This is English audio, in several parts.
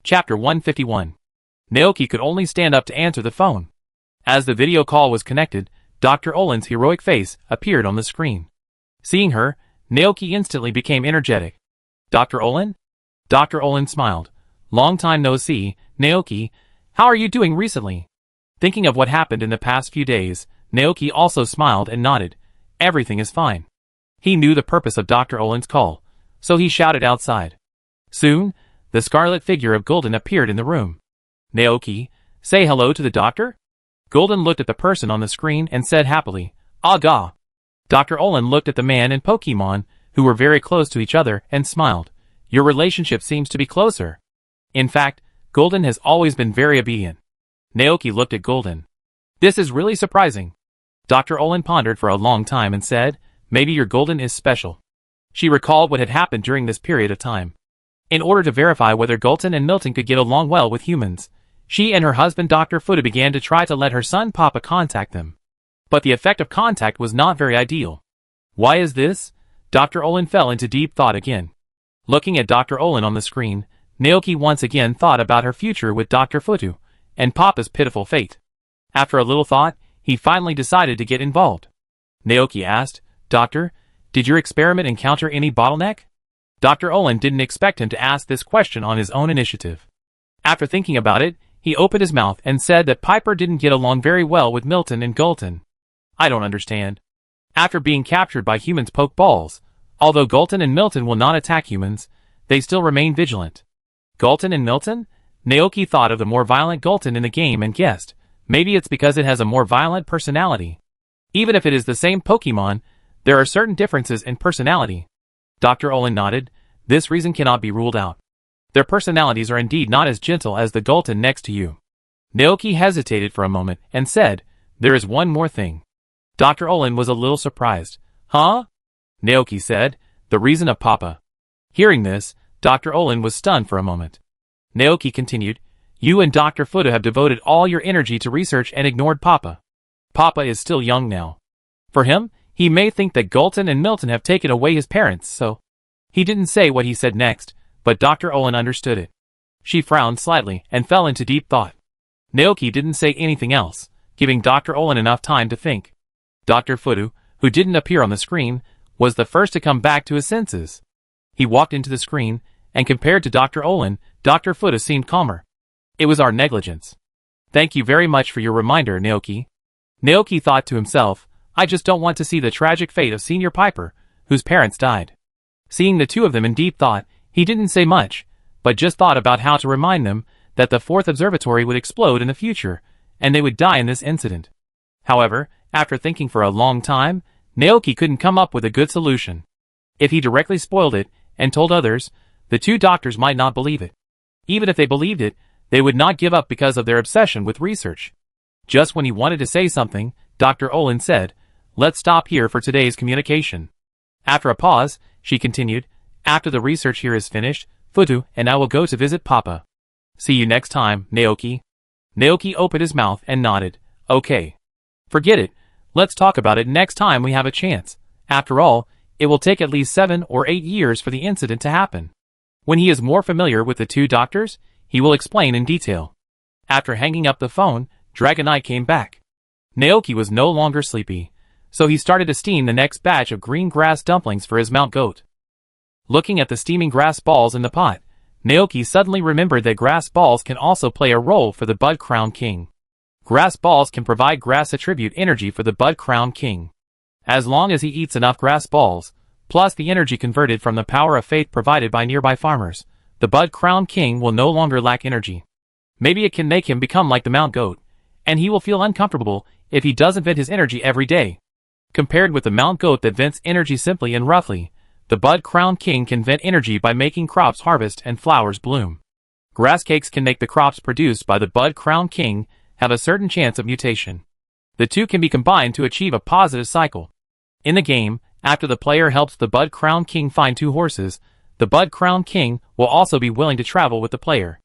Chapter 151. Naoki could only stand up to answer the phone. As the video call was connected, Dr. Olin's heroic face appeared on the screen. Seeing her, Naoki instantly became energetic. "Dr. Olin?" Dr. Olin smiled. "Long time no see, Naoki. How are you doing recently?" Thinking of what happened in the past few days, Naoki also smiled and nodded. Everything is fine. He knew the purpose of Dr. Olin's call, so he shouted outside. Soon, the scarlet figure of Golden appeared in the room. "Naoki, say hello to the doctor?" Golden looked at the person on the screen and said happily, "Aga." Dr. Olin looked at the man and Pokemon, who were very close to each other, and smiled. "Your relationship seems to be closer." In fact, Golden has always been very obedient. Naoki looked at Golden. "This is really surprising." Dr. Olin pondered for a long time and said, "Maybe your Golden is special." She recalled what had happened during this period of time. In order to verify whether Golden and Milton could get along well with humans, she and her husband Dr. Fuda began to try to let her son Papa contact them. But the effect of contact was not very ideal. Why is this? Dr. Olin fell into deep thought again. Looking at Dr. Olin on the screen, Naoki once again thought about her future with Dr. Futu, and Papa's pitiful fate. After a little thought, he finally decided to get involved. Naoki asked, "Doctor, did your experiment encounter any bottleneck?" Dr. Olin didn't expect him to ask this question on his own initiative. After thinking about it, he opened his mouth and said that Piper didn't get along very well with Milton and Gulton. "I don't understand. After being captured by humans poke balls, although Gulton and Milton will not attack humans, they still remain vigilant." Gulton and Milton? Naoki thought of the more violent Gulton in the game and guessed, maybe it's because it has a more violent personality. Even if it is the same Pokemon, there are certain differences in personality. Dr. Olin nodded. This reason cannot be ruled out. Their personalities are indeed not as gentle as the Gulton next to you. Naoki hesitated for a moment and said, "There is one more thing." Dr. Olin was a little surprised. "Huh?" Naoki said, "The reason of Papa." Hearing this, Dr. Olin was stunned for a moment. Naoki continued, "You and Dr. Fuda have devoted all your energy to research and ignored Papa. Papa is still young now. For him, he may think that Gulton and Milton have taken away his parents, so..." He didn't say what he said next, but Dr. Olin understood it. She frowned slightly and fell into deep thought. Naoki didn't say anything else, giving Dr. Olin enough time to think. Dr. Fudu, who didn't appear on the screen, was the first to come back to his senses. He walked into the screen, and compared to Dr. Olin, Dr. Fuda seemed calmer. "It was our negligence. Thank you very much for your reminder, Naoki." Naoki thought to himself, "I just don't want to see the tragic fate of Senior Piper, whose parents died." Seeing the two of them in deep thought, he didn't say much, but just thought about how to remind them that the fourth observatory would explode in the future, and they would die in this incident. However, after thinking for a long time, Naoki couldn't come up with a good solution. If he directly spoiled it and told others, the two doctors might not believe it. Even if they believed it, they would not give up because of their obsession with research. Just when he wanted to say something, Dr. Olin said, "Let's stop here for today's communication." After a pause, she continued, "After the research here is finished, Futu and I will go to visit Papa. See you next time, Naoki." Naoki opened his mouth and nodded. "Okay. Forget it. Let's talk about it next time we have a chance. After all, it will take at least 7 or 8 years for the incident to happen. When he is more familiar with the two doctors, he will explain in detail." After hanging up the phone, Dragonite came back. Naoki was no longer sleepy, so he started to steam the next batch of green grass dumplings for his Mount Goat. Looking at the steaming grass balls in the pot, Naoki suddenly remembered that grass balls can also play a role for the Bud Crown King. Grass balls can provide grass attribute energy for the Bud Crown King. As long as he eats enough grass balls, plus the energy converted from the power of faith provided by nearby farmers, the Bud Crown King will no longer lack energy. Maybe it can make him become like the Mount Goat, and he will feel uncomfortable if he doesn't vent his energy every day. Compared with the Mount Goat that vents energy simply and roughly, the Bud Crown King can vent energy by making crops harvest and flowers bloom. Grass cakes can make the crops produced by the Bud Crown King have a certain chance of mutation. The two can be combined to achieve a positive cycle. In the game, after the player helps the Bud Crown King find 2 horses, the Bud Crown King will also be willing to travel with the player.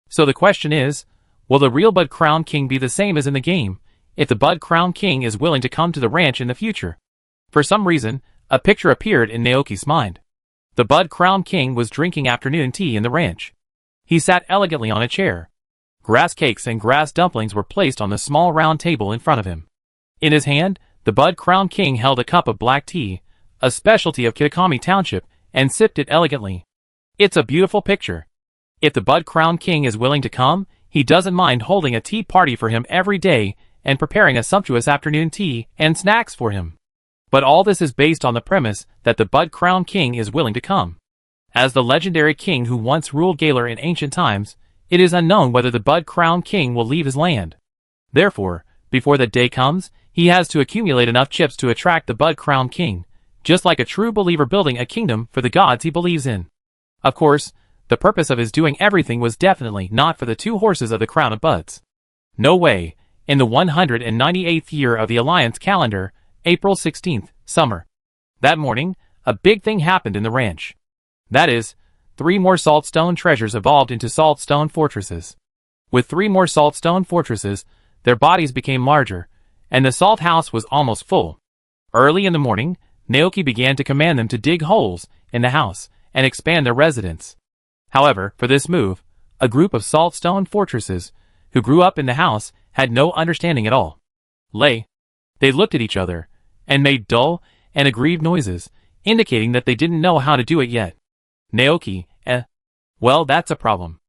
So the question is, will the real Bud Crown King be the same as in the game, if the Bud Crown King is willing to come to the ranch in the future? For some reason, a picture appeared in Naoki's mind. The Bud Crown King was drinking afternoon tea in the ranch. He sat elegantly on a chair. Grass cakes and grass dumplings were placed on the small round table in front of him. In his hand, the Bud-Crowned King held a cup of black tea, a specialty of Kitakami Township, and sipped it elegantly. It's a beautiful picture. If the Bud-Crowned King is willing to come, he doesn't mind holding a tea party for him every day and preparing a sumptuous afternoon tea and snacks for him. But all this is based on the premise that the Bud-Crowned King is willing to come. As the legendary king who once ruled Galar in ancient times, it is unknown whether the Bud-Crowned King will leave his land. Therefore, before that day comes, he has to accumulate enough chips to attract the Bud-Crowned King, just like a true believer building a kingdom for the gods he believes in. Of course, the purpose of his doing everything was definitely not for the 2 horses of the crown of buds. No way. In the 198th year of the Alliance calendar, April 16th, summer. That morning, a big thing happened in the ranch. That is, 3 more saltstone treasures evolved into saltstone fortresses. With 3 more saltstone fortresses, their bodies became larger, and the salt house was almost full. Early in the morning, Naoki began to command them to dig holes in the house and expand their residence. However, for this move, a group of saltstone fortresses, who grew up in the house, had no understanding at all. They looked at each other, and made dull and aggrieved noises, indicating that they didn't know how to do it yet. Naoki, well, that's a problem.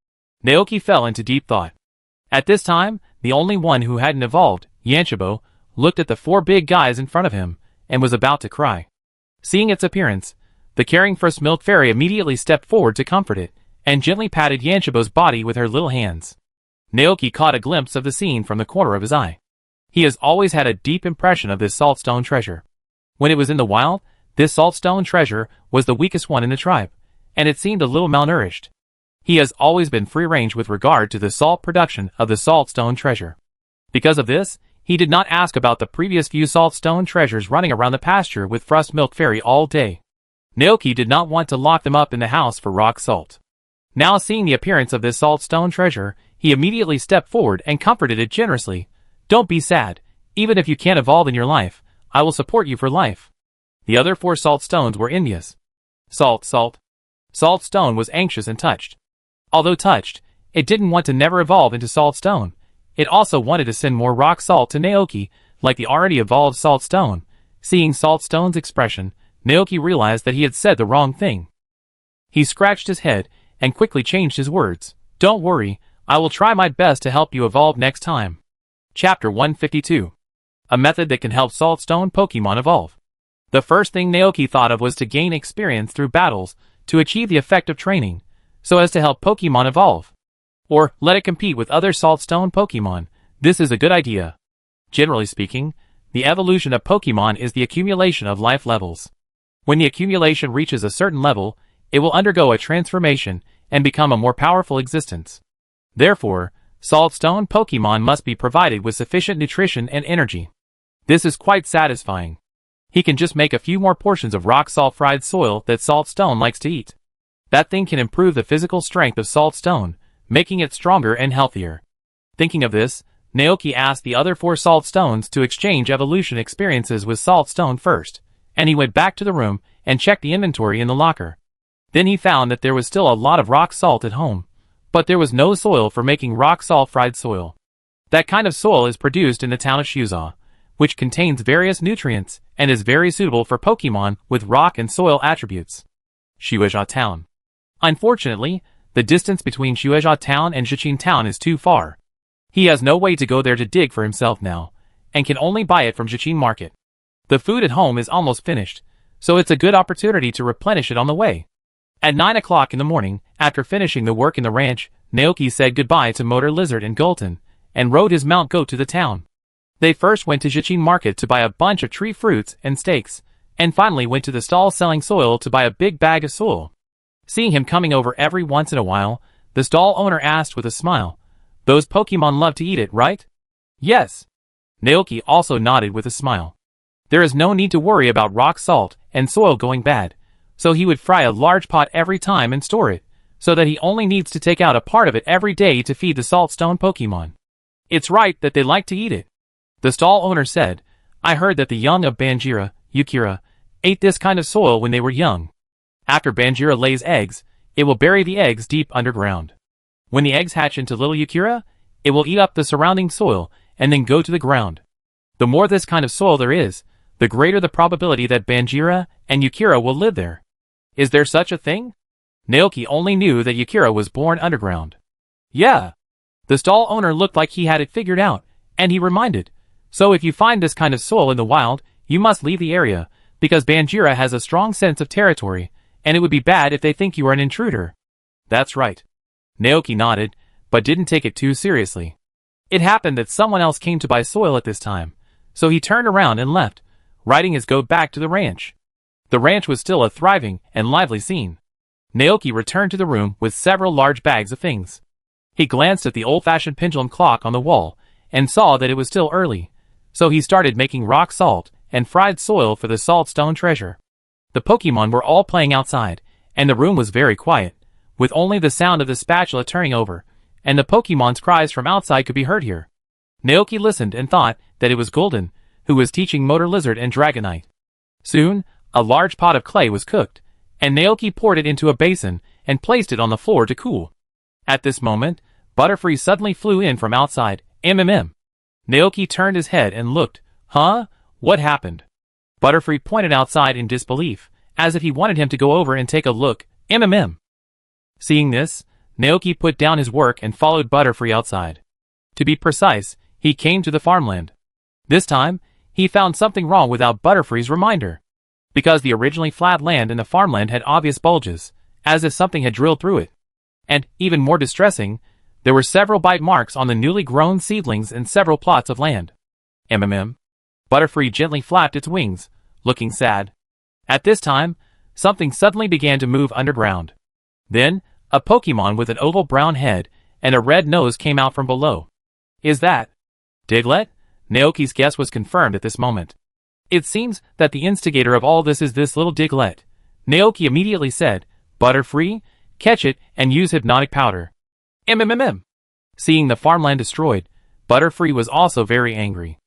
Naoki fell into deep thought. At this time, the only one who hadn't evolved, Yanshibo, looked at the 4 big guys in front of him, and was about to cry. Seeing its appearance, the caring first milk fairy immediately stepped forward to comfort it, and gently patted Yanshibo's body with her little hands. Naoki caught a glimpse of the scene from the corner of his eye. He has always had a deep impression of this saltstone treasure. When it was in the wild, this saltstone treasure was the weakest one in the tribe, and it seemed a little malnourished. He has always been free-range with regard to the salt production of the saltstone treasure. Because of this, he did not ask about the previous few saltstone treasures running around the pasture with Frost Milk Fairy all day. Naoki did not want to lock them up in the house for rock salt. Now seeing the appearance of this saltstone treasure, he immediately stepped forward and comforted it generously. Don't be sad. Even if you can't evolve in your life, I will support you for life. The other 4 saltstones were envious. Saltstone was anxious and touched. Although touched, it didn't want to never evolve into saltstone. It also wanted to send more rock salt to Naoki, like the already evolved saltstone. Seeing saltstone's expression, Naoki realized that he had said the wrong thing. He scratched his head and quickly changed his words. Don't worry, I will try my best to help you evolve next time. Chapter 152. A method that can help saltstone Pokemon evolve. The first thing Naoki thought of was to gain experience through battles to achieve the effect of training, so as to help Pokemon evolve. Or let it compete with other saltstone Pokemon. This is a good idea. Generally speaking, the evolution of Pokemon is the accumulation of life levels. When the accumulation reaches a certain level, it will undergo a transformation and become a more powerful existence. Therefore, saltstone Pokemon must be provided with sufficient nutrition and energy. This is quite satisfying. He can just make a few more portions of rock salt fried soil that saltstone likes to eat. That thing can improve the physical strength of saltstone, making it stronger and healthier. Thinking of this, Naoki asked the other 4 saltstones to exchange evolution experiences with saltstone first, and he went back to the room and checked the inventory in the locker. Then he found that there was still a lot of rock salt at home, but there was no soil for making rock salt fried soil. That kind of soil is produced in the town of Shuza, which contains various nutrients and is very suitable for Pokemon with rock and soil attributes. Shueja Town. Unfortunately, the distance between Shueja Town and Jichin Town is too far. He has no way to go there to dig for himself now, and can only buy it from Jichin Market. The food at home is almost finished, so it's a good opportunity to replenish it on the way. At 9 o'clock in the morning, after finishing the work in the ranch, Naoki said goodbye to Motor Lizard and Gulton, and rode his mount goat to the town. They first went to Jichin Market to buy a bunch of tree fruits and steaks, and finally went to the stall selling soil to buy a big bag of soil. Seeing him coming over every once in a while, the stall owner asked with a smile, "Those Pokemon love to eat it, right?" "Yes." Naoki also nodded with a smile. There is no need to worry about rock salt and soil going bad, so he would fry a large pot every time and store it, so that he only needs to take out a part of it every day to feed the saltstone Pokemon. It's right that they like to eat it. The stall owner said, "I heard that the young of Banjira, Yukira, ate this kind of soil when they were young. After Banjira lays eggs, it will bury the eggs deep underground. When the eggs hatch into little Yukira, it will eat up the surrounding soil and then go to the ground. The more this kind of soil there is, the greater the probability that Banjira and Yukira will live there. Is there such a thing? Naoki only knew that Yukira was born underground. Yeah. The stall owner looked like he had it figured out, and he reminded, so if you find this kind of soil in the wild, you must leave the area, because Banjira has a strong sense of territory, and it would be bad if they think you are an intruder. That's right. Naoki nodded, but didn't take it too seriously. It happened that someone else came to buy soil at this time, so he turned around and left, riding his goat back to the ranch. The ranch was still a thriving and lively scene. Naoki returned to the room with several large bags of things. He glanced at the old-fashioned pendulum clock on the wall and saw that it was still early, so he started making rock salt and fried soil for the salt stone treasure. The Pokemon were all playing outside, and the room was very quiet, with only the sound of the spatula turning over, and the Pokemon's cries from outside could be heard here. Naoki listened and thought that it was Golden, who was teaching Motor Lizard and Dragonite. Soon, a large pot of clay was cooked, and Naoki poured it into a basin and placed it on the floor to cool. At this moment, Butterfree suddenly flew in from outside. Naoki turned his head and looked. Huh? What happened? Butterfree pointed outside in disbelief, as if he wanted him to go over and take a look. Seeing this, Naoki put down his work and followed Butterfree outside. To be precise, he came to the farmland. This time, he found something wrong without Butterfree's reminder. Because the originally flat land in the farmland had obvious bulges, as if something had drilled through it. And, even more distressing, there were several bite marks on the newly grown seedlings in several plots of land. Butterfree gently flapped its wings, looking sad. At this time, something suddenly began to move underground. Then, a Pokemon with an oval brown head and a red nose came out from below. Is that Diglett? Naoki's guess was confirmed at this moment. It seems that the instigator of all this is this little Diglett. Naoki immediately said, Butterfree, catch it and use hypnotic powder. Seeing the farmland destroyed, Butterfree was also very angry.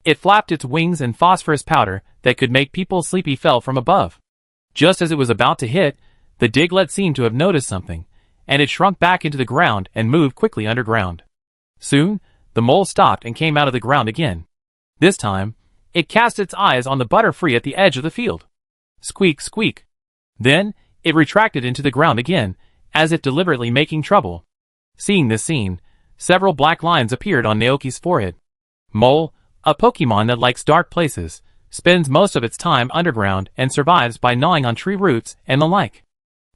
It flapped its wings and phosphorus powder that could make people sleepy fell from above. Just as it was about to hit, the Diglett seemed to have noticed something, and it shrunk back into the ground and moved quickly underground. Soon, the mole stopped and came out of the ground again. This time, it cast its eyes on the Butterfree at the edge of the field. Squeak, squeak. Then, it retracted into the ground again, as if deliberately making trouble. Seeing this scene, several black lines appeared on Naoki's forehead. Mole, a Pokemon that likes dark places, spends most of its time underground and survives by gnawing on tree roots and the like.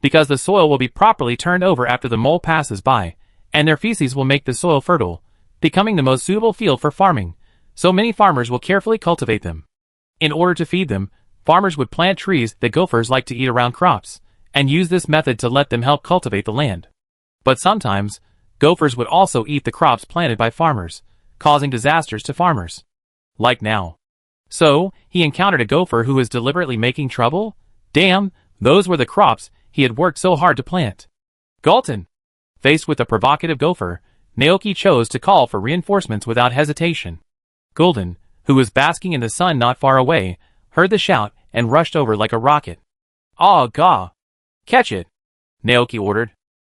Because the soil will be properly turned over after the mole passes by, and their feces will make the soil fertile, becoming the most suitable field for farming, so many farmers will carefully cultivate them. In order to feed them, farmers would plant trees that gophers like to eat around crops, and use this method to let them help cultivate the land. But sometimes, gophers would also eat the crops planted by farmers, causing disasters to farmers. Like now. So, he encountered a gopher who was deliberately making trouble? Damn, those were the crops he had worked so hard to plant. Galton! Faced with a provocative gopher, Naoki chose to call for reinforcements without hesitation. Golden, who was basking in the sun not far away, heard the shout and rushed over like a rocket. Aw, gah! Catch it! Naoki ordered.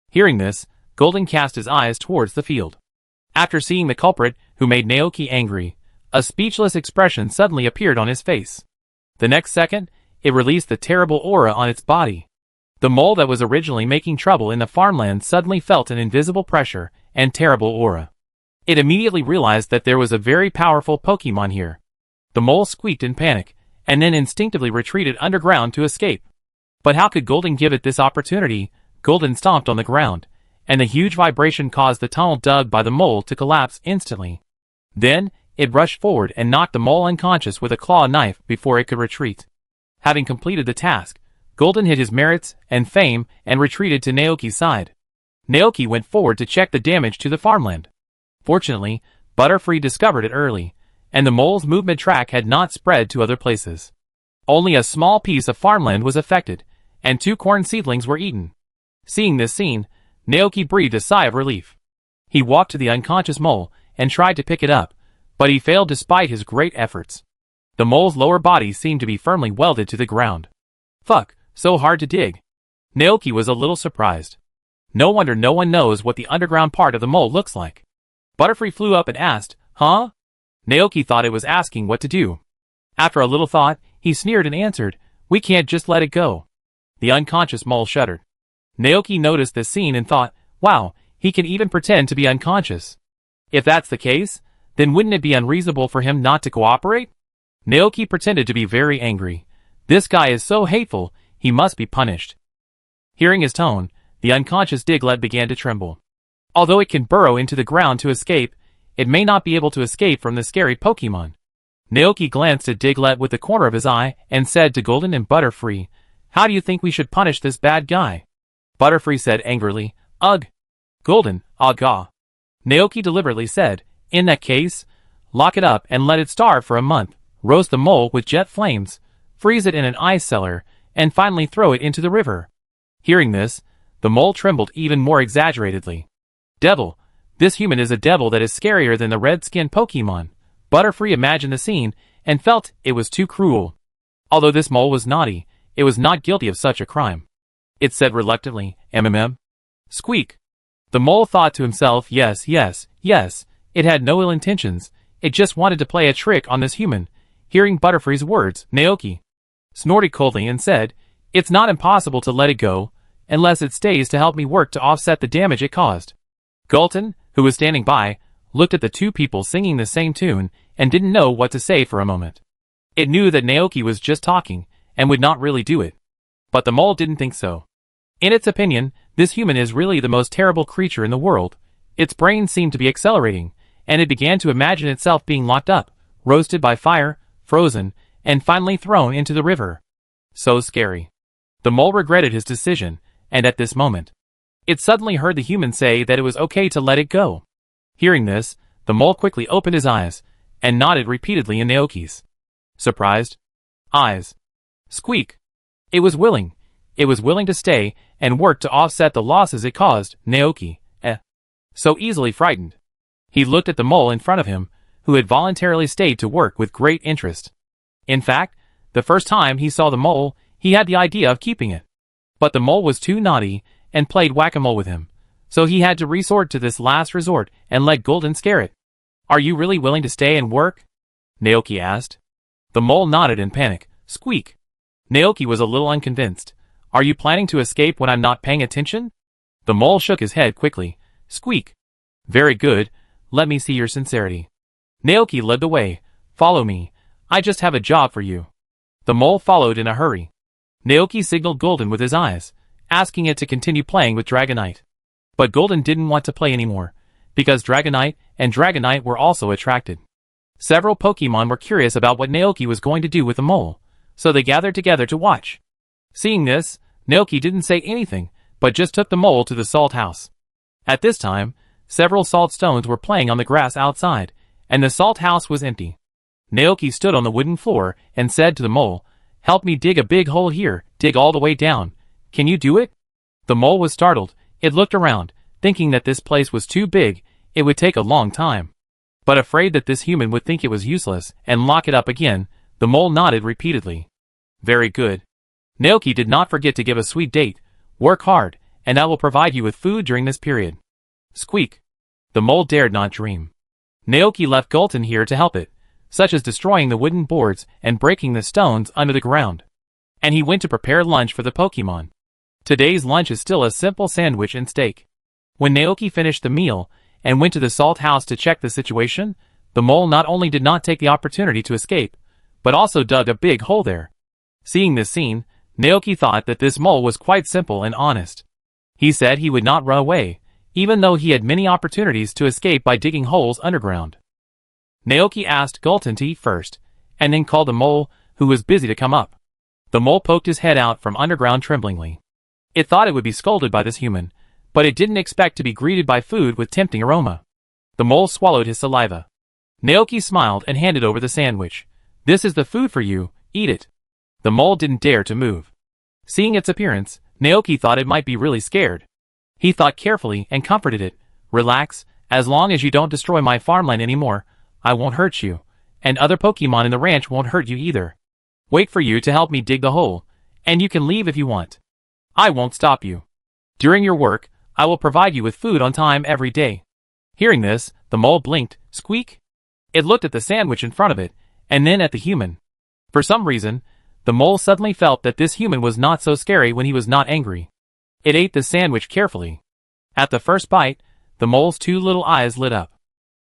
Hearing this, Golden cast his eyes towards the field. After seeing the culprit who made Naoki angry, a speechless expression suddenly appeared on his face. The next second, it released the terrible aura on its body. The mole that was originally making trouble in the farmland suddenly felt an invisible pressure and terrible aura. It immediately realized that there was a very powerful Pokemon here. The mole squeaked in panic, and then instinctively retreated underground to escape. But how could Golden give it this opportunity? Golden stomped on the ground, and the huge vibration caused the tunnel dug by the mole to collapse instantly. Then, it rushed forward and knocked the mole unconscious with a claw knife before it could retreat. Having completed the task, Golden hid his merits and fame and retreated to Naoki's side. Naoki went forward to check the damage to the farmland. Fortunately, Butterfree discovered it early, and the mole's movement track had not spread to other places. Only a small piece of farmland was affected, and 2 corn seedlings were eaten. Seeing this scene, Naoki breathed a sigh of relief. He walked to the unconscious mole and tried to pick it up, but he failed despite his great efforts. The mole's lower body seemed to be firmly welded to the ground. Fuck, so hard to dig. Naoki was a little surprised. No wonder no one knows what the underground part of the mole looks like. Butterfree flew up and asked, "Huh?" Naoki thought it was asking what to do. After a little thought, he sneered and answered, "We can't just let it go." The unconscious mole shuddered. Naoki noticed this scene and thought, wow, he can even pretend to be unconscious. If that's the case, then wouldn't it be unreasonable for him not to cooperate? Naoki pretended to be very angry. This guy is so hateful, he must be punished. Hearing his tone, the unconscious Diglett began to tremble. Although it can burrow into the ground to escape, it may not be able to escape from the scary Pokemon. Naoki glanced at Diglett with the corner of his eye and said to Golden and Butterfree, "How do you think we should punish this bad guy?" Butterfree said angrily, "Ugh." Golden, "Agah." Naoki deliberately said, "In that case, lock it up and let it starve for a month, roast the mole with jet flames, freeze it in an ice cellar, and finally throw it into the river." Hearing this, the mole trembled even more exaggeratedly. Devil, this human is a devil that is scarier than the red-skinned Pokemon. Butterfree imagined the scene and felt it was too cruel. Although this mole was naughty, it was not guilty of such a crime. It said reluctantly, "MMM." Squeak. The mole thought to himself, yes, it had no ill intentions, it just wanted to play a trick on this human. Hearing Butterfree's words, Naoki snorted coldly and said, "It's not impossible to let it go, unless it stays to help me work to offset the damage it caused." Gulton, who was standing by, looked at the two people singing the same tune and didn't know what to say for a moment. It knew that Naoki was just talking and would not really do it. But the mole didn't think so. In its opinion, this human is really the most terrible creature in the world. Its brain seemed to be accelerating, and it began to imagine itself being locked up, roasted by fire, frozen, and finally thrown into the river. So scary. The mole regretted his decision, and at this moment, it suddenly heard the human say that it was okay to let it go. Hearing this, the mole quickly opened his eyes, and nodded repeatedly in Naoki's surprised eyes. Squeak. It was willing. It was willing to stay and work to offset the losses it caused, Naoki, so easily frightened. He looked at the mole in front of him, who had voluntarily stayed to work with great interest. In fact, the first time he saw the mole, he had the idea of keeping it. But the mole was too naughty and played whack-a-mole with him, so he had to resort to this last resort and let Golden scare it. "Are you really willing to stay and work?" Naoki asked. The mole nodded in panic. Squeak. Naoki was a little unconvinced. "Are you planning to escape when I'm not paying attention?" The mole shook his head quickly. Squeak. "Very good. Let me see your sincerity." Naoki led the way. "Follow me. I just have a job for you." The mole followed in a hurry. Naoki signaled Golden with his eyes, asking it to continue playing with Dragonite. But Golden didn't want to play anymore, because Dragonite and Dragonite were also attracted. Several Pokemon were curious about what Naoki was going to do with the mole, so they gathered together to watch. Seeing this, Naoki didn't say anything, but just took the mole to the salt house. At this time, several salt stones were playing on the grass outside, and the salt house was empty. Naoki stood on the wooden floor and said to the mole, "Help me dig a big hole here, dig all the way down. Can you do it?" The mole was startled. It looked around, thinking that this place was too big, it would take a long time. But afraid that this human would think it was useless and lock it up again, the mole nodded repeatedly. "Very good. Naoki did not forget to give a sweet date. Work hard, and I will provide you with food during this period." Squeak. The mole dared not dream. Naoki left Gulton here to help it, such as destroying the wooden boards and breaking the stones under the ground. And he went to prepare lunch for the Pokemon. Today's lunch is still a simple sandwich and steak. When Naoki finished the meal and went to the salt house to check the situation, the mole not only did not take the opportunity to escape, but also dug a big hole there. Seeing this scene, Naoki thought that this mole was quite simple and honest. He said he would not run away, even though he had many opportunities to escape by digging holes underground. Naoki asked Gulton to eat first, and then called the mole, who was busy, to come up. The mole poked his head out from underground tremblingly. It thought it would be scolded by this human, but it didn't expect to be greeted by food with tempting aroma. The mole swallowed his saliva. Naoki smiled and handed over the sandwich. "This is the food for you, eat it." The mole didn't dare to move. Seeing its appearance, Naoki thought it might be really scared. He thought carefully and comforted it. "Relax, as long as you don't destroy my farmland anymore, I won't hurt you, and other Pokemon in the ranch won't hurt you either. Wait for you to help me dig the hole, and you can leave if you want. I won't stop you. During your work, I will provide you with food on time every day. Hearing this, the mole blinked. Squeak! It looked at the sandwich in front of it, and then at the human. For some reason, the mole suddenly felt that this human was not so scary when he was not angry. It ate the sandwich carefully. At the first bite, the mole's two little eyes lit up.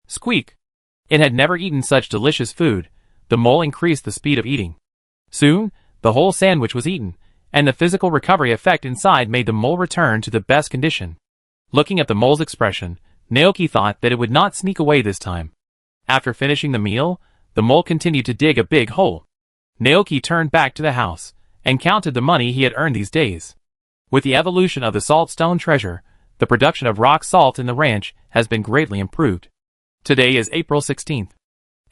Squeak! It had never eaten such delicious food. The mole increased the speed of eating. Soon, the whole sandwich was eaten, and the physical recovery effect inside made the mole return to the best condition. Looking at the mole's expression, Naoki thought that it would not sneak away this time. After finishing the meal, the mole continued to dig a big hole. Naoki turned back to the house, and counted the money he had earned these days. With the evolution of the saltstone treasure, the production of rock salt in the ranch has been greatly improved. Today is April 16th.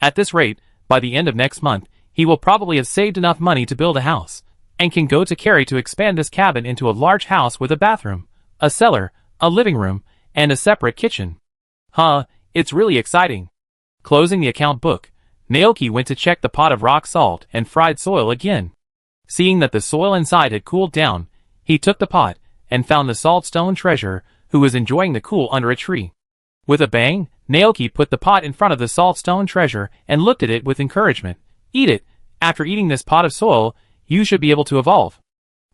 At this rate, by the end of next month, he will probably have saved enough money to build a house, and can go to carry to expand this cabin into a large house with a bathroom, a cellar, a living room, and a separate kitchen. It's really exciting. Closing the account book, Naoki went to check the pot of rock salt and fried soil again. Seeing that the soil inside had cooled down, he took the pot, and found the saltstone treasure, who was enjoying the cool under a tree. With a bang, Naoki put the pot in front of the saltstone treasure and looked at it with encouragement. Eat it. After eating this pot of soil, you should be able to evolve.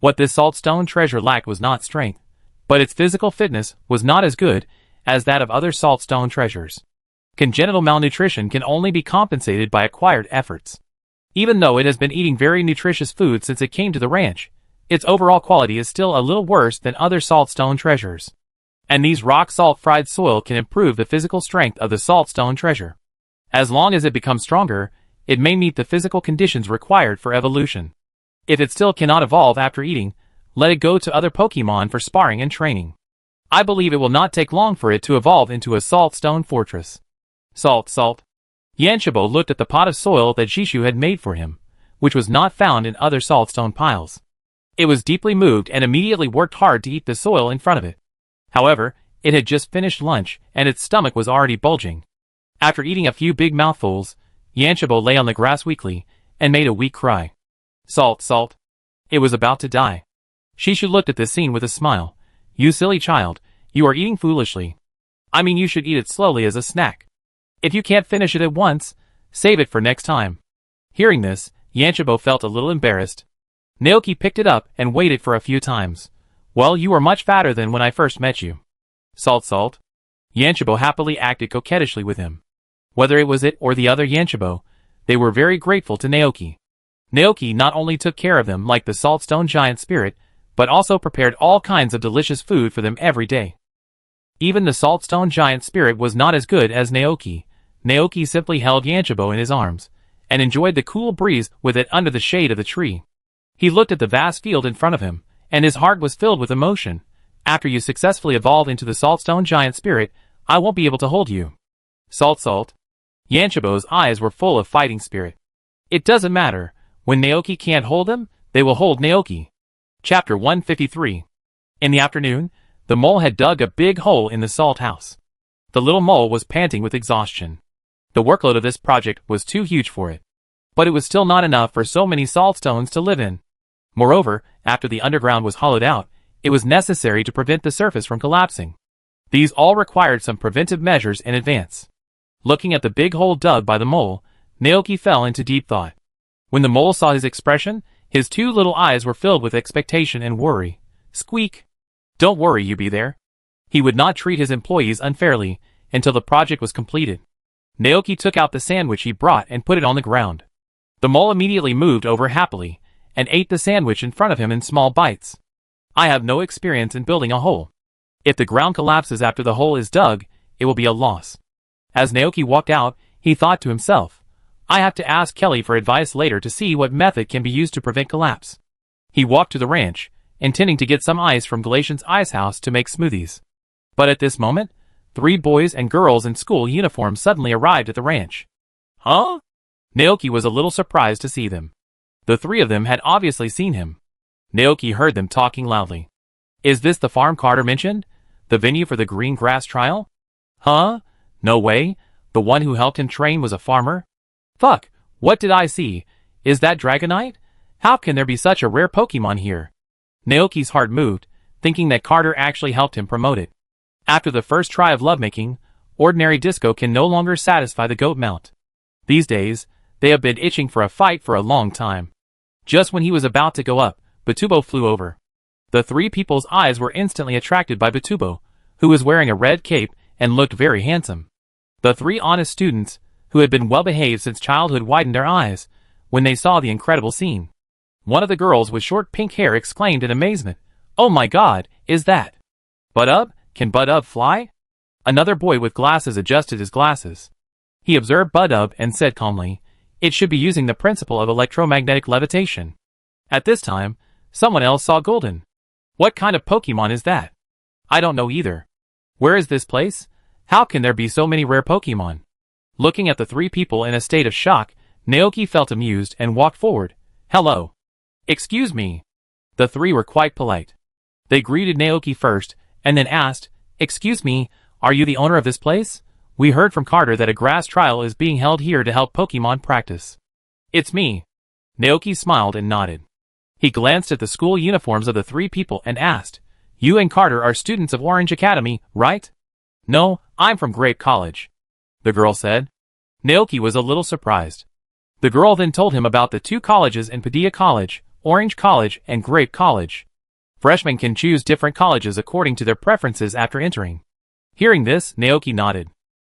What this saltstone treasure lacked was not strength, but its physical fitness was not as good as that of other saltstone treasures. Congenital malnutrition can only be compensated by acquired efforts. Even though it has been eating very nutritious food since it came to the ranch, its overall quality is still a little worse than other saltstone treasures. And these rock salt fried soil can improve the physical strength of the saltstone treasure. As long as it becomes stronger, it may meet the physical conditions required for evolution. If it still cannot evolve after eating, let it go to other Pokemon for sparring and training. I believe it will not take long for it to evolve into a saltstone fortress. Salt. Yanshibo looked at the pot of soil that Shishu had made for him, which was not found in other saltstone piles. It was deeply moved and immediately worked hard to eat the soil in front of it. However, it had just finished lunch, and its stomach was already bulging. After eating a few big mouthfuls, Yanshibo lay on the grass weakly, and made a weak cry. Salt. It was about to die. Shishu looked at this scene with a smile. You silly child, you are eating foolishly. I mean, you should eat it slowly as a snack. If you can't finish it at once, save it for next time. Hearing this, Yanshibo felt a little embarrassed. Naoki picked it up and weighed it for a few times. Well, you are much fatter than when I first met you. Salt. Yanshibo happily acted coquettishly with him. Whether it was it or the other Yanshibo, they were very grateful to Naoki. Naoki not only took care of them like the saltstone giant spirit, but also prepared all kinds of delicious food for them every day. Even the saltstone giant spirit was not as good as Naoki. Naoki simply held Yanshibo in his arms, and enjoyed the cool breeze with it under the shade of the tree. He looked at the vast field in front of him, and his heart was filled with emotion. After you successfully evolve into the saltstone giant spirit, I won't be able to hold you. Salt. Yanshibo's eyes were full of fighting spirit. It doesn't matter. When Naoki can't hold him, they will hold Naoki. Chapter 153. In the afternoon, the mole had dug a big hole in the salt house. The little mole was panting with exhaustion. The workload of this project was too huge for it. But it was still not enough for so many saltstones to live in. Moreover, after the underground was hollowed out, it was necessary to prevent the surface from collapsing. These all required some preventive measures in advance. Looking at the big hole dug by the mole, Naoki fell into deep thought. When the mole saw his expression, his two little eyes were filled with expectation and worry. Squeak! Don't worry, you be there. He would not treat his employees unfairly until the project was completed. Naoki took out the sandwich he brought and put it on the ground. The mole immediately moved over happily, and ate the sandwich in front of him in small bites. I have no experience in building a hole. If the ground collapses after the hole is dug, it will be a loss. As Naoki walked out, he thought to himself, I have to ask Kelly for advice later to see what method can be used to prevent collapse. He walked to the ranch, intending to get some ice from Galatian's ice house to make smoothies. But at this moment, 3 boys and girls in school uniforms suddenly arrived at the ranch. Huh? Naoki was a little surprised to see them. The 3 of them had obviously seen him. Naoki heard them talking loudly. Is this the farm Carter mentioned? The venue for the green grass trial? Huh? No way. The one who helped him train was a farmer? Fuck, what did I see? Is that Dragonite? How can there be such a rare Pokemon here? Naoki's heart moved, thinking that Carter actually helped him promote it. After the first try of lovemaking, ordinary disco can no longer satisfy the goat mount. These days, they have been itching for a fight for a long time. Just when he was about to go up, Batubo flew over. The three people's eyes were instantly attracted by Batubo, who was wearing a red cape and looked very handsome. The three honest students, who had been well behaved since childhood, widened their eyes when they saw the incredible scene. One of the girls with short pink hair exclaimed in amazement, "Oh my God, is that Bud-Ub? Can Bud-Ub fly?" Another boy with glasses adjusted his glasses. He observed Bud-Ub and said calmly, "It should be using the principle of electromagnetic levitation." At this time, someone else saw Golden. "What kind of Pokemon is that?" "I don't know either." "Where is this place? How can there be so many rare Pokemon?" Looking at the three people in a state of shock, Naoki felt amused and walked forward. "Hello." "Excuse me." The three were quite polite. They greeted Naoki first, and then asked, "Excuse me, are you the owner of this place? We heard from Carter that a grass trial is being held here to help Pokemon practice." "It's me." Naoki smiled and nodded. He glanced at the school uniforms of the three people and asked, "You and Carter are students of Orange Academy, right?" "No, I'm from Grape College," the girl said. Naoki was a little surprised. The girl then told him about the two colleges in Padilla College, Orange College and Grape College. Freshmen can choose different colleges according to their preferences after entering. Hearing this, Naoki nodded.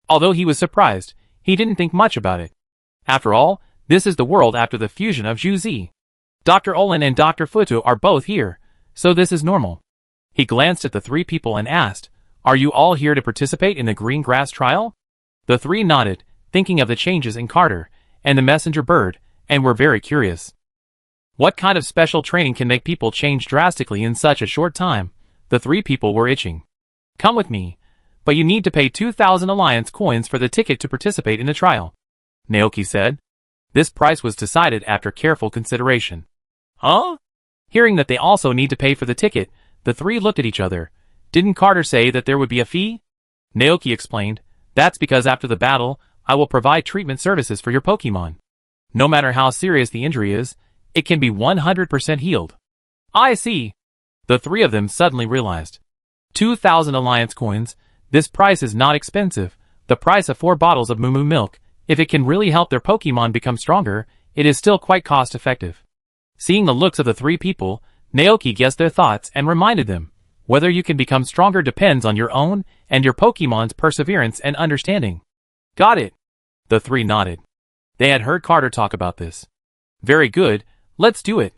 Although he was surprised, he didn't think much about it. After all, this is the world after the fusion of Zhu. Dr. Olin and Dr. Futo are both here, so this is normal. He glanced at the three people and asked, "Are you all here to participate in the green grass trial?" The three nodded, thinking of the changes in Carter and the messenger bird, and were very curious. What kind of special training can make people change drastically in such a short time? The three people were itching. "Come with me, but you need to pay 2,000 Alliance coins for the ticket to participate in the trial," Naoki said. This price was decided after careful consideration. "Huh?" Hearing that they also need to pay for the ticket, the three looked at each other. "Didn't Carter say that there would be a fee?" Naoki explained, "That's because after the battle, I will provide treatment services for your Pokemon. No matter how serious the injury is, it can be 100% healed." "I see." The three of them suddenly realized. 2,000 Alliance coins, this price is not expensive, the price of 4 bottles of Moo Moo milk. If it can really help their Pokemon become stronger, it is still quite cost effective. Seeing the looks of the three people, Naoki guessed their thoughts and reminded them, whether you can become stronger depends on your own and your Pokemon's perseverance and understanding. "Got it." The three nodded. They had heard Carter talk about this. "Very good, let's do it."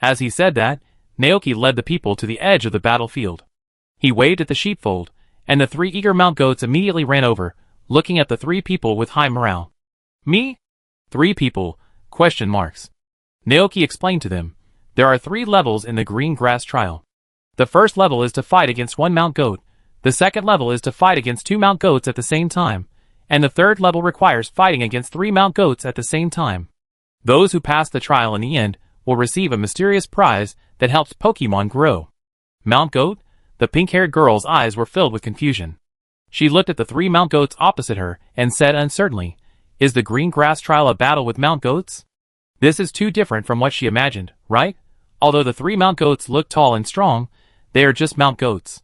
As he said that, Naoki led the people to the edge of the battlefield. He waved at the sheepfold, and the three eager mount goats immediately ran over, looking at the three people with high morale. "Me? 3 people, question marks." Naoki explained to them, "There are 3 levels in the green grass trial. The first level is to fight against 1 mount goat, the second level is to fight against 2 mount goats at the same time, and the third level requires fighting against 3 mount goats at the same time. Those who pass the trial in the end will receive a mysterious prize that helps Pokemon grow." "Mount goat?" The pink-haired girl's eyes were filled with confusion. She looked at the 3 mount goats opposite her and said uncertainly, "Is the green grass trial a battle with mount goats? This is too different from what she imagined, right? Although the 3 mount goats look tall and strong, they are just mount goats.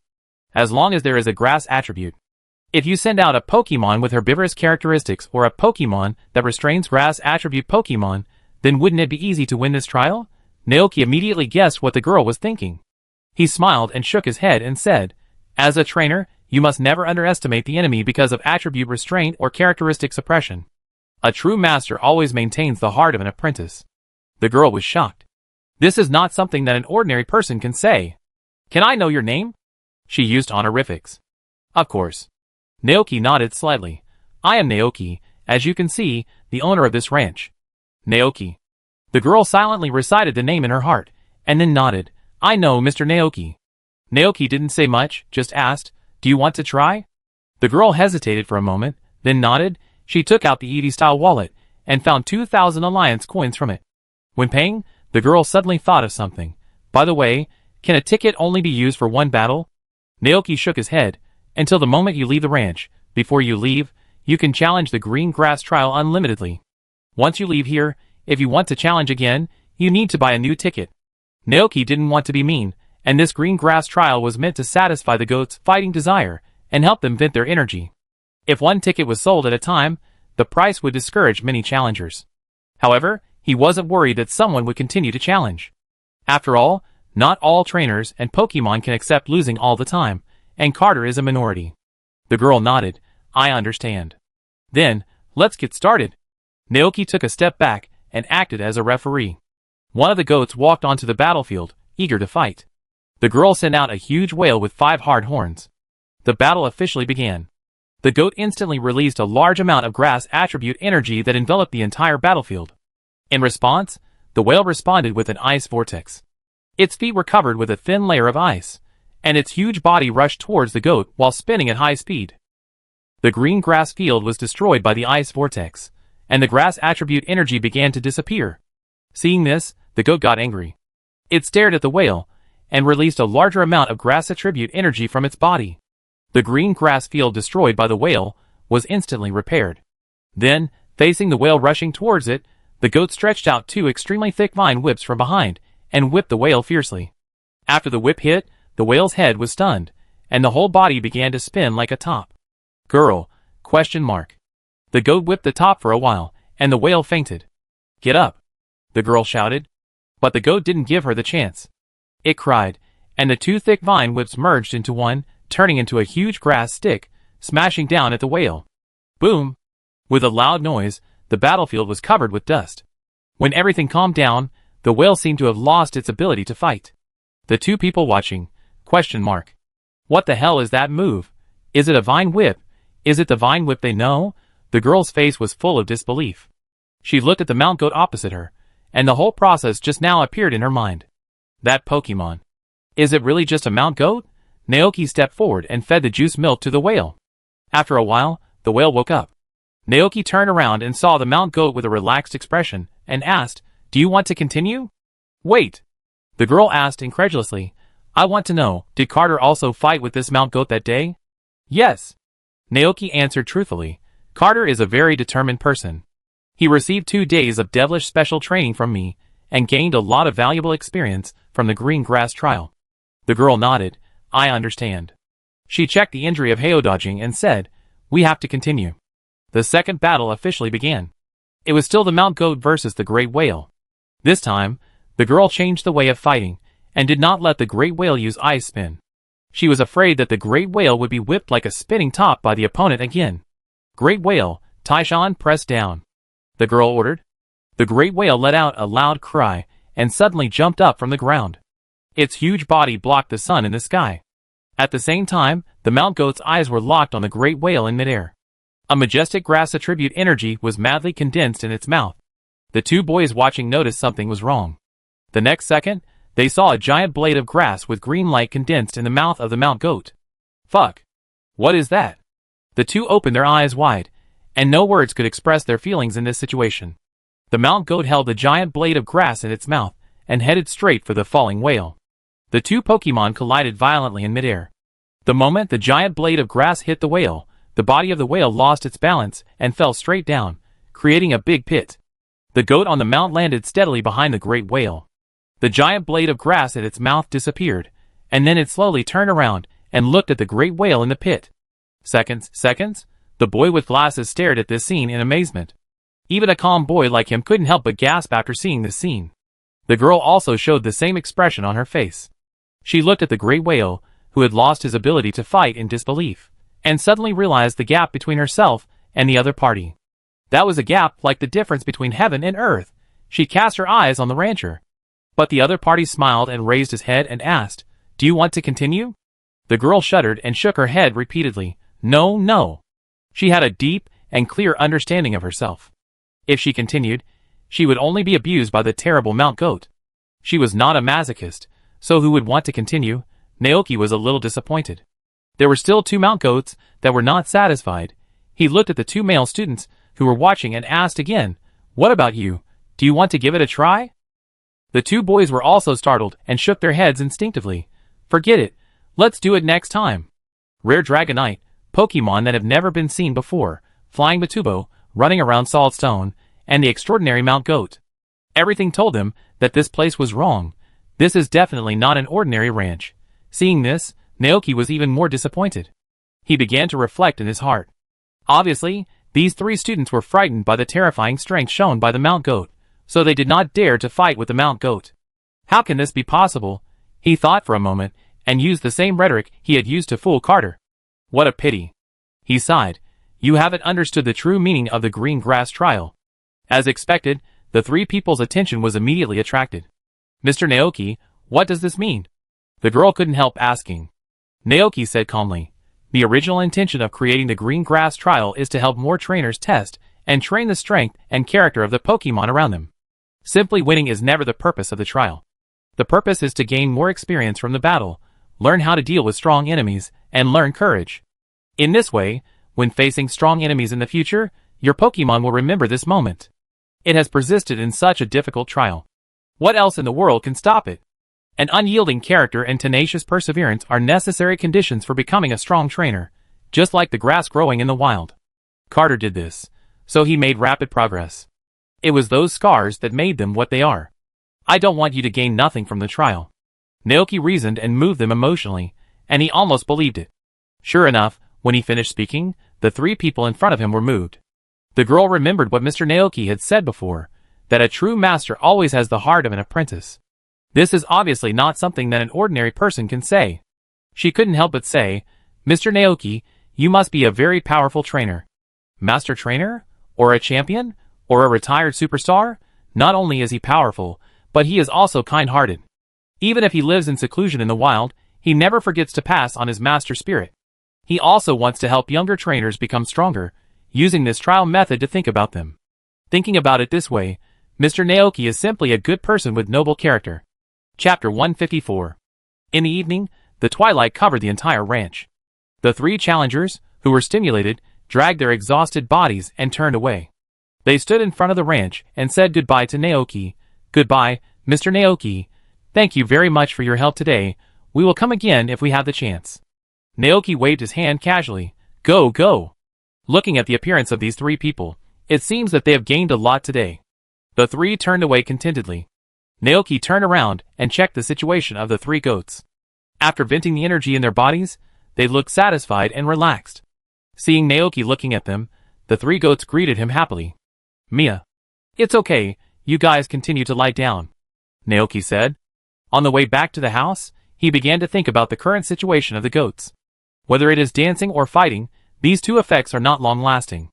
As long as there is a grass attribute. If you send out a Pokemon with herbivorous characteristics or a Pokemon that restrains grass attribute Pokemon, then wouldn't it be easy to win this trial?" Naoki immediately guessed what the girl was thinking. He smiled and shook his head and said, "As a trainer, you must never underestimate the enemy because of attribute restraint or characteristic suppression. A true master always maintains the heart of an apprentice." The girl was shocked. This is not something that an ordinary person can say. "Can I know your name?" She used honorifics. "Of course." Naoki nodded slightly. "I am Naoki, as you can see, the owner of this ranch." "Naoki." The girl silently recited the name in her heart, and then nodded. "I know Mr. Naoki." Naoki didn't say much, just asked, "Do you want to try?" The girl hesitated for a moment, then nodded. She took out the Eevee-style wallet, and found 2,000 Alliance coins from it. When paying, the girl suddenly thought of something. "By the way, can a ticket only be used for 1 battle?" Naoki shook his head. "Until the moment you leave the ranch. Before you leave, you can challenge the green grass trial unlimitedly. Once you leave here, if you want to challenge again, you need to buy a new ticket." Naoki didn't want to be mean, and this green grass trial was meant to satisfy the goat's fighting desire, and help them vent their energy. If one ticket was sold at a time, the price would discourage many challengers. However, he wasn't worried that someone would continue to challenge. After all, not all trainers and Pokemon can accept losing all the time, and Carter is a minority. The girl nodded. I understand. Then, let's get started. Naoki took a step back and acted as a referee. One of the goats walked onto the battlefield, eager to fight. The girl sent out a huge whale with 5 hard horns. The battle officially began. The goat instantly released a large amount of grass attribute energy that enveloped the entire battlefield. In response, the whale responded with an ice vortex. Its feet were covered with a thin layer of ice, and its huge body rushed towards the goat while spinning at high speed. The green grass field was destroyed by the ice vortex, and the grass attribute energy began to disappear. Seeing this, the goat got angry. It stared at the whale, and released a larger amount of grass attribute energy from its body. The green grass field destroyed by the whale was instantly repaired. Then, facing the whale rushing towards it, the goat stretched out 2 extremely thick vine whips from behind, and whipped the whale fiercely. After the whip hit, the whale's head was stunned, and the whole body began to spin like a top. Girl? ? The goat whipped the top for a while, and the whale fainted. Get up! The girl shouted. But the goat didn't give her the chance. It cried, and the 2 thick vine whips merged into one, turning into a huge grass stick, smashing down at the whale. Boom! With a loud noise, the battlefield was covered with dust. When everything calmed down, the whale seemed to have lost its ability to fight. The 2 people watching, ? What the hell is that move? Is it a vine whip? Is it the vine whip they know? The girl's face was full of disbelief. She looked at the mount goat opposite her, and the whole process just now appeared in her mind. That Pokemon. Is it really just a mount goat? Naoki stepped forward and fed the juice milk to the whale. After a while, the whale woke up. Naoki turned around and saw the mount goat with a relaxed expression, and asked, Do you want to continue? Wait! The girl asked incredulously, I want to know, did Carter also fight with this mount goat that day? Yes. Naoki answered truthfully. Carter is a very determined person. He received 2 days of devilish special training from me, and gained a lot of valuable experience from the green grass trial. The girl nodded. I understand. She checked the injury of Heo dodging and said, We have to continue. The second battle officially began. It was still the mount goat versus the great whale. This time, the girl changed the way of fighting, and did not let the great whale use ice spin. She was afraid that the great whale would be whipped like a spinning top by the opponent again. Great whale, Taishan, press down. The girl ordered. The great whale let out a loud cry, and suddenly jumped up from the ground. Its huge body blocked the sun in the sky. At the same time, the mount goat's eyes were locked on the great whale in midair. A majestic grass attribute energy was madly condensed in its mouth. The 2 boys watching noticed something was wrong. The next second, they saw a giant blade of grass with green light condensed in the mouth of the mount goat. Fuck! What is that? The 2 opened their eyes wide, and no words could express their feelings in this situation. The mount goat held the giant blade of grass in its mouth, and headed straight for the falling whale. The 2 Pokemon collided violently in midair. The moment the giant blade of grass hit the whale, the body of the whale lost its balance and fell straight down, creating a big pit. The goat on the mount landed steadily behind the great whale. The giant blade of grass at its mouth disappeared, and then it slowly turned around and looked at the great whale in the pit. Seconds? The boy with glasses stared at this scene in amazement. Even a calm boy like him couldn't help but gasp after seeing this scene. The girl also showed the same expression on her face. She looked at the great whale, who had lost his ability to fight, in disbelief, and suddenly realized the gap between herself and the other party. That was a gap like the difference between heaven and earth. She cast her eyes on the rancher. But the other party smiled and raised his head and asked, Do you want to continue? The girl shuddered and shook her head repeatedly. No. She had a deep and clear understanding of herself. If she continued, she would only be abused by the terrible mount goat. She was not a masochist, so who would want to continue? Naoki was a little disappointed. There were still 2 mount goats that were not satisfied. He looked at the 2 male students who were watching and asked again, What about you? Do you want to give it a try? The 2 boys were also startled and shook their heads instinctively. Forget it. Let's do it next time. Rare Dragonite, Pokemon that have never been seen before, Flying Matubo, running around Solid Stone, and the extraordinary mount goat. Everything told them that this place was wrong. This is definitely not an ordinary ranch. Seeing this, Naoki was even more disappointed. He began to reflect in his heart. Obviously, these 3 students were frightened by the terrifying strength shown by the Mount Goat, so they did not dare to fight with the Mount Goat. How can this be possible? He thought for a moment, and used the same rhetoric he had used to fool Carter. What a pity. He sighed. You haven't understood the true meaning of the green grass trial. As expected, the 3 people's attention was immediately attracted. Mr. Naoki, what does this mean? The girl couldn't help asking. Naoki said calmly, the original intention of creating the green grass trial is to help more trainers test and train the strength and character of the Pokemon around them. Simply winning is never the purpose of the trial. The purpose is to gain more experience from the battle, learn how to deal with strong enemies, and learn courage. In this way, when facing strong enemies in the future, your Pokemon will remember this moment. It has persisted in such a difficult trial. What else in the world can stop it? An unyielding character and tenacious perseverance are necessary conditions for becoming a strong trainer, just like the grass growing in the wild. Carter did this, so he made rapid progress. It was those scars that made them what they are. I don't want you to gain nothing from the trial. Naoki reasoned and moved them emotionally, and he almost believed it. Sure enough, when he finished speaking, the 3 people in front of him were moved. The girl remembered what Mr. Naoki had said before, that a true master always has the heart of an apprentice. This is obviously not something that an ordinary person can say. She couldn't help but say, Mr. Naoki, you must be a very powerful trainer. Master trainer? Or a champion? Or a retired superstar? Not only is he powerful, but he is also kind-hearted. Even if he lives in seclusion in the wild, he never forgets to pass on his master spirit. He also wants to help younger trainers become stronger, using this trial method to think about them. Thinking about it this way, Mr. Naoki is simply a good person with noble character. Chapter 154. In the evening, the twilight covered the entire ranch. The 3 challengers, who were stimulated, dragged their exhausted bodies and turned away. They stood in front of the ranch and said goodbye to Naoki. Goodbye, Mr. Naoki. Thank you very much for your help today. We will come again if we have the chance. Naoki waved his hand casually. Go, go. Looking at the appearance of these 3 people, it seems that they have gained a lot today. The 3 turned away contentedly. Naoki turned around and checked the situation of the 3 goats. After venting the energy in their bodies, they looked satisfied and relaxed. Seeing Naoki looking at them, the 3 goats greeted him happily. Mia. It's okay, you guys continue to lie down, Naoki said. On the way back to the house, he began to think about the current situation of the goats. Whether it is dancing or fighting, these 2 effects are not long-lasting.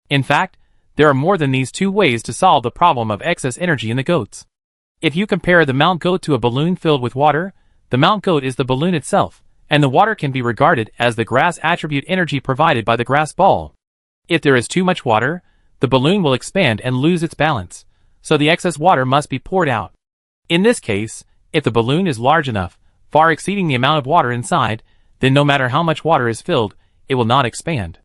In fact, there are more than these 2 ways to solve the problem of excess energy in the goats. If you compare the Mount Goat to a balloon filled with water, the Mount Goat is the balloon itself, and the water can be regarded as the grass attribute energy provided by the grass ball. If there is too much water, the balloon will expand and lose its balance, so the excess water must be poured out. In this case, if the balloon is large enough, far exceeding the amount of water inside, then no matter how much water is filled, it will not expand.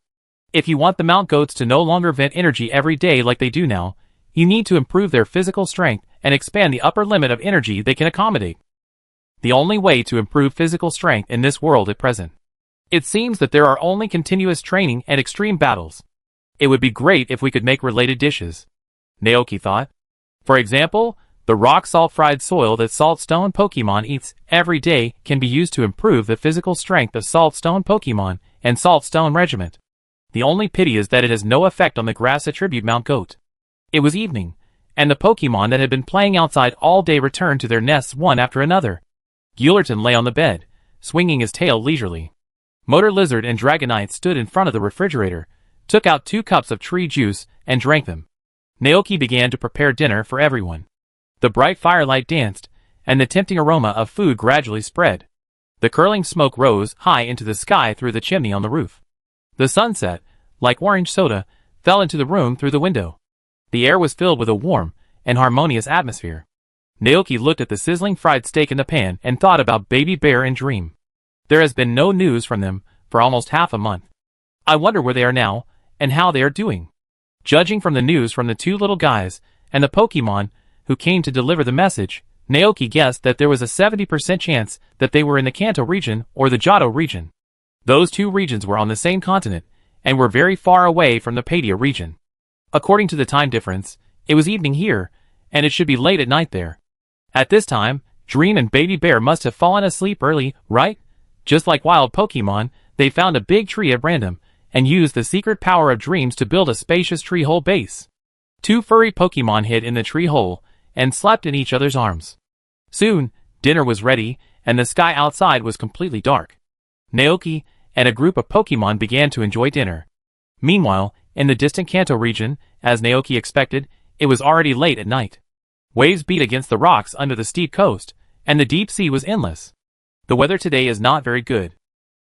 If you want the Mount Goats to no longer vent energy every day like they do now, you need to improve their physical strength and expand the upper limit of energy they can accommodate. The only way to improve physical strength in this world at present. It seems that there are only continuous training and extreme battles. It would be great if we could make related dishes, Naoki thought. For example, the rock salt fried soil that Saltstone Pokemon eats every day can be used to improve the physical strength of Saltstone Pokemon and Saltstone Regiment. The only pity is that it has no effect on the grass attribute Mount Goat. It was evening, and the Pokemon that had been playing outside all day returned to their nests one after another. Gullerton lay on the bed, swinging his tail leisurely. Motor Lizard and Dragonite stood in front of the refrigerator, took out 2 cups of tree juice, and drank them. Naoki began to prepare dinner for everyone. The bright firelight danced, and the tempting aroma of food gradually spread. The curling smoke rose high into the sky through the chimney on the roof. The sunset, like orange soda, fell into the room through the window. The air was filled with a warm and harmonious atmosphere. Naoki looked at the sizzling fried steak in the pan and thought about Baby Bear and Dream. There has been no news from them for almost half a month. I wonder where they are now, and how they are doing. Judging from the news from the 2 little guys and the Pokemon who came to deliver the message, Naoki guessed that there was a 70% chance that they were in the Kanto region or the Johto region. Those 2 regions were on the same continent, and were very far away from the Padia region. According to the time difference, it was evening here, and it should be late at night there. At this time, Dream and Baby Bear must have fallen asleep early, right? Just like wild Pokemon, They found a big tree at random, and used the secret power of dreams to build a spacious tree hole base. 2 furry Pokemon hid in the tree hole, and slept in each other's arms. Soon, dinner was ready, and the sky outside was completely dark. Naoki and a group of Pokemon began to enjoy dinner. Meanwhile, in the distant Kanto region, as Naoki expected, it was already late at night. Waves beat against the rocks under the steep coast, and the deep sea was endless. The weather today is not very good.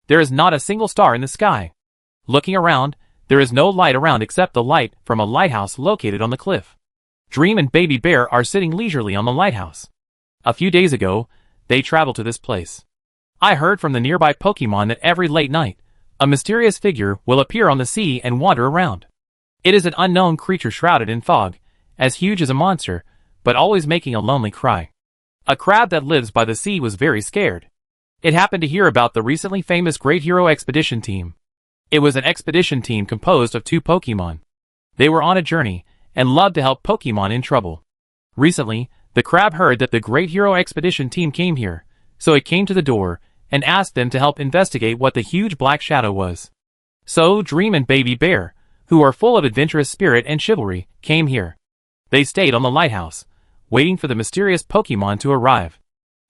There is not a single star in the sky. Looking around, there is no light around except the light from a lighthouse located on the cliff. Dream and Baby Bear are sitting leisurely on the lighthouse. A few days ago, they traveled to this place. I heard from the nearby Pokemon that every late night, a mysterious figure will appear on the sea and wander around. It is an unknown creature shrouded in fog, as huge as a monster, but always making a lonely cry. A crab that lives by the sea was very scared. It happened to hear about the recently famous Great Hero Expedition Team. It was an expedition team composed of 2 Pokemon. They were on a journey, and loved to help Pokemon in trouble. Recently, the crab heard that the Great Hero Expedition Team came here, so it came to the door, and asked them to help investigate what the huge black shadow was. So Dream and Baby Bear, who are full of adventurous spirit and chivalry, came here. They stayed on the lighthouse, waiting for the mysterious Pokemon to arrive.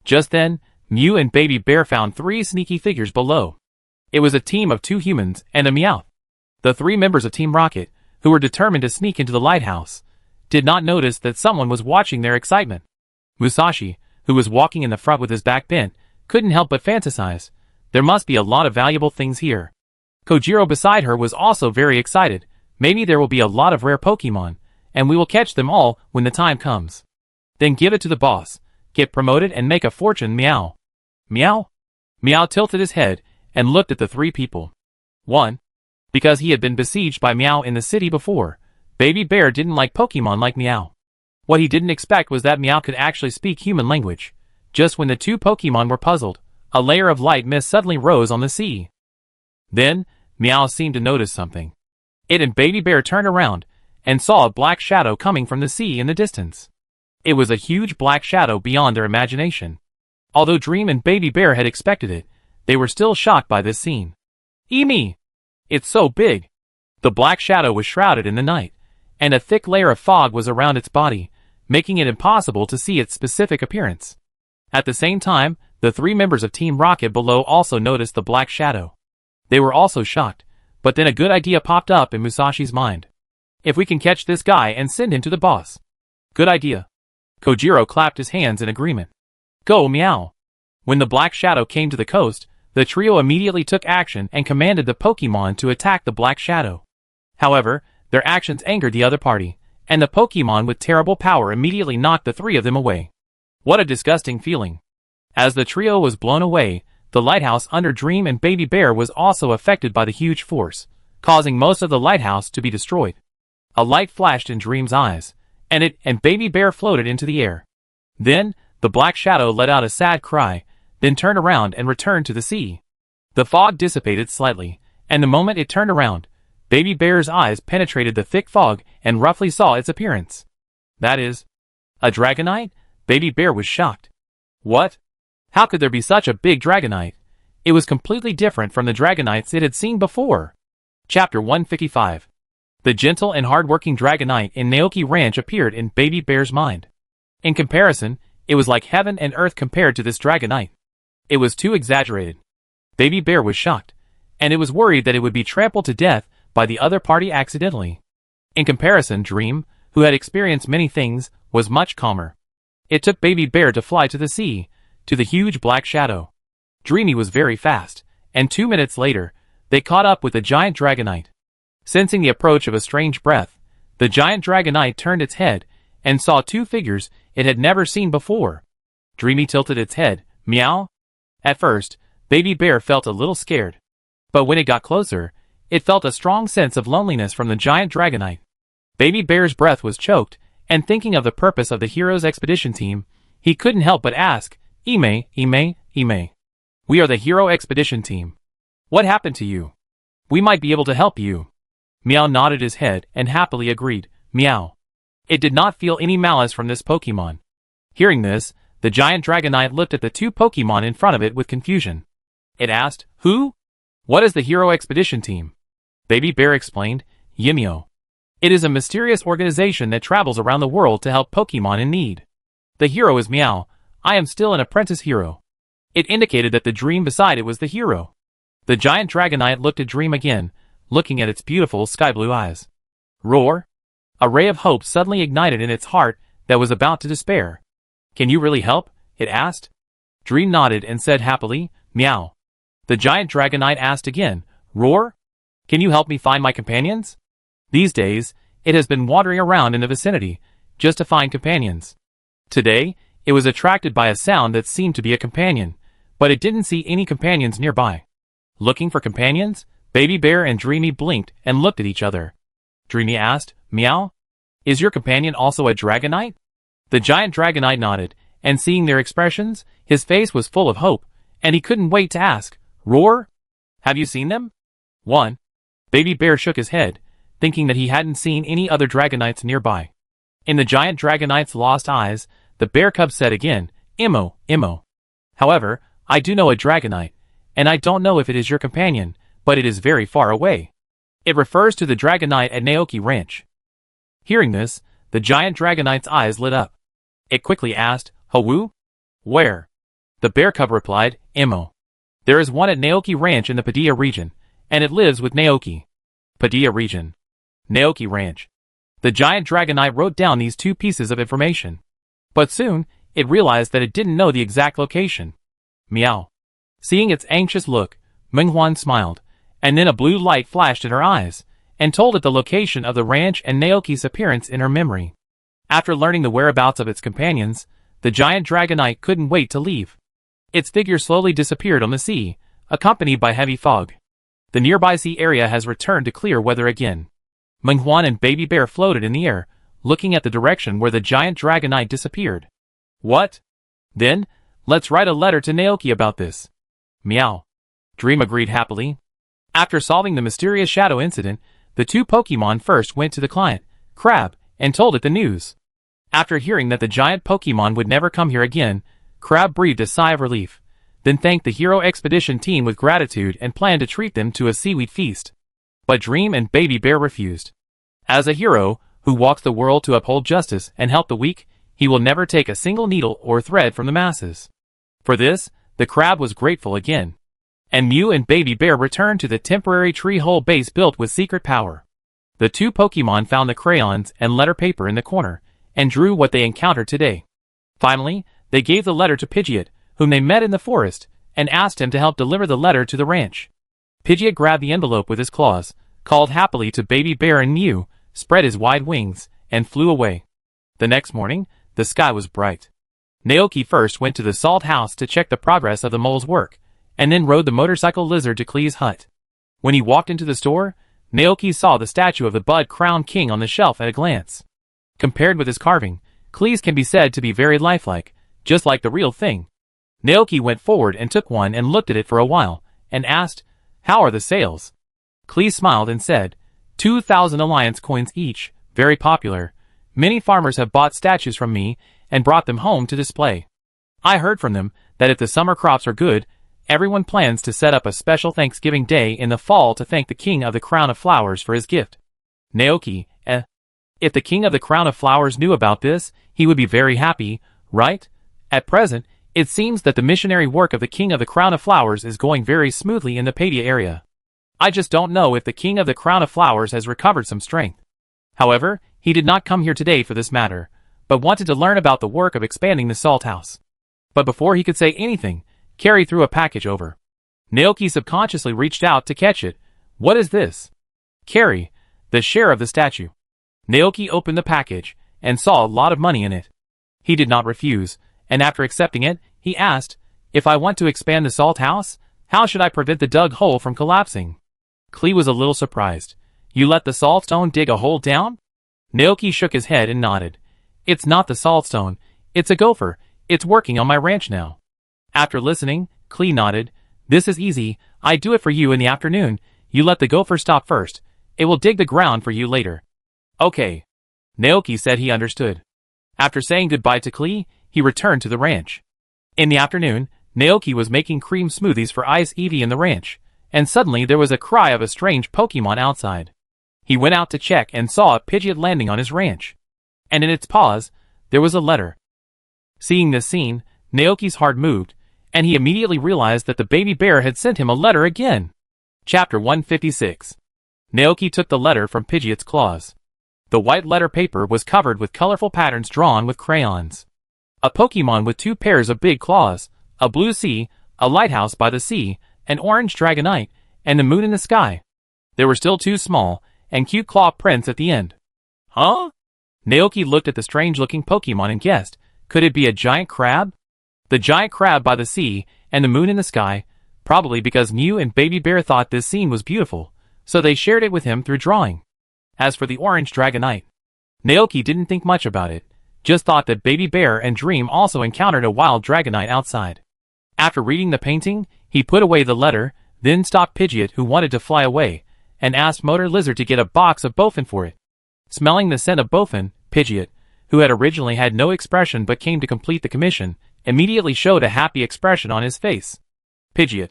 Just then, Mew and Baby Bear found 3 sneaky figures below. It was a team of 2 humans and a Meowth. The 3 members of Team Rocket, who were determined to sneak into the lighthouse, did not notice that someone was watching their excitement. Musashi, who was walking in the front with his back bent, couldn't help but fantasize. There must be a lot of valuable things here. Kojiro beside her was also very excited. Maybe there will be a lot of rare Pokemon, and we will catch them all when the time comes. Then give it to the boss, get promoted and make a fortune. Meow. Meow? Meow tilted his head and looked at the 3 people. 1. Because he had been besieged by Meow in the city before, Baby Bear didn't like Pokemon like Meow. What he didn't expect was that Meow could actually speak human language. Just when the 2 Pokemon were puzzled, a layer of light mist suddenly rose on the sea. Then, Meow seemed to notice something. It and Baby Bear turned around, and saw a black shadow coming from the sea in the distance. It was a huge black shadow beyond their imagination. Although Dream and Baby Bear had expected it, they were still shocked by this scene. Eee! It's so big! The black shadow was shrouded in the night, and a thick layer of fog was around its body, making it impossible to see its specific appearance. At the same time, the 3 members of Team Rocket below also noticed the black shadow. They were also shocked, but then a good idea popped up in Musashi's mind. If we can catch this guy and send him to the boss. Good idea. Kojiro clapped his hands in agreement. Go, Meow! When the black shadow came to the coast, the trio immediately took action and commanded the Pokemon to attack the black shadow. However, their actions angered the other party, and the Pokemon with terrible power immediately knocked the 3 of them away. What a disgusting feeling. As the trio was blown away, the lighthouse under Dream and Baby Bear was also affected by the huge force, causing most of the lighthouse to be destroyed. A light flashed in Dream's eyes, and it and Baby Bear floated into the air. Then, the black shadow let out a sad cry, then turned around and returned to the sea. The fog dissipated slightly, and the moment it turned around, Baby Bear's eyes penetrated the thick fog and roughly saw its appearance. That is, a Dragonite? Baby Bear was shocked. What? How could there be such a big Dragonite? It was completely different from the Dragonites it had seen before. Chapter 155. The gentle and hard-working Dragonite in Naoki Ranch appeared in Baby Bear's mind. In comparison, it was like heaven and earth compared to this Dragonite. It was too exaggerated. Baby Bear was shocked, and it was worried that it would be trampled to death by the other party accidentally. In comparison, Dream, who had experienced many things, was much calmer. It took Baby Bear to fly to the sea, to the huge black shadow. Dreamy was very fast, and 2 minutes later, they caught up with the giant Dragonite. Sensing the approach of a strange breath, the giant Dragonite turned its head, and saw 2 figures it had never seen before. Dreamy tilted its head. Meow? At first, Baby Bear felt a little scared. But when it got closer, it felt a strong sense of loneliness from the giant Dragonite. Baby Bear's breath was choked, and thinking of the purpose of the Heroes Expedition Team, he couldn't help but ask, Ime. We are the Hero Expedition Team. What happened to you? We might be able to help you. Meow nodded his head and happily agreed. Meow. It did not feel any malice from this Pokemon. Hearing this, the giant Dragonite looked at the 2 Pokemon in front of it with confusion. It asked, Who? What is the Hero Expedition Team? Baby Bear explained. Yimio. It is a mysterious organization that travels around the world to help Pokemon in need. The hero is Meow. I am still an apprentice hero. It indicated that the dream beside it was the hero. The giant Dragonite looked at Dream again, looking at its beautiful sky blue eyes. Roar! A ray of hope suddenly ignited in its heart that was about to despair. Can you really help? It asked. Dream nodded and said happily, Meow. The giant Dragonite asked again, Roar? Can you help me find my companions? These days, it has been wandering around in the vicinity, just to find companions. Today, it was attracted by a sound that seemed to be a companion, but it didn't see any companions nearby. Looking for companions? Baby Bear and Dreamy blinked and looked at each other. Dreamy asked, Meow? Is your companion also a Dragonite? The giant Dragonite nodded, and seeing their expressions, his face was full of hope, and he couldn't wait to ask, Roar? Have you seen them? 1. Baby Bear shook his head, thinking that he hadn't seen any other Dragonites nearby. In the giant Dragonite's lost eyes, the bear cub said again, Immo, Immo. However, I do know a Dragonite, and I don't know if it is your companion, but it is very far away. It refers to the Dragonite at Naoki Ranch. Hearing this, the giant Dragonite's eyes lit up. It quickly asked, Hawoo? Where? The bear cub replied, Immo. There is one at Naoki Ranch in the Padilla region, and it lives with Naoki. Padilla region. Naoki Ranch. The giant Dragonite wrote down these two pieces of information. But soon, it realized that it didn't know the exact location. Meow. Seeing its anxious look, Menghuan smiled, and then a blue light flashed in her eyes, and told it the location of the ranch and Naoki's appearance in her memory. After learning the whereabouts of its companions, the giant Dragonite couldn't wait to leave. Its figure slowly disappeared on the sea, accompanied by heavy fog. The nearby sea area has returned to clear weather again. Menghuan and Baby Bear floated in the air, looking at the direction where the giant Dragonite disappeared. What? Then, let's write a letter to Naoki about this. Meow. Dream agreed happily. After solving the mysterious shadow incident, the two Pokemon first went to the client, Crab, and told it the news. After hearing that the giant Pokemon would never come here again, Crab breathed a sigh of relief, then thanked the Hero Expedition team with gratitude and planned to treat them to a seaweed feast. But Dream and Baby Bear refused. As a hero, who walks the world to uphold justice and help the weak, he will never take a single needle or thread from the masses. For this, the Crab was grateful again. And Mew and Baby Bear returned to the temporary tree hole base built with secret power. The two Pokemon found the crayons and letter paper in the corner, and drew what they encountered today. Finally, they gave the letter to Pidgeot, whom they met in the forest, and asked him to help deliver the letter to the ranch. Pidgeot grabbed the envelope with his claws, called happily to Baby Bear and Mew, spread his wide wings, and flew away. The next morning, the sky was bright. Naoki first went to the salt house to check the progress of the mole's work, and then rode the motorcycle lizard to Klee's hut. When he walked into the store, Naoki saw the statue of the Bud Crown King on the shelf at a glance. Compared with his carving, Klee's can be said to be very lifelike, just like the real thing. Naoki went forward and took one and looked at it for a while, and asked, How are the sales? Klee smiled and said, 2,000 alliance coins each, very popular. Many farmers have bought statues from me and brought them home to display. I heard from them that if the summer crops are good, everyone plans to set up a special Thanksgiving Day in the fall to thank the King of the Crown of Flowers for his gift. Naoki, If the King of the Crown of Flowers knew about this, he would be very happy, right? At present, it seems that the missionary work of the King of the Crown of Flowers is going very smoothly in the Padilla area. I just don't know if the King of the Crown of Flowers has recovered some strength. However, he did not come here today for this matter, but wanted to learn about the work of expanding the salt house. But before he could say anything, Carrie threw a package over. Naoki subconsciously reached out to catch it. What is this? Carrie, the share of the statue. Naoki opened the package, and saw a lot of money in it. He did not refuse, and after accepting it, he asked, If I want to expand the salt house, how should I prevent the dug hole from collapsing? Klee was a little surprised. You let the saltstone dig a hole down? Naoki shook his head and nodded. It's not the saltstone, it's a gopher, it's working on my ranch now. After listening, Klee nodded. This is easy, I do it for you in the afternoon, you let the gopher stop first, it will dig the ground for you later. Okay. Naoki said he understood. After saying goodbye to Klee, he returned to the ranch. In the afternoon, Naoki was making cream smoothies for Ice Eevee in the ranch, and suddenly there was a cry of a strange Pokemon outside. He went out to check and saw a Pidgeot landing on his ranch. And in its paws, there was a letter. Seeing this scene, Naoki's heart moved, and he immediately realized that the baby bear had sent him a letter again. Chapter 156. Naoki took the letter from Pidgeot's claws. The white letter paper was covered with colorful patterns drawn with crayons. A Pokemon with 2 pairs of big claws, a blue sea, a lighthouse by the sea, an orange Dragonite, and the moon in the sky. There were still 2 small and cute claw prints at the end. Huh? Naoki looked at the strange-looking Pokemon and guessed, could it be a giant crab? The giant crab by the sea and the moon in the sky, probably because Mew and Baby Bear thought this scene was beautiful, so they shared it with him through drawing. As for the orange Dragonite, Naoki didn't think much about it, just thought that Baby Bear and Dream also encountered a wild Dragonite outside. After reading the painting, he put away the letter, then stopped Pidgeot, who wanted to fly away, and asked Motor Lizard to get a box of Bofin for it. Smelling the scent of Bofin, Pidgeot, who had originally had no expression but came to complete the commission, immediately showed a happy expression on his face. Pidgeot.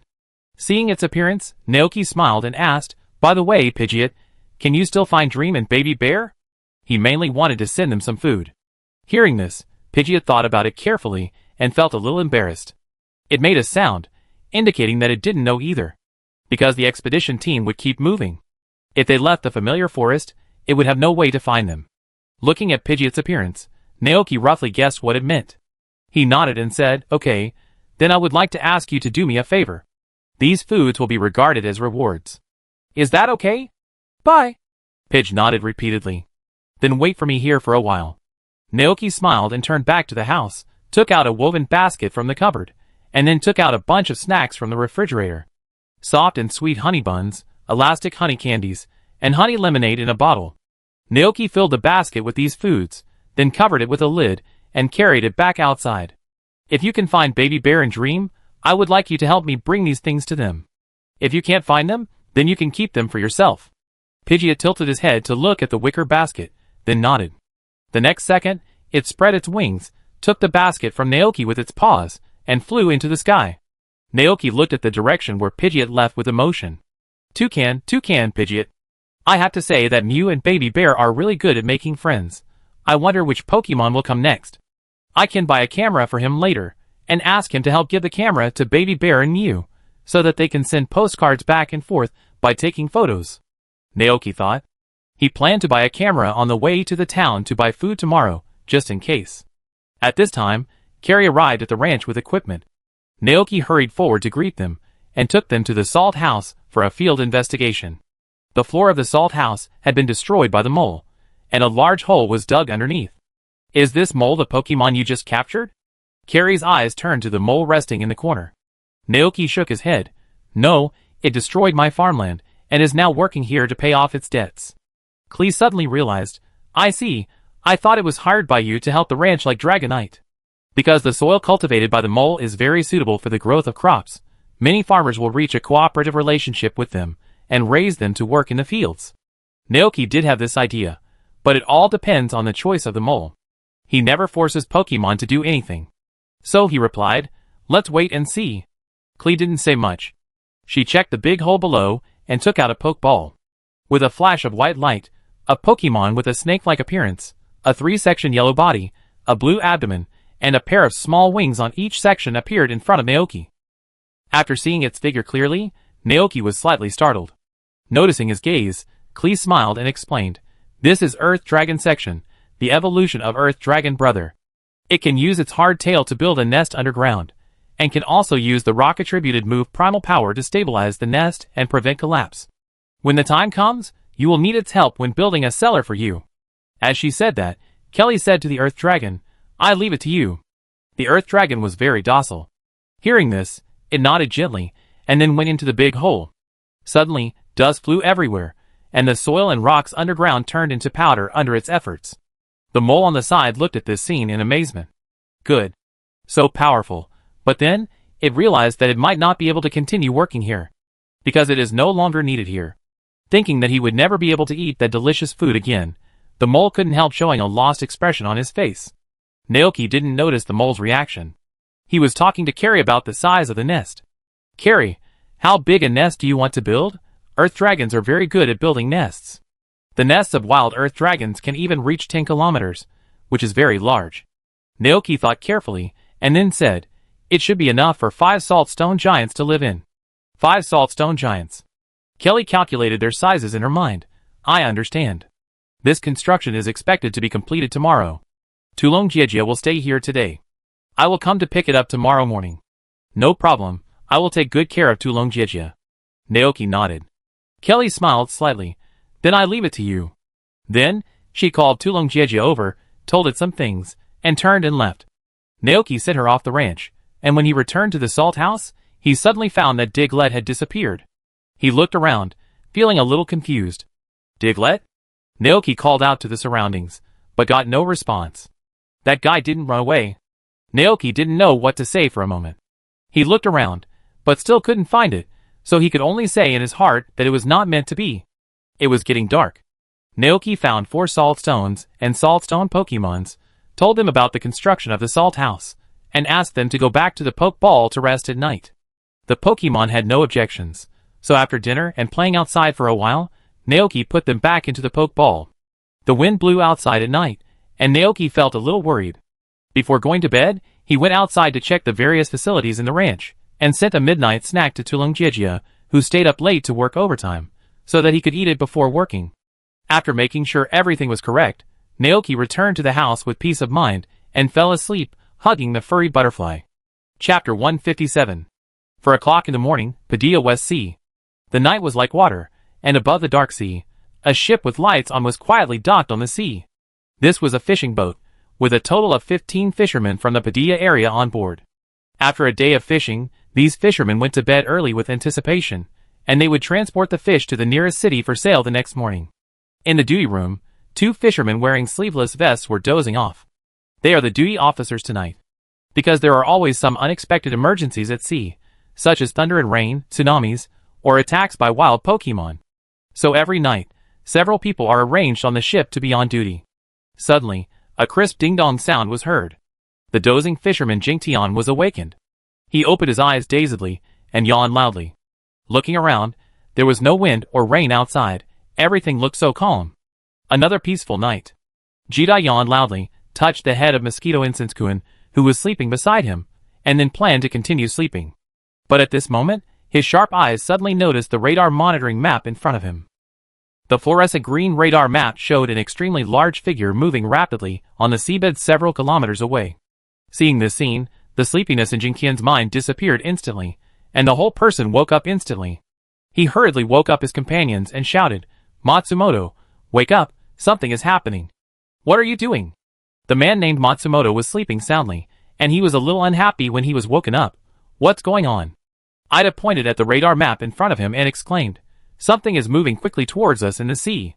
Seeing its appearance, Naoki smiled and asked, "By the way, Pidgeot, can you still find Dream and Baby Bear?" He mainly wanted to send them some food. Hearing this, Pidgeot thought about it carefully and felt a little embarrassed. It made a sound, indicating that it didn't know either, because the expedition team would keep moving. If they left the familiar forest, it would have no way to find them. Looking at Pidgeot's appearance, Naoki roughly guessed what it meant. He nodded and said, "Okay, then I would like to ask you to do me a favor. These foods will be regarded as rewards. Is that okay?" "Bye." Pidge nodded repeatedly. "Then wait for me here for a while." Naoki smiled and turned back to the house, took out a woven basket from the cupboard, and then took out a bunch of snacks from the refrigerator. Soft and sweet honey buns, elastic honey candies, and honey lemonade in a bottle. Naoki filled the basket with these foods, then covered it with a lid, and carried it back outside. "If you can find Baby Bear and Dream, I would like you to help me bring these things to them. If you can't find them, then you can keep them for yourself." Pidgeot tilted his head to look at the wicker basket, then nodded. The next second, it spread its wings, took the basket from Naoki with its paws, and flew into the sky. Naoki looked at the direction where Pidgeot left with emotion. Toucan, Pidgeot. I have to say that Mew and Baby Bear are really good at making friends. I wonder which Pokemon will come next. I can buy a camera for him later, and ask him to help give the camera to Baby Bear and Mew, so that they can send postcards back and forth by taking photos. Naoki thought. He planned to buy a camera on the way to the town to buy food tomorrow, just in case. At this time, Carrie arrived at the ranch with equipment. Naoki hurried forward to greet them, and took them to the salt house for a field investigation. The floor of the salt house had been destroyed by the mole, and a large hole was dug underneath. "Is this mole the Pokemon you just captured?" Carrie's eyes turned to the mole resting in the corner. Naoki shook his head. "No, it destroyed my farmland, and is now working here to pay off its debts." Klee suddenly realized, "I see, I thought it was hired by you to help the ranch like Dragonite." Because the soil cultivated by the mole is very suitable for the growth of crops, many farmers will reach a cooperative relationship with them, and raise them to work in the fields. Naoki did have this idea, but it all depends on the choice of the mole. He never forces Pokemon to do anything. So he replied, "Let's wait and see." Klee didn't say much. She checked the big hole below, and took out a Pokeball. With a flash of white light, a Pokemon with a snake-like appearance, a 3-section yellow body, a blue abdomen, and a pair of small wings on each section appeared in front of Naoki. After seeing its figure clearly, Naoki was slightly startled. Noticing his gaze, Klee smiled and explained, "This is Earth Dragon Section, the evolution of Earth Dragon Brother. It can use its hard tail to build a nest underground, and can also use the rock-attributed move Primal Power to stabilize the nest and prevent collapse. When the time comes, you will need its help when building a cellar for you." As she said that, Kelly said to the Earth Dragon, "I leave it to you." The Earth Dragon was very docile. Hearing this, it nodded gently, and then went into the big hole. Suddenly, dust flew everywhere, and the soil and rocks underground turned into powder under its efforts. The mole on the side looked at this scene in amazement. Good. So powerful. But then, it realized that it might not be able to continue working here, because it is no longer needed here. Thinking that he would never be able to eat that delicious food again, the mole couldn't help showing a lost expression on his face. Naoki didn't notice the mole's reaction. He was talking to Carrie about the size of the nest. "Carrie, How big a nest do you want to build? Earth dragons are very good at building nests. The nests of wild earth dragons can even reach 10 kilometers, which is very large. Naoki thought carefully, and then said, it should be enough for 5 saltstone giants to live in. 5 saltstone giants. Kelly calculated their sizes in her mind. I understand. This construction is expected to be completed tomorrow. Tulongjieja will stay here today. I will come to pick it up tomorrow morning. No problem, I will take good care of Tulongjieja. Naoki nodded. Kelly smiled slightly. Then I leave it to you. Then, she called Tulongjieja over, told it some things, and turned and left. Naoki sent her off the ranch, and when he returned to the salt house, he suddenly found that Diglett had disappeared. He looked around, feeling a little confused. Diglett? Naoki called out to the surroundings, but got no response. That guy didn't run away. Naoki didn't know what to say for a moment. He looked around, but still couldn't find it, so he could only say in his heart that it was not meant to be. It was getting dark. Naoki found 4 saltstones and saltstone Pokemons, told them about the construction of the salt house, and asked them to go back to the Poke Ball to rest at night. The Pokemon had no objections, so after dinner and playing outside for a while, Naoki put them back into the Poke Ball. The wind blew outside at night, and Naoki felt a little worried. Before going to bed, he went outside to check the various facilities in the ranch, and sent a midnight snack to Tulongjieja, who stayed up late to work overtime, so that he could eat it before working. After making sure everything was correct, Naoki returned to the house with peace of mind, and fell asleep, hugging the furry butterfly. Chapter 157. For o'clock in the morning, Padilla West Sea. The night was like water, and above the dark sea, a ship with lights on was quietly docked on the sea. This was a fishing boat, with a total of 15 fishermen from the Padilla area on board. After a day of fishing, these fishermen went to bed early with anticipation, and they would transport the fish to the nearest city for sale the next morning. In the duty room, 2 fishermen wearing sleeveless vests were dozing off. They are the duty officers tonight. Because there are always some unexpected emergencies at sea, such as thunder and rain, tsunamis, or attacks by wild Pokemon. So every night, several people are arranged on the ship to be on duty. Suddenly, a crisp ding-dong sound was heard. The dozing fisherman Jingtian was awakened. He opened his eyes dazedly, and yawned loudly. Looking around, there was no wind or rain outside, everything looked so calm. Another peaceful night. Jida yawned loudly, touched the head of Mosquito Insenskuen, who was sleeping beside him, and then planned to continue sleeping. But at this moment, his sharp eyes suddenly noticed the radar monitoring map in front of him. The fluorescent green radar map showed an extremely large figure moving rapidly on the seabed several kilometers away. Seeing this scene, the sleepiness in Jinqian's mind disappeared instantly, and the whole person woke up instantly. He hurriedly woke up his companions and shouted, Matsumoto, wake up, something is happening. What are you doing? The man named Matsumoto was sleeping soundly, and he was a little unhappy when he was woken up. What's going on? Ida pointed at the radar map in front of him and exclaimed, something is moving quickly towards us in the sea.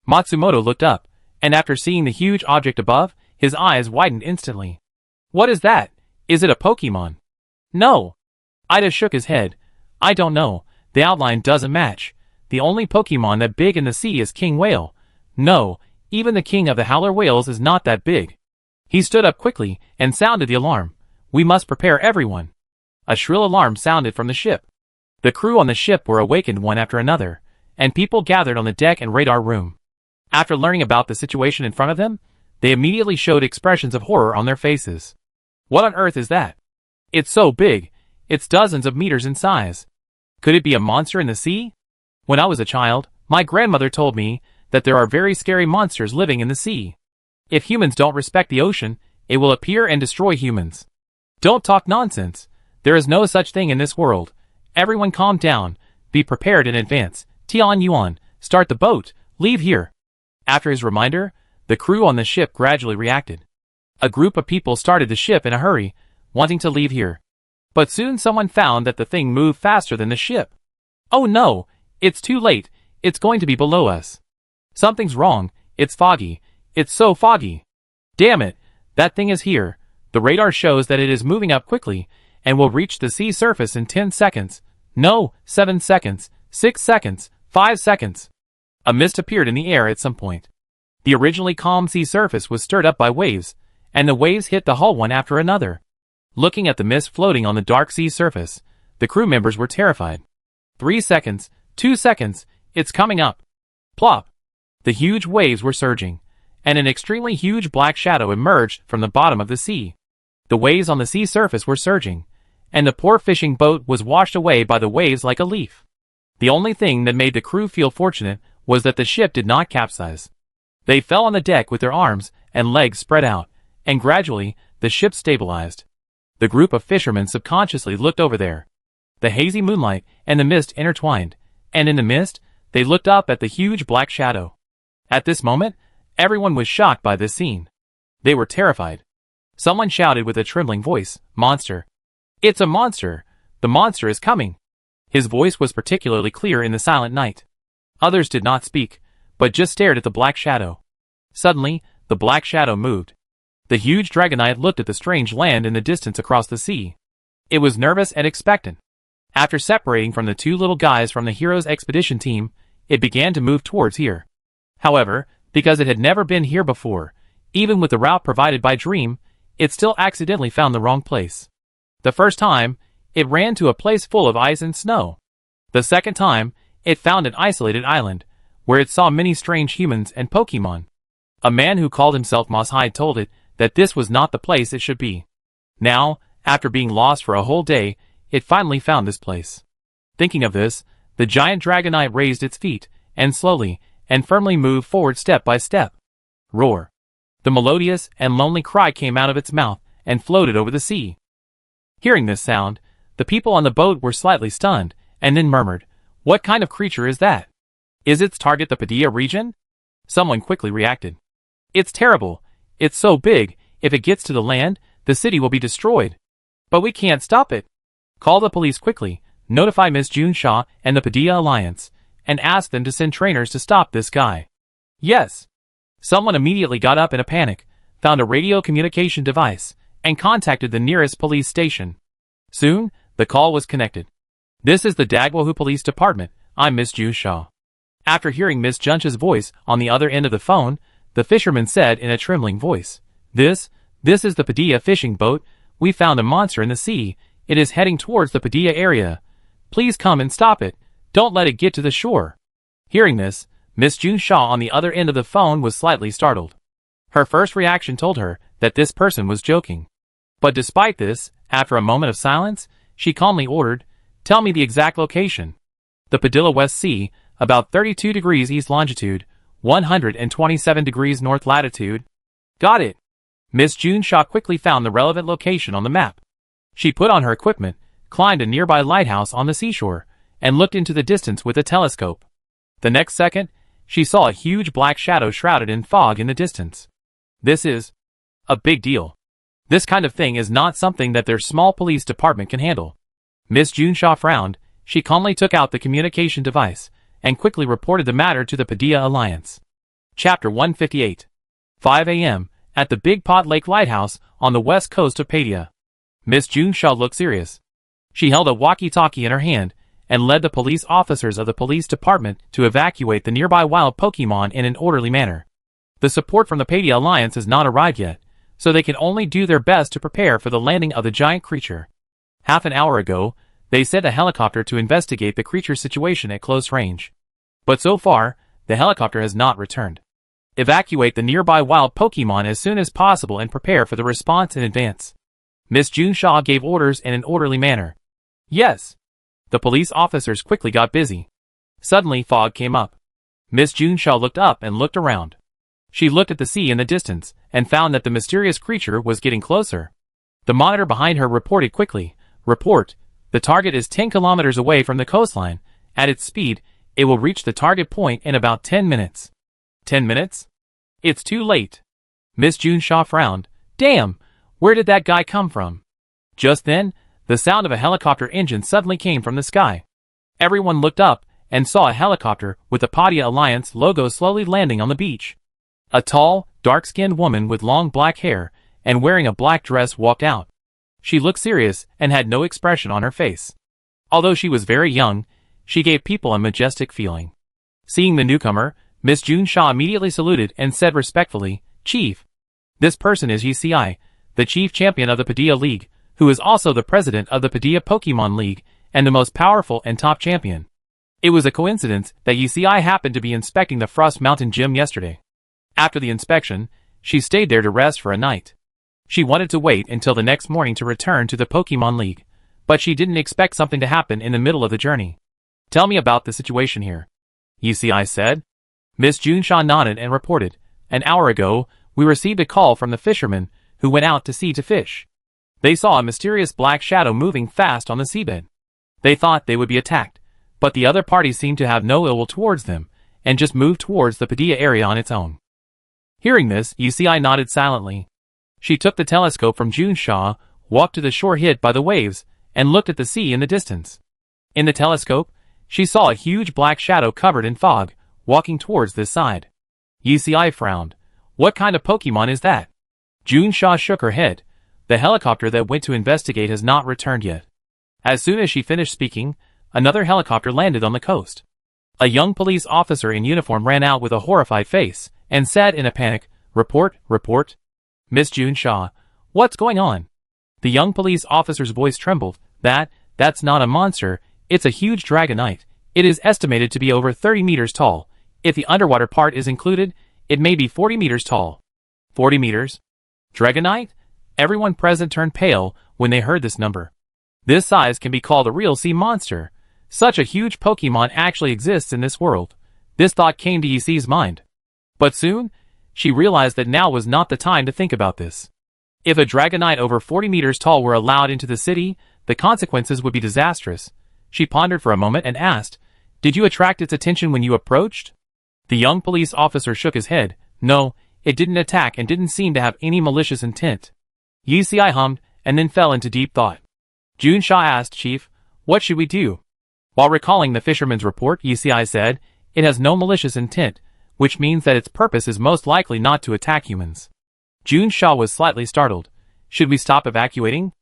Matsumoto looked up, and after seeing the huge object above, his eyes widened instantly. What is that? Is it a Pokemon? No. Ida shook his head. I don't know, the outline doesn't match. The only Pokemon that big in the sea is King Whale. No, even the king of the howler whales is not that big. He stood up quickly and sounded the alarm. We must prepare everyone. A shrill alarm sounded from the ship. The crew on the ship were awakened one after another, and people gathered on the deck and radar room. After learning about the situation in front of them, they immediately showed expressions of horror on their faces. What on earth is that? It's so big, it's dozens of meters in size. Could it be a monster in the sea? When I was a child, my grandmother told me that there are very scary monsters living in the sea. If humans don't respect the ocean, it will appear and destroy humans. Don't talk nonsense. There is no such thing in this world. Everyone calm down, be prepared in advance. Tian Yuan, start the boat, leave here. After his reminder, the crew on the ship gradually reacted. A group of people started the ship in a hurry, wanting to leave here. But soon someone found that the thing moved faster than the ship. Oh no, it's too late, it's going to be below us. Something's wrong, it's foggy, it's so foggy. Damn it, that thing is here. The radar shows that it is moving up quickly, and will reach the sea surface in 10 seconds. No, 7 seconds, 6 seconds, 5 seconds. A mist appeared in the air at some point. The originally calm sea surface was stirred up by waves, and the waves hit the hull one after another. Looking at the mist floating on the dark sea surface, the crew members were terrified. 3 seconds, 2 seconds, it's coming up. Plop! The huge waves were surging, and an extremely huge black shadow emerged from the bottom of the sea. The waves on the sea surface were surging, and the poor fishing boat was washed away by the waves like a leaf. The only thing that made the crew feel fortunate was that the ship did not capsize. They fell on the deck with their arms and legs spread out, and gradually, the ship stabilized. The group of fishermen subconsciously looked over there. The hazy moonlight and the mist intertwined, and in the mist, they looked up at the huge black shadow. At this moment, everyone was shocked by this scene. They were terrified. Someone shouted with a trembling voice, "Monster! It's a monster! The monster is coming!" His voice was particularly clear in the silent night. Others did not speak, but just stared at the black shadow. Suddenly, the black shadow moved. The huge dragonite looked at the strange land in the distance across the sea. It was nervous and expectant. After separating from the two little guys from the hero's expedition team, it began to move towards here. However, because it had never been here before, even with the route provided by Dream, it still accidentally found the wrong place. The first time, it ran to a place full of ice and snow. The second time, it found an isolated island, where it saw many strange humans and Pokemon. A man who called himself Moshide told it that this was not the place it should be. Now, after being lost for a whole day, it finally found this place. Thinking of this, the giant dragonite raised its feet, and slowly and firmly moved forward step by step. Roar! The melodious and lonely cry came out of its mouth and floated over the sea. Hearing this sound, the people on the boat were slightly stunned, and then murmured, "What kind of creature is that? Is its target the Padilla region?" Someone quickly reacted. "It's terrible. It's so big, if it gets to the land, the city will be destroyed. But we can't stop it. Call the police quickly, notify Miss June Shaw and the Padilla Alliance, and ask them to send trainers to stop this guy." Yes. Someone immediately got up in a panic, found a radio communication device, and contacted the nearest police station. Soon, the call was connected. "This is the Dagwahoo Police Department. I'm Miss June Shaw." After hearing Miss Junch's voice on the other end of the phone, the fisherman said in a trembling voice, This is the Padilla fishing boat. We found a monster in the sea. It is heading towards the Padilla area. Please come and stop it. Don't let it get to the shore." Hearing this, Miss June Shaw on the other end of the phone was slightly startled. Her first reaction told her that this person was joking. But despite this, after a moment of silence, she calmly ordered, "Tell me the exact location." "The Padilla West Sea, about 32 degrees east longitude, 127 degrees north latitude." "Got it." Miss June Shaw quickly found the relevant location on the map. She put on her equipment, climbed a nearby lighthouse on the seashore, and looked into the distance with a telescope. The next second, she saw a huge black shadow shrouded in fog in the distance. This is a big deal. This kind of thing is not something that their small police department can handle. Miss June Shaw frowned. She calmly took out the communication device and quickly reported the matter to the Padilla Alliance. Chapter 158. 5 a.m. at the Big Pot Lake Lighthouse on the west coast of Padilla. Miss June Shaw looked serious. She held a walkie-talkie in her hand and led the police officers of the police department to evacuate the nearby wild Pokemon in an orderly manner. The support from the Padilla Alliance has not arrived yet, so they can only do their best to prepare for the landing of the giant creature. Half an hour ago, they sent a helicopter to investigate the creature's situation at close range. But so far, the helicopter has not returned. Evacuate the nearby wild Pokemon as soon as possible and prepare for the response in advance. Miss June Shaw gave orders in an orderly manner. Yes. The police officers quickly got busy. Suddenly fog came up. Miss June Shaw looked up and looked around. She looked at the sea in the distance and found that the mysterious creature was getting closer. The monitor behind her reported quickly, "Report, the target is 10 kilometers away from the coastline. At its speed, it will reach the target point in about 10 minutes. 10 minutes? It's too late." Miss June Shaw frowned. "Damn, where did that guy come from?" Just then, the sound of a helicopter engine suddenly came from the sky. Everyone looked up and saw a helicopter with the Padilla Alliance logo slowly landing on the beach. A tall, dark-skinned woman with long black hair and wearing a black dress walked out. She looked serious and had no expression on her face. Although she was very young, she gave people a majestic feeling. Seeing the newcomer, Miss June Shaw immediately saluted and said respectfully, "Chief, this person is Yi, the chief champion of the Padilla League, who is also the president of the Padilla Pokemon League and the most powerful and top champion." It was a coincidence that UCI happened to be inspecting the Frost Mountain gym yesterday. After the inspection, she stayed there to rest for a night. She wanted to wait until the next morning to return to the Pokemon League, but she didn't expect something to happen in the middle of the journey. Tell me about the situation here, UCI said. Miss Junshaw nodded and reported, an hour ago, we received a call from the fishermen who went out to sea to fish. They saw a mysterious black shadow moving fast on the seabed. They thought they would be attacked, but the other party seemed to have no ill will towards them, and just moved towards the Padilla area on its own. Hearing this, UCI nodded silently. She took the telescope from Junshaw, walked to the shore hid by the waves, and looked at the sea in the distance. In the telescope, she saw a huge black shadow covered in fog, walking towards this side. UCI frowned. What kind of Pokemon is that? Junshaw shook her head. The helicopter that went to investigate has not returned yet. As soon as she finished speaking, another helicopter landed on the coast. A young police officer in uniform ran out with a horrified face, and said in a panic, "Report, report." Miss Junshaw, what's going on? The young police officer's voice trembled. That's not a monster, it's a huge dragonite. It is estimated to be over 30 meters tall. If the underwater part is included, it may be 40 meters tall. 40 meters? Dragonite? Everyone present turned pale when they heard this number. This size can be called a real sea monster. Such a huge Pokemon actually exists in this world. This thought came to Yici's mind. But soon, she realized that now was not the time to think about this. If a dragonite over 40 meters tall were allowed into the city, the consequences would be disastrous. She pondered for a moment and asked, "Did you attract its attention when you approached?" The young police officer shook his head. No, it didn't attack and didn't seem to have any malicious intent. UCI hummed, and then fell into deep thought. Junshaw asked, "Chief, what should we do?" While recalling the fisherman's report, UCI said, "It has no malicious intent, which means that its purpose is most likely not to attack humans." Junshaw was slightly startled. "Should we stop evacuating?"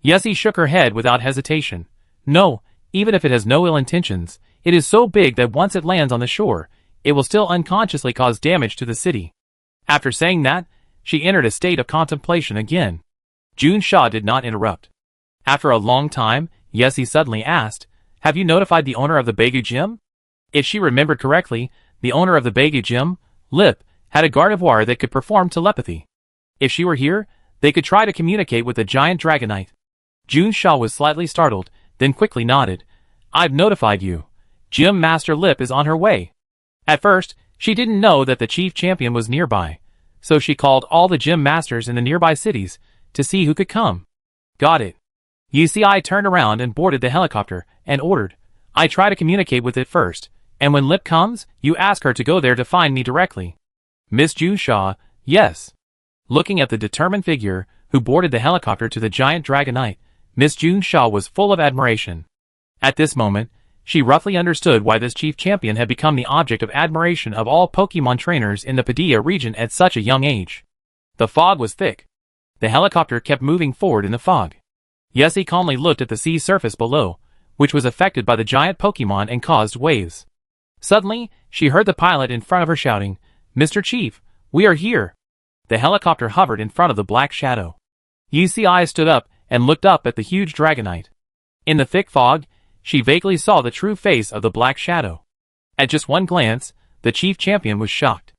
Yessie shook her head without hesitation. "No, even if it has no ill intentions, it is so big that once it lands on the shore, it will still unconsciously cause damage to the city." After saying that, she entered a state of contemplation again. Junshaw did not interrupt. After a long time, Yessie suddenly asked, "Have you notified the owner of the Begu Gym?" If she remembered correctly, the owner of the Begu Gym, Lip, had a Gardevoir that could perform telepathy. If she were here, they could try to communicate with the giant dragonite. Junshaw was slightly startled, then quickly nodded. "I've notified you. Gym Master Lip is on her way." At first, she didn't know that the chief champion was nearby, so she called all the gym masters in the nearby cities to see who could come. Got it. UCI turned around and boarded the helicopter and ordered, "I try to communicate with it first, and when Lip comes, you ask her to go there to find me directly." Miss Junshaw, yes. Looking at the determined figure who boarded the helicopter to the giant dragonite, Miss Junshaw was full of admiration. At this moment, she roughly understood why this chief champion had become the object of admiration of all Pokemon trainers in the Padilla region at such a young age. The fog was thick. The helicopter kept moving forward in the fog. Yessie calmly looked at the sea surface below, which was affected by the giant Pokemon and caused waves. Suddenly, she heard the pilot in front of her shouting, "Mr. Chief, we are here." The helicopter hovered in front of the black shadow. UCI stood up and looked up at the huge dragonite. In the thick fog, she vaguely saw the true face of the black shadow. At just one glance, the chief champion was shocked.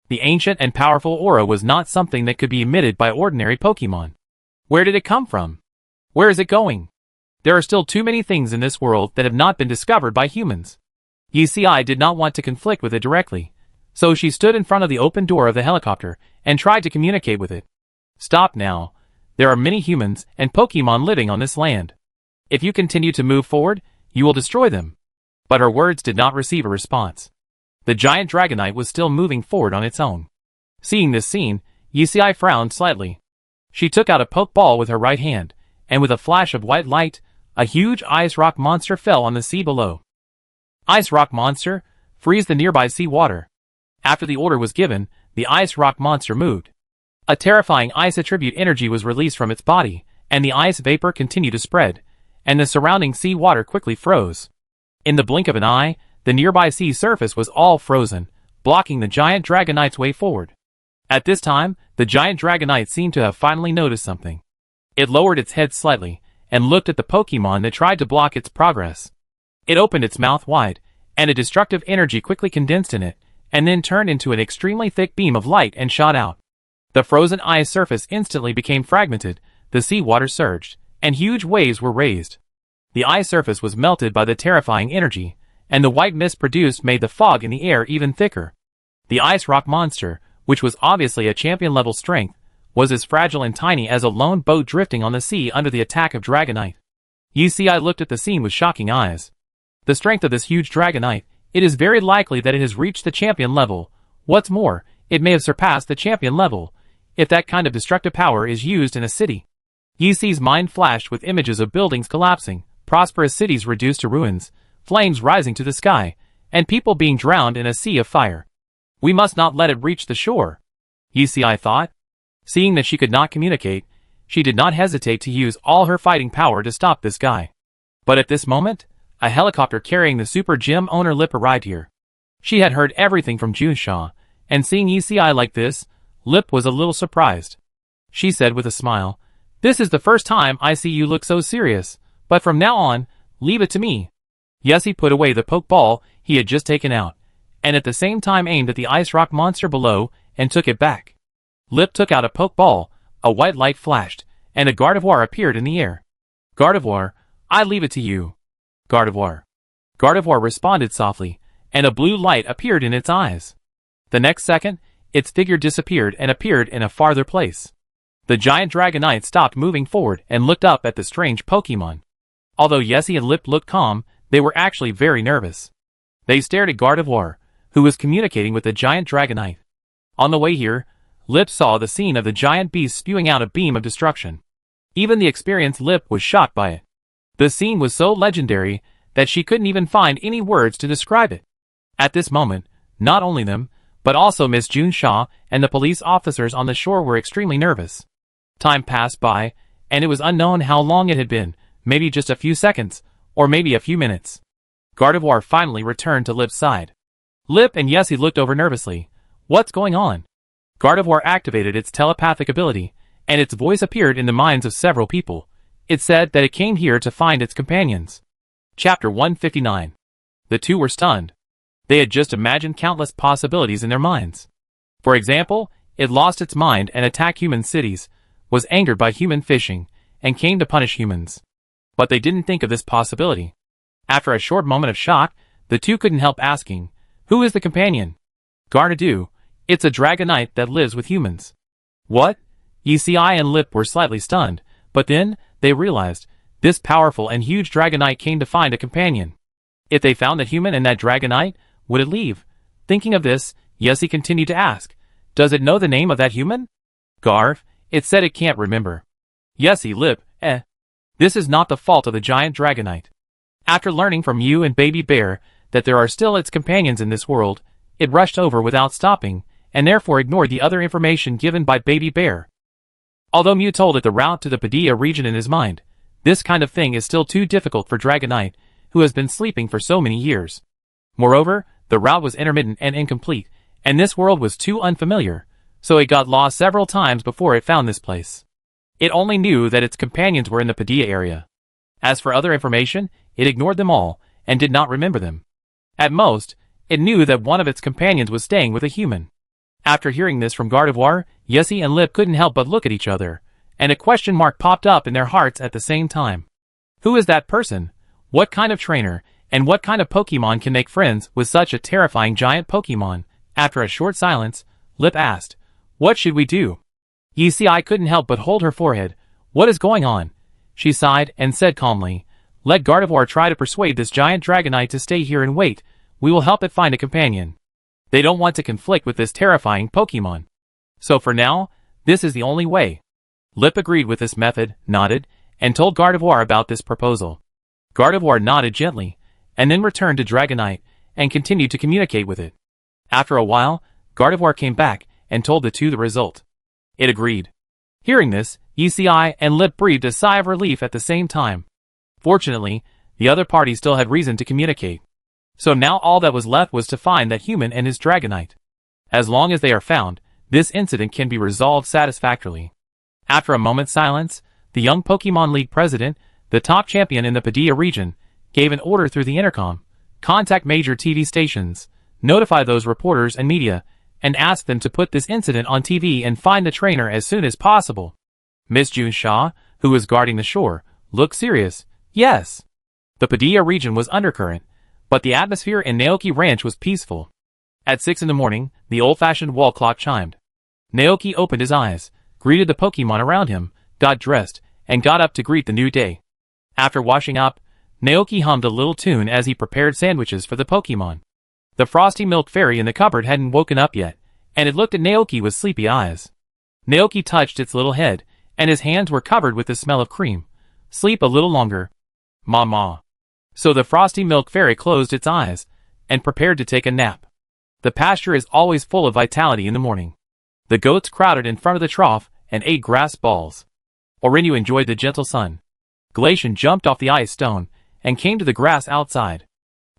The ancient and powerful aura was not something that could be emitted by ordinary Pokemon. Where did it come from? Where is it going? There are still too many things in this world that have not been discovered by humans. UCI did not want to conflict with it directly, so she stood in front of the open door of the helicopter and tried to communicate with it. "Stop now. There are many humans and Pokemon living on this land. If you continue to move forward, you will destroy them." But her words did not receive a response. The giant dragonite was still moving forward on its own. Seeing this scene, UCI frowned slightly. She took out a pokeball with her right hand, and with a flash of white light, a huge ice rock monster fell on the sea below. "Ice rock monster, freeze the nearby sea water." After the order was given, the ice rock monster moved. A terrifying ice attribute energy was released from its body, and the ice vapor continued to spread, and the surrounding sea water quickly froze. In the blink of an eye, the nearby sea surface was all frozen, blocking the giant dragonite's way forward. At this time, the giant dragonite seemed to have finally noticed something. It lowered its head slightly, and looked at the Pokemon that tried to block its progress. It opened its mouth wide, and a destructive energy quickly condensed in it, and then turned into an extremely thick beam of light and shot out. The frozen ice surface instantly became fragmented, the seawater surged, and huge waves were raised. The ice surface was melted by the terrifying energy, and the white mist produced made the fog in the air even thicker. The ice rock monster, which was obviously a champion-level strength, was as fragile and tiny as a lone boat drifting on the sea under the attack of Dragonite. UCI looked at the scene with shocking eyes. The strength of this huge Dragonite, it is very likely that it has reached the champion level. What's more, it may have surpassed the champion level, if that kind of destructive power is used in a city. UC's mind flashed with images of buildings collapsing, prosperous cities reduced to ruins, flames rising to the sky, and people being drowned in a sea of fire. We must not let it reach the shore, UCI thought. Seeing that she could not communicate, she did not hesitate to use all her fighting power to stop this guy. But at this moment, a helicopter carrying the super gym owner Lip arrived here. She had heard everything from Junsha, and seeing UCI like this, Lip was a little surprised. She said with a smile, "This is the first time I see you look so serious, but from now on, leave it to me." Yessie put away the poke ball he had just taken out, and at the same time aimed at the ice rock monster below and took it back. Lip took out a poke ball, a white light flashed, and a Gardevoir appeared in the air. "Gardevoir, I leave it to you." "Gardevoir." Gardevoir responded softly, and a blue light appeared in its eyes. The next second, its figure disappeared and appeared in a farther place. The giant Dragonite stopped moving forward and looked up at the strange Pokémon. Although Yessie and Lip looked calm, they were actually very nervous. They stared at Gardevoir, who was communicating with the giant Dragonite. On the way here, Lip saw the scene of the giant beast spewing out a beam of destruction. Even the experienced Lip was shocked by it. The scene was so legendary that she couldn't even find any words to describe it. At this moment, not only them, but also Miss Junsha and the police officers on the shore were extremely nervous. Time passed by, and it was unknown how long it had been, maybe just a few seconds, or maybe a few minutes. Gardevoir finally returned to Lip's side. Lip and Yessie looked over nervously. "What's going on?" Gardevoir activated its telepathic ability, and its voice appeared in the minds of several people. It said that it came here to find its companions. Chapter 159. The two were stunned. They had just imagined countless possibilities in their minds. For example, it lost its mind and attacked human cities, was angered by human fishing, and came to punish humans. But they didn't think of this possibility. After a short moment of shock, the two couldn't help asking, "Who is the companion?" "Gardevoir. It's a Dragonite that lives with humans." "What?" UCI and Lip were slightly stunned, but then, they realized, this powerful and huge Dragonite came to find a companion. If they found the human and that Dragonite, would it leave? Thinking of this, Yessie continued to ask, "Does it know the name of that human?" "Garv, it said it can't remember." Yessie, Lip, This is not the fault of the giant Dragonite. After learning from you and Baby Bear that there are still its companions in this world, it rushed over without stopping, and therefore ignored the other information given by Baby Bear. Although Mew told it the route to the Padilla region in his mind, this kind of thing is still too difficult for Dragonite, who has been sleeping for so many years. Moreover, the route was intermittent and incomplete, and this world was too unfamiliar, so it got lost several times before it found this place. It only knew that its companions were in the Padilla area. As for other information, it ignored them all, and did not remember them. At most, it knew that one of its companions was staying with a human. After hearing this from Gardevoir, Yessie and Lip couldn't help but look at each other, and a question mark popped up in their hearts at the same time. Who is that person? What kind of trainer, and what kind of Pokemon can make friends with such a terrifying giant Pokemon? After a short silence, Lip asked, "What should we do?" UCI couldn't help but hold her forehead. "What is going on?" She sighed and said calmly, "Let Gardevoir try to persuade this giant Dragonite to stay here and wait. We will help it find a companion. They don't want to conflict with this terrifying Pokemon. So for now, this is the only way." Lip agreed with this method, nodded, and told Gardevoir about this proposal. Gardevoir nodded gently, and then returned to Dragonite, and continued to communicate with it. After a while, Gardevoir came back, and told the two the result. It agreed. Hearing this, UCI and Lip breathed a sigh of relief at the same time. Fortunately, the other party still had reason to communicate. So now all that was left was to find that human and his Dragonite. As long as they are found, this incident can be resolved satisfactorily. After a moment's silence, the young Pokemon League president, the top champion in the Padilla region, gave an order through the intercom. Contact major TV stations, notify those reporters and media, and ask them to put this incident on TV and find the trainer as soon as possible. Miss June Shaw, who was guarding the shore, looked serious. Yes. The Padilla region was undercurrent, but the atmosphere in Naoki Ranch was peaceful. At 6 in the morning, the old-fashioned wall clock chimed. Naoki opened his eyes, greeted the Pokemon around him, got dressed, and got up to greet the new day. After washing up, Naoki hummed a little tune as he prepared sandwiches for the Pokemon. The frosty milk fairy in the cupboard hadn't woken up yet, and it looked at Naoki with sleepy eyes. Naoki touched its little head, and his hands were covered with the smell of cream. Sleep a little longer. Ma. So the frosty milk fairy closed its eyes, and prepared to take a nap. The pasture is always full of vitality in the morning. The goats crowded in front of the trough and ate grass balls. Orinu enjoyed the gentle sun. Glacian jumped off the ice stone and came to the grass outside.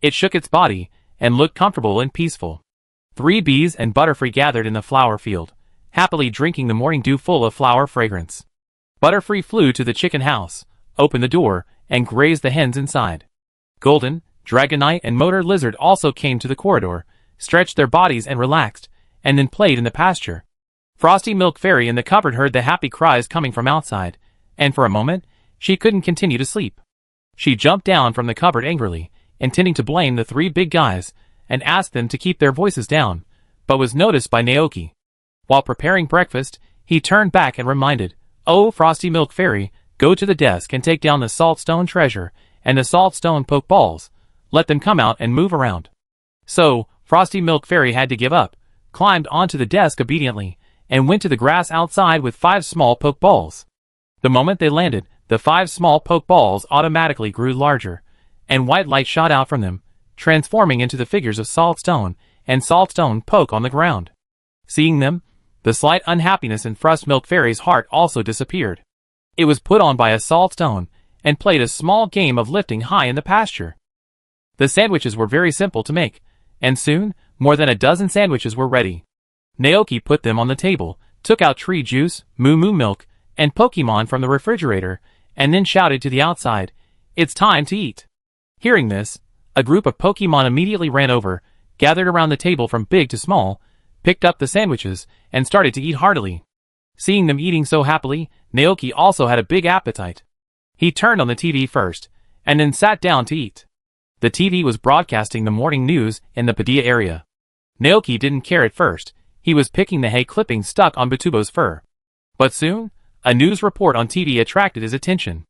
It shook its body and looked comfortable and peaceful. 3 bees and Butterfree gathered in the flower field, happily drinking the morning dew full of flower fragrance. Butterfree flew to the chicken house, opened the door, and grazed the hens inside. Golden, Dragonite, and Motor Lizard also came to the corridor, stretched their bodies and relaxed, and then played in the pasture. Frosty Milk Fairy in the cupboard heard the happy cries coming from outside, and for a moment, she couldn't continue to sleep. She jumped down from the cupboard angrily, intending to blame the 3 big guys, and asked them to keep their voices down, but was noticed by Naoki. While preparing breakfast, he turned back and reminded, "Oh, Frosty Milk Fairy, go to the desk and take down the saltstone treasure, and the saltstone poke balls. Let them come out and move around." So, Frosty Milk Fairy had to give up, climbed onto the desk obediently, and went to the grass outside with 5 small poke balls. The moment they landed, the 5 small poke balls automatically grew larger, and white light shot out from them, transforming into the figures of Saltstone and Saltstone Poke on the ground. Seeing them, the slight unhappiness in Frost Milk Fairy's heart also disappeared. It was put on by a Saltstone, and played a small game of lifting high in the pasture. The sandwiches were very simple to make, and soon, more than a dozen sandwiches were ready. Naoki put them on the table, took out tree juice, moo milk, and Pokemon from the refrigerator, and then shouted to the outside, "It's time to eat." Hearing this, a group of Pokemon immediately ran over, gathered around the table from big to small, picked up the sandwiches, and started to eat heartily. Seeing them eating so happily, Naoki also had a big appetite. He turned on the TV first, and then sat down to eat. The TV was broadcasting the morning news in the Padilla area. Naoki didn't care at first. He was picking the hay clippings stuck on Batubo's fur. But soon, a news report on TV attracted his attention.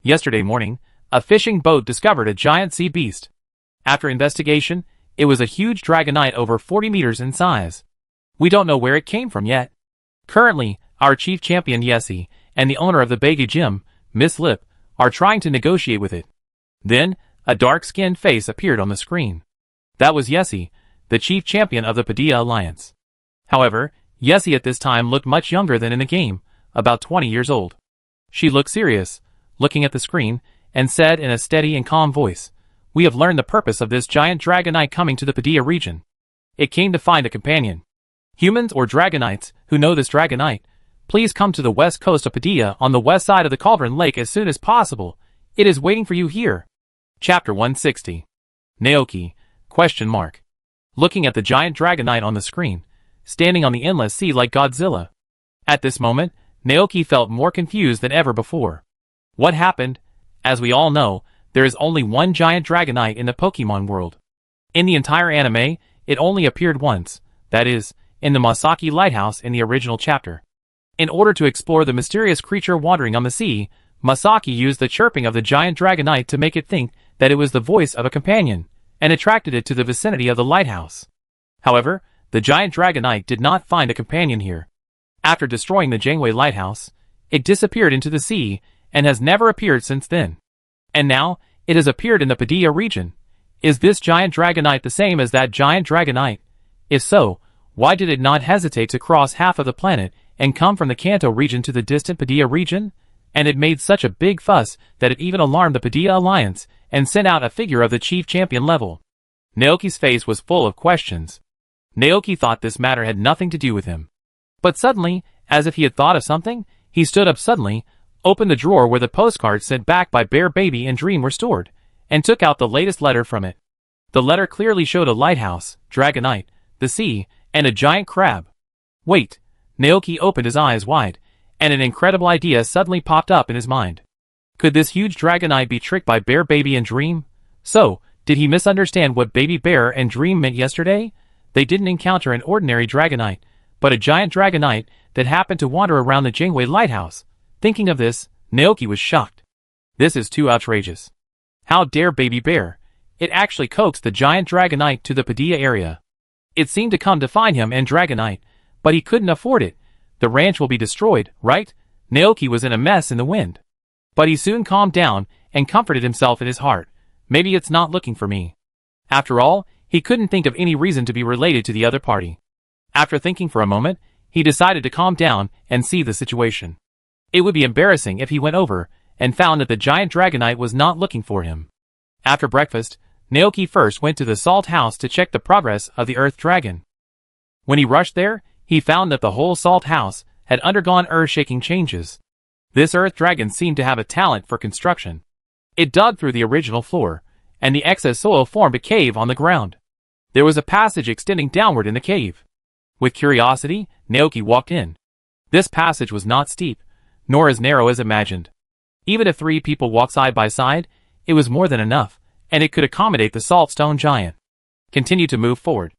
Yesterday morning, a fishing boat discovered a giant sea beast. After investigation, it was a huge Dragonite over 40 meters in size. We don't know where it came from yet. Currently, our chief champion Yessie and the owner of the Baggy Gym, Miss Lip, are trying to negotiate with it. Then, a dark-skinned face appeared on the screen. That was Yessie, the chief champion of the Padilla Alliance. However, Yessie at this time looked much younger than in the game, about 20 years old. She looked serious, looking at the screen, and said in a steady and calm voice, "We have learned the purpose of this giant Dragonite coming to the Padilla region. It came to find a companion. Humans or Dragonites who know this Dragonite, please come to the west coast of Padilla on the west side of the Cauldron Lake as soon as possible. It is waiting for you here." Chapter 160. Naoki, ? Looking at the giant Dragonite on the screen, standing on the endless sea like Godzilla. At this moment, Naoki felt more confused than ever before. What happened? As we all know, there is only one giant Dragonite in the Pokemon world. In the entire anime, it only appeared once, that is, in the Masaki Lighthouse in the original chapter. In order to explore the mysterious creature wandering on the sea, Masaki used the chirping of the giant Dragonite to make it think that it was the voice of a companion, and attracted it to the vicinity of the lighthouse. However, the giant Dragonite did not find a companion here. After destroying the Janeway Lighthouse, it disappeared into the sea, and has never appeared since then. And now, it has appeared in the Padilla region. Is this giant Dragonite the same as that giant Dragonite? If so, why did it not hesitate to cross half of the planet and come from the Kanto region to the distant Padilla region? And it made such a big fuss that it even alarmed the Padilla Alliance and sent out a figure of the chief champion level. Naoki's face was full of questions. Naoki thought this matter had nothing to do with him. But suddenly, as if he had thought of something, he stood up suddenly, opened the drawer where the postcards sent back by Bear Baby and Dream were stored, and took out the latest letter from it. The letter clearly showed a lighthouse, dragonite, the sea, and a giant crab. Wait, Naoki opened his eyes wide, and an incredible idea suddenly popped up in his mind. Could this huge dragonite be tricked by Bear Baby and Dream? So, did he misunderstand what Baby Bear and Dream meant yesterday? They didn't encounter an ordinary dragonite, but a giant dragonite that happened to wander around the Jingwei lighthouse. Thinking of this, Naoki was shocked. This is too outrageous. How dare Baby Bear? It actually coaxed the giant dragonite to the Padilla area. It seemed to come to find him and dragonite, but he couldn't afford it. The ranch will be destroyed, right? Naoki was in a mess in the wind. But he soon calmed down and comforted himself in his heart. Maybe it's not looking for me. After all, he couldn't think of any reason to be related to the other party. After thinking for a moment, he decided to calm down and see the situation. It would be embarrassing if he went over and found that the giant dragonite was not looking for him. After breakfast, Naoki first went to the salt house to check the progress of the earth dragon. When he rushed there, he found that the whole salt house had undergone earth-shaking changes. This earth dragon seemed to have a talent for construction. It dug through the original floor, and the excess soil formed a cave on the ground. There was a passage extending downward in the cave. With curiosity, Naoki walked in. This passage was not steep, nor as narrow as imagined. Even if 3 people walked side by side, it was more than enough, and it could accommodate the saltstone giant. Continue to move forward.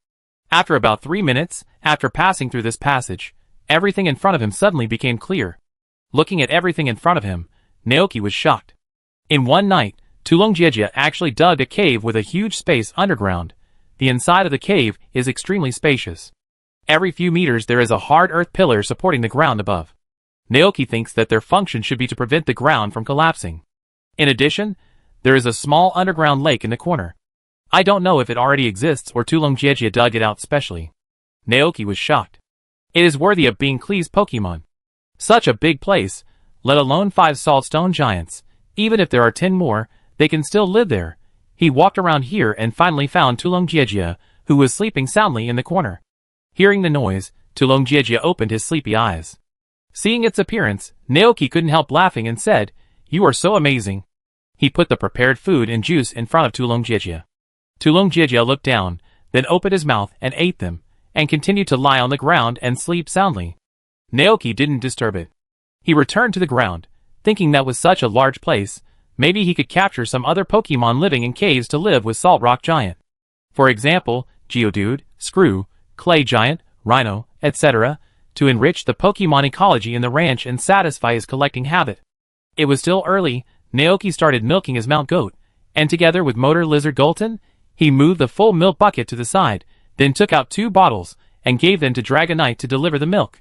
After about 3 minutes, after passing through this passage, everything in front of him suddenly became clear. Looking at everything in front of him, Naoki was shocked. In one night, Tulongjieja actually dug a cave with a huge space underground. The inside of the cave is extremely spacious. Every few meters there is a hard earth pillar supporting the ground above. Naoki thinks that their function should be to prevent the ground from collapsing. In addition, there is a small underground lake in the corner. I don't know if it already exists or Tulongjieja dug it out specially. Naoki was shocked. It is worthy of being Klee's Pokemon. Such a big place, let alone 5 saltstone giants. Even if there are 10 more, they can still live there. He walked around here and finally found Tulongjieja, who was sleeping soundly in the corner. Hearing the noise, Tulongjieja opened his sleepy eyes. Seeing its appearance, Naoki couldn't help laughing and said, "You are so amazing." He put the prepared food and juice in front of Tulongjieja. Tulongjieja looked down, then opened his mouth and ate them, and continued to lie on the ground and sleep soundly. Naoki didn't disturb it. He returned to the ground, thinking that with such a large place, maybe he could capture some other Pokemon living in caves to live with Salt Rock Giant. For example, Geodude, Screw, Clay Giant, Rhino, etc., to enrich the Pokemon ecology in the ranch and satisfy his collecting habit. It was still early. Naoki started milking his Mount Goat, and together with Motor Lizard Gulton, he moved the full milk bucket to the side, then took out 2 bottles, and gave them to Dragonite to deliver the milk.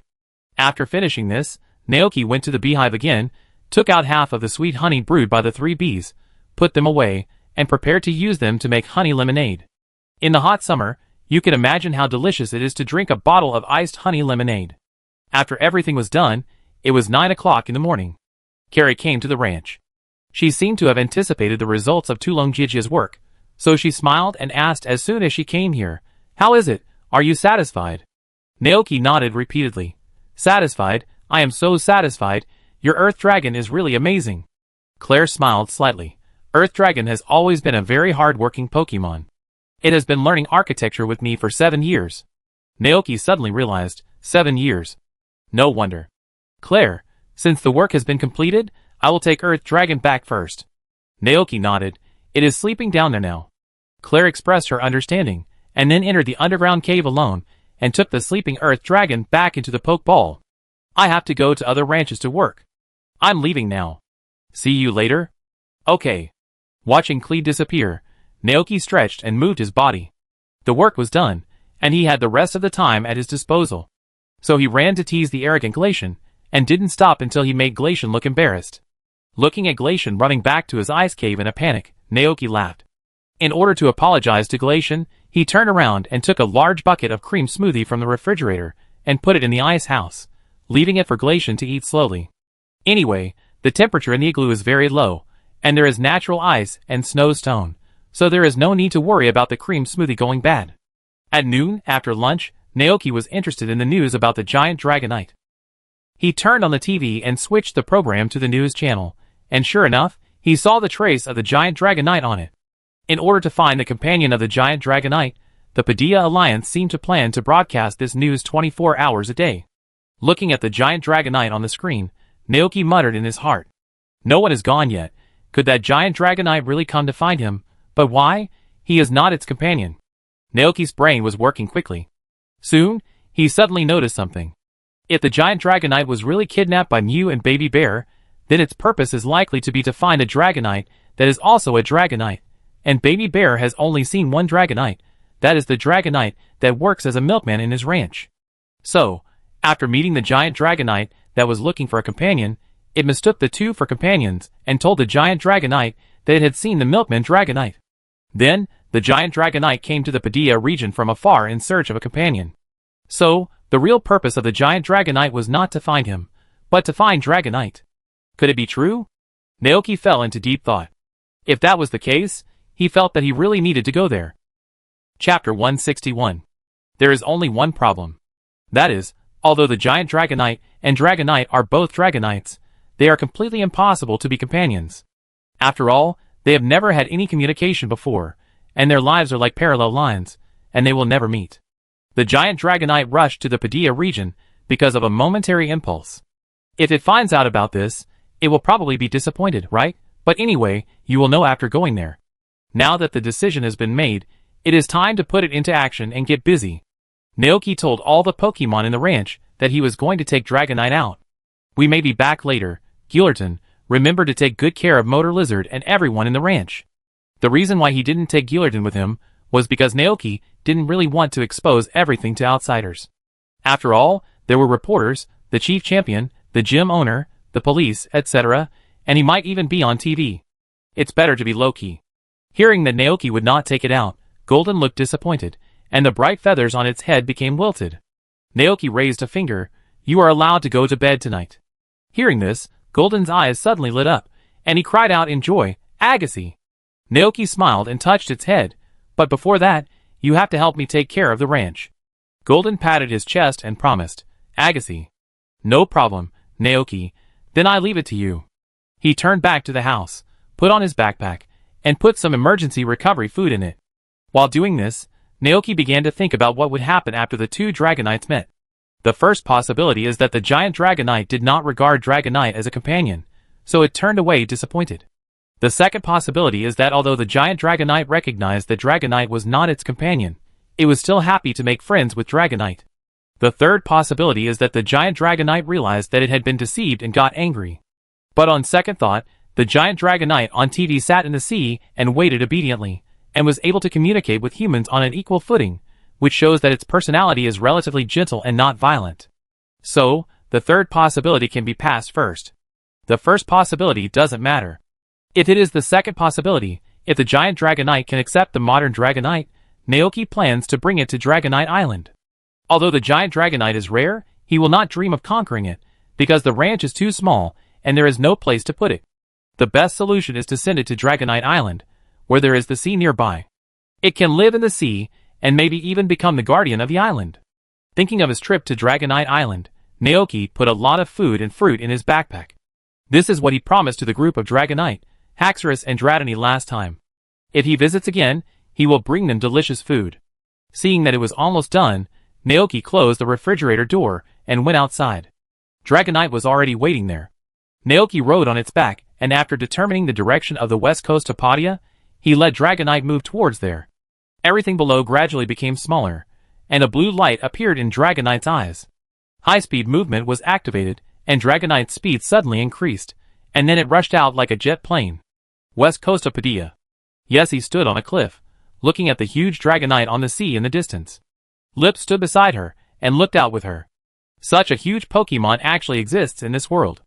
After finishing this, Naoki went to the beehive again, took out half of the sweet honey brewed by the 3 bees, put them away, and prepared to use them to make honey lemonade. In the hot summer, you can imagine how delicious it is to drink a bottle of iced honey lemonade. After everything was done, it was 9 o'clock in the morning. Carrie came to the ranch. She seemed to have anticipated the results of Tulongjieja's work, so she smiled and asked as soon as she came here, "How is it? Are you satisfied?" Naoki nodded repeatedly. "Satisfied? I am so satisfied. Your Earth Dragon is really amazing." Claire smiled slightly. Earth Dragon has always been a very hard-working Pokemon. It has been learning architecture with me for 7 years. Naoki suddenly realized, 7 years. No wonder. Claire, since the work has been completed, I will take Earth Dragon back first. Naoki nodded. It is sleeping down there now. Claire expressed her understanding, and then entered the underground cave alone, and took the sleeping Earth Dragon back into the Pokeball. I have to go to other ranches to work. I'm leaving now. See you later? Okay. Watching Klee disappear, Naoki stretched and moved his body. The work was done, and he had the rest of the time at his disposal. So he ran to tease the arrogant Glacian, and didn't stop until he made Glacian look embarrassed. Looking at Glacian running back to his ice cave in a panic, Naoki laughed. In order to apologize to Glacian, he turned around and took a large bucket of cream smoothie from the refrigerator, and put it in the ice house, leaving it for Glacian to eat slowly. Anyway, the temperature in the igloo is very low, and there is natural ice and snow stone, so there is no need to worry about the cream smoothie going bad. At noon, after lunch, Naoki was interested in the news about the giant Dragonite. He turned on the TV and switched the program to the news channel, and sure enough, he saw the trace of the giant Dragonite on it. In order to find the companion of the giant Dragonite, the Padilla Alliance seemed to plan to broadcast this news 24 hours a day. Looking at the giant Dragonite on the screen, Naoki muttered in his heart. No one is gone yet. Could that giant Dragonite really come to find him? But why? He is not its companion. Naoki's brain was working quickly. Soon, he suddenly noticed something. If the giant Dragonite was really kidnapped by Mew and Baby Bear, then its purpose is likely to be to find a Dragonite that is also a Dragonite. And Baby Bear has only seen one Dragonite, that is the Dragonite that works as a milkman in his ranch. So, after meeting the giant Dragonite that was looking for a companion, it mistook the two for companions and told the giant Dragonite that it had seen the milkman Dragonite. Then, the giant Dragonite came to the Padilla region from afar in search of a companion. So, the real purpose of the giant Dragonite was not to find him, but to find Dragonite. Could it be true? Naoki fell into deep thought. If that was the case, he felt that he really needed to go there. Chapter 161. There is only one problem. That is, although the giant Dragonite and Dragonite are both Dragonites, they are completely impossible to be companions. After all, they have never had any communication before, and their lives are like parallel lines, and they will never meet. The giant Dragonite rushed to the Padilla region because of a momentary impulse. If it finds out about this, it will probably be disappointed, right? But anyway, you will know after going there. Now that the decision has been made, it is time to put it into action and get busy. Naoki told all the Pokemon in the ranch that he was going to take Dragonite out. We may be back later. Gillerton, remember to take good care of Motor Lizard and everyone in the ranch. The reason why he didn't take Gillerton with him was because Naoki didn't really want to expose everything to outsiders. After all, there were reporters, the chief champion, the gym owner, the police, etc., and he might even be on TV. It's better to be low-key. Hearing that Naoki would not take it out, Golden looked disappointed, and the bright feathers on its head became wilted. Naoki raised a finger. You are allowed to go to bed tonight. Hearing this, Golden's eyes suddenly lit up, and he cried out in joy, Agassi. Naoki smiled and touched its head, but before that, you have to help me take care of the ranch. Golden patted his chest and promised, Agassi. No problem, Naoki, then I leave it to you. He turned back to the house, put on his backpack, and put some emergency recovery food in it. While doing this, Naoki began to think about what would happen after the two Dragonites met. The first possibility is that the giant Dragonite did not regard Dragonite as a companion, so it turned away disappointed. The second possibility is that although the giant Dragonite recognized that Dragonite was not its companion, it was still happy to make friends with Dragonite. The third possibility is that the giant Dragonite realized that it had been deceived and got angry. But on second thought, the giant Dragonite on TV sat in the sea and waited obediently, and was able to communicate with humans on an equal footing, which shows that its personality is relatively gentle and not violent. So, the third possibility can be passed first. The first possibility doesn't matter. If it is the second possibility, if the giant Dragonite can accept the modern Dragonite, Naoki plans to bring it to Dragonite Island. Although the giant Dragonite is rare, he will not dream of conquering it, because the ranch is too small, and there is no place to put it. The best solution is to send it to Dragonite Island, where there is the sea nearby. It can live in the sea, and maybe even become the guardian of the island. Thinking of his trip to Dragonite Island, Naoki put a lot of food and fruit in his backpack. This is what he promised to the group of Dragonite, Haxorus and Dratini last time. If he visits again, he will bring them delicious food. Seeing that it was almost done, Naoki closed the refrigerator door and went outside. Dragonite was already waiting there. Naoki rode on its back, and after determining the direction of the west coast of Padilla, he let Dragonite move towards there. Everything below gradually became smaller, and a blue light appeared in Dragonite's eyes. High-speed movement was activated, and Dragonite's speed suddenly increased, and then it rushed out like a jet plane. West coast of Padilla. Yessie stood on a cliff, looking at the huge Dragonite on the sea in the distance. Lip stood beside her, and looked out with her. Such a huge Pokemon actually exists in this world.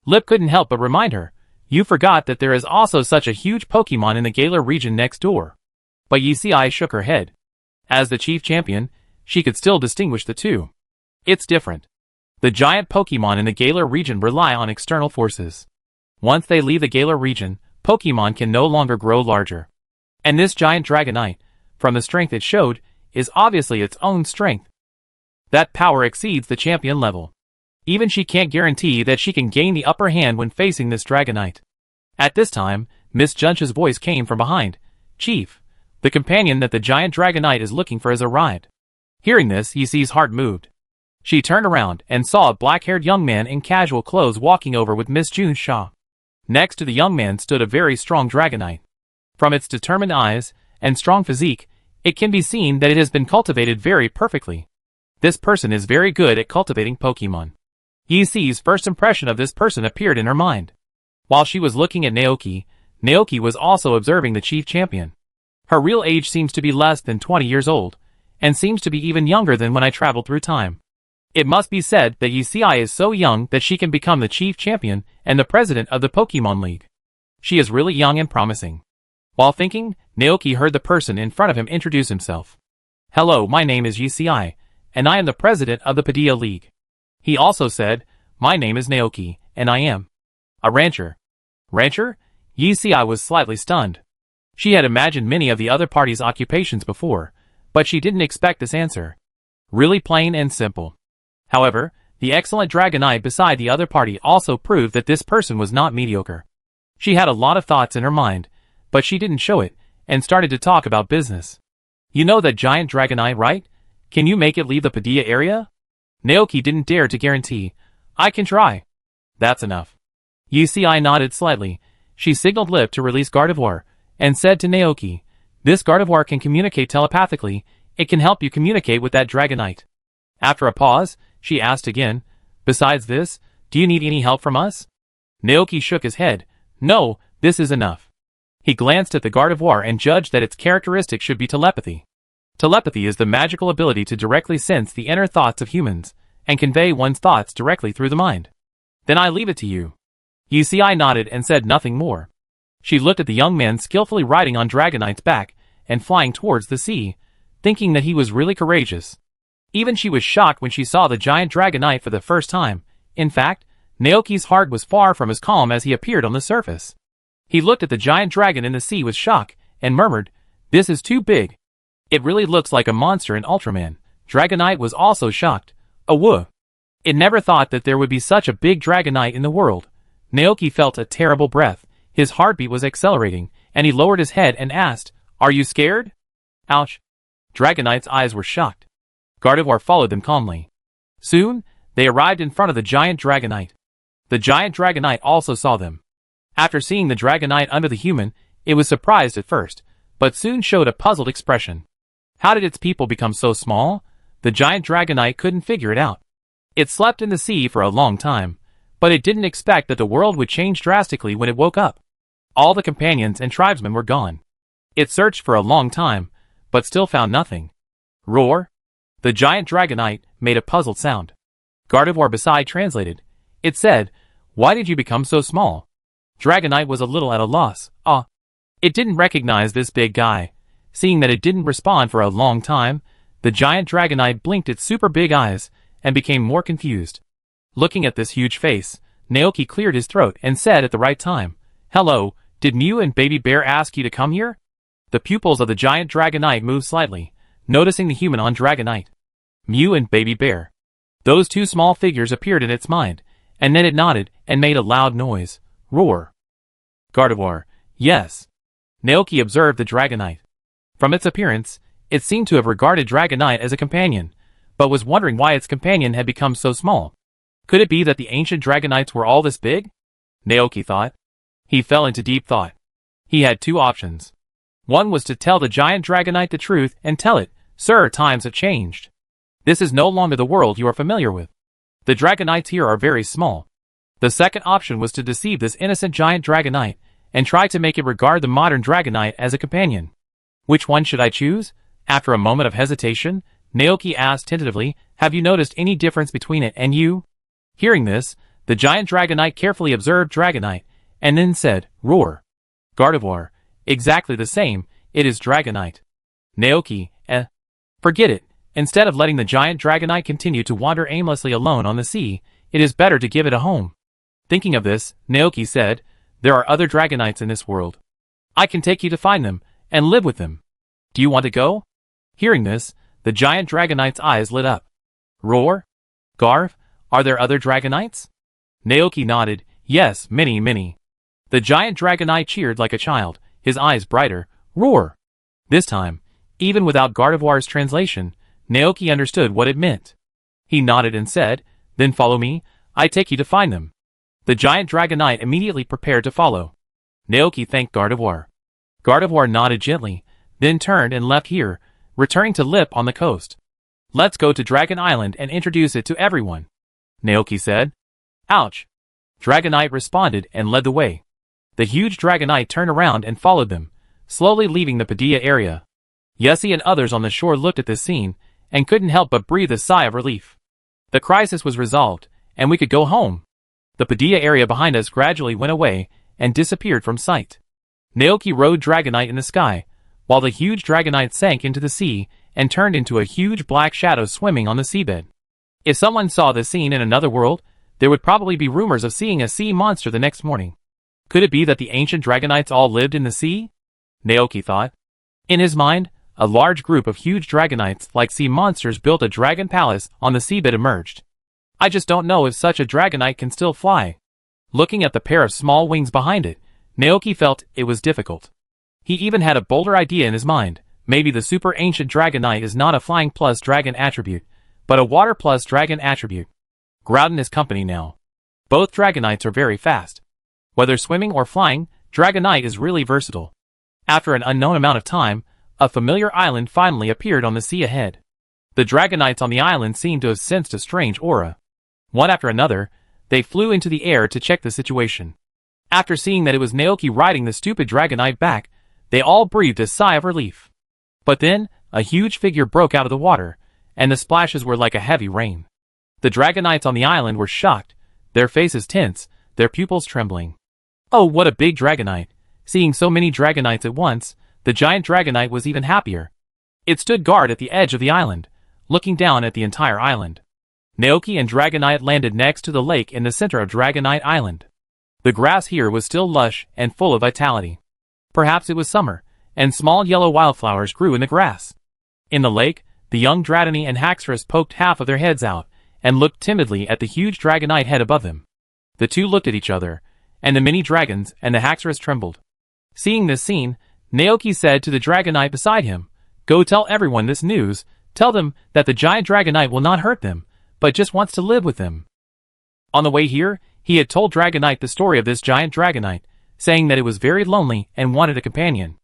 Lip couldn't help but remind her, you forgot that there is also such a huge Pokemon in the Galar region next door. But Yessie shook her head. As the chief champion, she could still distinguish the two. It's different. The giant Pokemon in the Galar region rely on external forces. Once they leave the Galar region, Pokemon can no longer grow larger. And this giant Dragonite, from the strength it showed, is obviously its own strength. That power exceeds the champion level. Even she can't guarantee that she can gain the upper hand when facing this Dragonite. At this time, Miss Junch's voice came from behind. "Chief, the companion that the giant Dragonite is looking for has arrived." Hearing this, Yi-Si's heart moved. She turned around and saw a black-haired young man in casual clothes walking over with Miss June Shaw. Next to the young man stood a very strong Dragonite. From its determined eyes and strong physique, it can be seen that it has been cultivated very perfectly. This person is very good at cultivating Pokemon. Yi-Si's first impression of this person appeared in her mind. While she was looking at Naoki, Naoki was also observing the chief champion. Her real age seems to be less than 20 years old, and seems to be even younger than when I traveled through time. It must be said that Yi-Si is so young that she can become the chief champion and the president of the Pokemon League. She is really young and promising. While thinking, Naoki heard the person in front of him introduce himself. "Hello, my name is Yi-Si, and I am the president of the Padilla League." He also said, "My name is Naoki, and I am a rancher." Rancher? Yi-Si was slightly stunned. She had imagined many of the other party's occupations before, but she didn't expect this answer. Really plain and simple. However, the excellent Dragonite beside the other party also proved that this person was not mediocre. She had a lot of thoughts in her mind, but she didn't show it, and started to talk about business. "You know that giant Dragonite, right? Can you make it leave the Padilla area?" Naoki didn't dare to guarantee. "I can try." "That's enough." Yi-Si nodded slightly. She signaled Lip to release Gardevoir, and said to Naoki, "This Gardevoir can communicate telepathically. It can help you communicate with that Dragonite." After a pause, she asked again, "Besides this, do you need any help from us?" Naoki shook his head. "No, this is enough." He glanced at the Gardevoir and judged that its characteristic should be telepathy. Telepathy is the magical ability to directly sense the inner thoughts of humans, and convey one's thoughts directly through the mind. "Then I leave it to you." Yi-Si nodded and said nothing more. She looked at the young man skillfully riding on Dragonite's back, and flying towards the sea, thinking that he was really courageous. Even she was shocked when she saw the giant Dragonite for the first time. In fact, Naoki's heart was far from as calm as he appeared on the surface. He looked at the giant dragon in the sea with shock, and murmured, "This is too big. It really looks like a monster in Ultraman." Dragonite was also shocked. "Whoa. It never thought that there would be such a big Dragonite in the world." Naoki felt a terrible breath. His heartbeat was accelerating, and he lowered his head and asked, "Are you scared?" "Ouch." Dragonite's eyes were shocked. Gardevoir followed them calmly. Soon, they arrived in front of the giant Dragonite. The giant Dragonite also saw them. After seeing the Dragonite under the human, it was surprised at first, but soon showed a puzzled expression. How did its people become so small? The giant Dragonite couldn't figure it out. It slept in the sea for a long time, but it didn't expect that the world would change drastically when it woke up. All the companions and tribesmen were gone. It searched for a long time, but still found nothing. Roar! The giant Dragonite made a puzzled sound. Gardevoir beside translated. It said, "Why did you become so small?" Dragonite was a little at a loss. It didn't recognize this big guy. Seeing that it didn't respond for a long time, the giant Dragonite blinked its super big eyes, and became more confused. Looking at this huge face, Naoki cleared his throat and said at the right time, "Hello, did Mew and Baby Bear ask you to come here?" The pupils of the giant Dragonite moved slightly, noticing the human on Dragonite. Mew and Baby Bear. Those two small figures appeared in its mind, and then it nodded and made a loud noise. Roar. Gardevoir. Yes. Naoki observed the Dragonite. From its appearance, it seemed to have regarded Dragonite as a companion, but was wondering why its companion had become so small. Could it be that the ancient Dragonites were all this big? Naoki thought. He fell into deep thought. He had two options. One was to tell the giant Dragonite the truth and tell it, "Sir, times have changed. This is no longer the world you are familiar with. The Dragonites here are very small." The second option was to deceive this innocent giant Dragonite, and try to make it regard the modern Dragonite as a companion. Which one should I choose? After a moment of hesitation, Naoki asked tentatively, "Have you noticed any difference between it and you?" Hearing this, the giant Dragonite carefully observed Dragonite, and then said, "Roar." Gardevoir. Exactly the same, it is Dragonite. Naoki. Forget it. Instead of letting the giant Dragonite continue to wander aimlessly alone on the sea, it is better to give it a home. Thinking of this, Naoki said, "There are other Dragonites in this world. I can take you to find them, and live with them. Do you want to go?" Hearing this, the giant Dragonite's eyes lit up. Roar? Garv, are there other Dragonites? Naoki nodded, "Yes, many, many." The giant Dragonite cheered like a child, his eyes brighter. Roar! This time, even without Gardevoir's translation, Naoki understood what it meant. He nodded and said, "Then follow me, I take you to find them." The giant Dragonite immediately prepared to follow. Naoki thanked Gardevoir. Gardevoir nodded gently, then turned and left here, returning to Lip on the coast. "Let's go to Dragon Island and introduce it to everyone," Naoki said. "Ouch!" Dragonite responded and led the way. The huge Dragonite turned around and followed them, slowly leaving the Padilla area. Yessie and others on the shore looked at this scene and couldn't help but breathe a sigh of relief. The crisis was resolved, and we could go home. The Padilla area behind us gradually went away and disappeared from sight. Naoki rode Dragonite in the sky, while the huge Dragonite sank into the sea and turned into a huge black shadow swimming on the seabed. If someone saw this scene in another world, there would probably be rumors of seeing a sea monster the next morning. Could it be that the ancient Dragonites all lived in the sea? Naoki thought. In his mind, a large group of huge Dragonites like sea monsters built a dragon palace on the seabed emerged. I just don't know if such a Dragonite can still fly. Looking at the pair of small wings behind it, Naoki felt it was difficult. He even had a bolder idea in his mind. Maybe the super ancient Dragonite is not a flying plus dragon attribute, but a water plus dragon attribute. Groudon is company now. Both Dragonites are very fast. Whether swimming or flying, Dragonite is really versatile. After an unknown amount of time, a familiar island finally appeared on the sea ahead. The Dragonites on the island seemed to have sensed a strange aura. One after another, they flew into the air to check the situation. After seeing that it was Naoki riding the stupid Dragonite back, they all breathed a sigh of relief. But then, a huge figure broke out of the water, and the splashes were like a heavy rain. The Dragonites on the island were shocked, their faces tense, their pupils trembling. Oh, what a big Dragonite! Seeing so many Dragonites at once, the giant Dragonite was even happier. It stood guard at the edge of the island, looking down at the entire island. Naoki and Dragonite landed next to the lake in the center of Dragonite Island. The grass here was still lush and full of vitality. Perhaps it was summer, and small yellow wildflowers grew in the grass. In the lake, the young Dratini and Haxorus poked half of their heads out and looked timidly at the huge Dragonite head above them. The two looked at each other, and the mini dragons and the Haxorus trembled. Seeing this scene, Naoki said to the Dragonite beside him, "Go tell everyone this news. Tell them that the giant Dragonite will not hurt them, but just wants to live with them." On the way here, he had told Dragonite the story of this giant Dragonite, saying that it was very lonely and wanted a companion.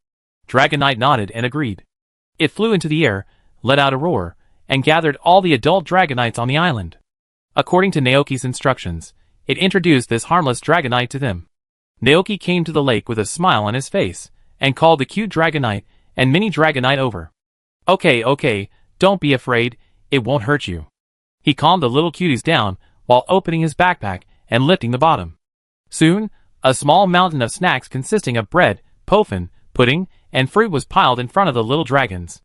Dragonite nodded and agreed. It flew into the air, let out a roar, and gathered all the adult Dragonites on the island. According to Naoki's instructions, it introduced this harmless Dragonite to them. Naoki came to the lake with a smile on his face, and called the cute Dragonite and mini Dragonite over. Okay, don't be afraid, it won't hurt you." He calmed the little cuties down while opening his backpack and lifting the bottom. Soon, a small mountain of snacks consisting of bread, poufin, pudding, and fruit was piled in front of the little dragons.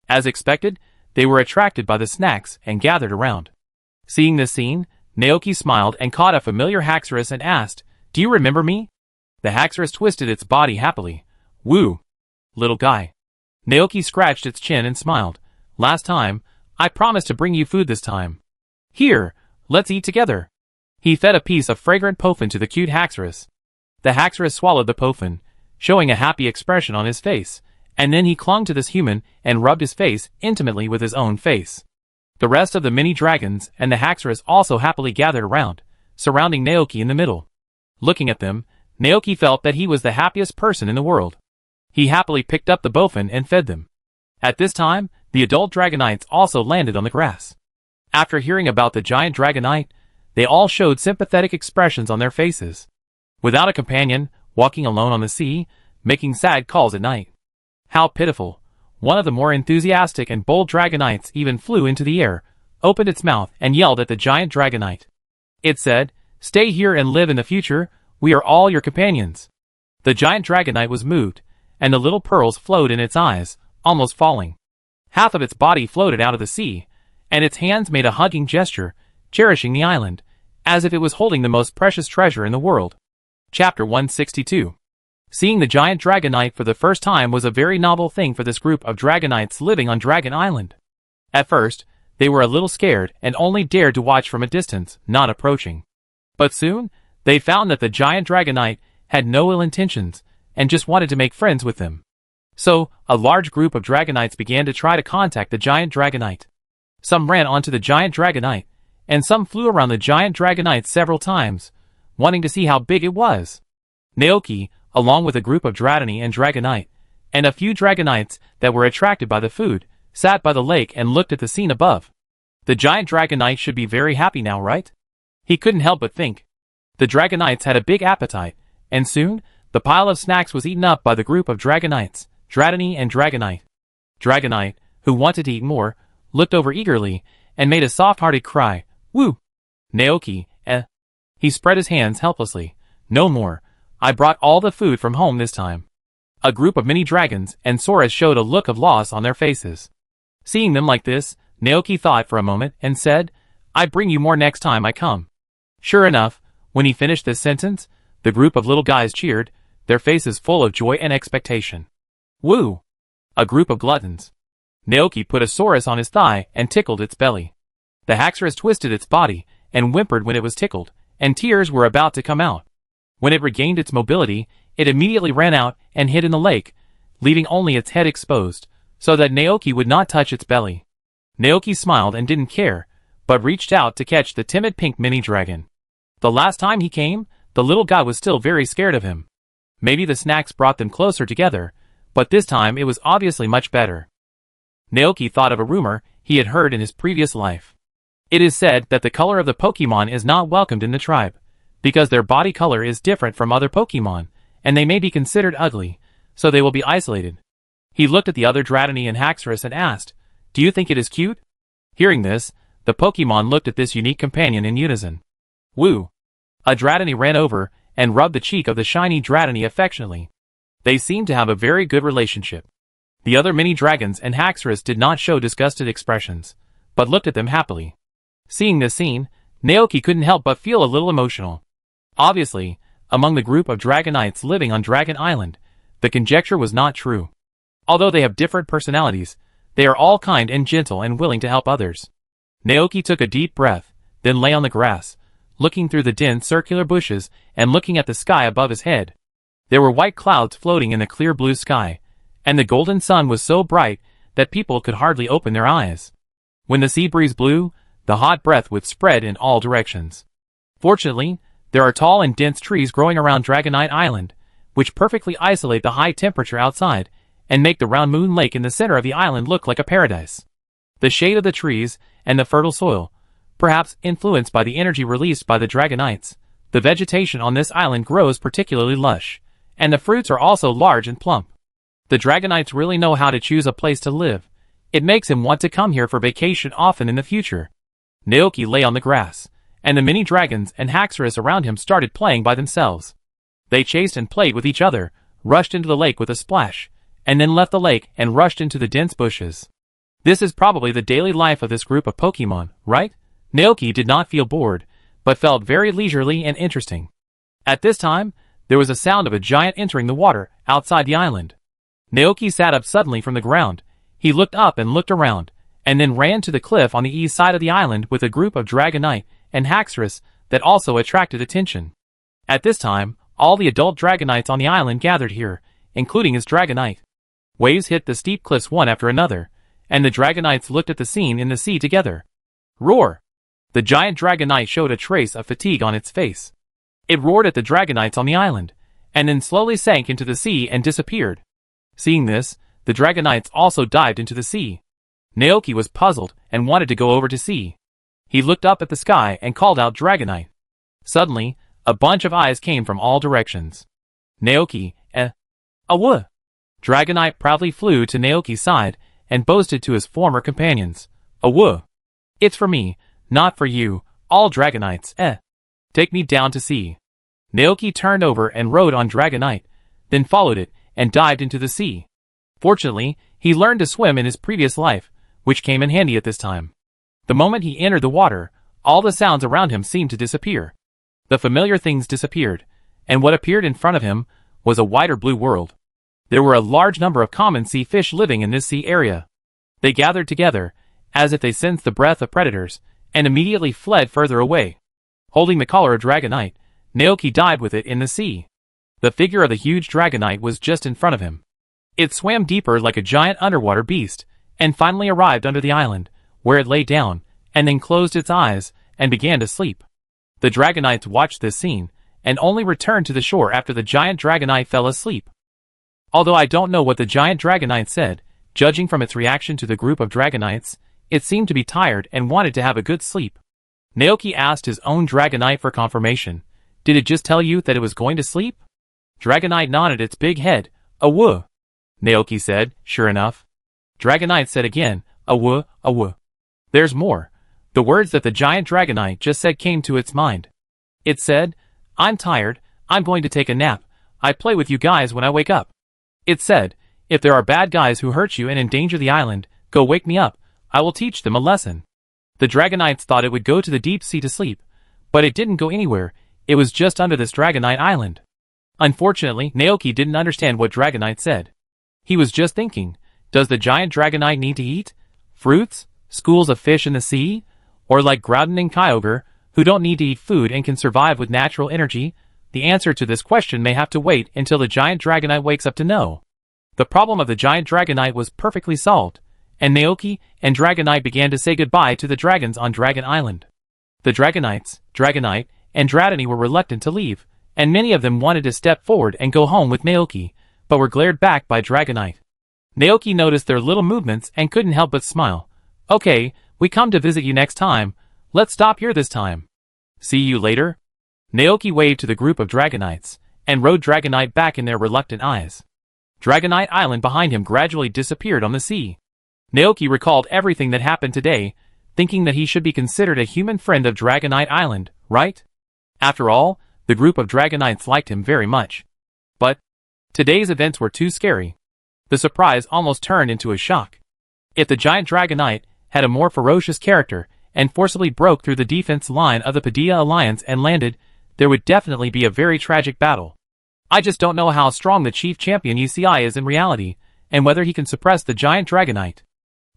As expected, they were attracted by the snacks and gathered around. Seeing this scene, Naoki smiled and caught a familiar Haxorus and asked, "Do you remember me?" The Haxorus twisted its body happily. "Woo! Little guy." Naoki scratched its chin and smiled. "Last time, I promised to bring you food this time. Here, let's eat together." He fed a piece of fragrant poufin to the cute Haxorus. The Haxorus swallowed the poufin, showing a happy expression on his face, and then he clung to this human and rubbed his face intimately with his own face. The rest of the mini dragons and the Haxorus also happily gathered around, surrounding Naoki in the middle. Looking at them, Naoki felt that he was the happiest person in the world. He happily picked up the poufin and fed them. At this time, the adult Dragonites also landed on the grass. After hearing about the giant Dragonite, they all showed sympathetic expressions on their faces. Without a companion, walking alone on the sea, making sad calls at night. How pitiful. One of the more enthusiastic and bold Dragonites even flew into the air, opened its mouth and yelled at the giant Dragonite. It said, "Stay here and live in the future, we are all your companions." The giant Dragonite was moved, and the little pearls flowed in its eyes, almost falling. Half of its body floated out of the sea, and its hands made a hugging gesture, cherishing the island, as if it was holding the most precious treasure in the world. Chapter 162. Seeing the giant Dragonite for the first time was a very novel thing for this group of Dragonites living on Dragon Island. At first, they were a little scared and only dared to watch from a distance, not approaching. But soon, they found that the giant Dragonite had no ill intentions and just wanted to make friends with them. So, a large group of dragonites began to try to contact the giant dragonite. Some ran onto the giant dragonite, and some flew around the giant dragonite several times, wanting to see how big it was. Naoki, along with a group of Dratini and Dragonite, and a few Dragonites that were attracted by the food, sat by the lake and looked at the scene above. The giant Dragonite should be very happy now, right? He couldn't help but think. The Dragonites had a big appetite, and soon, the pile of snacks was eaten up by the group of Dragonites, Dratini and Dragonite. Dragonite, who wanted to eat more, looked over eagerly, and made a soft-hearted cry, "Woo! Naoki, eh?" He spread his hands helplessly. "No more. I brought all the food from home this time." A group of mini dragons and Soras showed a look of loss on their faces. Seeing them like this, Naoki thought for a moment and said, "I bring you more next time I come." Sure enough, when he finished this sentence, the group of little guys cheered, their faces full of joy and expectation. "Woo!" A group of gluttons. Naoki put a Soras on his thigh and tickled its belly. The Haxorus twisted its body and whimpered when it was tickled, and tears were about to come out. When it regained its mobility, it immediately ran out and hid in the lake, leaving only its head exposed, so that Naoki would not touch its belly. Naoki smiled and didn't care, but reached out to catch the timid pink mini-dragon. The last time he came, the little guy was still very scared of him. Maybe the snacks brought them closer together, but this time it was obviously much better. Naoki thought of a rumor he had heard in his previous life. It is said that the color of the Pokemon is not welcomed in the tribe, because their body color is different from other Pokemon, and they may be considered ugly, so they will be isolated. He looked at the other Dratini and Haxorus and asked, "Do you think it is cute?" Hearing this, the Pokemon looked at this unique companion in unison. "Woo!" A Dratini ran over and rubbed the cheek of the shiny Dratini affectionately. They seemed to have a very good relationship. The other mini dragons and Haxorus did not show disgusted expressions, but looked at them happily. Seeing this scene, Naoki couldn't help but feel a little emotional. Obviously, among the group of Dragonites living on Dragon Island, the conjecture was not true. Although they have different personalities, they are all kind and gentle and willing to help others. Naoki took a deep breath, then lay on the grass, looking through the dense circular bushes and looking at the sky above his head. There were white clouds floating in the clear blue sky, and the golden sun was so bright that people could hardly open their eyes. When the sea breeze blew, the hot breath would spread in all directions. Fortunately, there are tall and dense trees growing around Dragonite Island, which perfectly isolate the high temperature outside and make the round moon lake in the center of the island look like a paradise. The shade of the trees and the fertile soil, perhaps influenced by the energy released by the Dragonites, the vegetation on this island grows particularly lush, and the fruits are also large and plump. The Dragonites really know how to choose a place to live. It makes him want to come here for vacation often in the future. Naoki lay on the grass, and the mini dragons and Haxorus around him started playing by themselves. They chased and played with each other, rushed into the lake with a splash, and then left the lake and rushed into the dense bushes. This is probably the daily life of this group of Pokemon, right? Naoki did not feel bored, but felt very leisurely and interesting. At this time, there was a sound of a giant entering the water outside the island. Naoki sat up suddenly from the ground. He looked up and looked around, and then ran to the cliff on the east side of the island with a group of Dragonite and Haxorus that also attracted attention. At this time, all the adult Dragonites on the island gathered here, including his Dragonite. Waves hit the steep cliffs one after another, and the Dragonites looked at the scene in the sea together. Roar! The giant Dragonite showed a trace of fatigue on its face. It roared at the Dragonites on the island, and then slowly sank into the sea and disappeared. Seeing this, the Dragonites also dived into the sea. Naoki was puzzled and wanted to go over to see. He looked up at the sky and called out Dragonite. Suddenly, a bunch of eyes came from all directions. Naoki, Awa! Dragonite proudly flew to Naoki's side and boasted to his former companions. Awa! It's for me, not for you, all Dragonites, Take me down to sea. Naoki turned over and rode on Dragonite, then followed it and dived into the sea. Fortunately, he learned to swim in his previous life, which came in handy at this time. The moment he entered the water, all the sounds around him seemed to disappear. The familiar things disappeared, and what appeared in front of him was a wider blue world. There were a large number of common sea fish living in this sea area. They gathered together, as if they sensed the breath of predators, and immediately fled further away. Holding the collar of Dragonite, Naoki dived with it in the sea. The figure of the huge Dragonite was just in front of him. It swam deeper like a giant underwater beast, and finally arrived under the island, where it lay down, and then closed its eyes, and began to sleep. The Dragonites watched this scene, and only returned to the shore after the giant Dragonite fell asleep. Although I don't know what the giant Dragonite said, judging from its reaction to the group of Dragonites, it seemed to be tired and wanted to have a good sleep. Naoki asked his own Dragonite for confirmation. Did it just tell you that it was going to sleep? Dragonite nodded its big head. Awoo. Naoki said, sure enough. Dragonite said again, awoo, awoo. There's more. The words that the giant Dragonite just said came to its mind. It said, I'm tired, I'm going to take a nap. I play with you guys when I wake up. It said, if there are bad guys who hurt you and endanger the island, go wake me up. I will teach them a lesson. The Dragonites thought it would go to the deep sea to sleep, but it didn't go anywhere. It was just under this Dragonite island. Unfortunately, Naoki didn't understand what Dragonite said. He was just thinking, does the giant Dragonite need to eat? Fruits? Schools of fish in the sea? Or like Groudon and Kyogre, who don't need to eat food and can survive with natural energy? The answer to this question may have to wait until the giant Dragonite wakes up to know. The problem of the giant Dragonite was perfectly solved, and Naoki and Dragonite began to say goodbye to the dragons on Dragon Island. The Dragonites, Dragonite, and Dratini were reluctant to leave, and many of them wanted to step forward and go home with Naoki, but were glared back by Dragonite. Naoki noticed their little movements and couldn't help but smile. Okay, we come to visit you next time. Let's stop here this time. See you later. Naoki waved to the group of Dragonites, and rode Dragonite back in their reluctant eyes. Dragonite Island behind him gradually disappeared on the sea. Naoki recalled everything that happened today, thinking that he should be considered a human friend of Dragonite Island, right? After all, the group of Dragonites liked him very much. But today's events were too scary. The surprise almost turned into a shock. If the giant Dragonite had a more ferocious character and forcibly broke through the defense line of the Padilla Alliance and landed, there would definitely be a very tragic battle. I just don't know how strong the chief champion UCI is in reality, and whether he can suppress the giant Dragonite.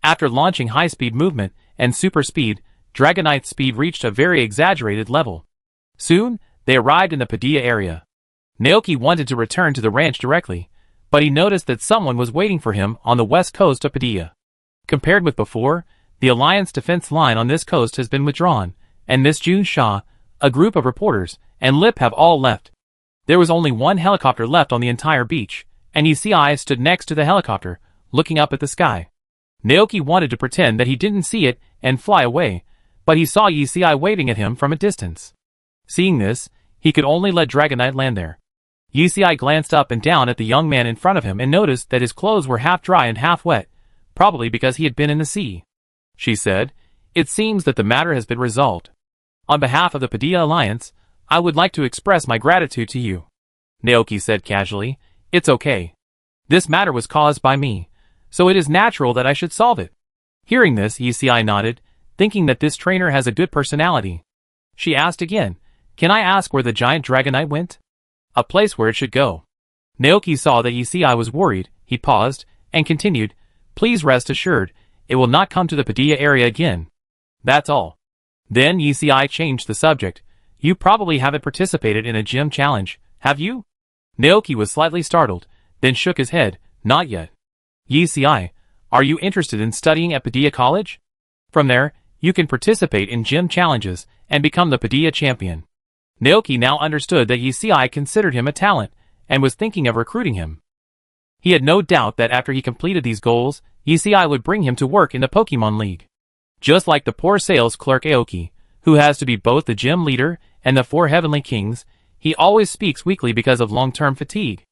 After launching high-speed movement and super speed, Dragonite's speed reached a very exaggerated level. Soon, they arrived in the Padilla area. Naoki wanted to return to the ranch directly, but he noticed that someone was waiting for him on the west coast of Padilla. Compared with before, the Alliance defense line on this coast has been withdrawn, and Miss June Shaw, a group of reporters, and Lip have all left. There was only one helicopter left on the entire beach, and UCI stood next to the helicopter, looking up at the sky. Naoki wanted to pretend that he didn't see it and fly away, but he saw UCI waving at him from a distance. Seeing this, he could only let Dragonite land there. UCI glanced up and down at the young man in front of him and noticed that his clothes were half dry and half wet, probably because he had been in the sea. She said, "It seems that the matter has been resolved. On behalf of the Padilla Alliance, I would like to express my gratitude to you." Naoki said casually, "It's okay. This matter was caused by me, so it is natural that I should solve it." Hearing this, UCI nodded, thinking that this trainer has a good personality. She asked again, "Can I ask where the giant Dragonite went?" "A place where it should go." Naoki saw that UCI was worried. He paused, and continued, "Please rest assured, it will not come to the Padilla area again. That's all." Then UCI changed the subject. "You probably haven't participated in a gym challenge, have you?" Naoki was slightly startled, then shook his head, "Not yet." "UCI, are you interested in studying at Padilla College? From there, you can participate in gym challenges and become the Padilla champion." Naoki now understood that UCI considered him a talent, and was thinking of recruiting him. He had no doubt that after he completed these goals, UCI would bring him to work in the Pokemon League. Just like the poor sales clerk Aoki, who has to be both the gym leader and the 4 Heavenly Kings, he always speaks weakly because of long-term fatigue.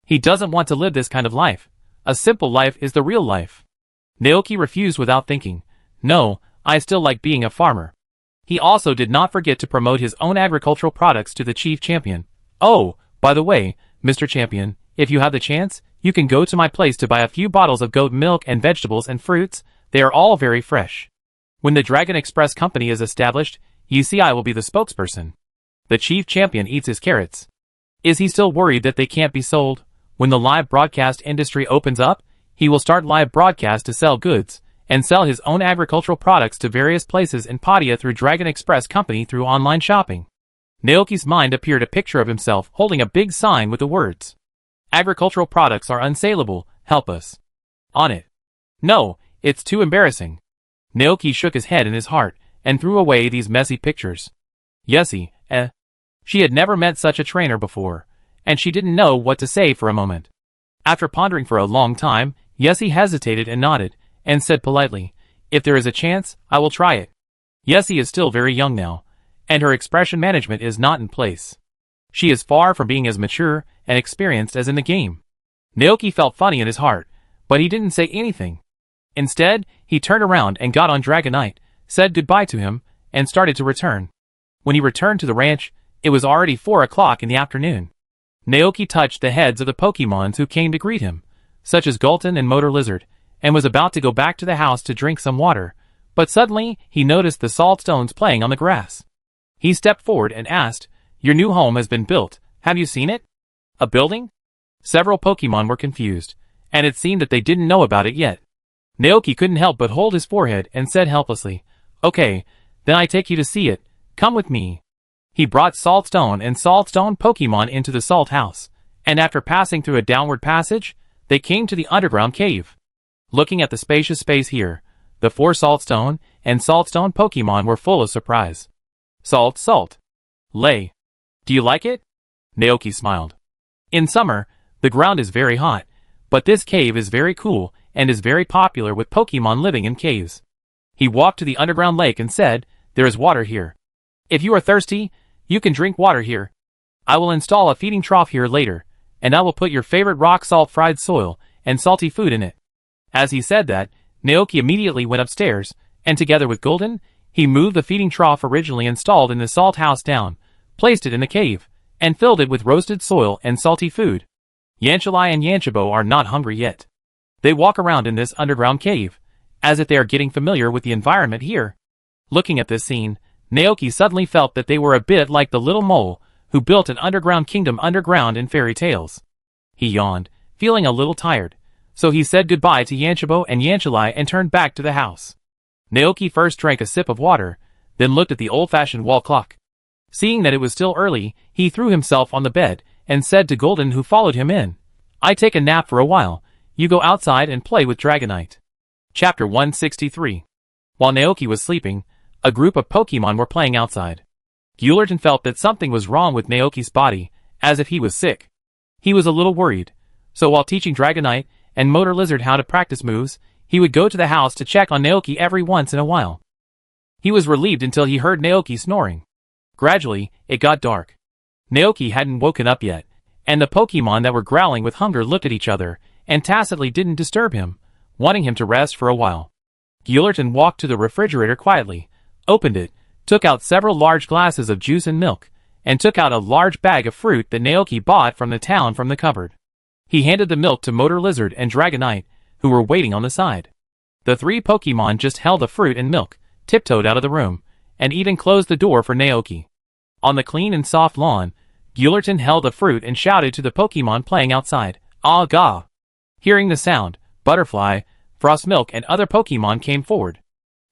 He doesn't want to live this kind of life. A simple life is the real life. Naoki refused without thinking. "No, I still like being a farmer." He also did not forget to promote his own agricultural products to the chief champion. "Oh, by the way, Mr. Champion, if you have the chance, you can go to my place to buy a few bottles of goat milk and vegetables and fruits. They are all very fresh. When the Dragon Express company is established, UCI will be the spokesperson." The chief champion eats his carrots. Is he still worried that they can't be sold? When the live broadcast industry opens up, he will start live broadcast to sell goods, and sell his own agricultural products to various places in Padilla through Dragon Express company through online shopping. Naoki's mind appeared a picture of himself holding a big sign with the words, "Agricultural products are unsaleable, Help us. On it. No, it's too embarrassing. Naoki shook his head in his heart, and threw away these messy pictures. Yesy, She had never met such a trainer before, and she didn't know what to say for a moment. After pondering for a long time, Yesy hesitated and nodded, and said politely, if there is a chance, I will try it. Yesy is still very young now, and her expression management is not in place. She is far from being as mature and experienced as in the game. Naoki felt funny in his heart, but he didn't say anything. Instead, he turned around and got on Dragonite, said goodbye to him, and started to return. When he returned to the ranch, it was already 4 o'clock in the afternoon. Naoki touched the heads of the Pokemons who came to greet him, such as Gulton and Motor Lizard, and was about to go back to the house to drink some water, but suddenly he noticed the salt stones playing on the grass. He stepped forward and asked, your new home has been built, have you seen it? A building? Several Pokemon were confused, and it seemed that they didn't know about it yet. Naoki couldn't help but hold his forehead and said helplessly, okay, then I take you to see it, come with me. He brought Saltstone and Saltstone Pokemon into the Salt House, and after passing through a downward passage, they came to the underground cave. Looking at the spacious space here, the 4 Saltstone and Saltstone Pokemon were full of surprise. Salt. Lay. Do you like it? Naoki smiled. In summer, the ground is very hot, but this cave is very cool and is very popular with Pokemon living in caves. He walked to the underground lake and said, there is water here. If you are thirsty, you can drink water here. I will install a feeding trough here later, and I will put your favorite rock salt fried soil and salty food in it. As he said that, Naoki immediately went upstairs, and together with Golden, he moved the feeding trough originally installed in the salt house down, placed it in the cave, and filled it with roasted soil and salty food. Yanchilai and Yanchibo are not hungry yet. They walk around in this underground cave, as if they are getting familiar with the environment here. Looking at this scene, Naoki suddenly felt that they were a bit like the little mole who built an underground kingdom underground in fairy tales. He yawned, feeling a little tired, so he said goodbye to Yanchibo and Yanchilai and turned back to the house. Naoki first drank a sip of water, then looked at the old-fashioned wall clock. Seeing that it was still early, he threw himself on the bed and said to Golden, who followed him in, I take a nap for a while, you go outside and play with Dragonite. Chapter 163. While Naoki was sleeping, a group of Pokemon were playing outside. Guillerton felt that something was wrong with Naoki's body, as if he was sick. He was a little worried, so while teaching Dragonite and Motor Lizard how to practice moves, he would go to the house to check on Naoki every once in a while. He was relieved until he heard Naoki snoring. Gradually, it got dark. Naoki hadn't woken up yet, and the Pokemon that were growling with hunger looked at each other and tacitly didn't disturb him, wanting him to rest for a while. Guillerton walked to the refrigerator quietly, opened it, took out several large glasses of juice and milk, and took out a large bag of fruit that Naoki bought from the town from the cupboard. He handed the milk to Motor Lizard and Dragonite, who were waiting on the side. The 3 Pokemon just held the fruit and milk, tiptoed out of the room, and even closed the door for Naoki. On the clean and soft lawn, Guillerton held the fruit and shouted to the Pokemon playing outside, "Ah ga!" Hearing the sound, Butterfly, Frostmilk and other Pokemon came forward.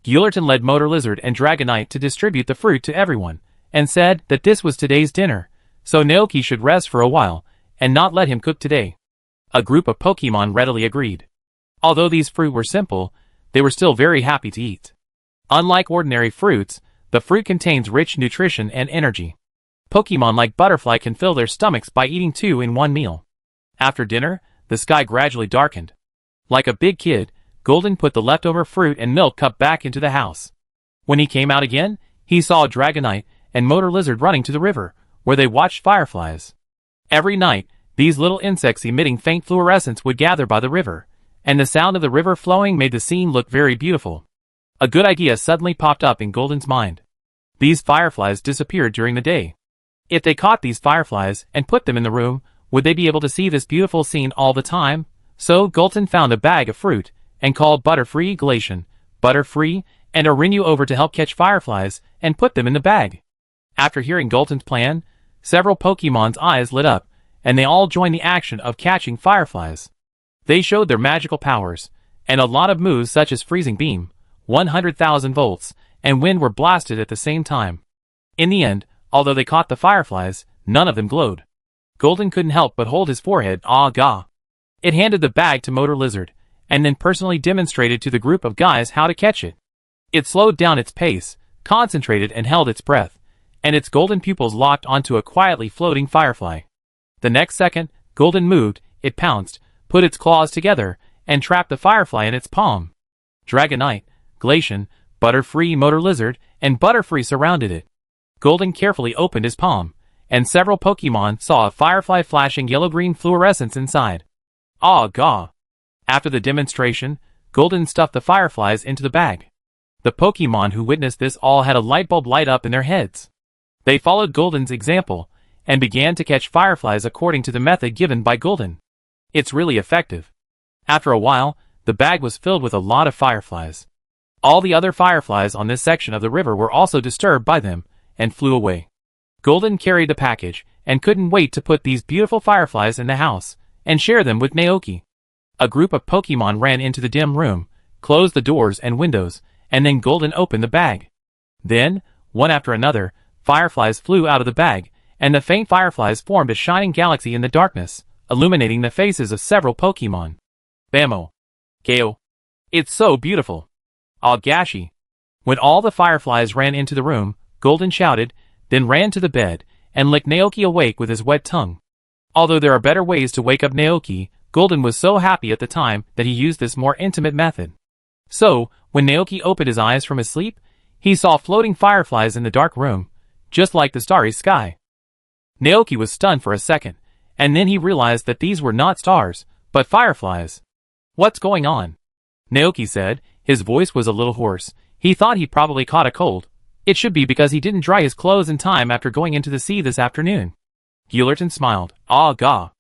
Guillerton led Motor Lizard and Dragonite to distribute the fruit to everyone, and said that this was today's dinner, so Naoki should rest for a while, and not let him cook today. A group of Pokemon readily agreed. Although these fruit were simple, they were still very happy to eat. Unlike ordinary fruits, the fruit contains rich nutrition and energy. Pokemon like Butterfly can fill their stomachs by eating 2 in one meal. After dinner, the sky gradually darkened. Like a big kid, Golden put the leftover fruit and milk cup back into the house. When he came out again, he saw Dragonite and Motor Lizard running to the river, where they watched fireflies. Every night, these little insects emitting faint fluorescence would gather by the river, and the sound of the river flowing made the scene look very beautiful. A good idea suddenly popped up in Golden's mind. These fireflies disappeared during the day. If they caught these fireflies and put them in the room, would they be able to see this beautiful scene all the time? So Golden found a bag of fruit, and called Butterfree, Glacian, Butterfree, and Orinu over to help catch fireflies, and put them in the bag. After hearing Golden's plan, several Pokemon's eyes lit up, and they all joined the action of catching fireflies. They showed their magical powers, and a lot of moves such as Freezing Beam, 100,000 volts, and Wind were blasted at the same time. In the end, although they caught the fireflies, none of them glowed. Golden couldn't help but hold his forehead, "Ah ga." It handed the bag to Motor Lizard, and then personally demonstrated to the group of guys how to catch it. It slowed down its pace, concentrated and held its breath, and its golden pupils locked onto a quietly floating firefly. The next second, Golden moved, it pounced, put its claws together, and trapped the firefly in its palm. Dragonite, Glacian, Butterfree, Motor Lizard, and Butterfree surrounded it. Golden carefully opened his palm, and several Pokemon saw a firefly flashing yellow-green fluorescence inside. Ah, gah! After the demonstration, Golden stuffed the fireflies into the bag. The Pokemon who witnessed this all had a light bulb light up in their heads. They followed Golden's example, and began to catch fireflies according to the method given by Golden. It's really effective. After a while, the bag was filled with a lot of fireflies. All the other fireflies on this section of the river were also disturbed by them, and flew away. Golden carried the package, and couldn't wait to put these beautiful fireflies in the house, and share them with Naoki. A group of Pokemon ran into the dim room, closed the doors and windows, and then Golden opened the bag. Then, one after another, fireflies flew out of the bag, and the faint fireflies formed a shining galaxy in the darkness, illuminating the faces of several Pokemon. Bammo! Keo! It's so beautiful! Ah, Gashi! When all the fireflies ran into the room, Golden shouted, then ran to the bed, and licked Naoki awake with his wet tongue. Although there are better ways to wake up Naoki, Golden was so happy at the time that he used this more intimate method. So, when Naoki opened his eyes from his sleep, he saw floating fireflies in the dark room, just like the starry sky. Naoki was stunned for a second, and then he realized that these were not stars, but fireflies. What's going on? Naoki said. His voice was a little hoarse. He thought he probably caught a cold. It should be because he didn't dry his clothes in time after going into the sea this afternoon. Gillerton smiled. Ah, gah.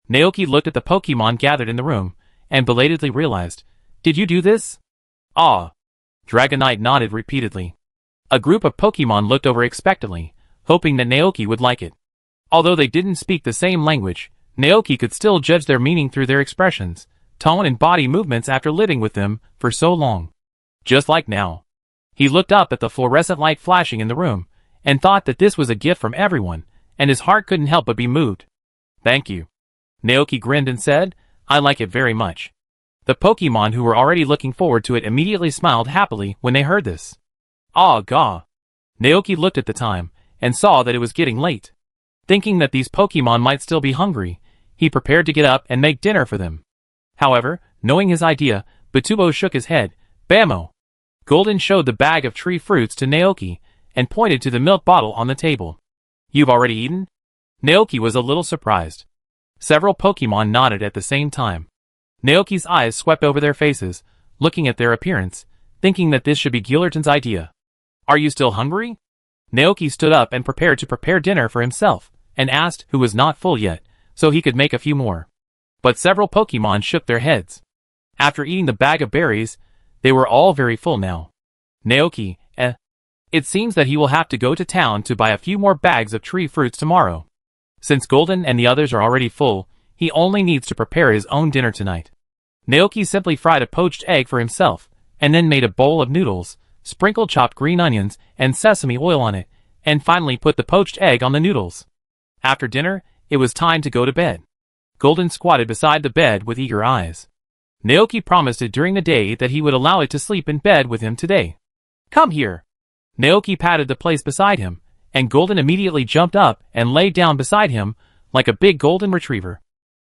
Naoki looked at the Pokemon gathered in the room, and belatedly realized, did you do this? Ah. Dragonite nodded repeatedly. A group of Pokemon looked over expectantly, hoping that Naoki would like it. Although they didn't speak the same language, Naoki could still judge their meaning through their expressions, tone and body movements after living with them for so long. Just like now. He looked up at the fluorescent light flashing in the room, and thought that this was a gift from everyone, and his heart couldn't help but be moved. Thank you. Naoki grinned and said, I like it very much. The Pokemon who were already looking forward to it immediately smiled happily when they heard this. Ah, gah. Naoki looked at the time, and saw that it was getting late. Thinking that these Pokemon might still be hungry, he prepared to get up and make dinner for them. However, knowing his idea, Batubo shook his head. Bammo! Golden showed the bag of tree fruits to Naoki, and pointed to the milk bottle on the table. You've already eaten? Naoki was a little surprised. Several Pokemon nodded at the same time. Naoki's eyes swept over their faces, looking at their appearance, thinking that this should be Gillerton's idea. Are you still hungry? Naoki stood up and prepared to prepare dinner for himself, and asked who was not full yet, so he could make a few more. But several Pokemon shook their heads. After eating the bag of berries, they were all very full now. Naoki, it seems that he will have to go to town to buy a few more bags of tree fruits tomorrow. Since Golden and the others are already full, he only needs to prepare his own dinner tonight. Naoki simply fried a poached egg for himself, and then made a bowl of noodles, sprinkled chopped green onions and sesame oil on it, and finally put the poached egg on the noodles. After dinner, it was time to go to bed. Golden squatted beside the bed with eager eyes. Naoki promised it during the day that he would allow it to sleep in bed with him today. Come here. Naoki patted the place beside him, and Golden immediately jumped up and lay down beside him, like a big golden retriever.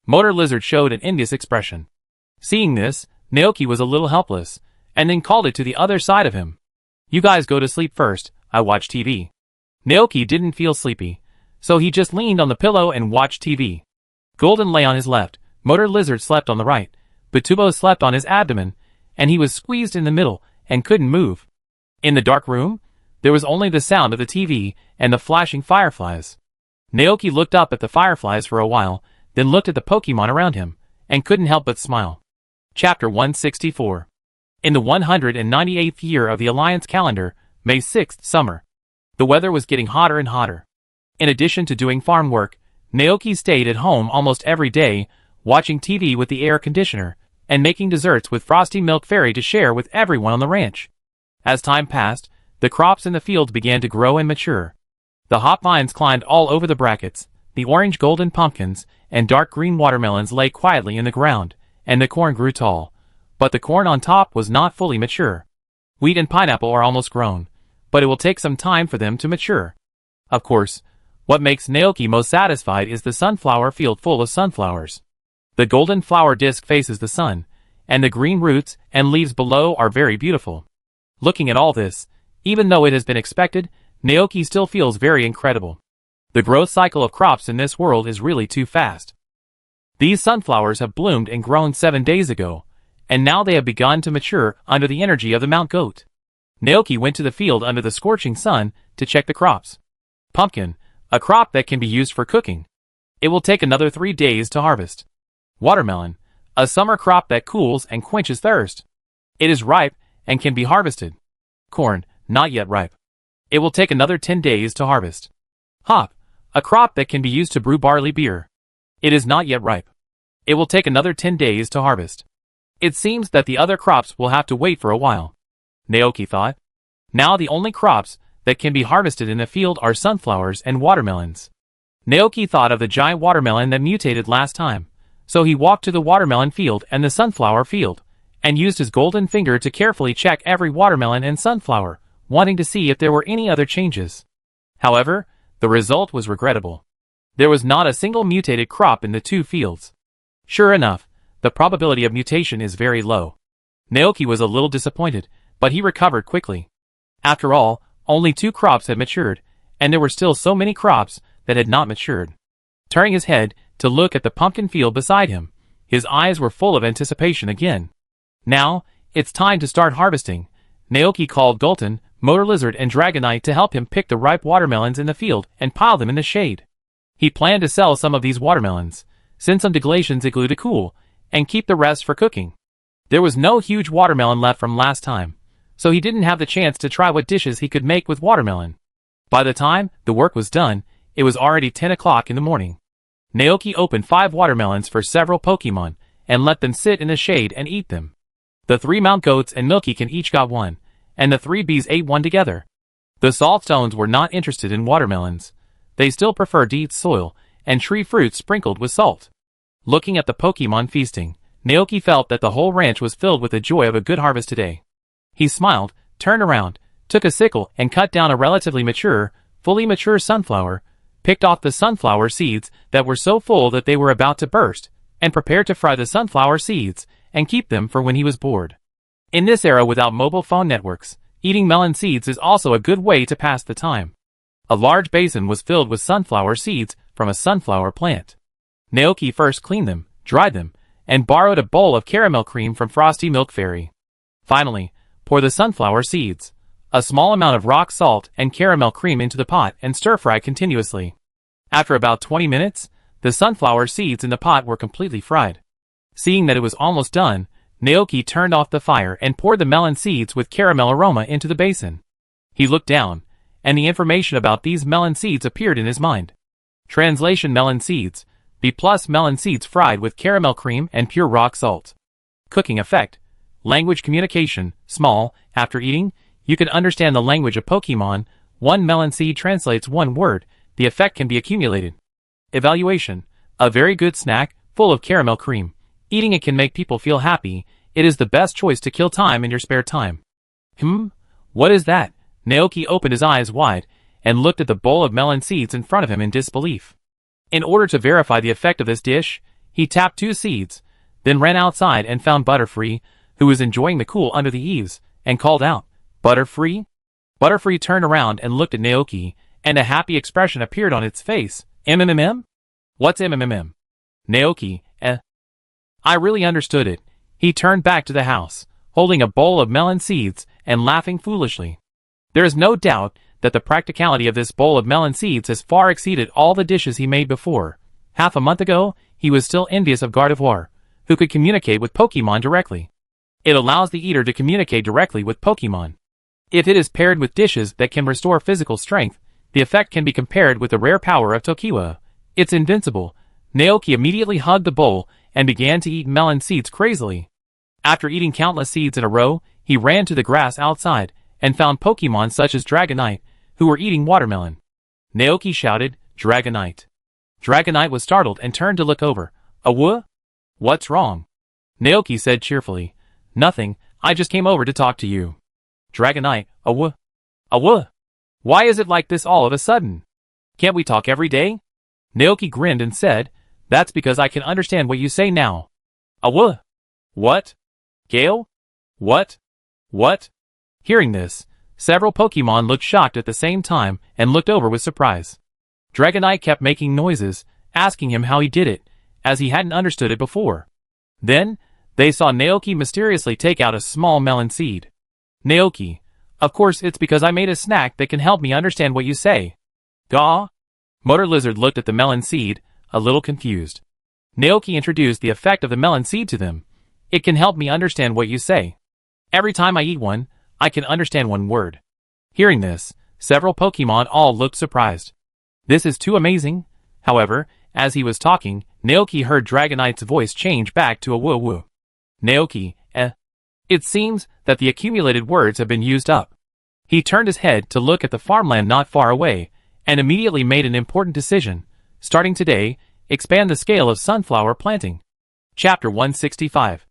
Motor Lizard showed an envious expression. Seeing this, Naoki was a little helpless, and then called it to the other side of him. You guys go to sleep first, I watch TV. Naoki didn't feel sleepy, so he just leaned on the pillow and watched TV. Golden lay on his left, Motor Lizard slept on the right, Batubo slept on his abdomen, and he was squeezed in the middle and couldn't move. In the dark room, there was only the sound of the TV and the flashing fireflies. Naoki looked up at the fireflies for a while, then looked at the Pokemon around him, and couldn't help but smile. Chapter 164. In the 198th year of the Alliance calendar, May 6th, summer. The weather was getting hotter and hotter. In addition to doing farm work, Naoki stayed at home almost every day, watching TV with the air conditioner, and making desserts with Frosty Milk Fairy to share with everyone on the ranch. As time passed, the crops in the fields began to grow and mature. The hop vines climbed all over the brackets, The orange golden pumpkins and dark green watermelons lay quietly in the ground, and the corn grew tall. But the corn on top was not fully mature. Wheat and pineapple are almost grown, but it will take some time for them to mature. Of course, what makes Naoki most satisfied is the sunflower field full of sunflowers. The golden flower disc faces the sun, and the green roots and leaves below are very beautiful. Looking at all this, even though it has been expected, Naoki still feels very incredible. The growth cycle of crops in this world is really too fast. These sunflowers have bloomed and grown 7 days ago, and now they have begun to mature under the energy of the Mount Goat. Naoki went to the field under the scorching sun to check the crops. Pumpkin, a crop that can be used for cooking. It will take another 3 days to harvest. Watermelon, a summer crop that cools and quenches thirst. It is ripe and can be harvested. Corn, not yet ripe. It will take another 10 days to harvest. Hop, a crop that can be used to brew barley beer. It is not yet ripe. It will take another 10 days to harvest. It seems that the other crops will have to wait for a while, Naoki thought. Now the only crops that can be harvested in the field are sunflowers and watermelons. Naoki thought of the giant watermelon that mutated last time, so he walked to the watermelon field and the sunflower field, and used his golden finger to carefully check every watermelon and sunflower, wanting to see if there were any other changes. However, the result was regrettable. There was not a single mutated crop in the 2 fields. Sure enough, the probability of mutation is very low. Naoki was a little disappointed, but he recovered quickly. After all, only 2 crops had matured, and there were still so many crops that had not matured. Turning his head to look at the pumpkin field beside him, his eyes were full of anticipation again. Now, it's time to start harvesting. Naoki called Gulton, Motor Lizard and Dragonite to help him pick the ripe watermelons in the field and pile them in the shade. He planned to sell some of these watermelons, send some to Glacian's igloo to cool, and keep the rest for cooking. There was no huge watermelon left from last time, so he didn't have the chance to try what dishes he could make with watermelon. By the time the work was done, it was already 10 o'clock in the morning. Naoki opened 5 watermelons for several Pokemon, and let them sit in the shade and eat them. The 3 Mount Goats and Milkykin each got 1, and the 3 bees ate 1 together. The Saltstones were not interested in watermelons. They still preferred to eat soil and tree fruits sprinkled with salt. Looking at the Pokemon feasting, Naoki felt that the whole ranch was filled with the joy of a good harvest today. He smiled, turned around, took a sickle and cut down a relatively fully mature sunflower, picked off the sunflower seeds that were so full that they were about to burst, and prepared to fry the sunflower seeds and keep them for when he was bored. In this era without mobile phone networks, eating melon seeds is also a good way to pass the time. A large basin was filled with sunflower seeds from a sunflower plant. Naoki first cleaned them, dried them, and borrowed a bowl of caramel cream from Frosty Milk Fairy. Finally, pour the sunflower seeds, a small amount of rock salt and caramel cream into the pot and stir-fry continuously. After about 20 minutes, the sunflower seeds in the pot were completely fried. Seeing that it was almost done, Naoki turned off the fire and poured the melon seeds with caramel aroma into the basin. He looked down, and the information about these melon seeds appeared in his mind. Translation: melon seeds, B+ melon seeds fried with caramel cream and pure rock salt. Cooking effect: language communication, small, after eating, you can understand the language of Pokemon. 1 melon seed translates 1 word, the effect can be accumulated. Evaluation: a very good snack, full of caramel cream. Eating it can make people feel happy. It is the best choice to kill time in your spare time. What is that? Naoki opened his eyes wide, and looked at the bowl of melon seeds in front of him in disbelief. In order to verify the effect of this dish, he tapped 2 seeds, then ran outside and found Butterfree, who was enjoying the cool under the eaves, and called out, "Butterfree?" Butterfree turned around and looked at Naoki, and a happy expression appeared on its face. "MMM? What's MMM?" Naoki, I really understood it. He turned back to the house, holding a bowl of melon seeds, and laughing foolishly. There is no doubt that the practicality of this bowl of melon seeds has far exceeded all the dishes he made before. Half a month ago, he was still envious of Gardevoir, who could communicate with Pokemon directly. It allows the eater to communicate directly with Pokemon. If it is paired with dishes that can restore physical strength, the effect can be compared with the rare power of Tokiwa. It's invincible. Naoki immediately hugged the bowl and began to eat melon seeds crazily. After eating countless seeds in a row, he ran to the grass outside and found Pokemon such as Dragonite, who were eating watermelon. Naoki shouted, "Dragonite! Dragonite was startled and turned to look over. Awoo? What's wrong? Naoki said cheerfully. Nothing, I just came over to talk to you. Dragonite, awoo? Awoo? Why is it like this all of a sudden? Can't we talk every day? Naoki grinned and said, That's because I can understand what you say now. Awoo? What? Gale? What? What? Hearing this, several Pokemon looked shocked at the same time and looked over with surprise. Dragonite kept making noises, asking him how he did it, as he hadn't understood it before. Then, they saw Naoki mysteriously take out a small melon seed. Naoki, of course it's because I made a snack that can help me understand what you say. Gaw? Motor Lizard looked at the melon seed, a little confused. Naoki introduced the effect of the melon seed to them. It can help me understand what you say. Every time I eat one, I can understand one word. Hearing this, several Pokemon all looked surprised. This is too amazing. However, as he was talking, Naoki heard Dragonite's voice change back to a woo-woo. Naoki, It seems that the accumulated words have been used up. He turned his head to look at the farmland not far away, and immediately made an important decision. Starting today, expand the scale of sunflower planting. Chapter 165.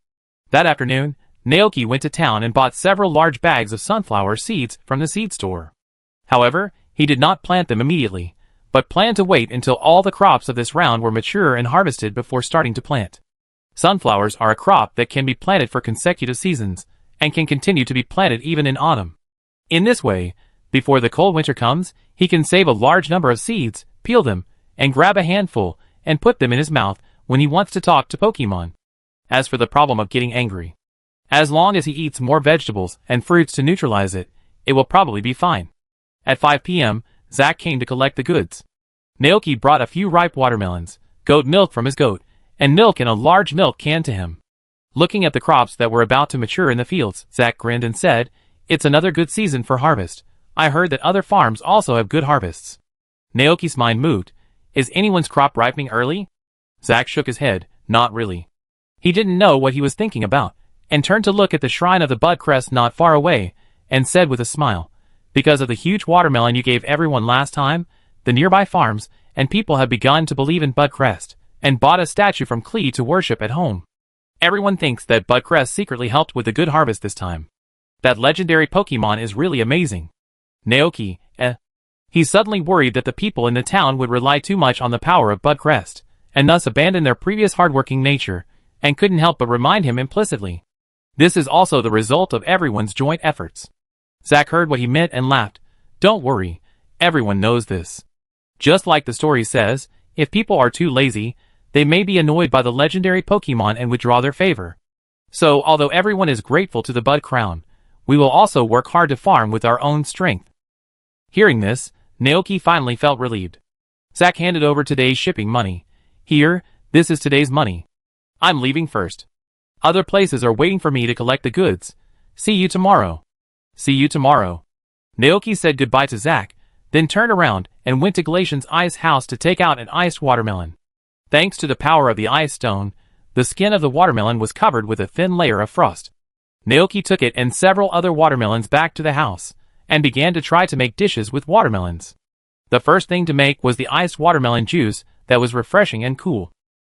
That afternoon, Naoki went to town and bought several large bags of sunflower seeds from the seed store. However, he did not plant them immediately, but planned to wait until all the crops of this round were mature and harvested before starting to plant. Sunflowers are a crop that can be planted for consecutive seasons, and can continue to be planted even in autumn. In this way, before the cold winter comes, he can save a large number of seeds, peel them, and grab a handful, and put them in his mouth when he wants to talk to Pokemon. As for the problem of getting angry, as long as he eats more vegetables and fruits to neutralize it, it will probably be fine. At 5 p.m., Zack came to collect the goods. Naoki brought a few ripe watermelons, goat milk from his goat, and milk in a large milk can to him. Looking at the crops that were about to mature in the fields, Zack grinned and said, It's another good season for harvest. I heard that other farms also have good harvests. Naoki's mind moved. Is anyone's crop ripening early? Zack shook his head, not really. He didn't know what he was thinking about, and turned to look at the shrine of the bud crest not far away, and said with a smile, Because of the huge watermelon you gave everyone last time, the nearby farms and people have begun to believe in Bud Crest, and bought a statue from Klee to worship at home. Everyone thinks that Bud Crest secretly helped with the good harvest this time. That legendary Pokemon is really amazing. Naoki, He's suddenly worried that the people in the town would rely too much on the power of Bud Crest, and thus abandon their previous hardworking nature, and couldn't help but remind him implicitly. This is also the result of everyone's joint efforts. Zack heard what he meant and laughed. Don't worry, everyone knows this. Just like the story says, if people are too lazy, they may be annoyed by the legendary Pokemon and withdraw their favor. So, although everyone is grateful to the Bud Crown, we will also work hard to farm with our own strength. Hearing this, Naoki finally felt relieved. Zack handed over today's shipping money. Here, this is today's money. I'm leaving first. Other places are waiting for me to collect the goods. See you tomorrow. See you tomorrow. Naoki said goodbye to Zack, then turned around and went to Glacian's ice house to take out an iced watermelon. Thanks to the power of the ice stone, the skin of the watermelon was covered with a thin layer of frost. Naoki took it and several other watermelons back to the house, and began to try to make dishes with watermelons. The first thing to make was the iced watermelon juice that was refreshing and cool.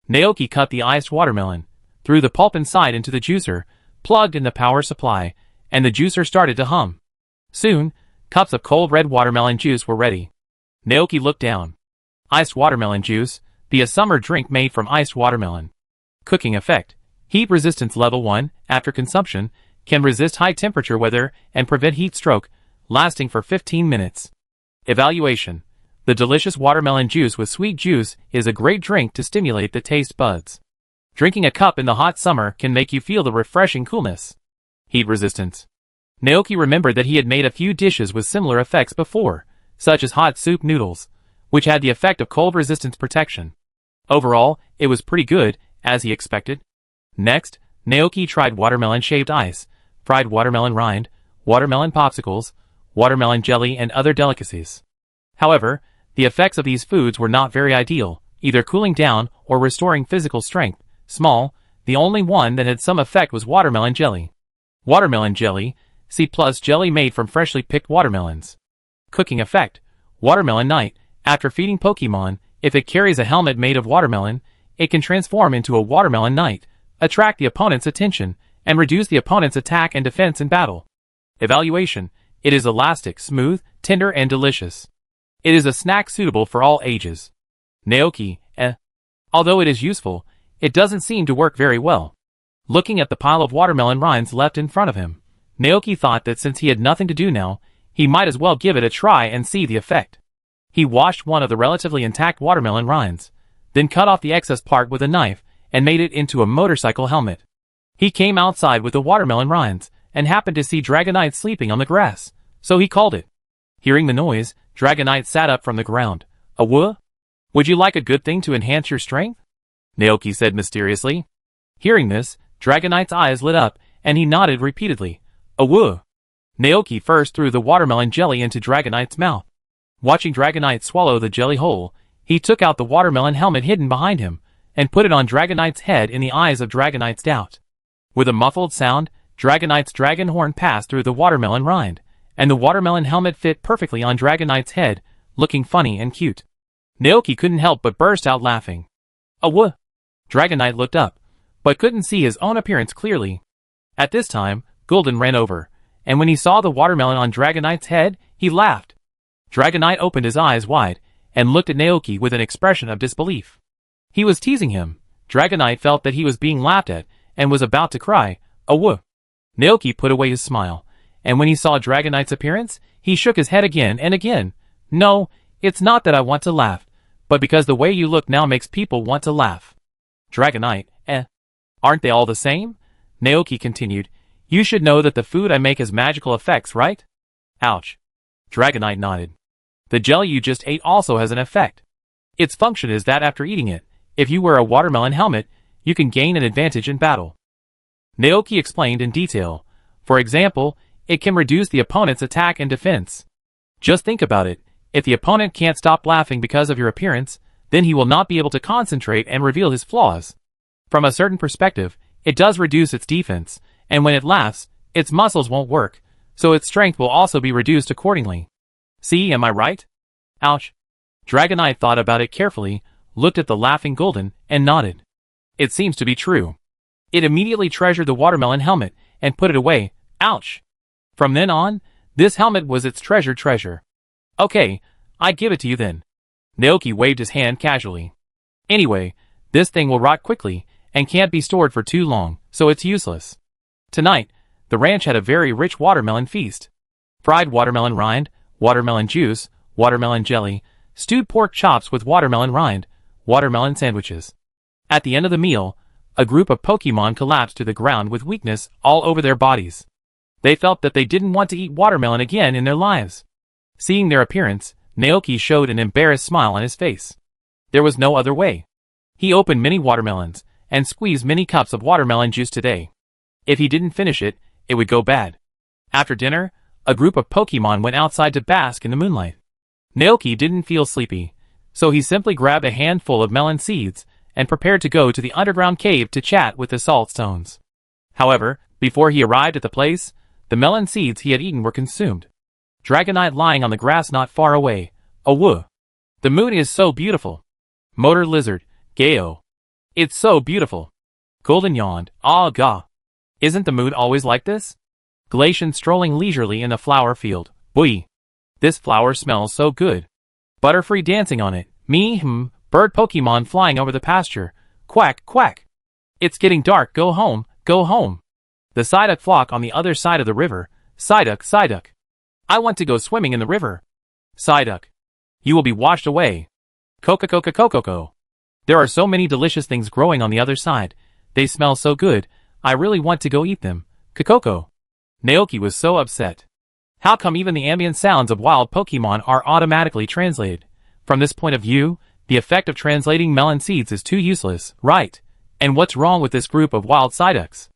Naoki cut the iced watermelon, threw the pulp inside into the juicer, plugged in the power supply, and the juicer started to hum. Soon, cups of cold red watermelon juice were ready. Naoki looked down. Iced watermelon juice, a summer drink made from iced watermelon. Cooking effect. Heat resistance level 1, after consumption, can resist high temperature weather and prevent heat stroke, lasting for 15 minutes. Evaluation. The delicious watermelon juice with sweet juice is a great drink to stimulate the taste buds. Drinking a cup in the hot summer can make you feel the refreshing coolness. Heat resistance. Naoki remembered that he had made a few dishes with similar effects before, such as hot soup noodles, which had the effect of cold resistance protection. Overall, it was pretty good, as he expected. Next, Naoki tried watermelon shaved ice, fried watermelon rind, watermelon popsicles, watermelon jelly and other delicacies. However, the effects of these foods were not very ideal, either cooling down or restoring physical strength. The only one that had some effect was watermelon jelly. Watermelon jelly, C+ jelly made from freshly picked watermelons. Cooking effect. Watermelon night. After feeding Pokemon, If it carries a helmet made of watermelon, it can transform into a watermelon knight, attract the opponent's attention, and reduce the opponent's attack and defense in battle. Evaluation: it is elastic, smooth, tender, and delicious. It is a snack suitable for all ages. Naoki: although it is useful, it doesn't seem to work very well. Looking at the pile of watermelon rinds left in front of him, Naoki thought that since he had nothing to do now, he might as well give it a try and see the effect. He washed one of the relatively intact watermelon rinds, then cut off the excess part with a knife and made it into a motorcycle helmet. He came outside with the watermelon rinds and happened to see Dragonite sleeping on the grass, so he called it. Hearing the noise, Dragonite sat up from the ground. "Awoo? Would you like a good thing to enhance your strength?" Naoki said mysteriously. Hearing this, Dragonite's eyes lit up and he nodded repeatedly. "Awoo." Naoki first threw the watermelon jelly into Dragonite's mouth. Watching Dragonite swallow the jelly whole, he took out the watermelon helmet hidden behind him and put it on Dragonite's head in the eyes of Dragonite's doubt. With a muffled sound, Dragonite's dragon horn passed through the watermelon rind, and the watermelon helmet fit perfectly on Dragonite's head, looking funny and cute. Naoki couldn't help but burst out laughing. "Awoo!" Dragonite looked up, but couldn't see his own appearance clearly. At this time, Gulden ran over, and when he saw the watermelon on Dragonite's head, he laughed. Dragonite opened his eyes wide and looked at Naoki with an expression of disbelief. He was teasing him. Dragonite felt that he was being laughed at and was about to cry, "Awoo!" Naoki put away his smile, and when he saw Dragonite's appearance, he shook his head again and again. "No, it's not that I want to laugh, but because the way you look now makes people want to laugh." Dragonite: aren't they all the same?" Naoki continued. "You should know that the food I make has magical effects, right?" "Ouch." Dragonite nodded. "The jelly you just ate also has an effect. Its function is that after eating it, if you wear a watermelon helmet, you can gain an advantage in battle." Naoki explained in detail. For example, it can reduce the opponent's attack and defense. Just think about it. If the opponent can't stop laughing because of your appearance, then he will not be able to concentrate and reveal his flaws. From a certain perspective, it does reduce its defense, and when it laughs, its muscles won't work, so its strength will also be reduced accordingly. See, am I right? Ouch. Dragonite thought about it carefully, looked at the laughing Gulden, and nodded. It seems to be true. It immediately treasured the watermelon helmet and put it away. Ouch. From then on, this helmet was its treasured treasure. "Okay, I give it to you then." Naoki waved his hand casually. "Anyway, this thing will rot quickly and can't be stored for too long, so it's useless." Tonight, the ranch had a very rich watermelon feast. Fried watermelon rind, watermelon juice, watermelon jelly, stewed pork chops with watermelon rind, watermelon sandwiches. At the end of the meal, a group of Pokemon collapsed to the ground with weakness all over their bodies. They felt that they didn't want to eat watermelon again in their lives. Seeing their appearance, Naoki showed an embarrassed smile on his face. There was no other way. He opened many watermelons and squeezed many cups of watermelon juice today. If he didn't finish it, it would go bad. After dinner, a group of Pokemon went outside to bask in the moonlight. Naoki didn't feel sleepy, so he simply grabbed a handful of melon seeds and prepared to go to the underground cave to chat with the salt stones. However, before he arrived at the place, the melon seeds he had eaten were consumed. Dragonite lying on the grass not far away. "Awoo. The moon is so beautiful." Motor Lizard: "Gayo. It's so beautiful." Gulden yawned. "Ah ga. Isn't the mood always like this?" Glacian strolling leisurely in the flower field. "Bui. This flower smells so good." Butterfree dancing on it. Bird Pokemon flying over the pasture. "Quack, quack. It's getting dark, go home, go home." The Psyduck flock on the other side of the river. "Psyduck, Psyduck. I want to go swimming in the river." "Psyduck. You will be washed away." Coca-coca-coca-coca. "There are so many delicious things growing on the other side. They smell so good, I really want to go eat them." Kokoko. Naoki was so upset. How come even the ambient sounds of wild Pokemon are automatically translated? From this point of view, the effect of translating melon seeds is too useless, right? And what's wrong with this group of wild Psyducks?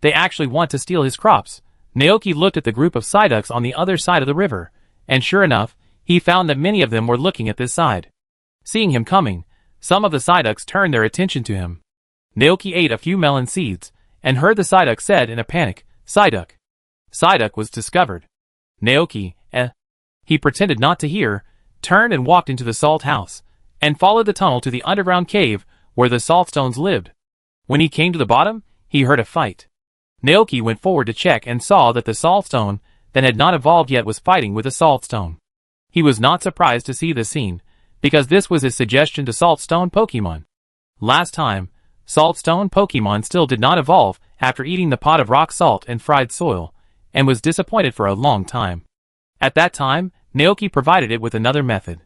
They actually want to steal his crops. Naoki looked at the group of Psyducks on the other side of the river, and sure enough, he found that many of them were looking at this side. Seeing him coming, some of the Psyducks turned their attention to him. Naoki ate a few melon seeds, and heard the Psyduck said in a panic, "Psyduck." Psyduck was discovered. Naoki, He pretended not to hear, turned and walked into the salt house, and followed the tunnel to the underground cave where the saltstones lived. When he came to the bottom, he heard a fight. Naoki went forward to check and saw that the saltstone that had not evolved yet was fighting with a saltstone. He was not surprised to see this scene, because this was his suggestion to saltstone Pokemon. Last time, saltstone Pokemon still did not evolve after eating the pot of rock salt and fried soil, and was disappointed for a long time. At that time, Naoki provided it with another method.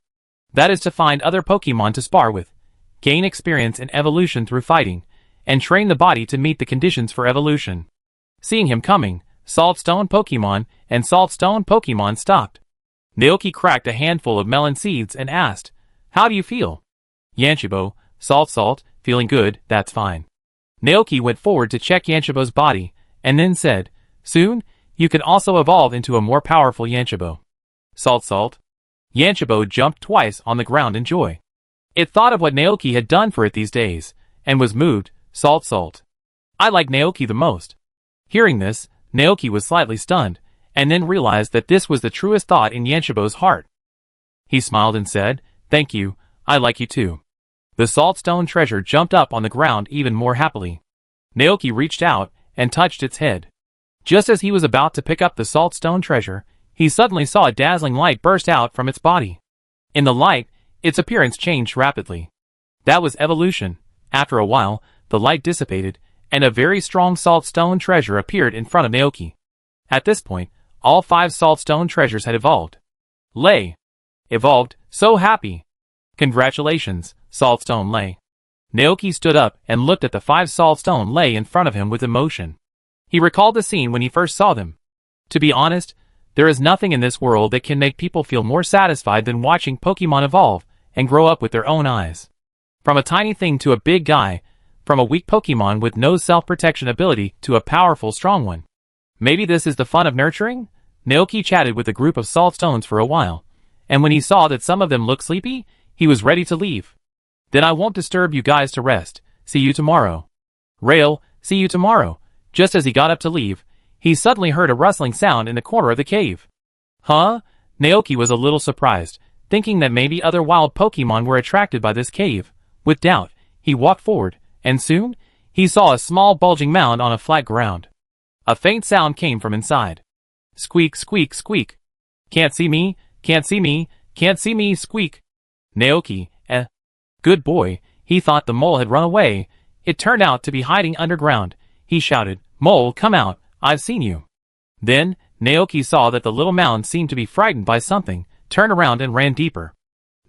That is to find other Pokemon to spar with, gain experience in evolution through fighting, and train the body to meet the conditions for evolution. Seeing him coming, saltstone Pokemon and saltstone Pokemon stopped. Naoki cracked a handful of melon seeds and asked, "How do you feel?" Yanshibo, Salt, feeling good, that's fine. Naoki went forward to check Yanshibo's body, and then said, "Soon, you can also evolve into a more powerful Yanshibo." Salt. Yanshibo jumped twice on the ground in joy. It thought of what Naoki had done for it these days, and was moved. Salt. I like Naoki the most. Hearing this, Naoki was slightly stunned, and then realized that this was the truest thought in Yanshibo's heart. He smiled and said, "Thank you, I like you too." The saltstone treasure jumped up on the ground even more happily. Naoki reached out and touched its head. Just as he was about to pick up the saltstone treasure, he suddenly saw a dazzling light burst out from its body. In the light, its appearance changed rapidly. That was evolution. After a while, the light dissipated, and a very strong saltstone treasure appeared in front of Naoki. At this point, all 5 saltstone treasures had evolved. Lei. Evolved, so happy. Congratulations, saltstone Lei. Naoki stood up and looked at the 5 saltstone Lei in front of him with emotion. He recalled the scene when he first saw them. To be honest, there is nothing in this world that can make people feel more satisfied than watching Pokemon evolve and grow up with their own eyes. From a tiny thing to a big guy, from a weak Pokemon with no self-protection ability to a powerful strong one. Maybe this is the fun of nurturing? Naoki chatted with a group of saltstones for a while, and when he saw that some of them looked sleepy, he was ready to leave. "Then I won't disturb you guys to rest. See you tomorrow." "Rail, see you tomorrow." Just as he got up to leave, he suddenly heard a rustling sound in the corner of the cave. Huh? Naoki was a little surprised, thinking that maybe other wild Pokemon were attracted by this cave. With doubt, he walked forward, and soon, he saw a small bulging mound on a flat ground. A faint sound came from inside. Squeak, squeak, squeak. "Can't see me, can't see me, can't see me, squeak." Naoki, good boy, he thought the mole had run away. It turned out to be hiding underground. He shouted, "Mole, come out, I've seen you." Then, Naoki saw that the little mound seemed to be frightened by something, turned around and ran deeper.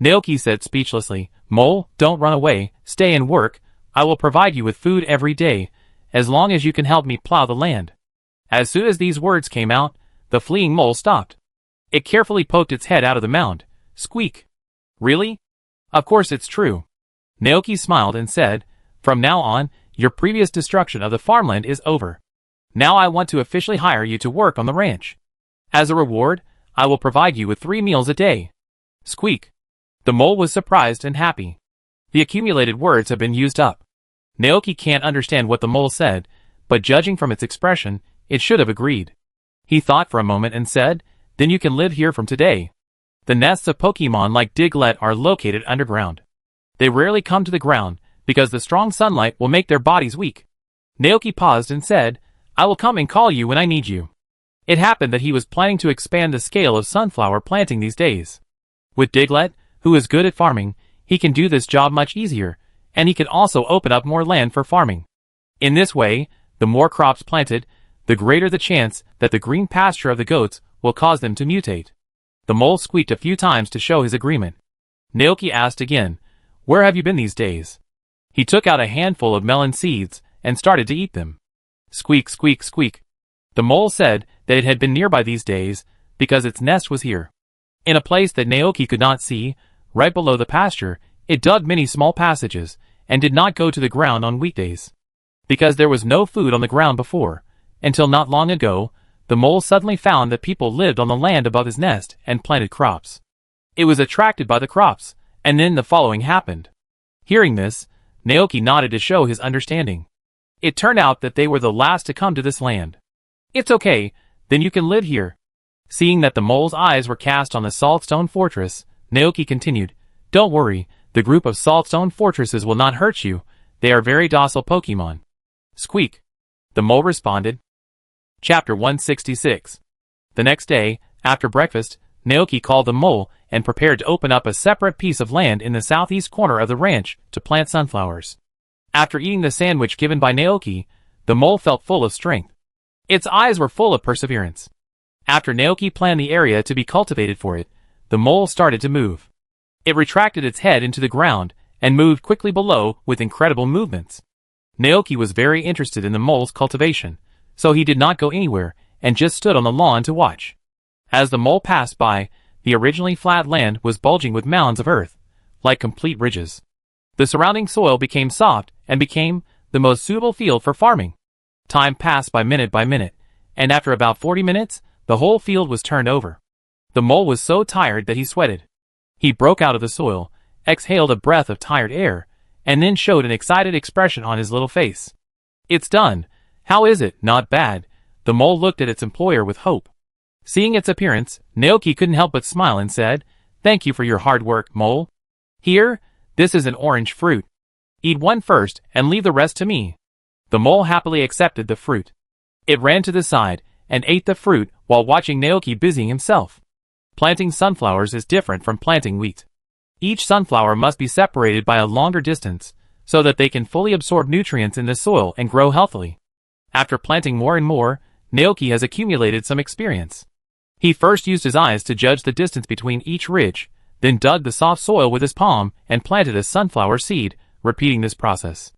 Naoki said speechlessly, "Mole, don't run away, stay and work. I will provide you with food every day, as long as you can help me plow the land." As soon as these words came out, the fleeing mole stopped. It carefully poked its head out of the mound. Squeak. "Really? Of course it's true." Naoki smiled and said, "From now on, your previous destruction of the farmland is over. Now I want to officially hire you to work on the ranch. As a reward, I will provide you with 3 meals a day." Squeak. The mole was surprised and happy. The accumulated words have been used up. Naoki can't understand what the mole said, but judging from its expression, it should have agreed. He thought for a moment and said, "Then you can live here from today." The nests of Pokemon like Diglett are located underground. They rarely come to the ground, because the strong sunlight will make their bodies weak. Naoki paused and said, "I will come and call you when I need you." It happened that he was planning to expand the scale of sunflower planting these days. With Diglett, who is good at farming, he can do this job much easier, and he can also open up more land for farming. In this way, the more crops planted, the greater the chance that the green pasture of the goats will cause them to mutate. The mole squeaked a few times to show his agreement. Naoki asked again, "Where have you been these days?" He took out a handful of melon seeds and started to eat them. Squeak, squeak, squeak. The mole said that it had been nearby these days because its nest was here. In a place that Naoki could not see, right below the pasture, it dug many small passages and did not go to the ground on weekdays. Because there was no food on the ground before, until not long ago, the mole suddenly found that people lived on the land above his nest and planted crops. It was attracted by the crops, and then the following happened. Hearing this, Naoki nodded to show his understanding. It turned out that they were the last to come to this land. "It's okay, then you can live here." Seeing that the mole's eyes were cast on the Saltstone Fortress, Naoki continued, "Don't worry, The group of saltstone fortresses will not hurt you. They are very docile Pokemon. Squeak. The mole responded. Chapter 166. The next day, after breakfast, Naoki called the mole and prepared to open up a separate piece of land in the southeast corner of the ranch to plant sunflowers. After eating the sandwich given by Naoki, the mole felt full of strength. Its eyes were full of perseverance. After Naoki planned the area to be cultivated for it, the mole started to move. It retracted its head into the ground and moved quickly below with incredible movements. Naoki was very interested in the mole's cultivation, so he did not go anywhere and just stood on the lawn to watch. As the mole passed by, the originally flat land was bulging with mounds of earth, like complete ridges. The surrounding soil became soft and became the most suitable field for farming. Time passed by minute, and after about 40 minutes, the whole field was turned over. The mole was so tired that he sweated. He broke out of the soil, exhaled a breath of tired air, and then showed an excited expression on his little face. It's done. How is it? Not bad. The mole looked at its employer with hope. Seeing its appearance, Naoki couldn't help but smile and said, "Thank you for your hard work, mole. Here, this is an orange fruit. Eat one first and leave the rest to me." The mole happily accepted the fruit. It ran to the side and ate the fruit while watching Naoki busying himself. Planting sunflowers is different from planting wheat. Each sunflower must be separated by a longer distance so that they can fully absorb nutrients in the soil and grow healthily. After planting more and more, Naoki has accumulated some experience. He first used his eyes to judge the distance between each ridge, then dug the soft soil with his palm and planted a sunflower seed, repeating this process.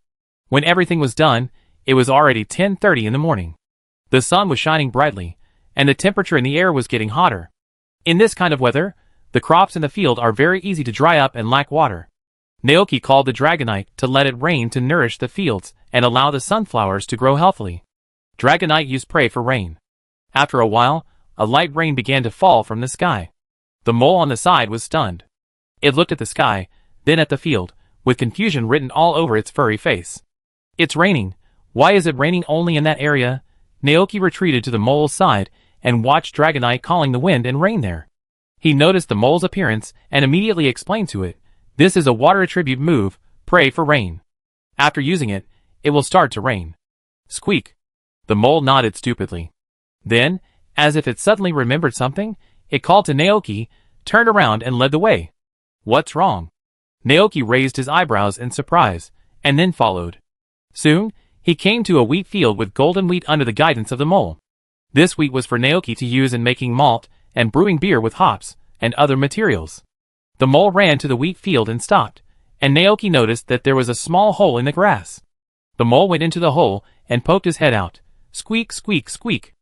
When everything was done, it was already 10:30 in the morning. The sun was shining brightly, and the temperature in the air was getting hotter. In this kind of weather, the crops in the field are very easy to dry up and lack water. Naoki called the Dragonite to let it rain to nourish the fields and allow the sunflowers to grow healthily. Dragonite used pray for rain. After a while, a light rain began to fall from the sky. The mole on the side was stunned. It looked at the sky, then at the field, with confusion written all over its furry face. "It's raining. Why is it raining only in that area?" Naoki retreated to the mole's side and watched Dragonite calling the wind and rain there. He noticed the mole's appearance and immediately explained to it, "This is a water attribute move, pray for rain. After using it, it will start to rain." Squeak. The mole nodded stupidly. Then, as if it suddenly remembered something, it called to Naoki, turned around and led the way. "What's wrong?" Naoki raised his eyebrows in surprise, and then followed. Soon, he came to a wheat field with golden wheat under the guidance of the mole. This wheat was for Naoki to use in making malt and brewing beer with hops and other materials. The mole ran to the wheat field and stopped, and Naoki noticed that there was a small hole in the grass. The mole went into the hole and poked his head out. Squeak, squeak, squeak.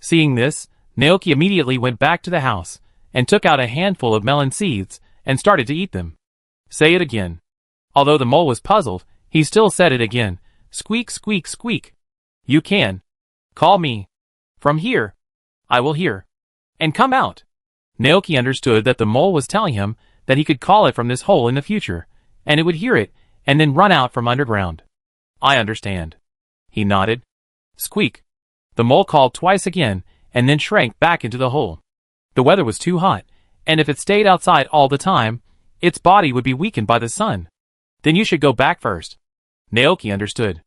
Seeing this, Naoki immediately went back to the house and took out a handful of melon seeds and started to eat them. "Say it again." Although the mole was puzzled, he still said it again. Squeak, squeak, squeak. "You can. Call me. From here. I will hear. And come out." Naoki understood that the mole was telling him that he could call it from this hole in the future, and it would hear it, and then run out from underground. "I understand." He nodded. Squeak. The mole called twice again, and then shrank back into the hole. The weather was too hot, and if it stayed outside all the time, its body would be weakened by the sun. "Then you should go back first." Naoki understood.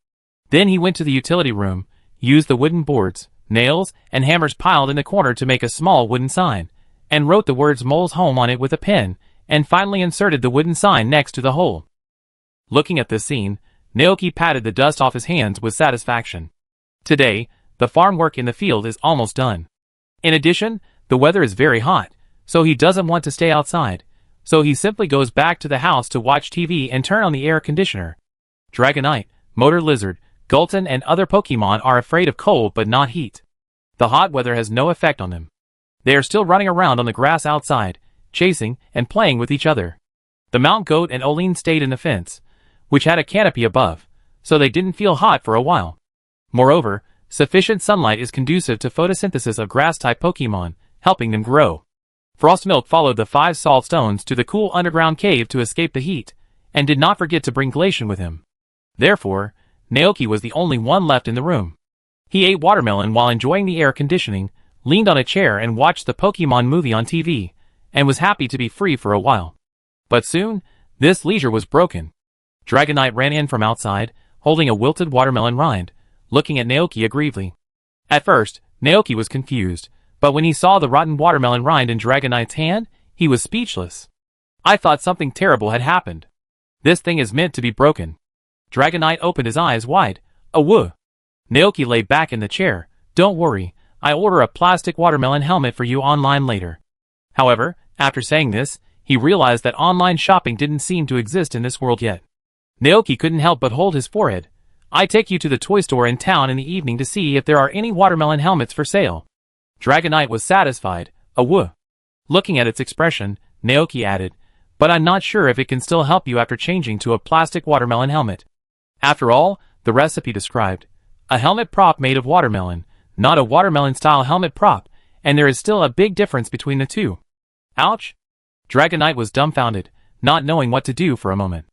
Then he went to the utility room, used the wooden boards, nails, and hammers piled in the corner to make a small wooden sign, and wrote the words "Mole's Home" on it with a pen, and finally inserted the wooden sign next to the hole. Looking at this scene, Naoki patted the dust off his hands with satisfaction. Today, the farm work in the field is almost done. In addition, the weather is very hot, so he doesn't want to stay outside, so he simply goes back to the house to watch TV and turn on the air conditioner. Dragonite, Motor Lizard, Gulton and other Pokemon are afraid of cold but not heat. The hot weather has no effect on them. They are still running around on the grass outside, chasing and playing with each other. The Mount Goat and Oline stayed in the fence, which had a canopy above, so they didn't feel hot for a while. Moreover, sufficient sunlight is conducive to photosynthesis of grass-type Pokemon, helping them grow. Frostmilk followed the 5 salt stones to the cool underground cave to escape the heat, and did not forget to bring Glacian with him. Therefore, Naoki was the only one left in the room. He ate watermelon while enjoying the air conditioning, leaned on a chair and watched the Pokemon movie on TV, and was happy to be free for a while. But soon, This leisure was broken. Dragonite ran in from outside, holding a wilted watermelon rind, looking at Naoki aggrievedly. At first, Naoki was confused, but when he saw the rotten watermelon rind in Dragonite's hand, he was speechless. I thought something terrible had happened. This thing is meant to be broken. Dragonite opened his eyes wide. Awoo! Naoki lay back in the chair. Don't worry, I order a plastic watermelon helmet for you online later. However, after saying this, he realized that online shopping didn't seem to exist in this world yet. Naoki couldn't help but hold his forehead. I take you to the toy store in town in the evening to see if there are any watermelon helmets for sale. Dragonite was satisfied. Awoo! Looking at its expression, Naoki added, but I'm not sure if it can still help you after changing to a plastic watermelon helmet. After all, the recipe described a helmet prop made of watermelon, not a watermelon-style helmet prop, and there is still a big difference between the two. Ouch! Dragonite was dumbfounded, not knowing what to do for a moment.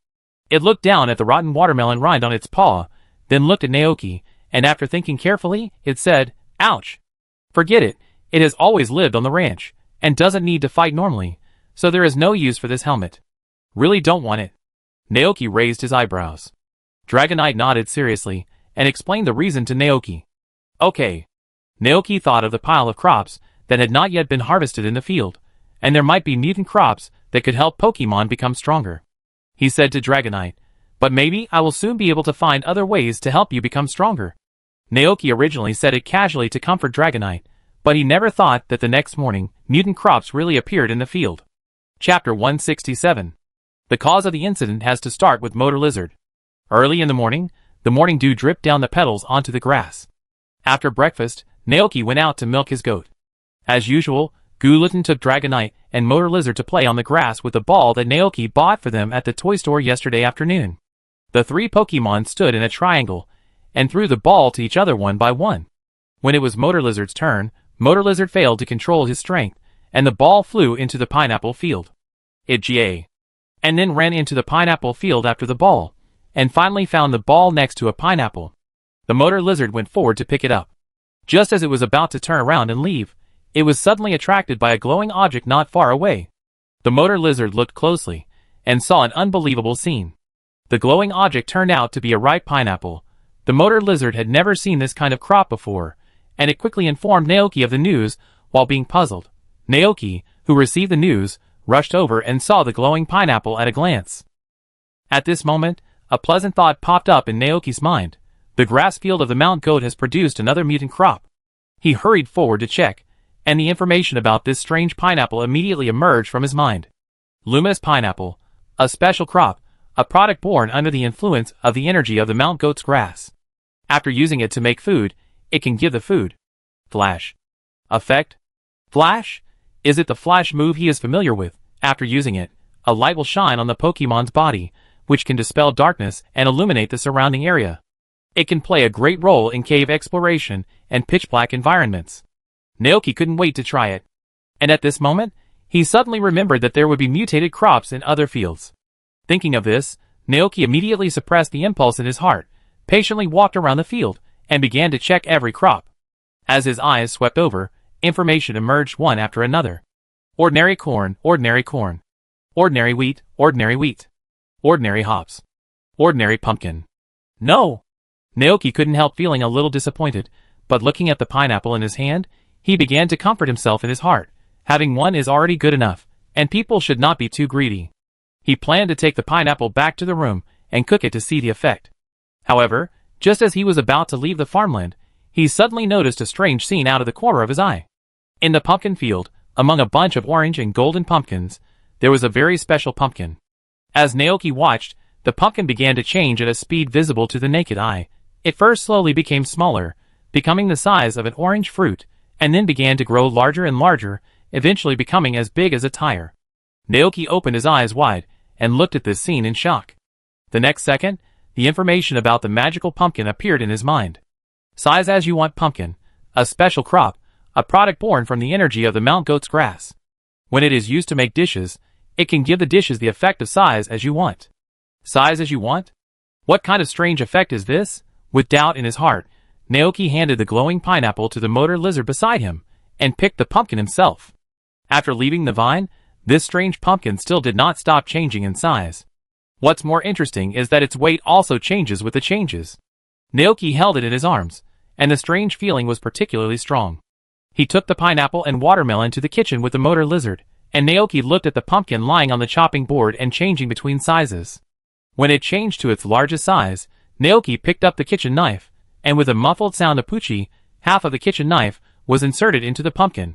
It looked down at the rotten watermelon rind on its paw, then looked at Naoki, and after thinking carefully, it said, ouch! Forget it, it has always lived on the ranch, and doesn't need to fight normally, so there is no use for this helmet. Really don't want it. Naoki raised his eyebrows. Dragonite nodded seriously, and explained the reason to Naoki. Okay. Naoki thought of the pile of crops that had not yet been harvested in the field, and there might be mutant crops that could help Pokemon become stronger. He said to Dragonite, but maybe I will soon be able to find other ways to help you become stronger. Naoki originally said it casually to comfort Dragonite, but he never thought that the next morning, mutant crops really appeared in the field. Chapter 167. The cause of the incident has to start with Motor Lizard. Early in the morning dew dripped down the petals onto the grass. After breakfast, Naoki went out to milk his goat. As usual, Gulatin took Dragonite and Motor Lizard to play on the grass with the ball that Naoki bought for them at the toy store yesterday afternoon. The three Pokemon stood in a triangle and threw the ball to each other one by one. When it was Motor Lizard's turn, Motor Lizard failed to control his strength, and the ball flew into the pineapple field. It GA. And then ran into the pineapple field after the ball, and finally found the ball next to a pineapple. The Motor Lizard went forward to pick it up. Just as it was about to turn around and leave, it was suddenly attracted by a glowing object not far away. The Motor Lizard looked closely, and saw an unbelievable scene. The glowing object turned out to be a ripe pineapple. The Motor Lizard had never seen this kind of crop before, and it quickly informed Naoki of the news while being puzzled. Naoki, who received the news, rushed over and saw the glowing pineapple at a glance. At this moment, a pleasant thought popped up in Naoki's mind. The grass field of the Mount Goat has produced another mutant crop. He hurried forward to check, and the information about this strange pineapple immediately emerged from his mind. Luminous pineapple, a special crop, a product born under the influence of the energy of the Mount Goat's grass. After using it to make food, it can give the food flash effect. Flash? Is it the flash move he is familiar with? After using it, a light will shine on the Pokemon's body, which can dispel darkness and illuminate the surrounding area. It can play a great role in cave exploration and pitch-black environments. Naoki couldn't wait to try it. And at this moment, he suddenly remembered that there would be mutated crops in other fields. Thinking of this, Naoki immediately suppressed the impulse in his heart, patiently walked around the field, and began to check every crop. As his eyes swept over, information emerged one after another. Ordinary corn, ordinary corn. Ordinary wheat, ordinary wheat. Ordinary hops. Ordinary pumpkin. No! Naoki couldn't help feeling a little disappointed, but looking at the pineapple in his hand, he began to comfort himself in his heart. Having one is already good enough, and people should not be too greedy. He planned to take the pineapple back to the room and cook it to see the effect. However, just as he was about to leave the farmland, he suddenly noticed a strange scene out of the corner of his eye. In the pumpkin field, among a bunch of orange and golden pumpkins, there was a very special pumpkin. As Naoki watched, the pumpkin began to change at a speed visible to the naked eye. It first slowly became smaller, becoming the size of an orange fruit, and then began to grow larger and larger, eventually becoming as big as a tire. Naoki opened his eyes wide, and looked at this scene in shock. The next second, the information about the magical pumpkin appeared in his mind. Size as you want pumpkin, a special crop, a product born from the energy of the Mount Goat's grass. When it is used to make dishes, it can give the dishes the effect of size as you want. Size as you want? What kind of strange effect is this? With doubt in his heart, Naoki handed the glowing pineapple to the Motor Lizard beside him, and picked the pumpkin himself. After leaving the vine, this strange pumpkin still did not stop changing in size. What's more interesting is that its weight also changes with the changes. Naoki held it in his arms, and the strange feeling was particularly strong. He took the pineapple and watermelon to the kitchen with the motor lizard, and Naoki looked at the pumpkin lying on the chopping board and changing between sizes. When it changed to its largest size, Naoki picked up the kitchen knife, and with a muffled sound of puchi, half of the kitchen knife was inserted into the pumpkin.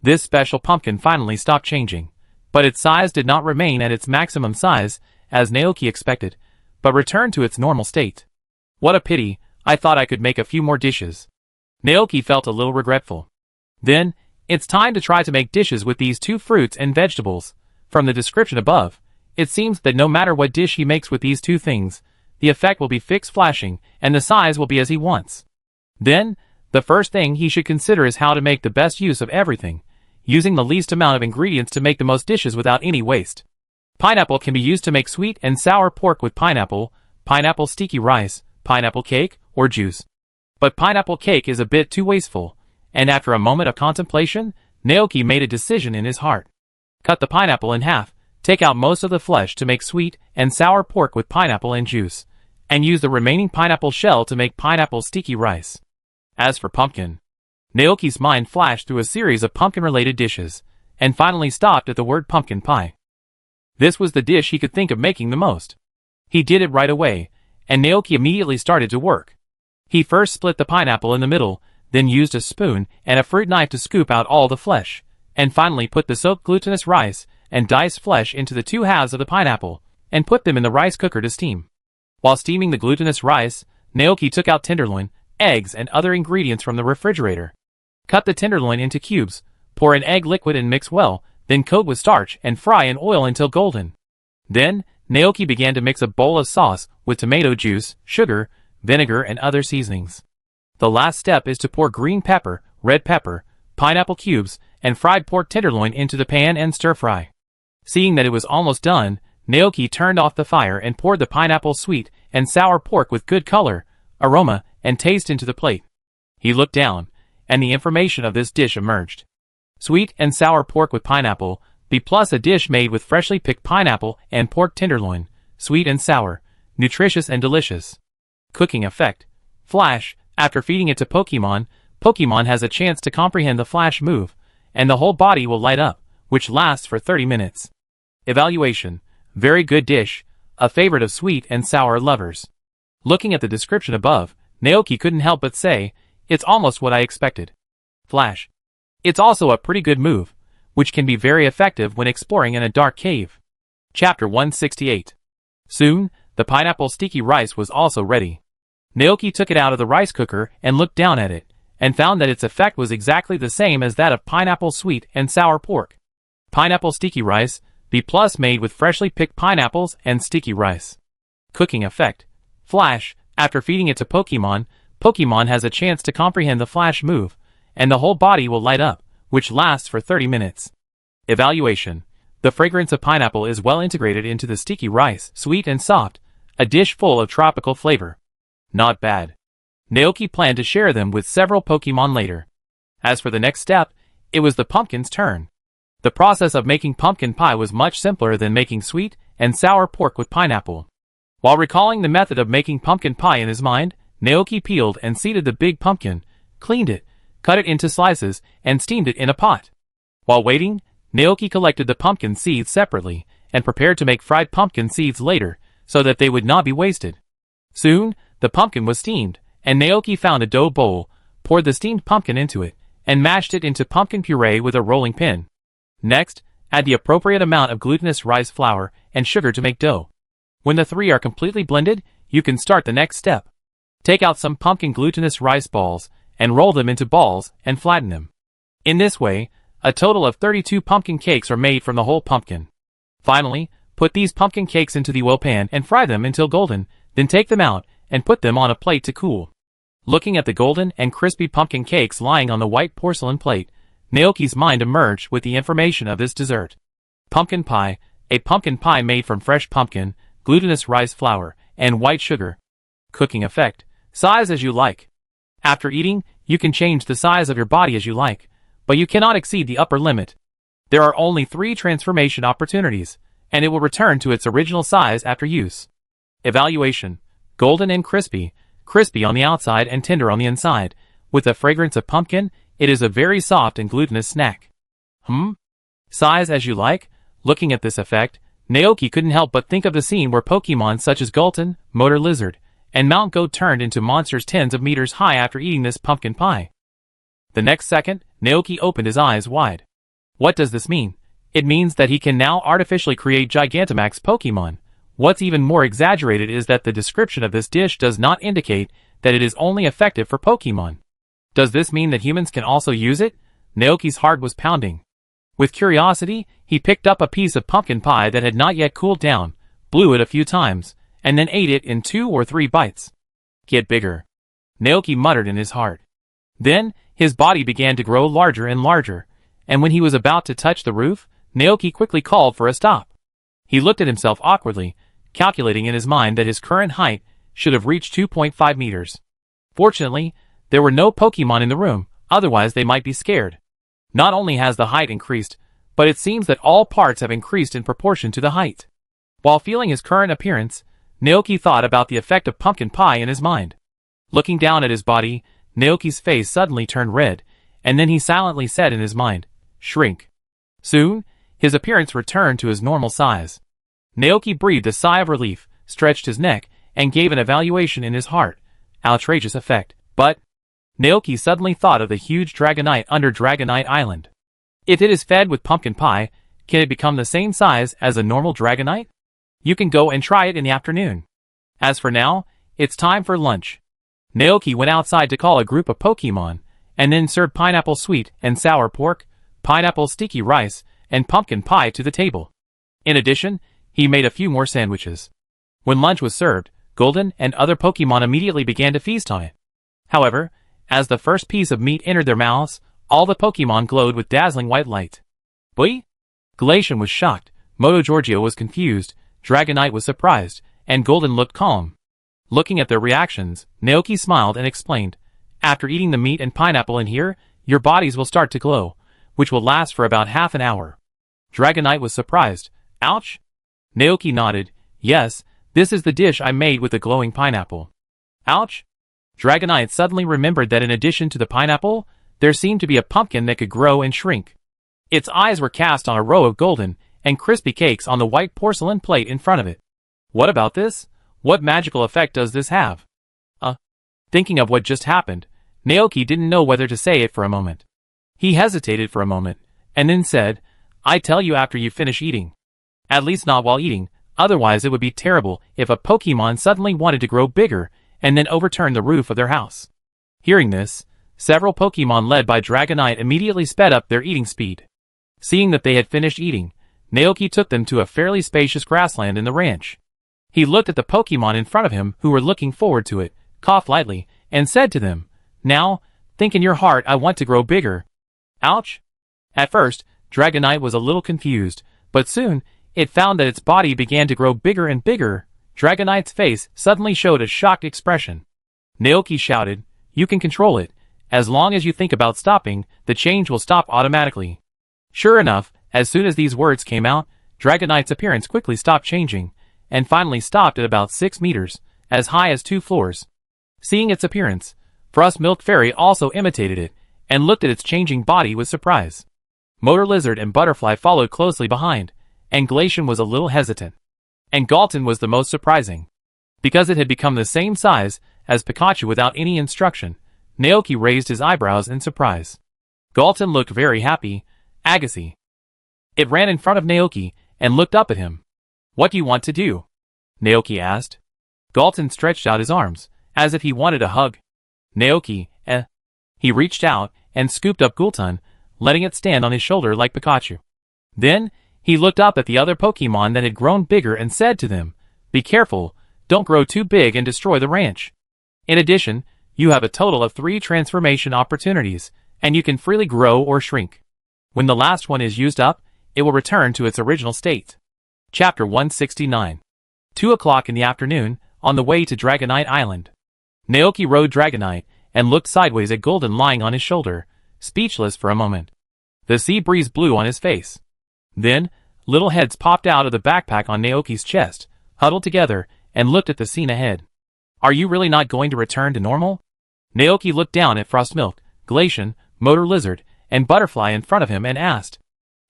This special pumpkin finally stopped changing, but its size did not remain at its maximum size, as Naoki expected, but returned to its normal state. What a pity, I thought I could make a few more dishes. Naoki felt a little regretful. Then, it's time to try to make dishes with these two fruits and vegetables. From the description above, it seems that no matter what dish he makes with these two things, the effect will be fixed flashing, and the size will be as he wants. Then, the first thing he should consider is how to make the best use of everything, using the least amount of ingredients to make the most dishes without any waste. Pineapple can be used to make sweet and sour pork with pineapple, pineapple sticky rice, pineapple cake, or juice. But pineapple cake is a bit too wasteful, and after a moment of contemplation, Naoki made a decision in his heart. Cut the pineapple in half, take out most of the flesh to make sweet and sour pork with pineapple and juice, and use the remaining pineapple shell to make pineapple sticky rice. As for pumpkin, Naoki's mind flashed through a series of pumpkin-related dishes, and finally stopped at the word pumpkin pie. This was the dish he could think of making the most. He did it right away, and Naoki immediately started to work. He first split the pineapple in the middle, then used a spoon and a fruit knife to scoop out all the flesh, and finally put the soaked glutinous rice and diced flesh into the two halves of the pineapple, and put them in the rice cooker to steam. While steaming the glutinous rice, Naoki took out tenderloin, eggs, and other ingredients from the refrigerator. Cut the tenderloin into cubes, pour in egg liquid and mix well, then coat with starch and fry in oil until golden. Then, Naoki began to mix a bowl of sauce with tomato juice, sugar, vinegar, and other seasonings. The last step is to pour green pepper, red pepper, pineapple cubes, and fried pork tenderloin into the pan and stir fry. Seeing that it was almost done, Naoki turned off the fire and poured the pineapple sweet and sour pork with good color, aroma, and taste into the plate. He looked down, and the information of this dish emerged. Sweet and sour pork with pineapple, plus a dish made with freshly picked pineapple and pork tenderloin, sweet and sour, nutritious and delicious. Cooking effect. Flash. After feeding it to Pokemon, Pokemon has a chance to comprehend the flash move, and the whole body will light up, which lasts for 30 minutes. Evaluation. Very good dish, a favorite of sweet and sour lovers. Looking at the description above, Naoki couldn't help but say, it's almost what I expected. Flash. It's also a pretty good move, which can be very effective when exploring in a dark cave. Chapter 168. Soon, the pineapple sticky rice was also ready. Naoki took it out of the rice cooker and looked down at it, and found that its effect was exactly the same as that of pineapple sweet and sour pork. Pineapple sticky rice, plus made with freshly picked pineapples and sticky rice. Cooking effect. Flash. After feeding it to Pokemon, Pokemon has a chance to comprehend the flash move, and the whole body will light up, which lasts for 30 minutes. Evaluation. The fragrance of pineapple is well integrated into the sticky rice, sweet and soft, a dish full of tropical flavor. Not bad. Naoki planned to share them with several Pokemon later. As for the next step, it was the pumpkin's turn. The process of making pumpkin pie was much simpler than making sweet and sour pork with pineapple. While recalling the method of making pumpkin pie in his mind, Naoki peeled and seeded the big pumpkin, cleaned it, cut it into slices, and steamed it in a pot. While waiting, Naoki collected the pumpkin seeds separately, and prepared to make fried pumpkin seeds later, so that they would not be wasted. Soon, the pumpkin was steamed, and Naoki found a dough bowl, poured the steamed pumpkin into it, and mashed it into pumpkin puree with a rolling pin. Next, add the appropriate amount of glutinous rice flour and sugar to make dough. When the three are completely blended, you can start the next step. Take out some pumpkin glutinous rice balls, and roll them into balls and flatten them. In this way, a total of 32 pumpkin cakes are made from the whole pumpkin. Finally, put these pumpkin cakes into the oil pan and fry them until golden, then take them out and put them on a plate to cool. Looking at the golden and crispy pumpkin cakes lying on the white porcelain plate, Naoki's mind emerged with the information of this dessert. Pumpkin pie, a pumpkin pie made from fresh pumpkin, glutinous rice flour, and white sugar. Cooking effect. Size as you like. After eating, you can change the size of your body as you like, but you cannot exceed the upper limit. There are only 3 transformation opportunities, and it will return to its original size after use. Evaluation: golden and crispy, crispy on the outside and tender on the inside. With the fragrance of pumpkin, it is a very soft and glutinous snack. Size as you like? Looking at this effect, Naoki couldn't help but think of the scene where Pokemon such as Galton, Motor Lizard, and Mount Goat turned into monsters tens of meters high after eating this pumpkin pie. The next second, Naoki opened his eyes wide. What does this mean? It means that he can now artificially create Gigantamax Pokemon. What's even more exaggerated is that the description of this dish does not indicate that it is only effective for Pokemon. Does this mean that humans can also use it? Naoki's heart was pounding. With curiosity, he picked up a piece of pumpkin pie that had not yet cooled down, blew it a few times, and then ate it in 2 or 3 bites. Get bigger, Naoki muttered in his heart. Then, his body began to grow larger and larger, and when he was about to touch the roof, Naoki quickly called for a stop. He looked at himself awkwardly, calculating in his mind that his current height should have reached 2.5 meters. Fortunately, there were no Pokemon in the room, otherwise they might be scared. Not only has the height increased, but it seems that all parts have increased in proportion to the height. While feeling his current appearance, Naoki thought about the effect of pumpkin pie in his mind. Looking down at his body, Naoki's face suddenly turned red, and then he silently said in his mind, "Shrink." Soon, his appearance returned to his normal size. Naoki breathed a sigh of relief, stretched his neck, and gave an evaluation in his heart. Outrageous effect. But Naoki suddenly thought of the huge Dragonite under Dragonite Island. If it is fed with pumpkin pie, can it become the same size as a normal Dragonite? You can go and try it in the afternoon. As for now, it's time for lunch. Naoki went outside to call a group of Pokemon, and then served pineapple sweet and sour pork, pineapple sticky rice, and pumpkin pie to the table. In addition, he made a few more sandwiches. When lunch was served, Golden and other Pokemon immediately began to feast on it. However, as the first piece of meat entered their mouths, all the Pokemon glowed with dazzling white light. Boy! Glacian was shocked, Moto Giorgio was confused, Dragonite was surprised, and Golden looked calm. Looking at their reactions, Naoki smiled and explained, "After eating the meat and pineapple in here, your bodies will start to glow, which will last for about half an hour." Dragonite was surprised. "Ouch?" Naoki nodded. "Yes, this is the dish I made with the glowing pineapple." "Ouch?" Dragonite suddenly remembered that in addition to the pineapple, there seemed to be a pumpkin that could grow and shrink. Its eyes were cast on a row of golden and crispy cakes on the white porcelain plate in front of it. What about this? What magical effect does this have? Thinking of what just happened, Naoki didn't know whether to say it for a moment. He hesitated for a moment, and then said, "I tell you after you finish eating. At least not while eating, otherwise it would be terrible if a Pokemon suddenly wanted to grow bigger and then overturn the roof of their house." Hearing this, several Pokemon led by Dragonite immediately sped up their eating speed. Seeing that they had finished eating, Naoki took them to a fairly spacious grassland in the ranch. He looked at the Pokemon in front of him who were looking forward to it, coughed lightly, and said to them, "Now, think in your heart I want to grow bigger." Ouch! At first, Dragonite was a little confused, but soon, it found that its body began to grow bigger and bigger. Dragonite's face suddenly showed a shocked expression. Naoki shouted, "You can control it. As long as you think about stopping, the change will stop automatically." Sure enough, as soon as these words came out, Dragonite's appearance quickly stopped changing, and finally stopped at about 6 meters, as high as 2 floors. Seeing its appearance, Frost Milk Fairy also imitated it, and looked at its changing body with surprise. Motor Lizard and Butterfly followed closely behind, and Glacian was a little hesitant. And Galton was the most surprising. Because it had become the same size as Pikachu without any instruction, Naoki raised his eyebrows in surprise. Galton looked very happy. Agassi. It ran in front of Naoki, and looked up at him. "What do you want to do?" Naoki asked. Galton stretched out his arms, as if he wanted a hug. Naoki, He reached out, and scooped up Gulton, letting it stand on his shoulder like Pikachu. Then, he looked up at the other Pokemon that had grown bigger and said to them, "Be careful, don't grow too big and destroy the ranch. In addition, you have a total of 3 transformation opportunities, and you can freely grow or shrink. When the last one is used up, it will return to its original state." Chapter 169. 2 o'clock in the afternoon, on the way to Dragonite Island. Naoki rode Dragonite, and looked sideways at Golden lying on his shoulder, speechless for a moment. The sea breeze blew on his face. Then, Little heads popped out of the backpack on Naoki's chest, huddled together, and looked at the scene ahead. Are you really not going to return to normal? Naoki looked down at Frostmilk, Glacian, Motor Lizard, and Butterfly in front of him and asked.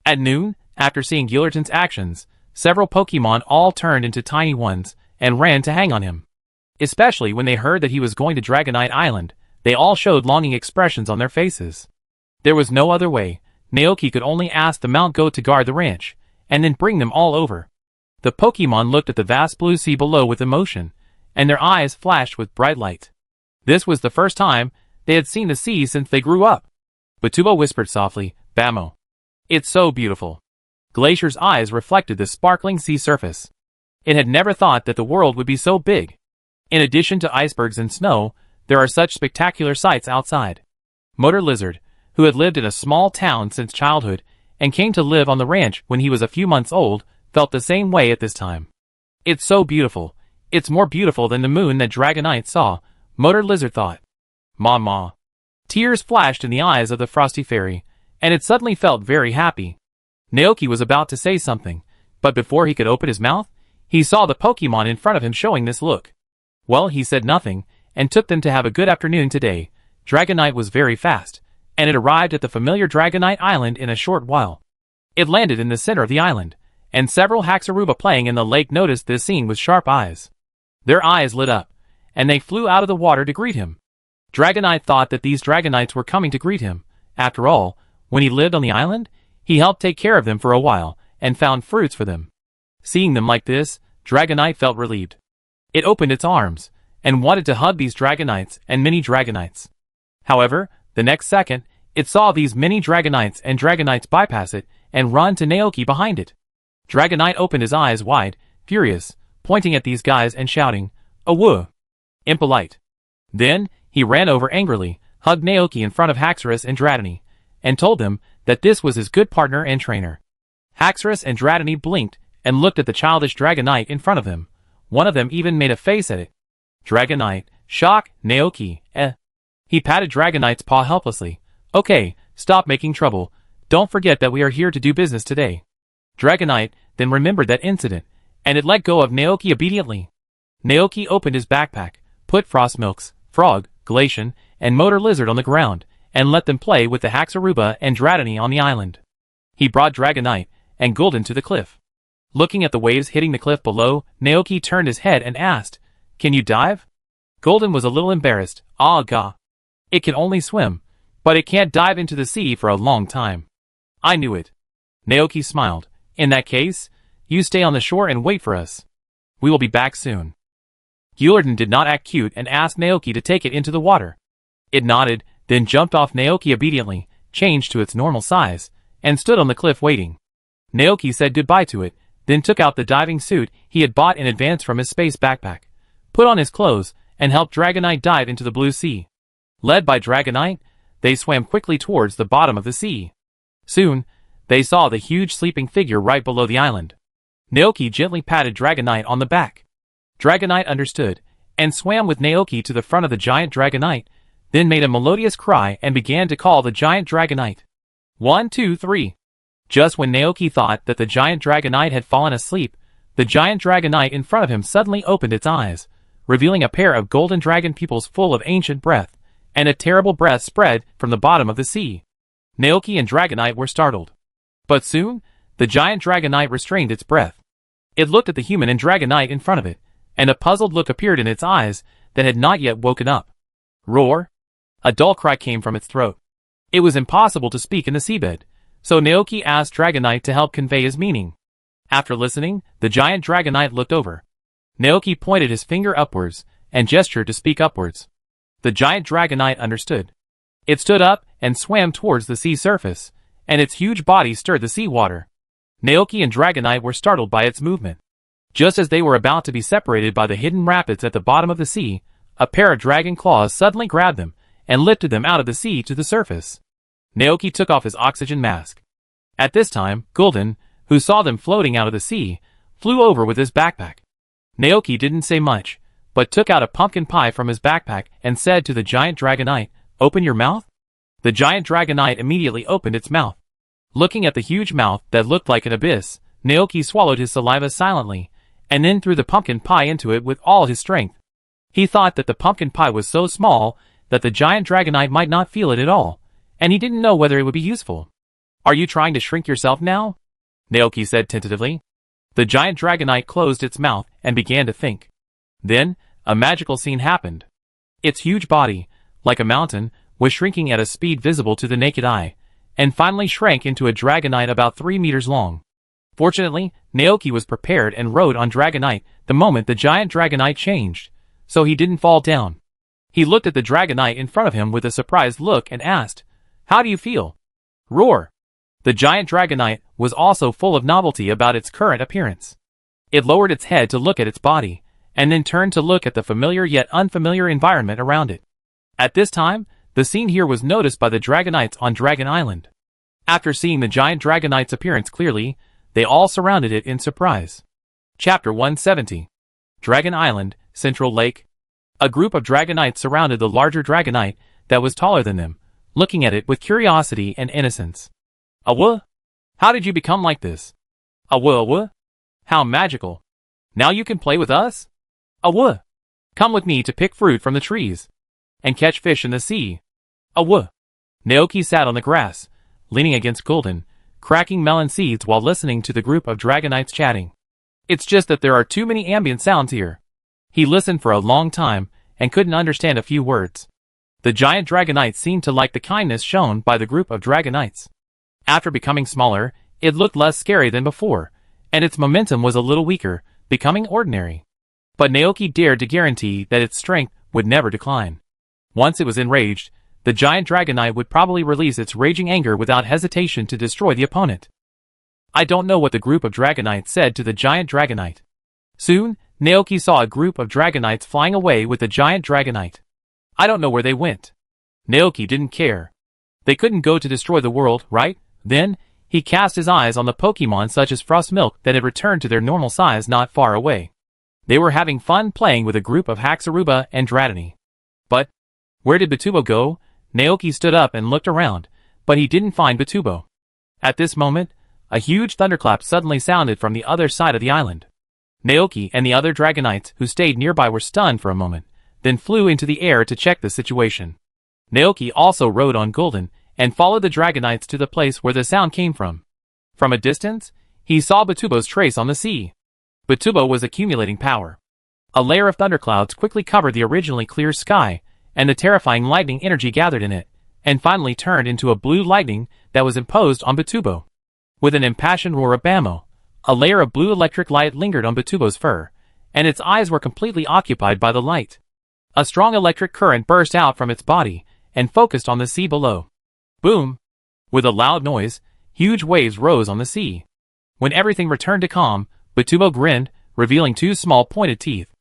At noon, after seeing Gillerton's actions, several Pokemon all turned into tiny ones and ran to hang on him. Especially when they heard that he was going to Dragonite Island, they all showed longing expressions on their faces. There was no other way. Naoki could only ask the Mount Goat to guard the ranch, and then bring them all over. The Pokemon looked at the vast blue sea below with emotion, and their eyes flashed with bright light. This was the first time they had seen the sea since they grew up. Batuba whispered softly, Bamo. It's so beautiful. Glacier's eyes reflected the sparkling sea surface. It had never thought that the world would be so big. In addition to icebergs and snow, there are such spectacular sights outside. Motor Lizard, who had lived in a small town since childhood and came to live on the ranch when he was a few months old, felt the same way at this time. It's so beautiful. It's more beautiful than the moon that Dragonite saw, Motor Lizard thought. Ma. Tears flashed in the eyes of the Frosty Fairy, and it suddenly felt very happy. Naoki was about to say something, but before he could open his mouth, he saw the Pokemon in front of him showing this look. Well, he said nothing, and took them to have a good afternoon today. Dragonite was very fast, and it arrived at the familiar Dragonite Island in a short while. It landed in the center of the island, and several Haxoruba playing in the lake noticed this scene with sharp eyes. Their eyes lit up, and they flew out of the water to greet him. Dragonite thought that these Dragonites were coming to greet him. After all, when he lived on the island, he helped take care of them for a while, and found fruits for them. Seeing them like this, Dragonite felt relieved. It opened its arms, and wanted to hug these Dragonites and mini Dragonites. However, the next second, it saw these mini Dragonites and Dragonites bypass it and run to Naoki behind it. Dragonite opened his eyes wide, furious, pointing at these guys and shouting, "Awoo! Impolite." Then, he ran over angrily, hugged Naoki in front of Haxorus and Dratini, and told them that this was his good partner and trainer. Haxorus and Dratini blinked and looked at the childish Dragonite in front of them. One of them even made a face at it. Dragonite, shock, Naoki, He patted Dragonite's paw helplessly. Okay, stop making trouble. Don't forget that we are here to do business today. Dragonite then remembered that incident, and it let go of Naoki obediently. Naoki opened his backpack, put Frostmilk's, Frog, Glacian, and Motor Lizard on the ground, and let them play with the Haxoruba and Dratini on the island. He brought Dragonite and Gulden to the cliff. Looking at the waves hitting the cliff below, Naoki turned his head and asked, "Can you dive?" Gulden was a little embarrassed. "Ah, gah. It can only swim, but it can't dive into the sea for a long time." "I knew it." Naoki smiled. "In that case, you stay on the shore and wait for us. We will be back soon." Gillerton did not act cute and asked Naoki to take it into the water. It nodded, then jumped off Naoki obediently, changed to its normal size, and stood on the cliff waiting. Naoki said goodbye to it, then took out the diving suit he had bought in advance from his space backpack, put on his clothes, and helped Dragonite dive into the blue sea. Led by Dragonite, they swam quickly towards the bottom of the sea. Soon, they saw the huge sleeping figure right below the island. Naoki gently patted Dragonite on the back. Dragonite understood, and swam with Naoki to the front of the giant Dragonite, then made a melodious cry and began to call the giant Dragonite. 1, 2, 3. Just when Naoki thought that the giant Dragonite had fallen asleep, the giant Dragonite in front of him suddenly opened its eyes, revealing a pair of golden dragon pupils full of ancient breath, and a terrible breath spread from the bottom of the sea. Naoki and Dragonite were startled. But soon, the giant Dragonite restrained its breath. It looked at the human and Dragonite in front of it, and a puzzled look appeared in its eyes that had not yet woken up. Roar! A dull cry came from its throat. It was impossible to speak in the seabed, so Naoki asked Dragonite to help convey his meaning. After listening, the giant Dragonite looked over. Naoki pointed his finger upwards, and gestured to speak upwards. The giant Dragonite understood. It stood up and swam towards the sea surface, and its huge body stirred the seawater. Naoki and Dragonite were startled by its movement. Just as they were about to be separated by the hidden rapids at the bottom of the sea, a pair of dragon claws suddenly grabbed them and lifted them out of the sea to the surface. Naoki took off his oxygen mask. At this time, Gulden, who saw them floating out of the sea, flew over with his backpack. Naoki didn't say much, but took out a pumpkin pie from his backpack and said to the giant Dragonite, "Open your mouth?" The giant Dragonite immediately opened its mouth. Looking at the huge mouth that looked like an abyss, Naoki swallowed his saliva silently, and then threw the pumpkin pie into it with all his strength. He thought that the pumpkin pie was so small that the giant dragonite might not feel it at all, and he didn't know whether it would be useful. "Are you trying to shrink yourself now?" Naoki said tentatively. The giant dragonite closed its mouth and began to think. Then, a magical scene happened. Its huge body, like a mountain, was shrinking at a speed visible to the naked eye, and finally shrank into a dragonite about 3 meters long. Fortunately, Naoki was prepared and rode on dragonite the moment the giant dragonite changed, so he didn't fall down. He looked at the dragonite in front of him with a surprised look and asked, "How do you feel?" Roar! The giant dragonite was also full of novelty about its current appearance. It lowered its head to look at its body, and then turned to look at the familiar yet unfamiliar environment around it. At this time, the scene here was noticed by the dragonites on Dragon Island. After seeing the giant dragonite's appearance clearly, they all surrounded it in surprise. Chapter 170. Dragon Island, Central Lake. A group of dragonites surrounded the larger dragonite that was taller than them, looking at it with curiosity and innocence. "Awah? How did you become like this?" "Awah? How magical. Now you can play with us?" "Awah? Come with me to pick fruit from the trees and catch fish in the sea." "Awah?" Naoki sat on the grass, leaning against Gulden, cracking melon seeds while listening to the group of dragonites chatting. "It's just that there are too many ambient sounds here." He listened for a long time and couldn't understand a few words. The giant dragonite seemed to like the kindness shown by the group of dragonites. After becoming smaller, it looked less scary than before, and its momentum was a little weaker, becoming ordinary. But Naoki dared to guarantee that its strength would never decline. Once it was enraged, the giant dragonite would probably release its raging anger without hesitation to destroy the opponent. I don't know what the group of dragonites said to the giant dragonite. Soon, Naoki saw a group of dragonites flying away with the giant dragonite. I don't know where they went. Naoki didn't care. They couldn't go to destroy the world, right? Then, he cast his eyes on the Pokemon such as Frostmilk that had returned to their normal size not far away. They were having fun playing with a group of Haxoruba and Dratini. But, where did Batubo go? Naoki stood up and looked around, but he didn't find Batubo. At this moment, a huge thunderclap suddenly sounded from the other side of the island. Naoki and the other dragonites who stayed nearby were stunned for a moment, then flew into the air to check the situation. Naoki also rode on Gulden and followed the dragonites to the place where the sound came from. From a distance, he saw Batubo's trace on the sea. Batubo was accumulating power. A layer of thunderclouds quickly covered the originally clear sky, and the terrifying lightning energy gathered in it, and finally turned into a blue lightning that was imposed on Batubo. With an impassioned roar of Bamo, a layer of blue electric light lingered on Batubo's fur, and its eyes were completely occupied by the light. A strong electric current burst out from its body, and focused on the sea below. Boom! With a loud noise, huge waves rose on the sea. When everything returned to calm, Batubo grinned, revealing 2 small pointed teeth.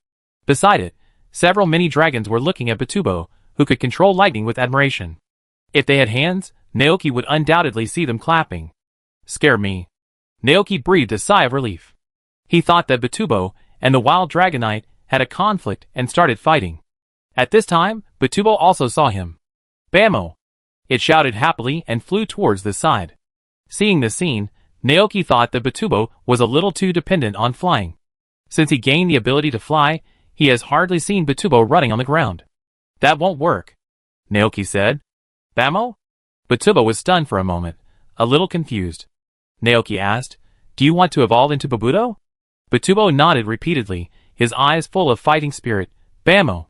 Beside it, several mini dragons were looking at Batubo, who could control lightning with admiration. If they had hands, Naoki would undoubtedly see them clapping. Scare me. Naoki breathed a sigh of relief. He thought that Batubo and the wild dragonite had a conflict and started fighting. At this time, Batubo also saw him. Bamo! It shouted happily and flew towards the side. Seeing this scene, Naoki thought that Batubo was a little too dependent on flying. Since he gained the ability to fly, he has hardly seen Batubo running on the ground. That won't work, Naoki said. Bamo? Batubo was stunned for a moment, a little confused. Naoki asked, "Do you want to evolve into Babuto?" Batubo nodded repeatedly, his eyes full of fighting spirit. Bamo!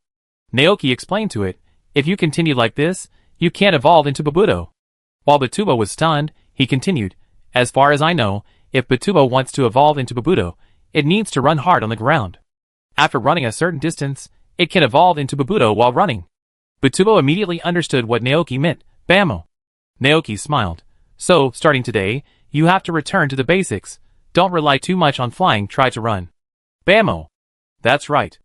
Naoki explained to it, "If you continue like this, you can't evolve into Babuto." While Batubo was stunned, he continued, "As far as I know, if Batubo wants to evolve into Babuto, it needs to run hard on the ground. After running a certain distance, it can evolve into Babuto while running." Batubo immediately understood what Naoki meant. Bamo! Naoki smiled. "So, starting today, you have to return to the basics. Don't rely too much on flying, try to run." Bamo! That's right.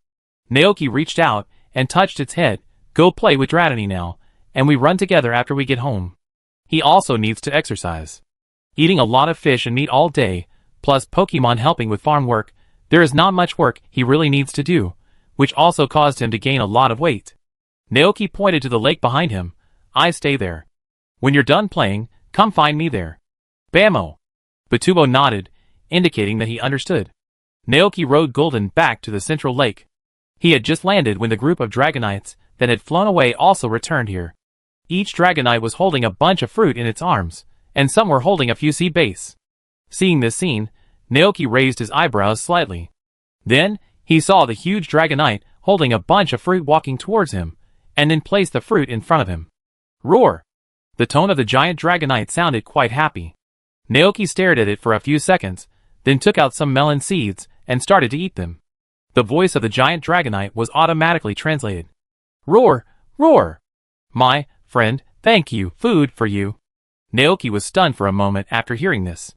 Naoki reached out and touched its head. "Go play with Dratini now, and we run together after we get home." He also needs to exercise. Eating a lot of fish and meat all day, plus Pokemon helping with farm work, there is not much work he really needs to do, which also caused him to gain a lot of weight. Naoki pointed to the lake behind him. "I stay there. When you're done playing, come find me there." Bamo! Batubo nodded, indicating that he understood. Naoki rode Golden back to the central lake. He had just landed when the group of Dragonites that had flown away also returned here. Each Dragonite was holding a bunch of fruit in its arms, and some were holding a few seed base. Seeing this scene, Naoki raised his eyebrows slightly. Then, he saw the huge Dragonite holding a bunch of fruit walking towards him, and then placed the fruit in front of him. Roar! The tone of the giant Dragonite sounded quite happy. Naoki stared at it for a few seconds, then took out some melon seeds and started to eat them. The voice of the giant Dragonite was automatically translated. Roar! Roar! My friend, thank you, food for you. Naoki was stunned for a moment after hearing this.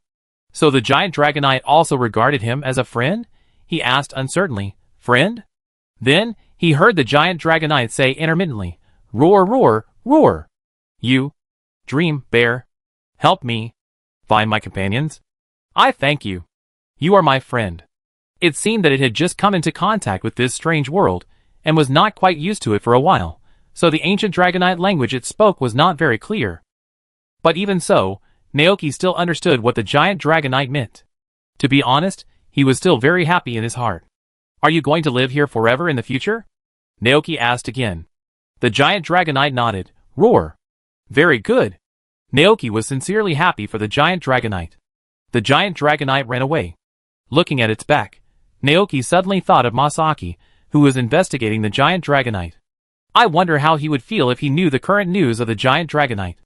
So the giant Dragonite also regarded him as a friend? He asked uncertainly, friend? Then, he heard the giant Dragonite say intermittently, roar, roar, roar. You, dream, bear, help me find my companions. I thank you. You are my friend. It seemed that it had just come into contact with this strange world, and was not quite used to it for a while, so the ancient Dragonite language it spoke was not very clear. But even so, Naoki still understood what the giant Dragonite meant. To be honest, he was still very happy in his heart. Are you going to live here forever in the future? Naoki asked again. The giant Dragonite nodded. Roar. Very good. Naoki was sincerely happy for the giant Dragonite. The giant Dragonite ran away. Looking at its back, Naoki suddenly thought of Masaki, who was investigating the giant Dragonite. I wonder how he would feel if he knew the current news of the giant Dragonite.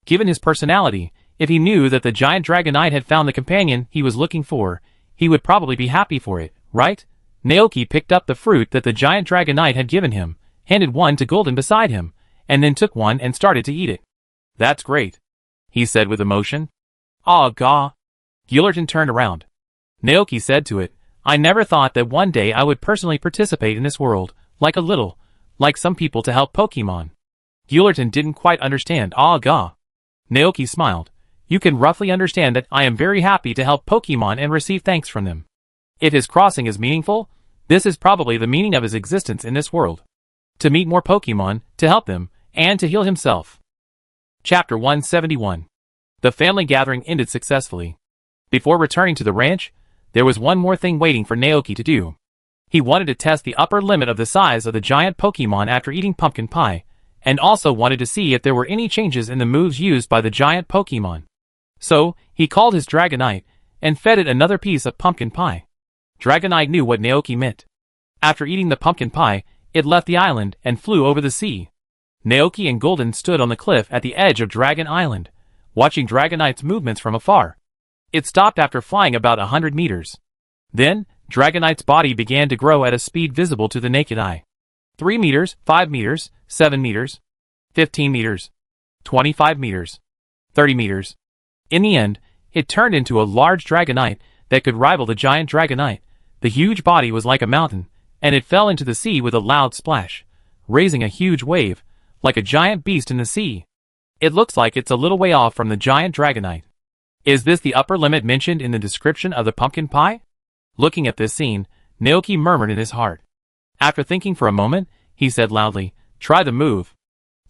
Given his personality, if he knew that the giant Dragonite had found the companion he was looking for, he would probably be happy for it, right? Naoki picked up the fruit that the giant Dragonite had given him, handed one to Golden beside him, and then took one and started to eat it. That's great, he said with emotion. Ah, gah. Gillerton turned around. Naoki said to it, I never thought that one day I would personally participate in this world, like some people to help Pokemon. Gillerton didn't quite understand ah gah. Naoki smiled. You can roughly understand that I am very happy to help Pokemon and receive thanks from them. If his crossing is meaningful, this is probably the meaning of his existence in this world. To meet more Pokemon, to help them, and to heal himself. Chapter 171. The family gathering ended successfully. Before returning to the ranch, there was one more thing waiting for Naoki to do. He wanted to test the upper limit of the size of the giant Pokemon after eating pumpkin pie, and also wanted to see if there were any changes in the moves used by the giant Pokemon. So, he called his Dragonite, and fed it another piece of pumpkin pie. Dragonite knew what Naoki meant. After eating the pumpkin pie, it left the island and flew over the sea. Naoki and Golden stood on the cliff at the edge of Dragon Island, watching Dragonite's movements from afar. It stopped after flying about 100 meters. Then, Dragonite's body began to grow at a speed visible to the naked eye. 3 meters, 5 meters, 7 meters, 15 meters, 25 meters, 30 meters. In the end, it turned into a large Dragonite that could rival the giant Dragonite. The huge body was like a mountain, and it fell into the sea with a loud splash, raising a huge wave, like a giant beast in the sea. It looks like it's a little way off from the giant Dragonite. Is this the upper limit mentioned in the description of the pumpkin pie? Looking at this scene, Naoki murmured in his heart. After thinking for a moment, he said loudly, try the move.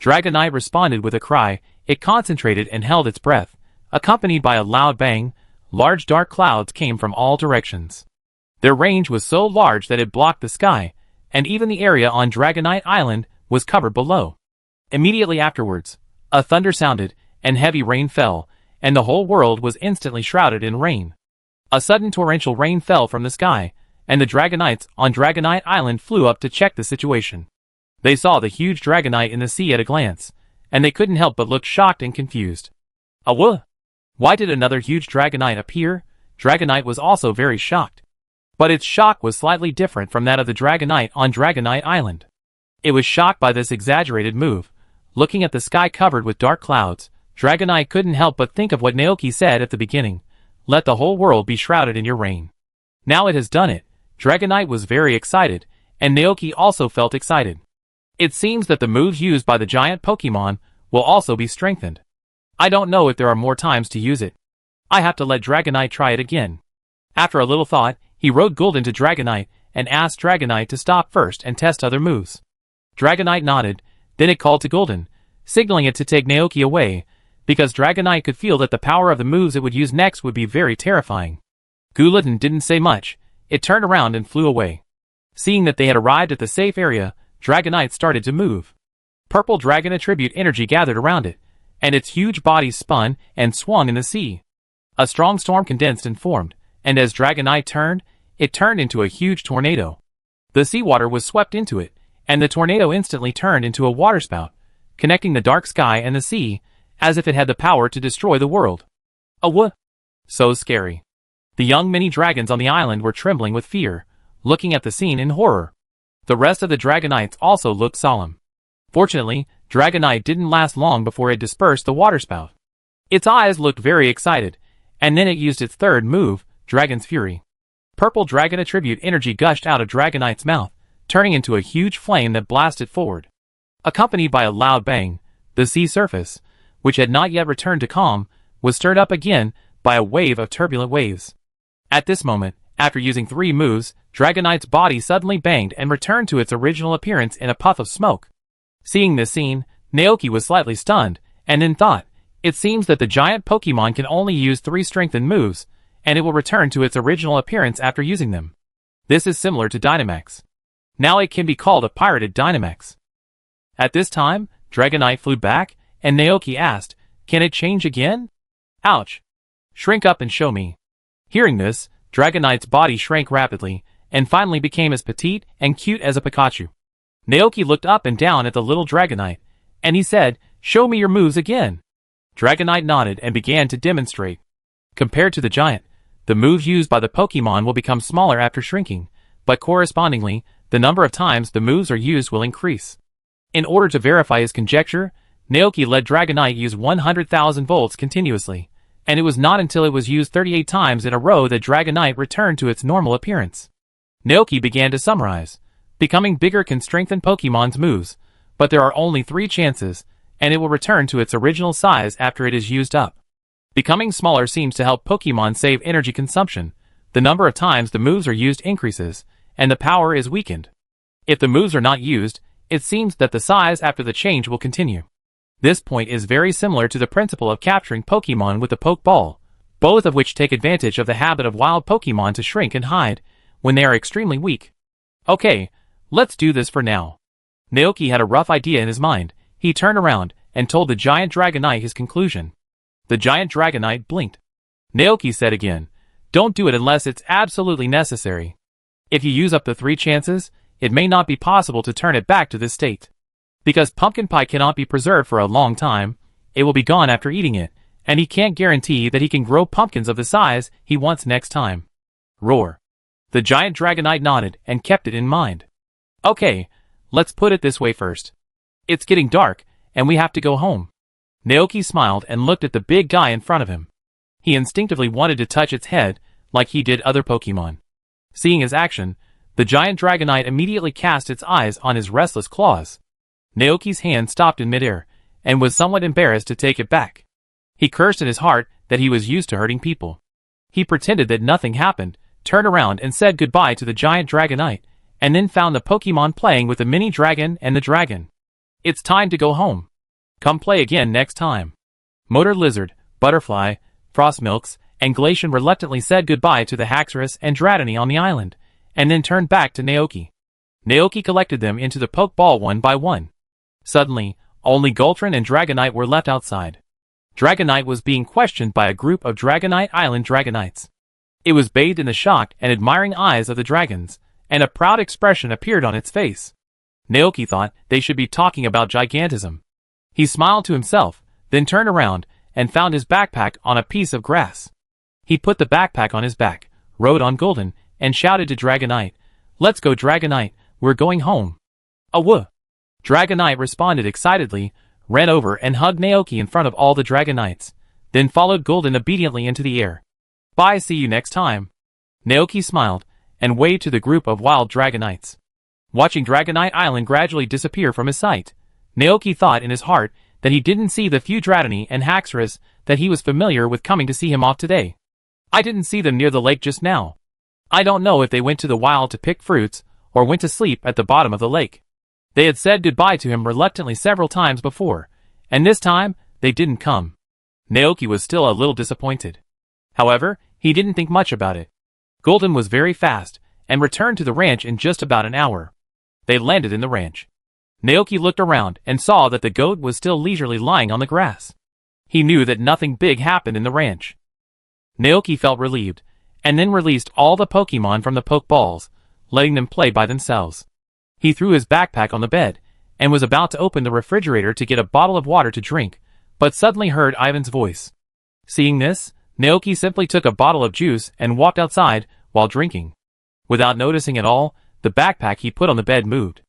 Dragonite responded with a cry. It concentrated and held its breath. Accompanied by a loud bang, large dark clouds came from all directions. Their range was so large that it blocked the sky, and even the area on Dragonite Island was covered below. Immediately afterwards, a thunder sounded, and heavy rain fell, and the whole world was instantly shrouded in rain. A sudden torrential rain fell from the sky, and the Dragonites on Dragonite Island flew up to check the situation. They saw the huge Dragonite in the sea at a glance, and they couldn't help but look shocked and confused. Why did another huge Dragonite appear? Dragonite was also very shocked. But its shock was slightly different from that of the Dragonite on Dragonite Island. It was shocked by this exaggerated move. Looking at the sky covered with dark clouds, Dragonite couldn't help but think of what Naoki said at the beginning. Let the whole world be shrouded in your rain. Now it has done it. Dragonite was very excited, and Naoki also felt excited. It seems that the moves used by the giant Pokemon will also be strengthened. I don't know if there are more times to use it. I have to let Dragonite try it again. After a little thought, he rode Golden to Dragonite and asked Dragonite to stop first and test other moves. Dragonite nodded, then it called to Golden, signaling it to take Naoki away, because Dragonite could feel that the power of the moves it would use next would be very terrifying. Gulatin didn't say much. It turned around and flew away. Seeing that they had arrived at the safe area, Dragonite started to move. Purple dragon attribute energy gathered around it, and its huge body spun and swung in the sea. A strong storm condensed and formed, and as Dragonite turned, it turned into a huge tornado. The seawater was swept into it, and the tornado instantly turned into a waterspout, connecting the dark sky and the sea, as if it had the power to destroy the world. So scary. The young mini dragons on the island were trembling with fear, looking at the scene in horror. The rest of the Dragonites also looked solemn. Fortunately, Dragonite didn't last long before it dispersed the waterspout. Its eyes looked very excited, and then it used its third move, Dragon's Fury. Purple dragon attribute energy gushed out of Dragonite's mouth, turning into a huge flame that blasted forward. Accompanied by a loud bang, the sea surface, which had not yet returned to calm, was stirred up again by a wave of turbulent waves. At this moment, after using 3 moves, Dragonite's body suddenly banged and returned to its original appearance in a puff of smoke. Seeing this scene, Naoki was slightly stunned, and then thought, it seems that the giant Pokemon can only use 3 strengthened moves, and it will return to its original appearance after using them. This is similar to Dynamax. Now it can be called a pirated Dynamax. At this time, Dragonite flew back, and Naoki asked, can it change again? Ouch. Shrink up and show me. Hearing this, Dragonite's body shrank rapidly, and finally became as petite and cute as a Pikachu. Naoki looked up and down at the little Dragonite, and he said, show me your moves again. Dragonite nodded and began to demonstrate. Compared to the giant, the moves used by the Pokemon will become smaller after shrinking, but correspondingly, the number of times the moves are used will increase. In order to verify his conjecture, Naoki let Dragonite use 100,000 volts continuously, and it was not until it was used 38 times in a row that Dragonite returned to its normal appearance. Naoki began to summarize. Becoming bigger can strengthen Pokemon's moves, but there are only 3 chances, and it will return to its original size after it is used up. Becoming smaller seems to help Pokemon save energy consumption. The number of times the moves are used increases, and the power is weakened. If the moves are not used, it seems that the size after the change will continue. This point is very similar to the principle of capturing Pokemon with the Pokeball, both of which take advantage of the habit of wild Pokemon to shrink and hide when they are extremely weak. Okay, let's do this for now. Naoki had a rough idea in his mind. He turned around and told the giant Dragonite his conclusion. The giant Dragonite blinked. Naoki said again, don't do it unless it's absolutely necessary. If you use up the 3 chances, it may not be possible to turn it back to this state. Because pumpkin pie cannot be preserved for a long time, it will be gone after eating it, and he can't guarantee that he can grow pumpkins of the size he wants next time. Roar. The giant Dragonite nodded and kept it in mind. Okay, let's put it this way first. It's getting dark, and we have to go home. Naoki smiled and looked at the big guy in front of him. He instinctively wanted to touch its head, like he did other Pokemon. Seeing his action, the giant Dragonite immediately cast its eyes on his restless claws. Naoki's hand stopped in midair, and was somewhat embarrassed to take it back. He cursed in his heart that he was used to hurting people. He pretended that nothing happened, turned around and said goodbye to the giant Dragonite, and then found the Pokemon playing with the mini dragon and the dragon. It's time to go home. Come play again next time. Motor Lizard, Butterfly, Frostmilks, and Glacian reluctantly said goodbye to the Haxorus and Dratini on the island, and then turned back to Naoki. Naoki collected them into the Pokeball one by one. Suddenly, only Gultrin and Dragonite were left outside. Dragonite was being questioned by a group of Dragonite Island Dragonites. It was bathed in the shocked and admiring eyes of the dragons, and a proud expression appeared on its face. Naoki thought they should be talking about gigantism. He smiled to himself, then turned around and found his backpack on a piece of grass. He put the backpack on his back, rode on Golden, and shouted to Dragonite, "Let's go, Dragonite, we're going home." "Awoo!" Dragonite responded excitedly, ran over and hugged Naoki in front of all the Dragonites, then followed Golden obediently into the air. "Bye, see you next time." Naoki smiled, and waved to the group of wild Dragonites. Watching Dragonite Island gradually disappear from his sight, Naoki thought in his heart that he didn't see the few Dratini and Haxorus that he was familiar with coming to see him off today. "I didn't see them near the lake just now. I don't know if they went to the wild to pick fruits, or went to sleep at the bottom of the lake." They had said goodbye to him reluctantly several times before, and this time, they didn't come. Naoki was still a little disappointed. However, he didn't think much about it. Golden was very fast, and returned to the ranch in just about an hour. They landed in the ranch. Naoki looked around and saw that the goat was still leisurely lying on the grass. He knew that nothing big happened in the ranch. Naoki felt relieved, and then released all the Pokemon from the Pokeballs, letting them play by themselves. He threw his backpack on the bed, and was about to open the refrigerator to get a bottle of water to drink, but suddenly heard Ivan's voice. Seeing this, Naoki simply took a bottle of juice and walked outside while drinking. Without noticing at all, the backpack he put on the bed moved.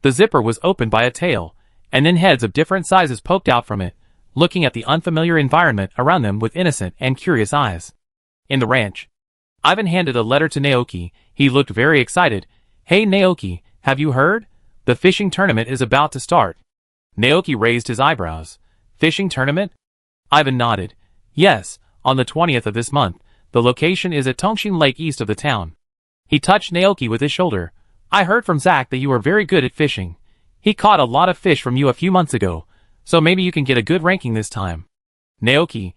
The zipper was opened by a tail, and then heads of different sizes poked out from it, looking at the unfamiliar environment around them with innocent and curious eyes. In the ranch, Ivan handed a letter to Naoki. He looked very excited. "Hey Naoki, have you heard? The fishing tournament is about to start." Naoki raised his eyebrows. "Fishing tournament?" Ivan nodded. "Yes, on the 20th of this month. The location is at Tongshin Lake east of the town." He touched Naoki with his shoulder. "I heard from Zach that you are very good at fishing. He caught a lot of fish from you a few months ago, so maybe you can get a good ranking this time." Naoki,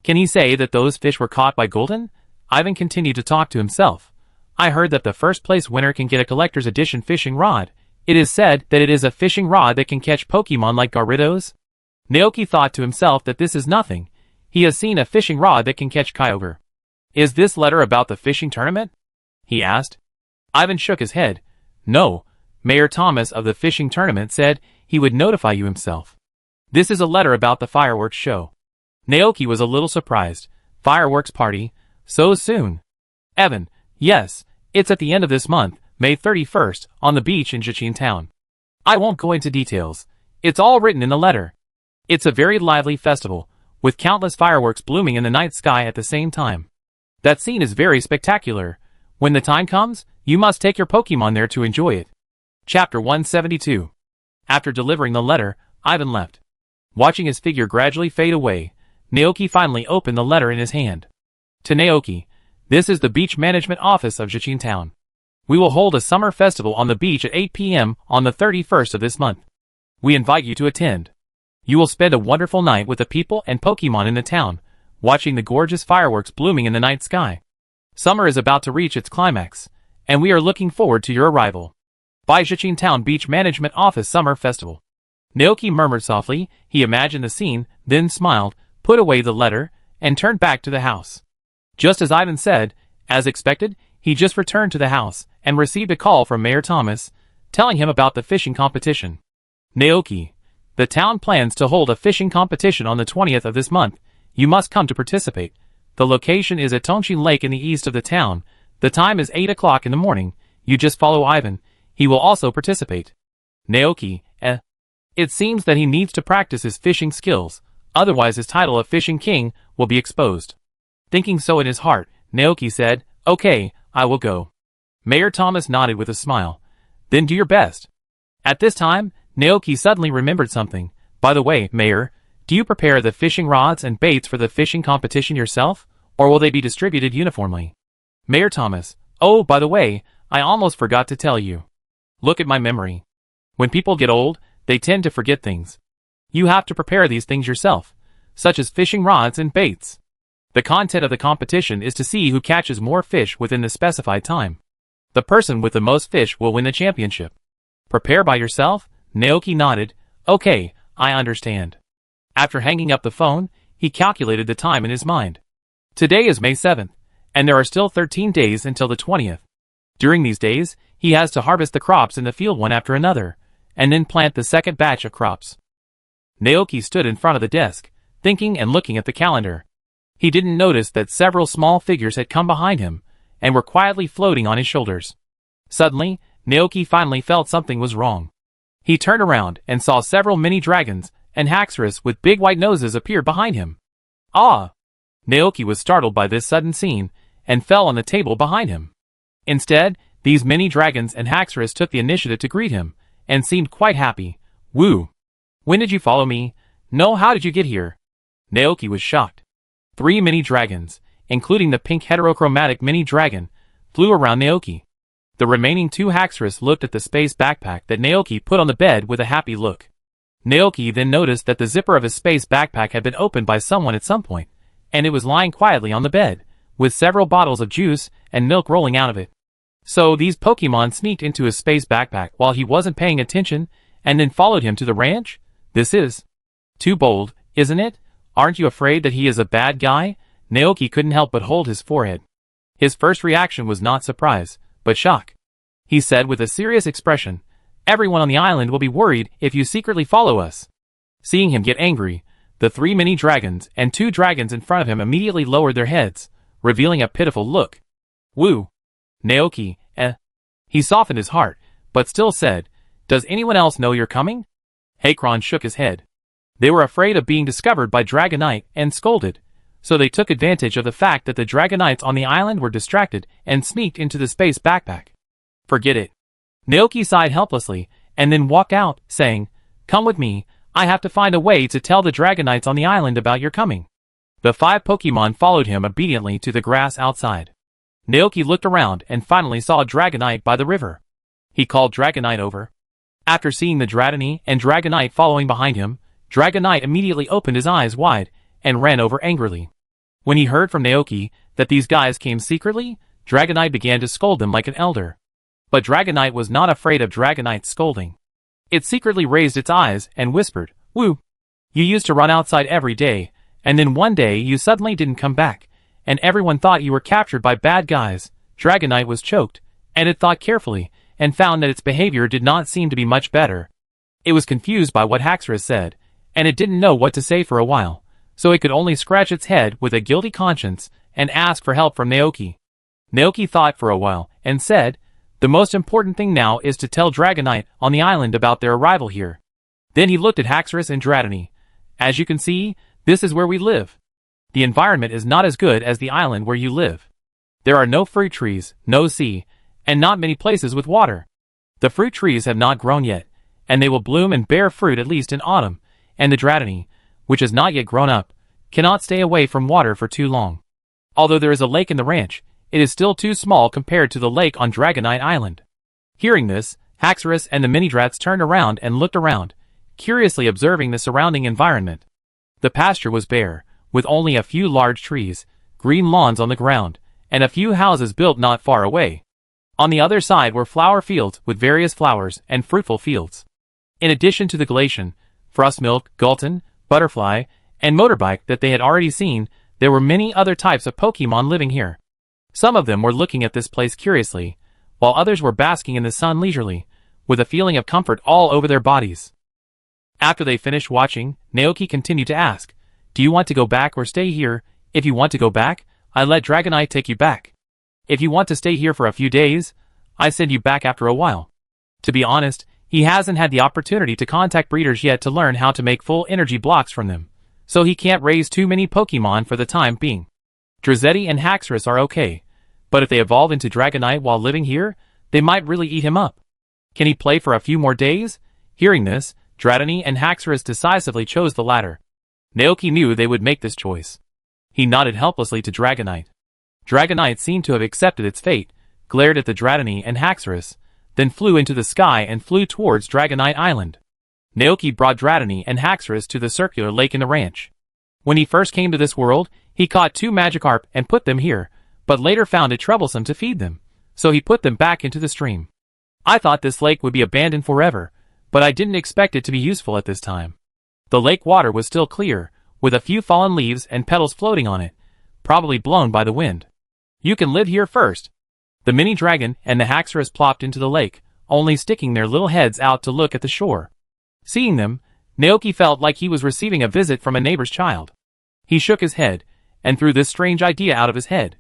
Can he say that those fish were caught by Golden? Ivan continued to talk to himself. "I heard that the first place winner can get a collector's edition fishing rod. It is said that it is a fishing rod that can catch Pokemon like Gyarados." Naoki thought to himself that this is nothing. He has seen a fishing rod that can catch Kyogre. "Is this letter about the fishing tournament?" he asked. Ivan shook his head. "No, Mayor Thomas of the fishing tournament said he would notify you himself. This is a letter about the fireworks show." Naoki was a little surprised. "Fireworks party? So soon?" Evan, "Yes, it's at the end of this month, May 31st, on the beach in Jichin Town. I won't go into details. It's all written in the letter. It's a very lively festival, with countless fireworks blooming in the night sky at the same time. That scene is very spectacular. When the time comes, you must take your Pokemon there to enjoy it." Chapter 172. After delivering the letter, Ivan left. Watching his figure gradually fade away, Naoki finally opened the letter in his hand. To Naoki, "This is the beach management office of Jichin Town. We will hold a summer festival on the beach at 8 p.m. on the 31st of this month. We invite you to attend. You will spend a wonderful night with the people and Pokemon in the town, watching the gorgeous fireworks blooming in the night sky. Summer is about to reach its climax, and we are looking forward to your arrival. By Jichin Town Beach Management Office Summer Festival." Naoki murmured softly. He imagined the scene, then smiled, put away the letter, and turned back to the house. Just as Ivan said, as expected, he just returned to the house and received a call from Mayor Thomas, telling him about the fishing competition. "Naoki, the town plans to hold a fishing competition on the 20th of this month. You must come to participate. The location is at Tongshin Lake in the east of the town. The time is 8 o'clock in the morning. You just follow Ivan. He will also participate." Naoki, It seems that he needs to practice his fishing skills, otherwise his title of Fishing King will be exposed. Thinking so in his heart, Naoki said, "Okay, I will go." Mayor Thomas nodded with a smile. "Then do your best." At this time, Naoki suddenly remembered something. "By the way, Mayor, do you prepare the fishing rods and baits for the fishing competition yourself, or will they be distributed uniformly?" Mayor Thomas, "Oh, by the way, I almost forgot to tell you. Look at my memory. When people get old, they tend to forget things. You have to prepare these things yourself, such as fishing rods and baits. The content of the competition is to see who catches more fish within the specified time. The person with the most fish will win the championship. Prepare by yourself?" Naoki nodded. "Okay, I understand." After hanging up the phone, he calculated the time in his mind. Today is May 7th, and there are still 13 days until the 20th. During these days, he has to harvest the crops in the field one after another, and then plant the second batch of crops. Naoki stood in front of the desk, thinking and looking at the calendar. He didn't notice that several small figures had come behind him, and were quietly floating on his shoulders. Suddenly, Naoki finally felt something was wrong. He turned around and saw several mini dragons and Haxorus with big white noses appear behind him. "Ah!" Naoki was startled by this sudden scene, and fell on the table behind him. Instead, these mini dragons and Haxorus took the initiative to greet him, and seemed quite happy. "Woo! When did you follow me? No, how did you get here?" Naoki was shocked. 3 mini dragons, including the pink heterochromatic mini dragon, flew around Naoki. The remaining 2 Haxorus looked at the space backpack that Naoki put on the bed with a happy look. Naoki then noticed that the zipper of his space backpack had been opened by someone at some point, and it was lying quietly on the bed, with several bottles of juice and milk rolling out of it. So these Pokemon sneaked into his space backpack while he wasn't paying attention and then followed him to the ranch? This is too bold, isn't it? Aren't you afraid that he is a bad guy? Naoki couldn't help but hold his forehead. His first reaction was not surprise, but shock. He said with a serious expression, "Everyone on the island will be worried if you secretly follow us." Seeing him get angry, the 3 mini dragons and 2 dragons in front of him immediately lowered their heads, revealing a pitiful look. "Woo! Naoki, eh?" He softened his heart, but still said, "Does anyone else know you're coming?" Hakron shook his head. They were afraid of being discovered by Dragonite and scolded, so they took advantage of the fact that the Dragonites on the island were distracted and sneaked into the space backpack. Forget it. Naoki sighed helplessly and then walked out, saying, "Come with me, I have to find a way to tell the Dragonites on the island about your coming." The 5 Pokemon followed him obediently to the grass outside. Naoki looked around and finally saw a Dragonite by the river. He called Dragonite over. After seeing the Dratini and Dragonite following behind him, Dragonite immediately opened his eyes wide and ran over angrily. When he heard from Naoki that these guys came secretly, Dragonite began to scold them like an elder. But Dragonite was not afraid of Dragonite's scolding. It secretly raised its eyes and whispered, "Woo! You used to run outside every day, and then one day you suddenly didn't come back, and everyone thought you were captured by bad guys." Dragonite was choked, and it thought carefully, and found that its behavior did not seem to be much better. It was confused by what Haxorus said, and it didn't know what to say for a while, so it could only scratch its head with a guilty conscience and ask for help from Naoki. Naoki thought for a while and said, "The most important thing now is to tell Dragonite on the island about their arrival here." Then he looked at Haxorus and Dratini. "As you can see, this is where we live. The environment is not as good as the island where you live. There are no fruit trees, no sea, and not many places with water. The fruit trees have not grown yet, and they will bloom and bear fruit at least in autumn, and the Dratini, which has not yet grown up, cannot stay away from water for too long. Although there is a lake in the ranch, it is still too small compared to the lake on Dragonite Island." Hearing this, Haxorus and the Mini-Drats turned around and looked around, curiously observing the surrounding environment. The pasture was bare, with only a few large trees, green lawns on the ground, and a few houses built not far away. On the other side were flower fields with various flowers and fruitful fields. In addition to the Galatian, Frostmilk, Gulton, Butterfly, and Motorbike that they had already seen, there were many other types of Pokemon living here. Some of them were looking at this place curiously, while others were basking in the sun leisurely, with a feeling of comfort all over their bodies. After they finished watching, Naoki continued to ask, "Do you want to go back or stay here? If you want to go back, I let Dragonite take you back. If you want to stay here for a few days, I send you back after a while." To be honest, he hasn't had the opportunity to contact breeders yet to learn how to make full energy blocks from them, so he can't raise too many Pokemon for the time being. Drazzetti and Haxorus are okay, but if they evolve into Dragonite while living here, they might really eat him up. Can he play for a few more days? Hearing this, Dratini and Haxorus decisively chose the latter. Naoki knew they would make this choice. He nodded helplessly to Dragonite. Dragonite seemed to have accepted its fate, glared at the Dratini and Haxorus, then flew into the sky and flew towards Dragonite Island. Naoki brought Dratini and Haxorus to the circular lake in the ranch. When he first came to this world, he caught 2 Magikarp and put them here, but later found it troublesome to feed them, so he put them back into the stream. I thought this lake would be abandoned forever, but I didn't expect it to be useful at this time. The lake water was still clear, with a few fallen leaves and petals floating on it, probably blown by the wind. "You can live here first." The mini dragon and the Haxorus plopped into the lake, only sticking their little heads out to look at the shore. Seeing them, Naoki felt like he was receiving a visit from a neighbor's child. He shook his head, and threw this strange idea out of his head.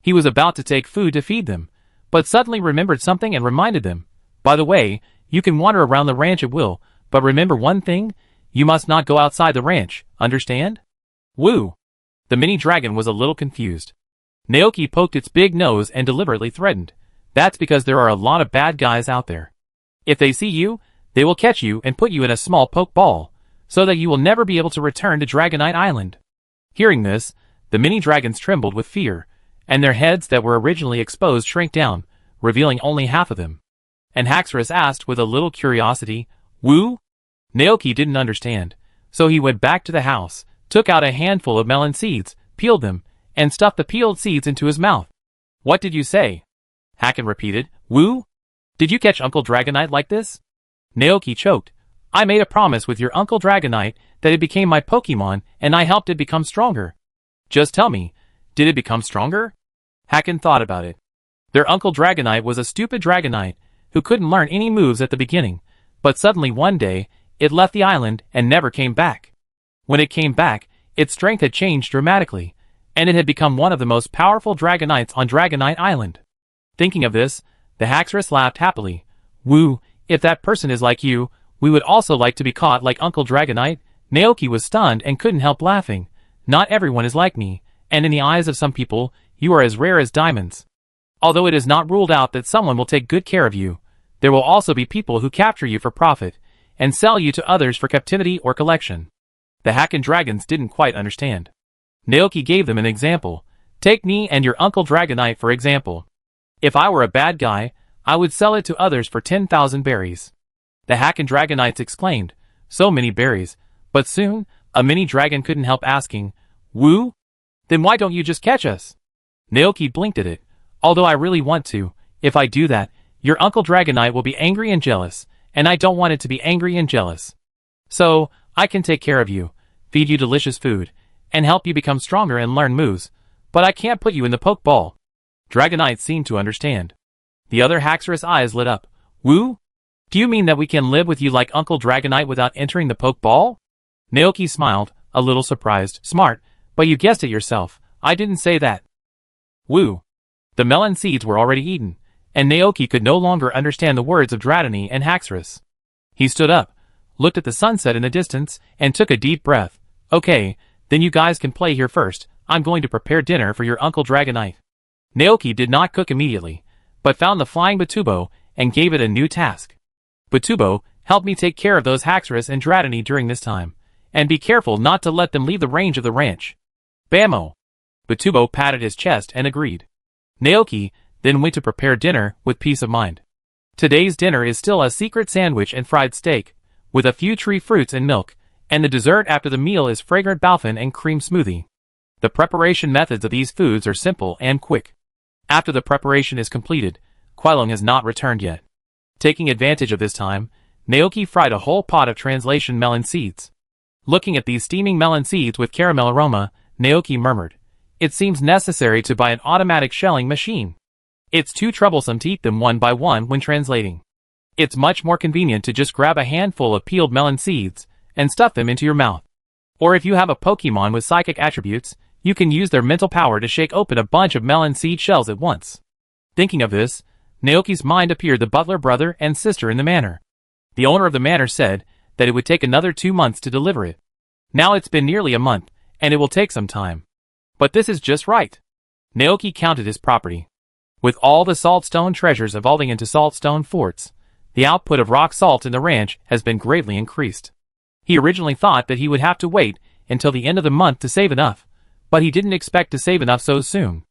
He was about to take food to feed them, but suddenly remembered something and reminded them, "By the way, you can wander around the ranch at will, but remember one thing, you must not go outside the ranch, understand?" "Woo!" The mini dragon was a little confused. Naoki poked its big nose and deliberately threatened, "That's because there are a lot of bad guys out there. If they see you, they will catch you and put you in a small poke ball, so that you will never be able to return to Dragonite Island." Hearing this, the mini dragons trembled with fear, and their heads that were originally exposed shrank down, revealing only half of them. And Haxorus asked with a little curiosity, "Woo?" Naoki didn't understand, so he went back to the house, took out a handful of melon seeds, peeled them, and stuffed the peeled seeds into his mouth. What did you say? Hacken repeated. Woo? Did you catch Uncle Dragonite like this? Naoki choked. I made a promise with your Uncle Dragonite that it became my Pokemon and I helped it become stronger. Just tell me, did it become stronger? Hacken thought about it. Their Uncle Dragonite was a stupid Dragonite who couldn't learn any moves at the beginning, but suddenly one day, it left the island and never came back. When it came back, its strength had changed dramatically, and it had become one of the most powerful Dragonites on Dragonite Island. Thinking of this, the Haxorus laughed happily. Woo, if that person is like you, we would also like to be caught like Uncle Dragonite. Naoki was stunned and couldn't help laughing. Not everyone is like me, and in the eyes of some people, you are as rare as diamonds. Although it is not ruled out that someone will take good care of you, there will also be people who capture you for profit, and sell you to others for captivity or collection. The Hacken Dragons didn't quite understand. Naoki gave them an example. Take me and your Uncle Dragonite for example. If I were a bad guy, I would sell it to others for 10,000 berries. The Hacken Dragonites exclaimed, so many berries, but soon, a mini dragon couldn't help asking, Woo? Then why don't you just catch us? Naoki blinked at it. Although I really want to, if I do that, your Uncle Dragonite will be angry and jealous, and I don't want it to be angry and jealous. So, I can take care of you, feed you delicious food, and help you become stronger and learn moves, but I can't put you in the Pokeball. Dragonite seemed to understand. The other Haxorus eyes lit up. Woo? Do you mean that we can live with you like Uncle Dragonite without entering the Pokeball? Naoki smiled, a little surprised. Smart, but you guessed it yourself. I didn't say that. Woo. The melon seeds were already eaten, and Naoki could no longer understand the words of Dratini and Haxorus. He stood up, looked at the sunset in the distance, and took a deep breath. Okay, then you guys can play here first. I'm going to prepare dinner for your Uncle Dragonite. Naoki did not cook immediately, but found the flying Batubo and gave it a new task. Batubo, help me take care of those Haxorus and Dratini during this time, and be careful not to let them leave the range of the ranch. Bammo! Batubo patted his chest and agreed. Naoki then went to prepare dinner with peace of mind. Today's dinner is still a secret sandwich and fried steak, with a few tree fruits and milk, and the dessert after the meal is fragrant balfin and cream smoothie. The preparation methods of these foods are simple and quick. After the preparation is completed, Quailong has not returned yet. Taking advantage of this time, Naoki fried a whole pot of translation melon seeds. Looking at these steaming melon seeds with caramel aroma, Naoki murmured, It seems necessary to buy an automatic shelling machine. It's too troublesome to eat them one by one when translating. It's much more convenient to just grab a handful of peeled melon seeds and stuff them into your mouth. Or if you have a Pokemon with psychic attributes, you can use their mental power to shake open a bunch of melon seed shells at once. Thinking of this, Naoki's mind appeared the butler brother and sister in the manor. The owner of the manor said that it would take another 2 months to deliver it. Now it's been nearly a month, and it will take some time. But this is just right. Naoki counted his property. With all the saltstone treasures evolving into saltstone forts, the output of rock salt in the ranch has been greatly increased. He originally thought that he would have to wait until the end of the month to save enough, but he didn't expect to save enough so soon.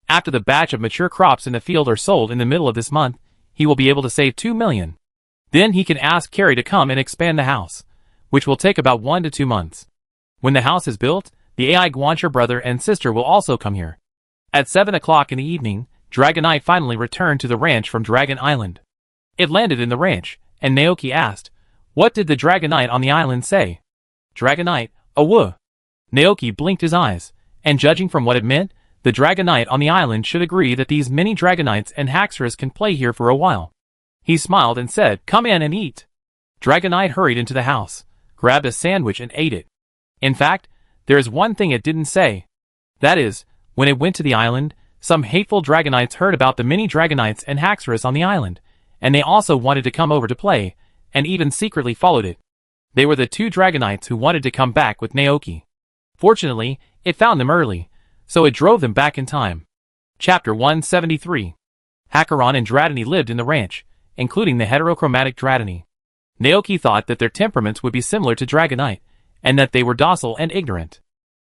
After the batch of mature crops in the field are sold in the middle of this month, he will be able to save 2 million. Then he can ask Carrie to come and expand the house, which will take about 1 to 2 months. When the house is built, the AI Guancher brother and sister will also come here. At 7 o'clock in the evening, Dragonite finally returned to the ranch from Dragon Island. It landed in the ranch, and Naoki asked, What did the Dragonite on the island say? Dragonite, awoo. Naoki blinked his eyes, and judging from what it meant, the Dragonite on the island should agree that these mini Dragonites and Haxorus can play here for a while. He smiled and said, Come in and eat. Dragonite hurried into the house, grabbed a sandwich and ate it. In fact, there is one thing it didn't say. That is, when it went to the island, some hateful Dragonites heard about the mini Dragonites and Haxorus on the island, and they also wanted to come over to play, and even secretly followed it. They were the 2 Dragonites who wanted to come back with Naoki. Fortunately, it found them early, so it drove them back in time. Chapter 173. Hackeron and Dratini lived in the ranch, including the heterochromatic Dratini. Naoki thought that their temperaments would be similar to Dragonite, and that they were docile and ignorant.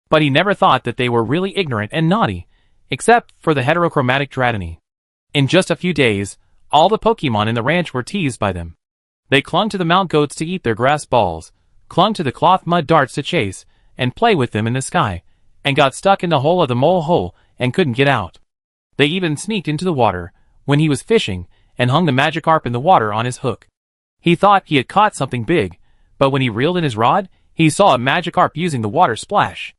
But he never thought that they were really ignorant and naughty, except for the heterochromatic Dratini. In just a few days, all the Pokemon in the ranch were teased by them. They clung to the mount goats to eat their grass balls, clung to the cloth mud darts to chase, and play with them in the sky, and got stuck in the hole of the mole hole and couldn't get out. They even sneaked into the water when he was fishing and hung the Magikarp in the water on his hook. He thought he had caught something big, but when he reeled in his rod, he saw a Magikarp using the water splash.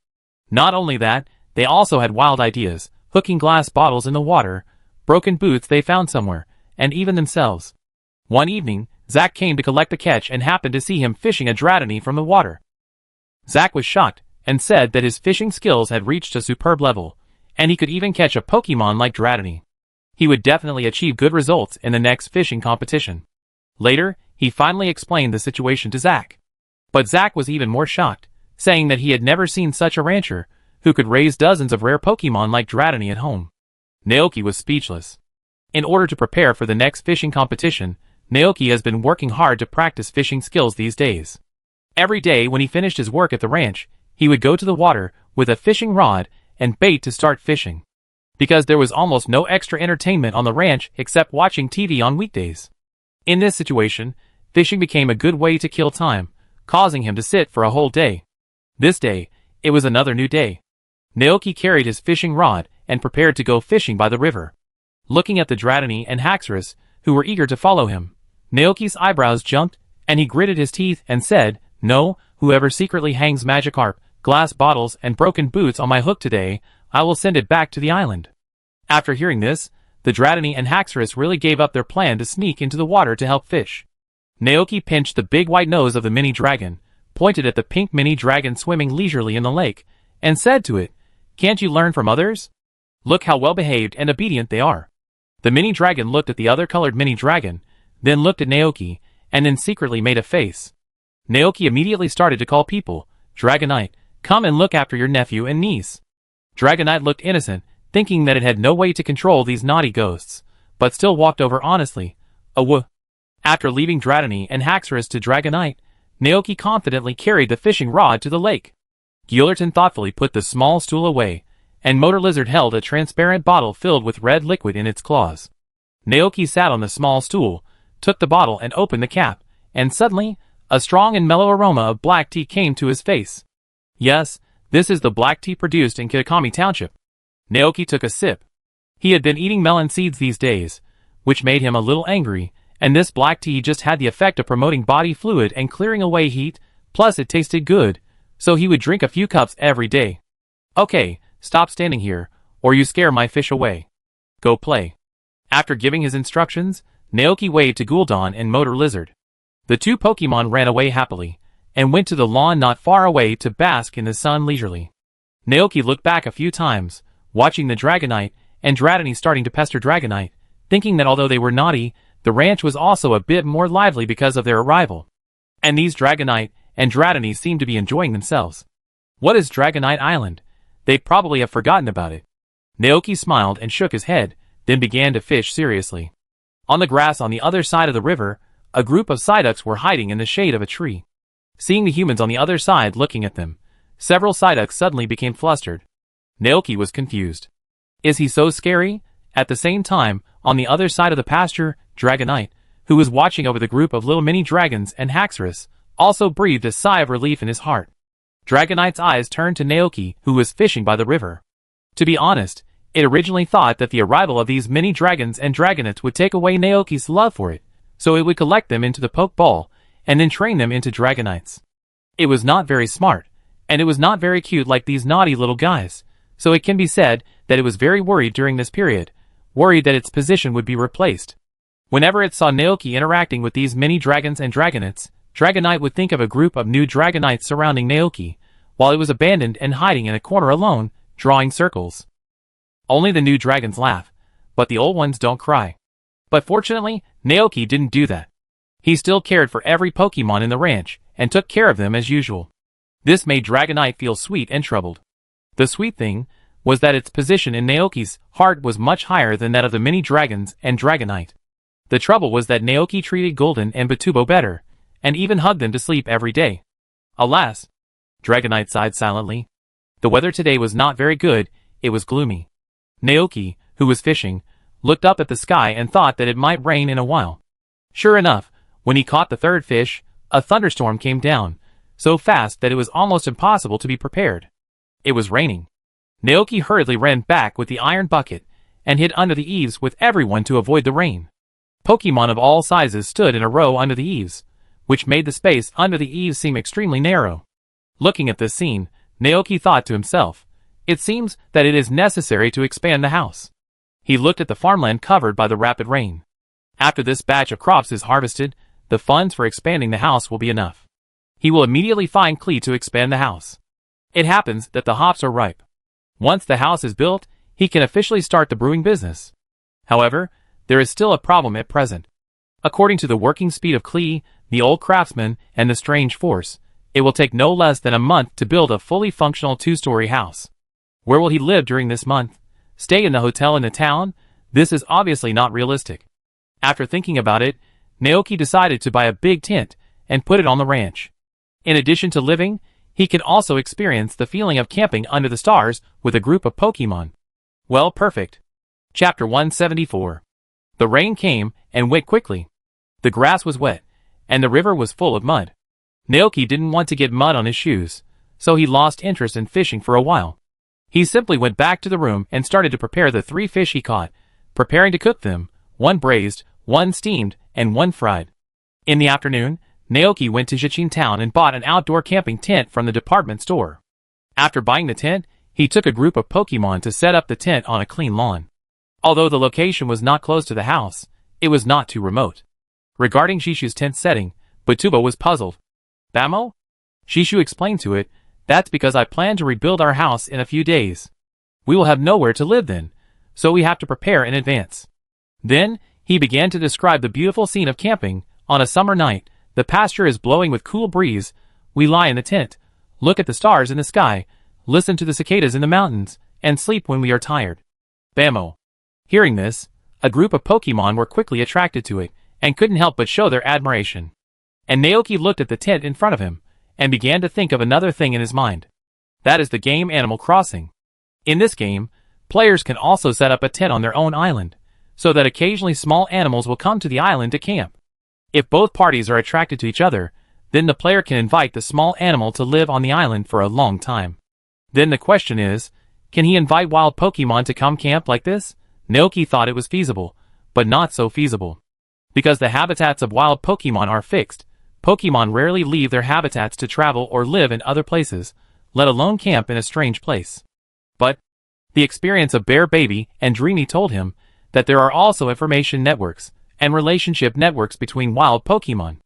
Not only that, they also had wild ideas, hooking glass bottles in the water, broken boots they found somewhere, and even themselves. One evening, Zack came to collect the catch and happened to see him fishing a Dratini from the water. Zack was shocked and said that his fishing skills had reached a superb level, and he could even catch a Pokemon like Dratini. He would definitely achieve good results in the next fishing competition. Later, he finally explained the situation to Zack. But Zack was even more shocked, saying that he had never seen such a rancher who could raise dozens of rare Pokemon like Dratini at home. Naoki was speechless. In order to prepare for the next fishing competition, Naoki has been working hard to practice fishing skills these days. Every day when he finished his work at the ranch, he would go to the water with a fishing rod and bait to start fishing. Because there was almost no extra entertainment on the ranch except watching TV on weekdays. In this situation, fishing became a good way to kill time, causing him to sit for a whole day. This day, it was another new day. Naoki carried his fishing rod and prepared to go fishing by the river. Looking at the Dratini and Haxorus, who were eager to follow him, Naoki's eyebrows jumped, and he gritted his teeth and said, "No, whoever secretly hangs Magikarp, glass bottles, and broken boots on my hook today, I will send it back to the island." After hearing this, the Dratini and Haxorus really gave up their plan to sneak into the water to help fish. Naoki pinched the big white nose of the mini dragon, pointed at the pink mini dragon swimming leisurely in the lake, and said to it, "Can't you learn from others? Look how well behaved and obedient they are." The mini dragon looked at the other colored mini dragon, then looked at Naoki, and then secretly made a face. Naoki immediately started to call people, "Dragonite, come and look after your nephew and niece." Dragonite looked innocent, thinking that it had no way to control these naughty ghosts, but still walked over honestly. After leaving Dratini and Haxorus to Dragonite, Naoki confidently carried the fishing rod to the lake. Guillerton thoughtfully put the small stool away, and Motor Lizard held a transparent bottle filled with red liquid in its claws. Naoki sat on the small stool, took the bottle and opened the cap, and suddenly, a strong and mellow aroma of black tea came to his face. Yes, this is the black tea produced in Kitakami Township. Naoki took a sip. He had been eating melon seeds these days, which made him a little angry, and this black tea just had the effect of promoting body fluid and clearing away heat, plus it tasted good, so he would drink a few cups every day. "Okay, stop standing here, or you scare my fish away. Go play." After giving his instructions, Naoki waved to Gul'dan and Motor Lizard. The two Pokemon ran away happily, and went to the lawn not far away to bask in the sun leisurely. Naoki looked back a few times, watching the Dragonite and Dratini starting to pester Dragonite, thinking that although they were naughty, the ranch was also a bit more lively because of their arrival. And these Dragonite and Dratini seemed to be enjoying themselves. What is Dragonite Island? They probably have forgotten about it. Naoki smiled and shook his head, then began to fish seriously. On the grass on the other side of the river, a group of Psyducks were hiding in the shade of a tree. Seeing the humans on the other side looking at them, several Psyducks suddenly became flustered. Naoki was confused. Is he so scary? At the same time, on the other side of the pasture, Dragonite, who was watching over the group of little mini dragons and Haxorus, also breathed a sigh of relief in his heart. Dragonite's eyes turned to Naoki, who was fishing by the river. To be honest, it originally thought that the arrival of these mini dragons and Dragonettes would take away Naoki's love for it, so it would collect them into the Pokeball, and then train them into Dragonites. It was not very smart, and it was not very cute like these naughty little guys, so it can be said that it was very worried during this period, worried that its position would be replaced. Whenever it saw Naoki interacting with these mini dragons and Dragonettes, Dragonite would think of a group of new Dragonites surrounding Naoki, while it was abandoned and hiding in a corner alone, drawing circles. Only the new dragons laugh, but the old ones don't cry. But fortunately, Naoki didn't do that. He still cared for every Pokemon in the ranch, and took care of them as usual. This made Dragonite feel sweet and troubled. The sweet thing was that its position in Naoki's heart was much higher than that of the mini dragons and Dragonite. The trouble was that Naoki treated Gul'dan and Batubo better, and even hugged them to sleep every day. Alas! Dragonite sighed silently. The weather today was not very good, it was gloomy. Naoki, who was fishing, looked up at the sky and thought that it might rain in a while. Sure enough, when he caught the third fish, a thunderstorm came down, so fast that it was almost impossible to be prepared. It was raining. Naoki hurriedly ran back with the iron bucket and hid under the eaves with everyone to avoid the rain. Pokemon of all sizes stood in a row under the eaves, which made the space under the eaves seem extremely narrow. Looking at this scene, Naoki thought to himself, it seems that it is necessary to expand the house. He looked at the farmland covered by the rapid rain. After this batch of crops is harvested, the funds for expanding the house will be enough. He will immediately find Klee to expand the house. It happens that the hops are ripe. Once the house is built, he can officially start the brewing business. However, there is still a problem at present. According to the working speed of Klee, the old craftsman, and the strange force, it will take no less than a month to build a fully functional 2-story house. Where will he live during this month? Stay in the hotel in the town? This is obviously not realistic. After thinking about it, Naoki decided to buy a big tent and put it on the ranch. In addition to living, he can also experience the feeling of camping under the stars with a group of Pokemon. Well, perfect. Chapter 174. The rain came and went quickly. The grass was wet, and the river was full of mud. Naoki didn't want to get mud on his shoes, so he lost interest in fishing for a while. He simply went back to the room and started to prepare the 3 fish he caught, preparing to cook them, 1 braised, 1 steamed, and 1 fried. In the afternoon, Naoki went to Jichin Town and bought an outdoor camping tent from the department store. After buying the tent, he took a group of Pokemon to set up the tent on a clean lawn. Although the location was not close to the house, it was not too remote. Regarding Shishu's tent setting, Batuba was puzzled. Bamo? Shishu explained to it, that's because I plan to rebuild our house in a few days. We will have nowhere to live then, so we have to prepare in advance. Then, he began to describe the beautiful scene of camping. On a summer night, the pasture is blowing with cool breeze. We lie in the tent, look at the stars in the sky, listen to the cicadas in the mountains, and sleep when we are tired. Bamo. Hearing this, a group of Pokemon were quickly attracted to it, and couldn't help but show their admiration. And Naoki looked at the tent in front of him, and began to think of another thing in his mind. That is the game Animal Crossing. In this game, players can also set up a tent on their own island, so that occasionally small animals will come to the island to camp. If both parties are attracted to each other, then the player can invite the small animal to live on the island for a long time. Then the question is, can he invite wild Pokemon to come camp like this? Naoki thought it was feasible, but not so feasible. Because the habitats of wild Pokemon are fixed, Pokemon rarely leave their habitats to travel or live in other places, let alone camp in a strange place. But the experience of Bear Baby and Dreamy told him that there are also information networks and relationship networks between wild Pokemon.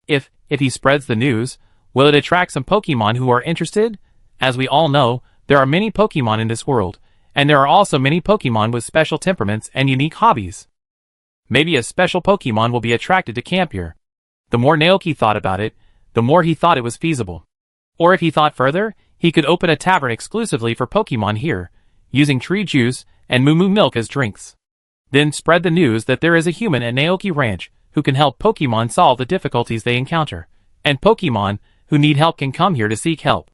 If he spreads the news, will it attract some Pokemon who are interested? As we all know, there are many Pokemon in this world, and there are also many Pokemon with special temperaments and unique hobbies. Maybe a special Pokemon will be attracted to camp here. The more Naoki thought about it, the more he thought it was feasible. Or if he thought further, he could open a tavern exclusively for Pokemon here, using tree juice and Moo milk as drinks. Then spread the news that there is a human at Naoki Ranch who can help Pokemon solve the difficulties they encounter, and Pokemon who need help can come here to seek help.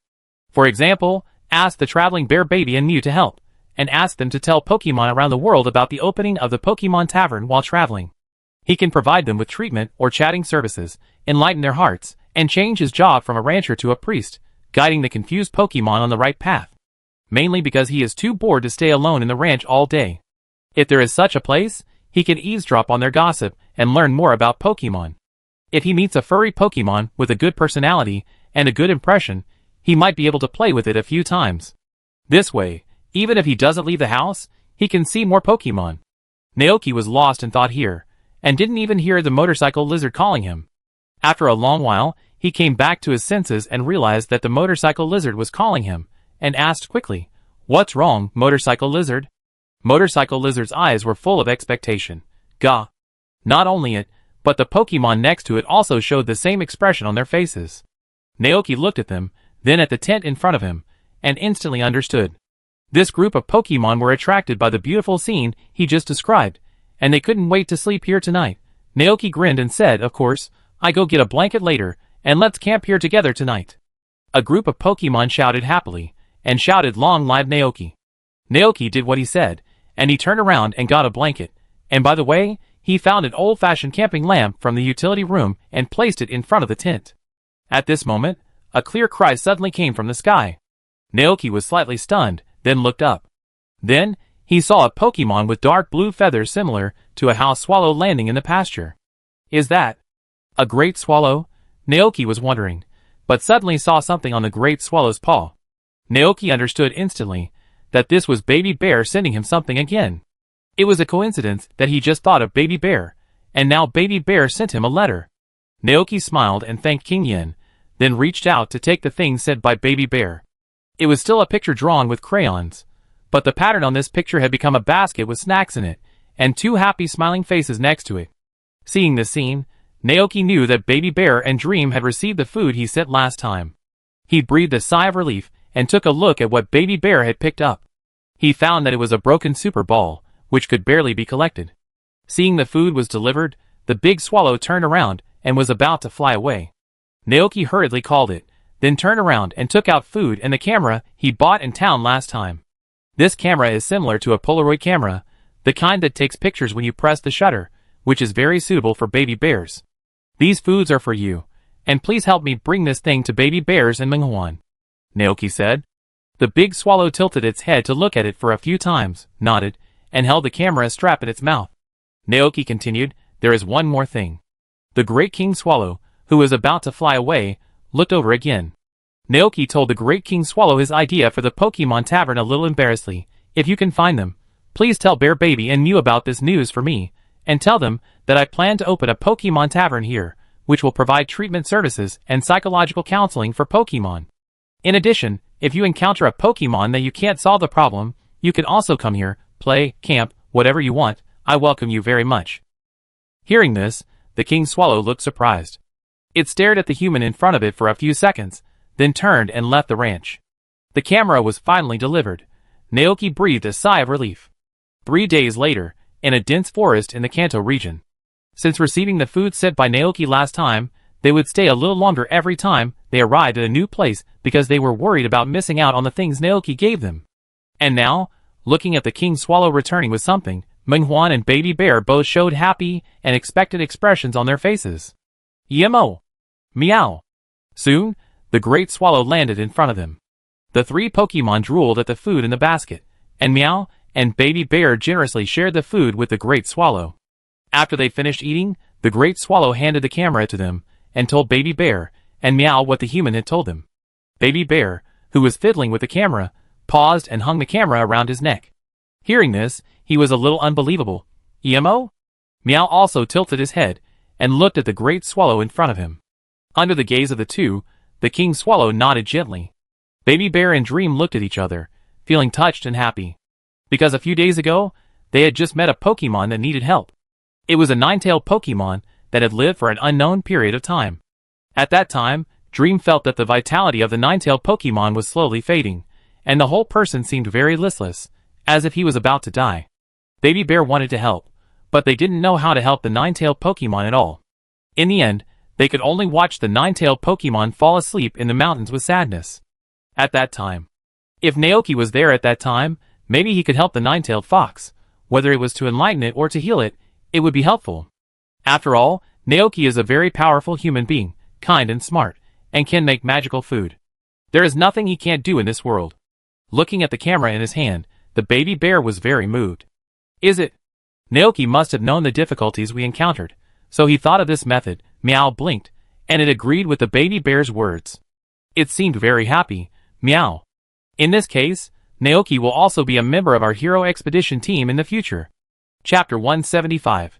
For example, ask the traveling Bear Baby and Mew to help, and ask them to tell Pokemon around the world about the opening of the Pokemon Tavern while traveling. He can provide them with treatment or chatting services, enlighten their hearts, and change his job from a rancher to a priest, guiding the confused Pokemon on the right path. Mainly because he is too bored to stay alone in the ranch all day. If there is such a place, he can eavesdrop on their gossip and learn more about Pokemon. If he meets a furry Pokemon with a good personality and a good impression, he might be able to play with it a few times. This way, even if he doesn't leave the house, he can see more Pokemon. Naoki was lost in thought here, and didn't even hear the motorcycle lizard calling him. After a long while, he came back to his senses and realized that the motorcycle lizard was calling him, and asked quickly, "What's wrong, motorcycle lizard?" Motorcycle lizard's eyes were full of expectation. Gah! Not only it, but the Pokemon next to it also showed the same expression on their faces. Naoki looked at them, then at the tent in front of him, and instantly understood. This group of Pokemon were attracted by the beautiful scene he just described, and they couldn't wait to sleep here tonight. Naoki grinned and said, "Of course, I go get a blanket later, and let's camp here together tonight." A group of Pokemon shouted happily, and shouted "Long live Naoki." Naoki did what he said, and he turned around and got a blanket, and by the way, he found an old-fashioned camping lamp from the utility room and placed it in front of the tent. At this moment, a clear cry suddenly came from the sky. Naoki was slightly stunned, then looked up. Then, he saw a Pokemon with dark blue feathers similar to a house swallow landing in the pasture. Is that a great swallow? Naoki was wondering, but suddenly saw something on the great swallow's paw. Naoki understood instantly that this was Baby Bear sending him something again. It was a coincidence that he just thought of Baby Bear, and now Baby Bear sent him a letter. Naoki smiled and thanked King Yin, then reached out to take the thing sent by Baby Bear. It was still a picture drawn with crayons, but the pattern on this picture had become a basket with snacks in it, and two happy smiling faces next to it. Seeing this scene, Naoki knew that Baby Bear and Dream had received the food he sent last time. He breathed a sigh of relief and took a look at what Baby Bear had picked up. He found that it was a broken super ball, which could barely be collected. Seeing the food was delivered, the big swallow turned around and was about to fly away. Naoki hurriedly called it, then turned around and took out food and the camera he bought in town last time. This camera is similar to a Polaroid camera, the kind that takes pictures when you press the shutter, which is very suitable for baby bears. These foods are for you, and please help me bring this thing to Baby Bears and Minghuan, Naoki said. The big swallow tilted its head to look at it for a few times, nodded, and held the camera strap in its mouth. Naoki continued, there is one more thing. The great king swallow, who was about to fly away, looked over again. Naoki told the great king swallow his idea for the Pokemon Tavern a little embarrassedly. If you can find them, please tell Bear Baby and Mew about this news for me, and tell them that I plan to open a Pokemon Tavern here, which will provide treatment services and psychological counseling for Pokemon. In addition, if you encounter a Pokemon that you can't solve the problem, you can also come here, play, camp, whatever you want. I welcome you very much. Hearing this, the king swallow looked surprised. It stared at the human in front of it for a few seconds, then turned and left the ranch. The camera was finally delivered. Naoki breathed a sigh of relief. 3 days later, in a dense forest in the Kanto region. Since receiving the food sent by Naoki last time, they would stay a little longer every time they arrived at a new place because they were worried about missing out on the things Naoki gave them. And now, looking at the king swallow returning with something, Minghuan and Baby Bear both showed happy and expectant expressions on their faces. Yemo! Meow! Soon, the great swallow landed in front of them. The three Pokemon drooled at the food in the basket, and Meow and Baby Bear generously shared the food with the great swallow. After they finished eating, the great swallow handed the camera to them, and told Baby Bear and Meow what the human had told them. Baby Bear, who was fiddling with the camera, paused and hung the camera around his neck. Hearing this, he was a little unbelievable. Emo? Meow also tilted his head, and looked at the great swallow in front of him. Under the gaze of the two, the king swallow nodded gently. Baby Bear and Dream looked at each other, feeling touched and happy. Because a few days ago, they had just met a Pokemon that needed help. It was a nine-tailed Pokemon that had lived for an unknown period of time. At that time, Dream felt that the vitality of the nine-tailed Pokemon was slowly fading, and the whole person seemed very listless, as if he was about to die. Baby Bear wanted to help, but they didn't know how to help the nine-tailed Pokemon at all. In the end, they could only watch the nine-tailed Pokemon fall asleep in the mountains with sadness. At that time. If Naoki was there at that time, maybe he could help the nine-tailed fox. Whether it was to enlighten it or to heal it, it would be helpful. After all, Naoki is a very powerful human being, kind and smart, and can make magical food. There is nothing he can't do in this world. Looking at the camera in his hand, the baby bear was very moved. Is it? Naoki must have known the difficulties we encountered, so he thought of this method. Meow blinked, and it agreed with the baby bear's words. It seemed very happy. Meow. In this case, Naoki will also be a member of our hero expedition team in the future. Chapter 175.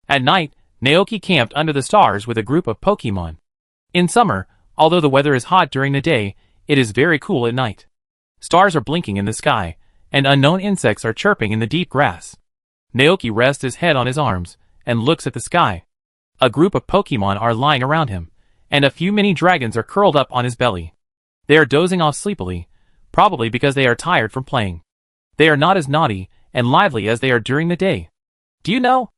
At night, Naoki camped under the stars with a group of Pokemon. In summer, although the weather is hot during the day, it is very cool at night. Stars are blinking in the sky, and unknown insects are chirping in the deep grass. Naoki rests his head on his arms, and looks at the sky. A group of Pokemon are lying around him, and a few mini dragons are curled up on his belly. They are dozing off sleepily, probably because they are tired from playing. They are not as naughty and lively as they are during the day. Do you know?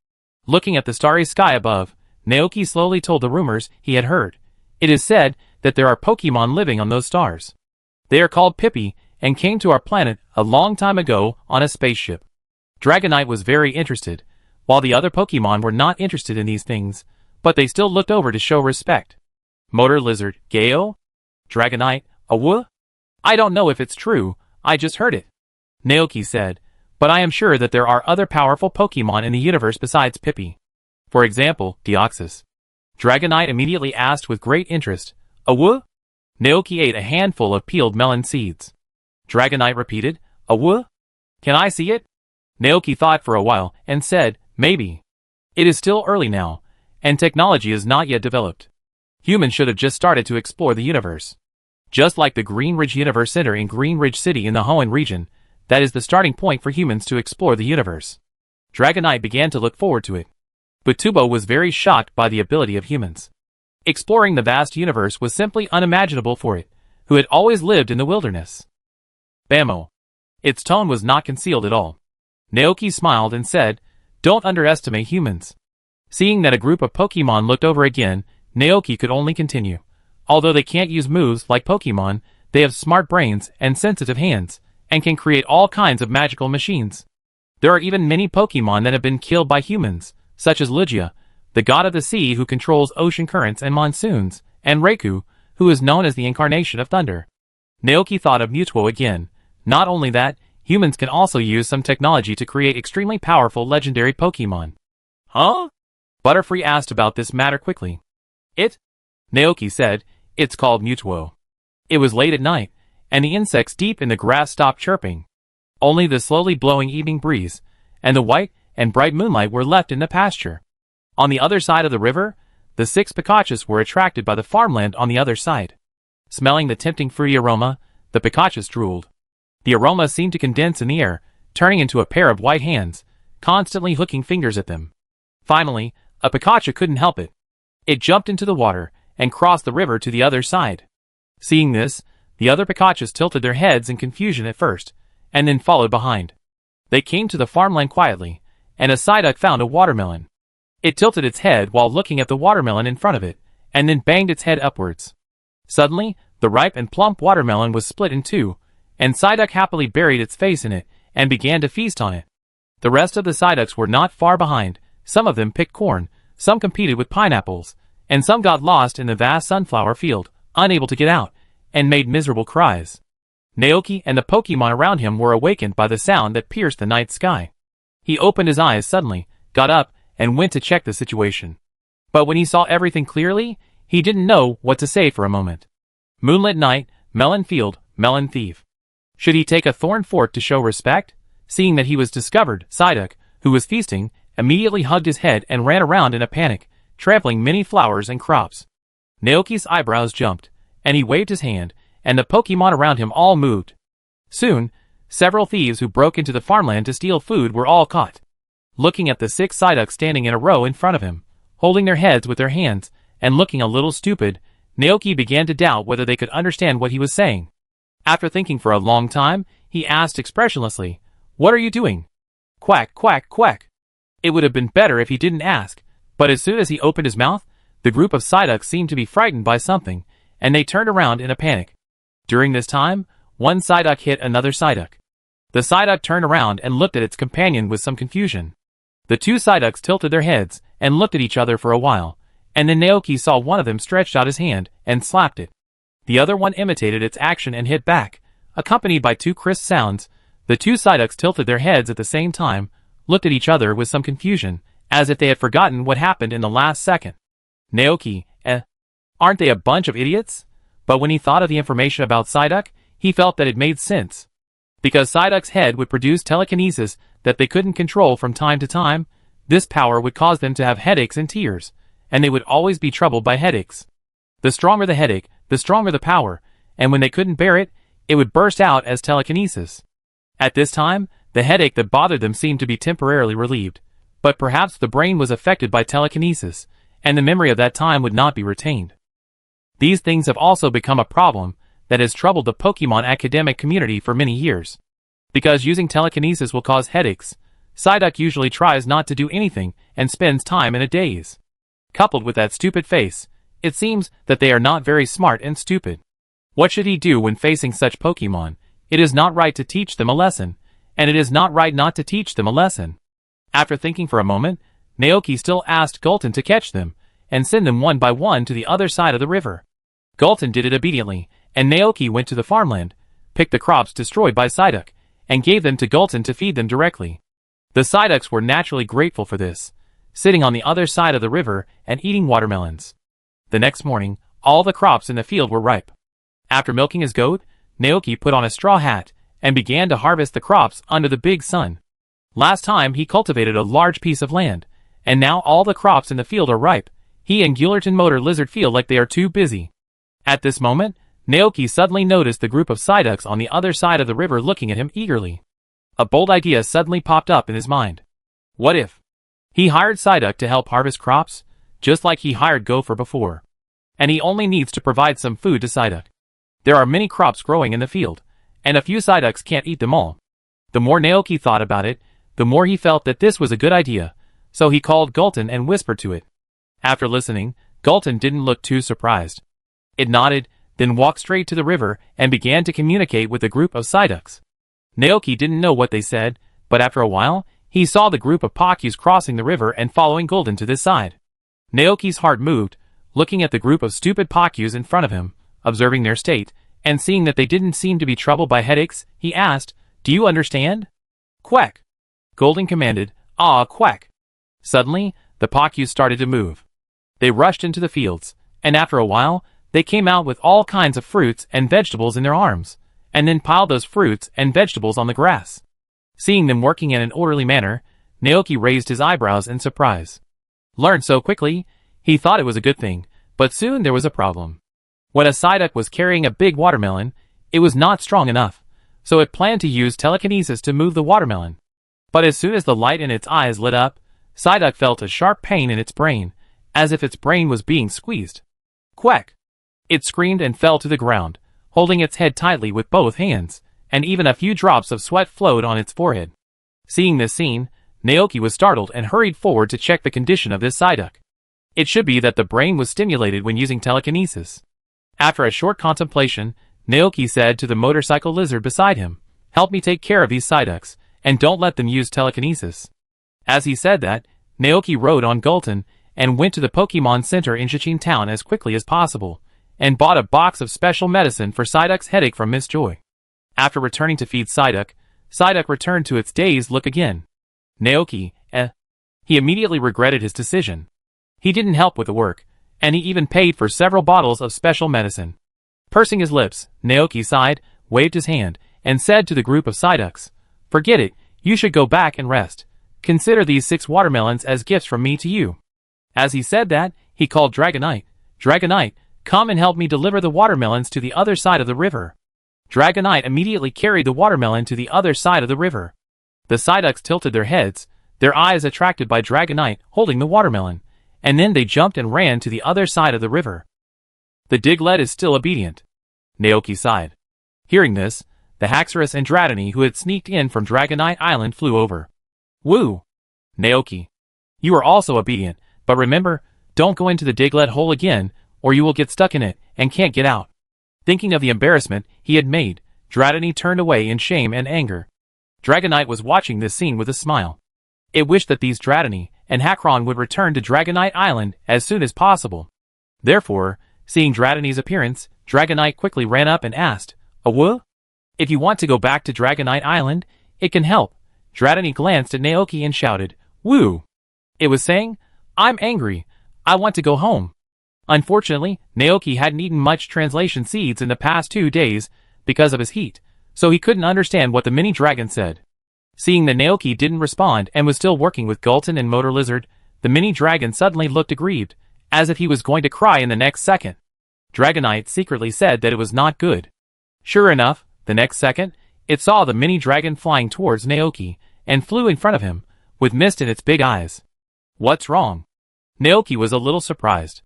Looking at the starry sky above, Naoki slowly told the rumors he had heard. It is said that there are Pokemon living on those stars. They are called Pippi, and came to our planet a long time ago on a spaceship. Dragonite was very interested, while the other Pokemon were not interested in these things, but they still looked over to show respect. Motor Lizard, Gale? Dragonite, Awu? I don't know if it's true, I just heard it. Naoki said, but I am sure that there are other powerful Pokemon in the universe besides Pippi. For example, Deoxys. Dragonite immediately asked with great interest, "A woo?" Naoki ate a handful of peeled melon seeds. Dragonite repeated, "A woo? Can I see it?" Naoki thought for a while and said, "Maybe. It is still early now, and technology is not yet developed. Humans should have just started to explore the universe. Just like the Green Ridge Universe Center in Green Ridge City in the Hoenn region, that is the starting point for humans to explore the universe." Dragonite began to look forward to it. But Tubo was very shocked by the ability of humans. Exploring the vast universe was simply unimaginable for it, who had always lived in the wilderness. Bammo. Its tone was not concealed at all. Naoki smiled and said, "Don't underestimate humans." Seeing that a group of Pokemon looked over again, Naoki could only continue. Although they can't use moves like Pokemon, they have smart brains and sensitive hands, and can create all kinds of magical machines. There are even many Pokemon that have been killed by humans, such as Lugia, the god of the sea who controls ocean currents and monsoons, and Raikou, who is known as the incarnation of thunder. Naoki thought of Mutuo again. Not only that, humans can also use some technology to create extremely powerful legendary Pokemon. Huh? Butterfree asked about this matter quickly. Naoki said, "It's called Mutuo." It was late at night, and the insects deep in the grass stopped chirping. Only the slowly blowing evening breeze, and the white and bright moonlight were left in the pasture. On the other side of the river, the 6 Pikachus were attracted by the farmland on the other side. Smelling the tempting fruity aroma, the Pikachus drooled. The aroma seemed to condense in the air, turning into a pair of white hands, constantly hooking fingers at them. Finally, a Pikachu couldn't help it. It jumped into the water and crossed the river to the other side. Seeing this, the other Pikachus tilted their heads in confusion at first, and then followed behind. They came to the farmland quietly, and a Psyduck found a watermelon. It tilted its head while looking at the watermelon in front of it, and then banged its head upwards. Suddenly, the ripe and plump watermelon was split in two, and Psyduck happily buried its face in it, and began to feast on it. The rest of the Psyducks were not far behind. Some of them picked corn, some competed with pineapples, and some got lost in the vast sunflower field, unable to get out, and made miserable cries. Naoki and the Pokemon around him were awakened by the sound that pierced the night sky. He opened his eyes suddenly, got up, and went to check the situation. But when he saw everything clearly, he didn't know what to say for a moment. Moonlit night, melon field, melon thief. Should he take a thorn fork to show respect? Seeing that he was discovered, Psyduck, who was feasting, immediately hugged his head and ran around in a panic, trampling many flowers and crops. Naoki's eyebrows jumped, and he waved his hand, and the Pokemon around him all moved. Soon, several thieves who broke into the farmland to steal food were all caught. Looking at the 6 Psyducks standing in a row in front of him, holding their heads with their hands, and looking a little stupid, Naoki began to doubt whether they could understand what he was saying. After thinking for a long time, he asked expressionlessly, "What are you doing?" Quack, quack, quack. It would have been better if he didn't ask, but as soon as he opened his mouth, the group of Psyducks seemed to be frightened by something, and they turned around in a panic. During this time, one Psyduck hit another Psyduck. The Psyduck turned around and looked at its companion with some confusion. The 2 Psyducks tilted their heads and looked at each other for a while, and then Naoki saw one of them stretched out his hand and slapped it. The other one imitated its action and hit back, accompanied by 2 crisp sounds. The 2 Psyducks tilted their heads at the same time, looked at each other with some confusion, as if they had forgotten what happened in the last second. Naoki, aren't they a bunch of idiots? But when he thought of the information about Psyduck, he felt that it made sense. Because Psyduck's head would produce telekinesis that they couldn't control from time to time, this power would cause them to have headaches and tears, and they would always be troubled by headaches. The stronger the headache, the stronger the power, and when they couldn't bear it, it would burst out as telekinesis. At this time, the headache that bothered them seemed to be temporarily relieved, but perhaps the brain was affected by telekinesis, and the memory of that time would not be retained. These things have also become a problem that has troubled the Pokemon academic community for many years. Because using telekinesis will cause headaches, Psyduck usually tries not to do anything and spends time in a daze. Coupled with that stupid face, it seems that they are not very smart and stupid. What should he do when facing such Pokemon? It is not right to teach them a lesson, and it is not right not to teach them a lesson. After thinking for a moment, Naoki still asked Gulton to catch them, and send them one by one to the other side of the river. Gulton did it obediently, and Naoki went to the farmland, picked the crops destroyed by Psyduck, and gave them to Gulton to feed them directly. The Psyducks were naturally grateful for this, sitting on the other side of the river and eating watermelons. The next morning, all the crops in the field were ripe. After milking his goat, Naoki put on a straw hat and began to harvest the crops under the big sun. Last time he cultivated a large piece of land, and now all the crops in the field are ripe. He and Gullerton Motor Lizard feel like they are too busy. At this moment, Naoki suddenly noticed the group of Psyducks on the other side of the river looking at him eagerly. A bold idea suddenly popped up in his mind. What if he hired Psyduck to help harvest crops, just like he hired Gopher before? And he only needs to provide some food to Psyduck. There are many crops growing in the field, and a few Psyducks can't eat them all. The more Naoki thought about it, the more he felt that this was a good idea, so he called Gulton and whispered to it. After listening, Gulton didn't look too surprised. It nodded, then walked straight to the river and began to communicate with the group of Psyducks. Naoki didn't know what they said, but after a while, he saw the group of Pacus crossing the river and following Gulton to this side. Naoki's heart moved, looking at the group of stupid Pacus in front of him, observing their state, and seeing that they didn't seem to be troubled by headaches, he asked, "Do you understand?" "Quack!" Gulton commanded, "Ah, quack!" Suddenly, the Pacus started to move. They rushed into the fields, and after a while, they came out with all kinds of fruits and vegetables in their arms, and then piled those fruits and vegetables on the grass. Seeing them working in an orderly manner, Naoki raised his eyebrows in surprise. Learned so quickly, he thought it was a good thing, but soon there was a problem. When a Psyduck was carrying a big watermelon, it was not strong enough, so it planned to use telekinesis to move the watermelon. But as soon as the light in its eyes lit up, Psyduck felt a sharp pain in its brain, as if its brain was being squeezed. "Quack!" It screamed and fell to the ground, holding its head tightly with both hands, and even a few drops of sweat flowed on its forehead. Seeing this scene, Naoki was startled and hurried forward to check the condition of this Psyduck. It should be that the brain was stimulated when using telekinesis. After a short contemplation, Naoki said to the motorcycle lizard beside him, "Help me take care of these Psyducks, and don't let them use telekinesis." As he said that, Naoki rode on Gulton and went to the Pokemon Center in Shichin Town as quickly as possible, and bought a box of special medicine for Psyduck's headache from Miss Joy. After returning to feed Psyduck, Psyduck returned to its dazed look again. Naoki, He immediately regretted his decision. He didn't help with the work, and he even paid for several bottles of special medicine. Pursing his lips, Naoki sighed, waved his hand, and said to the group of Psyducks, "Forget it, you should go back and rest. Consider these 6 watermelons as gifts from me to you." As he said that, he called Dragonite. "Dragonite, come and help me deliver the watermelons to the other side of the river." Dragonite immediately carried the watermelon to the other side of the river. The Psyducks tilted their heads, their eyes attracted by Dragonite holding the watermelon, and then they jumped and ran to the other side of the river. "The Diglett is still obedient," Naoki sighed. Hearing this, the Haxorus and Dratini who had sneaked in from Dragonite Island flew over. "Woo! Naoki, you are also obedient, but remember, don't go into the Diglett hole again, or you will get stuck in it and can't get out." Thinking of the embarrassment he had made, Dratini turned away in shame and anger. Dragonite was watching this scene with a smile. It wished that these Dratini and Hakron would return to Dragonite Island as soon as possible. Therefore, seeing Dratini's appearance, Dragonite quickly ran up and asked, "Awoo? If you want to go back to Dragonite Island, it can help." Dratini glanced at Naoki and shouted, "Woo!" It was saying, "I'm angry. I want to go home." Unfortunately, Naoki hadn't eaten much translation seeds in the past 2 days because of his heat, so he couldn't understand what the mini dragon said. Seeing that Naoki didn't respond and was still working with Gulton and Motor Lizard, the mini dragon suddenly looked aggrieved, as if he was going to cry in the next second. Dragonite secretly said that it was not good. Sure enough, the next second, it saw the mini dragon flying towards Naoki, and flew in front of him, with mist in its big eyes. "What's wrong?" Naoki was a little surprised.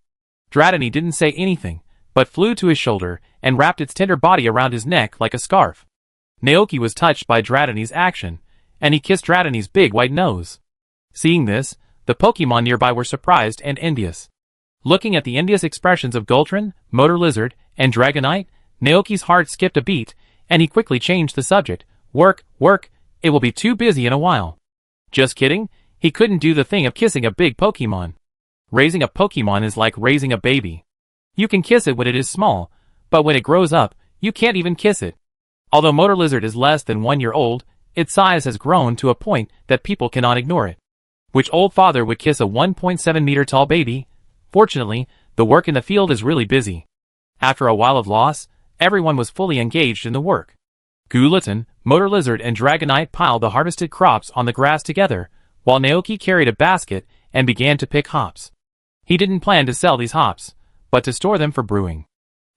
Dratini didn't say anything, but flew to his shoulder and wrapped its tender body around his neck like a scarf. Naoki was touched by Dratini's action, and he kissed Dratini's big white nose. Seeing this, the Pokemon nearby were surprised and envious. Looking at the envious expressions of Gultron, Motor Lizard, and Dragonite, Naoki's heart skipped a beat, and he quickly changed the subject. "Work, work, it will be too busy in a while." Just kidding, he couldn't do the thing of kissing a big Pokemon. Raising a Pokemon is like raising a baby. You can kiss it when it is small, but when it grows up, you can't even kiss it. Although Motor Lizard is less than 1 year old, its size has grown to a point that people cannot ignore it. Which old father would kiss a 1.7-meter tall baby? Fortunately, the work in the field is really busy. After a while of loss, everyone was fully engaged in the work. Gulatin, Motor Lizard and Dragonite piled the harvested crops on the grass together, while Naoki carried a basket and began to pick hops. He didn't plan to sell these hops, but to store them for brewing.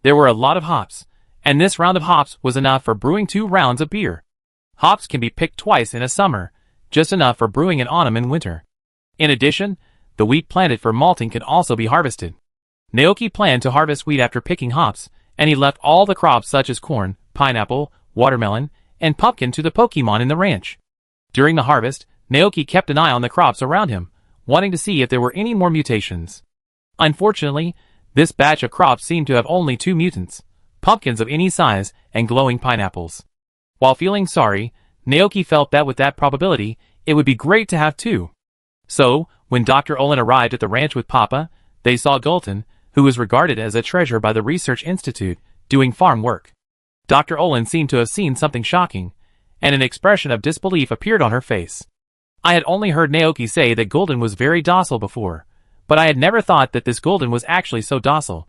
There were a lot of hops, and this round of hops was enough for brewing 2 rounds of beer. Hops can be picked twice in a summer, just enough for brewing in autumn and winter. In addition, the wheat planted for malting can also be harvested. Naoki planned to harvest wheat after picking hops, and he left all the crops such as corn, pineapple, watermelon, and pumpkin to the Pokemon in the ranch. During the harvest, Naoki kept an eye on the crops around him, wanting to see if there were any more mutations. Unfortunately, this batch of crops seemed to have only 2 mutants, pumpkins of any size and glowing pineapples. While feeling sorry, Naoki felt that with that probability, it would be great to have 2. So, when Dr. Olin arrived at the ranch with Papa, they saw Gulton, who was regarded as a treasure by the Research Institute, doing farm work. Dr. Olin seemed to have seen something shocking, and an expression of disbelief appeared on her face. I had only heard Naoki say that Gulton was very docile before, but I had never thought that this Gulton was actually so docile.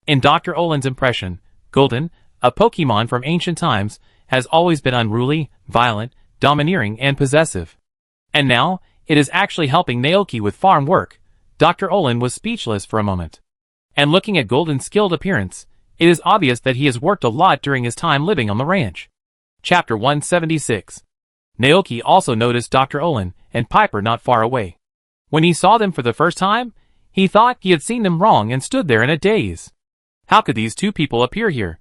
In Dr. Olin's impression, Gulton, a Pokemon from ancient times, has always been unruly, violent, domineering, and possessive. And now, it is actually helping Naoki with farm work. Dr. Olin was speechless for a moment. And looking at Gulton's skilled appearance, it is obvious that he has worked a lot during his time living on the ranch. Chapter 176. Naoki also noticed Dr. Olin and Piper not far away. When he saw them for the first time, he thought he had seen them wrong and stood there in a daze. How could these 2 people appear here?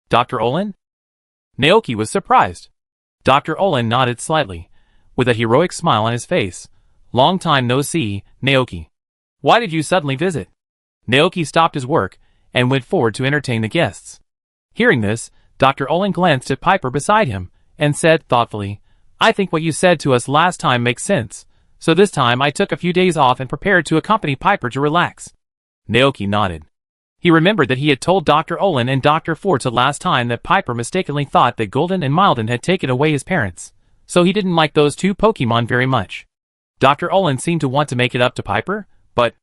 Dr. Olin? Naoki was surprised. Dr. Olin nodded slightly, with a heroic smile on his face. Long time no see, Naoki. Why did you suddenly visit? Naoki stopped his work and went forward to entertain the guests. Hearing this, Dr. Olin glanced at Piper beside him and said thoughtfully, I think what you said to us last time makes sense, so this time I took a few days off and prepared to accompany Piper to relax. Naoki nodded. He remembered that he had told Dr. Olin and Dr. Forza last time that Piper mistakenly thought that Gulton and Mildon had taken away his parents, so he didn't like those 2 Pokemon very much. Dr. Olin seemed to want to make it up to Piper, but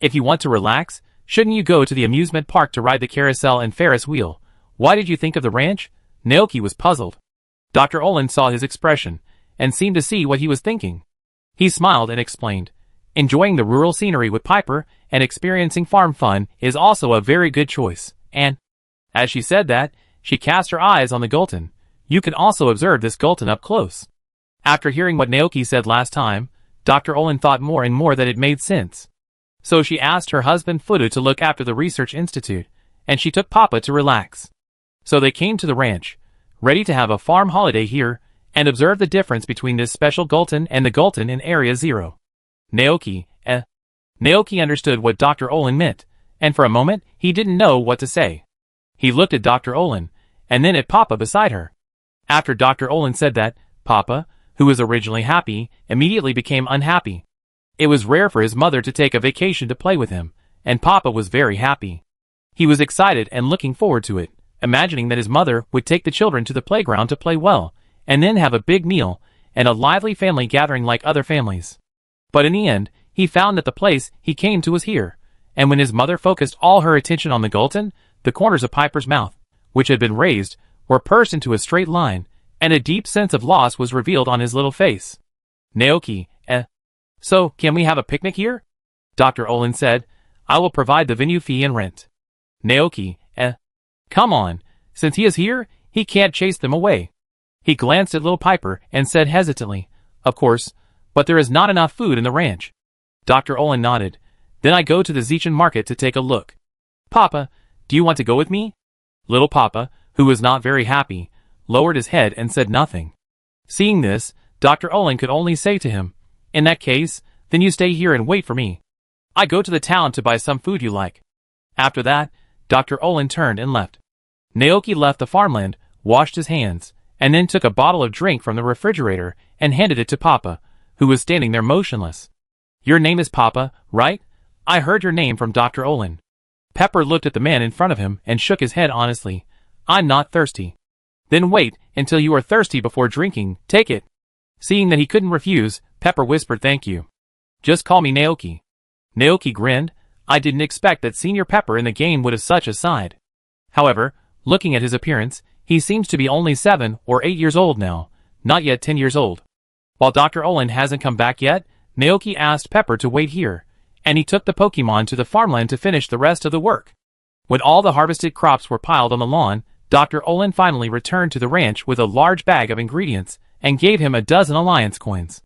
if you want to relax, shouldn't you go to the amusement park to ride the carousel and Ferris wheel? Why did you think of the ranch? Naoki was puzzled. Dr. Olin saw his expression, and seemed to see what he was thinking. He smiled and explained, enjoying the rural scenery with Piper and experiencing farm fun is also a very good choice, and, as she said that, she cast her eyes on the Gulton. You can also observe this Gulton up close. After hearing what Naoki said last time, Dr. Olin thought more and more that it made sense. So she asked her husband Fudu to look after the Research Institute, and she took Papa to relax. So they came to the ranch, ready to have a farm holiday here, and observe the difference between this special Gulton and the Gulton in Area 0. Naoki understood what Dr. Olin meant, and for a moment he didn't know what to say. He looked at Dr. Olin, and then at Papa beside her. After Dr. Olin said that, Papa, who was originally happy, immediately became unhappy. It was rare for his mother to take a vacation to play with him, and Papa was very happy. He was excited and looking forward to it, imagining that his mother would take the children to the playground to play well, and then have a big meal, and a lively family gathering like other families. But in the end, he found that the place he came to was here, and when his mother focused all her attention on the Gulton, the corners of Piper's mouth, which had been raised, were pursed into a straight line, and a deep sense of loss was revealed on his little face. Naoki, So, can we have a picnic here? Dr. Olin said, I will provide the venue fee and rent. Naoki, Come on, since he is here, he can't chase them away. He glanced at little Piper and said hesitantly, Of course, but there is not enough food in the ranch. Dr. Olin nodded. Then I go to the Zeichan market to take a look. Papa, do you want to go with me? Little Papa, who was not very happy, lowered his head and said nothing. Seeing this, Dr. Olin could only say to him, In that case, then you stay here and wait for me. I go to the town to buy some food you like. After that, Dr. Olin turned and left. Naoki left the farmland, washed his hands, and then took a bottle of drink from the refrigerator and handed it to Papa, who was standing there motionless. Your name is Papa, right? I heard your name from Dr. Olin. Pepper looked at the man in front of him and shook his head honestly. I'm not thirsty. Then wait until you are thirsty before drinking, take it. Seeing that he couldn't refuse, Pepper whispered thank you. Just call me Naoki. Naoki grinned. I didn't expect that Senior Pepper in the game would have such a side. However, looking at his appearance, he seems to be only 7 or 8 years old now, not yet 10 years old. While Dr. Olin hasn't come back yet, Naoki asked Pepper to wait here, and he took the Pokemon to the farmland to finish the rest of the work. When all the harvested crops were piled on the lawn, Dr. Olin finally returned to the ranch with a large bag of ingredients and gave him a dozen Alliance coins.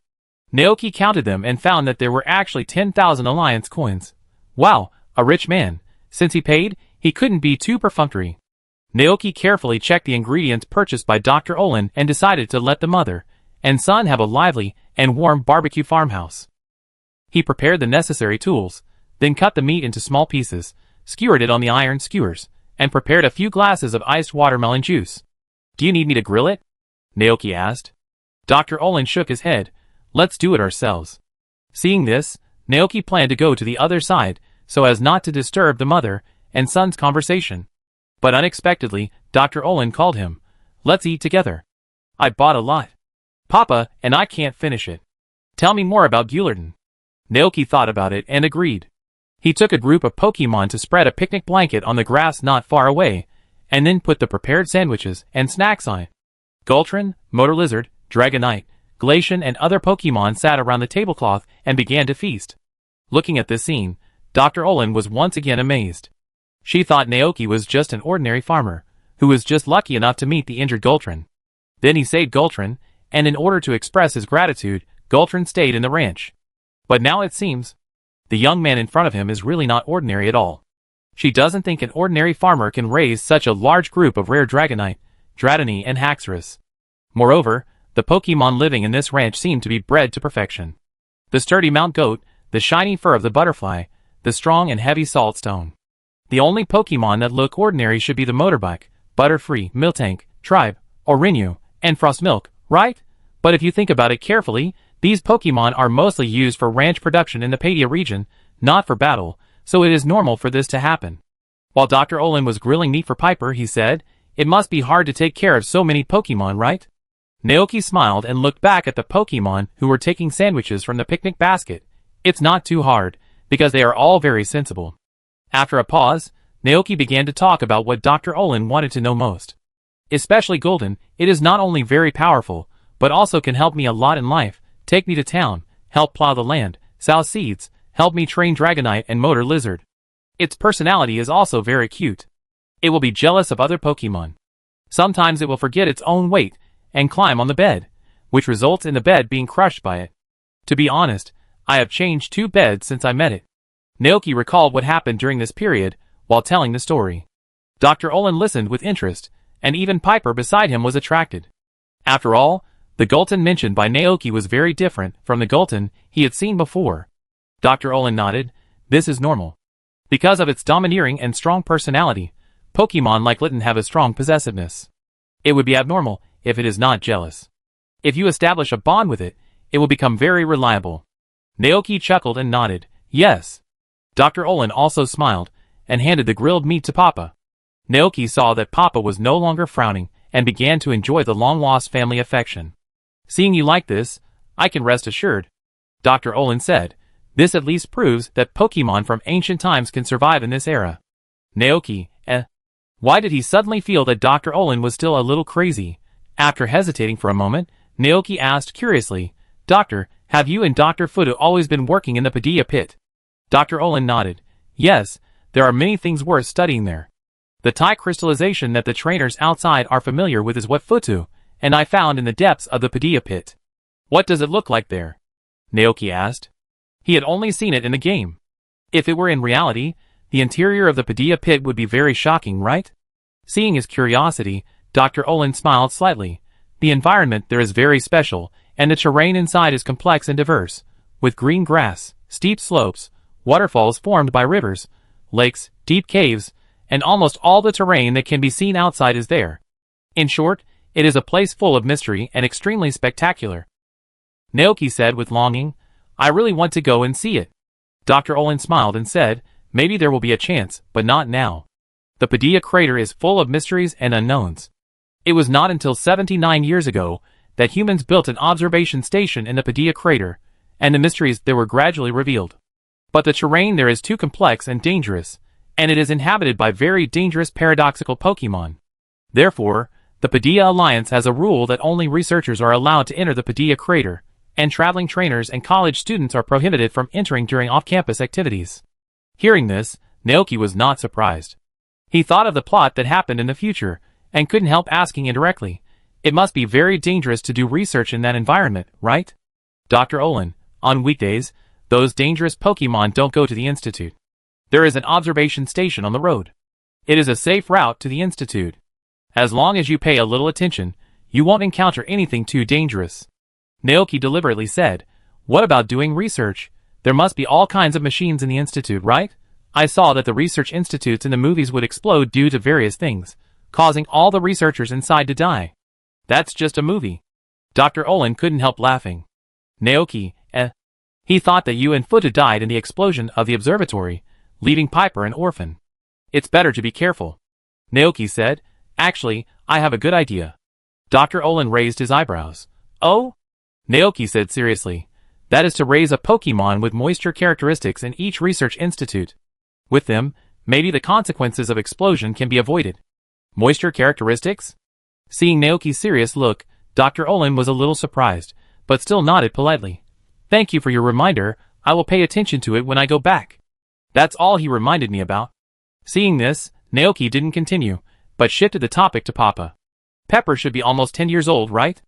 Naoki counted them and found that there were actually 10,000 Alliance coins. Wow, a rich man. Since he paid, he couldn't be too perfunctory. Naoki carefully checked the ingredients purchased by Dr. Olin and decided to let the mother and son have a lively and warm barbecue farmhouse. He prepared the necessary tools, then cut the meat into small pieces, skewered it on the iron skewers, and prepared a few glasses of iced watermelon juice. Do you need me to grill it? Naoki asked. Dr. Olin shook his head. Let's do it ourselves. Seeing this, Naoki planned to go to the other side so as not to disturb the mother and son's conversation. But unexpectedly, Dr. Olin called him. Let's eat together. I bought a lot. Papa, and I can't finish it. Tell me more about Guillerton. Naoki thought about it and agreed. He took a group of Pokemon to spread a picnic blanket on the grass not far away, and then put the prepared sandwiches and snacks on it. Gultron, Motor Lizard, Dragonite, Glacian and other Pokemon sat around the tablecloth and began to feast. Looking at this scene, Dr. Olin was once again amazed. She thought Naoki was just an ordinary farmer, who was just lucky enough to meet the injured Gultron. Then he saved Gultron, and in order to express his gratitude, Gultron stayed in the ranch. But now it seems, the young man in front of him is really not ordinary at all. She doesn't think an ordinary farmer can raise such a large group of rare Dragonite, Dratini and Haxorus. Moreover, the Pokemon living in this ranch seem to be bred to perfection. The sturdy Mount Goat, the shiny fur of the butterfly, the strong and heavy Saltstone. The only Pokemon that look ordinary should be the Motorbike, Butterfree, Miltank, Tribe, Orinyu, and Frostmilk, right? But if you think about it carefully, these Pokemon are mostly used for ranch production in the Padia region, not for battle, so it is normal for this to happen. While Dr. Olin was grilling meat for Piper, he said, it must be hard to take care of so many Pokemon, right? Naoki smiled and looked back at the Pokemon who were taking sandwiches from the picnic basket. It's not too hard, because they are all very sensible. After a pause, Naoki began to talk about what Dr. Olin wanted to know most. Especially Golden, it is not only very powerful, but also can help me a lot in life, take me to town, help plow the land, sow seeds, help me train Dragonite and Motor Lizard. Its personality is also very cute. It will be jealous of other Pokemon. Sometimes it will forget its own weight and climb on the bed, which results in the bed being crushed by it. To be honest, I have changed 2 beds since I met it. Naoki recalled what happened during this period while telling the story. Dr. Olin listened with interest, and even Piper beside him was attracted. After all, the Gulton mentioned by Naoki was very different from the Gulton he had seen before. Dr. Olin nodded. This is normal. Because of its domineering and strong personality, Pokemon like Litten have a strong possessiveness. It would be abnormal if it is not jealous. If you establish a bond with it, it will become very reliable. Naoki chuckled and nodded. Yes. Dr. Olin also smiled and handed the grilled meat to Papa. Naoki saw that Papa was no longer frowning and began to enjoy the long-lost family affection. Seeing you like this, I can rest assured, Dr. Olin said. This at least proves that Pokemon from ancient times can survive in this era. Naoki, Why did he suddenly feel that Dr. Olin was still a little crazy? After hesitating for a moment, Naoki asked curiously, Doctor, have you and Dr. Fudo always been working in the Padilla pit? Dr. Olin nodded. Yes, there are many things worth studying there. The Thai crystallization that the trainers outside are familiar with is what Futu and I found in the depths of the Padilla pit. What does it look like there? Naoki asked. He had only seen it in the game. If it were in reality, the interior of the Padilla pit would be very shocking, right? Seeing his curiosity, Dr. Olin smiled slightly. The environment there is very special, and the terrain inside is complex and diverse, with green grass, steep slopes, waterfalls formed by rivers, lakes, deep caves, and almost all the terrain that can be seen outside is there. In short, it is a place full of mystery and extremely spectacular. Naoki said with longing, I really want to go and see it. Dr. Olin smiled and said, maybe there will be a chance, but not now. The Padilla crater is full of mysteries and unknowns. It was not until 79 years ago that humans built an observation station in the Padilla crater, and the mysteries there were gradually revealed. But the terrain there is too complex and dangerous, and it is inhabited by very dangerous paradoxical Pokemon. Therefore, the Padilla Alliance has a rule that only researchers are allowed to enter the Padilla crater, and traveling trainers and college students are prohibited from entering during off-campus activities. Hearing this, Naoki was not surprised. He thought of the plot that happened in the future, and couldn't help asking indirectly, "It must be very dangerous to do research in that environment, right?" Dr. Olin, on weekdays, those dangerous Pokemon don't go to the Institute. There is an observation station on the road. It is a safe route to the Institute. As long as you pay a little attention, you won't encounter anything too dangerous. Naoki deliberately said, "What about doing research? There must be all kinds of machines in the Institute, right? I saw that the research institutes in the movies would explode due to various things, causing all the researchers inside to die." "That's just a movie." Dr. Olin couldn't help laughing. "Naoki, he thought that you and Futa died in the explosion of the observatory, leaving Piper an orphan. It's better to be careful." Naoki said, "Actually, I have a good idea." Dr. Olin raised his eyebrows. "Oh?" Naoki said seriously, "That is to raise a Pokemon with moisture characteristics in each research institute. With them, maybe the consequences of explosion can be avoided." "Moisture characteristics?" Seeing Naoki's serious look, Dr. Olin was a little surprised, but still nodded politely. "Thank you for your reminder, I will pay attention to it when I go back. That's all he reminded me about." Seeing this, Naoki didn't continue, but shifted the topic to Papa. "Pepper should be almost 10 years old, right?"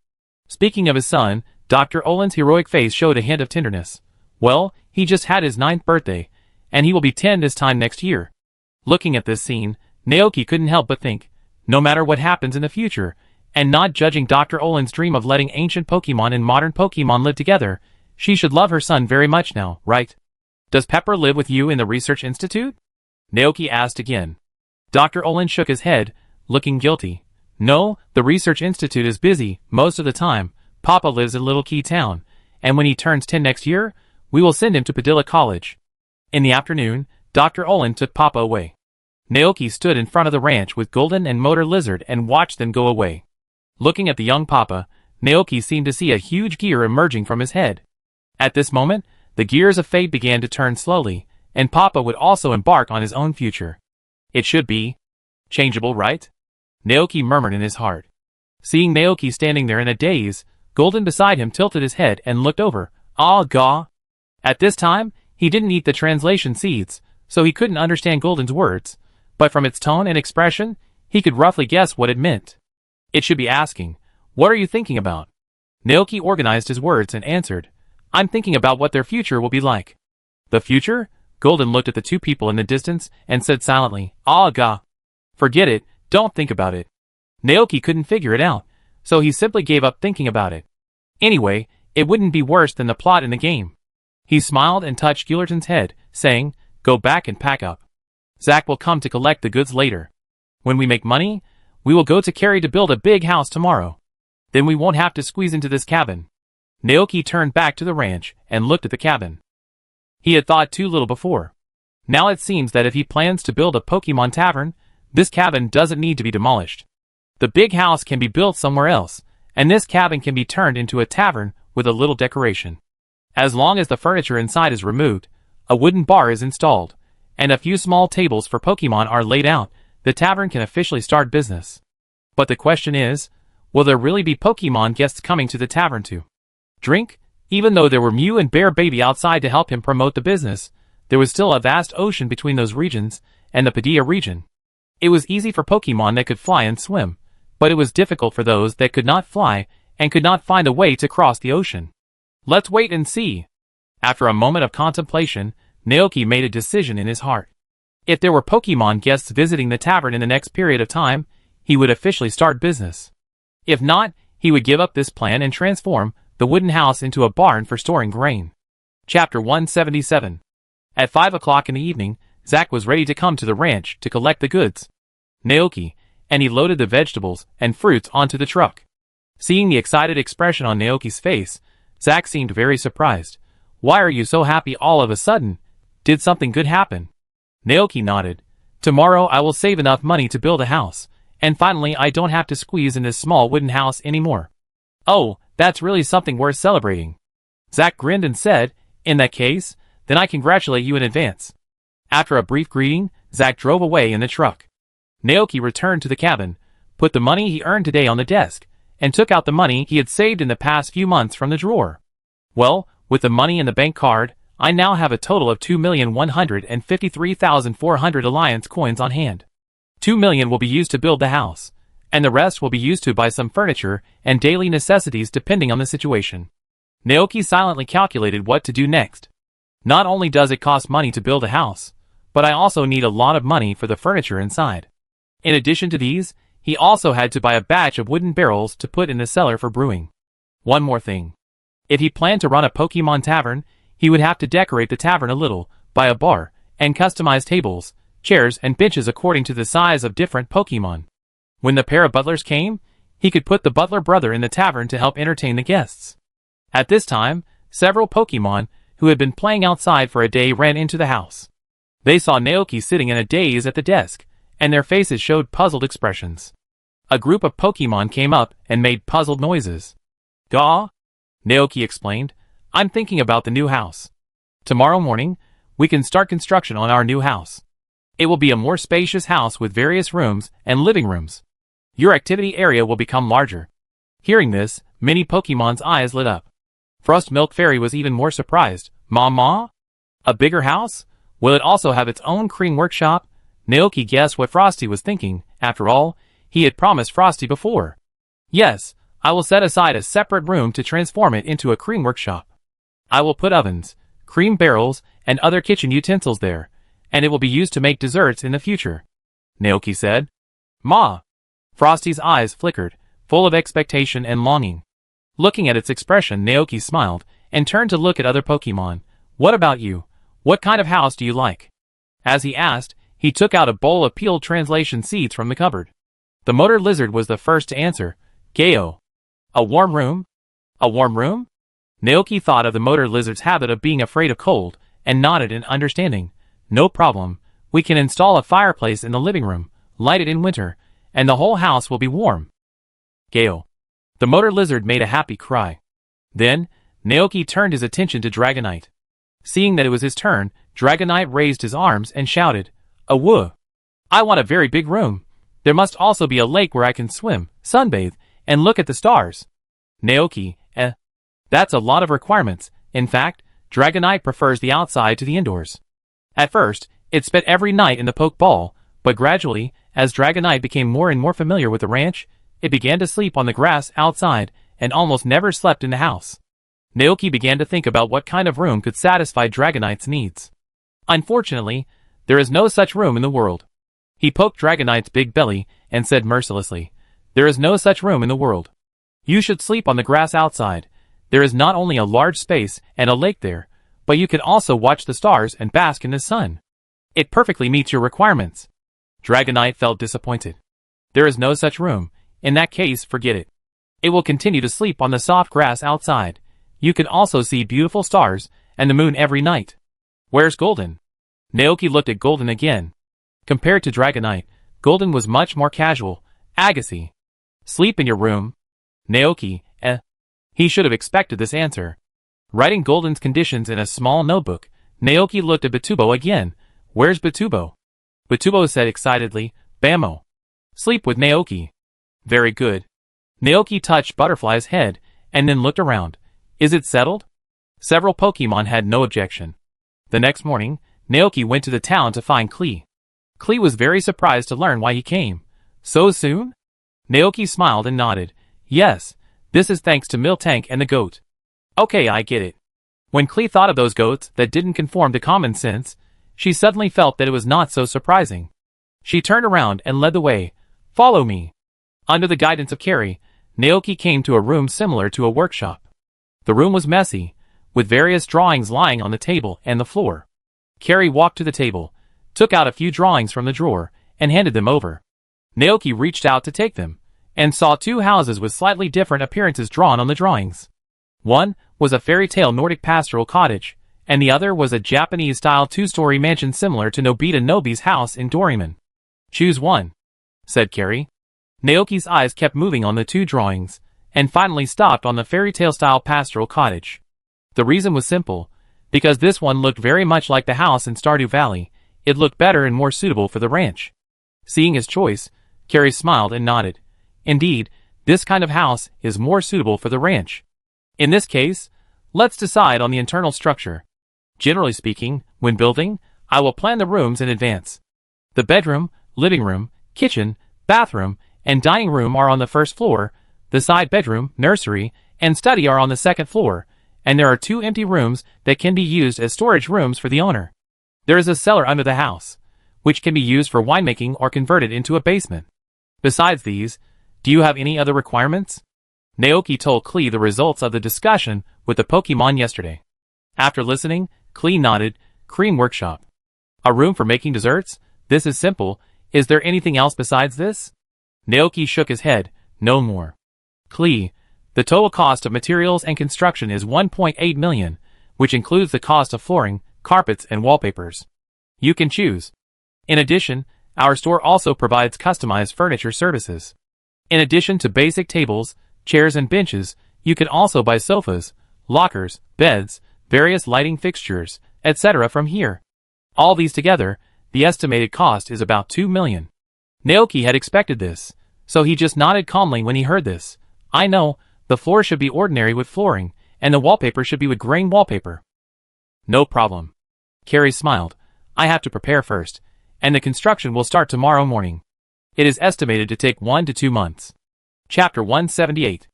Speaking of his son, Dr. Olin's heroic face showed a hint of tenderness. "Well, he just had his 9th birthday, and he will be 10 this time next year." Looking at this scene, Naoki couldn't help but think, no matter what happens in the future, and not judging Dr. Olin's dream of letting ancient Pokemon and modern Pokemon live together, she should love her son very much now, right? "Does Pepper live with you in the Research Institute?" Naoki asked again. Dr. Olin shook his head, looking guilty. "No, the Research Institute is busy most of the time. Papa lives in Little Key Town, and when he turns 10 next year, we will send him to Padilla College." In the afternoon, Dr. Olin took Papa away. Naoki stood in front of the ranch with Golden and Motor Lizard and watched them go away. Looking at the young Papa, Naoki seemed to see a huge gear emerging from his head. At this moment, the gears of fate began to turn slowly, and Papa would also embark on his own future. "It should be changeable, right?" Naoki murmured in his heart. Seeing Naoki standing there in a daze, Golden beside him tilted his head and looked over. "Ah, gaw." At this time, he didn't eat the translation seeds, so he couldn't understand Golden's words, but from its tone and expression, he could roughly guess what it meant. It should be asking, "What are you thinking about?" Naoki organized his words and answered, "I'm thinking about what their future will be like." "The future?" Golden looked at the two people in the distance and said silently, "Ah, ga." "Forget it, don't think about it." Naoki couldn't figure it out, so he simply gave up thinking about it. Anyway, it wouldn't be worse than the plot in the game. He smiled and touched Gillerton's head, saying, "Go back and pack up. Zack will come to collect the goods later. When we make money, we will go to Carrie to build a big house tomorrow. Then we won't have to squeeze into this cabin." Naoki turned back to the ranch and looked at the cabin. He had thought too little before. Now it seems that if he plans to build a Pokemon tavern, this cabin doesn't need to be demolished. The big house can be built somewhere else, and this cabin can be turned into a tavern with a little decoration. As long as the furniture inside is removed, a wooden bar is installed, and a few small tables for Pokemon are laid out, the tavern can officially start business. But the question is, will there really be Pokemon guests coming to the tavern to drink? Even though there were Mew and Bear Baby outside to help him promote the business, there was still a vast ocean between those regions and the Padilla region. It was easy for Pokemon that could fly and swim, but it was difficult for those that could not fly and could not find a way to cross the ocean. Let's wait and see. After a moment of contemplation, Naoki made a decision in his heart. If there were Pokemon guests visiting the tavern in the next period of time, he would officially start business. If not, he would give up this plan and transform the wooden house into a barn for storing grain. Chapter 177. At 5 o'clock in the evening, Zack was ready to come to the ranch to collect the goods. Naoki, and he loaded the vegetables and fruits onto the truck. Seeing the excited expression on Naoki's face, Zack seemed very surprised. "Why are you so happy all of a sudden? Did something good happen?" Naoki nodded. "Tomorrow I will save enough money to build a house, and finally I don't have to squeeze in this small wooden house anymore." "Oh, That's really something worth celebrating. Zack grinned and said, in that case, then I congratulate you in advance. After a brief greeting, Zack drove away in the truck. Naoki returned to the cabin, put the money he earned today on the desk, and took out the money he had saved in the past few months from the drawer. Well, with the money in the bank card, I now have a total of 2,153,400 Alliance coins on hand. 2 million will be used to build the house, and the rest will be used to buy some furniture and daily necessities depending on the situation. Naoki silently calculated what to do next. Not only does it cost money to build a house, but I also need a lot of money for the furniture inside. In addition to these, he also had to buy a batch of wooden barrels to put in the cellar for brewing. One more thing. If he planned to run a Pokemon tavern, he would have to decorate the tavern a little, buy a bar, and customize tables, chairs, and benches according to the size of different Pokemon. When the pair of butlers came, he could put the butler brother in the tavern to help entertain the guests. At this time, several Pokemon, who had been playing outside for a day, ran into the house. They saw Naoki sitting in a daze at the desk, and their faces showed puzzled expressions. A group of Pokemon came up and made puzzled noises. "Duh," Naoki explained. "I'm thinking about the new house. Tomorrow morning, we can start construction on our new house. It will be a more spacious house with various rooms and living rooms. Your activity area will become larger." Hearing this, many Pokemon's eyes lit up. Frost Milk Fairy was even more surprised. "Mama? A bigger house? Will it also have its own cream workshop?" Naoki guessed what Frosty was thinking. After all, he had promised Frosty before. "Yes, I will set aside a separate room to transform it into a cream workshop. I will put ovens, cream barrels, and other kitchen utensils there, and it will be used to make desserts in the future," Naoki said. "Ma!" Frosty's eyes flickered, full of expectation and longing. Looking at its expression, Naoki smiled, and turned to look at other Pokemon. "What about you? What kind of house do you like?" As he asked, he took out a bowl of peeled translation seeds from the cupboard. The motor lizard was the first to answer. "Gayo. A warm room?" "A warm room?" Naoki thought of the motor lizard's habit of being afraid of cold, and nodded in understanding. "No problem. We can install a fireplace in the living room, light it in winter, and the whole house will be warm." "Gayo." The motor lizard made a happy cry. Then, Naoki turned his attention to Dragonite. Seeing that it was his turn, Dragonite raised his arms and shouted, "Awoo! I want a very big room. There must also be a lake where I can swim, sunbathe, and look at the stars." Naoki, That's a lot of requirements. In fact, Dragonite prefers the outside to the indoors. At first, it spent every night in the Pokeball, but gradually, as Dragonite became more and more familiar with the ranch, it began to sleep on the grass outside, and almost never slept in the house. Naoki began to think about what kind of room could satisfy Dragonite's needs. Unfortunately, there is no such room in the world. He poked Dragonite's big belly, and said mercilessly, "There is no such room in the world. You should sleep on the grass outside. There is not only a large space and a lake there, but you can also watch the stars and bask in the sun. It perfectly meets your requirements." Dragonite felt disappointed. "There is no such room. In that case, forget it. It will continue to sleep on the soft grass outside. You can also see beautiful stars and the moon every night." "Where's Golden?" Naoki looked at Golden again. Compared to Dragonite, Golden was much more casual. "Agassi. Sleep in your room." Naoki, He should have expected this answer. Writing Golden's conditions in a small notebook, Naoki looked at Batubo again. "Where's Batubo?" Batubo said excitedly, "Bamo. Sleep with Naoki." "Very good." Naoki touched Butterfly's head, and then looked around. "Is it settled?" Several Pokemon had no objection. The next morning, Naoki went to the town to find Klee. Klee was very surprised to learn why he came. "So soon?" Naoki smiled and nodded. "Yes, this is thanks to Miltank and the goat." "Okay, I get it." When Klee thought of those goats that didn't conform to common sense, she suddenly felt that it was not so surprising. She turned around and led the way. "Follow me." Under the guidance of Carrie, Naoki came to a room similar to a workshop. The room was messy, with various drawings lying on the table and the floor. Carrie walked to the table, took out a few drawings from the drawer, and handed them over. Naoki reached out to take them, and saw two houses with slightly different appearances drawn on the drawings. One was a fairy tale Nordic pastoral cottage, and the other was a Japanese-style two-story mansion similar to Nobita Nobi's house in Doraemon. "Choose one," said Carrie. Naoki's eyes kept moving on the two drawings, and finally stopped on the fairy tale style pastoral cottage. The reason was simple, because this one looked very much like the house in Stardew Valley. It looked better and more suitable for the ranch. Seeing his choice, Carrie smiled and nodded. Indeed, this kind of house is more suitable for the ranch. In this case, let's decide on the internal structure. Generally speaking, when building, I will plan the rooms in advance. The bedroom, living room, kitchen, bathroom, and dining room are on the first floor, the side bedroom, nursery, and study are on the second floor, and there are 2 empty rooms that can be used as storage rooms for the owner. There is a cellar under the house, which can be used for winemaking or converted into a basement. Besides these, do you have any other requirements? Naoki told Klee the results of the discussion with the Pokemon yesterday. After listening, Klee nodded. Cream workshop. A room for making desserts? This is simple. Is there anything else besides this? Naoki shook his head. No more. Klee, the total cost of materials and construction is 1.8 million, which includes the cost of flooring, carpets, and wallpapers. You can choose. In addition, our store also provides customized furniture services. In addition to basic tables, chairs, and benches, you can also buy sofas, lockers, beds, various lighting fixtures, etc. from here. All these together, the estimated cost is about 2 million. Naoki had expected this, so he just nodded calmly when he heard this. I know, the floor should be ordinary with flooring, and the wallpaper should be with grain wallpaper. No problem. Carrie smiled. I have to prepare first, and the construction will start tomorrow morning. It is estimated to take 1 to 2 months. Chapter 178.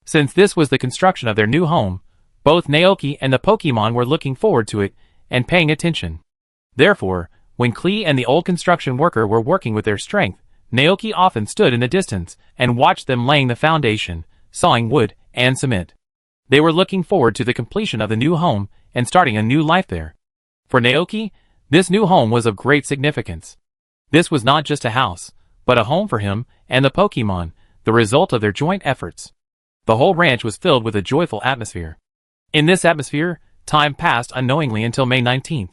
Since this was the construction of their new home, both Naoki and the Pokemon were looking forward to it and paying attention. Therefore, when Klee and the old construction worker were working with their strength, Naoki often stood in the distance and watched them laying the foundation, sawing wood, and cement. They were looking forward to the completion of the new home and starting a new life there. For Naoki, this new home was of great significance. This was not just a house, but a home for him and the Pokemon, the result of their joint efforts. The whole ranch was filled with a joyful atmosphere. In this atmosphere, time passed unknowingly until May 19th.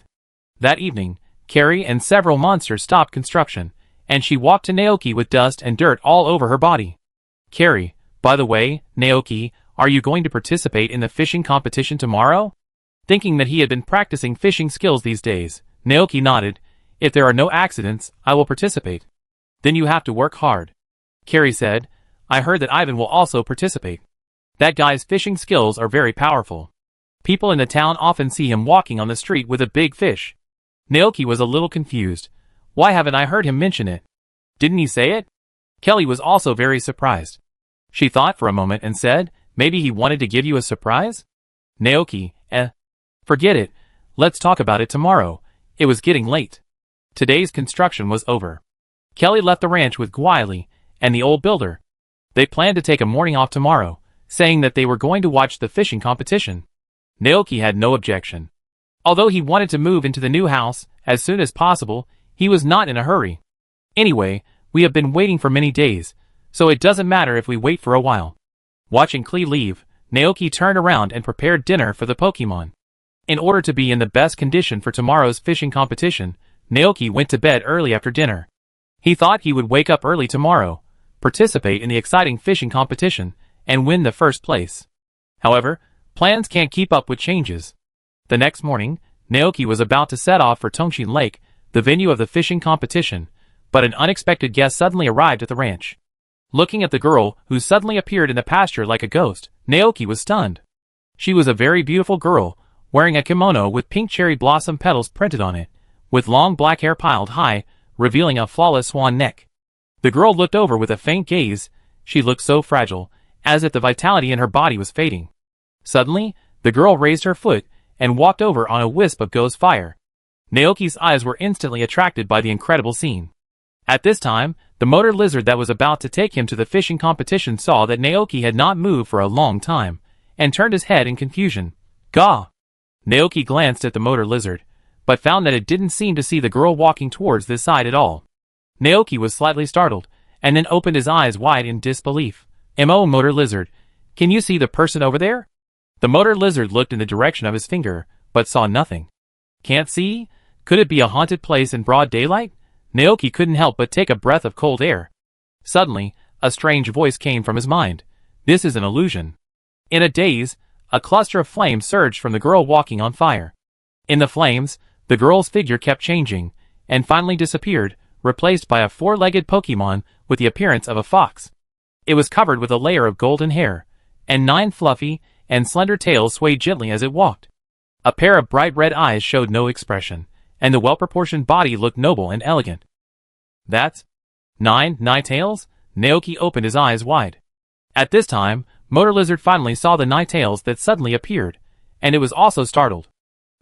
That evening, Carrie and several monsters stopped construction, and she walked to Naoki with dust and dirt all over her body. Carrie, by the way, Naoki, are you going to participate in the fishing competition tomorrow? Thinking that he had been practicing fishing skills these days, Naoki nodded. If there are no accidents, I will participate. Then you have to work hard. Carrie said, I heard that Ivan will also participate. That guy's fishing skills are very powerful. People in the town often see him walking on the street with a big fish. Naoki was a little confused. Why haven't I heard him mention it? Didn't he say it? Kelly was also very surprised. She thought for a moment and said, maybe he wanted to give you a surprise? Naoki, forget it. Let's talk about it tomorrow. It was getting late. Today's construction was over. Kelly left the ranch with Gwaili and the old builder. They planned to take a morning off tomorrow, saying that they were going to watch the fishing competition. Naoki had no objection. Although he wanted to move into the new house as soon as possible, he was not in a hurry. Anyway, we have been waiting for many days, so it doesn't matter if we wait for a while. Watching Klee leave, Naoki turned around and prepared dinner for the Pokemon. In order to be in the best condition for tomorrow's fishing competition, Naoki went to bed early after dinner. He thought he would wake up early tomorrow, participate in the exciting fishing competition, and win the first place. However, plans can't keep up with changes. The next morning, Naoki was about to set off for Tongshin Lake, the venue of the fishing competition, but an unexpected guest suddenly arrived at the ranch. Looking at the girl who suddenly appeared in the pasture like a ghost, Naoki was stunned. She was a very beautiful girl, wearing a kimono with pink cherry blossom petals printed on it, with long black hair piled high, revealing a flawless swan neck. The girl looked over with a faint gaze. She looked so fragile, as if the vitality in her body was fading. Suddenly, the girl raised her foot and walked over on a wisp of ghost fire. Naoki's eyes were instantly attracted by the incredible scene. At this time, the motor lizard that was about to take him to the fishing competition saw that Naoki had not moved for a long time, and turned his head in confusion. Gah! Naoki glanced at the motor lizard, but found that it didn't seem to see the girl walking towards this side at all. Naoki was slightly startled, and then opened his eyes wide in disbelief. "M.O. motor lizard, can you see the person over there?" The motor lizard looked in the direction of his finger, but saw nothing. "Can't see? Could it be a haunted place in broad daylight?" Naoki couldn't help but take a breath of cold air. Suddenly, a strange voice came from his mind. This is an illusion. In a daze, a cluster of flames surged from the girl walking on fire. In the flames, the girl's figure kept changing, and finally disappeared, replaced by a four-legged Pokemon with the appearance of a fox. It was covered with a layer of golden hair, and 9 fluffy and slender tails swayed gently as it walked. A pair of bright red eyes showed no expression, and the well-proportioned body looked noble and elegant. That's 9 Ninetales? Naoki opened his eyes wide. At this time, Motor Lizard finally saw the Ninetales that suddenly appeared, and it was also startled.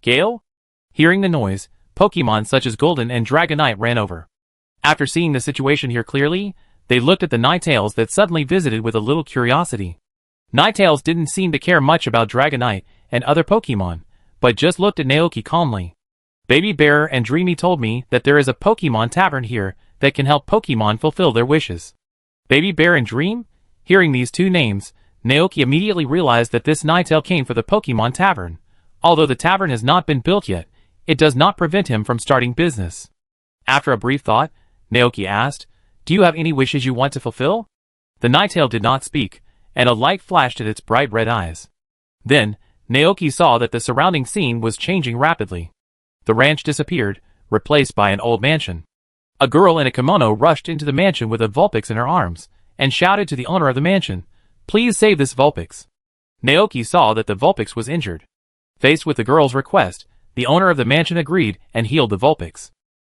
Gale? Hearing the noise, Pokemon such as Golden and Dragonite ran over. After seeing the situation here clearly, they looked at the Ninetales that suddenly visited with a little curiosity. Ninetales didn't seem to care much about Dragonite and other Pokemon, but just looked at Naoki calmly. Baby Bear and Dreamy told me that there is a Pokemon tavern here that can help Pokemon fulfill their wishes. Baby Bear and Dream? Hearing these two names, Naoki immediately realized that this Ninetale came for the Pokemon tavern. Although the tavern has not been built yet, it does not prevent him from starting business. After a brief thought, Naoki asked, "Do you have any wishes you want to fulfill?" The Ninetale did not speak, and a light flashed at its bright red eyes. Then, Naoki saw that the surrounding scene was changing rapidly. The ranch disappeared, replaced by an old mansion. A girl in a kimono rushed into the mansion with a Vulpix in her arms, and shouted to the owner of the mansion, "Please save this Vulpix." Naoki saw that the Vulpix was injured. Faced with the girl's request, the owner of the mansion agreed and healed the Vulpix.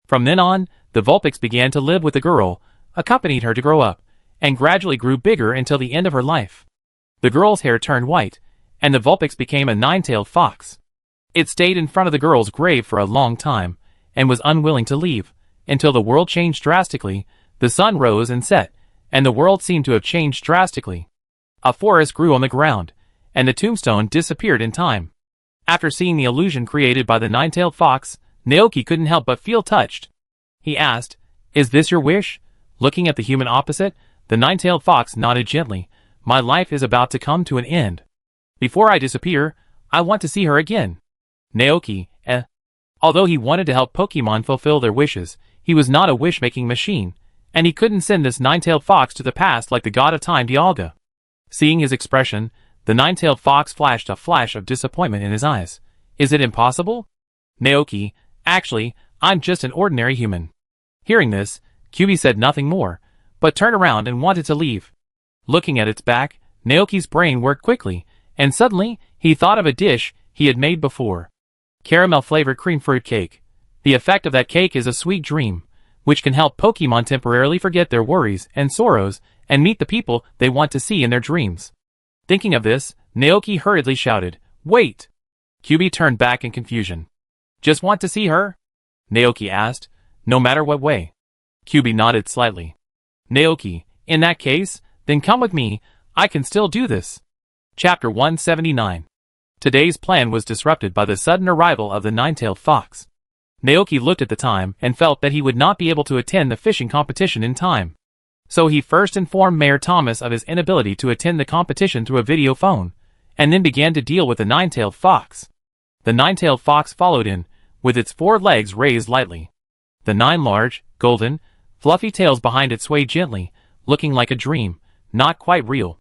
From then on, the Vulpix began to live with the girl, accompanied her to grow up, and gradually grew bigger until the end of her life. The girl's hair turned white, and the Vulpix became a 9-tailed fox. It stayed in front of the girl's grave for a long time, and was unwilling to leave, until the world changed drastically. The sun rose and set, and the world seemed to have changed drastically. A forest grew on the ground, and the tombstone disappeared in time. After seeing the illusion created by the 9-tailed fox, Naoki couldn't help but feel touched. He asked, "Is this your wish?" Looking at the human opposite, the 9-tailed fox nodded gently. "My life is about to come to an end. Before I disappear, I want to see her again." Naoki, Although he wanted to help Pokemon fulfill their wishes, he was not a wish-making machine, and he couldn't send this 9-tailed fox to the past like the god of time Dialga. Seeing his expression, the 9-tailed fox flashed a flash of disappointment in his eyes. "Is it impossible?" Naoki, "Actually, I'm just an ordinary human." Hearing this, Kyubi said nothing more, but turned around and wanted to leave. Looking at its back, Naoki's brain worked quickly, and suddenly, he thought of a dish he had made before. Caramel-flavored cream fruit cake. The effect of that cake is a sweet dream, which can help Pokemon temporarily forget their worries and sorrows and meet the people they want to see in their dreams. Thinking of this, Naoki hurriedly shouted, "Wait!" Kyubi turned back in confusion. "Just want to see her?" Naoki asked, "No matter what way." Kyubi nodded slightly. Naoki, "In that case, then come with me, I can still do this." Chapter 179. Today's plan was disrupted by the sudden arrival of the 9-tailed fox. Naoki looked at the time and felt that he would not be able to attend the fishing competition in time. So he first informed Mayor Thomas of his inability to attend the competition through a video phone, and then began to deal with the 9-tailed fox. The 9-tailed fox followed in, with its 4 legs raised lightly. The 9 large, golden, fluffy tails behind it swayed gently, looking like a dream, not quite real.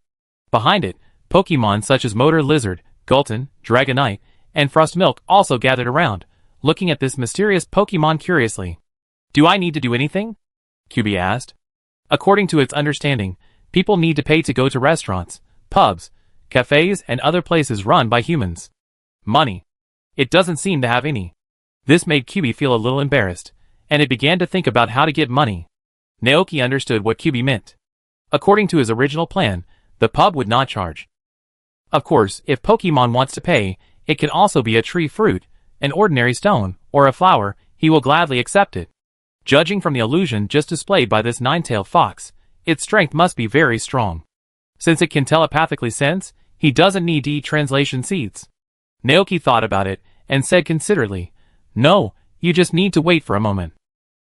Behind it, Pokemon such as Motor Lizard, Gulton, Dragonite, and Frostmilk also gathered around, looking at this mysterious Pokemon curiously. "Do I need to do anything?" Kyubi asked. According to its understanding, people need to pay to go to restaurants, pubs, cafes, and other places run by humans. Money. It doesn't seem to have any. This made Kyubi feel a little embarrassed, and it began to think about how to get money. Naoki understood what Kyubi meant. According to his original plan, the pub would not charge. Of course, if Pokemon wants to pay, it can also be a tree fruit, an ordinary stone, or a flower. He will gladly accept it. Judging from the illusion just displayed by this 9-tailed fox, its strength must be very strong. Since it can telepathically sense, he doesn't need to eat translation seeds. Naoki thought about it, and said considerately, "No, you just need to wait for a moment."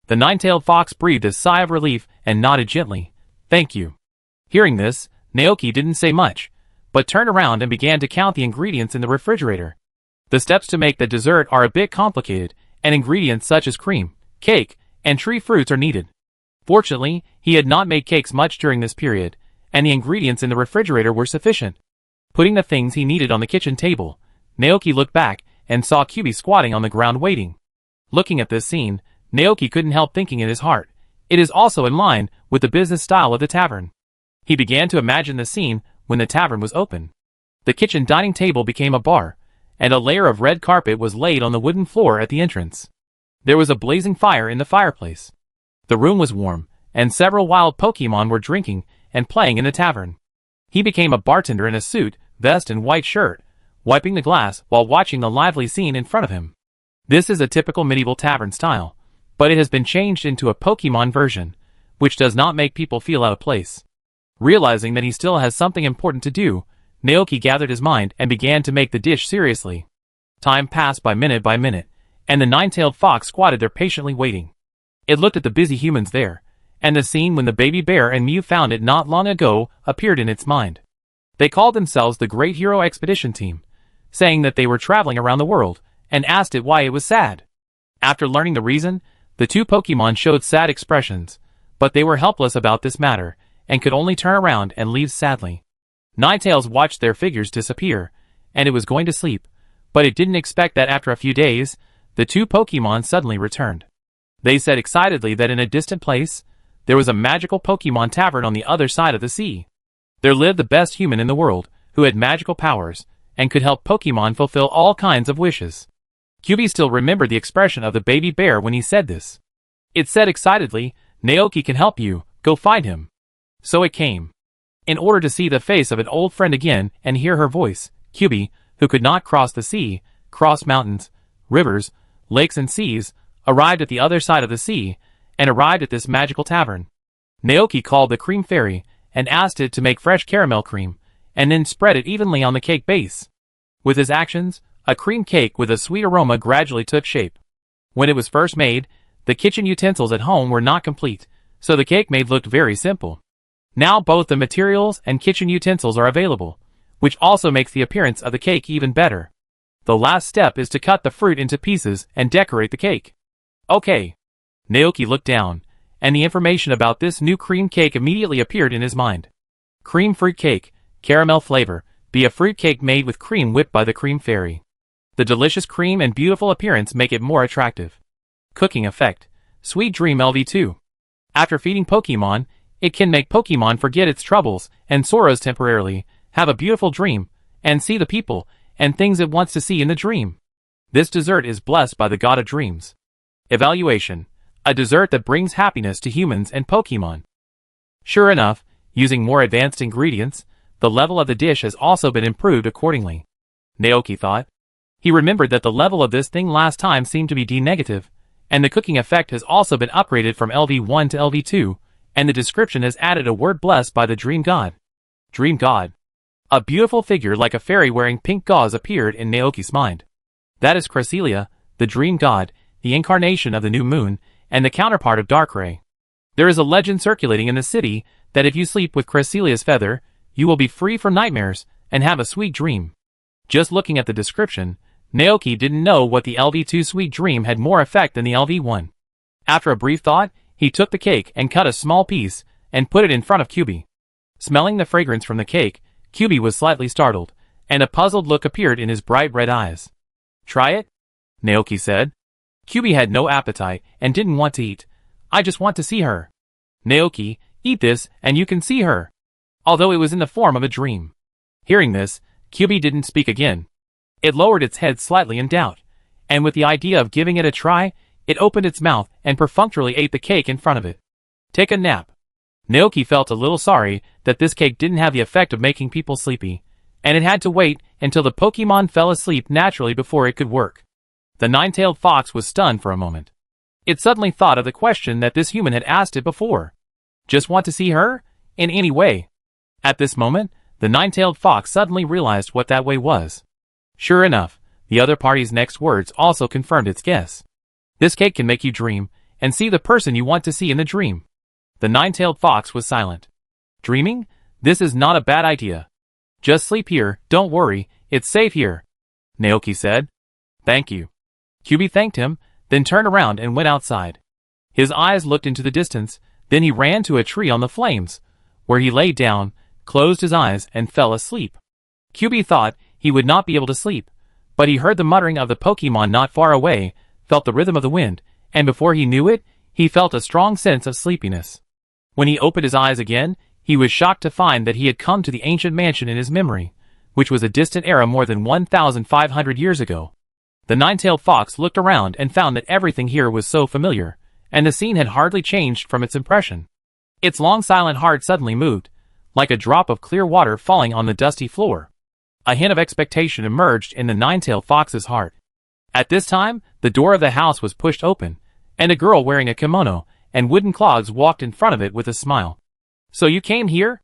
The 9-tailed fox breathed a sigh of relief and nodded gently. "Thank you." Hearing this, Naoki didn't say much, but turned around and began to count the ingredients in the refrigerator. The steps to make the dessert are a bit complicated, and ingredients such as cream, cake, and tree fruits are needed. Fortunately, he had not made cakes much during this period, and the ingredients in the refrigerator were sufficient. Putting the things he needed on the kitchen table, Naoki looked back and saw Kyubi squatting on the ground waiting. Looking at this scene, Naoki couldn't help thinking in his heart, it is also in line with the business style of the tavern. He began to imagine the scene when the tavern was open. The kitchen dining table became a bar, and a layer of red carpet was laid on the wooden floor at the entrance. There was a blazing fire in the fireplace. The room was warm, and several wild Pokemon were drinking and playing in the tavern. He became a bartender in a suit, vest and white shirt, wiping the glass while watching the lively scene in front of him. This is a typical medieval tavern style, but it has been changed into a Pokemon version, which does not make people feel out of place. Realizing that he still has something important to do, Naoki gathered his mind and began to make the dish seriously. Time passed by minute, and the nine-tailed fox squatted there patiently waiting. It looked at the busy humans there, and the scene when the baby bear and Mew found it not long ago appeared in its mind. They called themselves the Great Hero Expedition Team, saying that they were traveling around the world, and asked it why it was sad. After learning the reason, the two Pokemon showed sad expressions, but they were helpless about this matter, and could only turn around and leave sadly. Ninetales watched their figures disappear, and it was going to sleep, but it didn't expect that after a few days, the two Pokemon suddenly returned. They said excitedly that in a distant place, there was a magical Pokemon tavern on the other side of the sea. There lived the best human in the world, who had magical powers, and could help Pokemon fulfill all kinds of wishes. Kyubi still remembered the expression of the baby bear when he said this. It said excitedly, Naoki can help you, go find him. So it came. In order to see the face of an old friend again and hear her voice, Kyubi, who could not cross the sea, cross mountains, rivers, lakes and seas, arrived at the other side of the sea, and arrived at this magical tavern. Naoki called the cream fairy, and asked it to make fresh caramel cream, and then spread it evenly on the cake base. With his actions, a cream cake with a sweet aroma gradually took shape. When it was first made, the kitchen utensils at home were not complete, so the cake made looked very simple. Now both the materials and kitchen utensils are available, which also makes the appearance of the cake even better. The last step is to cut the fruit into pieces and decorate the cake. Okay. Naoki looked down, and the information about this new cream cake immediately appeared in his mind. Cream fruit cake, caramel flavor, be a fruit cake made with cream whipped by the cream fairy. The delicious cream and beautiful appearance make it more attractive. Cooking effect, Sweet Dream LV2. After feeding Pokemon, it can make Pokemon forget its troubles and sorrows temporarily, have a beautiful dream, and see the people and things it wants to see in the dream. This dessert is blessed by the god of dreams. Evaluation, a dessert that brings happiness to humans and Pokemon. Sure enough, using more advanced ingredients, the level of the dish has also been improved accordingly. Naoki thought. He remembered that the level of this thing last time seemed to be D-negative, and the cooking effect has also been upgraded from LV1 to LV2, and the description has added a word blessed by the dream god. Dream god. A beautiful figure like a fairy wearing pink gauze appeared in Naoki's mind. That is Cresselia, the dream god, the incarnation of the new moon, and the counterpart of Darkrai. There is a legend circulating in the city that if you sleep with Cresselia's feather, you will be free from nightmares and have a sweet dream. Just looking at the description, Naoki didn't know what the LV2 sweet dream had more effect than the LV1. After a brief thought, he took the cake and cut a small piece and put it in front of Kyubi. Smelling the fragrance from the cake, Kyubi was slightly startled, and a puzzled look appeared in his bright red eyes. Try it? Naoki said. Kyubi had no appetite and didn't want to eat. I just want to see her. Naoki, eat this and you can see her. Although it was in the form of a dream. Hearing this, Kyubi didn't speak again. It lowered its head slightly in doubt, and with the idea of giving it a try, it opened its mouth and perfunctorily ate the cake in front of it. Take a nap. Naoki felt a little sorry that this cake didn't have the effect of making people sleepy, and it had to wait until the Pokemon fell asleep naturally before it could work. The nine-tailed fox was stunned for a moment. It suddenly thought of the question that this human had asked it before. Just want to see her? In any way? At this moment, the nine-tailed fox suddenly realized what that way was. Sure enough, the other party's next words also confirmed its guess. This cake can make you dream, and see the person you want to see in the dream. The nine-tailed fox was silent. Dreaming? This is not a bad idea. Just sleep here, don't worry, it's safe here. Naoki said. Thank you. Kyubi thanked him, then turned around and went outside. His eyes looked into the distance, then he ran to a tree on the flames, where he lay down, closed his eyes, and fell asleep. QB thought he would not be able to sleep, but he heard the muttering of the Pokemon not far away, felt the rhythm of the wind, and before he knew it, he felt a strong sense of sleepiness. When he opened his eyes again, he was shocked to find that he had come to the ancient mansion in his memory, which was a distant era more than 1,500 years ago. The nine-tailed fox looked around and found that everything here was so familiar, and the scene had hardly changed from its impression. Its long silent heart suddenly moved, like a drop of clear water falling on the dusty floor. A hint of expectation emerged in the nine-tailed fox's heart. At this time, the door of the house was pushed open, and a girl wearing a kimono and wooden clogs walked in front of it with a smile. "So you came here?"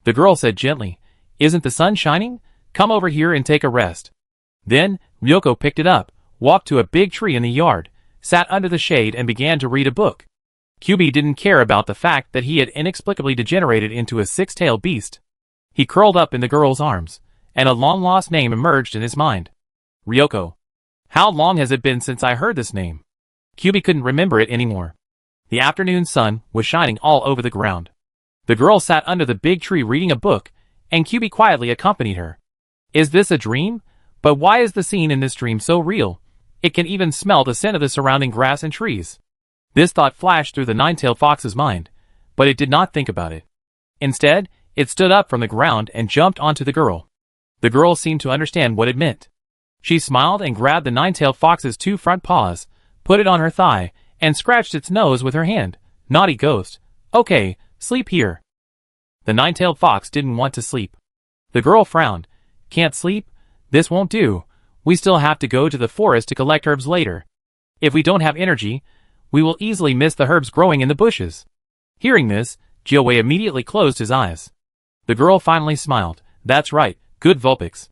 The girl said gently. "Isn't the sun shining? Come over here and take a rest." Then, Ryoko picked it up, walked to a big tree in the yard, sat under the shade and began to read a book. QB didn't care about the fact that he had inexplicably degenerated into a six-tailed beast. He curled up in the girl's arms, and a long-lost name emerged in his mind. Ryoko. How long has it been since I heard this name? QB couldn't remember it anymore. The afternoon sun was shining all over the ground. The girl sat under the big tree reading a book, and QB quietly accompanied her. Is this a dream? But why is the scene in this dream so real? It can even smell the scent of the surrounding grass and trees. This thought flashed through the nine-tailed fox's mind, but it did not think about it. Instead, it stood up from the ground and jumped onto the girl. The girl seemed to understand what it meant. She smiled and grabbed the nine-tailed fox's two front paws, put it on her thigh, and scratched its nose with her hand. Naughty ghost. Okay, sleep here. The nine-tailed fox didn't want to sleep. The girl frowned. Can't sleep? This won't do. We still have to go to the forest to collect herbs later. If we don't have energy, we will easily miss the herbs growing in the bushes. Hearing this, Jiawei immediately closed his eyes. The girl finally smiled. That's right, good Vulpix.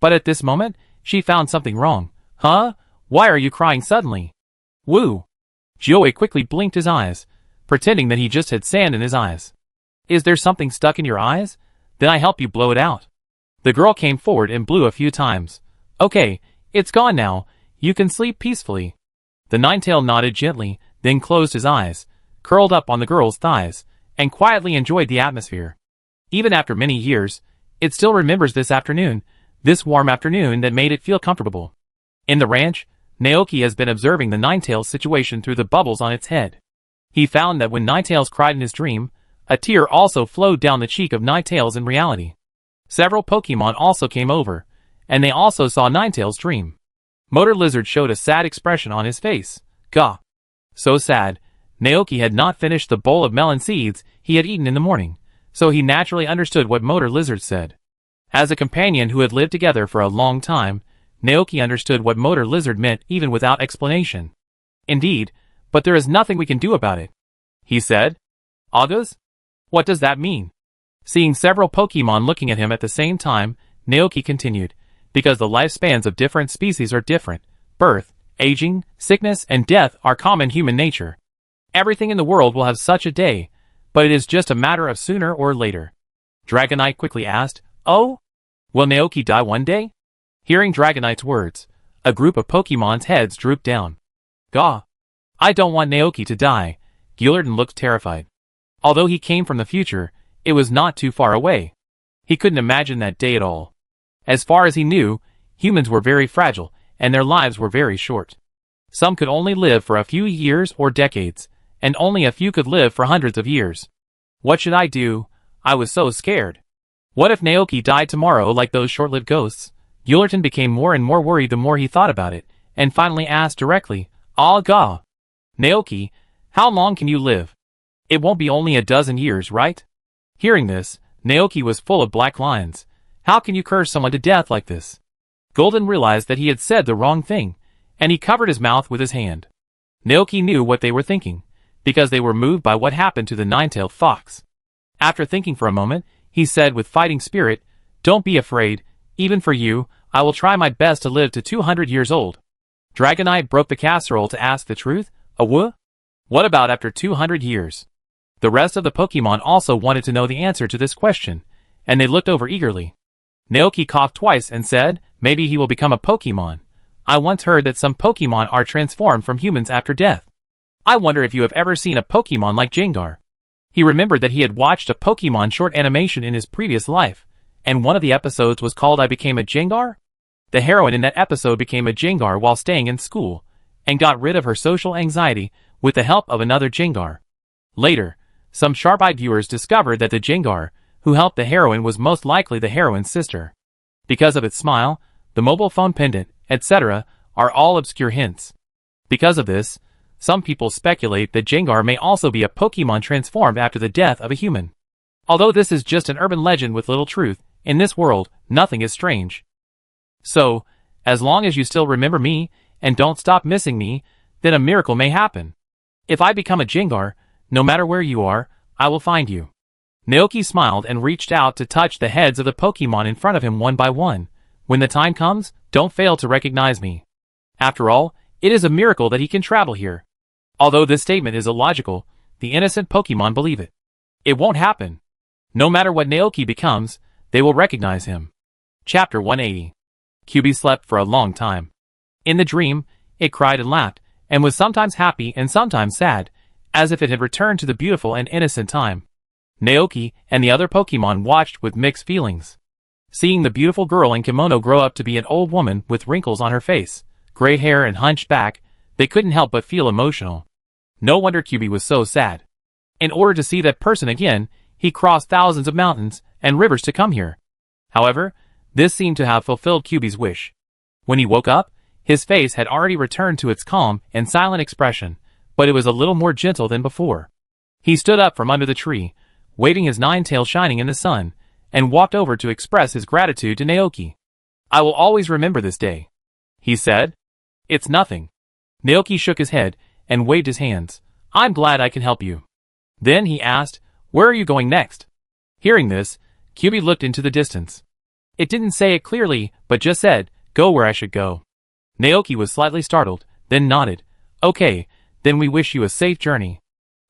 But at this moment, she found something wrong. Huh? Why are you crying suddenly? Woo! Jiawei quickly blinked his eyes, pretending that he just had sand in his eyes. Is there something stuck in your eyes? Then I help you blow it out. The girl came forward and blew a few times. Okay, it's gone now. You can sleep peacefully. The nine-tailed nodded gently, then closed his eyes, curled up on the girl's thighs, and quietly enjoyed the atmosphere. Even after many years, it still remembers this afternoon, this warm afternoon that made it feel comfortable. In the ranch, Naoki has been observing the Ninetails' situation through the bubbles on its head. He found that when Ninetails cried in his dream, a tear also flowed down the cheek of Ninetails in reality. Several Pokemon also came over, and they also saw Ninetails' dream. Motor Lizard showed a sad expression on his face. Gah! So sad. Naoki had not finished the bowl of melon seeds he had eaten in the morning, so he naturally understood what Motor Lizard said. As a companion who had lived together for a long time, Naoki understood what Motor Lizard meant even without explanation. Indeed, but there is nothing we can do about it, he said. August? What does that mean? Seeing several Pokemon looking at him at the same time, Naoki continued, because the lifespans of different species are different. Birth, aging, sickness, and death are common human nature. Everything in the world will have such a day, but it is just a matter of sooner or later. Dragonite quickly asked, Oh? Will Naoki die one day? Hearing Dragonite's words, a group of Pokemon's heads drooped down. Gah! I don't want Naoki to die. Gillarden looked terrified. Although he came from the future, it was not too far away. He couldn't imagine that day at all. As far as he knew, humans were very fragile, and their lives were very short. Some could only live for a few years or decades, and only a few could live for hundreds of years. What should I do? I was so scared. What if Naoki died tomorrow like those short-lived ghosts? Gillarden became more and more worried the more he thought about it, and finally asked directly, Ah gah! Naoki, how long can you live? It won't be only a dozen years, right? Hearing this, Naoki was full of black lines. How can you curse someone to death like this? Golden realized that he had said the wrong thing, and he covered his mouth with his hand. Naoki knew what they were thinking, because they were moved by what happened to the nine-tailed fox. After thinking for a moment, he said with fighting spirit, Don't be afraid, even for you, I will try my best to live to 200 years old. Dragonite broke the casserole to ask the truth. What about after 200 years? The rest of the Pokemon also wanted to know the answer to this question, and they looked over eagerly. Naoki coughed twice and said, Maybe he will become a Pokemon. I once heard that some Pokemon are transformed from humans after death. I wonder if you have ever seen a Pokemon like Jengar. He remembered that he had watched a Pokemon short animation in his previous life, and one of the episodes was called I Became a Jengar? The heroine in that episode became a Jengar while staying in school, and got rid of her social anxiety with the help of another Jengar. Later, some sharp-eyed viewers discovered that the Jengar who helped the heroine was most likely the heroine's sister. Because of its smile, the mobile phone pendant, etc., are all obscure hints. Because of this, some people speculate that Jengar may also be a Pokemon transformed after the death of a human. Although this is just an urban legend with little truth, in this world, nothing is strange. So, as long as you still remember me, and don't stop missing me, then a miracle may happen. If I become a Jengar, no matter where you are, I will find you. Naoki smiled and reached out to touch the heads of the Pokemon in front of him one by one. When the time comes, don't fail to recognize me. After all, it is a miracle that he can travel here. Although this statement is illogical, the innocent Pokemon believe it. It won't happen. No matter what Naoki becomes, they will recognize him. Chapter 180. Kyubi slept for a long time. In the dream, it cried and laughed, and was sometimes happy and sometimes sad, as if it had returned to the beautiful and innocent time. Naoki and the other Pokemon watched with mixed feelings. Seeing the beautiful girl in kimono grow up to be an old woman with wrinkles on her face, gray hair and hunched back, they couldn't help but feel emotional. No wonder Kyubi was so sad. In order to see that person again, he crossed thousands of mountains and rivers to come here. However, this seemed to have fulfilled Kyubi's wish. When he woke up, his face had already returned to its calm and silent expression, but it was a little more gentle than before. He stood up from under the tree, waving his nine-tail shining in the sun, and walked over to express his gratitude to Naoki. I will always remember this day, he said. It's nothing. Naoki shook his head and waved his hands. I'm glad I can help you. Then he asked, where are you going next? Hearing this, Kyubi looked into the distance. It didn't say it clearly, but just said, go where I should go. Naoki was slightly startled, then nodded. Okay, then we wish you a safe journey.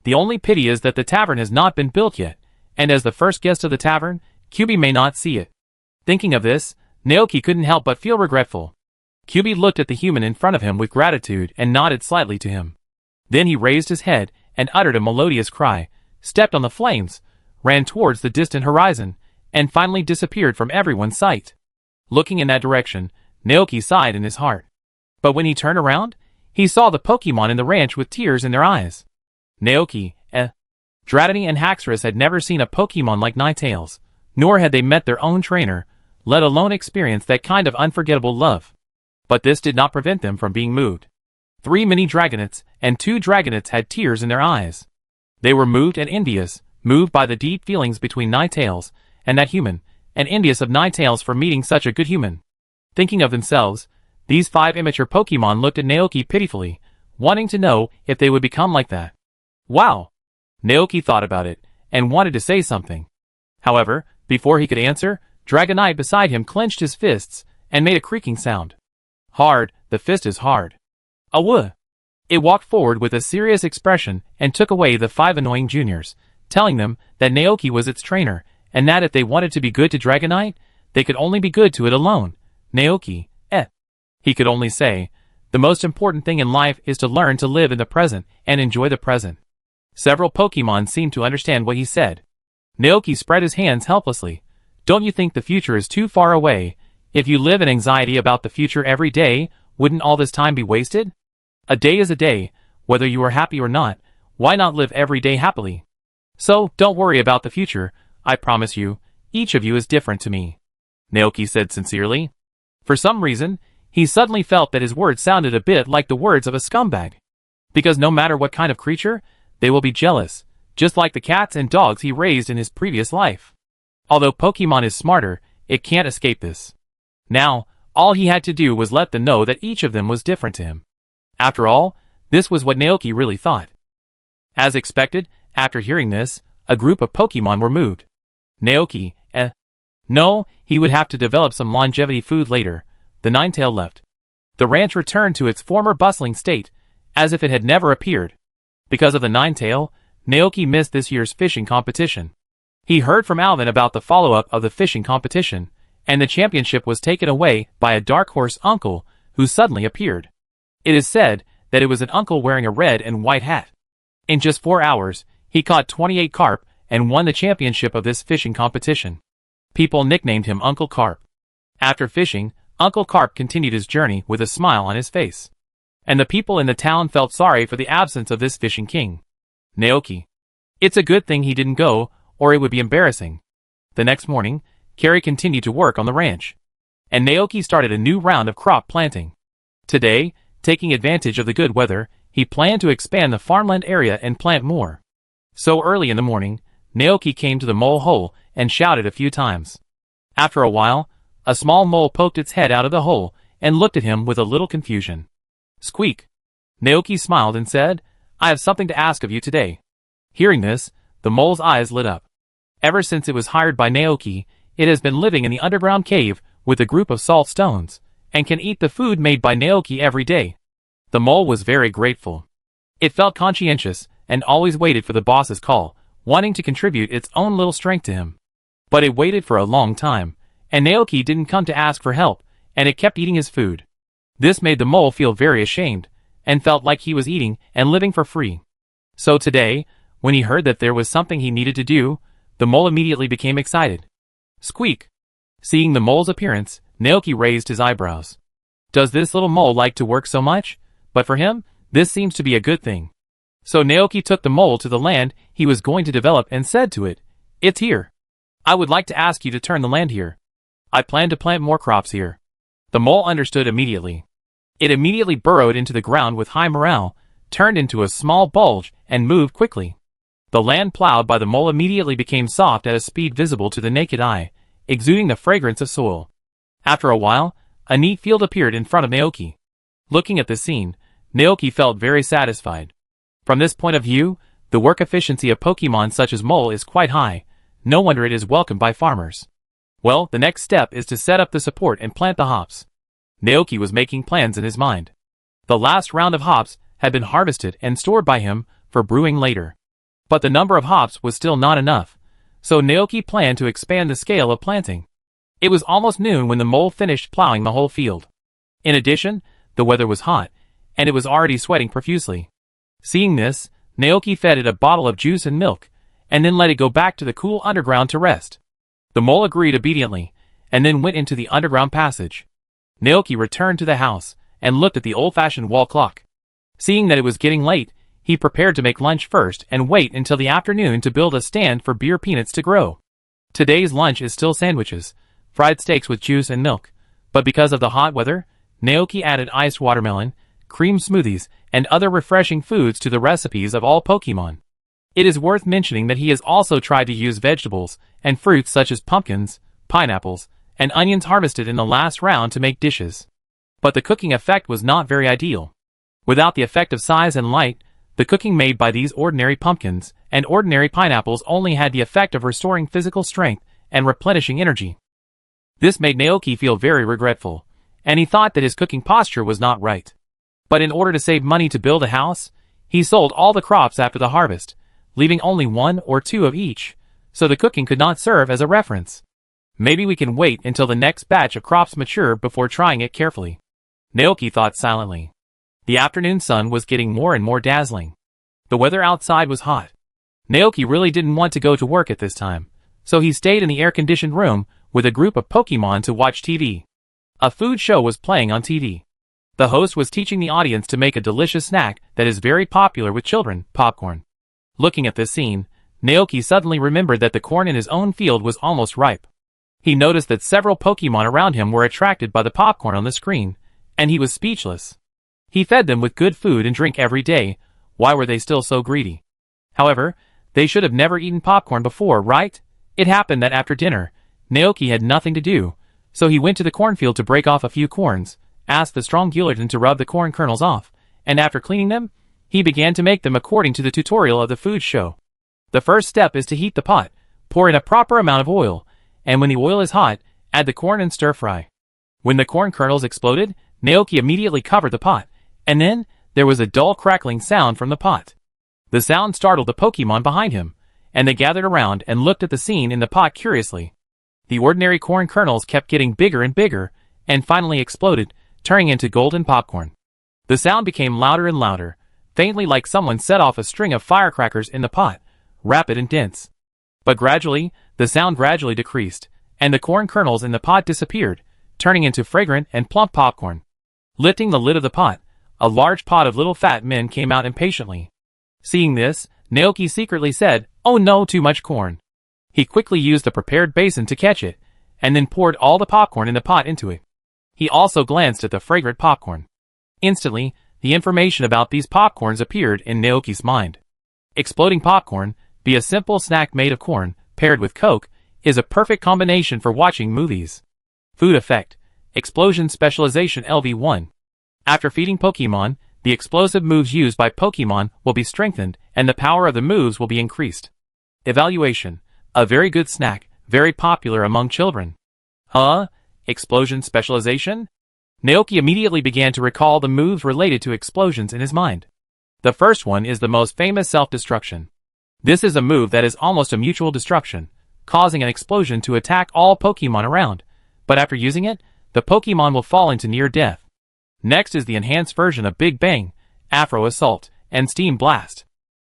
The only pity is that the tavern has not been built yet, and as the first guest of the tavern, Kyubi may not see it. Thinking of this, Naoki couldn't help but feel regretful. Kyubi looked at the human in front of him with gratitude and nodded slightly to him. Then he raised his head and uttered a melodious cry, stepped on the flames, ran towards the distant horizon, and finally disappeared from everyone's sight. Looking in that direction, Naoki sighed in his heart. But when he turned around, he saw the Pokemon in the ranch with tears in their eyes. Naoki, Dratini and Haxorus had never seen a Pokemon like Ninetales, nor had they met their own trainer, let alone experienced that kind of unforgettable love. But this did not prevent them from being moved. 3 mini Dragonets and 2 Dragonets had tears in their eyes. They were moved and envious, moved by the deep feelings between Ninetales and that human, and envious of Ninetales for meeting such a good human. Thinking of themselves, these 5 immature Pokemon looked at Naoki pitifully, wanting to know if they would become like that. Wow! Naoki thought about it, and wanted to say something. However, before he could answer, Dragonite beside him clenched his fists, and made a creaking sound. Hard, the fist is hard. Awoo! It walked forward with a serious expression, and took away the 5 annoying juniors, telling them that Naoki was its trainer, and that if they wanted to be good to Dragonite, they could only be good to it alone. Naoki, He could only say, the most important thing in life is to learn to live in the present and enjoy the present. Several Pokemon seemed to understand what he said. Naoki spread his hands helplessly. Don't you think the future is too far away? If you live in anxiety about the future every day, wouldn't all this time be wasted? A day is a day, whether you are happy or not. Why not live every day happily? So, don't worry about the future. I promise you, each of you is different to me. Naoki said sincerely. For some reason, he suddenly felt that his words sounded a bit like the words of a scumbag. Because no matter what kind of creature, they will be jealous, just like the cats and dogs he raised in his previous life. Although Pokemon is smarter, it can't escape this. Now, all he had to do was let them know that each of them was different to him. After all, this was what Naoki really thought. As expected, after hearing this, a group of Pokemon were moved. Naoki, No, he would have to develop some longevity food later. The Ninetale left. The ranch returned to its former bustling state, as if it had never appeared. Because of the Ninetale, Naoki missed this year's fishing competition. He heard from Alvin about the follow-up of the fishing competition, and the championship was taken away by a dark horse uncle who suddenly appeared. It is said that it was an uncle wearing a red and white hat. In just 4 hours, He caught 28 carp and won the championship of this fishing competition. People nicknamed him Uncle Carp. After fishing, Uncle Carp continued his journey with a smile on his face. And the people in the town felt sorry for the absence of this fishing king, Naoki. It's a good thing he didn't go, or it would be embarrassing. The next morning, Carrie continued to work on the ranch. And Naoki started a new round of crop planting. Today, taking advantage of the good weather, he planned to expand the farmland area and plant more. So early in the morning, Naoki came to the mole hole and shouted a few times. After a while, a small mole poked its head out of the hole and looked at him with a little confusion. Squeak! Naoki smiled and said, "I have something to ask of you today." Hearing this, the mole's eyes lit up. Ever since it was hired by Naoki, it has been living in the underground cave with a group of salt stones, and can eat the food made by Naoki every day. The mole was very grateful. It felt conscientious, and always waited for the boss's call, wanting to contribute its own little strength to him. But it waited for a long time, and Naoki didn't come to ask for help, and it kept eating his food. This made the mole feel very ashamed, and felt like he was eating and living for free. So today, when he heard that there was something he needed to do, the mole immediately became excited. Squeak! Seeing the mole's appearance, Naoki raised his eyebrows. Does this little mole like to work so much? But for him, this seems to be a good thing. So Naoki took the mole to the land he was going to develop and said to it, "It's here. I would like to ask you to turn the land here. I plan to plant more crops here." The mole understood immediately. It immediately burrowed into the ground with high morale, turned into a small bulge, and moved quickly. The land plowed by the mole immediately became soft at a speed visible to the naked eye, exuding the fragrance of soil. After a while, a neat field appeared in front of Naoki. Looking at the scene, Naoki felt very satisfied. From this point of view, the work efficiency of Pokemon such as Mole is quite high. No wonder it is welcomed by farmers. Well, the next step is to set up the support and plant the hops. Naoki was making plans in his mind. The last round of hops had been harvested and stored by him for brewing later. But the number of hops was still not enough, so Naoki planned to expand the scale of planting. It was almost noon when the mole finished plowing the whole field. In addition, the weather was hot, and it was already sweating profusely. Seeing this, Naoki fed it a bottle of juice and milk, and then let it go back to the cool underground to rest. The mole agreed obediently, and then went into the underground passage. Naoki returned to the house, and looked at the old-fashioned wall clock. Seeing that it was getting late, he prepared to make lunch first and wait until the afternoon to build a stand for beer peanuts to grow. Today's lunch is still sandwiches, fried steaks with juice and milk, but because of the hot weather, Naoki added iced watermelon, cream smoothies, and other refreshing foods to the recipes of all Pokemon. It is worth mentioning that he has also tried to use vegetables and fruits such as pumpkins, pineapples, and onions harvested in the last round to make dishes. But the cooking effect was not very ideal. Without the effect of size and light, the cooking made by these ordinary pumpkins and ordinary pineapples only had the effect of restoring physical strength and replenishing energy. This made Naoki feel very regretful, and he thought that his cooking posture was not right. But in order to save money to build a house, he sold all the crops after the harvest, leaving only 1 or 2 of each, so the cooking could not serve as a reference. Maybe we can wait until the next batch of crops mature before trying it carefully. Naoki thought silently. The afternoon sun was getting more and more dazzling. The weather outside was hot. Naoki really didn't want to go to work at this time, so he stayed in the air-conditioned room with a group of Pokemon to watch TV. A food show was playing on TV. The host was teaching the audience to make a delicious snack that is very popular with children, popcorn. Looking at this scene, Naoki suddenly remembered that the corn in his own field was almost ripe. He noticed that several Pokemon around him were attracted by the popcorn on the screen, and he was speechless. He fed them with good food and drink every day. Why were they still so greedy? However, they should have never eaten popcorn before, right? It happened that after dinner, Naoki had nothing to do, so he went to the cornfield to break off a few corns, asked the strong Guillerton to rub the corn kernels off, and after cleaning them, he began to make them according to the tutorial of the food show. The first step is to heat the pot, pour in a proper amount of oil, and when the oil is hot, add the corn and stir fry. When the corn kernels exploded, Naoki immediately covered the pot, and then there was a dull crackling sound from the pot. The sound startled the Pokemon behind him, and they gathered around and looked at the scene in the pot curiously. The ordinary corn kernels kept getting bigger and bigger, and finally exploded, turning into golden popcorn. The sound became louder and louder, faintly like someone set off a string of firecrackers in the pot, rapid and dense. But gradually, the sound gradually decreased, and the corn kernels in the pot disappeared, turning into fragrant and plump popcorn. Lifting the lid of the pot, a large pot of little fat men came out impatiently. Seeing this, Naoki secretly said, "Oh no, too much corn." He quickly used the prepared basin to catch it, and then poured all the popcorn in the pot into it. He also glanced at the fragrant popcorn. Instantly, the information about these popcorns appeared in Naoki's mind. Exploding popcorn, be a simple snack made of corn, paired with Coke, is a perfect combination for watching movies. Food effect. Explosion specialization LV1. After feeding Pokemon, the explosive moves used by Pokemon will be strengthened, and the power of the moves will be increased. Evaluation. A very good snack, very popular among children. Huh? Explosion specialization? Naoki immediately began to recall the moves related to explosions in his mind. The first one is the most famous self-destruction. This is a move that is almost a mutual destruction, causing an explosion to attack all Pokemon around, but after using it, the Pokemon will fall into near death. Next is the enhanced version of Big Bang, Afro Assault, and Steam Blast.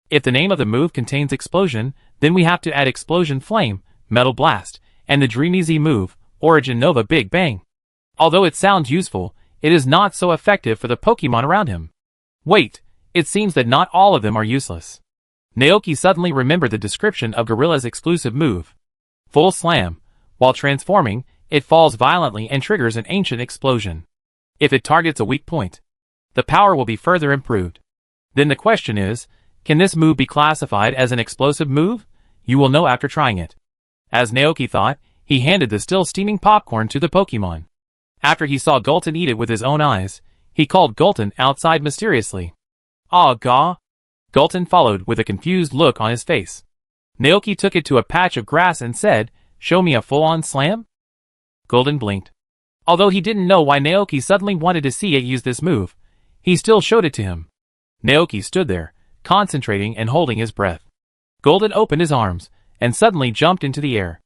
If the name of the move contains explosion, then we have to add Explosion Flame, Metal Blast, and the Dreamy Z move, Origin Nova Big Bang. Although it sounds useful, it is not so effective for the Pokemon around him. Wait, it seems that not all of them are useless. Naoki suddenly remembered the description of Gorilla's exclusive move. Full Slam. While transforming, it falls violently and triggers an ancient explosion. If it targets a weak point, the power will be further improved. Then the question is, can this move be classified as an explosive move? You will know after trying it. As Naoki thought, he handed the still steaming popcorn to the Pokemon. After he saw Gulton eat it with his own eyes, he called Gulton outside mysteriously. "Ah, gah!" Gulton followed with a confused look on his face. Naoki took it to a patch of grass and said, "Show me a full-on slam?" Gulton blinked. Although he didn't know why Naoki suddenly wanted to see it use this move, he still showed it to him. Naoki stood there, concentrating and holding his breath. Gulton opened his arms, and suddenly jumped into the air.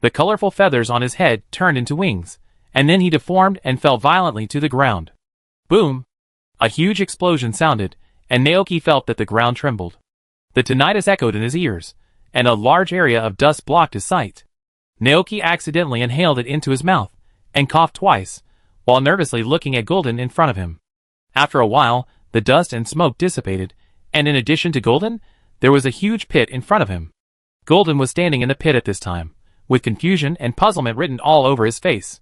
The colorful feathers on his head turned into wings, and then he deformed and fell violently to the ground. Boom! A huge explosion sounded, and Naoki felt that the ground trembled. The tinnitus echoed in his ears, and a large area of dust blocked his sight. Naoki accidentally inhaled it into his mouth, and coughed twice, while nervously looking at Gulton in front of him. After a while, the dust and smoke dissipated, and in addition to Gulton, there was a huge pit in front of him. Gulton was standing in the pit at this time, with confusion and puzzlement written all over his face.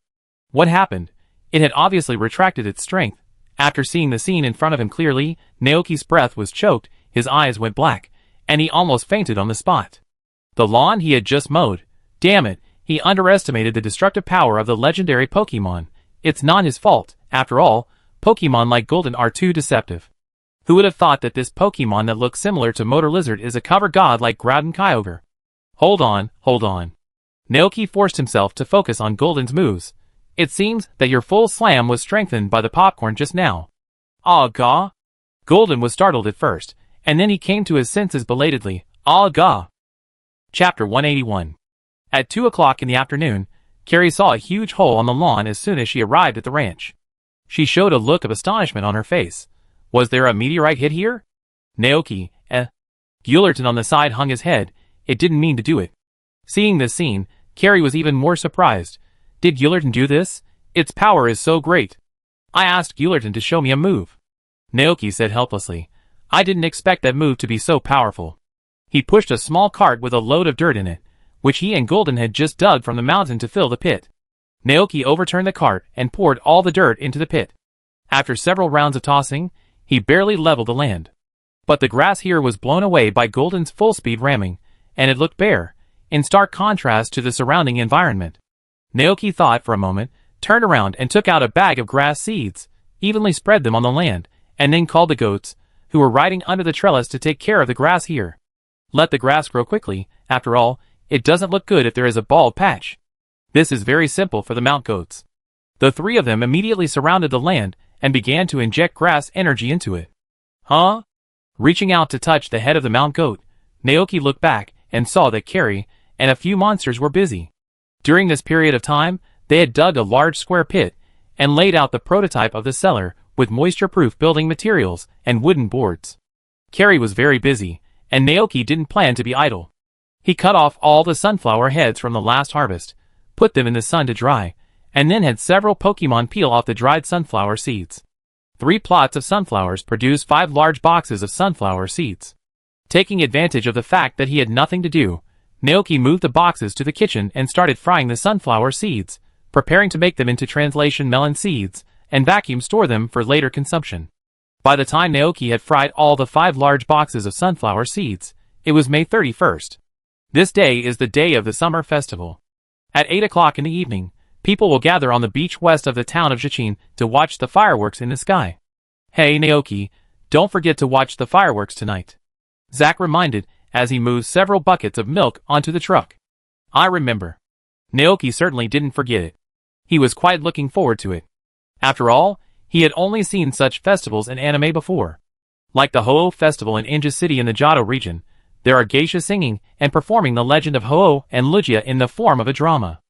What happened? It had obviously retracted its strength. After seeing the scene in front of him clearly, Naoki's breath was choked, his eyes went black, and he almost fainted on the spot. The lawn he had just mowed. Damn it, he underestimated the destructive power of the legendary Pokemon. It's not his fault, after all, Pokemon like Gulton are too deceptive. Who would have thought that this Pokemon that looks similar to Motor Lizard is a cover god like Groudon Kyogre? Hold on. Naoki forced himself to focus on Gulton's moves. It seems that your full slam was strengthened by the popcorn just now. Ah, gah! Gulton was startled at first, and then he came to his senses belatedly. Ah, gah! Chapter 181. At 2 o'clock in the afternoon, Carrie saw a huge hole on the lawn as soon as she arrived at the ranch. She showed a look of astonishment on her face. Was there a meteorite hit here? Naoki, Gullerton on the side hung his head. It didn't mean to do it. Seeing this scene, Carrie was even more surprised. Did Gullerton do this? Its power is so great. I asked Gullerton to show me a move. Naoki said helplessly. I didn't expect that move to be so powerful. He pushed a small cart with a load of dirt in it, which he and Gulton had just dug from the mountain to fill the pit. Naoki overturned the cart and poured all the dirt into the pit. After several rounds of tossing, he barely leveled the land. But the grass here was blown away by Gulton's full-speed ramming, and it looked bare, in stark contrast to the surrounding environment. Naoki thought for a moment, turned around and took out a bag of grass seeds, evenly spread them on the land, and then called the goats, who were riding under the trellis to take care of the grass here. Let the grass grow quickly, after all, it doesn't look good if there is a bald patch. This is very simple for the mount goats. The three of them immediately surrounded the land and began to inject grass energy into it. Huh? Reaching out to touch the head of the mount goat, Naoki looked back and saw that Carrie and a few monsters were busy. During this period of time, they had dug a large square pit and laid out the prototype of the cellar with moisture-proof building materials and wooden boards. Carrie was very busy, and Naoki didn't plan to be idle. He cut off all the sunflower heads from the last harvest, put them in the sun to dry, and then had several Pokemon peel off the dried sunflower seeds. 3 plots of sunflowers produced 5 large boxes of sunflower seeds. Taking advantage of the fact that he had nothing to do, Naoki moved the boxes to the kitchen and started frying the sunflower seeds, preparing to make them into translation melon seeds, and vacuum store them for later consumption. By the time Naoki had fried all the 5 large boxes of sunflower seeds, it was May 31st. This day is the day of the summer festival. At 8 o'clock in the evening, people will gather on the beach west of the town of Jichin to watch the fireworks in the sky. Hey Naoki, don't forget to watch the fireworks tonight. Zack reminded as he moved several buckets of milk onto the truck. I remember. Naoki certainly didn't forget it. He was quite looking forward to it. After all, he had only seen such festivals in anime before. Like the Ho-Oh festival in Inja City in the Johto region, there are geishas singing and performing the legend of Ho-Oh and Lugia in the form of a drama.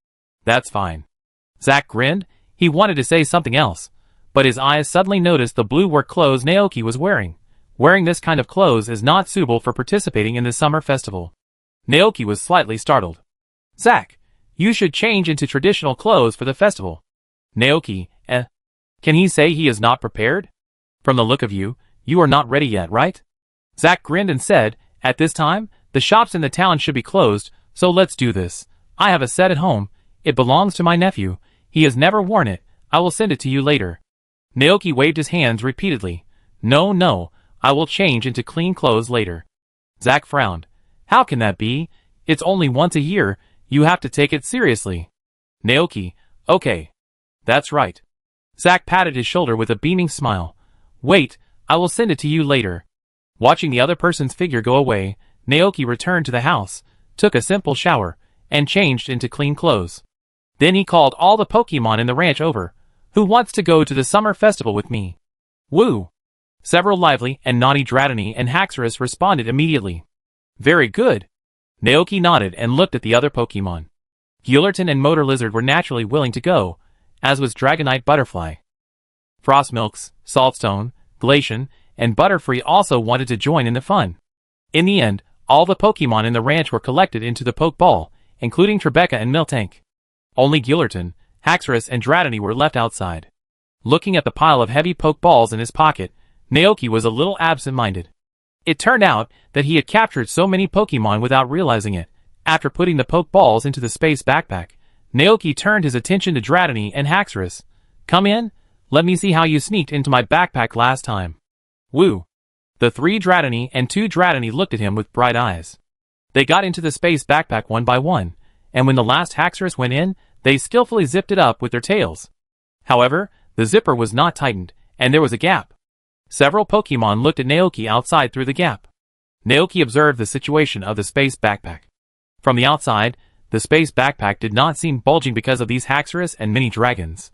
That's fine. Zack grinned. He wanted to say something else, but his eyes suddenly noticed the blue work clothes Naoki was wearing. Wearing this kind of clothes is not suitable for participating in the summer festival. Naoki was slightly startled. Zack, you should change into traditional clothes for the festival. Naoki, Can he say he is not prepared? From the look of you, you are not ready yet, right? Zack grinned and said, at this time, the shops in the town should be closed, so let's do this. I have a set at home. It belongs to my nephew. He has never worn it. I will send it to you later. Naoki waved his hands repeatedly. No, I will change into clean clothes later. Zack frowned. How can that be? It's only once a year. You have to take it seriously. Naoki, okay. That's right. Zack patted his shoulder with a beaming smile. Wait, I will send it to you later. Watching the other person's figure go away, Naoki returned to the house, took a simple shower, and changed into clean clothes. Then he called all the Pokemon in the ranch over. Who wants to go to the summer festival with me? Woo! Several lively and naughty Dratini and Haxorus responded immediately. Very good. Naoki nodded and looked at the other Pokemon. Guillerton and Motor Lizard were naturally willing to go, as was Dragonite Butterfly. Frostmilks, Saltstone, Glacian, and Butterfree also wanted to join in the fun. In the end, all the Pokemon in the ranch were collected into the Pokeball, including Tribeca and Miltank. Only Guillerton, Haxorus, and Dratini were left outside. Looking at the pile of heavy Pokeballs in his pocket, Naoki was a little absent-minded. It turned out that he had captured so many Pokemon without realizing it. After putting the Pokeballs into the space backpack, Naoki turned his attention to Dratini and Haxorus. Come in, let me see how you sneaked into my backpack last time. Woo! The 3 Dratini and 2 Dratini looked at him with bright eyes. They got into the space backpack one by one, and when the last Haxorus went in, they skillfully zipped it up with their tails. However, the zipper was not tightened, and there was a gap. Several Pokemon looked at Naoki outside through the gap. Naoki observed the situation of the space backpack. From the outside, the space backpack did not seem bulging because of these Haxorus and mini dragons.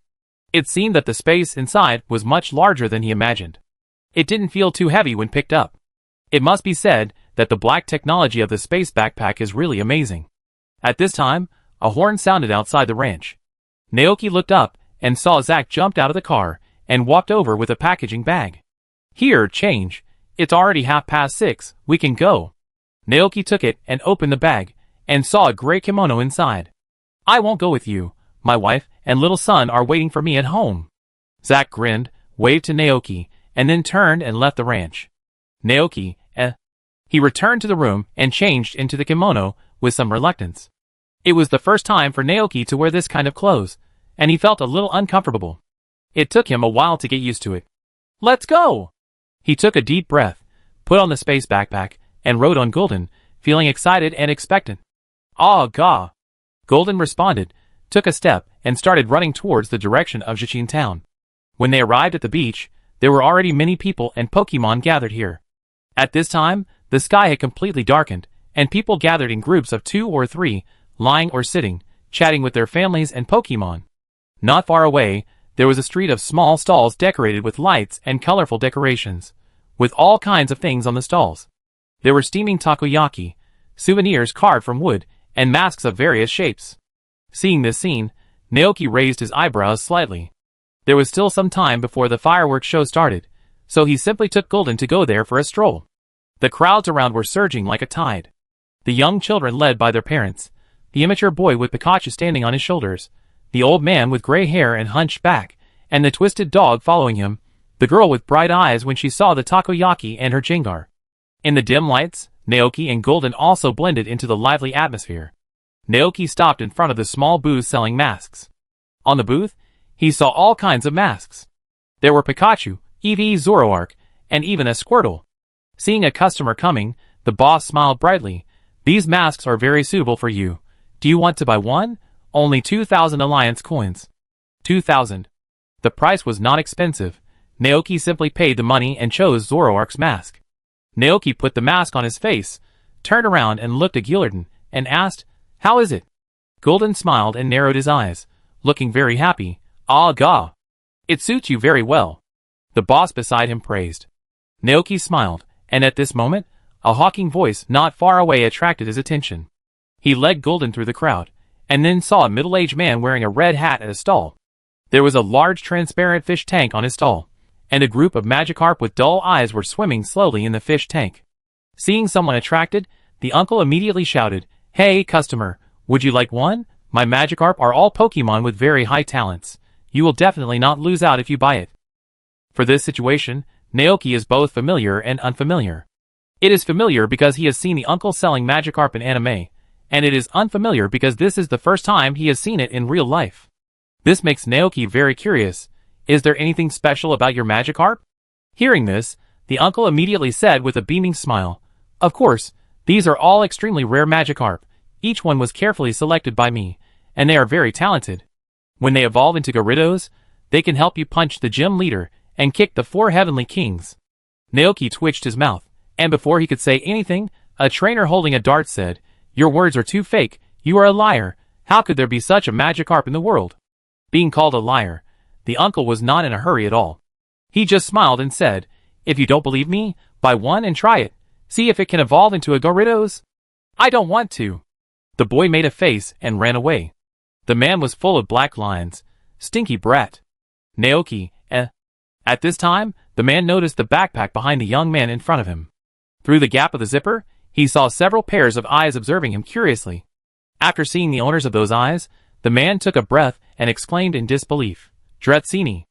It seemed that the space inside was much larger than he imagined. It didn't feel too heavy when picked up. It must be said that the black technology of the space backpack is really amazing. At this time, a horn sounded outside the ranch. Naoki looked up and saw Zack jumped out of the car and walked over with a packaging bag. Here, change. It's already 6:30. We can go. Naoki took it and opened the bag, and saw a gray kimono inside. I won't go with you. My wife and little son are waiting for me at home. Zack grinned, waved to Naoki, and then turned and left the ranch. Naoki, He returned to the room and changed into the kimono with some reluctance. It was the first time for Naoki to wear this kind of clothes, and he felt a little uncomfortable. It took him a while to get used to it. Let's go! He took a deep breath, put on the space backpack, and rode on Golden, feeling excited and expectant. Ah, gah! Golden responded, took a step, and started running towards the direction of Jichin town. When they arrived at the beach, there were already many people and Pokemon gathered here. At this time, the sky had completely darkened, and people gathered in groups of 2 or 3, lying or sitting, chatting with their families and Pokemon. Not far away, there was a street of small stalls decorated with lights and colorful decorations, with all kinds of things on the stalls. There were steaming takoyaki, souvenirs carved from wood, and masks of various shapes. Seeing this scene, Naoki raised his eyebrows slightly. There was still some time before the fireworks show started, so he simply took Golden to go there for a stroll. The crowds around were surging like a tide. The young children led by their parents, the immature boy with Pikachu standing on his shoulders, the old man with gray hair and hunched back, and the twisted dog following him, the girl with bright eyes when she saw the takoyaki and her Jengar. In the dim lights, Naoki and Golden also blended into the lively atmosphere. Naoki stopped in front of the small booth selling masks. On the booth, he saw all kinds of masks. There were Pikachu, Eevee, Zoroark, and even a Squirtle. Seeing a customer coming, the boss smiled brightly. "These masks are very suitable for you. Do you want to buy one? Only 2,000 Alliance coins." 2,000. The price was not expensive. Naoki simply paid the money and chose Zoroark's mask. Naoki put the mask on his face, turned around and looked at Gilliardin, and asked, "How is it?" Golden smiled and narrowed his eyes, looking very happy. "Ah ga. It suits you very well." The boss beside him praised. Naoki smiled, and at this moment, a hawking voice not far away attracted his attention. He led Golden through the crowd, and then saw a middle-aged man wearing a red hat at a stall. There was a large transparent fish tank on his stall, and a group of Magikarp with dull eyes were swimming slowly in the fish tank. Seeing someone attracted, the uncle immediately shouted, "Hey, customer, would you like one? My Magikarp are all Pokemon with very high talents. You will definitely not lose out if you buy it." For this situation, Naoki is both familiar and unfamiliar. It is familiar because he has seen the uncle selling Magikarp in anime, and it is unfamiliar because this is the first time he has seen it in real life. This makes Naoki very curious. "Is there anything special about your Magikarp?" Hearing this, the uncle immediately said with a beaming smile, "Of course, these are all extremely rare Magikarp. Each one was carefully selected by me, and they are very talented. When they evolve into Gyarados, they can help you punch the gym leader and kick the 4 heavenly kings." Naoki twitched his mouth, and before he could say anything, a trainer holding a dart said, "Your words are too fake. You are a liar. How could there be such a Magikarp in the world?" Being called a liar, the uncle was not in a hurry at all. He just smiled and said, "If you don't believe me, buy one and try it. See if it can evolve into a Gyarados." "I don't want to." The boy made a face and ran away. The man was full of black lines. Stinky brat. Naoki, At this time, the man noticed the backpack behind the young man in front of him. Through the gap of the zipper, he saw several pairs of eyes observing him curiously. After seeing the owners of those eyes, the man took a breath and exclaimed in disbelief, "Dratsini."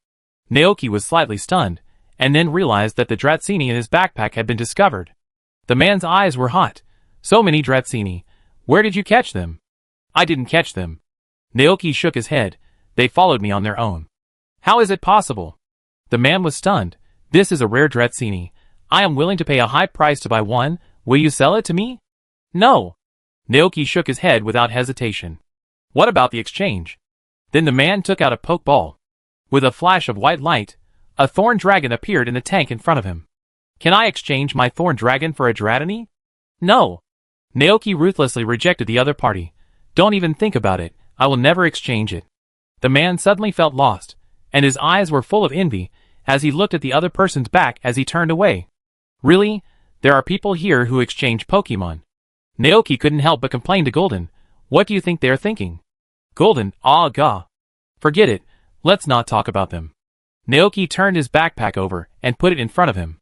Naoki was slightly stunned, and then realized that the Dratsini in his backpack had been discovered. The man's eyes were hot. "So many Dratsini. Where did you catch them?" "I didn't catch them." Naoki shook his head. "They followed me on their own." "How is it possible?" The man was stunned. "This is a rare Dratsini. I am willing to pay a high price to buy one. Will you sell it to me?" "No." Naoki shook his head without hesitation. "What about the exchange?" Then the man took out a pokeball. With a flash of white light, a thorn dragon appeared in the tank in front of him. "Can I exchange my thorn dragon for a Dratini?" "No." Naoki ruthlessly rejected the other party. "Don't even think about it. I will never exchange it." The man suddenly felt lost, and his eyes were full of envy as he looked at the other person's back as he turned away. Really? There are people here who exchange Pokemon. Naoki couldn't help but complain to Golden. "What do you think they are thinking?" Golden, "Ah ga. Forget it. Let's not talk about them." Naoki turned his backpack over and put it in front of him.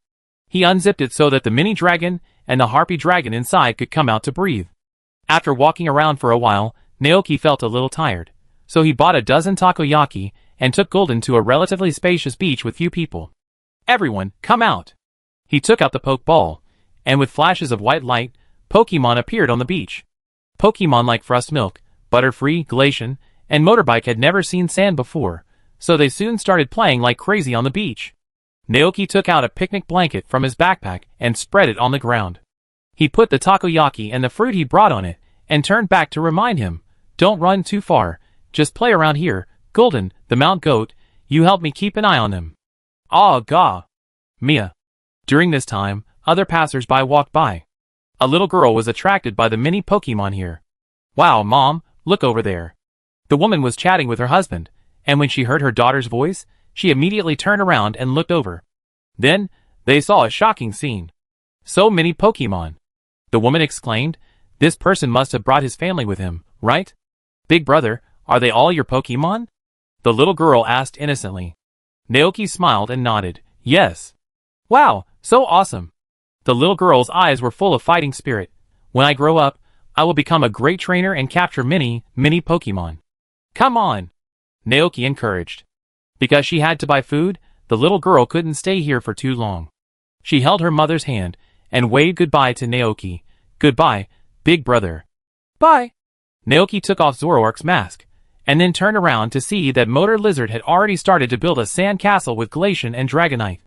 He unzipped it so that the mini dragon and the harpy dragon inside could come out to breathe. After walking around for a while, Naoki felt a little tired, so he bought a dozen takoyaki and took Golden to a relatively spacious beach with few people. "Everyone, come out." He took out the Pokeball, and with flashes of white light, Pokemon appeared on the beach. Pokemon like Frostmilk, Butterfree, Glacian, and Motorbike had never seen sand before, so they soon started playing like crazy on the beach. Naoki took out a picnic blanket from his backpack and spread it on the ground. He put the takoyaki and the fruit he brought on it, and turned back to remind him, "Don't run too far, just play around here. Golden, the Mount Goat, you help me keep an eye on them." "Ah ga. Mia." During this time, other passers-by walked by. A little girl was attracted by the mini Pokemon here. "Wow, Mom, look over there." The woman was chatting with her husband, and when she heard her daughter's voice, she immediately turned around and looked over. Then, they saw a shocking scene. "So many Pokemon!" The woman exclaimed. "This person must have brought his family with him, right? Big brother, are they all your Pokemon?" The little girl asked innocently. Naoki smiled and nodded. "Yes." "Wow, so awesome." The little girl's eyes were full of fighting spirit. When I grow up, I will become a great trainer and capture many Pokemon. Come on, Naoki encouraged. Because she had to buy food, the little girl couldn't stay here for too long. She held her mother's hand and waved goodbye to Naoki. Goodbye, big brother. Bye. Naoki took off Zoroark's mask, and then turned around to see that Motor Lizard had already started to build a sand castle with Glacian and Dragonite.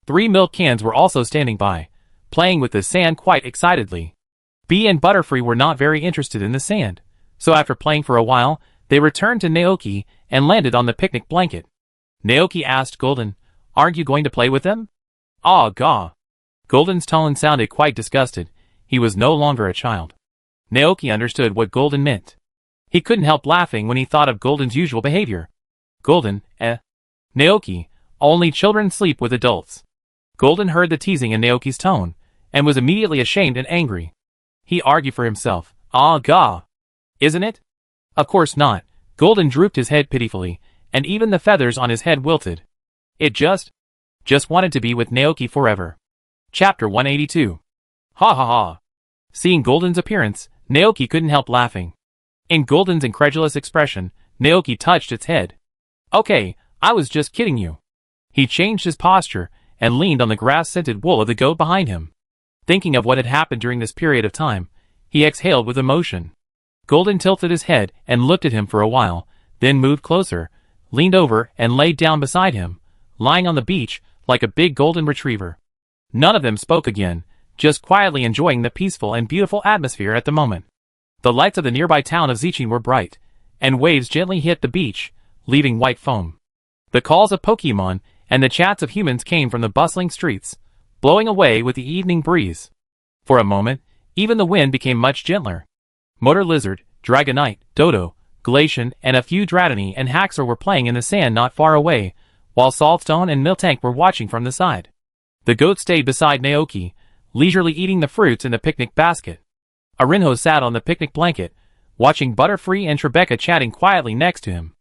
3 milk cans were also standing by, playing with the sand quite excitedly. Bee and Butterfree were not very interested in the sand, so after playing for a while, they returned to Naoki and landed on the picnic blanket. Naoki asked Golden, "Aren't you going to play with them?" "Aw, gaw." Golden's tone sounded quite disgusted. He was no longer a child. Naoki understood what Golden meant. He couldn't help laughing when he thought of Golden's usual behavior. Golden, Naoki, only children sleep with adults. Golden heard the teasing in Naoki's tone, and was immediately ashamed and angry. He argued for himself. "Aw, gaw. Isn't it?" Of course not. Golden drooped his head pitifully, and even the feathers on his head wilted. It just wanted to be with Naoki forever. Chapter 182. Ha ha ha. Seeing Golden's appearance, Naoki couldn't help laughing. In Golden's incredulous expression, Naoki touched its head. "Okay, I was just kidding you." He changed his posture and leaned on the grass-scented wool of the goat behind him. Thinking of what had happened during this period of time, he exhaled with emotion. Golden tilted his head and looked at him for a while, then moved closer, leaned over and laid down beside him, lying on the beach like a big golden retriever. None of them spoke again, just quietly enjoying the peaceful and beautiful atmosphere at the moment. The lights of the nearby town of Zichin were bright, and waves gently hit the beach, leaving white foam. The calls of Pokemon and the chats of humans came from the bustling streets, blowing away with the evening breeze. For a moment, even the wind became much gentler. Motor Lizard, Dragonite, Dodo, Glacian, and a few Dratini and Haxor were playing in the sand not far away, while Saltstone and Miltank were watching from the side. The goat stayed beside Naoki, leisurely eating the fruits in the picnic basket. Arinho sat on the picnic blanket, watching Butterfree and Tribeca chatting quietly next to him.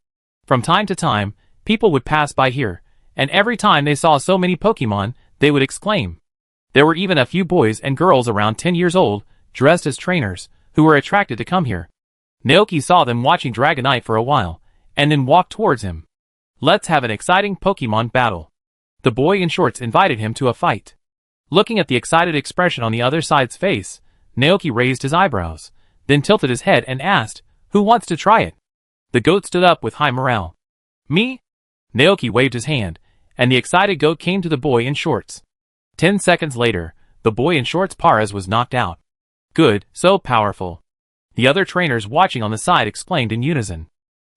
From time to time, people would pass by here, and every time they saw so many Pokemon, they would exclaim. There were even a few boys and girls around 10 years old, dressed as trainers, who were attracted to come here. Naoki saw them watching Dragonite for a while, and then walked towards him. "Let's have an exciting Pokemon battle." The boy in shorts invited him to a fight. Looking at the excited expression on the other side's face, Naoki raised his eyebrows, then tilted his head and asked, "Who wants to try it?" The goat stood up with high morale. "Me?" Naoki waved his hand, and the excited goat came to the boy in shorts. 10 seconds later, the boy in shorts Paras was knocked out. "Good, so powerful." The other trainers watching on the side exclaimed in unison.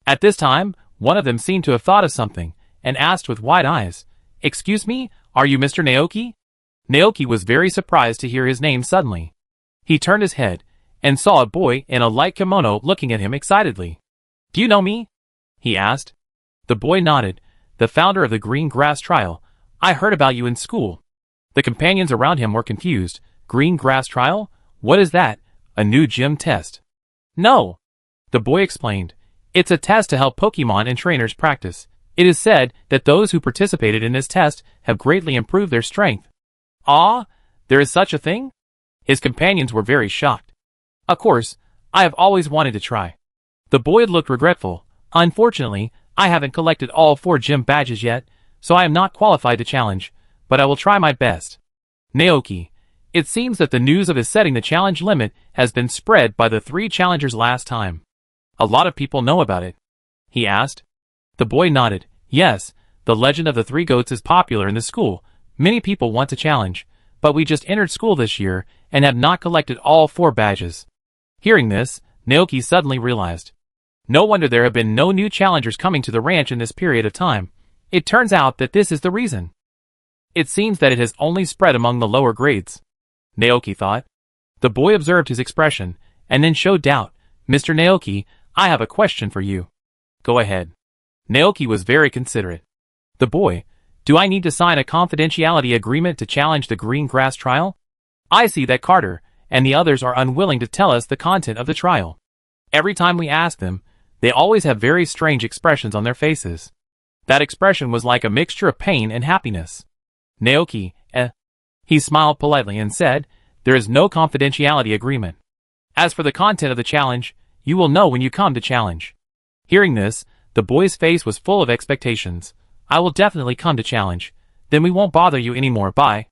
At this time, one of them seemed to have thought of something, and asked with wide eyes, "Excuse me, are you Mr. Naoki?" Naoki was very surprised to hear his name suddenly. He turned his head, and saw a boy in a light kimono looking at him excitedly. "Do you know me?" he asked. The boy nodded. "The founder of the Green Grass Trial. I heard about you in school." The companions around him were confused. "Green Grass Trial? What is that? A new gym test?" "No," the boy explained. "It's a test to help Pokemon and trainers practice. It is said that those who participated in this test have greatly improved their strength." "Ah, there is such a thing?" His companions were very shocked. "Of course, I have always wanted to try." The boy looked regretful. "Unfortunately, I haven't collected all 4 gym badges yet, so I am not qualified to challenge, but I will try my best." Naoki. It seems that the news of his setting the challenge limit has been spread by the 3 challengers last time. "A lot of people know about it?" he asked. The boy nodded. "Yes, the legend of the 3 goats is popular in the school. Many people want to challenge, but we just entered school this year and have not collected all 4 badges." Hearing this, Naoki suddenly realized. No wonder there have been no new challengers coming to the ranch in this period of time. It turns out that this is the reason. It seems that it has only spread among the lower grades, Naoki thought. The boy observed his expression, and then showed doubt. "Mr. Naoki, I have a question for you." "Go ahead." Naoki was very considerate. The boy, "Do I need to sign a confidentiality agreement to challenge the Green Grass Trial? I see that Carter and the others are unwilling to tell us the content of the trial. Every time we ask them, they always have very strange expressions on their faces." That expression was like a mixture of pain and happiness. Naoki, He smiled politely and said, "There is no confidentiality agreement. As for the content of the challenge, you will know when you come to challenge." Hearing this, the boy's face was full of expectations. "I will definitely come to challenge. Then we won't bother you anymore, bye."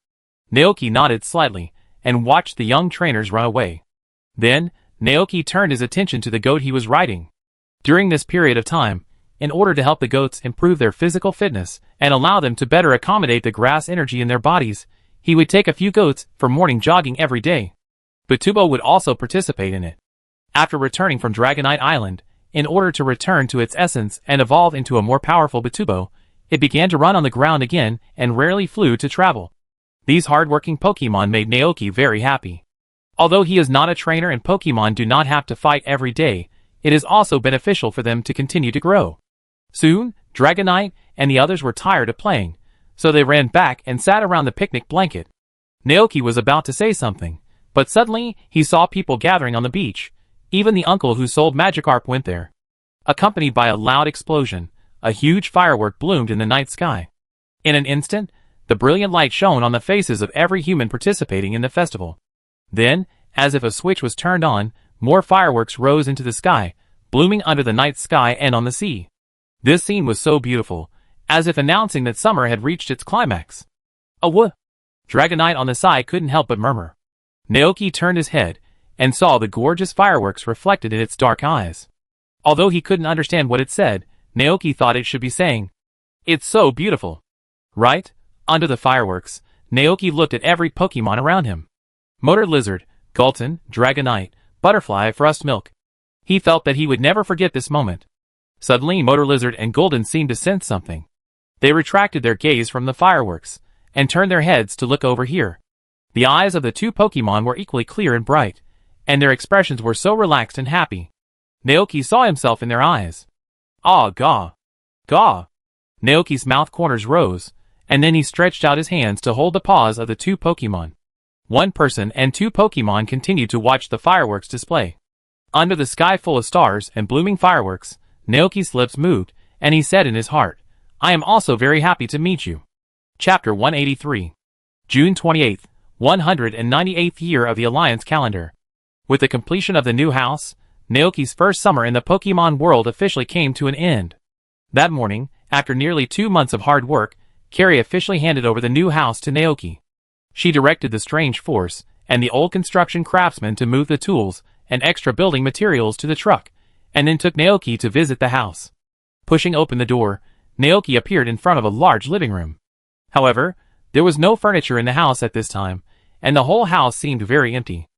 Naoki nodded slightly and watched the young trainers run away. Then, Naoki turned his attention to the goat he was riding. During this period of time, in order to help the goats improve their physical fitness and allow them to better accommodate the grass energy in their bodies, he would take a few goats for morning jogging every day. Batubo would also participate in it. After returning from Dragonite Island, in order to return to its essence and evolve into a more powerful Batubo, it began to run on the ground again and rarely flew to travel. These hard-working Pokemon made Naoki very happy. Although he is not a trainer and Pokemon do not have to fight every day, it is also beneficial for them to continue to grow. Soon, Dragonite and the others were tired of playing, so they ran back and sat around the picnic blanket. Naoki was about to say something, but suddenly he saw people gathering on the beach. Even the uncle who sold Magikarp went there. Accompanied by a loud explosion, a huge firework bloomed in the night sky. In an instant, the brilliant light shone on the faces of every human participating in the festival. Then, as if a switch was turned on, more fireworks rose into the sky, blooming under the night sky and on the sea. This scene was so beautiful, as if announcing that summer had reached its climax. "Aww!" Dragonite on the side couldn't help but murmur. Naoki turned his head and saw the gorgeous fireworks reflected in its dark eyes. Although he couldn't understand what it said, Naoki thought it should be saying, "It's so beautiful." Right? Under the fireworks, Naoki looked at every Pokemon around him. Motor Lizard, Galton, Dragonite, Butterfly, Frostmilk. He felt that he would never forget this moment. Suddenly Motor Lizard and Golden seemed to sense something. They retracted their gaze from the fireworks, and turned their heads to look over here. The eyes of the two Pokemon were equally clear and bright, and their expressions were so relaxed and happy. Naoki saw himself in their eyes. "Ah, gaw! Gaw!" Naoki's mouth corners rose, and then he stretched out his hands to hold the paws of the two Pokemon. One person and two Pokemon continued to watch the fireworks display. Under the sky full of stars and blooming fireworks, Naoki's lips moved, and he said in his heart, "I am also very happy to meet you." Chapter 183. June 28th, 198th year of the Alliance calendar. With the completion of the new house, Naoki's first summer in the Pokemon world officially came to an end. That morning, after nearly 2 months of hard work, Carrie officially handed over the new house to Naoki. She directed the strange force and the old construction craftsman to move the tools and extra building materials to the truck, and then took Naoki to visit the house. Pushing open the door, Naoki appeared in front of a large living room. However, there was no furniture in the house at this time, and the whole house seemed very empty.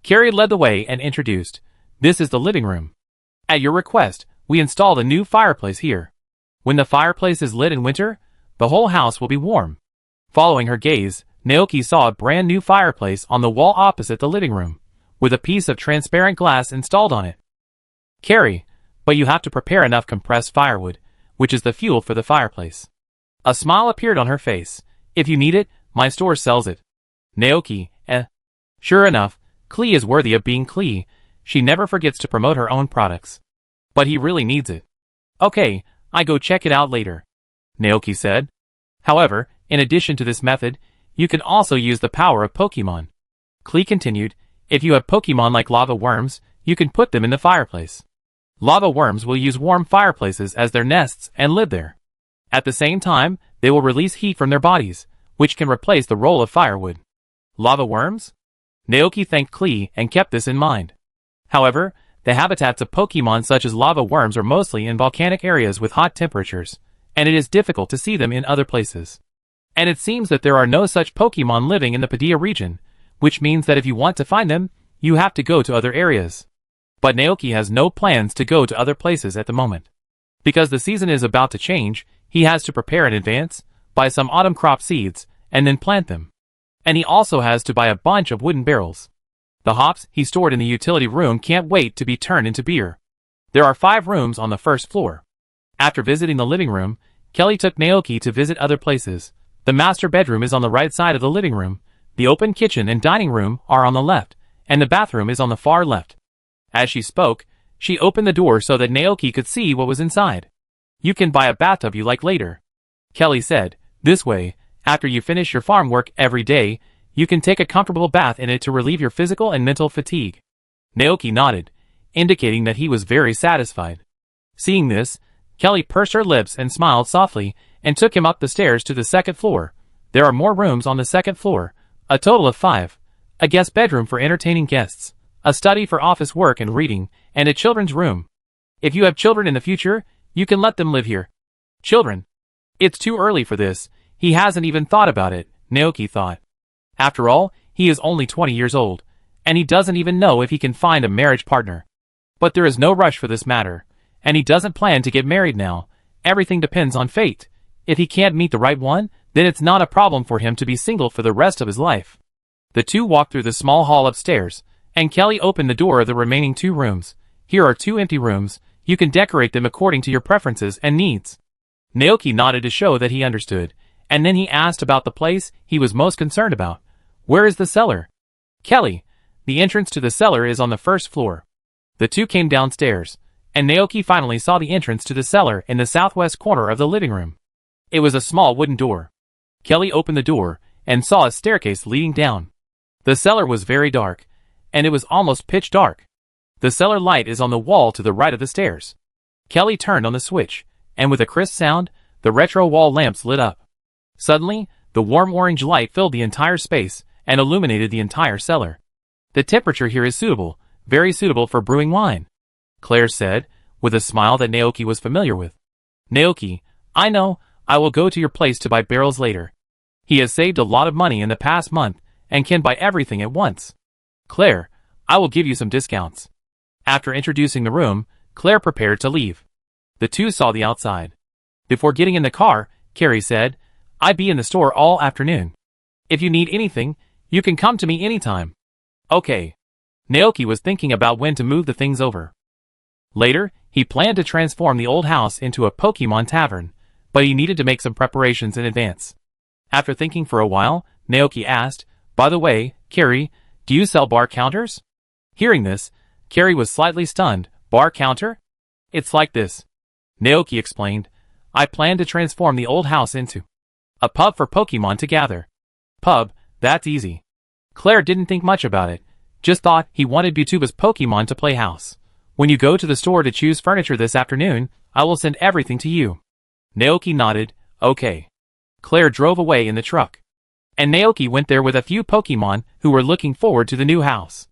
Carrie led the way and introduced, "This is the living room. At your request, we installed a new fireplace here. When the fireplace is lit in winter, the whole house will be warm." Following her gaze, Naoki saw a brand new fireplace on the wall opposite the living room, with a piece of transparent glass installed on it. "Carrie, but you have to prepare enough compressed firewood, which is the fuel for the fireplace." A smile appeared on her face. "If you need it, my store sells it." Naoki, Sure enough, Klee is worthy of being Klee. She never forgets to promote her own products. But he really needs it. "Okay, I go check it out later," Naoki said. However, in addition to this method, you can also use the power of Pokemon. Klee continued, "If you have Pokemon like lava worms, you can put them in the fireplace. Lava worms will use warm fireplaces as their nests and live there. At the same time, they will release heat from their bodies, which can replace the role of firewood." Lava worms? Naoki thanked Klee and kept this in mind. However, the habitats of Pokemon such as lava worms are mostly in volcanic areas with hot temperatures, and it is difficult to see them in other places. And it seems that there are no such Pokemon living in the Padilla region, which means that if you want to find them, you have to go to other areas. But Naoki has no plans to go to other places at the moment. Because the season is about to change, he has to prepare in advance, buy some autumn crop seeds, and then plant them. And he also has to buy a bunch of wooden barrels. The hops he stored in the utility room can't wait to be turned into beer. There are 5 rooms on the first floor. After visiting the living room, Kelly took Naoki to visit other places. The master bedroom is on the right side of the living room, the open kitchen and dining room are on the left, and the bathroom is on the far left. As she spoke, she opened the door so that Naoki could see what was inside. "You can buy a bathtub you like later," Kelly said. "This way, after you finish your farm work every day, You can take a comfortable bath in it to relieve your physical and mental fatigue. Naoki nodded, indicating that he was very satisfied. Seeing this, Kelly pursed her lips and smiled softly, and took him up the stairs to the second floor. There are more rooms on the second floor, a total of 5. A guest bedroom for entertaining guests, a study for office work and reading, and a children's room. If you have children in the future, you can let them live here. Children? It's too early for this. He hasn't even thought about it, Naoki thought. After all, he is only 20 years old, and he doesn't even know if he can find a marriage partner. But there is no rush for this matter, and he doesn't plan to get married now. Everything depends on fate. If he can't meet the right one, then it's not a problem for him to be single for the rest of his life. The two walked through the small hall upstairs, and Kelly opened the door of the remaining 2 rooms. Here are 2 empty rooms. You can decorate them according to your preferences and needs. Naoki nodded to show that he understood, and then he asked about the place he was most concerned about. Where is the cellar? Kelly, the entrance to the cellar is on the first floor. The two came downstairs, and Naoki finally saw the entrance to the cellar in the southwest corner of the living room. It was a small wooden door. Kelly opened the door, and saw a staircase leading down. The cellar was very dark, and it was almost pitch dark. The cellar light is on the wall to the right of the stairs. Kelly turned on the switch, and with a crisp sound, the retro wall lamps lit up. Suddenly, the warm orange light filled the entire space, and illuminated the entire cellar. The temperature here is suitable, very suitable for brewing wine, Claire said, with a smile that Naoki was familiar with. Naoki, I know, I will go to your place to buy barrels later. He has saved a lot of money in the past month, and can buy everything at once. Claire, I will give you some discounts. After introducing the room, Claire prepared to leave. The two saw the outside. Before getting in the car, Carrie said, I'll be in the store all afternoon. If you need anything, you can come to me anytime. Okay. Naoki was thinking about when to move the things over. Later, he planned to transform the old house into a Pokemon tavern, but he needed to make some preparations in advance. After thinking for a while, Naoki asked, By the way, Carrie, do you sell bar counters? Hearing this, Carrie was slightly stunned. Bar counter? It's like this. Naoki explained, I plan to transform the old house into a pub for Pokemon to gather. Pub, that's easy. Claire didn't think much about it, just thought he wanted Butuba's Pokemon to play house. When you go to the store to choose furniture this afternoon, I will send everything to you. Naoki nodded, okay. Claire drove away in the truck, and Naoki went there with a few Pokemon who were looking forward to the new house.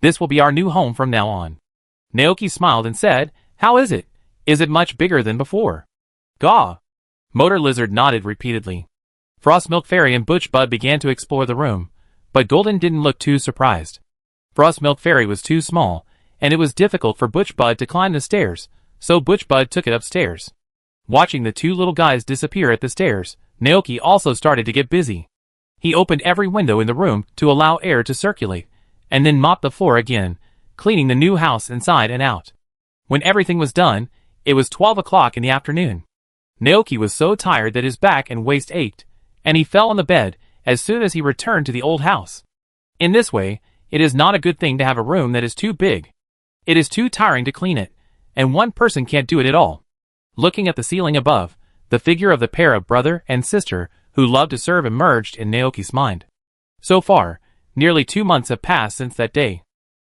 This will be our new home from now on. Naoki smiled and said, How is it? Is it much bigger than before? Gaw. Motor Lizard nodded repeatedly. Frost Milk Fairy and Butch Bud began to explore the room, but Golden didn't look too surprised. Frost Milk Fairy was too small, and it was difficult for Butch Bud to climb the stairs, so Butch Bud took it upstairs. Watching the two little guys disappear at the stairs, Naoki also started to get busy. He opened every window in the room to allow air to circulate, and then mopped the floor again, cleaning the new house inside and out. When everything was done, it was 12 o'clock in the afternoon. Naoki was so tired that his back and waist ached, and he fell on the bed as soon as he returned to the old house. In this way, it is not a good thing to have a room that is too big. It is too tiring to clean it, and one person can't do it at all. Looking at the ceiling above, the figure of the pair of brother and sister who loved to serve emerged in Naoki's mind. So far, nearly 2 months have passed since that day.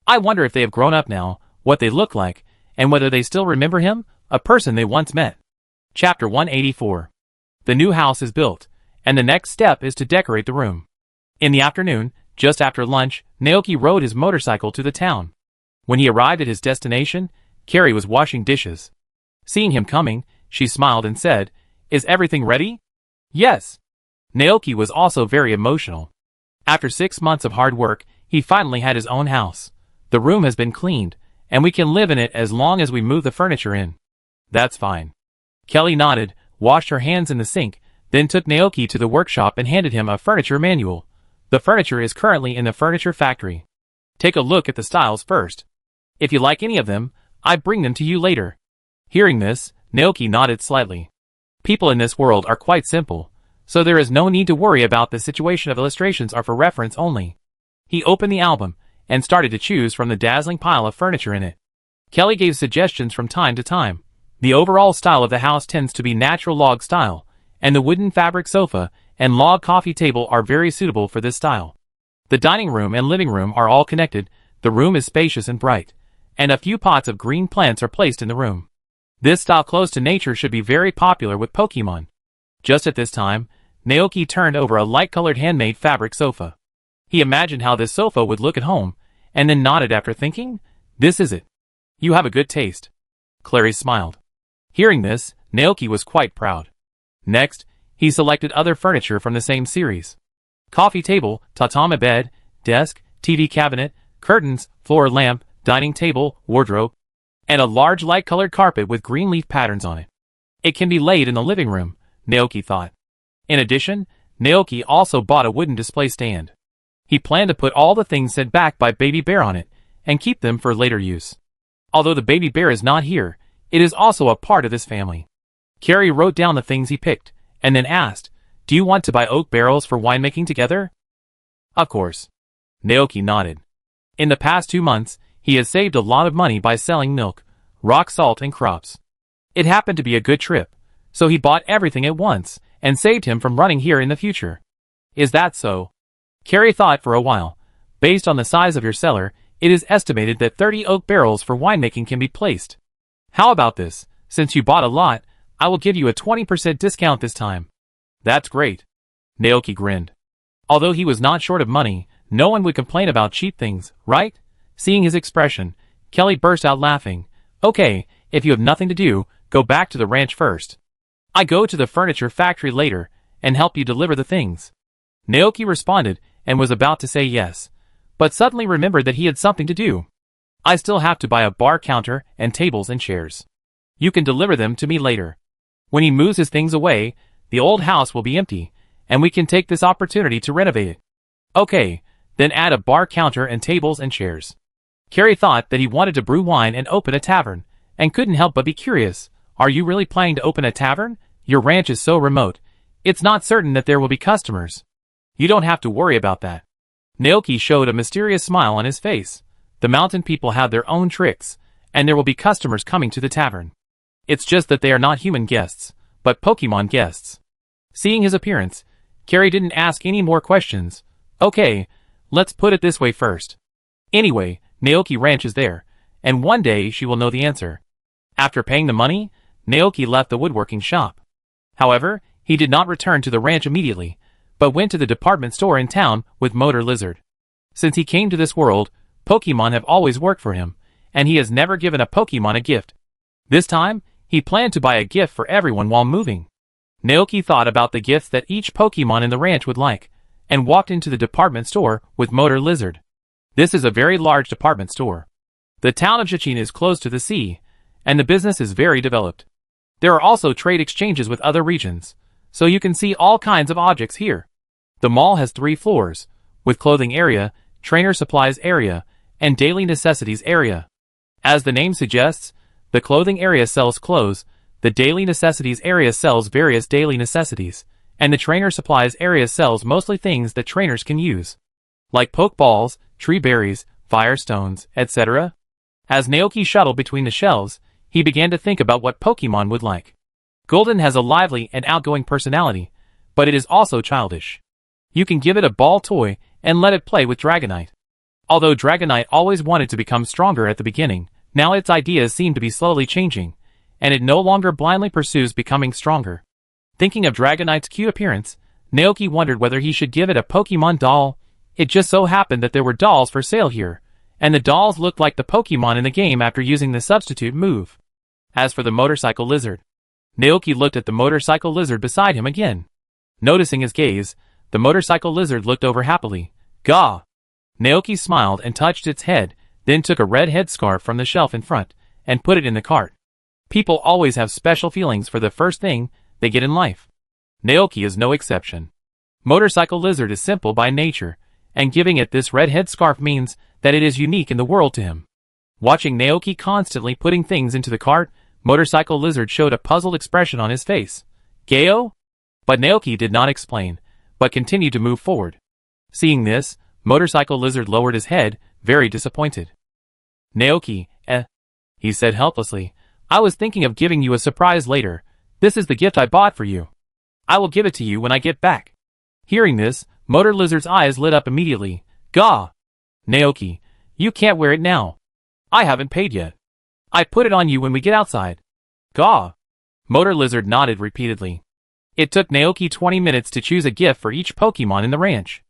I wonder if they have grown up now, what they look like, and whether they still remember him, a person they once met. Chapter 184. The new house is built, and the next step is to decorate the room. In the afternoon, just after lunch, Naoki rode his motorcycle to the town. When he arrived at his destination, Carrie was washing dishes. Seeing him coming, she smiled and said, Is everything ready? Yes. Naoki was also very emotional. After 6 months of hard work, he finally had his own house. The room has been cleaned, and we can live in it as long as we move the furniture in. That's fine. Kelly nodded, washed her hands in the sink, then took Naoki to the workshop and handed him a furniture manual. The furniture is currently in the furniture factory. Take a look at the styles first. If you like any of them, I bring them to you later. Hearing this, Naoki nodded slightly. People in this world are quite simple, so there is no need to worry about the situation of illustrations are for reference only. He opened the album, and started to choose from the dazzling pile of furniture in it. Kelly gave suggestions from time to time. The overall style of the house tends to be natural log style, and the wooden fabric sofa and log coffee table are very suitable for this style. The dining room and living room are all connected, the room is spacious and bright, and a few pots of green plants are placed in the room. This style close to nature should be very popular with Pokemon. Just at this time, Naoki turned over a light-colored handmade fabric sofa. He imagined how this sofa would look at home, and then nodded after thinking, "This is it. You have a good taste." Clarice smiled. Hearing this, Naoki was quite proud. Next, he selected other furniture from the same series. Coffee table, tatami bed, desk, TV cabinet, curtains, floor lamp, dining table, wardrobe, and a large light-colored carpet with green leaf patterns on it. It can be laid in the living room, Naoki thought. In addition, Naoki also bought a wooden display stand. He planned to put all the things sent back by Baby Bear on it, and keep them for later use. Although the baby bear is not here, it is also a part of this family. Carrie wrote down the things he picked, and then asked, "Do you want to buy oak barrels for winemaking together?" Of course. Naoki nodded. In the past 2 months, he has saved a lot of money by selling milk, rock salt and crops. It happened to be a good trip, so he bought everything at once, and saved him from running here in the future. Is that so? Carrie thought for a while. Based on the size of your cellar, it is estimated that 30 oak barrels for winemaking can be placed. How about this? Since you bought a lot, I will give you a 20% discount this time. That's great. Naoki grinned. Although he was not short of money, no one would complain about cheap things, right? Seeing his expression, Kelly burst out laughing. Okay, if you have nothing to do, go back to the ranch first. I go to the furniture factory later, and help you deliver the things. Naoki responded, and was about to say yes, but suddenly remembered that he had something to do. I still have to buy a bar counter and tables and chairs. You can deliver them to me later. When he moves his things away, the old house will be empty, and we can take this opportunity to renovate it. Okay, then add a bar counter and tables and chairs. Carrie thought that he wanted to brew wine and open a tavern, and couldn't help but be curious. Are you really planning to open a tavern? Your ranch is so remote. It's not certain that there will be customers. You don't have to worry about that. Naoki showed a mysterious smile on his face. The mountain people have their own tricks, and there will be customers coming to the tavern. It's just that they are not human guests, but Pokemon guests. Seeing his appearance, Carrie didn't ask any more questions. Okay, let's put it this way first. Anyway, Naoki Ranch is there, and one day she will know the answer. After paying the money, Naoki left the woodworking shop. However, he did not return to the ranch immediately, but went to the department store in town with Motor Lizard. Since he came to this world, Pokemon have always worked for him, and he has never given a Pokemon a gift. This time, he planned to buy a gift for everyone while moving. Naoki thought about the gifts that each Pokemon in the ranch would like, and walked into the department store with Motor Lizard. This is a very large department store. The town of Chichin is close to the sea, and the business is very developed. There are also trade exchanges with other regions, so you can see all kinds of objects here. The mall has 3 floors, with clothing area, trainer supplies area, and daily necessities area. As the name suggests, the clothing area sells clothes, the daily necessities area sells various daily necessities, and the trainer supplies area sells mostly things that trainers can use, like pokeballs, tree berries, firestones, etc. As Naoki shuttled between the shelves, he began to think about what Pokemon would like. Golden has a lively and outgoing personality, but it is also childish. You can give it a ball toy and let it play with Dragonite. Although Dragonite always wanted to become stronger at the beginning, now its ideas seem to be slowly changing, and it no longer blindly pursues becoming stronger. Thinking of Dragonite's cute appearance, Naoki wondered whether he should give it a Pokemon doll. It just so happened that there were dolls for sale here, and the dolls looked like the Pokemon in the game after using the substitute move. As for the motorcycle lizard, Naoki looked at the motorcycle lizard beside him again. Noticing his gaze, the motorcycle lizard looked over happily. Gah! Naoki smiled and touched its head, then took a red headscarf from the shelf in front, and put it in the cart. People always have special feelings for the first thing they get in life. Naoki is no exception. Motorcycle lizard is simple by nature, and giving it this red headscarf means that it is unique in the world to him. Watching Naoki constantly putting things into the cart, motorcycle lizard showed a puzzled expression on his face. Gayo? But Naoki did not explain, but continued to move forward. Seeing this, motorcycle lizard lowered his head, very disappointed. Naoki, he said helplessly, I was thinking of giving you a surprise later. This is the gift I bought for you. I will give it to you when I get back. Hearing this, Motor Lizard's eyes lit up immediately. Gah! Naoki, you can't wear it now. I haven't paid yet. I put it on you when we get outside. Gah! Motor Lizard nodded repeatedly. It took Naoki 20 minutes to choose a gift for each Pokemon in the ranch.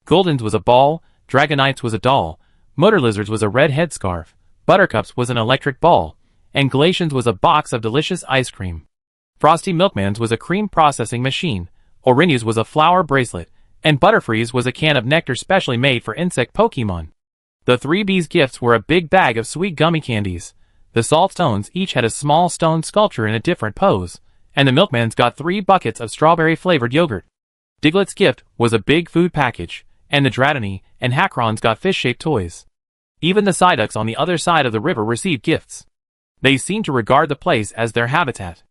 Golden's was a ball, Dragonite's was a doll, Motor Lizard's was a red headscarf, Buttercup's was an electric ball, and Glacian's was a box of delicious ice cream. Frosty Milkman's was a cream processing machine, Orinu's was a flower bracelet, and Butterfree's was a can of nectar specially made for insect Pokemon. The 3 B's gifts were a big bag of sweet gummy candies. The Salt Stones each had a small stone sculpture in a different pose, and the Milkman's got 3 buckets of strawberry-flavored yogurt. Diglett's gift was a big food package, and the Dratini and Hackron's got fish-shaped toys. Even the Psyducks on the other side of the river received gifts. They seemed to regard the place as their habitat.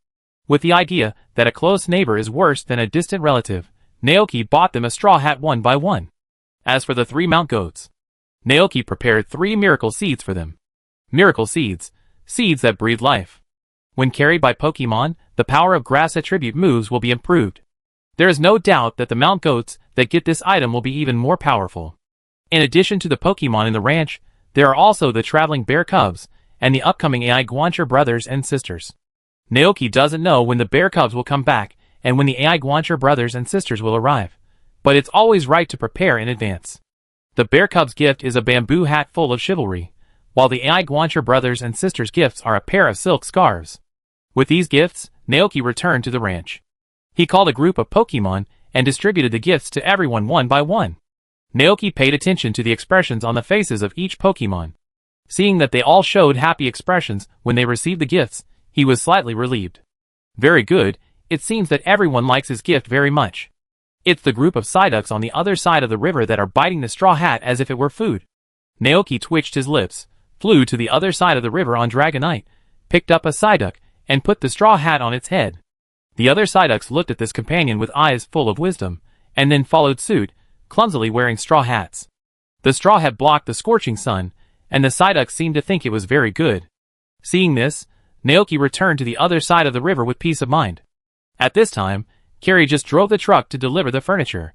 With the idea that a close neighbor is worse than a distant relative, Naoki bought them a straw hat one by one. As for the 3 Mount Goats, Naoki prepared 3 miracle seeds for them. Miracle seeds, seeds that breathe life. When carried by Pokemon, the power of grass attribute moves will be improved. There is no doubt that the Mount Goats that get this item will be even more powerful. In addition to the Pokemon in the ranch, there are also the traveling bear cubs, and the upcoming AI Guancher brothers and sisters. Naoki doesn't know when the bear cubs will come back, and when the AI Guancher brothers and sisters will arrive, but it's always right to prepare in advance. The bear cubs gift is a bamboo hat full of chivalry, while the AI Guancher brothers and sisters gifts are a pair of silk scarves. With these gifts, Naoki returned to the ranch. He called a group of Pokemon and distributed the gifts to everyone one by one. Naoki paid attention to the expressions on the faces of each Pokemon. Seeing that they all showed happy expressions when they received the gifts, he was slightly relieved. Very good, it seems that everyone likes his gift very much. It's the group of Psyducks on the other side of the river that are biting the straw hat as if it were food. Naoki twitched his lips, flew to the other side of the river on Dragonite, picked up a Psyduck, and put the straw hat on its head. The other Psyducks looked at this companion with eyes full of wisdom, and then followed suit, clumsily wearing straw hats. The straw hat blocked the scorching sun, and the Psyducks seemed to think it was very good. Seeing this, Naoki returned to the other side of the river with peace of mind. At this time, Carrie just drove the truck to deliver the furniture.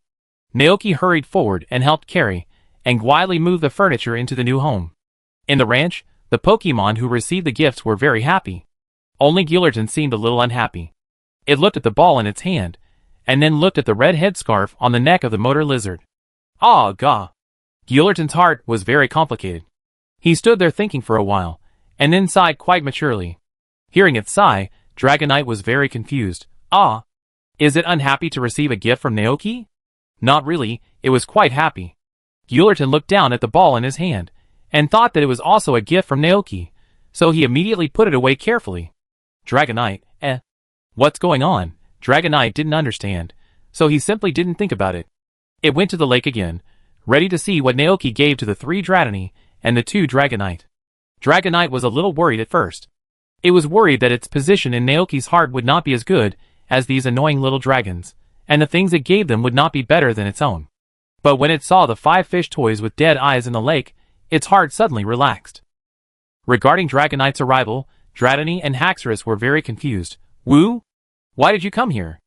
Naoki hurried forward and helped Carrie, and quietly moved the furniture into the new home. In the ranch, the Pokemon who received the gifts were very happy. Only Gillerton seemed a little unhappy. It looked at the ball in its hand, and then looked at the red headscarf on the neck of the Motor Lizard. Ah, gah! Gillerton's heart was very complicated. He stood there thinking for a while, and then sighed quite maturely. Hearing it sigh, Dragonite was very confused. Ah! Is it unhappy to receive a gift from Naoki? Not really, it was quite happy. Gillerton looked down at the ball in his hand, and thought that it was also a gift from Naoki, so he immediately put it away carefully. Dragonite, what's going on? Dragonite didn't understand, so he simply didn't think about it. It went to the lake again, ready to see what Naoki gave to the 3 Dratini and the 2 Dragonite. Dragonite was a little worried at first. It was worried that its position in Naoki's heart would not be as good as these annoying little dragons, and the things it gave them would not be better than its own. But when it saw the 5 fish toys with dead eyes in the lake, its heart suddenly relaxed. Regarding Dragonite's arrival, Dratini and Haxorus were very confused. Woo? Why did you come here?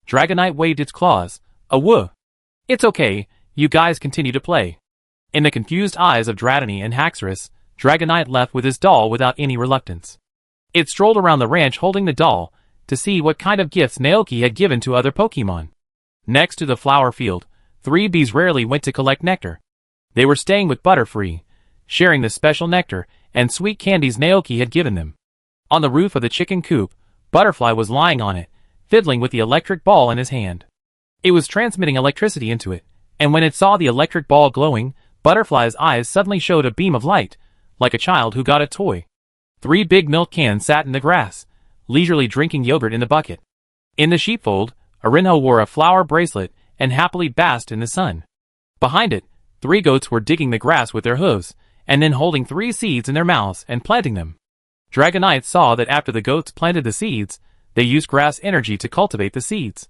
Dragonite waved its claws. Woo. It's okay, you guys continue to play. In the confused eyes of Dratini and Haxorus, Dragonite left with his doll without any reluctance. It strolled around the ranch holding the doll, to see what kind of gifts Naoki had given to other Pokemon. Next to the flower field, 3 bees rarely went to collect nectar. They were staying with Butterfree, sharing the special nectar and sweet candies Naoki had given them. On the roof of the chicken coop, Butterfly was lying on it, fiddling with the electric ball in his hand. It was transmitting electricity into it, and when it saw the electric ball glowing, Butterfly's eyes suddenly showed a beam of light, like a child who got a toy. 3 big milk cans sat in the grass, leisurely drinking yogurt in the bucket. In the sheepfold, Arinho wore a flower bracelet and happily basked in the sun. Behind it, 3 goats were digging the grass with their hooves, and then holding 3 seeds in their mouths and planting them. Dragonite saw that after the goats planted the seeds, they used grass energy to cultivate the seeds.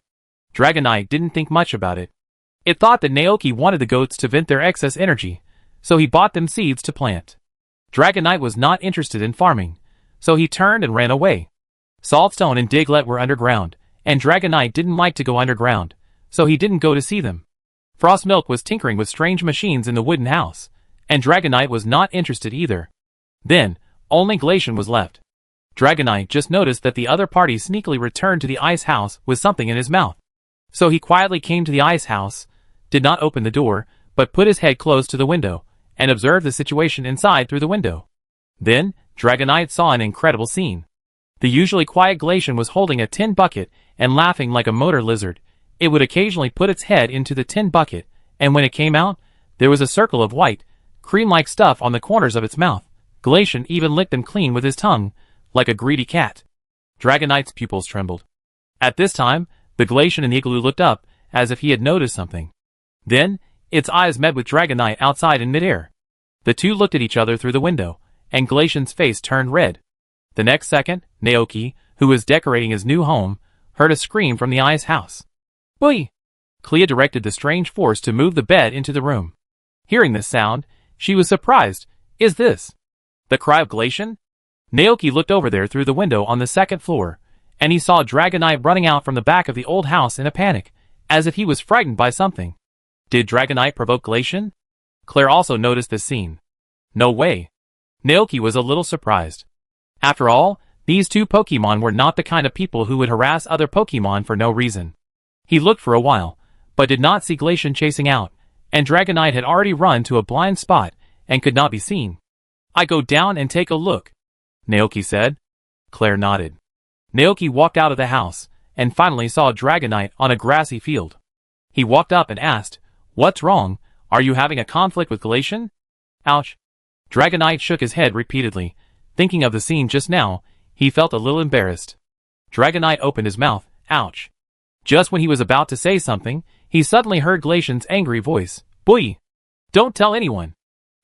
Dragonite didn't think much about it. It thought that Naoki wanted the goats to vent their excess energy, so he bought them seeds to plant. Dragonite was not interested in farming, so he turned and ran away. Saltstone and Diglett were underground, and Dragonite didn't like to go underground, so he didn't go to see them. Frost Milk was tinkering with strange machines in the wooden house, and Dragonite was not interested either. Then, only Glacian was left. Dragonite just noticed that the other party sneakily returned to the ice house with something in his mouth. So he quietly came to the ice house, did not open the door, but put his head close to the window, and observed the situation inside through the window. Then, Dragonite saw an incredible scene. The usually quiet Glacian was holding a tin bucket and laughing like a motor lizard. It would occasionally put its head into the tin bucket, and when it came out, there was a circle of white, cream-like stuff on the corners of its mouth. Glacian even licked them clean with his tongue, like a greedy cat. Dragonite's pupils trembled. At this time, the Glacian in the igloo looked up, as if he had noticed something. Then, its eyes met with Dragonite outside in midair. The two looked at each other through the window, and Glacian's face turned red. The next second, Naoki, who was decorating his new home, heard a scream from the ice house. "Boy!" Clea directed the strange force to move the bed into the room. Hearing this sound, she was surprised. Is this the cry of Glacian? Naoki looked over there through the window on the second floor, and he saw Dragonite running out from the back of the old house in a panic, as if he was frightened by something. Did Dragonite provoke Glacian? Claire also noticed this scene. No way. Naoki was a little surprised. After all, these two Pokémon were not the kind of people who would harass other Pokémon for no reason. He looked for a while, but did not see Glacian chasing out, and Dragonite had already run to a blind spot and could not be seen. "I go down and take a look," Naoki said. Claire nodded. Naoki walked out of the house, and finally saw Dragonite on a grassy field. He walked up and asked, "What's wrong? Are you having a conflict with Glacian?" "Ouch." Dragonite shook his head repeatedly. Thinking of the scene just now, he felt a little embarrassed. Dragonite opened his mouth. "Ouch." Just when he was about to say something, he suddenly heard Glacian's angry voice. "Boy! Don't tell anyone."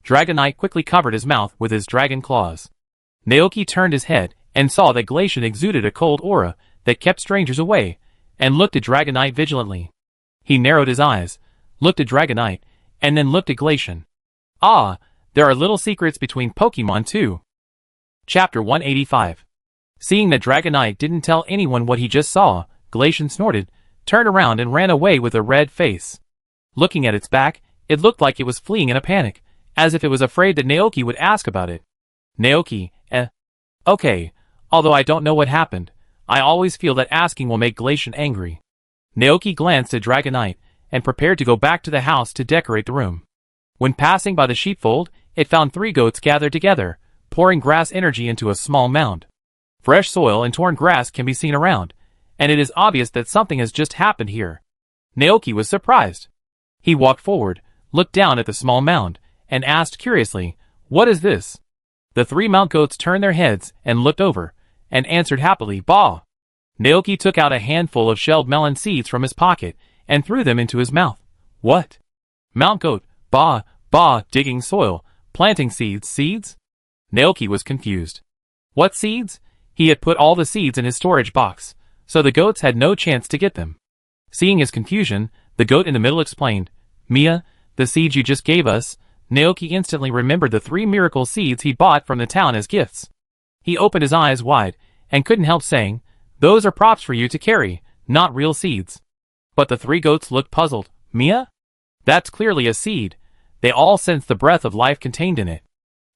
Dragonite quickly covered his mouth with his dragon claws. Naoki turned his head and saw that Glacian exuded a cold aura that kept strangers away, and looked at Dragonite vigilantly. He narrowed his eyes, looked at Dragonite, and then looked at Glacian. Ah, there are little secrets between Pokémon too. Chapter 185. Seeing that Dragonite didn't tell anyone what he just saw, Glacian snorted, turned around and ran away with a red face. Looking at its back, it looked like it was fleeing in a panic, as if it was afraid that Naoki would ask about it. Naoki, okay, although I don't know what happened, I always feel that asking will make Glacian angry. Naoki glanced at Dragonite, and prepared to go back to the house to decorate the room. When passing by the sheepfold, it found 3 goats gathered together, pouring grass energy into a small mound. Fresh soil and torn grass can be seen around, and it is obvious that something has just happened here. Naoki was surprised. He walked forward, looked down at the small mound, and asked curiously, "What is this?" The 3 mount goats turned their heads and looked over, and answered happily, "Bah!" Naoki took out a handful of shelled melon seeds from his pocket, and threw them into his mouth. "What?" "Mount goat, bah, bah, digging soil, planting seeds? Naoki was confused. What seeds? He had put all the seeds in his storage box, so the goats had no chance to get them. Seeing his confusion, the goat in the middle explained, "Mia, the seeds you just gave us." Naoki instantly remembered the 3 miracle seeds he bought from the town as gifts. He opened his eyes wide, and couldn't help saying, "Those are props for you to carry, not real seeds." But the 3 goats looked puzzled. "Mia? That's clearly a seed." They all sensed the breath of life contained in it.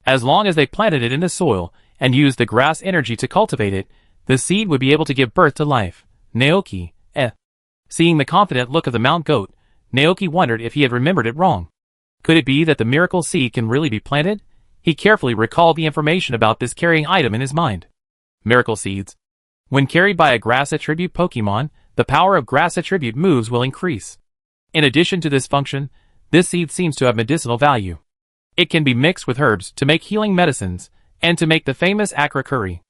As long as they planted it in the soil, and used the grass energy to cultivate it, the seed would be able to give birth to life. Naoki, Seeing the confident look of the mount goat, Naoki wondered if he had remembered it wrong. Could it be that the miracle seed can really be planted? He carefully recalled the information about this carrying item in his mind. Miracle seeds. When carried by a grass attribute Pokemon, the power of grass attribute moves will increase. In addition to this function, this seed seems to have medicinal value. It can be mixed with herbs to make healing medicines, and to make the famous Akra curry.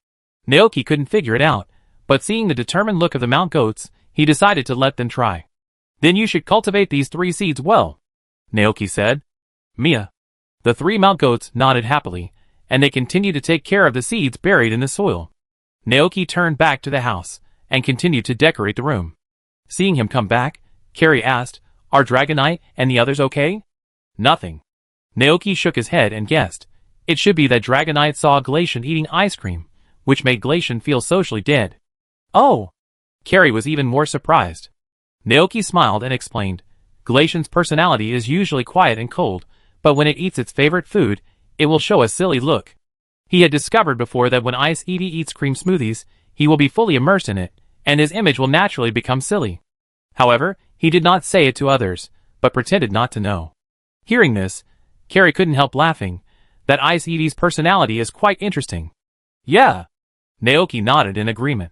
Naoki couldn't figure it out, but seeing the determined look of the mount goats, he decided to let them try. "Then you should cultivate these 3 seeds well," Naoki said. "Mia." The 3 mount goats nodded happily, and they continued to take care of the seeds buried in the soil. Naoki turned back to the house, and continued to decorate the room. Seeing him come back, Carrie asked, "Are Dragonite and the others okay?" "Nothing." Naoki shook his head and guessed. It should be that Dragonite saw Glacian eating ice cream, which made Glacian feel socially dead. "Oh!" Carrie was even more surprised. Naoki smiled and explained, Glacian's personality is usually quiet and cold, but when it eats its favorite food, it will show a silly look. He had discovered before that when Ice Edie eats cream smoothies, he will be fully immersed in it, and his image will naturally become silly. However, he did not say it to others, but pretended not to know. Hearing this, Carrie couldn't help laughing. That Ice Edie's personality is quite interesting. Yeah. Naoki nodded in agreement.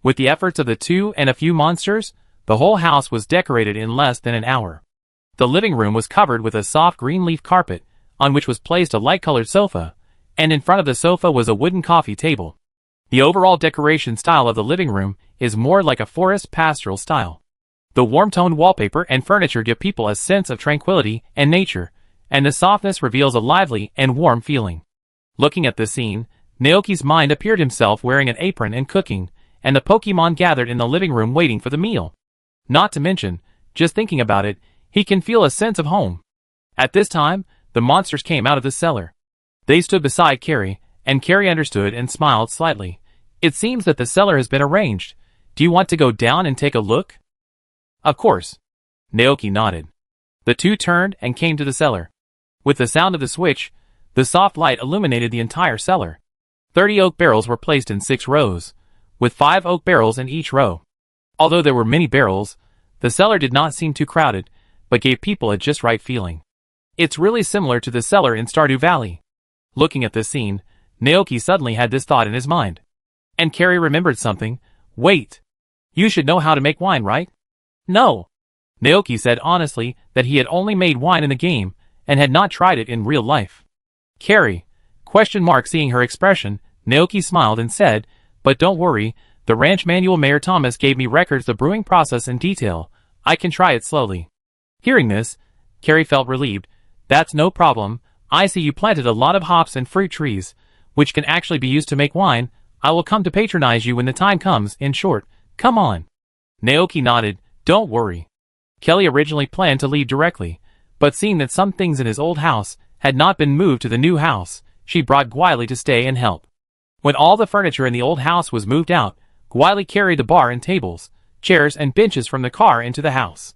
With the efforts of the two and a few monsters, the whole house was decorated in less than an hour. The living room was covered with a soft green leaf carpet, on which was placed a light-colored sofa, and in front of the sofa was a wooden coffee table. The overall decoration style of the living room is more like a forest pastoral style. The warm-toned wallpaper and furniture give people a sense of tranquility and nature, and the softness reveals a lively and warm feeling. Looking at this scene, Naoki's mind appeared himself wearing an apron and cooking, and the Pokemon gathered in the living room waiting for the meal. Not to mention, just thinking about it, he can feel a sense of home. At this time, the monsters came out of the cellar. They stood beside Carrie, and Carrie understood and smiled slightly. It seems that the cellar has been arranged. Do you want to go down and take a look? Of course. Naoki nodded. The two turned and came to the cellar. With the sound of the switch, the soft light illuminated the entire cellar. 30 oak barrels were placed in 6 rows, with 5 oak barrels in each row. Although there were many barrels, the cellar did not seem too crowded, but gave people a just right feeling. It's really similar to the cellar in Stardew Valley. Looking at this scene, Naoki suddenly had this thought in his mind. And Carrie remembered something. Wait. You should know how to make wine, right? No. Naoki said honestly that he had only made wine in the game, and had not tried it in real life. Carrie? Seeing her expression, Naoki smiled and said, but don't worry, the ranch manual Mayor Thomas gave me records the brewing process in detail. I can try it slowly. Hearing this, Carrie felt relieved. That's no problem. I see you planted a lot of hops and fruit trees, which can actually be used to make wine. I will come to patronize you when the time comes. In short, come on. Naoki nodded. Don't worry. Kelly originally planned to leave directly, but seeing that some things in his old house had not been moved to the new house, she brought Gwylie to stay and help. When all the furniture in the old house was moved out, Gwylie carried the bar and tables, chairs and benches from the car into the house.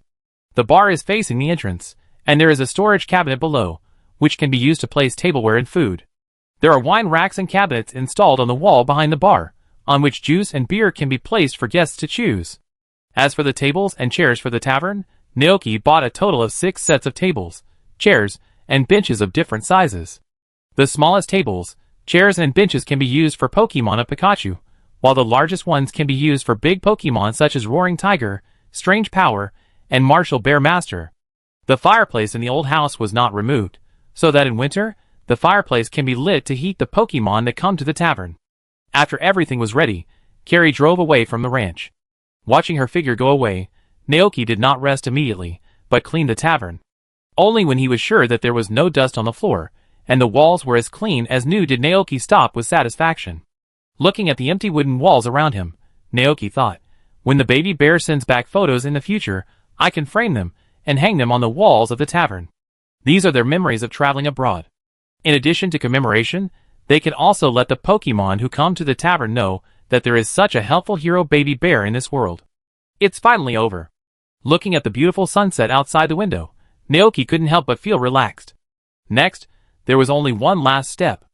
The bar is facing the entrance, and there is a storage cabinet below, which can be used to place tableware and food. There are wine racks and cabinets installed on the wall behind the bar, on which juice and beer can be placed for guests to choose. As for the tables and chairs for the tavern, Naoki bought a total of 6 sets of tables, chairs, and benches of different sizes. The smallest tables, chairs and benches can be used for Pokemon of Pikachu, while the largest ones can be used for big Pokemon such as Roaring Tiger, Strange Power, and Martial Bear Master. The fireplace in the old house was not removed, so that in winter, the fireplace can be lit to heat the Pokemon that come to the tavern. After everything was ready, Carrie drove away from the ranch. Watching her figure go away, Naoki did not rest immediately, but cleaned the tavern. Only when he was sure that there was no dust on the floor, and the walls were as clean as new, did Naoki stop with satisfaction. Looking at the empty wooden walls around him, Naoki thought, when the baby bear sends back photos in the future, I can frame them and hang them on the walls of the tavern. These are their memories of traveling abroad. In addition to commemoration, they can also let the Pokemon who come to the tavern know that there is such a helpful hero baby bear in this world. It's finally over. Looking at the beautiful sunset outside the window, Naoki couldn't help but feel relaxed. Next, there was only one last step.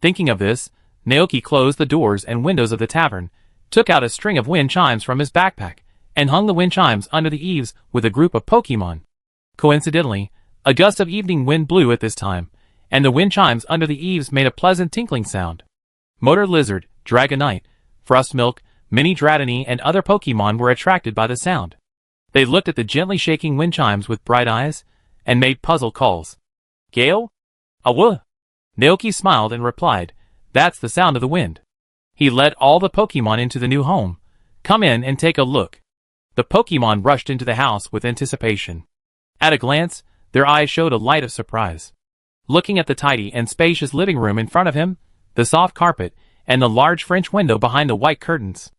Thinking of this, Naoki closed the doors and windows of the tavern, took out a string of wind chimes from his backpack, and hung the wind chimes under the eaves with a group of Pokemon. Coincidentally, a gust of evening wind blew at this time, and the wind chimes under the eaves made a pleasant tinkling sound. Motor Lizard, Dragonite, Frostmilk, Mini Dratini, and other Pokemon were attracted by the sound. They looked at the gently shaking wind chimes with bright eyes, and made puzzled calls. Gale? Awa? Naoki smiled and replied, that's the sound of the wind. He led all the Pokemon into the new home. Come in and take a look. The Pokemon rushed into the house with anticipation. At a glance, their eyes showed a light of surprise. Looking at the tidy and spacious living room in front of him, the soft carpet, and the large French window behind the white curtains.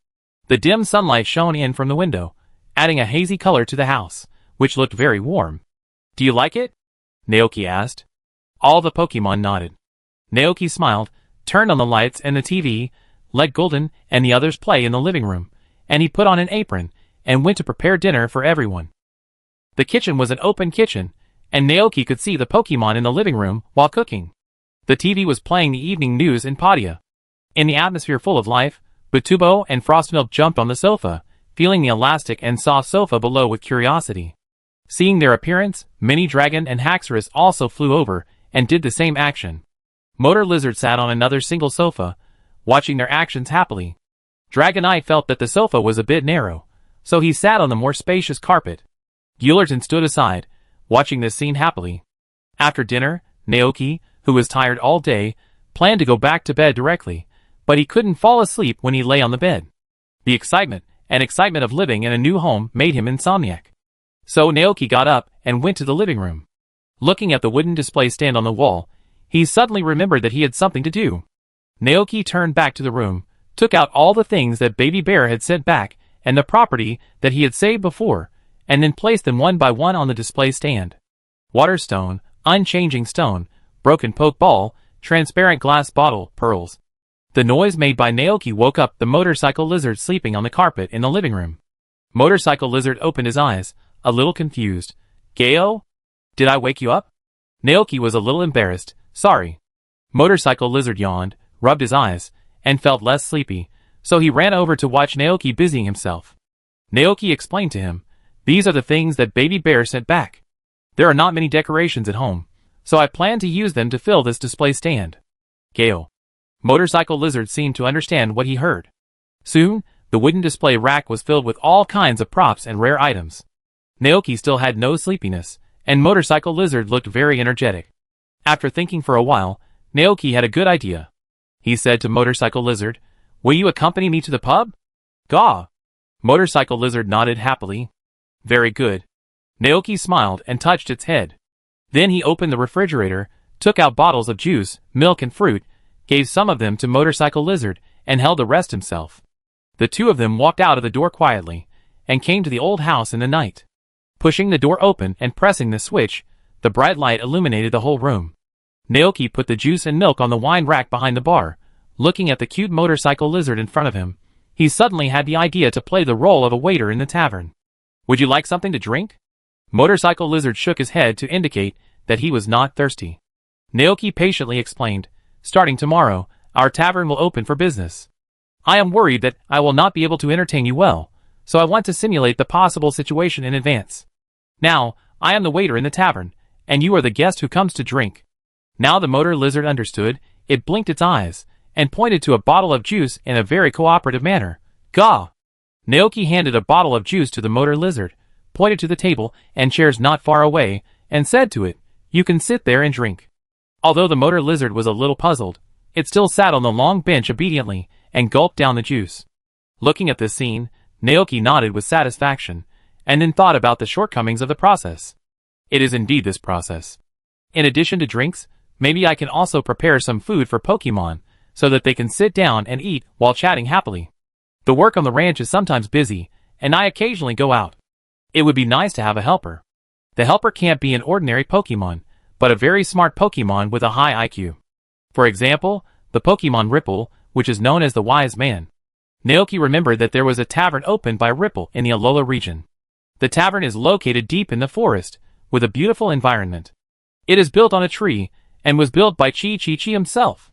The dim sunlight shone in from the window, adding a hazy color to the house, which looked very warm. Do you like it? Naoki asked. All the Pokemon nodded. Naoki smiled, turned on the lights and the TV, let Golden and the others play in the living room, and he put on an apron and went to prepare dinner for everyone. The kitchen was an open kitchen, and Naoki could see the Pokemon in the living room while cooking. The TV was playing the evening news in Padia. In the atmosphere full of life, Butubo and Frostmilk jumped on the sofa, feeling the elastic and soft sofa below with curiosity. Seeing their appearance, Mini Dragon and Haxorus also flew over and did the same action. Motor Lizard sat on another single sofa, watching their actions happily. Dragonite felt that the sofa was a bit narrow, so he sat on the more spacious carpet. Guillerton stood aside, watching this scene happily. After dinner, Naoki, who was tired all day, planned to go back to bed directly, but he couldn't fall asleep when he lay on the bed. The excitement of living in a new home made him insomniac. So Naoki got up and went to the living room. Looking at the wooden display stand on the wall, he suddenly remembered that he had something to do. Naoki turned back to the room, took out all the things that Baby Bear had sent back and the property that he had saved before, and then placed them one by one on the display stand. Water stone, unchanging stone, broken poke ball, transparent glass bottle, pearls. The noise made by Naoki woke up the Motorcycle Lizard sleeping on the carpet in the living room. Motorcycle Lizard opened his eyes, a little confused. Gayo? Did I wake you up? Naoki was a little embarrassed. Sorry. Motorcycle Lizard yawned, rubbed his eyes, and felt less sleepy, so he ran over to watch Naoki busying himself. Naoki explained to him, "These are the things that Baby Bear sent back. There are not many decorations at home, so I plan to use them to fill this display stand." Gayo. Motorcycle Lizard seemed to understand what he heard. Soon, the wooden display rack was filled with all kinds of props and rare items. Naoki still had no sleepiness, and Motorcycle Lizard looked very energetic. After thinking for a while, Naoki had a good idea. He said to Motorcycle Lizard, "Will you accompany me to the pub?" "Gaw." Motorcycle Lizard nodded happily. "Very good." Naoki smiled and touched its head. Then he opened the refrigerator, took out bottles of juice, milk and fruit, gave some of them to Motorcycle Lizard, and held the rest himself. The two of them walked out of the door quietly, and came to the old house in the night. Pushing the door open and pressing the switch, the bright light illuminated the whole room. Naoki put the juice and milk on the wine rack behind the bar. Looking at the cute Motorcycle Lizard in front of him, he suddenly had the idea to play the role of a waiter in the tavern. "Would you like something to drink?" Motorcycle Lizard shook his head to indicate that he was not thirsty. Naoki patiently explained, "Starting tomorrow, our tavern will open for business. I am worried that I will not be able to entertain you well, so I want to simulate the possible situation in advance. Now, I am the waiter in the tavern, and you are the guest who comes to drink." Now the Motor Lizard understood. It blinked its eyes, and pointed to a bottle of juice in a very cooperative manner. "Gaw." Naoki handed a bottle of juice to the Motor Lizard, pointed to the table and chairs not far away, and said to it, "You can sit there and drink." Although the Motor Lizard was a little puzzled, it still sat on the long bench obediently, and gulped down the juice. Looking at this scene, Naoki nodded with satisfaction, and then thought about the shortcomings of the process. It is indeed this process. In addition to drinks, maybe I can also prepare some food for Pokemon, so that they can sit down and eat while chatting happily. The work on the ranch is sometimes busy, and I occasionally go out. It would be nice to have a helper. The helper can't be an ordinary Pokemon, but a very smart Pokemon with a high IQ. For example, the Pokemon Ripple, which is known as the Wise Man. Naoki remembered that there was a tavern opened by Ripple in the Alola region. The tavern is located deep in the forest, with a beautiful environment. It is built on a tree, and was built by Chi himself.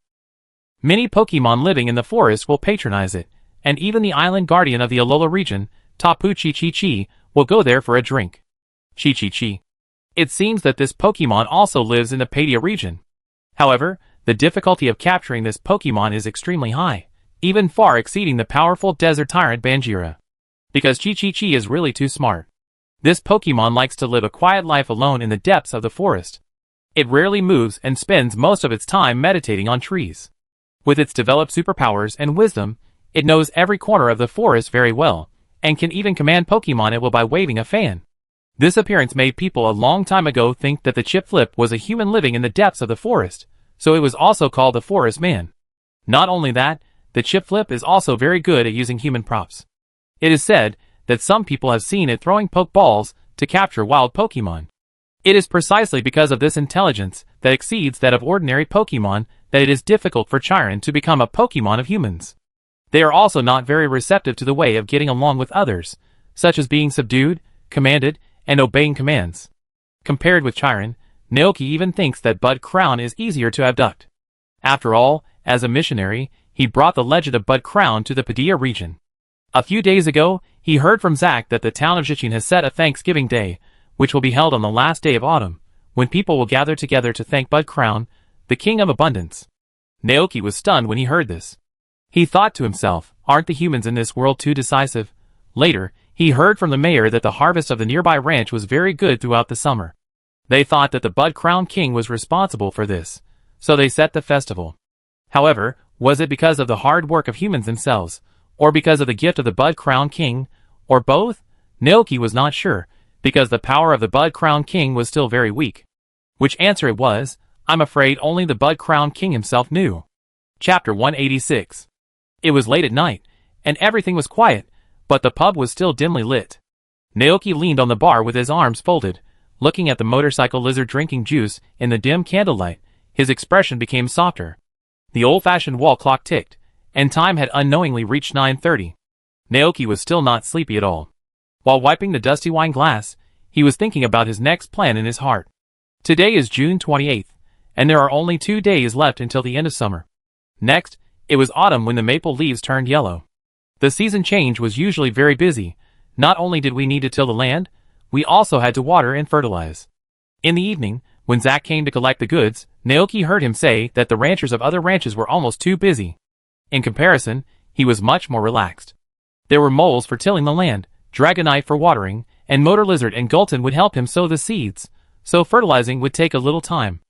Many Pokemon living in the forest will patronize it, and even the island guardian of the Alola region, Tapu Chi, will go there for a drink. Chi. It seems that this Pokemon also lives in the Padia region. However, the difficulty of capturing this Pokemon is extremely high, even far exceeding the powerful desert tyrant Bangira. Because Chi is really too smart. This Pokemon likes to live a quiet life alone in the depths of the forest. It rarely moves and spends most of its time meditating on trees. With its developed superpowers and wisdom, it knows every corner of the forest very well, and can even command Pokemon at will by waving a fan. This appearance made people a long time ago think that the Chipflip was a human living in the depths of the forest, so it was also called the Forest Man. Not only that, the Chipflip is also very good at using human props. It is said that some people have seen it throwing Pokeballs to capture wild Pokemon. It is precisely because of this intelligence that exceeds that of ordinary Pokemon that it is difficult for Chiron to become a Pokemon of humans. They are also not very receptive to the way of getting along with others, such as being subdued, commanded, and obeying commands. Compared with Chiron, Naoki even thinks that Bud Crown is easier to abduct. After all, as a missionary, he brought the legend of Bud Crown to the Padilla region. A few days ago, he heard from Zack that the town of Jichin has set a Thanksgiving Day, which will be held on the last day of autumn, when people will gather together to thank Bud Crown, the king of abundance. Naoki was stunned when he heard this. He thought to himself, aren't the humans in this world too decisive? Later, he heard from the mayor that the harvest of the nearby ranch was very good throughout the summer. They thought that the Bud Crown King was responsible for this, so they set the festival. However, was it because of the hard work of humans themselves, or because of the gift of the Bud Crown King, or both? Naoki was not sure, because the power of the Bud Crown King was still very weak. Which answer it was, I'm afraid only the Bud Crown King himself knew. Chapter 186. It was late at night, and everything was quiet, but the pub was still dimly lit. Naoki leaned on the bar with his arms folded, looking at the motorcycle lizard drinking juice in the dim candlelight. His expression became softer. The old-fashioned wall clock ticked, and time had unknowingly reached 9:30. Naoki was still not sleepy at all. While wiping the dusty wine glass, he was thinking about his next plan in his heart. Today is June 28th, and there are only 2 days left until the end of summer. Next, it was autumn when the maple leaves turned yellow. The season change was usually very busy. Not only did we need to till the land, we also had to water and fertilize. In the evening, when Zack came to collect the goods, Naoki heard him say that the ranchers of other ranches were almost too busy. In comparison, he was much more relaxed. There were moles for tilling the land, Dragonite for watering, and Motor Lizard and Gulton would help him sow the seeds, so fertilizing would take a little time.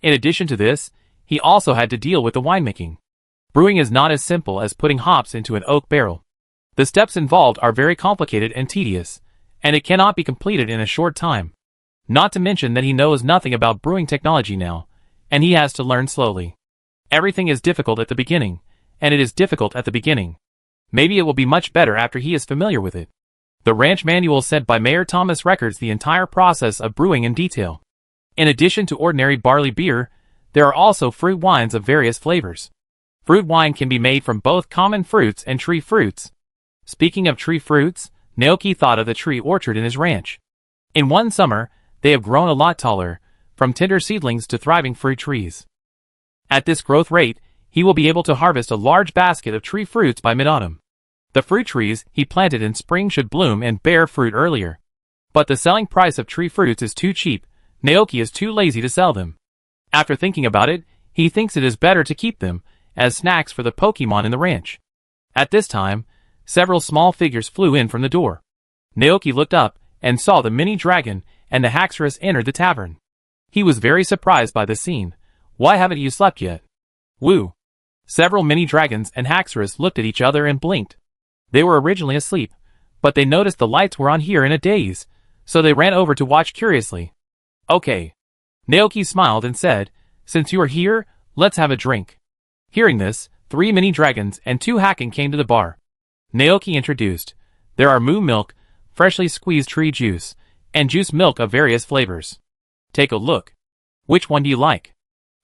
In addition to this, he also had to deal with the winemaking. Brewing is not as simple as putting hops into an oak barrel. The steps involved are very complicated and tedious, and it cannot be completed in a short time. Not to mention that he knows nothing about brewing technology now, and he has to learn slowly. Everything is difficult at the beginning, and it is difficult at the beginning. Maybe it will be much better after he is familiar with it. The ranch manual sent by Mayor Thomas records the entire process of brewing in detail. In addition to ordinary barley beer, there are also fruit wines of various flavors. Fruit wine can be made from both common fruits and tree fruits. Speaking of tree fruits, Naoki thought of the tree orchard in his ranch. In one summer, they have grown a lot taller, from tender seedlings to thriving fruit trees. At this growth rate, he will be able to harvest a large basket of tree fruits by mid-autumn. The fruit trees he planted in spring should bloom and bear fruit earlier. But the selling price of tree fruits is too cheap. Naoki is too lazy to sell them. After thinking about it, he thinks it is better to keep them as snacks for the Pokemon in the ranch. At this time, several small figures flew in from the door. Naoki looked up and saw the mini dragon and the Haxorus entered the tavern. He was very surprised by the scene. Why haven't you slept yet? Woo! Several mini dragons and Haxorus looked at each other and blinked. They were originally asleep, but they noticed the lights were on here in a daze, so they ran over to watch curiously. Okay. Naoki smiled and said, since you are here, let's have a drink. Hearing this, 3 mini dragons and 2 Hacken came to the bar. Naoki introduced. There are moo milk, freshly squeezed tree juice, and juice milk of various flavors. Take a look. Which one do you like?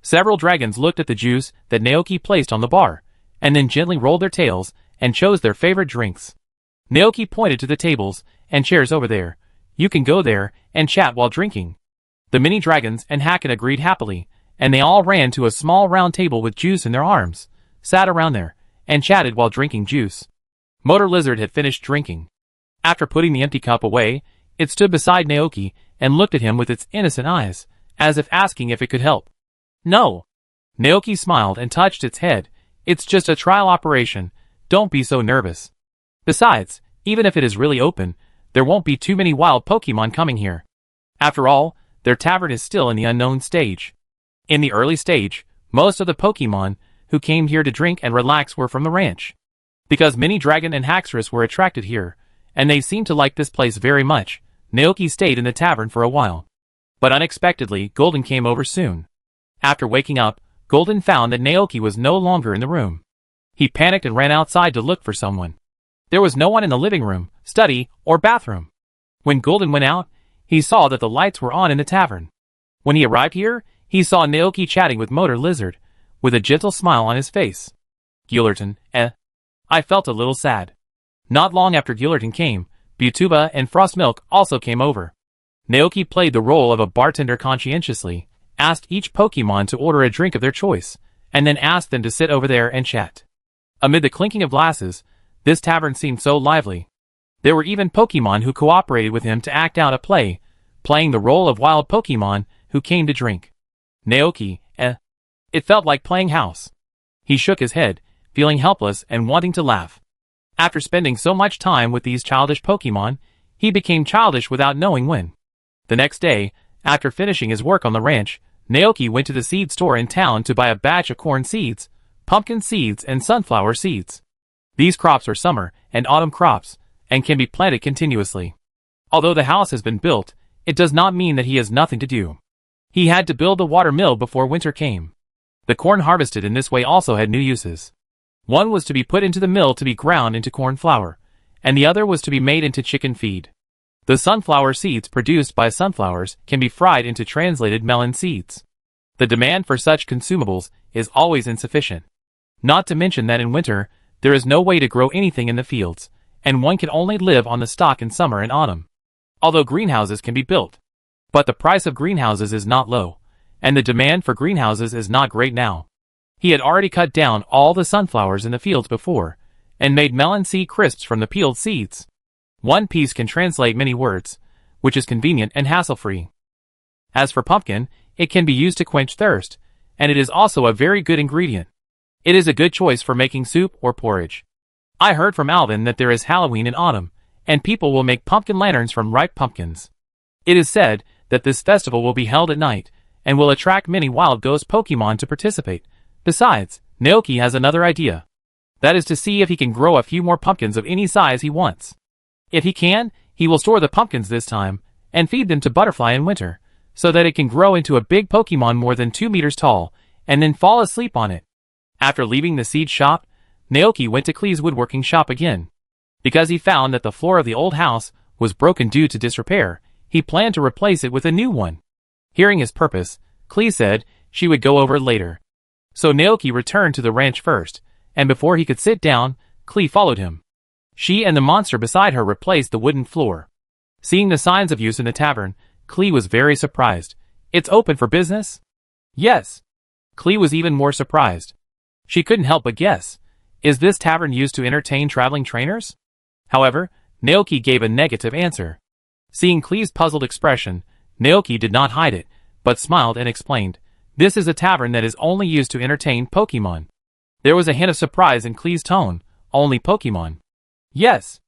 Several dragons looked at the juice that Naoki placed on the bar, and then gently rolled their tails and chose their favorite drinks. Naoki pointed to the tables and chairs over there. You can go there and chat while drinking. The mini dragons and Hacken agreed happily, and they all ran to a small round table with juice in their arms, sat around there, and chatted while drinking juice. Motor Lizard had finished drinking. After putting the empty cup away, it stood beside Naoki and looked at him with its innocent eyes, as if asking if it could help. No. Naoki smiled and touched its head. It's just a trial operation. Don't be so nervous. Besides, even if it is really open, there won't be too many wild Pokemon coming here. After all, their tavern is still in the unknown stage. In the early stage, most of the Pokemon who came here to drink and relax were from the ranch. Because Mini Dragon and Haxorus were attracted here, and they seemed to like this place very much, Naoki stayed in the tavern for a while. But unexpectedly, Golden came over soon. After waking up, Golden found that Naoki was no longer in the room. He panicked and ran outside to look for someone. There was no one in the living room, study, or bathroom. When Golden went out, he saw that the lights were on in the tavern. When he arrived here, he saw Naoki chatting with Motor Lizard, with a gentle smile on his face. Gillerton, I felt a little sad. Not long after Gillerton came, Butuba and Frostmilk also came over. Naoki played the role of a bartender conscientiously, asked each Pokemon to order a drink of their choice, and then asked them to sit over there and chat. Amid the clinking of glasses, this tavern seemed so lively. There were even Pokemon who cooperated with him to act out a play, playing the role of wild Pokemon who came to drink. Naoki, It felt like playing house. He shook his head, feeling helpless and wanting to laugh. After spending so much time with these childish Pokemon, he became childish without knowing when. The next day, after finishing his work on the ranch, Naoki went to the seed store in town to buy a batch of corn seeds, pumpkin seeds, and sunflower seeds. These crops are summer and autumn crops, and can be planted continuously. Although the house has been built, it does not mean that he has nothing to do. He had to build the water mill before winter came. The corn harvested in this way also had new uses. One was to be put into the mill to be ground into corn flour, and the other was to be made into chicken feed. The sunflower seeds produced by sunflowers can be fried into translated melon seeds. The demand for such consumables is always insufficient. Not to mention that in winter, there is no way to grow anything in the fields, and one can only live on the stock in summer and autumn. Although greenhouses can be built. But the price of greenhouses is not low, and the demand for greenhouses is not great now. He had already cut down all the sunflowers in the fields before, and made melon seed crisps from the peeled seeds. One piece can translate many words, which is convenient and hassle-free. As for pumpkin, it can be used to quench thirst, and it is also a very good ingredient. It is a good choice for making soup or porridge. I heard from Alvin that there is Halloween in autumn, and people will make pumpkin lanterns from ripe pumpkins. It is said that this festival will be held at night, and will attract many wild ghost Pokemon to participate. Besides, Naoki has another idea. That is to see if he can grow a few more pumpkins of any size he wants. If he can, he will store the pumpkins this time, and feed them to Butterfly in winter, so that it can grow into a big Pokemon more than 2 meters tall, and then fall asleep on it. After leaving the seed shop, Naoki went to Klee's woodworking shop again. Because he found that the floor of the old house was broken due to disrepair, he planned to replace it with a new one. Hearing his purpose, Klee said she would go over later. So Naoki returned to the ranch first, and before he could sit down, Klee followed him. She and the monster beside her replaced the wooden floor. Seeing the signs of use in the tavern, Klee was very surprised. It's open for business? Yes. Klee was even more surprised. She couldn't help but guess. Is this tavern used to entertain traveling trainers? However, Naoki gave a negative answer. Seeing Klee's puzzled expression, Naoki did not hide it, but smiled and explained, this is a tavern that is only used to entertain Pokemon. There was a hint of surprise in Klee's tone. Only Pokemon? Yes.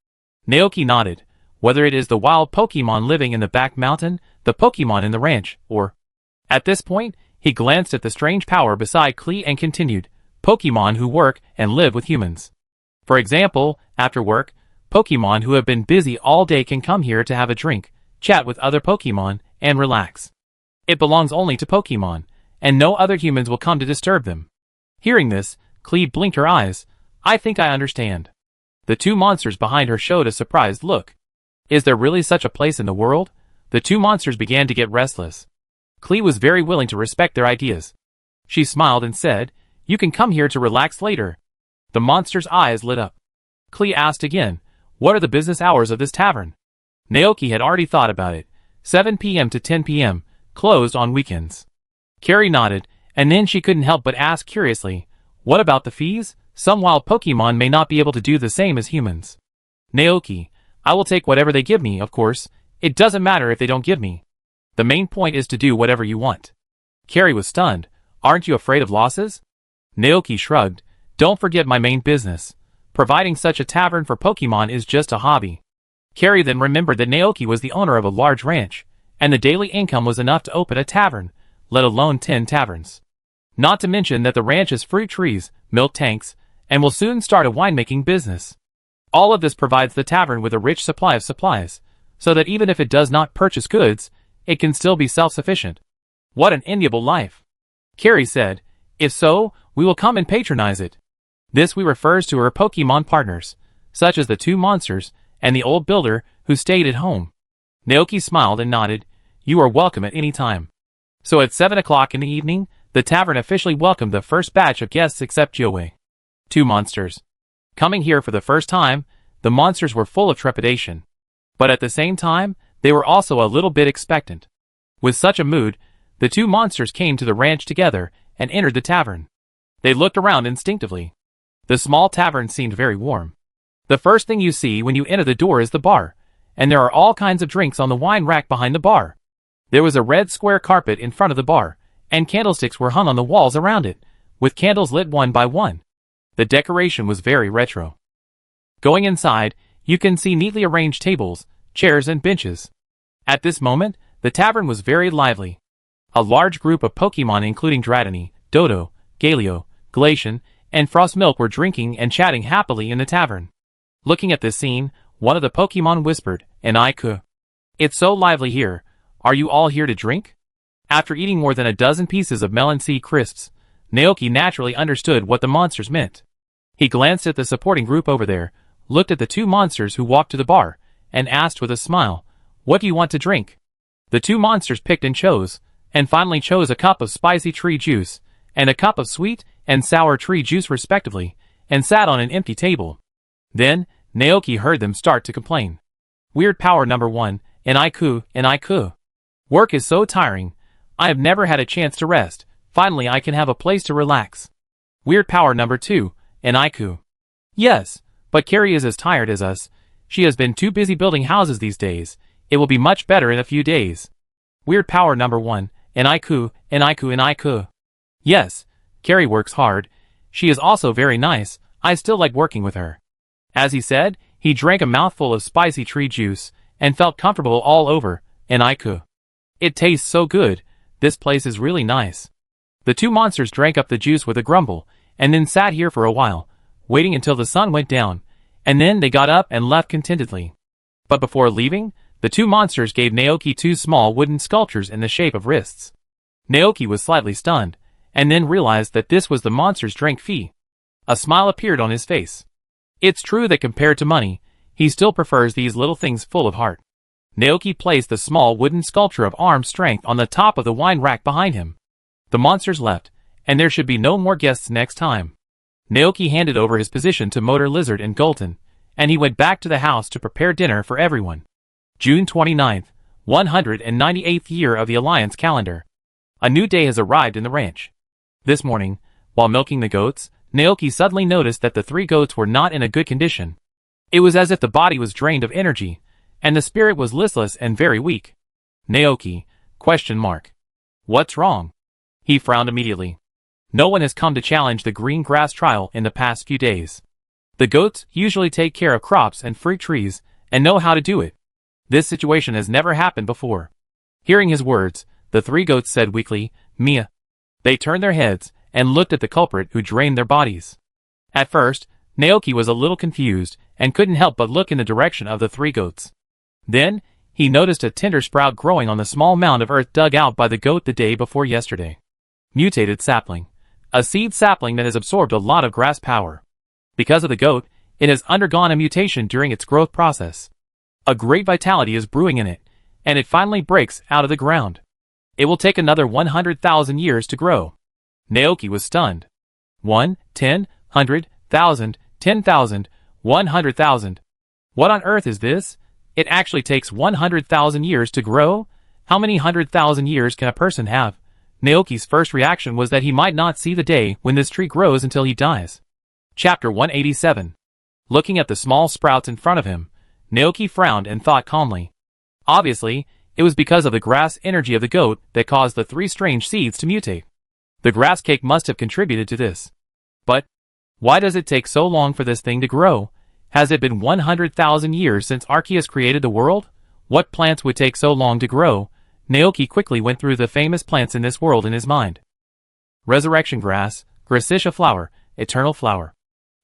Naoki nodded. Whether it is the wild Pokemon living in the back mountain, the Pokemon in the ranch, or... At this point, he glanced at the strange power beside Klee and continued, Pokemon who work and live with humans. For example, after work, Pokemon who have been busy all day can come here to have a drink, chat with other Pokemon, and relax. It belongs only to Pokemon, and no other humans will come to disturb them. Hearing this, Klee blinked her eyes. I think I understand. The two monsters behind her showed a surprised look. Is there really such a place in the world? The two monsters began to get restless. Klee was very willing to respect their ideas. She smiled and said, you can come here to relax later. The monsters' eyes lit up. Klee asked again, what are the business hours of this tavern? Naoki had already thought about it. 7 p.m. to 10 p.m., closed on weekends. Carrie nodded, and then she couldn't help but ask curiously, what about the fees? Some wild Pokemon may not be able to do the same as humans. Naoki, I will take whatever they give me, of course. It doesn't matter if they don't give me. The main point is to do whatever you want. Carrie was stunned. Aren't you afraid of losses? Naoki shrugged. Don't forget my main business. Providing such a tavern for Pokemon is just a hobby. Carrie then remembered that Naoki was the owner of a large ranch, and the daily income was enough to open a tavern, let alone 10 taverns. Not to mention that the ranch has fruit trees, milk tanks, and will soon start a winemaking business. All of this provides the tavern with a rich supply of supplies, so that even if it does not purchase goods, it can still be self-sufficient. What an enviable life. Carrie said, if so, we will come and patronize it. This we refers to her Pokemon partners, such as the two monsters and the old builder who stayed at home. Naoki smiled and nodded, you are welcome at any time. So at 7 o'clock in the evening, the tavern officially welcomed the first batch of guests except Joey. Two monsters. Coming here for the first time, the monsters were full of trepidation. But at the same time, They were also a little bit expectant. With such a mood, the two monsters came to the ranch together and entered the tavern. They looked around instinctively. The small tavern seemed very warm. The first thing you see when you enter the door is the bar, and there are all kinds of drinks on the wine rack behind the bar. There was a red square carpet in front of the bar, and candlesticks were hung on the walls around it, with candles lit one by one. The decoration was very retro. Going inside, you can see neatly arranged tables, chairs and benches. At this moment, the tavern was very lively. A large group of Pokemon including Dratini, Dodo, Galio, Glacian, and Frostmilk were drinking and chatting happily in the tavern. Looking at this scene, one of the Pokemon whispered, "And I could. It's so lively here. Are you all here to drink?" After eating more than a dozen pieces of melon seed crisps, Naoki naturally understood what the monsters meant. He glanced at the supporting group over there, looked at the two monsters who walked to the bar, and asked with a smile, "What do you want to drink?" The two monsters picked and chose, and finally chose a cup of spicy tree juice, and a cup of sweet and sour tree juice respectively, and sat on an empty table. Then, Naoki heard them start to complain. Weird power number 1, and I could. Work is so tiring. I have never had a chance to rest. Finally I can have a place to relax. Weird power number 2, and I could. Yes, but Carrie is as tired as us. She has been too busy building houses these days. It will be much better in a few days. Weird power number 1, and I could. Yes, Carrie works hard. She is also very nice. I still like working with her. As he said, he drank a mouthful of spicy tree juice, and felt comfortable all over, and I could. It tastes so good. This place is really nice. The two monsters drank up the juice with a grumble, and then sat here for a while, waiting until the sun went down, and then they got up and left contentedly. But before leaving, the two monsters gave Naoki two small wooden sculptures in the shape of wrists. Naoki was slightly stunned, and then realized that this was the monster's drink fee. A smile appeared on his face. It's true that compared to money, he still prefers these little things full of heart. Naoki placed the small wooden sculpture of arm strength on the top of the wine rack behind him. The monsters left, and there should be no more guests next time. Naoki handed over his position to Motor Lizard and Gulton, and he went back to the house to prepare dinner for everyone. June 29th, 198th year of the Alliance calendar. A new day has arrived in the ranch. This morning, while milking the goats, Naoki suddenly noticed that the three goats were not in a good condition. It was as if the body was drained of energy, and the spirit was listless and very weak. Naoki, ? What's wrong? He frowned immediately. No one has come to challenge the green grass trial in the past few days. The goats usually take care of crops and fruit trees, and know how to do it. This situation has never happened before. Hearing his words, the three goats said weakly, "Mia." They turned their heads, and looked at the culprit who drained their bodies. At first, Naoki was a little confused, and couldn't help but look in the direction of the three goats. Then, he noticed a tender sprout growing on the small mound of earth dug out by the goat the day before yesterday. Mutated sapling. A seed sapling that has absorbed a lot of grass power. Because of the goat, it has undergone a mutation during its growth process. A great vitality is brewing in it, and it finally breaks out of the ground. It will take another 100,000 years to grow. Naoki was stunned. 1, 10, 100, 1,000, 10,000, 100,000. What on earth is this? It actually takes 100,000 years to grow? How many 100,000 years can a person have? Naoki's first reaction was that he might not see the day when this tree grows until he dies. Chapter 187. Looking at the small sprouts in front of him, Naoki frowned and thought calmly. Obviously, it was because of the grass energy of the goat that caused the three strange seeds to mutate. The grass cake must have contributed to this. But why does it take so long for this thing to grow? Has it been 100,000 years since Arceus created the world? What plants would take so long to grow? Naoki quickly went through the famous plants in this world in his mind. Resurrection grass, Gracitia flower, eternal flower.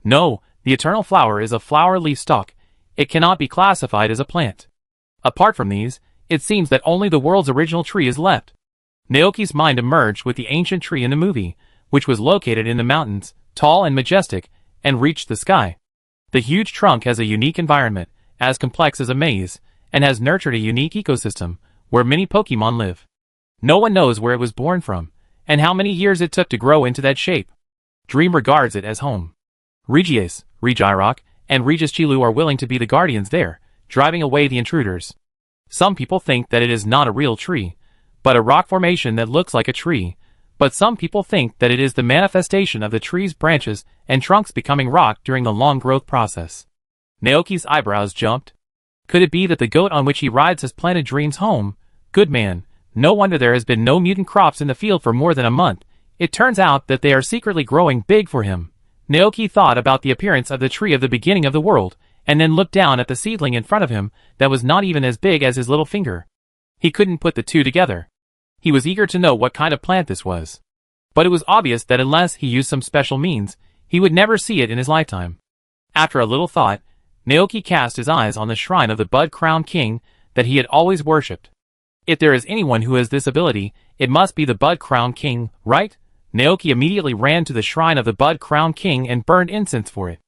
No, the eternal flower is a flower leaf stalk. It cannot be classified as a plant. Apart from these, it seems that only the world's original tree is left. Naoki's mind emerged with the ancient tree in the movie, which was located in the mountains, tall and majestic, and reached the sky. The huge trunk has a unique environment, as complex as a maze, and has nurtured a unique ecosystem, where many Pokemon live. No one knows where it was born from, and how many years it took to grow into that shape. Dream regards it as home. Regius, Regirock, and Regis Chilu are willing to be the guardians there, driving away the intruders. Some people think that it is not a real tree, but a rock formation that looks like a tree, but some people think that it is the manifestation of the tree's branches and trunks becoming rock during the long growth process. Naoki's eyebrows jumped. Could it be that the goat on which he rides has planted Dream's home? Good man, no wonder there has been no mutant crops in the field for more than a month. It turns out that they are secretly growing big for him. Naoki thought about the appearance of the tree of the beginning of the world, and then looked down at the seedling in front of him that was not even as big as his little finger. He couldn't put the two together. He was eager to know what kind of plant this was. But it was obvious that unless he used some special means, he would never see it in his lifetime. After a little thought, Naoki cast his eyes on the shrine of the Bud Crown King that he had always worshipped. If there is anyone who has this ability, it must be the Bud Crown King, right? Naoki immediately ran to the shrine of the Bud Crown King and burned incense for it.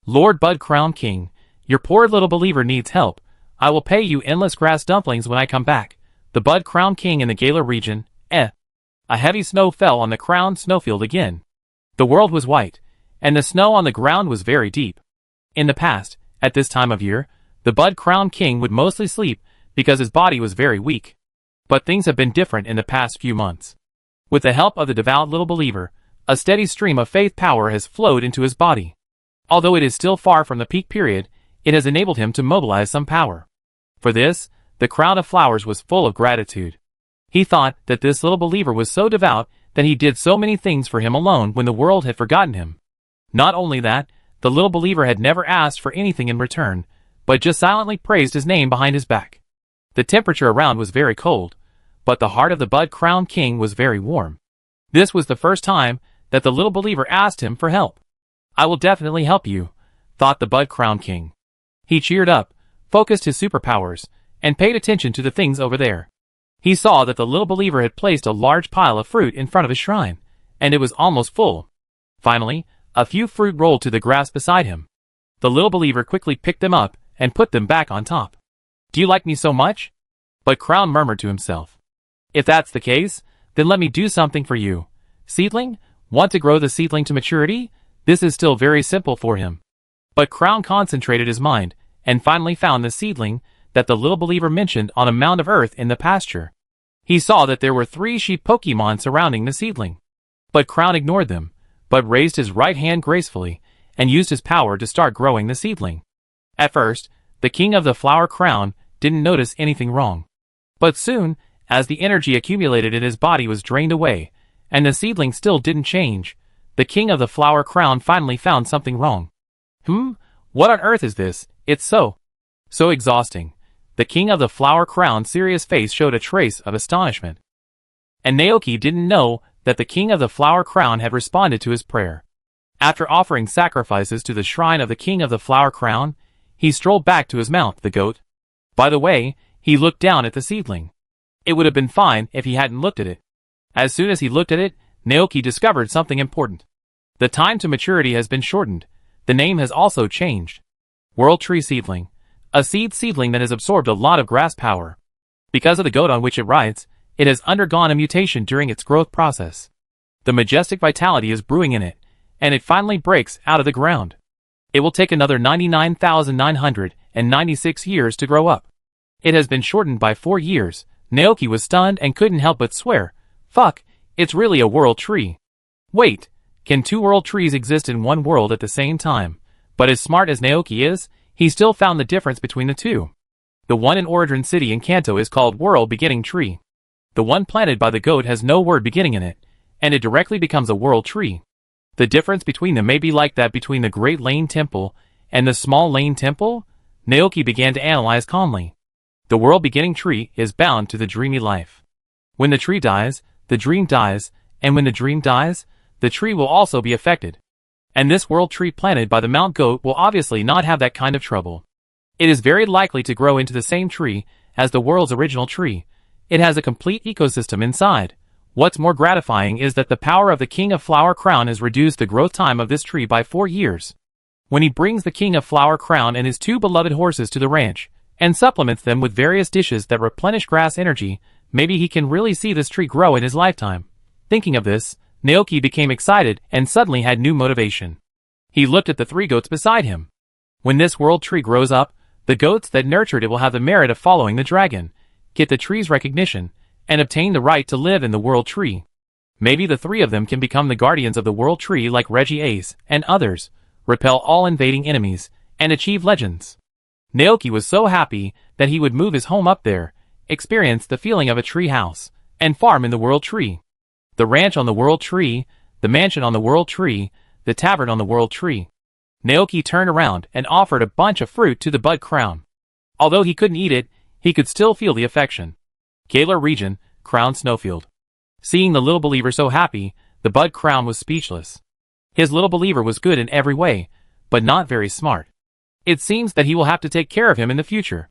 Lord Bud Crown King, your poor little believer needs help. I will pay you endless grass dumplings when I come back. The Bud Crown King in the Gala region, A heavy snow fell on the crowned snowfield again. The world was white, and the snow on the ground was very deep. In the past, at this time of year, the Bud Crown King would mostly sleep because his body was very weak. But things have been different in the past few months. With the help of the devout little believer, a steady stream of faith power has flowed into his body. Although it is still far from the peak period, it has enabled him to mobilize some power. For this, the crown of flowers was full of gratitude. He thought that this little believer was so devout that he did so many things for him alone when the world had forgotten him. Not only that, the little believer had never asked for anything in return, but just silently praised his name behind his back. The temperature around was very cold, but the heart of the Bud Crown King was very warm. This was the first time that the little believer asked him for help. I will definitely help you, thought the Bud Crown King. He cheered up, focused his superpowers, and paid attention to the things over there. He saw that the little believer had placed a large pile of fruit in front of his shrine, and it was almost full. Finally, a few fruit rolled to the grass beside him. The little believer quickly picked them up and put them back on top. Do you like me so much? Bud Crown murmured to himself. If that's the case, then let me do something for you. Seedling, want to grow the seedling to maturity? This is still very simple for him. Bud Crown concentrated his mind, and finally found the seedling that the little believer mentioned on a mound of earth in the pasture. He saw that there were 3 sheep Pokemon surrounding the seedling. Bud Crown ignored them, but raised his right hand gracefully, and used his power to start growing the seedling. At first, the King of the Flower Crown didn't notice anything wrong. But soon, as the energy accumulated in his body was drained away, and the seedling still didn't change, the King of the Flower Crown finally found something wrong. What on earth is this? It's so exhausting. The King of the Flower Crown's serious face showed a trace of astonishment. And Naoki didn't know that the King of the Flower Crown had responded to his prayer. After offering sacrifices to the shrine of the King of the Flower Crown, he strolled back to his mount, the goat. By the way, he looked down at the seedling. It would have been fine if he hadn't looked at it. As soon as he looked at it, Naoki discovered something important. The time to maturity has been shortened. The name has also changed. World Tree Seedling. A seedling that has absorbed a lot of grass power. Because of the goat on which it rides, it has undergone a mutation during its growth process. The majestic vitality is brewing in it, and it finally breaks out of the ground. It will take another 99,996 years to grow up. It has been shortened by 4 years. Naoki was stunned and couldn't help but swear, "Fuck, it's really a world tree." Wait, can 2 world trees exist in one world at the same time? But as smart as Naoki is, he still found the difference between the two. The one in Origin City in Kanto is called World Beginning Tree. The one planted by the goat has no word beginning in it, and it directly becomes a world tree. The difference between them may be like that between the Great Lane Temple and the Small Lane Temple. Naoki began to analyze calmly. The world beginning tree is bound to the dreamy life. When the tree dies, the dream dies, and when the dream dies, the tree will also be affected. And this world tree planted by the Mount Goat will obviously not have that kind of trouble. It is very likely to grow into the same tree as the world's original tree. It has a complete ecosystem inside. What's more gratifying is that the power of the King of Flower Crown has reduced the growth time of this tree by 4 years. When he brings the King of Flower Crown and his 2 beloved horses to the ranch, and supplements them with various dishes that replenish grass energy, maybe he can really see this tree grow in his lifetime. Thinking of this, Naoki became excited and suddenly had new motivation. He looked at the 3 goats beside him. When this world tree grows up, The goats that nurtured it will have the merit of following the dragon, get the tree's recognition, and obtain the right to live in the world tree. Maybe the three of them can become the guardians of the world tree like Reggie Ace and others, repel all invading enemies, and achieve legends. Naoki was so happy that he would move his home up there, experience the feeling of a tree house, and farm in the world tree. The ranch on the world tree, the mansion on the world tree, the tavern on the world tree. Naoki turned around and offered a bunch of fruit to the bud crown. Although he couldn't eat it, he could still feel the affection. Galar region, Crown Snowfield. Seeing the little believer so happy, the bud crown was speechless. His little believer was good in every way, but not very smart. It seems that he will have to take care of him in the future.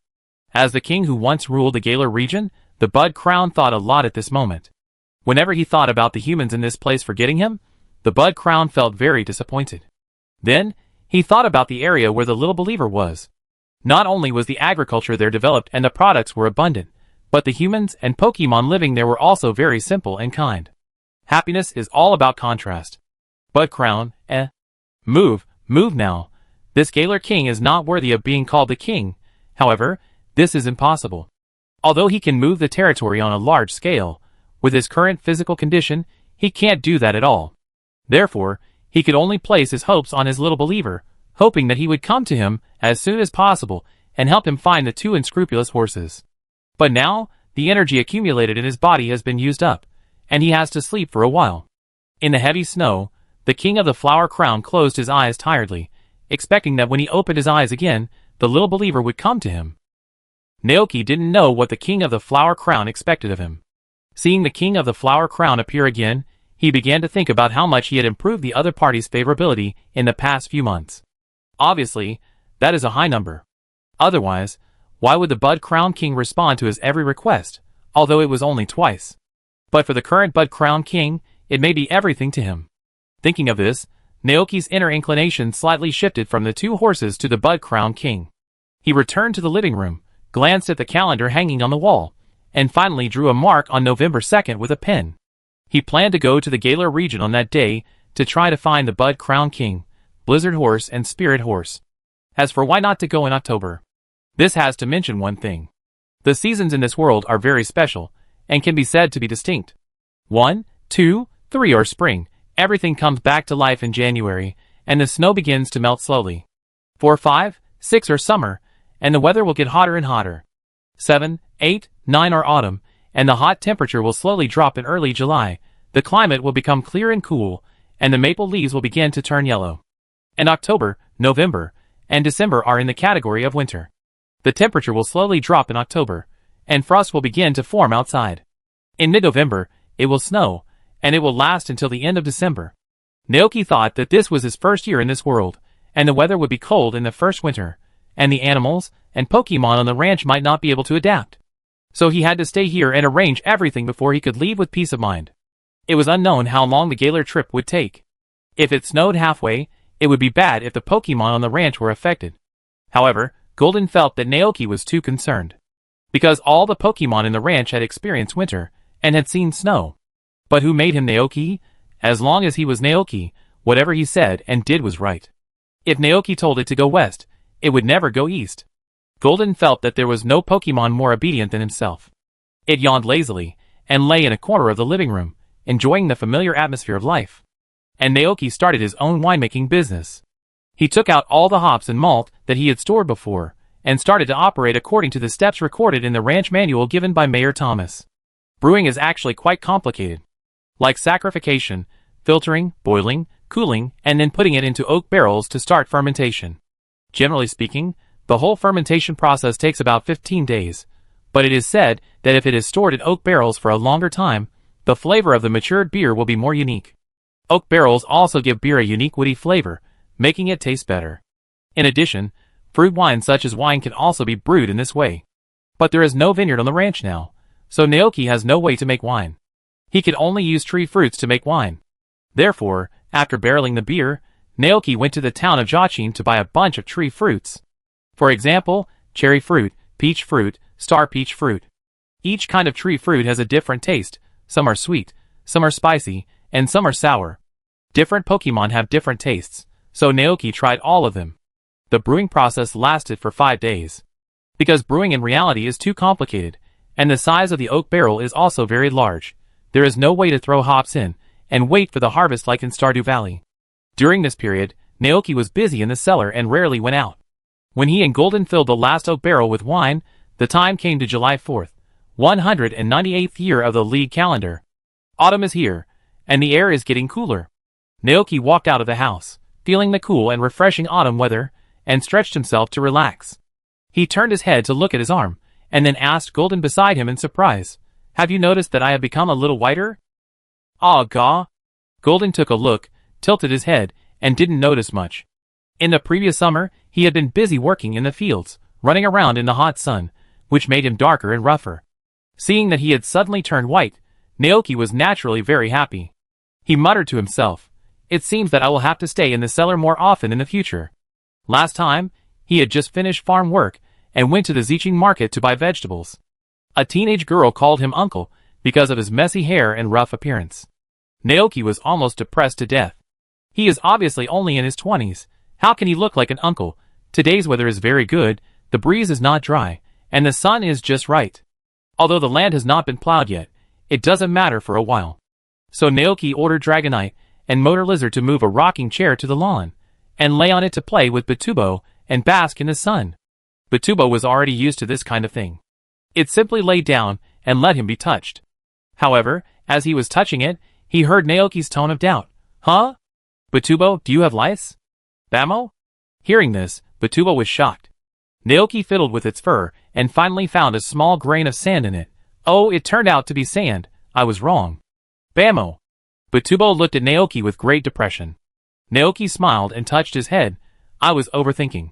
As the king who once ruled the Galar region, the bud crown thought a lot at this moment. Whenever he thought about the humans in this place forgetting him, the bud crown felt very disappointed. Then, he thought about the area where the little believer was. Not only was the agriculture there developed and the products were abundant, but the humans and Pokemon living there were also very simple and kind. Happiness is all about contrast. Bud crown, Move now. This Galar king is not worthy of being called the king. However, this is impossible. Although he can move the territory on a large scale, with his current physical condition, he can't do that at all. Therefore, he could only place his hopes on his little believer, hoping that he would come to him as soon as possible and help him find the two unscrupulous horses. But now, the energy accumulated in his body has been used up, and he has to sleep for a while. In the heavy snow, the king of the flower crown closed his eyes tiredly, expecting that when he opened his eyes again, the little believer would come to him. Naoki didn't know what the king of the flower crown expected of him. Seeing the king of the flower crown appear again, he began to think about how much he had improved the other party's favorability in the past few months. Obviously, that is a high number. Otherwise, why would the Bud Crown King respond to his every request, although it was only twice? But for the current Bud Crown King, it may be everything to him. Thinking of this, Naoki's inner inclination slightly shifted from the two horses to the Bud Crown King. He returned to the living room, glanced at the calendar hanging on the wall, and finally drew a mark on November 2nd with a pen. He planned to go to the Galar region on that day to try to find the Bud Crown King, Blizzard Horse and Spirit Horse. As for why not to go in October? This has to mention one thing. The seasons in this world are very special, and can be said to be distinct. 1, 2, 3 are spring, everything comes back to life in January, and the snow begins to melt slowly. 4, 5, 6 are summer, and the weather will get hotter and hotter. 7, 8, 9 are autumn, and the hot temperature will slowly drop in early July, the climate will become clear and cool, and the maple leaves will begin to turn yellow. And October, November, and December are in the category of winter. The temperature will slowly drop in October, and frost will begin to form outside. In mid-November, it will snow, and it will last until the end of December. Naoki thought that this was his first year in this world, and the weather would be cold in the first winter, and the animals and Pokemon on the ranch might not be able to adapt. So he had to stay here and arrange everything before he could leave with peace of mind. It was unknown how long the Galar trip would take. If it snowed halfway, it would be bad if the Pokemon on the ranch were affected. However, Golden felt that Naoki was too concerned. Because all the Pokemon in the ranch had experienced winter, and had seen snow. But who made him Naoki? As long as he was Naoki, whatever he said and did was right. If Naoki told it to go west, it would never go east. Golden felt that there was no Pokemon more obedient than himself. It yawned lazily, and lay in a corner of the living room, enjoying the familiar atmosphere of life. And Naoki started his own winemaking business. He took out all the hops and malt that he had stored before, and started to operate according to the steps recorded in the ranch manual given by Mayor Thomas. Brewing is actually quite complicated. Like saccharification, filtering, boiling, cooling, and then putting it into oak barrels to start fermentation. Generally speaking, the whole fermentation process takes about 15 days, but it is said that if it is stored in oak barrels for a longer time, the flavor of the matured beer will be more unique. Oak barrels also give beer a unique woody flavor, making it taste better. In addition, fruit wine such as wine can also be brewed in this way. But there is no vineyard on the ranch now, so Naoki has no way to make wine. He could only use tree fruits to make wine. Therefore, after barreling the beer, Naoki went to the town of Jachin to buy a bunch of tree fruits. For example, cherry fruit, peach fruit, star peach fruit. Each kind of tree fruit has a different taste, some are sweet, some are spicy, and some are sour. Different Pokemon have different tastes, so Naoki tried all of them. The brewing process lasted for 5 days. Because brewing in reality is too complicated, and the size of the oak barrel is also very large. There is no way to throw hops in and wait for the harvest like in Stardew Valley. During this period, Naoki was busy in the cellar and rarely went out. When he and Golden filled the last oak barrel with wine, the time came to July 4th, 198th year of the League calendar. Autumn is here, and the air is getting cooler. Naoki walked out of the house, feeling the cool and refreshing autumn weather, and stretched himself to relax. He turned his head to look at his arm, and then asked Golden beside him in surprise, "Have you noticed that I have become a little whiter?" "Aw, gaw." Golden took a look, tilted his head, and didn't notice much. In the previous summer, he had been busy working in the fields, running around in the hot sun, which made him darker and rougher. Seeing that he had suddenly turned white, Naoki was naturally very happy. He muttered to himself, "It seems that I will have to stay in the cellar more often in the future." Last time, he had just finished farm work and went to the Zicheng market to buy vegetables. A teenage girl called him uncle because of his messy hair and rough appearance. Naoki was almost depressed to death. He is obviously only in his 20s. How can he look like an uncle? Today's weather is very good, the breeze is not dry, and the sun is just right. Although the land has not been plowed yet, it doesn't matter for a while. So Naoki ordered Dragonite and Motor Lizard to move a rocking chair to the lawn, and lay on it to play with Batubo and bask in the sun. Batubo was already used to this kind of thing. It simply lay down and let him be touched. However, as he was touching it, he heard Naoki's tone of doubt. "Huh? Batubo, do you have lice?" "Bamo?" Hearing this, Batubo was shocked. Naoki fiddled with its fur and finally found a small grain of sand in it. "Oh, it turned out to be sand. I was wrong." "Bamo." Batubo looked at Naoki with great depression. Naoki smiled and touched his head. "I was overthinking.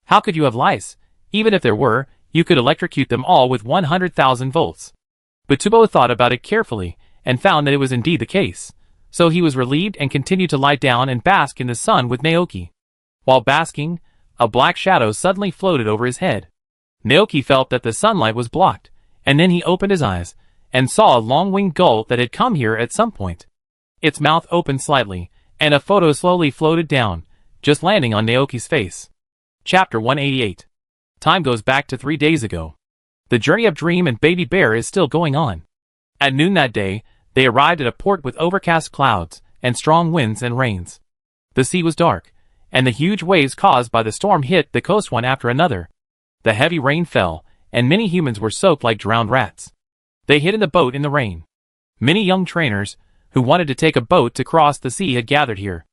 How could you have lice? Even if there were, you could electrocute them all with 100,000 volts. Batubo thought about it carefully and found that it was indeed the case. So he was relieved and continued to lie down and bask in the sun with Naoki. While basking, a black shadow suddenly floated over his head. Naoki felt that the sunlight was blocked, and then he opened his eyes and saw a long-winged gull that had come here at some point. Its mouth opened slightly, and a photo slowly floated down, just landing on Naoki's face. Chapter 188. Time goes back to 3 days ago. The journey of Dream and Baby Bear is still going on. At noon that day, they arrived at a port with overcast clouds and strong winds and rains. The sea was dark, and the huge waves caused by the storm hit the coast one after another. The heavy rain fell, and many humans were soaked like drowned rats. They hid in the boat in the rain. Many young trainers, who wanted to take a boat to cross the sea, had gathered here.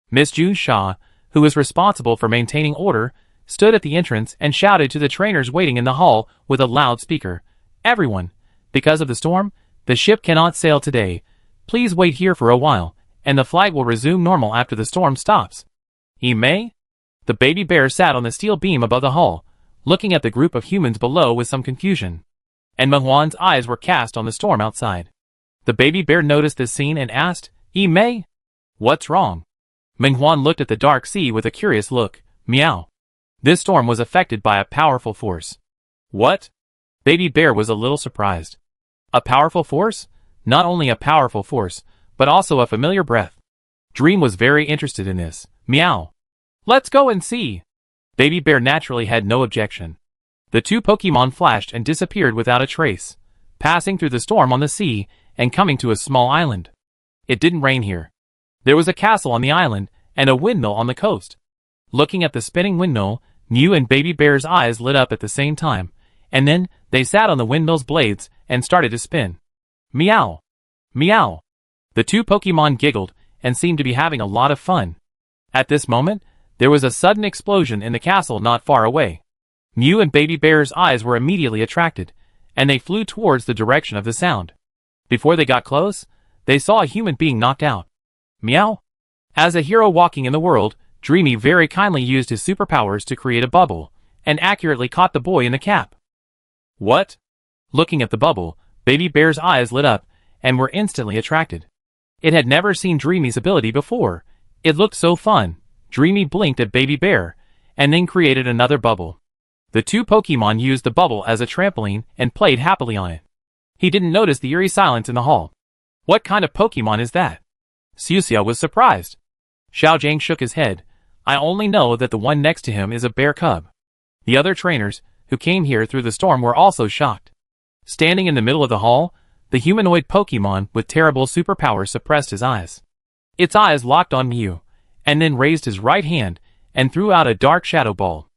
Miss June Shaw, who was responsible for maintaining order, stood at the entrance and shouted to the trainers waiting in the hall with a loudspeaker, "Everyone, because of the storm, the ship cannot sail today. Please wait here for a while, and the flight will resume normal after the storm stops." "May?" The baby bear sat on the steel beam above the hull, looking at the group of humans below with some confusion. And Menghuan's eyes were cast on the storm outside. The baby bear noticed this scene and asked, "May? What's wrong?" Menghuan looked at the dark sea with a curious look. "Meow. This storm was affected by a powerful force." "What?" Baby Bear was a little surprised. "A powerful force? Not only a powerful force, but also a familiar breath." Dream was very interested in this. "Meow. Let's go and see." Baby Bear naturally had no objection. The two Pokemon flashed and disappeared without a trace, passing through the storm on the sea and coming to a small island. It didn't rain here. There was a castle on the island and a windmill on the coast. Looking at the spinning windmill, Mew and Baby Bear's eyes lit up at the same time, and then they sat on the windmill's blades and started to spin. "Meow. Meow." The two Pokemon giggled and seemed to be having a lot of fun. At this moment, there was a sudden explosion in the castle not far away. Mew and Baby Bear's eyes were immediately attracted, and they flew towards the direction of the sound. Before they got close, they saw a human being knocked out. Meow. As a hero walking in the world, Dreamy very kindly used his superpowers to create a bubble, and accurately caught the boy in the cap. "What?" Looking at the bubble, Baby Bear's eyes lit up, and were instantly attracted. It had never seen Dreamy's ability before. It looked so fun. Dreamy blinked at Baby Bear, and then created another bubble. The two Pokemon used the bubble as a trampoline and played happily on it. He didn't notice the eerie silence in the hall. "What kind of Pokemon is that?" Xuxia was surprised. Xiao Jiang shook his head. "I only know that the one next to him is a bear cub." The other trainers, who came here through the storm were also shocked. Standing in the middle of the hall, the humanoid Pokemon with terrible superpowers suppressed his eyes. Its eyes locked on Mew, and then raised his right hand and threw out a dark shadow ball.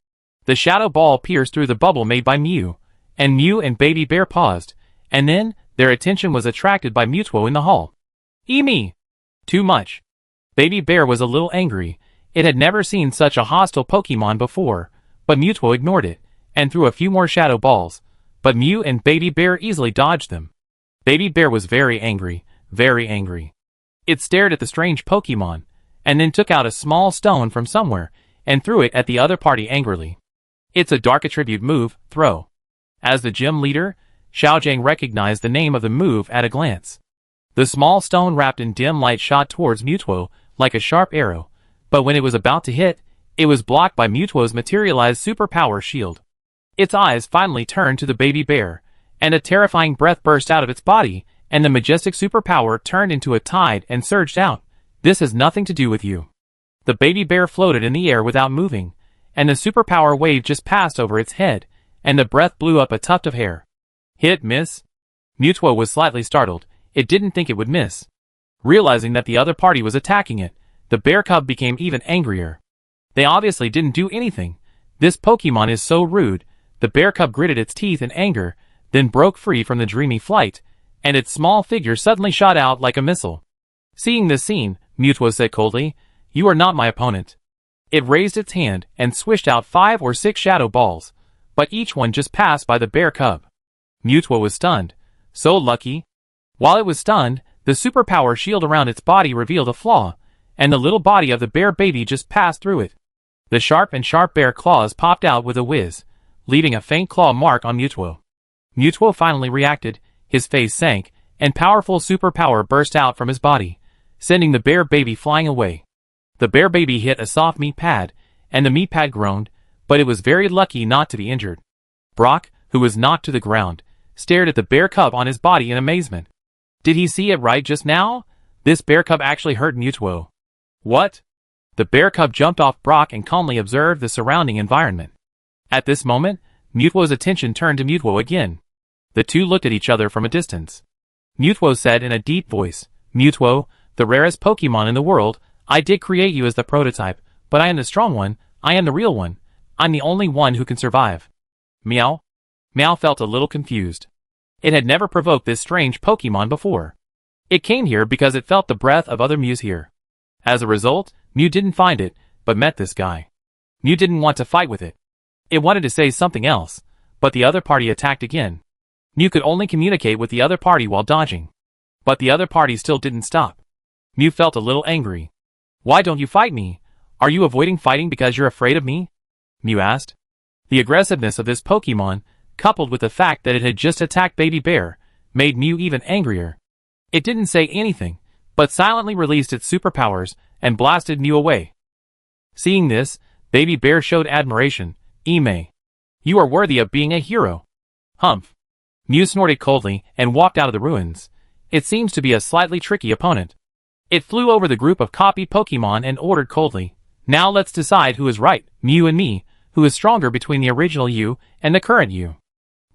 The shadow ball pierced through the bubble made by Mew, and Mew and Baby Bear paused, and then their attention was attracted by Mewtwo in the hall. "Me! Too much." Baby Bear was a little angry. It had never seen such a hostile Pokemon before, but Mewtwo ignored it, and threw a few more shadow balls, but Mew and Baby Bear easily dodged them. Baby Bear was very angry, very angry. It stared at the strange Pokemon, and then took out a small stone from somewhere, and threw it at the other party angrily. "It's a dark attribute move, throw." As the gym leader, Xiaojang recognized the name of the move at a glance. The small stone wrapped in dim light shot towards Mewtwo like a sharp arrow, but when it was about to hit, it was blocked by Mewtwo's materialized superpower shield. Its eyes finally turned to the Baby Bear, and a terrifying breath burst out of its body, and the majestic superpower turned into a tide and surged out. "This has nothing to do with you." The Baby Bear floated in the air without moving, and the superpower wave just passed over its head, and the breath blew up a tuft of hair. "Hit, miss?" Mewtwo was slightly startled. It didn't think it would miss. Realizing that the other party was attacking it, the bear cub became even angrier. They obviously didn't do anything. This Pokemon is so rude. The bear cub gritted its teeth in anger, then broke free from the dreamy flight, and its small figure suddenly shot out like a missile. Seeing this scene, Mewtwo said coldly, "You are not my opponent." It raised its hand and swished out 5 or 6 shadow balls, but each one just passed by the bear cub. Mewtwo was stunned. So lucky. While it was stunned, the superpower shield around its body revealed a flaw, and the little body of the bear baby just passed through it. The sharp bear claws popped out with a whiz, leaving a faint claw mark on Mewtwo. Mewtwo finally reacted, his face sank, and powerful superpower burst out from his body, sending the bear baby flying away. The bear baby hit a soft meat pad, and the meat pad groaned, but it was very lucky not to be injured. Brock, who was knocked to the ground, stared at the bear cub on his body in amazement. Did he see it right just now? This bear cub actually hurt Mewtwo. What? The bear cub jumped off Brock and calmly observed the surrounding environment. At this moment, Mewtwo's attention turned to Mewtwo again. The two looked at each other from a distance. Mewtwo said in a deep voice, "Mewtwo, the rarest Pokemon in the world, I did create you as the prototype, but I am the strong one, I am the real one. I'm the only one who can survive." Meow? Meow felt a little confused. It had never provoked this strange Pokemon before. It came here because it felt the breath of other Mews here. As a result, Mew didn't find it, but met this guy. Mew didn't want to fight with it. It wanted to say something else, but the other party attacked again. Mew could only communicate with the other party while dodging. But the other party still didn't stop. Mew felt a little angry. "Why don't you fight me? Are you avoiding fighting because you're afraid of me?" Mew asked. The aggressiveness of this Pokemon, coupled with the fact that it had just attacked Baby Bear, made Mew even angrier. It didn't say anything, but silently released its superpowers and blasted Mew away. Seeing this, Baby Bear showed admiration. "Ime, you are worthy of being a hero." "Humph." Mew snorted coldly and walked out of the ruins. It seems to be a slightly tricky opponent. It flew over the group of copy Pokemon and ordered coldly, "Now let's decide who is right, Mew and me, who is stronger between the original you and the current you.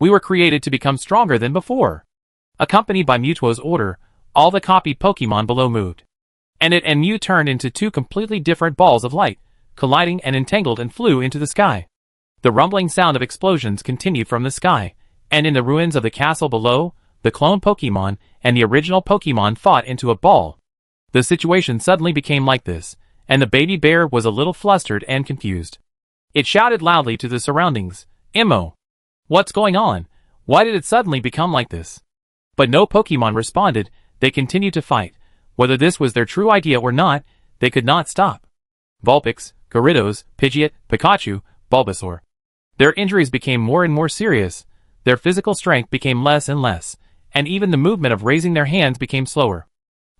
We were created to become stronger than before." Accompanied by Mewtwo's order, all the copied Pokemon below moved. And it and Mew turned into two completely different balls of light, colliding and entangled and flew into the sky. The rumbling sound of explosions continued from the sky, and in the ruins of the castle below, the clone Pokemon and the original Pokemon fought into a ball. The situation suddenly became like this, and the baby bear was a little flustered and confused. It shouted loudly to the surroundings, "Immo! What's going on? Why did it suddenly become like this?" But no Pokemon responded. They continued to fight. Whether this was their true idea or not, they could not stop. Vulpix, Gyarados, Pidgeot, Pikachu, Bulbasaur. Their injuries became more and more serious, their physical strength became less and less, and even the movement of raising their hands became slower.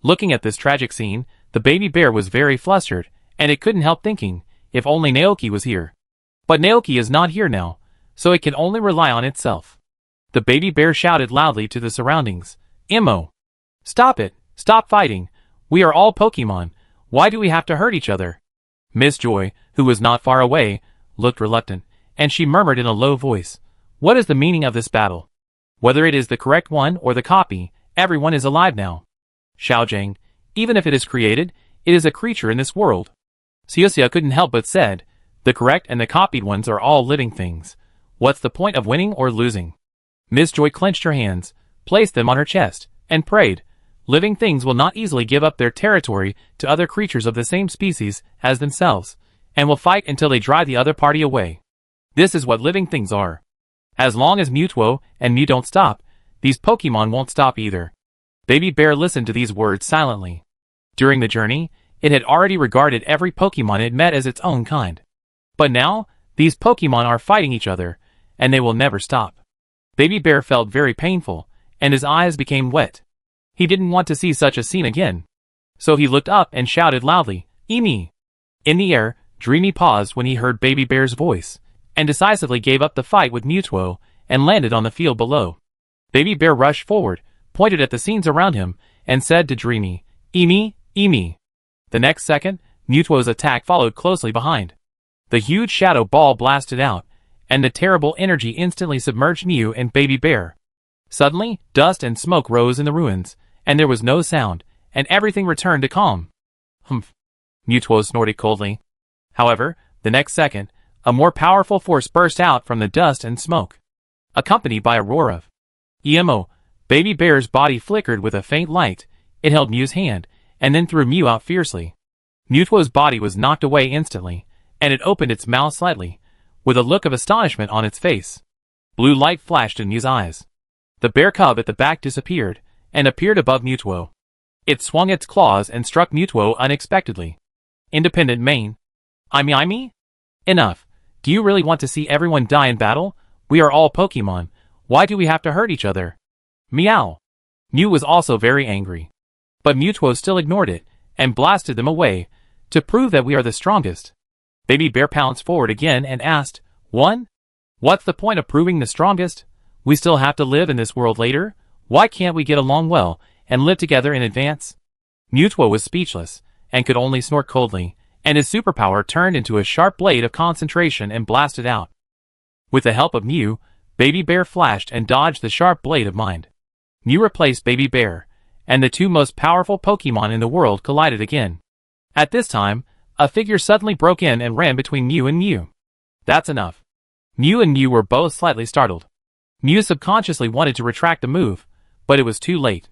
Looking at this tragic scene, the baby bear was very flustered, and it couldn't help thinking, if only Naoki was here. But Naoki is not here now, so it can only rely on itself. The baby bear shouted loudly to the surroundings, "Immo! Stop it! Stop fighting! We are all Pokemon. Why do we have to hurt each other?" Miss Joy, who was not far away, looked reluctant, and she murmured in a low voice, What is the meaning of this battle? Whether it is the correct one or the copy, everyone is alive now. Xiaojing, even if it is created, it is a creature in this world. Xiuxia couldn't help but said, the correct and the copied ones are all living things. What's the point of winning or losing? Miss Joy clenched her hands, placed them on her chest, and prayed, living things will not easily give up their territory to other creatures of the same species as themselves, and will fight until they drive the other party away. This is what living things are. As long as Mutuo and Mew don't stop, these Pokemon won't stop either. Baby Bear listened to these words silently. During the journey, it had already regarded every Pokemon it met as its own kind. But now, these Pokemon are fighting each other, and they will never stop. Baby Bear felt very painful, and his eyes became wet. He didn't want to see such a scene again. So he looked up and shouted loudly, "Emi!" In the air, Dreamy paused when he heard Baby Bear's voice, and decisively gave up the fight with Mutuo, and landed on the field below. Baby Bear rushed forward, pointed at the scenes around him, and said to Dreamy, "Emi, Emi." The next second, Mutuo's attack followed closely behind. The huge shadow ball blasted out, and the terrible energy instantly submerged Mew and Baby Bear. Suddenly, dust and smoke rose in the ruins, and there was no sound, and everything returned to calm. Humph. Mutuo snorted coldly. However, the next second, a more powerful force burst out from the dust and smoke, accompanied by a roar of EMO. Baby Bear's body flickered with a faint light. It held Mew's hand, and then threw Mew out fiercely. Mutuo's body was knocked away instantly, and it opened its mouth slightly, with a look of astonishment on its face. Blue light flashed in Mew's eyes. The bear cub at the back disappeared, and appeared above Mutuo. It swung its claws and struck Mutuo unexpectedly. Independent Main. I me? Enough. Do you really want to see everyone die in battle? We are all Pokemon. Why do we have to hurt each other? Meow. Mew was also very angry. But Mutuo still ignored it, and blasted them away, to prove that we are the strongest. Baby Bear pounced forward again and asked, "One? What's the point of proving the strongest? We still have to live in this world later. Why can't we get along well, and live together in advance?" Mutuo was speechless, and could only snort coldly, and his superpower turned into a sharp blade of concentration and blasted out. With the help of Mew, Baby Bear flashed and dodged the sharp blade of mind. Mew replaced Baby Bear, and the two most powerful Pokemon in the world collided again. At this time, a figure suddenly broke in and ran between Mew and Mew. That's enough. Mew and Mew were both slightly startled. Mew subconsciously wanted to retract the move, but it was too late.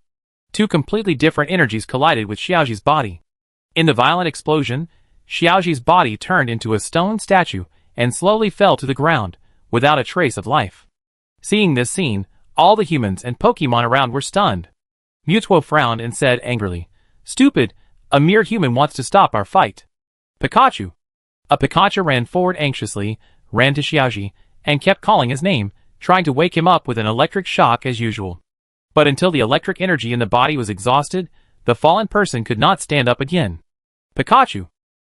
Two completely different energies collided with Xiaoji's body. In the violent explosion, Xiaoji's body turned into a stone statue and slowly fell to the ground, without a trace of life. Seeing this scene, all the humans and Pokemon around were stunned. Mutuo frowned and said angrily, "Stupid, a mere human wants to stop our fight." Pikachu. A Pikachu ran forward anxiously, ran to Xiaoji, and kept calling his name, trying to wake him up with an electric shock as usual. But until the electric energy in the body was exhausted, the fallen person could not stand up again. Pikachu.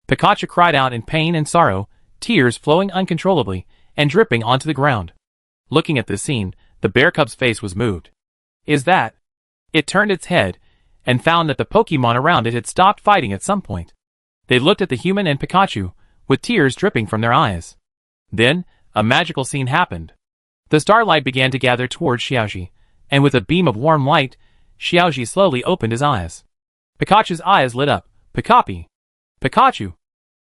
Pikachu cried out in pain and sorrow, tears flowing uncontrollably, and dripping onto the ground. Looking at this scene, the bear cub's face was moved. Is that? It turned its head, and found that the Pokemon around it had stopped fighting at some point. They looked at the human and Pikachu, with tears dripping from their eyes. Then, a magical scene happened. The starlight began to gather towards Xiaoji, and with a beam of warm light, Xiaoji slowly opened his eyes. Pikachu's eyes lit up. Pikapi. Pikachu.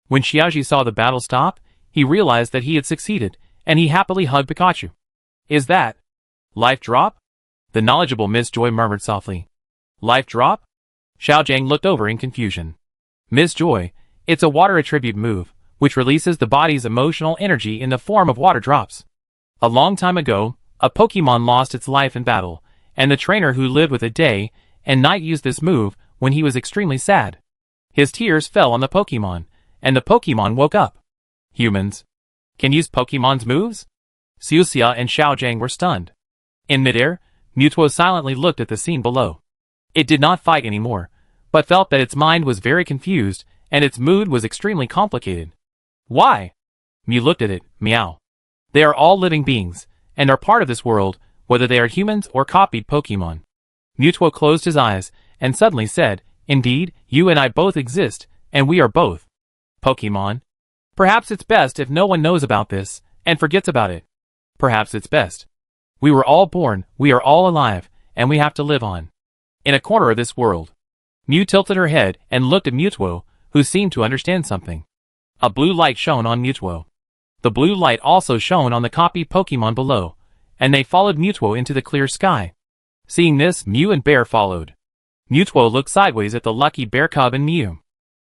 When Xiaoji saw the battle stop, he realized that he had succeeded, and he happily hugged Pikachu. Is that life drop? The knowledgeable Miss Joy murmured softly. Life drop? Xiaojang looked over in confusion. Miss Joy, it's a water attribute move, which releases the body's emotional energy in the form of water drops. A long time ago, a Pokemon lost its life in battle, and the trainer who lived with it day and night used this move when he was extremely sad. His tears fell on the Pokemon, and the Pokemon woke up. Humans can use Pokemon's moves? Xiuxia and Xiaojang were stunned. In midair, Mutuo silently looked at the scene below. It did not fight anymore, but felt that its mind was very confused, and its mood was extremely complicated. Why? Mew looked at it, meow. They are all living beings, and are part of this world, whether they are humans or copied Pokemon. Mutuo closed his eyes, and suddenly said, Indeed, you and I both exist, and we are both Pokemon. Perhaps it's best if no one knows about this, and forgets about it. Perhaps it's best. We were all born, we are all alive, and we have to live on. In a corner of this world. Mew tilted her head and looked at Mewtwo, who seemed to understand something. A blue light shone on Mewtwo. The blue light also shone on the copy Pokemon below, and they followed Mewtwo into the clear sky. Seeing this, Mew and Bear followed. Mewtwo looked sideways at the lucky bear cub and Mew.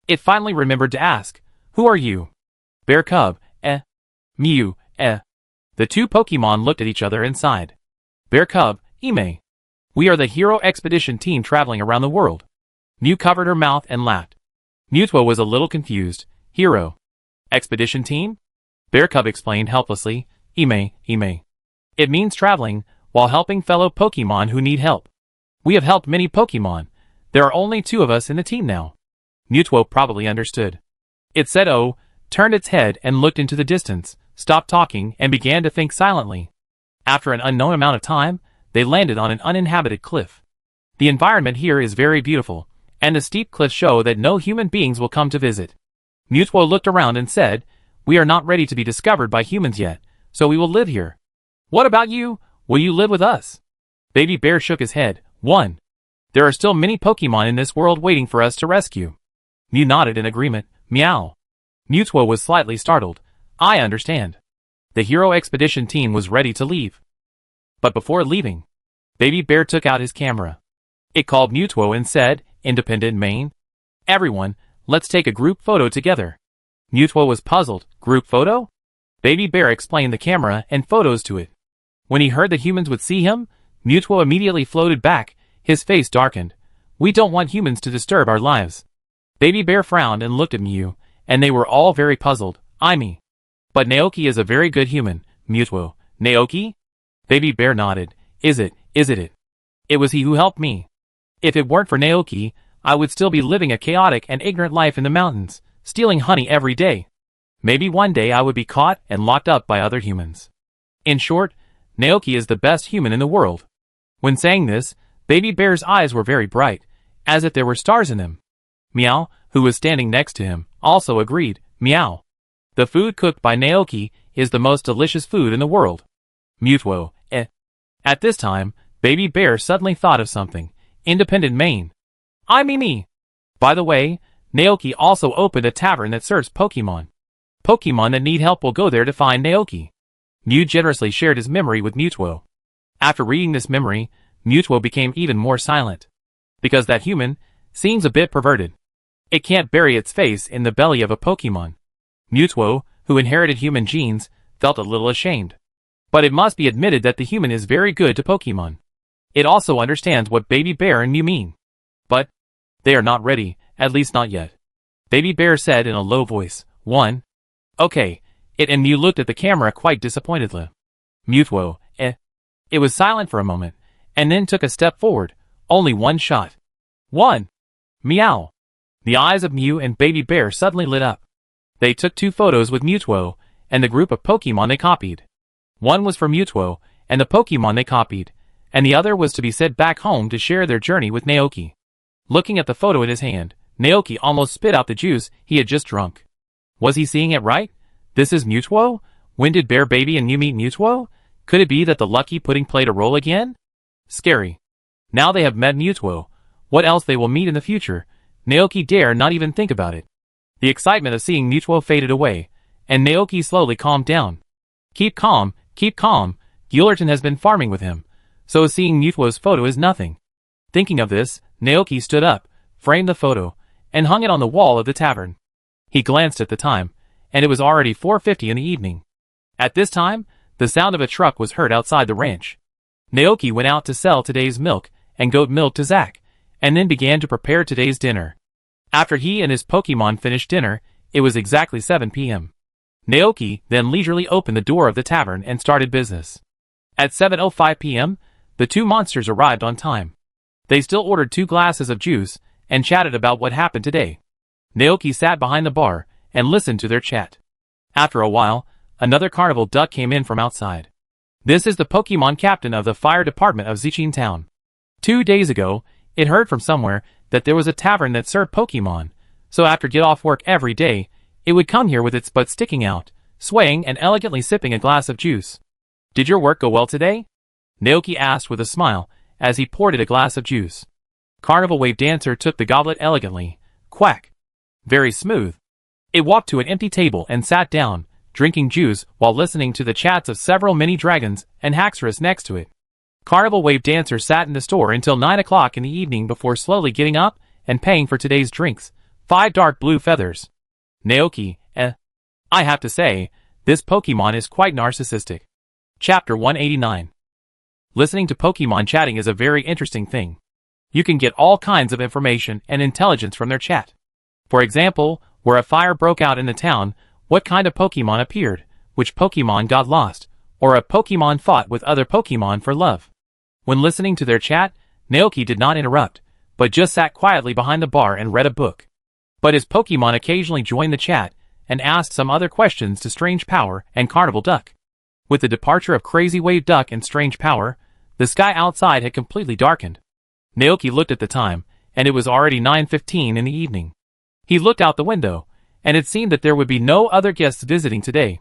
It finally remembered to ask, "Who are you?" Bear cub, eh. Mew, eh. The two Pokemon looked at each other and sighed. Bear cub, Ime. We are the Hero Expedition team traveling around the world. Mew covered her mouth and laughed. Mewtwo was a little confused. Hero Expedition team? Bear cub explained helplessly. Ime. It means traveling, while helping fellow Pokemon who need help. We have helped many Pokemon. There are only 2 of us in the team now. Mewtwo probably understood. It said oh, turned its head and looked into the distance, stopped talking and began to think silently. After an unknown amount of time, they landed on an uninhabited cliff. The environment here is very beautiful, and the steep cliffs show that no human beings will come to visit. Mewtwo looked around and said, "We are not ready to be discovered by humans yet, so we will live here. What about you? Will you live with us?" Baby Bear shook his head. 1. There are still many Pokemon in this world waiting for us to rescue. Mew nodded in agreement. Meow. Mewtwo was slightly startled. I understand. The Hero Expedition team was ready to leave. But before leaving, Baby Bear took out his camera. It called Mewtwo and said, "Independent Main. Everyone, let's take a group photo together." Mewtwo was puzzled. Group photo? Baby Bear explained the camera and photos to it. When he heard that humans would see him, Mewtwo immediately floated back, his face darkened. We don't want humans to disturb our lives. Baby Bear frowned and looked at Mew, and they were all very puzzled. Me. But Naoki is a very good human. Mewtwo. Naoki? Baby Bear nodded. Is it? It was he who helped me. If it weren't for Naoki, I would still be living a chaotic and ignorant life in the mountains, stealing honey every day. Maybe one day I would be caught and locked up by other humans. In short, Naoki is the best human in the world. When saying this, Baby Bear's eyes were very bright, as if there were stars in them. Meow, who was standing next to him, also agreed. Meow. The food cooked by Naoki is the most delicious food in the world. Mewtwo, eh. At this time, Baby Bear suddenly thought of something. Independent Main. Me. By the way, Naoki also opened a tavern that serves Pokemon. Pokemon that need help will go there to find Naoki. Mew generously shared his memory with Mewtwo. After reading this memory, Mewtwo became even more silent. Because that human seems a bit perverted. It can't bury its face in the belly of a Pokemon. Mewtwo, who inherited human genes, felt a little ashamed. But it must be admitted that the human is very good to Pokemon. It also understands what Baby Bear and Mew mean. But they are not ready, at least not yet. Baby Bear said in a low voice. 1. Okay. It and Mew looked at the camera quite disappointedly. Mewtwo, eh. It was silent for a moment, and then took a step forward. Only one shot. 1. Meow. The eyes of Mew and Baby Bear suddenly lit up. They took 2 photos with Mewtwo, and the group of Pokemon they copied. One was for Mewtwo, and the Pokemon they copied, and the other was to be sent back home to share their journey with Naoki. Looking at the photo in his hand, Naoki almost spit out the juice he had just drunk. Was he seeing it right? This is Mewtwo? When did Bear Baby and Mew meet Mewtwo? Could it be that the lucky pudding played a role again? Scary. Now they have met Mewtwo. What else they will meet in the future? Naoki dare not even think about it. The excitement of seeing Mewtwo faded away, and Naoki slowly calmed down. Keep calm, Guillerton has been farming with him, so seeing Mewtwo's photo is nothing. Thinking of this, Naoki stood up, framed the photo, and hung it on the wall of the tavern. He glanced at the time, and it was already 4:50 in the evening. At this time, the sound of a truck was heard outside the ranch. Naoki went out to sell today's milk and goat milk to Zack, and then began to prepare today's dinner. After he and his Pokemon finished dinner, it was exactly 7 p.m. Naoki then leisurely opened the door of the tavern and started business. At 7:05 p.m., the 2 monsters arrived on time. They still ordered 2 glasses of juice and chatted about what happened today. Naoki sat behind the bar and listened to their chat. After a while, another carnival duck came in from outside. This is the Pokemon captain of the fire department of Zichin Town. 2 days ago, it heard from somewhere that there was a tavern that served Pokemon, so after get off work every day, it would come here with its butt sticking out, swaying and elegantly sipping a glass of juice. Did your work go well today? Naoki asked with a smile as he poured it a glass of juice. Carnival Wave Dancer took the goblet elegantly. Quack. Very smooth. It walked to an empty table and sat down, drinking juice while listening to the chats of several mini dragons and Haxorus next to it. Carnival Wave Dancer sat in the store until 9 o'clock in the evening before slowly getting up and paying for today's drinks. 5 dark blue feathers. Naoki, I have to say, this Pokemon is quite narcissistic. Chapter 189. Listening to Pokemon chatting is a very interesting thing. You can get all kinds of information and intelligence from their chat. For example, where a fire broke out in the town, what kind of Pokemon appeared, which Pokemon got lost, or a Pokemon fought with other Pokemon for love. When listening to their chat, Naoki did not interrupt, but just sat quietly behind the bar and read a book. But his Pokemon occasionally joined the chat and asked some other questions to Strange Power and Carnival Duck. With the departure of Crazy Wave Duck and Strange Power, the sky outside had completely darkened. Naoki looked at the time, and it was already 9:15 in the evening. He looked out the window, and it seemed that there would be no other guests visiting today.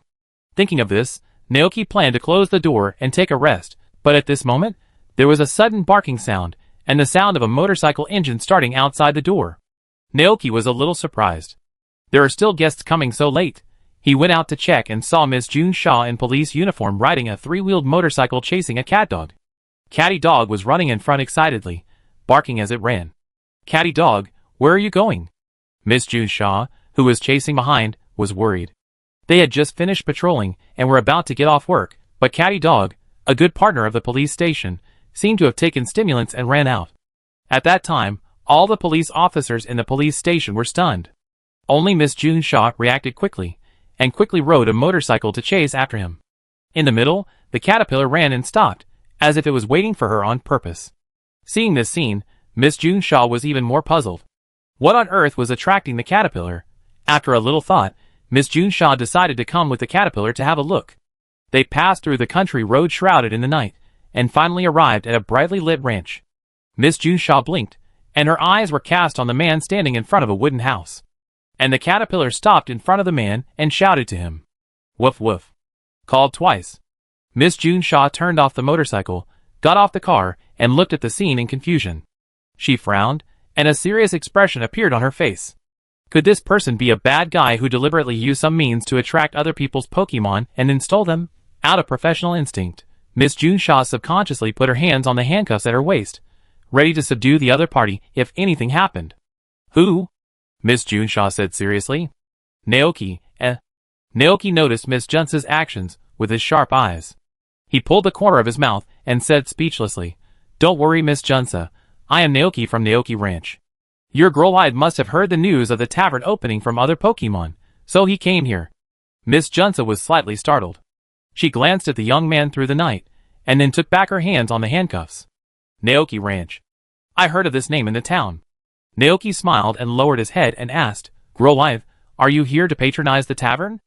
Thinking of this, Naoki planned to close the door and take a rest, but at this moment, there was a sudden barking sound, and the sound of a motorcycle engine starting outside the door. Naoki was a little surprised. There are still guests coming so late. He went out to check and saw Miss June Shaw in police uniform riding a 3-wheeled motorcycle chasing a cat dog. Catty Dog was running in front excitedly, barking as it ran. Catty Dog, where are you going? Miss June Shaw, who was chasing behind, was worried. They had just finished patrolling and were about to get off work, but Catty Dog, a good partner of the police station, seemed to have taken stimulants and ran out. At that time, all the police officers in the police station were stunned. Only Miss June Shaw reacted quickly, and quickly rode a motorcycle to chase after him. In the middle, the caterpillar ran and stopped, as if it was waiting for her on purpose. Seeing this scene, Miss June Shaw was even more puzzled. What on earth was attracting the caterpillar? After a little thought, Miss June Shaw decided to come with the caterpillar to have a look. They passed through the country road shrouded in the night, and finally arrived at a brightly lit ranch. Miss June Shaw blinked, and her eyes were cast on the man standing in front of a wooden house. And the caterpillar stopped in front of the man and shouted to him. Woof woof. Called twice. Miss June Shaw turned off the motorcycle, got off the car, and looked at the scene in confusion. She frowned, and a serious expression appeared on her face. Could this person be a bad guy who deliberately used some means to attract other people's Pokemon and then stole them? Out of professional instinct, Miss June Shaw subconsciously put her hands on the handcuffs at her waist, ready to subdue the other party if anything happened. Who? Miss June Shaw said seriously. Naoki, Naoki noticed Miss Junce's actions with his sharp eyes. He pulled the corner of his mouth and said speechlessly, Don't worry, Miss Junce. I am Naoki from Naoki Ranch. Your Growlithe must have heard the news of the tavern opening from other Pokemon, so he came here. Miss Junce was slightly startled. She glanced at the young man through the night, and then took back her hands on the handcuffs. Naoki Ranch. I heard of this name in the town. Naoki smiled and lowered his head and asked, Growlithe, are you here to patronize the tavern?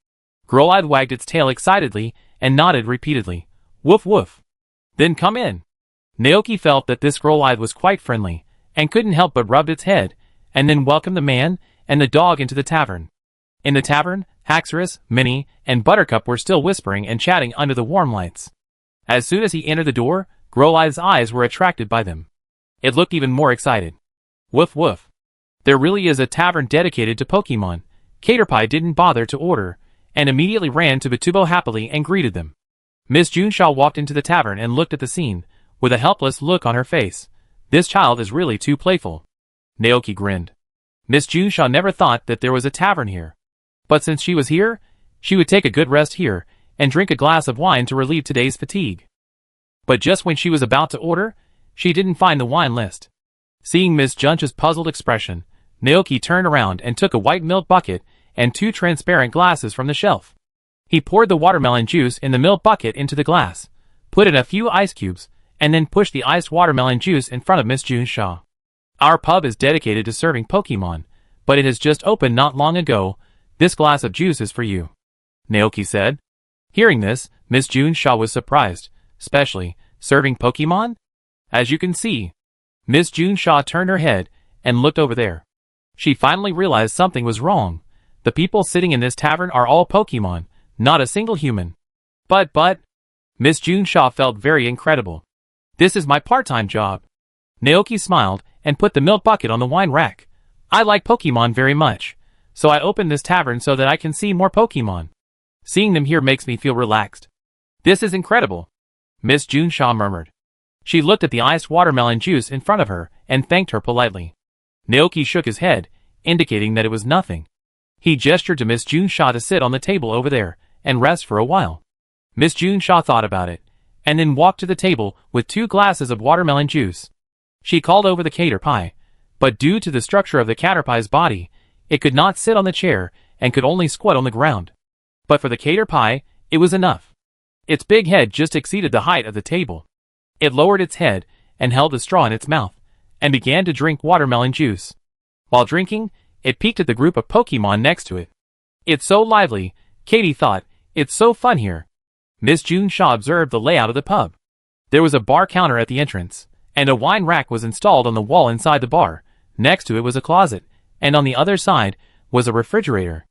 Growlithe wagged its tail excitedly and nodded repeatedly. Woof woof. Then come in. Naoki felt that this Growlithe was quite friendly, and couldn't help but rubbed its head, and then welcomed the man and the dog into the tavern. In the tavern, Haxorus, Minnie, and Buttercup were still whispering and chatting under the warm lights. As soon as he entered the door, Growlithe's eyes were attracted by them. It looked even more excited. Woof woof. There really is a tavern dedicated to Pokemon. Caterpie didn't bother to order, and immediately ran to Batubo happily and greeted them. Miss June Shaw walked into the tavern and looked at the scene, with a helpless look on her face. This child is really too playful. Naoki grinned. Miss June Shaw never thought that there was a tavern here. But since she was here, she would take a good rest here, and drink a glass of wine to relieve today's fatigue. But just when she was about to order, she didn't find the wine list. Seeing Miss Junce's puzzled expression, Naoki turned around and took a white milk bucket and 2 transparent glasses from the shelf. He poured the watermelon juice in the milk bucket into the glass, put in a few ice cubes, and then pushed the iced watermelon juice in front of Miss June Shaw. Our pub is dedicated to serving Pokemon, but it has just opened not long ago. This glass of juice is for you, Naoki said. Hearing this, Miss June Shaw was surprised, especially serving Pokemon? As you can see, Miss June Shaw turned her head and looked over there. She finally realized something was wrong. The people sitting in this tavern are all Pokemon, not a single human. But, Miss Junshaw felt very incredible. This is my part-time job. Naoki smiled and put the milk bucket on the wine rack. I like Pokemon very much, so I opened this tavern so that I can see more Pokemon. Seeing them here makes me feel relaxed. This is incredible, Miss Junshaw murmured. She looked at the iced watermelon juice in front of her and thanked her politely. Naoki shook his head, indicating that it was nothing. He gestured to Miss Junshaw to sit on the table over there and rest for a while. Miss Junshaw thought about it, and then walked to the table with 2 glasses of watermelon juice. She called over the caterpie, but due to the structure of the caterpie's body, it could not sit on the chair and could only squat on the ground. But for the caterpie, it was enough. Its big head just exceeded the height of the table. It lowered its head and held the straw in its mouth, and began to drink watermelon juice. While drinking, it peeked at the group of Pokemon next to it. It's so lively, Katie thought, it's so fun here. Miss Junshaw observed the layout of the pub. There was a bar counter at the entrance, and a wine rack was installed on the wall inside the bar. Next to it was a closet, and on the other side was a refrigerator.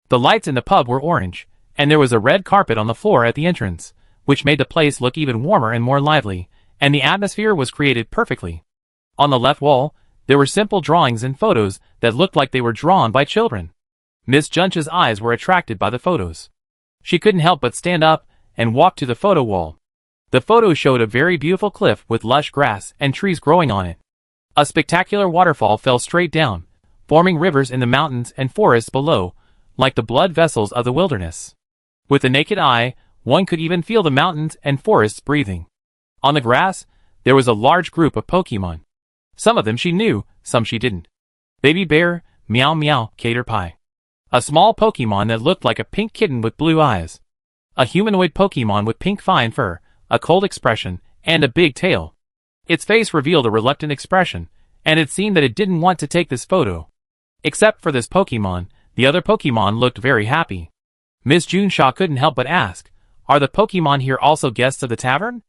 The lights in the pub were orange, and there was a red carpet on the floor at the entrance, which made the place look even warmer and more lively, and the atmosphere was created perfectly. On the left wall, there were simple drawings and photos that looked like they were drawn by children. Miss Junshaw's eyes were attracted by the photos. She couldn't help but stand up and walk to the photo wall. The photo showed a very beautiful cliff with lush grass and trees growing on it. A spectacular waterfall fell straight down, forming rivers in the mountains and forests below, like the blood vessels of the wilderness. With the naked eye, one could even feel the mountains and forests breathing. On the grass, there was a large group of Pokemon. Some of them she knew, some she didn't. Baby Bear, Meow Meow, Caterpie. A small Pokemon that looked like a pink kitten with blue eyes. A humanoid Pokemon with pink fine fur, a cold expression, and a big tail. Its face revealed a reluctant expression, and it seemed that it didn't want to take this photo. Except for this Pokemon, the other Pokemon looked very happy. Miss Junshaw couldn't help but ask, are the Pokemon here also guests of the tavern?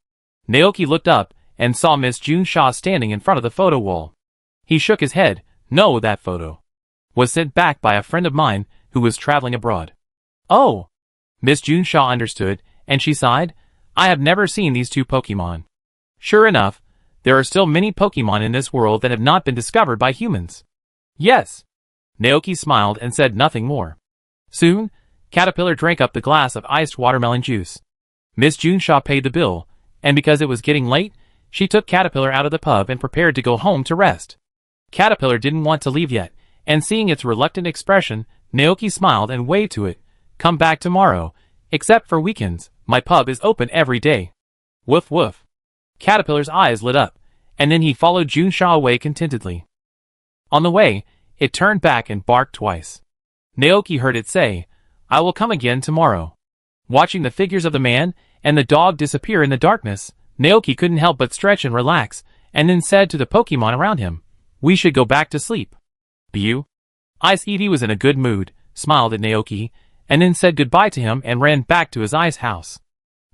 Naoki looked up and saw Miss Junshaw standing in front of the photo wall. He shook his head. No, that photo was sent back by a friend of mine who was traveling abroad. Oh! Miss Junshaw understood, and she sighed. I have never seen these 2 Pokemon. Sure enough, there are still many Pokemon in this world that have not been discovered by humans. Yes. Naoki smiled and said nothing more. Soon, Caterpillar drank up the glass of iced watermelon juice. Miss Junshaw paid the bill, and because it was getting late, she took Caterpillar out of the pub and prepared to go home to rest. Caterpillar didn't want to leave yet, and seeing its reluctant expression, Naoki smiled and waved to it. Come back tomorrow, except for weekends, my pub is open every day. Woof woof. Caterpillar's eyes lit up, and then he followed Junshaw away contentedly. On the way, it turned back and barked twice. Naoki heard it say, I will come again tomorrow. Watching the figures of the man and the dog disappear in the darkness, Naoki couldn't help but stretch and relax, and then said to the Pokemon around him, we should go back to sleep. You? Ice Eevee was in a good mood, smiled at Naoki, and then said goodbye to him and ran back to his ice house.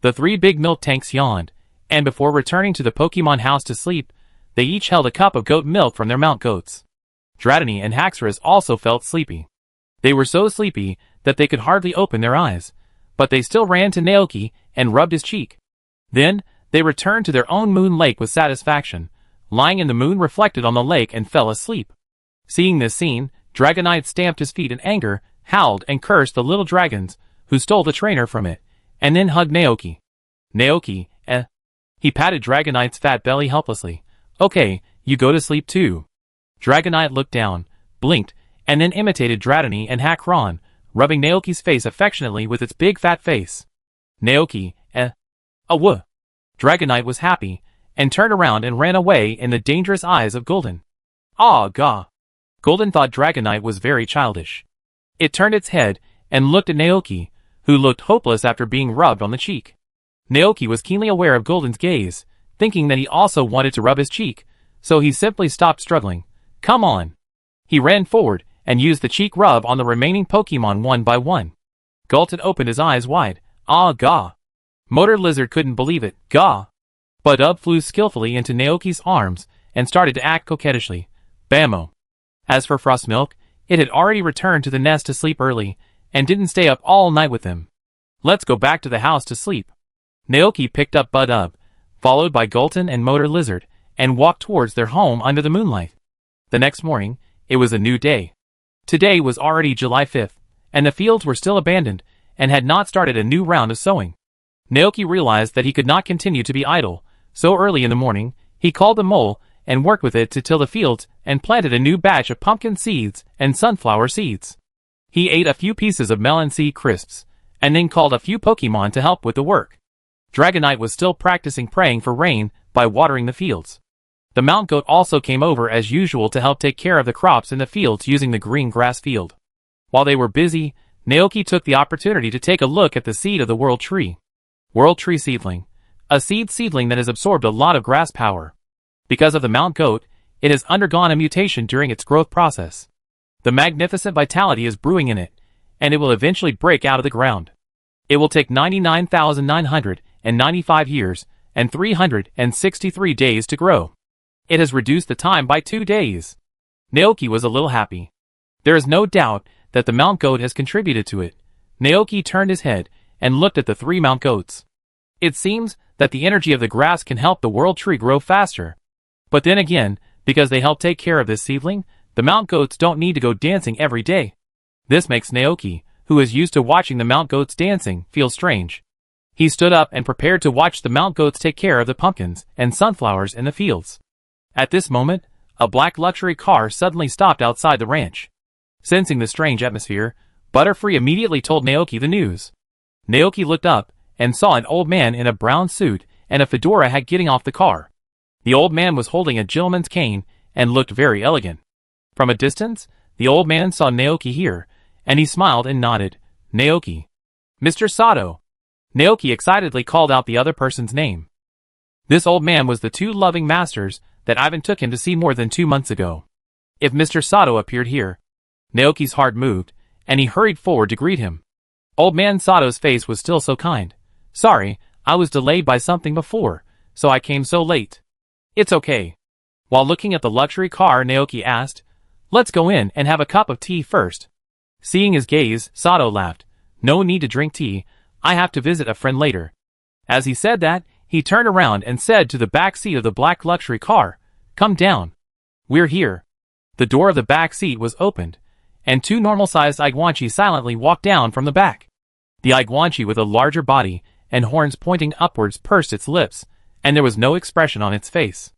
The 3 big milk tanks yawned, and before returning to the Pokemon house to sleep, they each held a cup of goat milk from their mount goats. Dratini and Haxorus also felt sleepy. They were so sleepy that they could hardly open their eyes, but they still ran to Naoki and rubbed his cheek. Then, they returned to their own moon lake with satisfaction, lying in the moon reflected on the lake and fell asleep. Seeing this scene, Dragonite stamped his feet in anger, howled and cursed the little dragons, who stole the trainer from it, and then hugged Naoki. Naoki, He patted Dragonite's fat belly helplessly. Okay, you go to sleep too. Dragonite looked down, blinked, and then imitated Dratini and Hackron, rubbing Naoki's face affectionately with its big fat face. Naoki, Aww. Dragonite was happy, and turned around and ran away in the dangerous eyes of Golden. Aw gah. Golden thought Dragonite was very childish. It turned its head and looked at Naoki, who looked hopeless after being rubbed on the cheek. Naoki was keenly aware of Golden's gaze, thinking that he also wanted to rub his cheek, so he simply stopped struggling. Come on. He ran forward and used the cheek rub on the remaining Pokemon one by one. Galton opened his eyes wide. Ah gah. Motor Lizard couldn't believe it. Gah. Budub flew skillfully into Naoki's arms and started to act coquettishly. Bammo. As for Frostmilk, it had already returned to the nest to sleep early, and didn't stay up all night with them. Let's go back to the house to sleep. Naoki picked up Bud, followed by Gulton and Motor Lizard, and walked towards their home under the moonlight. The next morning, it was a new day. Today was already July 5th, and the fields were still abandoned, and had not started a new round of sowing. Naoki realized that he could not continue to be idle, so early in the morning, he called the mole and worked with it to till the fields and planted a new batch of pumpkin seeds and sunflower seeds. He ate a few pieces of melon seed crisps, and then called a few Pokemon to help with the work. Dragonite was still practicing praying for rain by watering the fields. The Mount Goat also came over as usual to help take care of the crops in the fields using the green grass field. While they were busy, Naoki took the opportunity to take a look at the seed of the World Tree. World Tree Seedling. A seedling that has absorbed a lot of grass power. Because of the Mount Goat, it has undergone a mutation during its growth process. The magnificent vitality is brewing in it, and it will eventually break out of the ground. It will take 99,995 years and 363 days to grow. It has reduced the time by 2 days. Naoki was a little happy. There is no doubt that the Mount Goat has contributed to it. Naoki turned his head and looked at the 3 Mount Goats. It seems that the energy of the grass can help the World Tree grow faster. But then again, because they help take care of this seedling, the Mount Goats don't need to go dancing every day. This makes Naoki, who is used to watching the Mount Goats dancing, feel strange. He stood up and prepared to watch the Mount Goats take care of the pumpkins and sunflowers in the fields. At this moment, a black luxury car suddenly stopped outside the ranch. Sensing the strange atmosphere, Butterfree immediately told Naoki the news. Naoki looked up and saw an old man in a brown suit and a fedora hat getting off the car. The old man was holding a gentleman's cane and looked very elegant. From a distance, the old man saw Naoki here, and he smiled and nodded. Naoki. Mr. Sato. Naoki excitedly called out the other person's name. This old man was the 2 loving masters that Ivan took him to see more than 2 months ago. If Mr. Sato appeared here, Naoki's heart moved, and he hurried forward to greet him. Old man Sato's face was still so kind. Sorry, I was delayed by something before, so I came so late. It's okay. While looking at the luxury car, Naoki asked, Let's go in and have a cup of tea first. Seeing his gaze, Sato laughed. No need to drink tea, I have to visit a friend later. As he said that, he turned around and said to the back seat of the black luxury car, Come down. We're here. The door of the back seat was opened, and 2 normal-sized Iguanchi silently walked down from the back. The Iguanchi with a larger body and horns pointing upwards pursed its lips, and there was no expression on its face.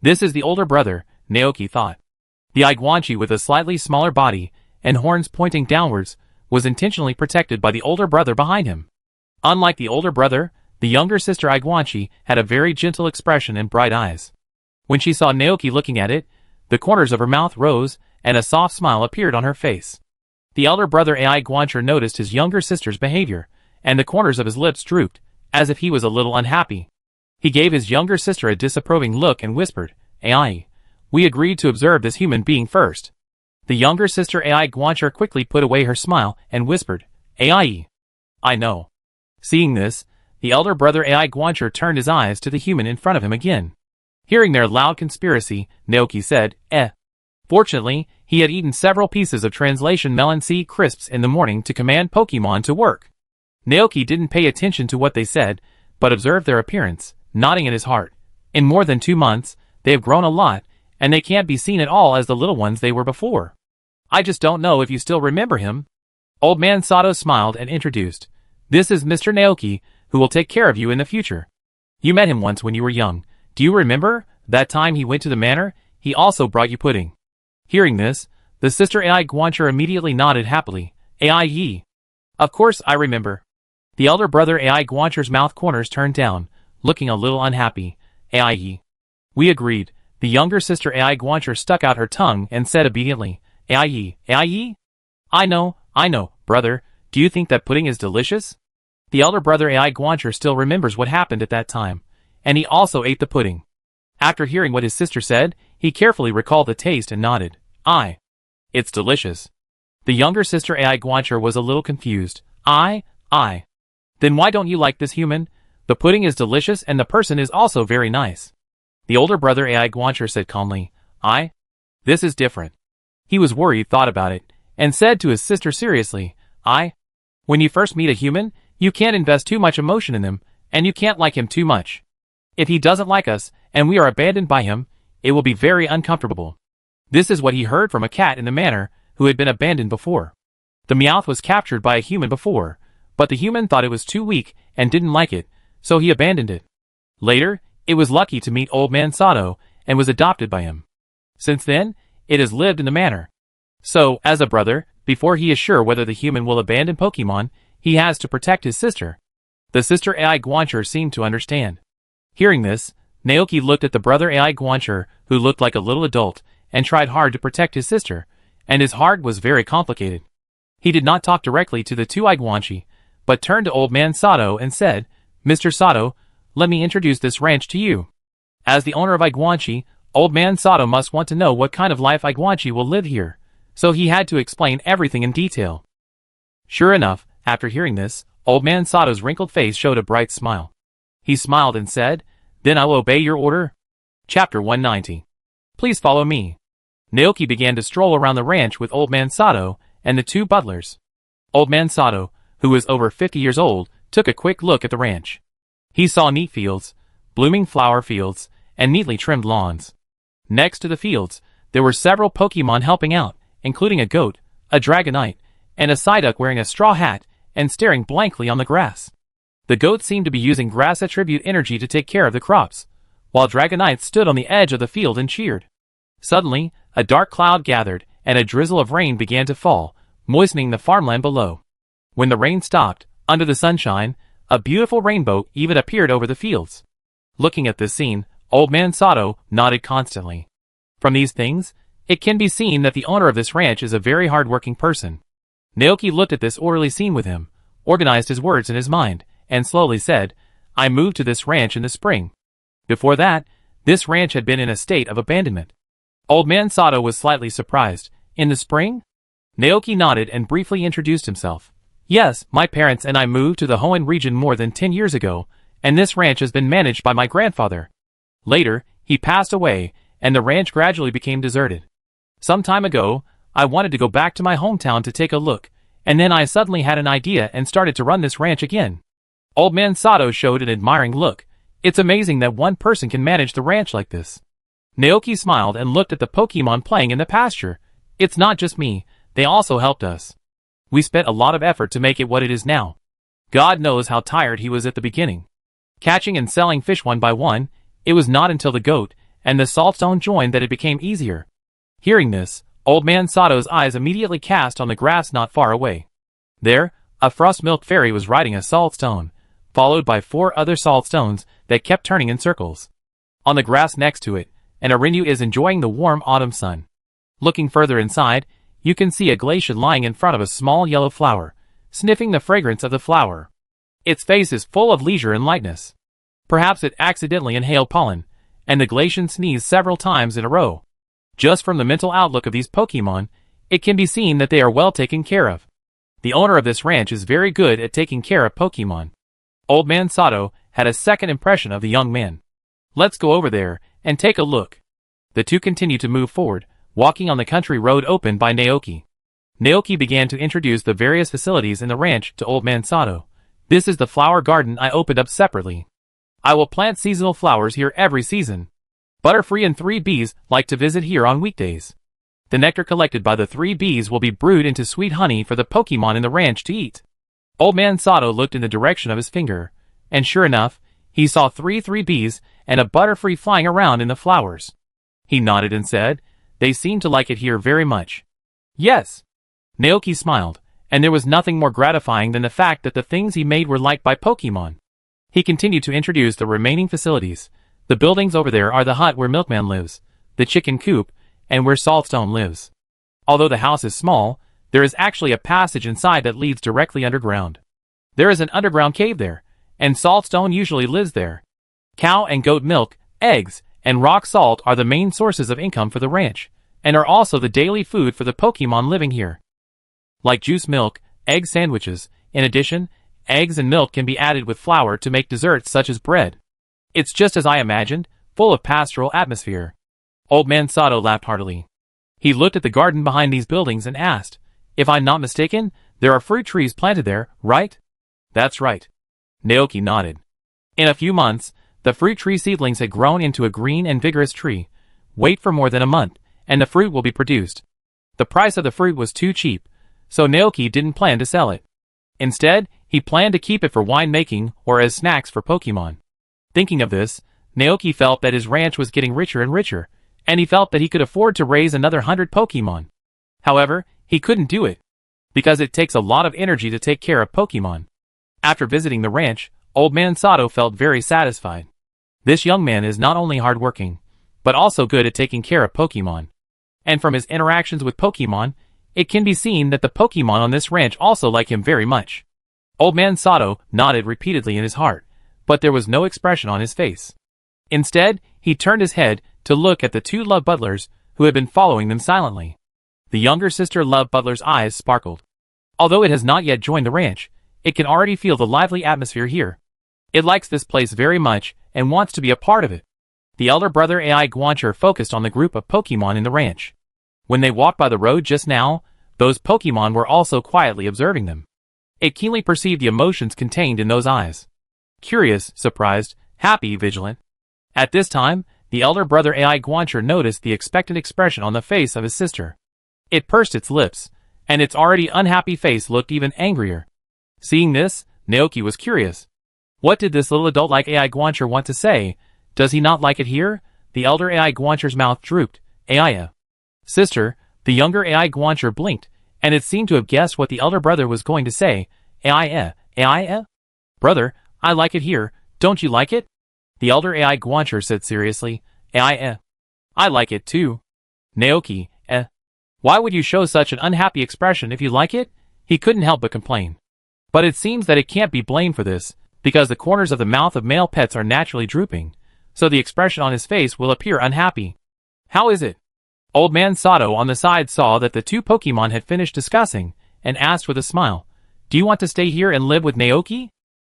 This is the older brother, Naoki thought. The Iguanchi with a slightly smaller body and horns pointing downwards was intentionally protected by the older brother behind him. Unlike the older brother, the younger sister Iguanchi had a very gentle expression and bright eyes. When she saw Naoki looking at it, the corners of her mouth rose, and a soft smile appeared on her face. The elder brother Iguanchi noticed his younger sister's behavior, and the corners of his lips drooped, as if he was a little unhappy. He gave his younger sister a disapproving look and whispered, Ai, we agreed to observe this human being first. The younger sister Iguanchi quickly put away her smile and whispered, Ai. I know. Seeing this, the elder brother Iguanchi turned his eyes to the human in front of him again. Hearing their loud conspiracy, Naoki said, Fortunately, he had eaten several pieces of translation melon seed crisps in the morning to command Pokemon to work. Naoki didn't pay attention to what they said, but observed their appearance, nodding in his heart. In more than 2 months, they have grown a lot, and they can't be seen at all as the little ones they were before. I just don't know if you still remember him. Old man Sato smiled and introduced. This is Mr. Naoki, who will take care of you in the future. You met him once when you were young. Do you remember? That time he went to the manor, he also brought you pudding. Hearing this, the sister Iguanchi immediately nodded happily. Ai. Of course I remember. The elder brother Iguanchi's mouth corners turned down, looking a little unhappy. Ai. We agreed. The younger sister Iguanchi stuck out her tongue and said obediently, Ai. I know, brother. Do you think that pudding is delicious? The elder brother Iguanchi still remembers what happened at that time, and he also ate the pudding. After hearing what his sister said, he carefully recalled the taste and nodded. It's delicious. The younger sister Iguanchi was a little confused. Then why don't you like this human? The pudding is delicious and the person is also very nice. The older brother Iguanchi said calmly. This is different. He was worried, thought about it, and said to his sister seriously, when you first meet a human, you can't invest too much emotion in them, and you can't like him too much. If he doesn't like us, and we are abandoned by him, it will be very uncomfortable. This is what he heard from a cat in the manor who had been abandoned before. The Meowth was captured by a human before, but the human thought it was too weak and didn't like it, so he abandoned it. Later, it was lucky to meet Old Man Sato and was adopted by him. Since then, it has lived in the manor. So, as a brother, before he is sure whether the human will abandon Pokemon, he has to protect his sister. The sister AI Guancher seemed to understand. Hearing this, Naoki looked at the brother AI Guancher, who looked like a little adult, and tried hard to protect his sister, and his heart was very complicated. He did not talk directly to the two Iguanchi, but turned to Old Man Sato and said, "Mr. Sato, let me introduce this ranch to you." As the owner of Iguanchi, Old Man Sato must want to know what kind of life Iguanchi will live here, so he had to explain everything in detail. Sure enough, after hearing this, Old Man Sato's wrinkled face showed a bright smile. He smiled and said, "Then I will obey your order." Chapter 190. Please follow me. Naoki began to stroll around the ranch with Old Man Sato and the two butlers. Old Man Sato, who was over 50 years old, took a quick look at the ranch. He saw neat fields, blooming flower fields, and neatly trimmed lawns. Next to the fields, there were several Pokemon helping out, including a goat, a Dragonite, and a Psyduck wearing a straw hat and staring blankly on the grass. The goat seemed to be using grass attribute energy to take care of the crops, while Dragonite stood on the edge of the field and cheered. Suddenly, a dark cloud gathered, and a drizzle of rain began to fall, moistening the farmland below. When the rain stopped, under the sunshine, a beautiful rainbow even appeared over the fields. Looking at this scene, Old Man Sato nodded constantly. From these things, it can be seen that the owner of this ranch is a very hard-working person. Naoki looked at this orderly scene with him, organized his words in his mind, and slowly said, "I moved to this ranch in the spring. Before that, this ranch had been in a state of abandonment." Old Man Sato was slightly surprised. "In the spring?" Naoki nodded and briefly introduced himself. "Yes, my parents and I moved to the Hoenn region more than 10 years ago, and this ranch has been managed by my grandfather. Later, he passed away, and the ranch gradually became deserted. Some time ago, I wanted to go back to my hometown to take a look, and then I suddenly had an idea and started to run this ranch again." Old Man Sato showed an admiring look. "It's amazing that one person can manage the ranch like this." Naoki smiled and looked at the Pokemon playing in the pasture. "It's not just me, they also helped us. We spent a lot of effort to make it what it is now." God knows how tired he was at the beginning. Catching and selling fish one by one, it was not until the goat and the saltstone joined that it became easier. Hearing this, Old Man Sato's eyes immediately cast on the grass not far away. There, a frost milk fairy was riding a saltstone, followed by 4 other saltstones that kept turning in circles. On the grass next to it, an Arinyu is enjoying the warm autumn sun. Looking further inside, you can see a Glacian lying in front of a small yellow flower, sniffing the fragrance of the flower. Its face is full of leisure and lightness. Perhaps it accidentally inhaled pollen, and the Glacian sneezed several times in a row. Just from the mental outlook of these Pokemon, it can be seen that they are well taken care of. The owner of this ranch is very good at taking care of Pokemon. Old Man Sato had a second impression of the young man. "Let's go over there and take a look." The two continued to move forward, walking on the country road opened by Naoki. Naoki began to introduce the various facilities in the ranch to Old Man Sato. "This is the flower garden I opened up separately. I will plant seasonal flowers here every season. Butterfree and 3 bees like to visit here on weekdays. The nectar collected by the 3 bees will be brewed into sweet honey for the Pokemon in the ranch to eat." Old Man Sato looked in the direction of his finger, and sure enough, he saw 3 bees and a Butterfree flying around in the flowers. He nodded and said, "They seem to like it here very much." "Yes." Naoki smiled, and there was nothing more gratifying than the fact that the things he made were liked by Pokemon. He continued to introduce the remaining facilities. "The buildings over there are the hut where Milkman lives, the chicken coop, and where Saltstone lives. Although the house is small, there is actually a passage inside that leads directly underground. There is an underground cave there, and Saltstone usually lives there. Cow and goat milk, eggs, and rock salt are the main sources of income for the ranch, and are also the daily food for the Pokemon living here. Like juice milk, egg sandwiches. In addition, eggs and milk can be added with flour to make desserts such as bread. It's just as I imagined, full of pastoral atmosphere." Old Man Sato laughed heartily. He looked at the garden behind these buildings and asked, "If I'm not mistaken, there are fruit trees planted there, right?" "That's right." Naoki nodded. In a few months, the fruit tree seedlings had grown into a green and vigorous tree. Wait for more than a month, and the fruit will be produced. The price of the fruit was too cheap, so Naoki didn't plan to sell it. Instead, he planned to keep it for wine making or as snacks for Pokemon. Thinking of this, Naoki felt that his ranch was getting richer and richer, and he felt that he could afford to raise another 100 Pokemon. However, he couldn't do it, because it takes a lot of energy to take care of Pokemon. After visiting the ranch, Old Man Sato felt very satisfied. This young man is not only hardworking, but also good at taking care of Pokemon. And from his interactions with Pokemon, it can be seen that the Pokemon on this ranch also like him very much. Old Man Sato nodded repeatedly in his heart, but there was no expression on his face. Instead, he turned his head to look at the two love butlers who had been following them silently. The younger sister Love Butler's eyes sparkled. Although it has not yet joined the ranch, it can already feel the lively atmosphere here. It likes this place very much and wants to be a part of it. The elder brother AI Guancher focused on the group of Pokemon in the ranch. When they walked by the road just now, those Pokemon were also quietly observing them. It keenly perceived the emotions contained in those eyes. Curious, surprised, happy, vigilant. At this time, the elder brother AI Guancher noticed the expectant expression on the face of his sister. It pursed its lips, and its already unhappy face looked even angrier. Seeing this, Naoki was curious. What did this little adult like AI Guancher want to say? Does he not like it here? The elder AI Guancher's mouth drooped. AI. Sister, the younger AI Guancher blinked, and it seemed to have guessed what the elder brother was going to say. AI. Brother, I like it here, don't you like it? The elder AI Guancher said seriously. AI. I like it too. Naoki, Why would you show such an unhappy expression if you like it? He couldn't help but complain. But it seems that it can't be blamed for this, because the corners of the mouth of male pets are naturally drooping, so the expression on his face will appear unhappy. How is it? Old Man Sato on the side saw that the two Pokemon had finished discussing, and asked with a smile, Do you want to stay here and live with Naoki?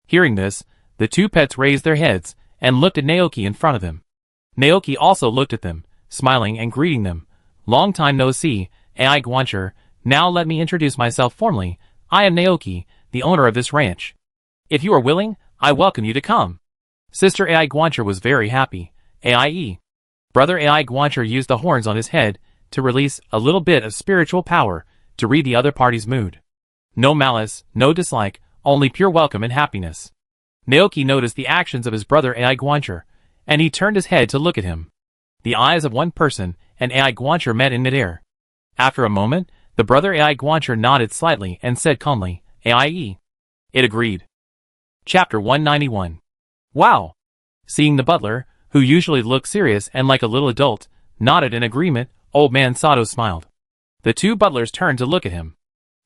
Hearing this, the two pets raised their heads, and looked at Naoki in front of them. Naoki also looked at them, smiling and greeting them. Long time no see, AI Guancher. Now let me introduce myself formally. I am Naoki, the owner of this ranch. If you are willing, I welcome you to come. Sister AI Guancher was very happy. AIE. Brother AI Guancher used the horns on his head to release a little bit of spiritual power to read the other party's mood. No malice, no dislike, only pure welcome and happiness. Naoki noticed the actions of his brother AI Guancher, and he turned his head to look at him. The eyes of one person and AI Guancher met in midair. After a moment, the brother AI Guancher nodded slightly and said calmly, AIE. It agreed. Chapter 191. Wow! Seeing the butler, who usually looked serious and like a little adult, nodded in agreement, Old Man Sato smiled. The two butlers turned to look at him.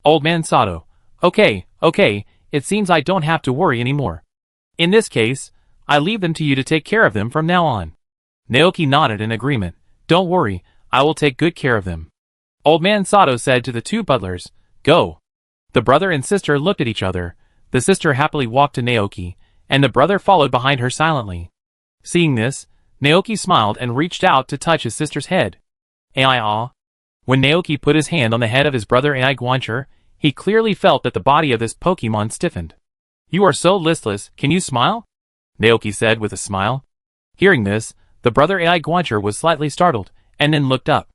Old Man Sato. Okay, it seems I don't have to worry anymore. In this case, I leave them to you to take care of them from now on. Naoki nodded in agreement. Don't worry, I will take good care of them. Old Man Sato said to the two butlers, Go. The brother and sister looked at each other. The sister happily walked to Naoki, and the brother followed behind her silently. Seeing this, Naoki smiled and reached out to touch his sister's head. AI. When Naoki put his hand on the head of his brother AI Guancher, he clearly felt that the body of this Pokemon stiffened. You are so listless, can you smile? Naoki said with a smile. Hearing this, the brother AI Guancher was slightly startled, and then looked up.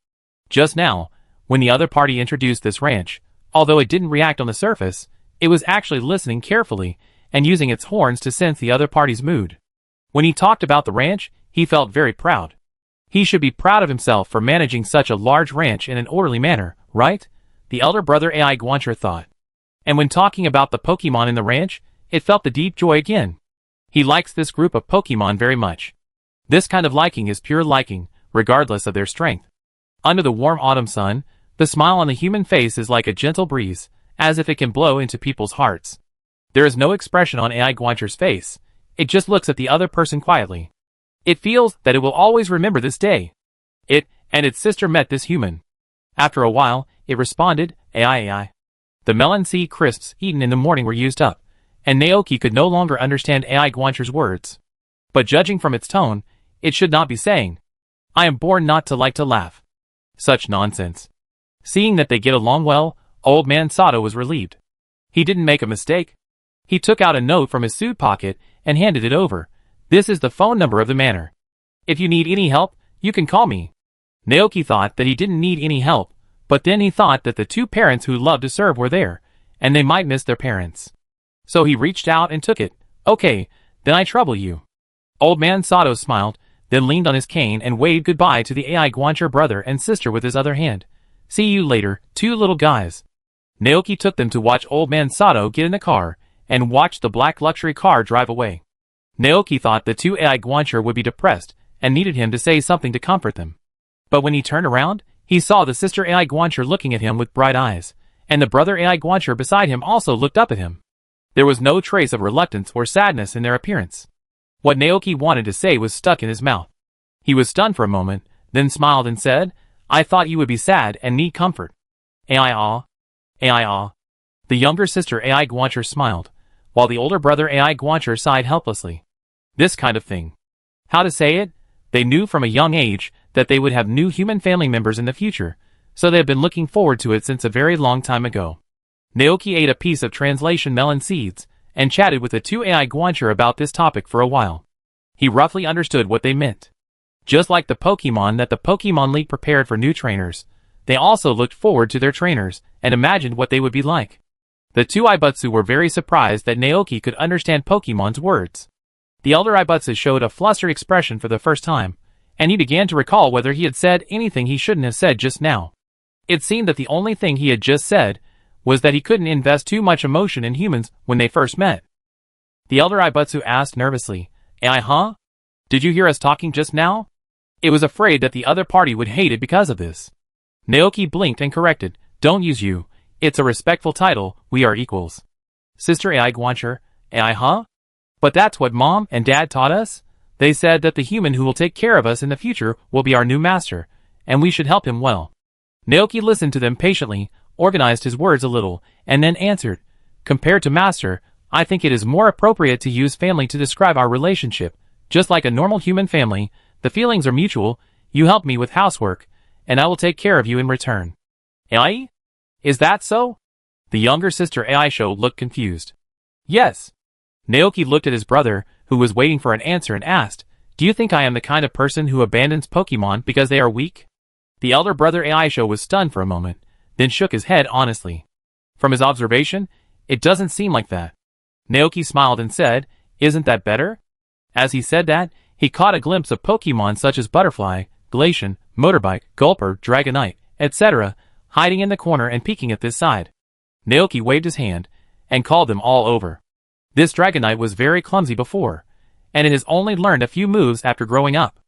Just now, when the other party introduced this ranch, although it didn't react on the surface, it was actually listening carefully and using its horns to sense the other party's mood. When he talked about the ranch, he felt very proud. He should be proud of himself for managing such a large ranch in an orderly manner, right? The elder brother AI Guancher thought. And when talking about the Pokemon in the ranch, it felt the deep joy again. He likes this group of Pokemon very much. This kind of liking is pure liking, regardless of their strength. Under the warm autumn sun, the smile on the human face is like a gentle breeze, as if it can blow into people's hearts. There is no expression on AI Guancher's face. It just looks at the other person quietly. It feels that it will always remember this day. It and its sister met this human. After a while, it responded, AI. The melon seed crisps eaten in the morning were used up, and Naoki could no longer understand AI Guancher's words. But judging from its tone, it should not be saying, I am born not to like to laugh. Such nonsense. Seeing that they get along well, Old Man Sato was relieved. He didn't make a mistake. He took out a note from his suit pocket and handed it over, This is the phone number of the manor. If you need any help, you can call me. Naoki thought that he didn't need any help, but then he thought that the two parents who loved to serve were there, and they might miss their parents. So he reached out and took it. Okay, then I trouble you. Old man Sato smiled, then leaned on his cane and waved goodbye to the AI Guancher brother and sister with his other hand. See you later, two little guys. Naoki took them to watch old man Sato get in the car, and watched the black luxury car drive away. Naoki thought the two AI Guancher would be depressed, and needed him to say something to comfort them. But when he turned around, he saw the sister AI Guancher looking at him with bright eyes, and the brother AI Guancher beside him also looked up at him. There was no trace of reluctance or sadness in their appearance. What Naoki wanted to say was stuck in his mouth. He was stunned for a moment, then smiled and said, I thought you would be sad and need comfort. AI. The younger sister AI Guancher smiled, while the older brother AI Guancher sighed helplessly. This kind of thing. How to say it? They knew from a young age that they would have new human family members in the future, so they had been looking forward to it since a very long time ago. Naoki ate a piece of translation melon seeds, and chatted with the two AI Guancher about this topic for a while. He roughly understood what they meant. Just like the Pokemon that the Pokemon League prepared for new trainers, they also looked forward to their trainers, and imagined what they would be like. The two Aibutsu were very surprised that Naoki could understand Pokemon's words. The elder Aibutsu showed a flustered expression for the first time, and he began to recall whether he had said anything he shouldn't have said just now. It seemed that the only thing he had just said was that he couldn't invest too much emotion in humans when they first met. The elder Aibutsu asked nervously, huh? Did you hear us talking just now? It was afraid that the other party would hate it because of this. Naoki blinked and corrected, don't use you. It's a respectful title, we are equals. Sister AI Guancher, huh? But that's what Mom and Dad taught us? They said that the human who will take care of us in the future will be our new master, and we should help him well. Naoki listened to them patiently, organized his words a little, and then answered, compared to master, I think it is more appropriate to use family to describe our relationship. Just like a normal human family, the feelings are mutual, you help me with housework, and I will take care of you in return. AI? Is that so? The younger sister Aisho looked confused. Yes. Naoki looked at his brother, who was waiting for an answer, and asked, do you think I am the kind of person who abandons Pokemon because they are weak? The elder brother Aisho was stunned for a moment, then shook his head honestly. From his observation, it doesn't seem like that. Naoki smiled and said, isn't that better? As he said that, he caught a glimpse of Pokemon such as Butterfly, Glacian, Motorbike, Gulper, Dragonite, etc., hiding in the corner and peeking at this side. Naoki waved his hand, and called them all over. This Dragonite was very clumsy before, and it has only learned a few moves after growing up.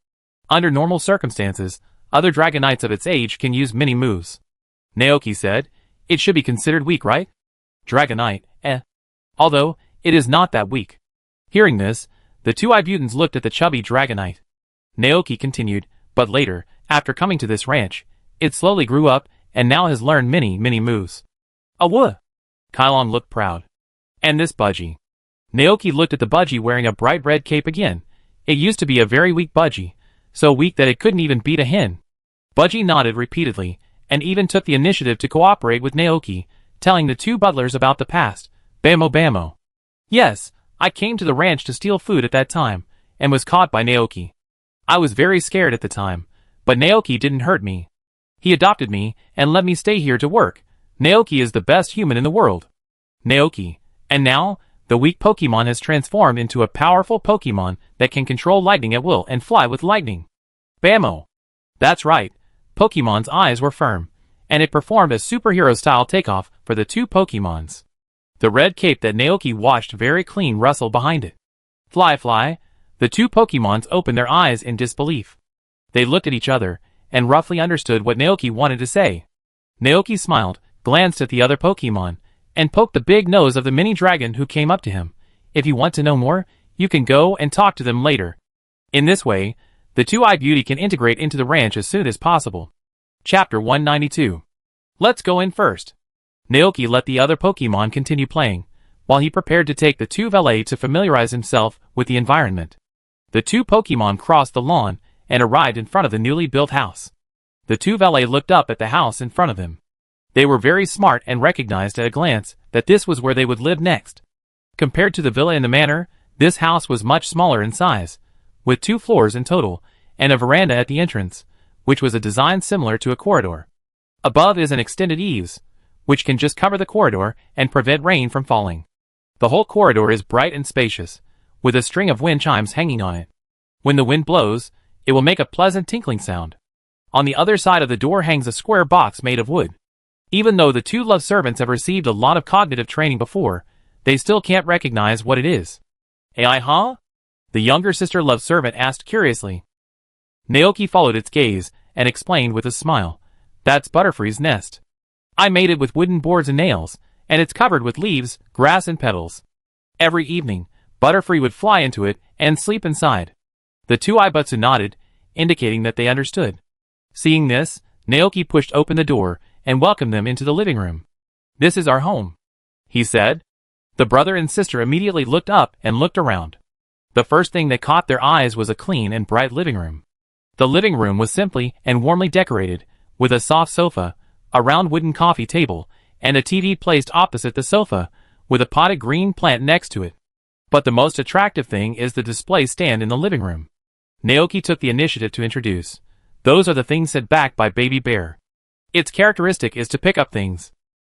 Under normal circumstances, other Dragonites of its age can use many moves. Naoki said, it should be considered weak, right? Dragonite, Although, it is not that weak. Hearing this, the two Ibutans looked at the chubby Dragonite. Naoki continued, but later, after coming to this ranch, it slowly grew up, and now has learned many moves. Awooh! Kylon looked proud. And this Budgie. Naoki looked at the Budgie wearing a bright red cape again. It used to be a very weak Budgie, so weak that it couldn't even beat a hen. Budgie nodded repeatedly, and even took the initiative to cooperate with Naoki, telling the two butlers about the past. Bamo. Yes, I came to the ranch to steal food at that time, and was caught by Naoki. I was very scared at the time, but Naoki didn't hurt me. He adopted me, and let me stay here to work. Naoki is the best human in the world. Naoki. And now, the weak Pokemon has transformed into a powerful Pokemon that can control lightning at will and fly with lightning. Bamo. That's right. Pokemon's eyes were firm, and it performed a superhero-style takeoff for the two Pokemons. The red cape that Naoki washed very clean rustled behind it. Fly. The two Pokemons opened their eyes in disbelief. They looked at each other, and roughly understood what Naoki wanted to say. Naoki smiled, glanced at the other Pokemon, and poked the big nose of the mini dragon who came up to him. If you want to know more, you can go and talk to them later. In this way, the two Beauty can integrate into the ranch as soon as possible. Chapter 192. Let's go in first. Naoki let the other Pokemon continue playing, while he prepared to take the two valet to familiarize himself with the environment. The two Pokemon crossed the lawn, and arrived in front of the newly built house. The two valet looked up at the house in front of them. They were very smart and recognized at a glance that this was where they would live next. Compared to the villa in the manor, This house was much smaller in size, with 2 floors in total, and a veranda at the entrance, which was a design similar to a corridor. Above is an extended eaves, which can just cover the corridor and prevent rain from falling. The whole corridor is bright and spacious, with a string of wind chimes hanging on it. When the wind blows, it will make a pleasant tinkling sound. On the other side of the door hangs a square box made of wood. Even though the 2 love servants have received a lot of cognitive training before, they still can't recognize what it is. AI, huh? The younger sister love servant asked curiously. Naoki followed its gaze and explained with a smile. That's Butterfree's nest. I made it with wooden boards and nails, and it's covered with leaves, grass and petals. Every evening, Butterfree would fly into it and sleep inside. The 2 Aibutsu nodded, indicating that they understood. Seeing this, Naoki pushed open the door and welcomed them into the living room. This is our home, he said. The brother and sister immediately looked up and looked around. The first thing that caught their eyes was a clean and bright living room. The living room was simply and warmly decorated, with a soft sofa, a round wooden coffee table, and a TV placed opposite the sofa, with a potted green plant next to it. But the most attractive thing is the display stand in the living room. Naoki took the initiative to introduce. Those are the things set back by Baby Bear. Its characteristic is to pick up things.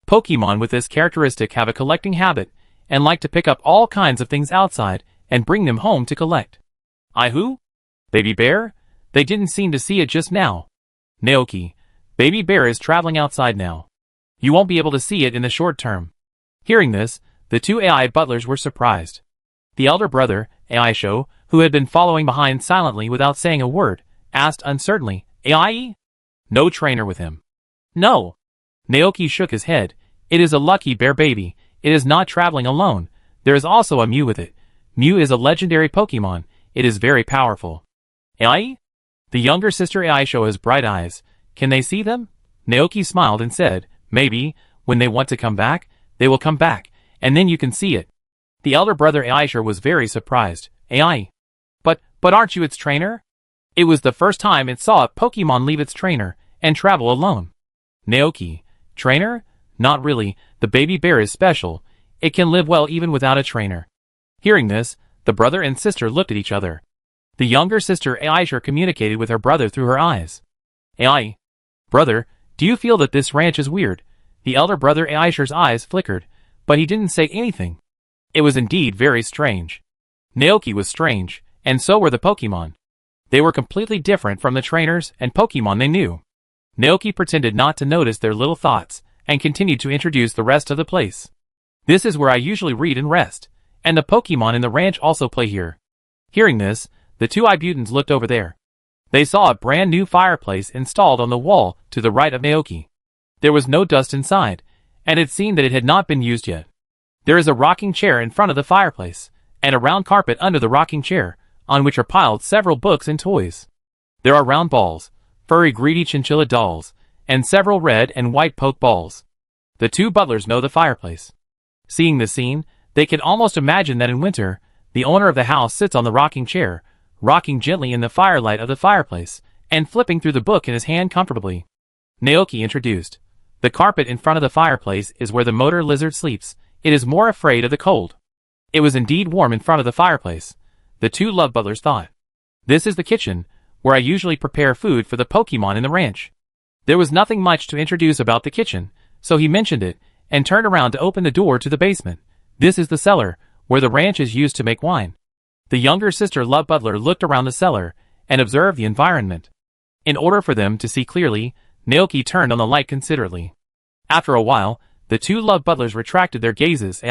Pokemon with this characteristic have a collecting habit, and like to pick up all kinds of things outside and bring them home to collect. Who? Baby Bear? They didn't seem to see it just now. Naoki, Baby Bear is traveling outside now. You won't be able to see it in the short term. Hearing this, the 2 AI butlers were surprised. The elder brother, Aisho, who had been following behind silently without saying a word, asked uncertainly, Ai? No trainer with him. No. Naoki shook his head. It is a lucky bear baby. It is not traveling alone. There is also a Mew with it. Mew is a legendary Pokemon. It is very powerful. Ai? The younger sister Aisho has bright eyes. Can they see them? Naoki smiled and said, maybe, when they want to come back, they will come back, and then you can see it. The elder brother Aisha was very surprised. Ai? But aren't you its trainer? It was the first time it saw a Pokemon leave its trainer and travel alone. Naoki, trainer? Not really, the baby bear is special. It can live well even without a trainer. Hearing this, the brother and sister looked at each other. The younger sister Aisha communicated with her brother through her eyes. Ai? Brother, do you feel that this ranch is weird? The elder brother Aisha's eyes flickered, but he didn't say anything. It was indeed very strange. Naoki was strange, and so were the Pokemon. They were completely different from the trainers and Pokemon they knew. Naoki pretended not to notice their little thoughts, and continued to introduce the rest of the place. This is where I usually read and rest, and the Pokemon in the ranch also play here. Hearing this, the 2 Ibutans looked over there. They saw a brand new fireplace installed on the wall to the right of Naoki. There was no dust inside, and it seemed that it had not been used yet. There is a rocking chair in front of the fireplace, and a round carpet under the rocking chair, on which are piled several books and toys. There are round balls, furry greedy chinchilla dolls, and several red and white poke balls. The 2 butlers know the fireplace. Seeing the scene, they can almost imagine that in winter, the owner of the house sits on the rocking chair, rocking gently in the firelight of the fireplace, and flipping through the book in his hand comfortably. Naoki introduced. The carpet in front of the fireplace is where the motor lizard sleeps. It is more afraid of the cold. It was indeed warm in front of the fireplace, the 2 love butlers thought. This is the kitchen, where I usually prepare food for the Pokemon in the ranch. There was nothing much to introduce about the kitchen, so he mentioned it, and turned around to open the door to the basement. This is the cellar, where the ranch is used to make wine. The younger sister love butler looked around the cellar, and observed the environment. In order for them to see clearly, Naoki turned on the light considerately. After a while, the 2 love butlers retracted their gazes.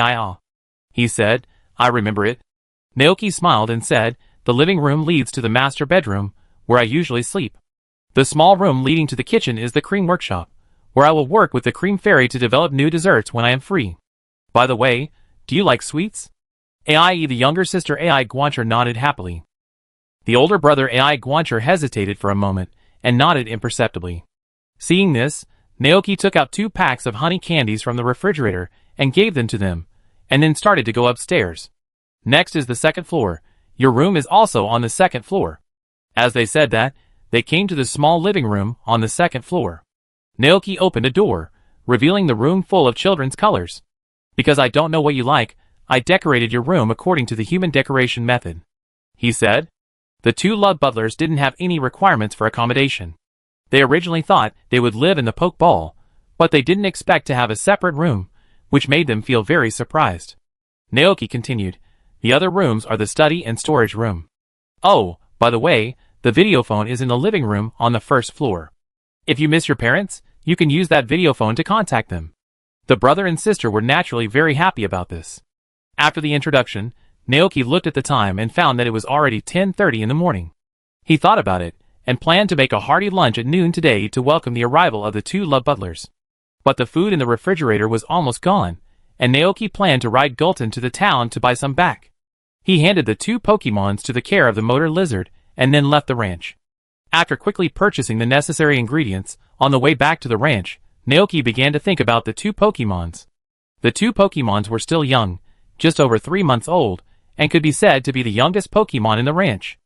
He said, I remember it. Naoki smiled and said, the living room leads to the master bedroom, where I usually sleep. The small room leading to the kitchen is the cream workshop, where I will work with the cream fairy to develop new desserts when I am free. By the way, do you like sweets? The younger sister Guancher nodded happily. The older brother Guancher hesitated for a moment, and nodded imperceptibly. Seeing this, Naoki took out 2 packs of honey candies from the refrigerator and gave them to them, and then started to go upstairs. Next is the 2nd floor. Your room is also on the 2nd floor. As they said that, they came to the small living room on the 2nd floor. Naoki opened a door, revealing the room full of children's colors. Because I don't know what you like, I decorated your room according to the human decoration method," he said. The two love butlers didn't have any requirements for accommodation. They originally thought they would live in the poke ball, but they didn't expect to have a separate room, which made them feel very surprised. Naoki continued, "The other rooms are the study and storage room. Oh, by the way, the video phone is in the living room on the first floor. If you miss your parents, you can use that video phone to contact them." The brother and sister were naturally very happy about this. After the introduction, Naoki looked at the time and found that it was already 10:30 in the morning. He thought about it, and planned to make a hearty lunch at noon today to welcome the arrival of the two love butlers. But the food in the refrigerator was almost gone, and Naoki planned to ride Gulton to the town to buy some back. He handed the two Pokemons to the care of the motor lizard, and then left the ranch. After quickly purchasing the necessary ingredients, on the way back to the ranch, Naoki began to think about the two Pokemons. The two Pokemons were still young, just over 3 months old, and could be said to be the youngest Pokemon in the ranch.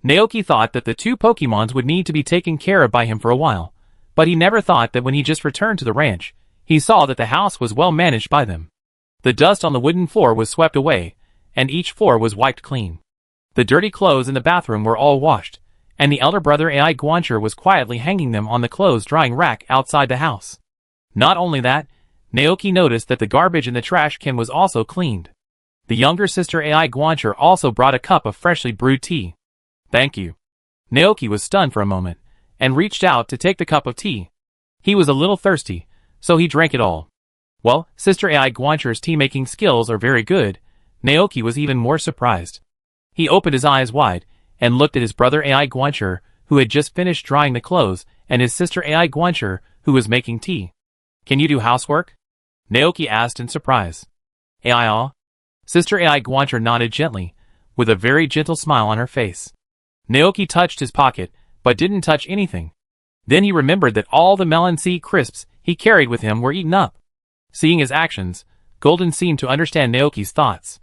Naoki thought that the two Pokemons would need to be taken care of by him for a while, but he never thought that when he just returned to the ranch, he saw that the house was well managed by them. The dust on the wooden floor was swept away, and each floor was wiped clean. The dirty clothes in the bathroom were all washed, and the elder brother Ai Guancher was quietly hanging them on the clothes drying rack outside the house. Not only that, Naoki noticed that the garbage in the trash can was also cleaned. The younger sister Ai Guancher also brought a cup of freshly brewed tea. "Thank you." Naoki was stunned for a moment, and reached out to take the cup of tea. He was a little thirsty, so he drank it all. Well, Sister Ai Guancher's tea-making skills are very good. Naoki was even more surprised. He opened his eyes wide, and looked at his brother Ai Guancher, who had just finished drying the clothes, and his sister Ai Guancher, who was making tea. "Can you do housework?" Naoki asked in surprise. "Ai?" Sister Ai Guancher nodded gently, with a very gentle smile on her face. Naoki touched his pocket, but didn't touch anything. Then he remembered that all the melon seed crisps he carried with him were eaten up. Seeing his actions, Golden seemed to understand Naoki's thoughts.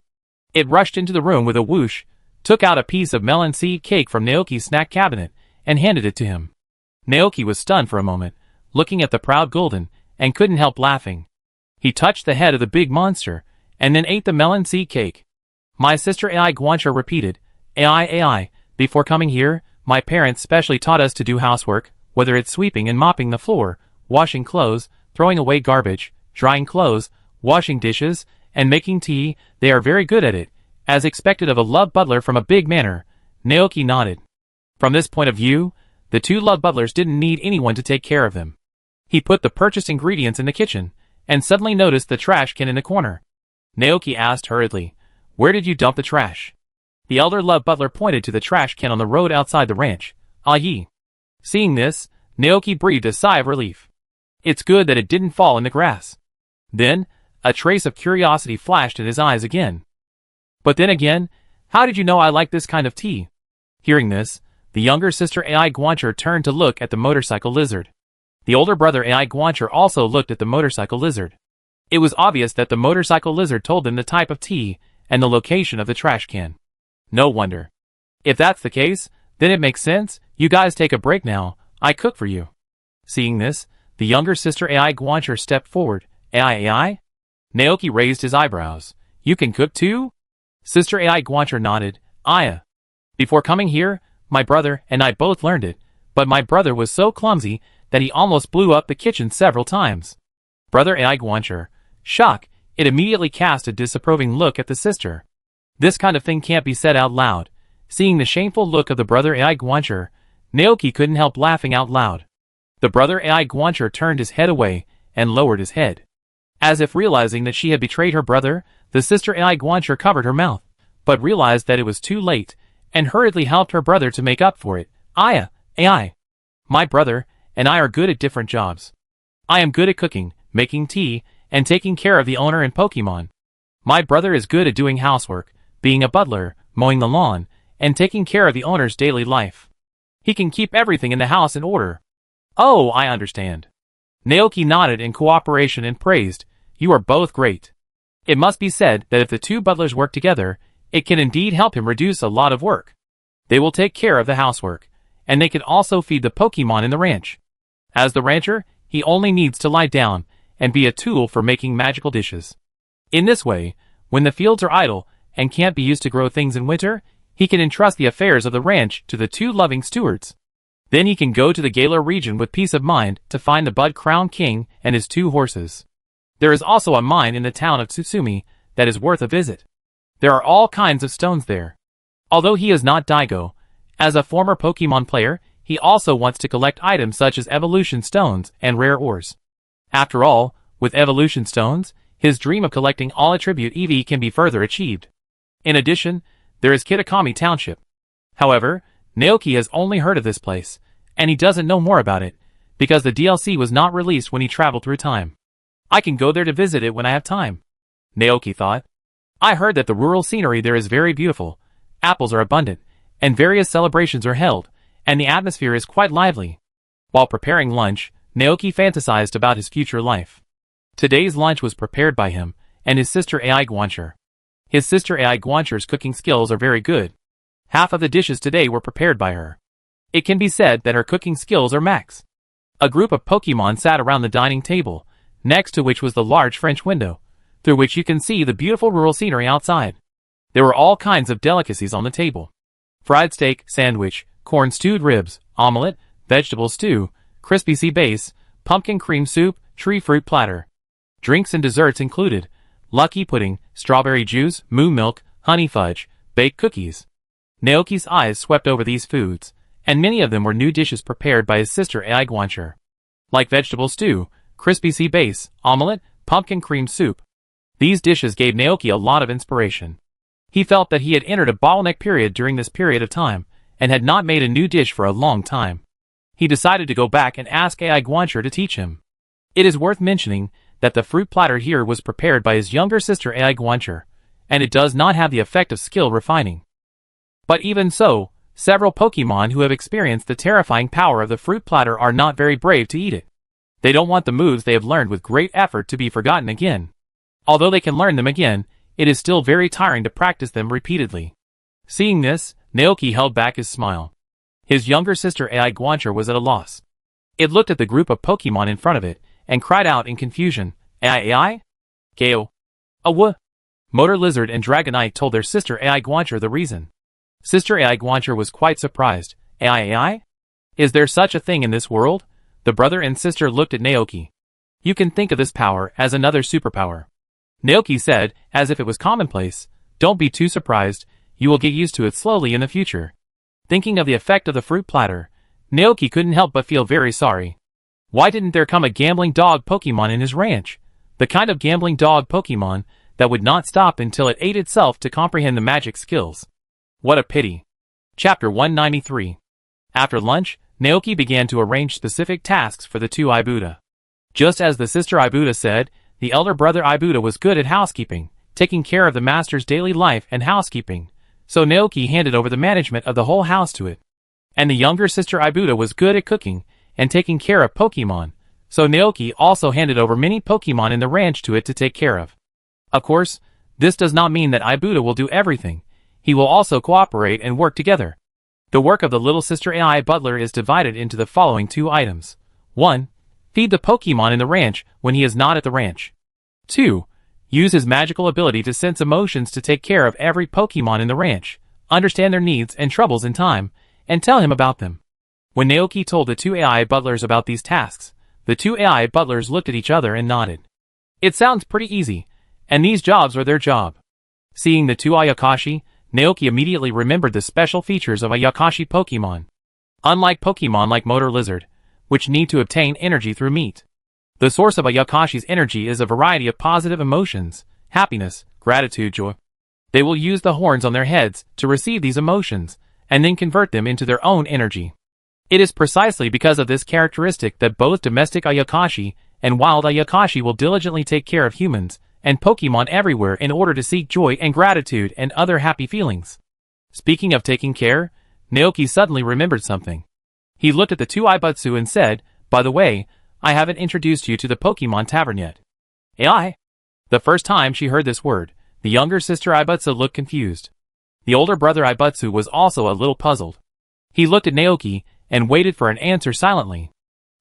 It rushed into the room with a whoosh, took out a piece of melon seed cake from Naoki's snack cabinet, and handed it to him. Naoki was stunned for a moment, looking at the proud Golden, and couldn't help laughing. He touched the head of the big monster, and then ate the melon seed cake. My sister Ai Guancher repeated, Ai, before coming here, my parents specially taught us to do housework, whether it's sweeping and mopping the floor, washing clothes, throwing away garbage, drying clothes, washing dishes, and making tea. They are very good at it, as expected of a love butler from a big manor. Naoki nodded. From this point of view, the two love butlers didn't need anyone to take care of them. He put the purchased ingredients in the kitchen, and suddenly noticed the trash can in the corner. Naoki asked hurriedly, "Where did you dump the trash?" The elder love butler pointed to the trash can on the road outside the ranch. "Ah-yi." Seeing this, Naoki breathed a sigh of relief. It's good that it didn't fall in the grass. Then, a trace of curiosity flashed in his eyes again. "But then again, how did you know I like this kind of tea?" Hearing this, the younger sister Ai Guancher turned to look at the motorcycle lizard. The older brother Ai Guancher also looked at the motorcycle lizard. It was obvious that the motorcycle lizard told them the type of tea and the location of the trash can. No wonder. If that's the case, then it makes sense. You guys take a break now. I cook for you. Seeing this, the younger sister Ai Guancher stepped forward. Ai? Naoki raised his eyebrows. You can cook too? Sister Ai Guancher nodded. Aya. Before coming here, my brother and I both learned it, but my brother was so clumsy that he almost blew up the kitchen several times. Brother Ai Guancher. Shock, it immediately cast a disapproving look at the sister. This kind of thing can't be said out loud. Seeing the shameful look of the brother Ai Guancher, Naoki couldn't help laughing out loud. The brother Ai Guancher turned his head away and lowered his head. As if realizing that she had betrayed her brother, the sister Ai Guancher covered her mouth, but realized that it was too late, and hurriedly helped her brother to make up for it. Ai. My brother and I are good at different jobs. I am good at cooking, making tea, and taking care of the owner and Pokemon. My brother is good at doing housework, being a butler, mowing the lawn, and taking care of the owner's daily life. He can keep everything in the house in order. Oh, I understand. Naoki nodded in cooperation and praised, You are both great. It must be said that if the two butlers work together, it can indeed help him reduce a lot of work. They will take care of the housework, and they can also feed the Pokemon in the ranch. As the rancher, he only needs to lie down and be a tool for making magical dishes. In this way, When the fields are idle and can't be used to grow things in winter, he can entrust the affairs of the ranch to the 2 loving stewards. Then he can go to the Galar region with peace of mind to find the Bud Crown King and his 2 horses. There is also a mine in the town of Tsutsumi that is worth a visit. There are all kinds of stones there. Although he is not Daigo, as a former Pokemon player, he also wants to collect items such as evolution stones and rare ores. After all, with evolution stones, his dream of collecting all attribute EV can be further achieved. In addition, there is Kitakami Township. However, Naoki has only heard of this place, and he doesn't know more about it, because the DLC was not released when he traveled through time. I can go there to visit it when I have time, Naoki thought. I heard that the rural scenery there is very beautiful, apples are abundant, and various celebrations are held, and the atmosphere is quite lively. While preparing lunch, Naoki fantasized about his future life. Today's lunch was prepared by him and his sister Ai Guancher. His sister Ai Guancher's cooking skills are very good. Half of the dishes today were prepared by her. It can be said that her cooking skills are max. A group of Pokemon sat around the dining table, next to which was the large French window, through which you can see the beautiful rural scenery outside. There were all kinds of delicacies on the table. Fried steak, sandwich, corn stewed ribs, omelette, vegetable stew, crispy sea base, pumpkin cream soup, tree fruit platter. Drinks and desserts included lucky pudding, strawberry juice, moo milk, honey fudge, baked cookies. Naoki's eyes swept over these foods, and many of them were new dishes prepared by his sister Ai Guancher. Like vegetable stew, crispy sea base, omelette, pumpkin cream soup. These dishes gave Naoki a lot of inspiration. He felt that he had entered a bottleneck period during this period of time, and had not made a new dish for a long time. He decided to go back and ask Ai Guancher to teach him. It is worth mentioning that the fruit platter here was prepared by his younger sister Ai Guancher, and it does not have the effect of skill refining. But even so, several Pokemon who have experienced the terrifying power of the fruit platter are not very brave to eat it. They don't want the moves they have learned with great effort to be forgotten again. Although they can learn them again, it is still very tiring to practice them repeatedly. Seeing this, Naoki held back his smile. His younger sister Ai Guancher was at a loss. It looked at the group of Pokemon in front of it, and cried out in confusion, Ai? Gale. Awa. Motor Lizard and Dragonite told their sister Ai Guancher the reason. Sister Ai Guancher was quite surprised. Ai? Is there such a thing in this world? The brother and sister looked at Naoki. You can think of this power as another superpower. Naoki said, as if it was commonplace, don't be too surprised, you will get used to it slowly in the future. Thinking of the effect of the fruit platter, Naoki couldn't help but feel very sorry. Why didn't there come a gambling dog Pokemon in his ranch? The kind of gambling dog Pokemon that would not stop until it ate itself to comprehend the magic skills. What a pity. Chapter 193. After lunch, Naoki began to arrange specific tasks for the 2 Ibuda. Just as the sister Ibuda said, the elder brother Ibuda was good at housekeeping, taking care of the master's daily life and housekeeping, so Naoki handed over the management of the whole house to it. And the younger sister Ibuda was good at cooking and taking care of Pokemon, so Naoki also handed over many Pokemon in the ranch to it to take care of. Of course, this does not mean that Ibuda will do everything. He will also cooperate and work together. The work of the little sister Ai butler is divided into the following 2 items. 1. Feed the Pokemon in the ranch when he is not at the ranch. 2. Use his magical ability to sense emotions to take care of every Pokemon in the ranch, understand their needs and troubles in time, and tell him about them. When Naoki told the 2 AI butlers about these tasks, the 2 AI butlers looked at each other and nodded. It sounds pretty easy, and these jobs are their job. Seeing the 2 Ayakashi, Naoki immediately remembered the special features of Ayakashi Pokemon. Unlike Pokemon like Motor Lizard, which need to obtain energy through meat, the source of Ayakashi's energy is a variety of positive emotions, happiness, gratitude, joy. They will use the horns on their heads to receive these emotions, and then convert them into their own energy. It is precisely because of this characteristic that both domestic Ayakashi and wild Ayakashi will diligently take care of humans and Pokemon everywhere in order to seek joy and gratitude and other happy feelings. Speaking of taking care, Naoki suddenly remembered something. He looked at the 2 Ibutsu and said, by the way, I haven't introduced you to the Pokemon Tavern yet. Ai? The first time she heard this word, the younger sister Ibutsu looked confused. The older brother Ibutsu was also a little puzzled. He looked at Naoki and waited for an answer silently.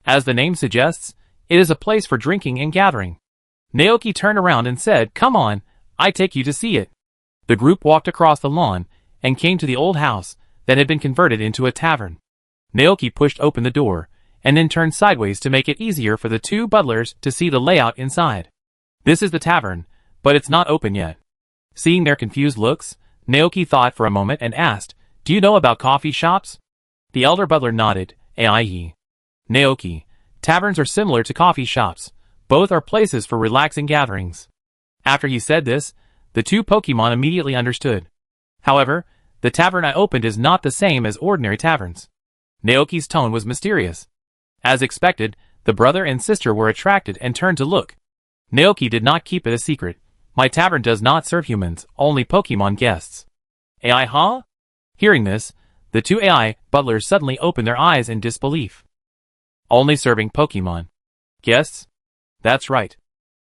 As the name suggests, it is a place for drinking and gathering. Naoki turned around and said, come on, I take you to see it. The group walked across the lawn and came to the old house that had been converted into a tavern. Naoki pushed open the door and then turned sideways to make it easier for the two butlers to see the layout inside. This is the tavern, but it's not open yet. Seeing their confused looks, Naoki thought for a moment and asked, "Do you know about coffee shops?" The elder butler nodded. Aye. Naoki, taverns are similar to coffee shops. Both are places for relaxing gatherings. After he said this, the two Pokemon immediately understood. However, the tavern I opened is not the same as ordinary taverns. Naoki's tone was mysterious. As expected, the brother and sister were attracted and turned to look. Naoki did not keep it a secret. My tavern does not serve humans, only Pokemon guests. AI, huh? Hearing this, the two AI butlers suddenly opened their eyes in disbelief. Only serving Pokemon guests? That's right.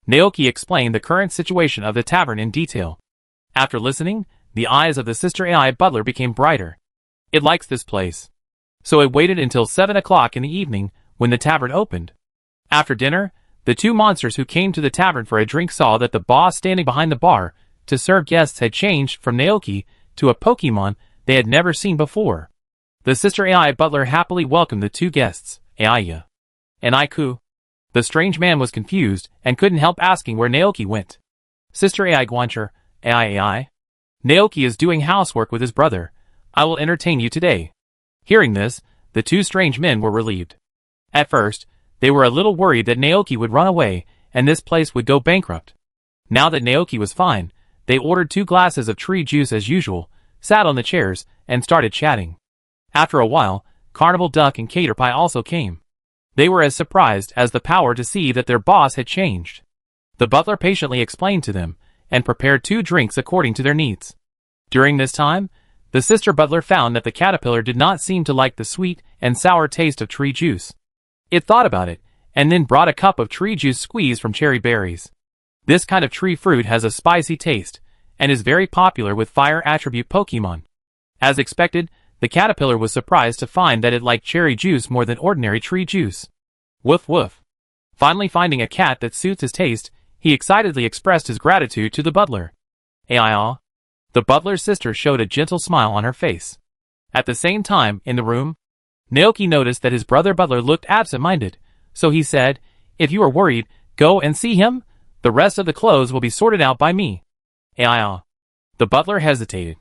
Naoki explained the current situation of the tavern in detail. After listening, the eyes of the sister AI butler became brighter. It likes this place. So it waited until 7 o'clock in the evening when the tavern opened. After dinner, the two monsters who came to the tavern for a drink saw that the boss standing behind the bar to serve guests had changed from Naoki to a Pokemon they had never seen before. The sister AI butler happily welcomed the two guests, Aiya and Aiku. The strange man was confused and couldn't help asking where Naoki went. Sister AI Guancher, AI. Naoki is doing housework with his brother. I will entertain you today. Hearing this, the two strange men were relieved. At first, they were a little worried that Naoki would run away and this place would go bankrupt. Now that Naoki was fine, they ordered 2 glasses of tree juice as usual, sat on the chairs, and started chatting. After a while, Carnival Duck and Caterpie also came. They were as surprised as the power to see that their boss had changed. The butler patiently explained to them, and prepared 2 drinks according to their needs. During this time, the sister butler found that the caterpillar did not seem to like the sweet and sour taste of tree juice. It thought about it, and then brought a cup of tree juice squeezed from cherry berries. This kind of tree fruit has a spicy taste, and is very popular with fire attribute Pokemon. As expected, the caterpillar was surprised to find that it liked cherry juice more than ordinary tree juice. Woof woof. Finally finding a cat that suits his taste, he excitedly expressed his gratitude to the butler. Aw. The butler's sister showed a gentle smile on her face. At the same time, in the room, Naoki noticed that his brother butler looked absent-minded, so he said, "If you are worried, go and see him. The rest of the clothes will be sorted out by me." Aw. The butler hesitated.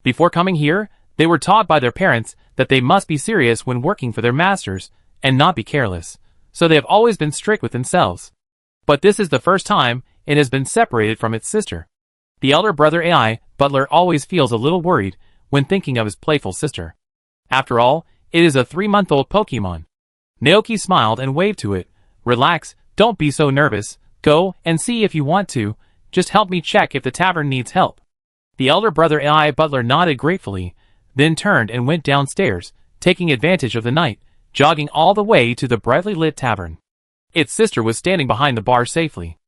Before coming here, they were taught by their parents that they must be serious when working for their masters, and not be careless, so they have always been strict with themselves. But this is the first time it has been separated from its sister. The elder brother AI butler always feels a little worried when thinking of his playful sister. After all, it is a 3-month-old Pokemon. Naoki smiled and waved to it. "Relax, don't be so nervous. Go and see if you want to. Just help me check if the tavern needs help." The elder brother AI butler nodded gratefully, then turned and went downstairs, taking advantage of the night, jogging all the way to the brightly lit tavern. Its sister was standing behind the bar safely.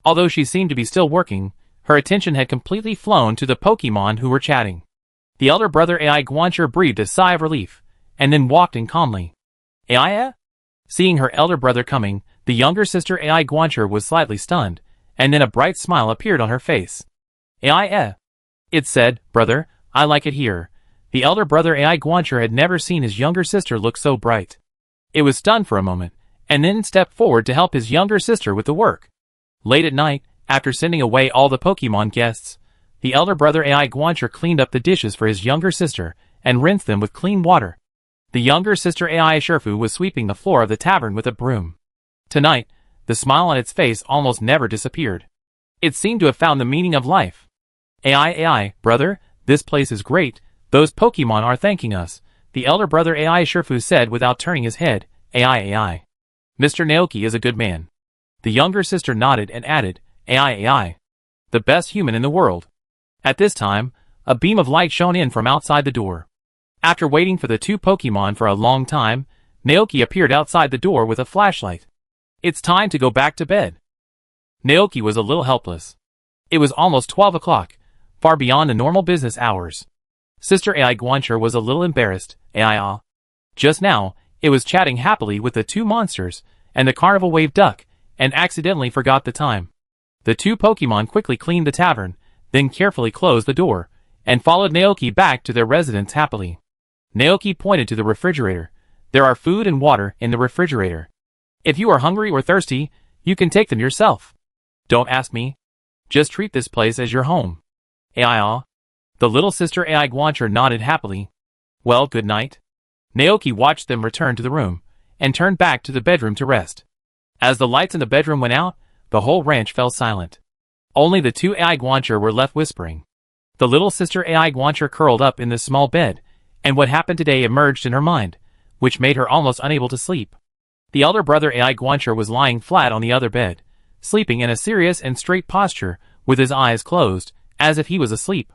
Although she seemed to be still working, her attention had completely flown to the Pokemon who were chatting. The elder brother AI Guancher breathed a sigh of relief, and then walked in calmly. Aiya? Seeing her elder brother coming, the younger sister AI Guancher was slightly stunned, and then a bright smile appeared on her face. Aiya. It said, "Brother, I like it here." The elder brother AI Guancher had never seen his younger sister look so bright. It was stunned for a moment, and then stepped forward to help his younger sister with the work. Late at night, after sending away all the Pokemon guests, the elder brother AI Guancher cleaned up the dishes for his younger sister and rinsed them with clean water. The younger sister AI Sherfu was sweeping the floor of the tavern with a broom. Tonight, the smile on its face almost never disappeared. It seemed to have found the meaning of life. AI, brother, this place is great. Those Pokemon are thanking us, the elder brother AI Sherfu said without turning his head. AI. Mr. Naoki is a good man. The younger sister nodded and added, AI. The best human in the world. At this time, a beam of light shone in from outside the door. After waiting for the 2 Pokemon for a long time, Naoki appeared outside the door with a flashlight. It's time to go back to bed. Naoki was a little helpless. It was almost 12 o'clock, far beyond the normal business hours. Sister AI Guancher was a little embarrassed. AI. Just now, it was chatting happily with the 2 monsters and the carnival wave duck, and accidentally forgot the time. The 2 Pokemon quickly cleaned the tavern, then carefully closed the door, and followed Naoki back to their residence happily. Naoki pointed to the refrigerator. There are food and water in the refrigerator. If you are hungry or thirsty, you can take them yourself. Don't ask me. Just treat this place as your home. Ai. The little sister Ai Guancher nodded happily. Well, good night. Naoki watched them return to the room, and turned back to the bedroom to rest. As the lights in the bedroom went out, the whole ranch fell silent. Only the two Ai Guancher were left whispering. The little sister Ai Guancher curled up in the small bed, and what happened today emerged in her mind, which made her almost unable to sleep. The elder brother Ai Guancher was lying flat on the other bed, sleeping in a serious and straight posture, with his eyes closed, as if he was asleep.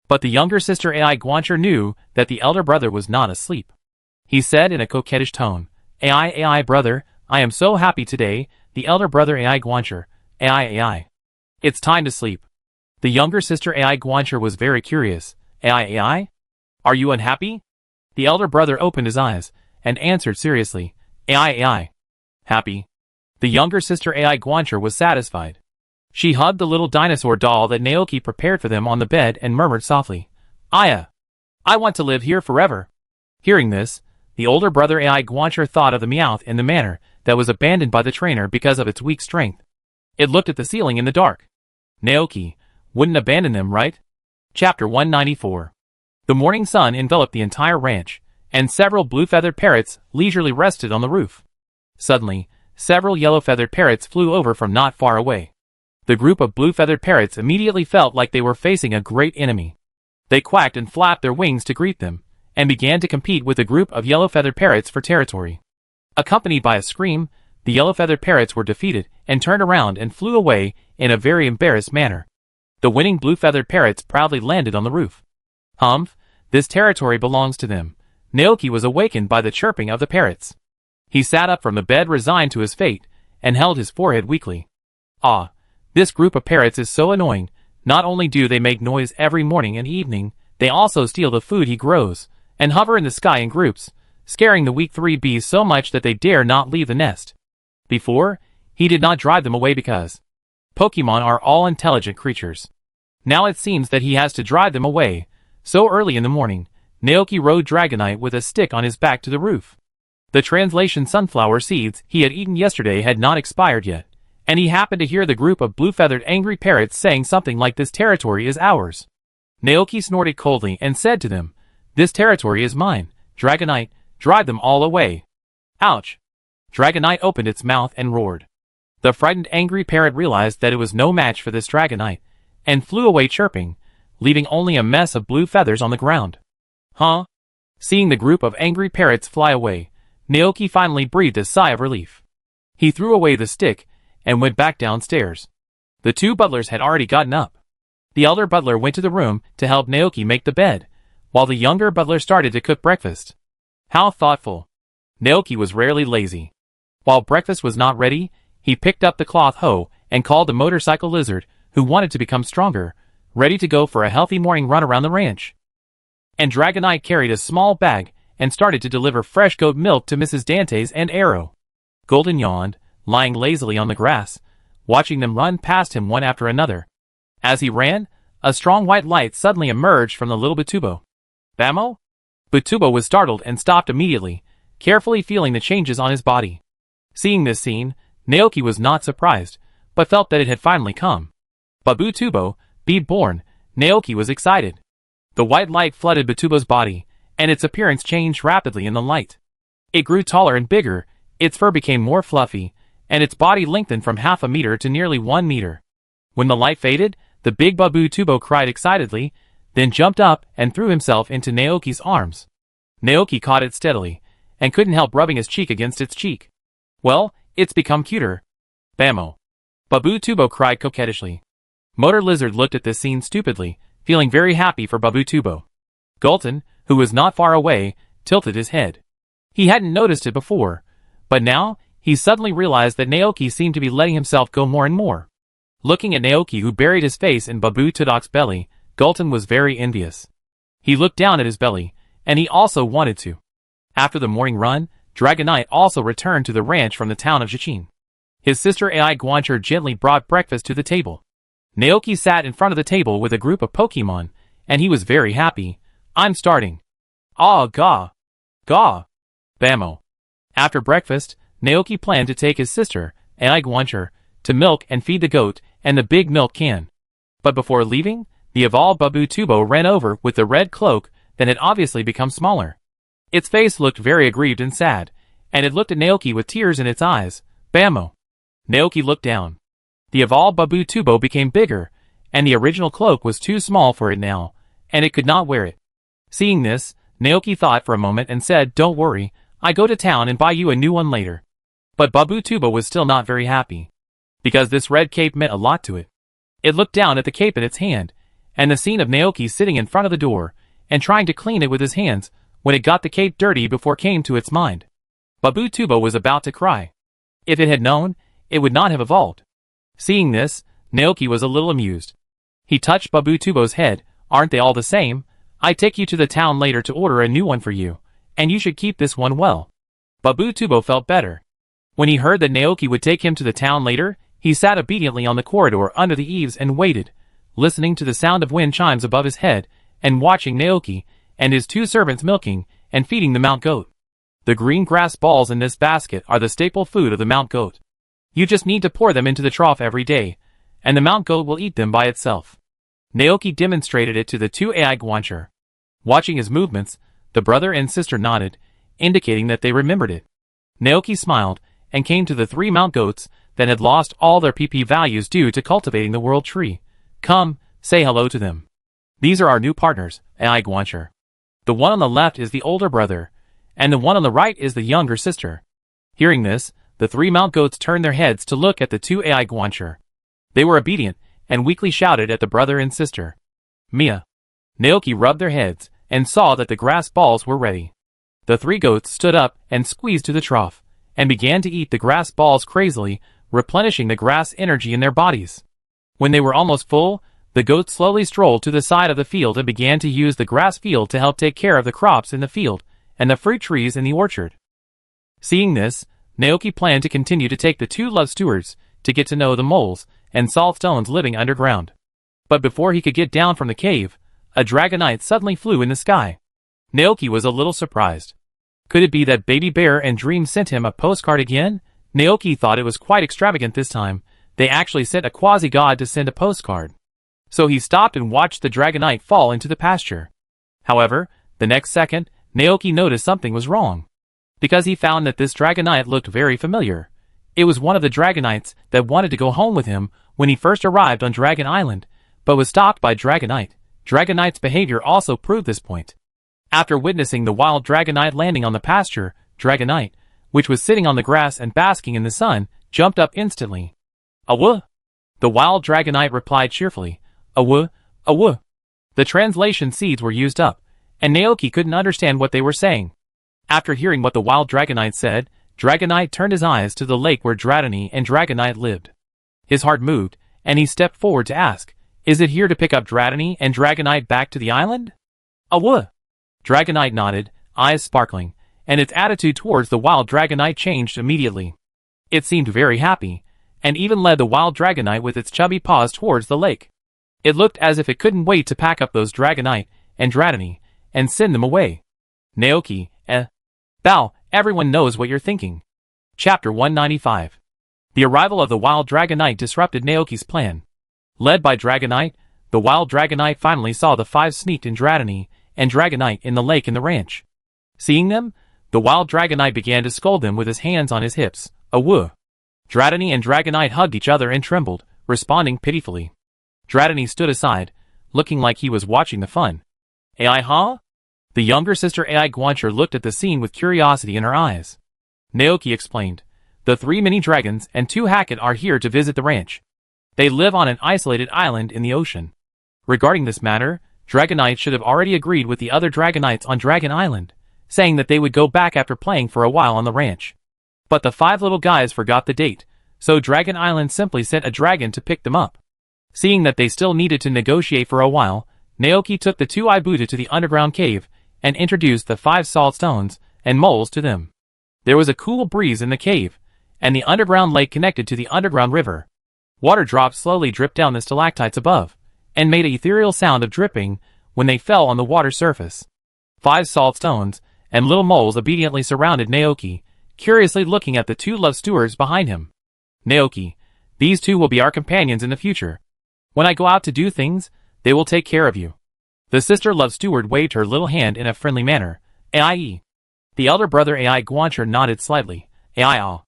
But the younger sister Ai Guancher knew that the elder brother was not asleep. He said in a coquettish tone, Ai brother, I am so happy today, the elder brother Ai Guancher, Ai. It's time to sleep. The younger sister Ai Guancher was very curious. Ai? Are you unhappy? The elder brother opened his eyes, and answered seriously, Ai. Happy. The younger sister Ai Guancher was satisfied. She hugged the little dinosaur doll that Naoki prepared for them on the bed and murmured softly, Aya. I want to live here forever. Hearing this, the older brother Ai Guancher thought of the Meowth in the manor that was abandoned by the trainer because of its weak strength. It looked at the ceiling in the dark. Naoki wouldn't abandon them, right? Chapter 194. The morning sun enveloped the entire ranch, and several blue-feathered parrots leisurely rested on the roof. Suddenly, several yellow-feathered parrots flew over from not far away. The group of blue-feathered parrots immediately felt like they were facing a great enemy. They quacked and flapped their wings to greet them, and began to compete with the group of yellow-feathered parrots for territory. Accompanied by a scream, the yellow-feathered parrots were defeated and turned around and flew away in a very embarrassed manner. The winning blue-feathered parrots proudly landed on the roof. Humph, this territory belongs to them. Naoki was awakened by the chirping of the parrots. He sat up from the bed resigned to his fate, and held his forehead weakly. Ah, this group of parrots is so annoying. Not only do they make noise every morning and evening, they also steal the food he grows, and hover in the sky in groups, scaring the weak 3 bees so much that they dare not leave the nest. Before, he did not drive them away because Pokemon are all intelligent creatures. Now it seems that he has to drive them away. So early in the morning, Naoki rode Dragonite with a stick on his back to the roof. The translation sunflower seeds he had eaten yesterday had not expired yet, and he happened to hear the group of blue-feathered angry parrots saying something like this territory is ours. Naoki snorted coldly and said to them, This territory is mine, Dragonite, drive them all away. Ouch! Dragonite opened its mouth and roared. The frightened angry parrot realized that it was no match for this Dragonite, and flew away chirping, leaving only a mess of blue feathers on the ground. Huh? Seeing the group of angry parrots fly away, Naoki finally breathed a sigh of relief. He threw away the stick, and went back downstairs. The two butlers had already gotten up. The elder butler went to the room to help Naoki make the bed, while the younger butler started to cook breakfast. How thoughtful. Naoki was rarely lazy. While breakfast was not ready, he picked up the cloth hoe and called the motorcycle lizard, who wanted to become stronger, ready to go for a healthy morning run around the ranch. And Dragonite carried a small bag and started to deliver fresh goat milk to Mrs. Dantes and Arrow. Golden yawned, lying lazily on the grass, watching them run past him one after another. As he ran, a strong white light suddenly emerged from the little Butubo. Bamo? Butubo was startled and stopped immediately, carefully feeling the changes on his body. Seeing this scene, Naoki was not surprised, but felt that it had finally come. But Butubo, be born, Naoki was excited. The white light flooded Butubo's body, and its appearance changed rapidly in the light. It grew taller and bigger, its fur became more fluffy, and its body lengthened from half a meter to nearly 1 meter. When the light faded, the big Butubo cried excitedly, then jumped up and threw himself into Naoki's arms. Naoki caught it steadily, and couldn't help rubbing his cheek against its cheek. Well, it's become cuter. Bamo. Butubo cried coquettishly. Motor Lizard looked at this scene stupidly, feeling very happy for Butubo. Gulton, who was not far away, tilted his head. He hadn't noticed it before, but now, he suddenly realized that Naoki seemed to be letting himself go more and more. Looking at Naoki, who buried his face in Butudok's belly, Gulton was very envious. He looked down at his belly, and he also wanted to. After the morning run, Dragonite also returned to the ranch from the town of Jichin. His sister Ai Guancher gently brought breakfast to the table. Naoki sat in front of the table with a group of Pokemon, and he was very happy. I'm starting. Ah, ga. Ga. Bammo. After breakfast, Naoki planned to take his sister, Aiguancher, to milk and feed the goat and the big milk can. But before leaving, the evolved Babutubo ran over with the red cloak that had obviously become smaller. Its face looked very aggrieved and sad, and it looked at Naoki with tears in its eyes. Bammo. Naoki looked down. The evolved Babutubo became bigger, and the original cloak was too small for it now, and it could not wear it. Seeing this, Naoki thought for a moment and said, "Don't worry, I go to town and buy you a new one later." But Babutubo was still not very happy, because this red cape meant a lot to it. It looked down at the cape in its hand, and the scene of Naoki sitting in front of the door, and trying to clean it with his hands, when it got the cape dirty before came to its mind. Babutubo was about to cry. If it had known, it would not have evolved. Seeing this, Naoki was a little amused. He touched Babutubo's head. "Aren't they all the same? I take you to the town later to order a new one for you, and you should keep this one well." Babutubo felt better. When he heard that Naoki would take him to the town later, he sat obediently on the corridor under the eaves and waited, listening to the sound of wind chimes above his head, and watching Naoki and his two servants milking and feeding the Mount Goat. The green grass balls in this basket are the staple food of the Mount Goat. You just need to pour them into the trough every day, and the Mount Goat will eat them by itself. Naoki demonstrated it to the two Aiguancher. Watching his movements, the brother and sister nodded, indicating that they remembered it. Naoki smiled, and came to the three Mount Goats that had lost all their PP values due to cultivating the world tree. "Come, say hello to them. These are our new partners, Aiguancher. The one on the left is the older brother, and the one on the right is the younger sister." Hearing this, the three Mount Goats turned their heads to look at the two Aiguancher. They were obedient, and weakly shouted at the brother and sister. "Mia." Naoki rubbed their heads, and saw that the grass balls were ready. The three goats stood up and squeezed to the trough, and began to eat the grass balls crazily, replenishing the grass energy in their bodies. When they were almost full, the goats slowly strolled to the side of the field and began to use the grass field to help take care of the crops in the field, and the fruit trees in the orchard. Seeing this, Naoki planned to continue to take the two love stewards, to get to know the moles and salt stones living underground. But before he could get down from the cave, a dragonite suddenly flew in the sky. Naoki was a little surprised. Could it be that Baby Bear and Dream sent him a postcard again? Naoki thought it was quite extravagant this time. They actually sent a quasi-god to send a postcard. So he stopped and watched the dragonite fall into the pasture. However, the next second, Naoki noticed something was wrong, because he found that this dragonite looked very familiar. It was one of the dragonites that wanted to go home with him when he first arrived on Dragon Island, but was stopped by Dragonite. Dragonite's behavior also proved this point. After witnessing the wild dragonite landing on the pasture, Dragonite, which was sitting on the grass and basking in the sun, jumped up instantly. "Awoo!" The wild dragonite replied cheerfully. "Awoo, awoo." The translation seeds were used up, and Naoki couldn't understand what they were saying. After hearing what the wild dragonite said, Dragonite turned his eyes to the lake where Dratini and Dragonite lived. His heart moved, and he stepped forward to ask, "Is it here to pick up Dratini and Dragonite back to the island?" "Awoo!" Dragonite nodded, eyes sparkling, and its attitude towards the wild dragonite changed immediately. It seemed very happy, and even led the wild dragonite with its chubby paws towards the lake. It looked as if it couldn't wait to pack up those Dragonite and Dratini and send them away. Naoki, Bow, everyone knows what you're thinking. Chapter 195. The arrival of the wild dragonite disrupted Naoki's plan. Led by Dragonite, the wild dragonite finally saw the five sneaked in Dratini and Dragonite in the lake in the ranch. Seeing them, the wild dragonite began to scold them with his hands on his hips. "Awoo!" Dratini and Dragonite hugged each other and trembled, responding pitifully. Dratini stood aside, looking like he was watching the fun. "Ai ha?" The younger sister Aiguancher looked at the scene with curiosity in her eyes. Naoki explained, "The three mini dragons and two Hackett are here to visit the ranch. They live on an isolated island in the ocean. Regarding this matter, Dragonite should have already agreed with the other Dragonites on Dragon Island, saying that they would go back after playing for a while on the ranch. But the five little guys forgot the date, so Dragon Island simply sent a dragon to pick them up. Seeing that they still needed to negotiate for a while, Naoki took the two Ibuta to the underground cave and introduced the five salt stones and moles to them. There was a cool breeze in the cave, and the underground lake connected to the underground river. Water drops slowly dripped down the stalactites above, and made an ethereal sound of dripping when they fell on the water surface. 5 salt stones and little moles obediently surrounded Naoki, curiously looking at the 2 love stewards behind him. Naoki, these 2 will be our companions in the future. When I go out to do things, they will take care of you. The sister love steward waved her little hand in a friendly manner. Aie. The elder brother Ai Guancher nodded slightly. Aie.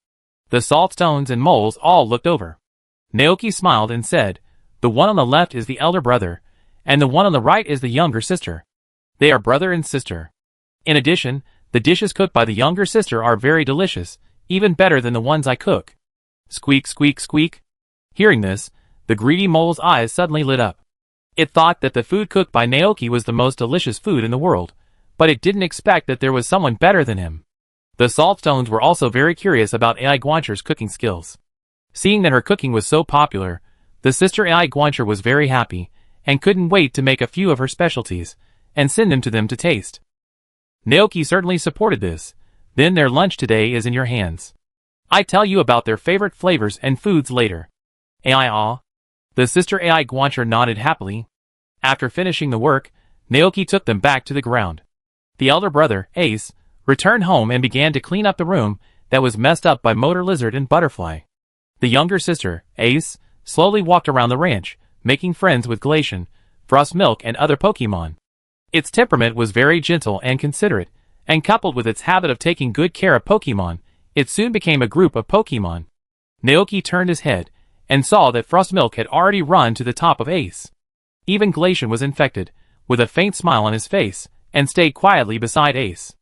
The salt stones and moles all looked over. Naoki smiled and said, the one on the left is the elder brother, and the one on the right is the younger sister. They are brother and sister. In addition, the dishes cooked by the younger sister are very delicious, even better than the ones I cook. Squeak, squeak, squeak. Hearing this, the greedy mole's eyes suddenly lit up. It thought that the food cooked by Naoki was the most delicious food in the world, but it didn't expect that there was someone better than him. The saltstones were also very curious about Ai Guancher's cooking skills. Seeing that her cooking was so popular, the sister Ai Guancher was very happy, and couldn't wait to make a few of her specialties, and send them to them to taste. Naoki certainly supported this. Then their lunch today is in your hands. I tell you about their favorite flavors and foods later. Ai. The sister Ai Guancher nodded happily. After finishing the work, Naoki took them back to the ground. The elder brother, Ace, returned home and began to clean up the room that was messed up by Motor Lizard and Butterfly. The younger sister, Ace, slowly walked around the ranch, making friends with Glacian, Frost Milk and other Pokemon. Its temperament was very gentle and considerate, and coupled with its habit of taking good care of Pokemon, it soon became a group of Pokemon. Naoki turned his head, and saw that Frost Milk had already run to the top of Ace. Even Glacian was infected, with a faint smile on his face, and stayed quietly beside Ace.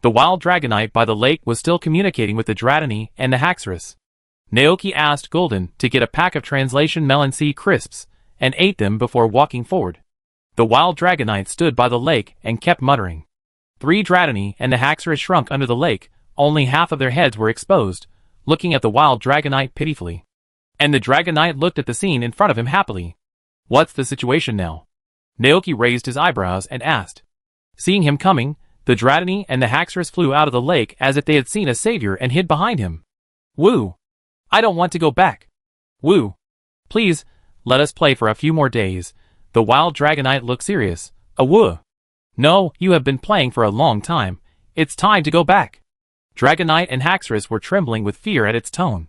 The wild Dragonite by the lake was still communicating with the Dratini and the Haxorus. Naoki asked Golden to get a pack of translation melon seed crisps, and ate them before walking forward. The wild Dragonite stood by the lake and kept muttering. 3 Dratini and the Haxorus shrunk under the lake, only half of their heads were exposed, looking at the wild Dragonite pitifully. And the Dragonite looked at the scene in front of him happily. What's the situation now? Naoki raised his eyebrows and asked. Seeing him coming, the Dratini and the Haxorus flew out of the lake as if they had seen a savior and hid behind him. Woo! I don't want to go back. Woo! Please, let us play for a few more days. The wild Dragonite looked serious. Woo! No, you have been playing for a long time. It's time to go back. Dragonite and Haxorus were trembling with fear at its tone.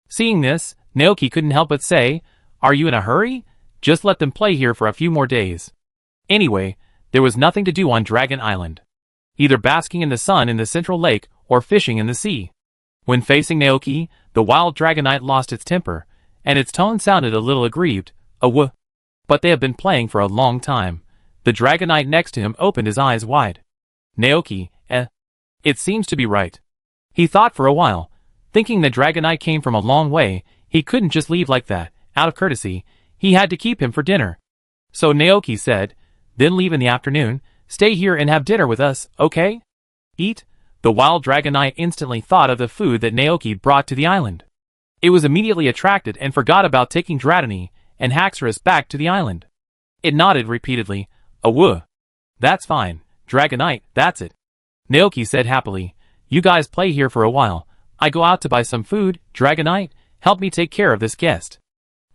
Seeing this, Naoki couldn't help but say, are you in a hurry? Just let them play here for a few more days. Anyway, there was nothing to do on Dragon Island. Either basking in the sun in the central lake or fishing in the sea. When facing Naoki, the wild Dragonite lost its temper, and its tone sounded a little aggrieved. Woo! But they have been playing for a long time. The Dragonite next to him opened his eyes wide. Naoki, it seems to be right. He thought for a while, thinking the Dragonite came from a long way. He couldn't just leave like that, out of courtesy. He had to keep him for dinner. So Naoki said, then leave in the afternoon, stay here and have dinner with us, okay? Eat? The wild Dragonite instantly thought of the food that Naoki brought to the island. It was immediately attracted and forgot about taking Dratini and Haxorus back to the island. It nodded repeatedly. Woo! That's fine, Dragonite, that's it. Naoki said happily, you guys play here for a while. I go out to buy some food. Dragonite, help me take care of this guest.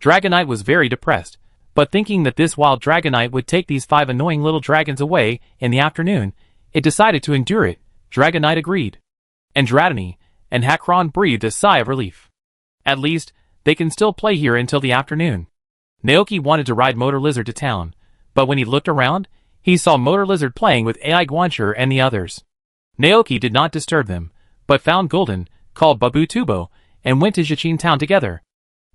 Dragonite was very depressed, but thinking that this wild Dragonite would take these 5 annoying little dragons away in the afternoon, it decided to endure it. Dragonite agreed. And Dratini and Hakron breathed a sigh of relief. At least, they can still play here until the afternoon. Naoki wanted to ride Motor Lizard to town, but when he looked around, he saw Motor Lizard playing with Ai Guancher and the others. Naoki did not disturb them, but found Golden, called Babu Tubo, and went to Jichin town together.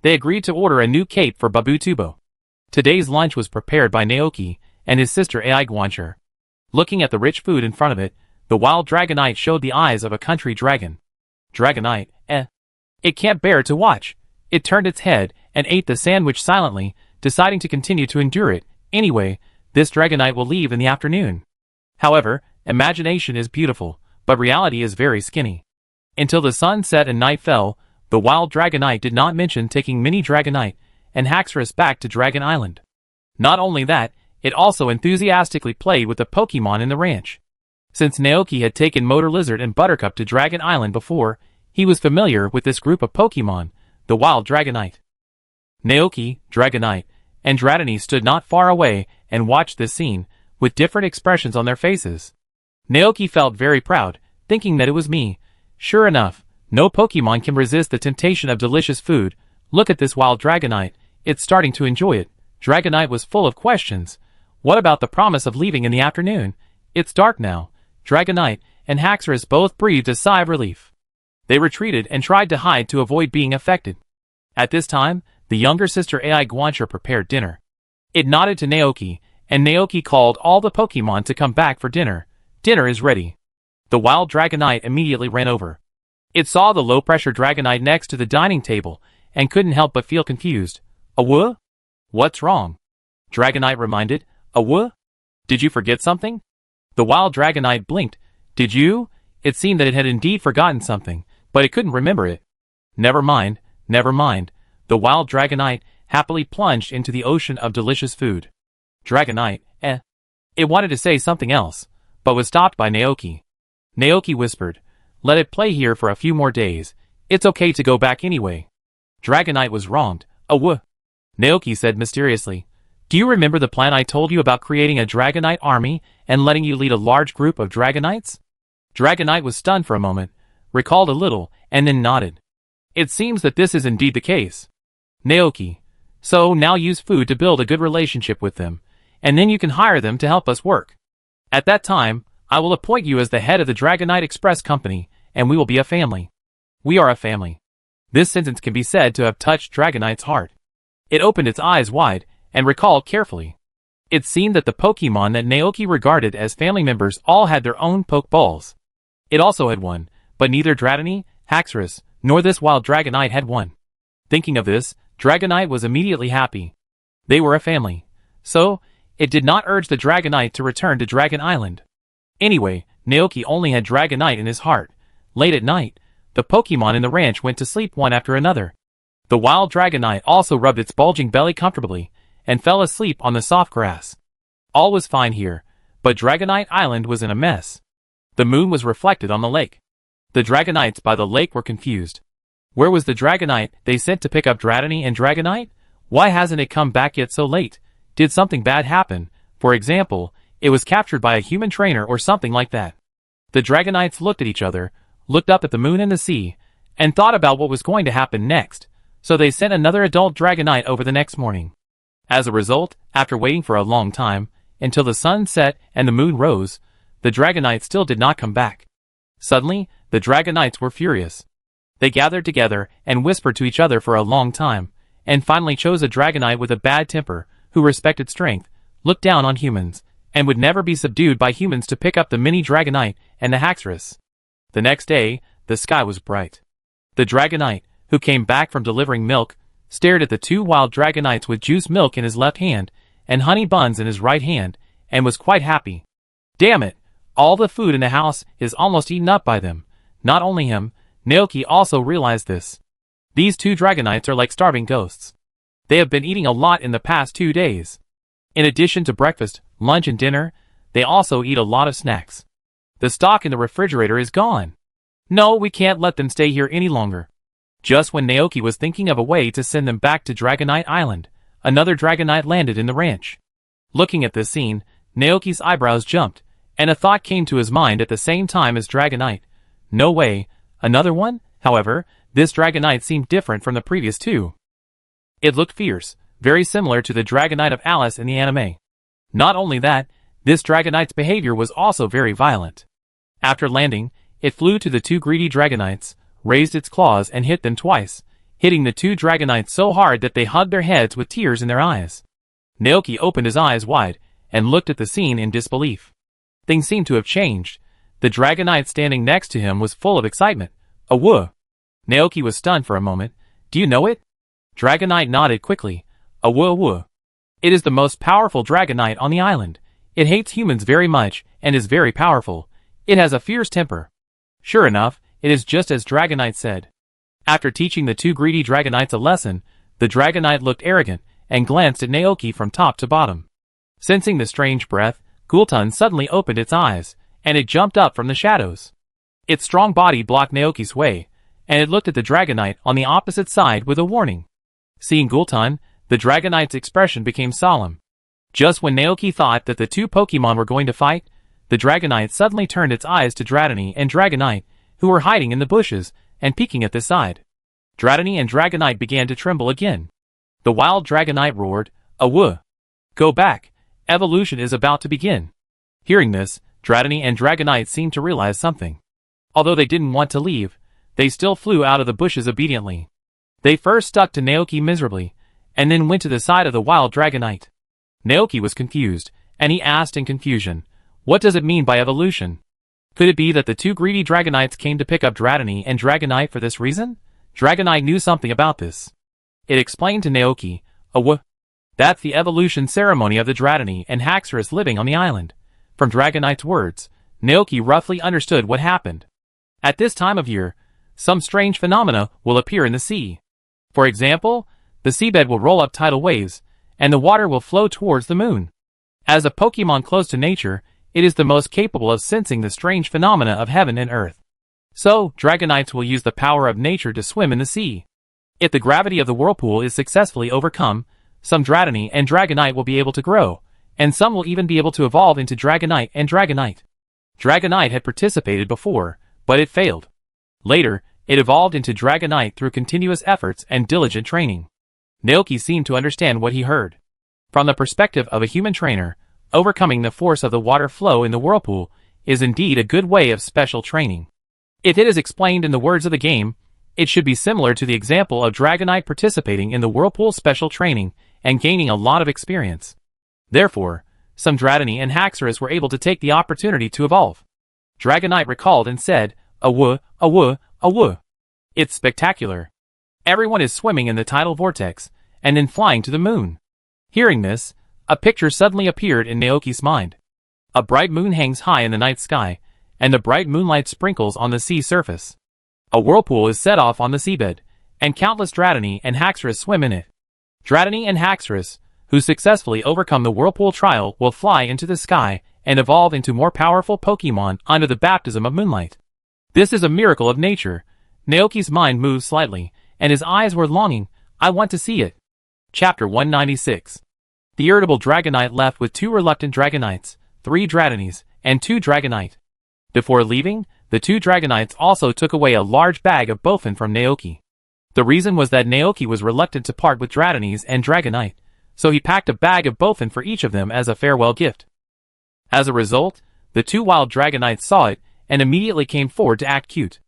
They agreed to order a new cape for Babu Tubo. Today's lunch was prepared by Naoki and his sister Ai Guancher. Looking at the rich food in front of it, the wild Dragonite showed the eyes of a country dragon. Dragonite, It can't bear to watch. It turned its head and ate the sandwich silently, deciding to continue to endure it. Anyway, this Dragonite will leave in the afternoon. However, imagination is beautiful, but reality is very skinny. Until the sun set and night fell, the wild Dragonite did not mention taking Mini Dragonite and Haxorus back to Dragon Island. Not only that, it also enthusiastically played with the Pokemon in the ranch. Since Naoki had taken Motor Lizard and Buttercup to Dragon Island before, he was familiar with this group of Pokemon, the wild Dragonite. Naoki, Dragonite, and Dratini stood not far away and watched this scene, with different expressions on their faces. Naoki felt very proud, thinking that it was me. Sure enough, no Pokemon can resist the temptation of delicious food. Look at this wild Dragonite, it's starting to enjoy it. Dragonite was full of questions. What about the promise of leaving in the afternoon? It's dark now. Dragonite and Haxorus both breathed a sigh of relief. They retreated and tried to hide to avoid being affected. At this time, the younger sister Ai Guancha prepared dinner. It nodded to Naoki, and Naoki called all the Pokemon to come back for dinner. Dinner is ready. The wild Dragonite immediately ran over. It saw the low-pressure Dragonite next to the dining table, and couldn't help but feel confused. Aww? What's wrong? Dragonite reminded. Aww? Did you forget something? The wild Dragonite blinked. Did you? It seemed that it had indeed forgotten something, but it couldn't remember it. Never mind, never mind. The wild Dragonite happily plunged into the ocean of delicious food. Dragonite, It wanted to say something else, but was stopped by Naoki. Naoki whispered, let it play here for a few more days. It's okay to go back anyway. Dragonite was wronged. Naoki said mysteriously. Do you remember the plan I told you about creating a Dragonite army and letting you lead a large group of Dragonites? Dragonite was stunned for a moment, recalled a little, and then nodded. It seems that this is indeed the case. Naoki. So now use food to build a good relationship with them, and then you can hire them to help us work. At that time, I will appoint you as the head of the Dragonite Express Company, and we will be a family. We are a family. This sentence can be said to have touched Dragonite's heart. It opened its eyes wide, and recalled carefully. It seemed that the Pokemon that Naoki regarded as family members all had their own Pokeballs. It also had one, but neither Dratini, Haxorus, nor this wild Dragonite had one. Thinking of this, Dragonite was immediately happy. They were a family. So, it did not urge the Dragonite to return to Dragon Island. Anyway, Naoki only had Dragonite in his heart. Late at night, the Pokemon in the ranch went to sleep one after another. The wild Dragonite also rubbed its bulging belly comfortably, and fell asleep on the soft grass. All was fine here, but Dragonite Island was in a mess. The moon was reflected on the lake. The Dragonites by the lake were confused. Where was the Dragonite they sent to pick up Dratini and Dragonite? Why hasn't it come back yet so late? Did something bad happen? For example, it was captured by a human trainer or something like that. The Dragonites looked at each other, looked up at the moon and the sea, and thought about what was going to happen next, so they sent another adult Dragonite over the next morning. As a result, after waiting for a long time, until the sun set and the moon rose, the Dragonites still did not come back. Suddenly, the Dragonites were furious. They gathered together and whispered to each other for a long time, and finally chose a Dragonite with a bad temper, who respected strength, looked down on humans, and would never be subdued by humans to pick up the mini Dragonite and the Haxorus. The next day, the sky was bright. The Dragonite, who came back from delivering milk, stared at the two wild Dragonites with juice milk in his left hand and honey buns in his right hand, and was quite happy. Damn it! All the food in the house is almost eaten up by them. Not only him, Naoki also realized this. These two Dragonites are like starving ghosts. They have been eating a lot in the past 2 days. In addition to breakfast, lunch and dinner, they also eat a lot of snacks. The stock in the refrigerator is gone. No, we can't let them stay here any longer. Just when Naoki was thinking of a way to send them back to Dragonite Island, another Dragonite landed in the ranch. Looking at this scene, Naoki's eyebrows jumped, and a thought came to his mind at the same time as Dragonite. No way, another one? However, this Dragonite seemed different from the previous two. It looked fierce, very similar to the Dragonite of Alice in the anime. Not only that, this Dragonite's behavior was also very violent. After landing, it flew to the two greedy Dragonites, raised its claws and hit them twice, hitting the two Dragonites so hard that they hugged their heads with tears in their eyes. Naoki opened his eyes wide, and looked at the scene in disbelief. Things seemed to have changed. The Dragonite standing next to him was full of excitement. Awoo! Naoki was stunned for a moment. Do you know it? Dragonite nodded quickly. Awoo awoo. It is the most powerful Dragonite on the island. It hates humans very much, and is very powerful. It has a fierce temper. Sure enough, it is just as Dragonite said. After teaching the two greedy Dragonites a lesson, the Dragonite looked arrogant, and glanced at Naoki from top to bottom. Sensing the strange breath, Gultun suddenly opened its eyes, and it jumped up from the shadows. Its strong body blocked Naoki's way, and it looked at the Dragonite on the opposite side with a warning. Seeing Gul'dan, the Dragonite's expression became solemn. Just when Naoki thought that the two Pokemon were going to fight, the Dragonite suddenly turned its eyes to Dratini and Dragonite, who were hiding in the bushes and peeking at the side. Dratini and Dragonite began to tremble again. The wild Dragonite roared, "Awoo! Go back! Evolution is about to begin." Hearing this, Dratini and Dragonite seemed to realize something. Although they didn't want to leave, they still flew out of the bushes obediently. They first stuck to Naoki miserably, and then went to the side of the wild Dragonite. Naoki was confused, and he asked in confusion, "What does it mean by evolution? Could it be that the two greedy Dragonites came to pick up Dratini and Dragonite for this reason?" Dragonite knew something about this. It explained to Naoki, "That's the evolution ceremony of the Dratini and Haxorus living on the island." From Dragonite's words, Naoki roughly understood what happened. At this time of year, some strange phenomena will appear in the sea. For example, the seabed will roll up tidal waves, and the water will flow towards the moon. As a Pokemon close to nature, it is the most capable of sensing the strange phenomena of heaven and earth. So, Dragonites will use the power of nature to swim in the sea. If the gravity of the whirlpool is successfully overcome, some Dratini and Dragonite will be able to grow, and some will even be able to evolve into Dragonite and Dragonite. Dragonite had participated before, but it failed. Later, it evolved into Dragonite through continuous efforts and diligent training. Naoki seemed to understand what he heard. From the perspective of a human trainer, overcoming the force of the water flow in the whirlpool is indeed a good way of special training. If it is explained in the words of the game, it should be similar to the example of Dragonite participating in the whirlpool special training and gaining a lot of experience. Therefore, some Dratini and Haxorus were able to take the opportunity to evolve. Dragonite recalled and said, "Awoo, awoo, awoo. It's spectacular. Everyone is swimming in the tidal vortex, and then flying to the moon." Hearing this, a picture suddenly appeared in Naoki's mind. A bright moon hangs high in the night sky, and the bright moonlight sprinkles on the sea surface. A whirlpool is set off on the seabed, and countless Dratini and Haxorus swim in it. Dratini and Haxorus, who successfully overcome the whirlpool trial, will fly into the sky and evolve into more powerful Pokemon under the baptism of moonlight. This is a miracle of nature. Naoki's mind moved slightly, and his eyes were longing. "I want to see it." Chapter 196. The irritable Dragonite left with 2 reluctant Dragonites, 3 Dratinis, and 2 Dragonite. Before leaving, the 2 Dragonites also took away a large bag of Bofin from Naoki. The reason was that Naoki was reluctant to part with Dratinis and Dragonite, so he packed a bag of Bofin for each of them as a farewell gift. As a result, the 2 wild Dragonites saw it and immediately came forward to act cute.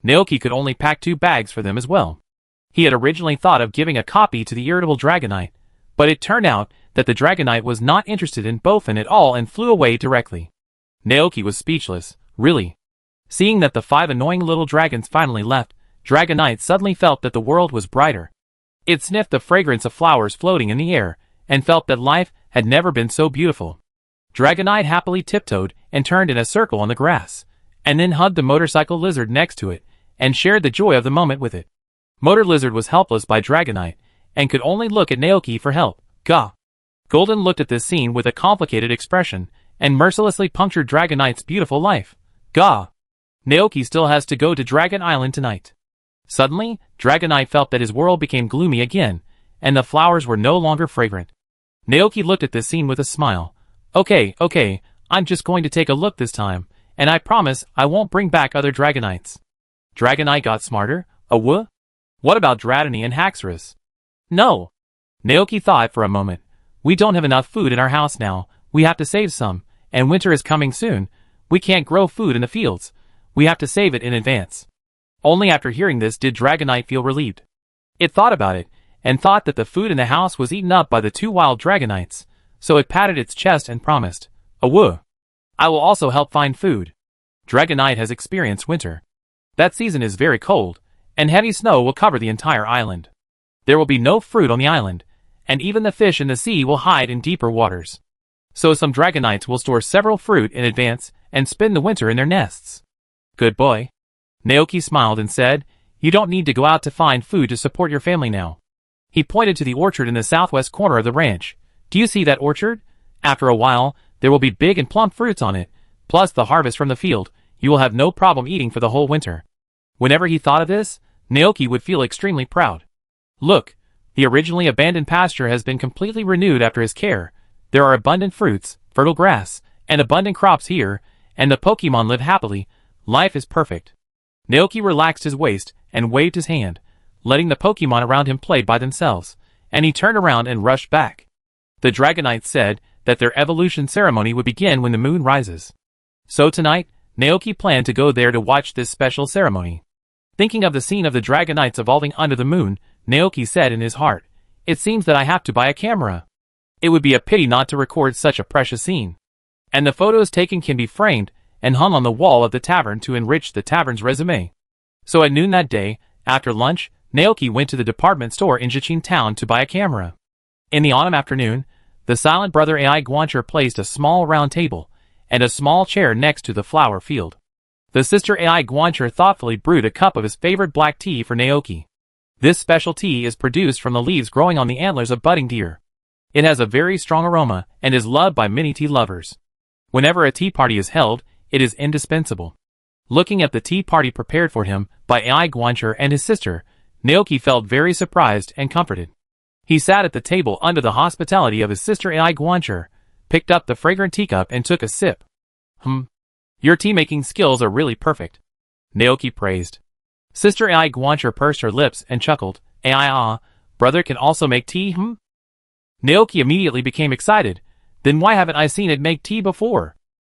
Naoki could only pack 2 bags for them as well. He had originally thought of giving a copy to the irritable Dragonite, but it turned out that the Dragonite was not interested in Bofin at all and flew away directly. Naoki was speechless, really. Seeing that the 5 annoying little dragons finally left, Dragonite suddenly felt that the world was brighter. It sniffed the fragrance of flowers floating in the air, and felt that life had never been so beautiful. Dragonite happily tiptoed and turned in a circle on the grass, and then hugged the motorcycle lizard next to it, and shared the joy of the moment with it. Motor Lizard was helpless by Dragonite, and could only look at Naoki for help. Gah! Golden looked at this scene with a complicated expression, and mercilessly punctured Dragonite's beautiful life. Gah! Naoki still has to go to Dragon Island tonight. Suddenly, Dragonite felt that his world became gloomy again, and the flowers were no longer fragrant. Naoki looked at this scene with a smile. Okay, I'm just going to take a look this time, and I promise I won't bring back other Dragonites." Dragonite got smarter. "Awoo? What about Dratini and Haxorus?" "No." Naoki thought for a moment. "We don't have enough food in our house now. We have to save some, and winter is coming soon. We can't grow food in the fields. We have to save it in advance." Only after hearing this did Dragonite feel relieved. It thought about it, and thought that the food in the house was eaten up by the 2 wild Dragonites, so it patted its chest and promised, "Awoo! I will also help find food." Dragonite has experienced winter. That season is very cold, and heavy snow will cover the entire island. There will be no fruit on the island, and even the fish in the sea will hide in deeper waters. So some Dragonites will store several fruit in advance and spend the winter in their nests. "Good boy." Naoki smiled and said, "You don't need to go out to find food to support your family now." He pointed to the orchard in the southwest corner of the ranch. "Do you see that orchard? After a while, there will be big and plump fruits on it, plus the harvest from the field. You will have no problem eating for the whole winter." Whenever he thought of this, Naoki would feel extremely proud. "Look, The originally abandoned pasture has been completely renewed after his care. There are abundant fruits, fertile grass, and abundant crops here, and the Pokemon live happily. Life is perfect. Naoki relaxed his waist and waved his hand, letting the Pokemon around him play by themselves, and he turned around and rushed back. The Dragonites said that their evolution ceremony would begin when the moon rises. So tonight, Naoki planned to go there to watch this special ceremony. Thinking of the scene of the Dragonites evolving under the moon, Naoki said in his heart, "It seems that I have to buy a camera. It would be a pity not to record such a precious scene. And the photos taken can be framed and hung on the wall of the tavern to enrich the tavern's resume." So at noon that day, after lunch, Naoki went to the department store in Jichin town to buy a camera. In the autumn afternoon, the silent brother Ai Guancher placed a small round table and a small chair next to the flower field. The sister Ai Guancher thoughtfully brewed a cup of his favorite black tea for Naoki. This special tea is produced from the leaves growing on the antlers of budding deer. It has a very strong aroma and is loved by many tea lovers. Whenever a tea party is held, it is indispensable. Looking at the tea party prepared for him by Ai Guancher and his sister, Naoki felt very surprised and comforted. He sat at the table under the hospitality of his sister Ai Guancher, picked up the fragrant teacup and took a sip. Your tea-making skills are really perfect," Naoki praised. Sister Ai Guancher pursed her lips and chuckled. Brother can also make tea, Naoki immediately became excited. Then why haven't I seen it make tea before?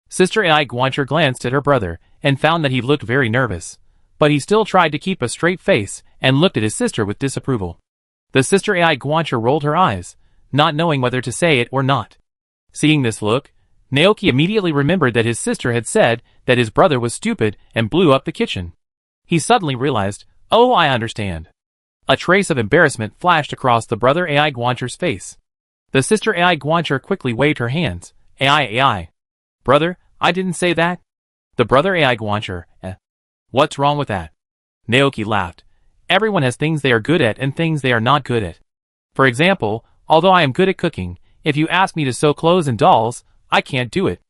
Sister Ai Guancher glanced at her brother and found that he looked very nervous. But he still tried to keep a straight face and looked at his sister with disapproval. The sister Ai Guancher rolled her eyes, not knowing whether to say it or not. Seeing this look, Naoki immediately remembered that his sister had said that his brother was stupid and blew up the kitchen. He suddenly realized, "Oh, I understand." A trace of embarrassment flashed across the brother Ai Guancher's face. The sister Ai Guancher quickly waved her hands. Ai. Brother, I didn't say that." The brother Ai Guancher, What's wrong with that? Naoki laughed. Everyone has things they are good at and things they are not good at. For example, although I am good at cooking, if you ask me to sew clothes and dolls, I can't do it.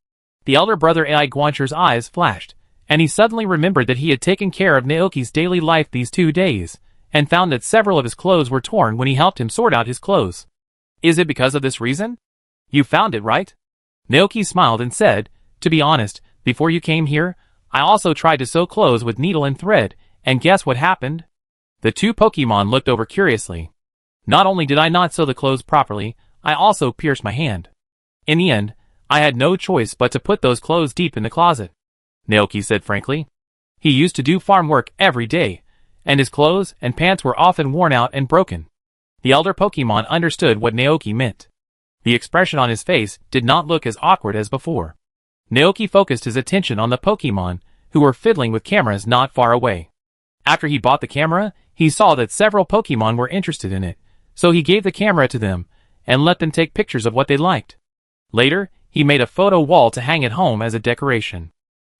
The elder brother Ai Guancher's eyes flashed, and he suddenly remembered that he had taken care of Naoki's daily life these 2 days, and found that several of his clothes were torn when he helped him sort out his clothes. Is it because of this reason? You found it, right? Naoki smiled and said, "To be honest, before you came here, I also tried to sew clothes with needle and thread, and guess what happened?" The two Pokemon looked over curiously. "Not only did I not sew the clothes properly, I also pierced my hand. In the end, I had no choice but to put those clothes deep in the closet," Naoki said frankly. He used to do farm work every day, and his clothes and pants were often worn out and broken. The elder Pokemon understood what Naoki meant. The expression on his face did not look as awkward as before. Naoki focused his attention on the Pokemon, who were fiddling with cameras not far away. After he bought the camera, he saw that several Pokemon were interested in it, so he gave the camera to them, and let them take pictures of what they liked. Later, he made a photo wall to hang at home as a decoration.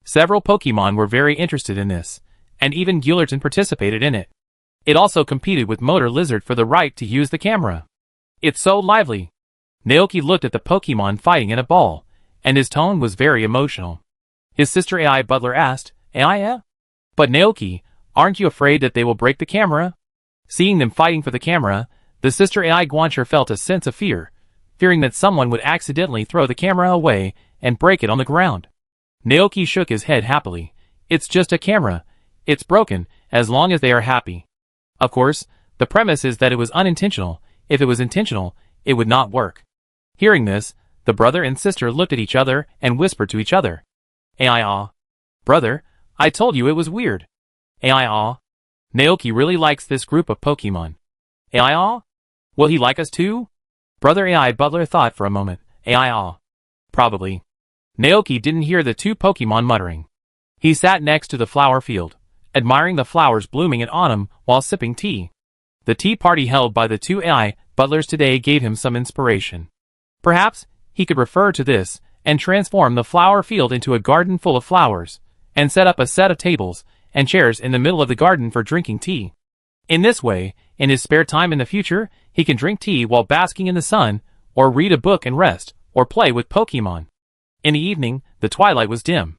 Several Pokemon were very interested in this, and even Guillerton participated in it. It also competed with Motor Lizard for the right to use the camera. "It's so lively." Naoki looked at the Pokemon fighting in a ball, and his tone was very emotional. His sister Ai Butler asked, "Ai? But Naoki, aren't you afraid that they will break the camera?" Seeing them fighting for the camera, the sister Ai Guancher felt a sense of fear, fearing that someone would accidentally throw the camera away and break it on the ground. Naoki shook his head happily. "It's just a camera. It's broken, as long as they are happy." Of course, the premise is that it was unintentional. If it was intentional, it would not work. Hearing this, the brother and sister looked at each other and whispered to each other. Ai. Brother, I told you it was weird. Ai. Naoki really likes this group of Pokemon. Ai. Will he like us too? Brother Ai Butler thought for a moment. Ai. Probably. Naoki didn't hear the two Pokemon muttering. He sat next to the flower field, admiring the flowers blooming in autumn while sipping tea. The tea party held by the two Ai Butlers today gave him some inspiration. Perhaps he could refer to this and transform the flower field into a garden full of flowers, and set up a set of tables and chairs in the middle of the garden for drinking tea. In this way, in his spare time in the future, he can drink tea while basking in the sun, or read a book and rest, or play with Pokemon. In the evening, the twilight was dim.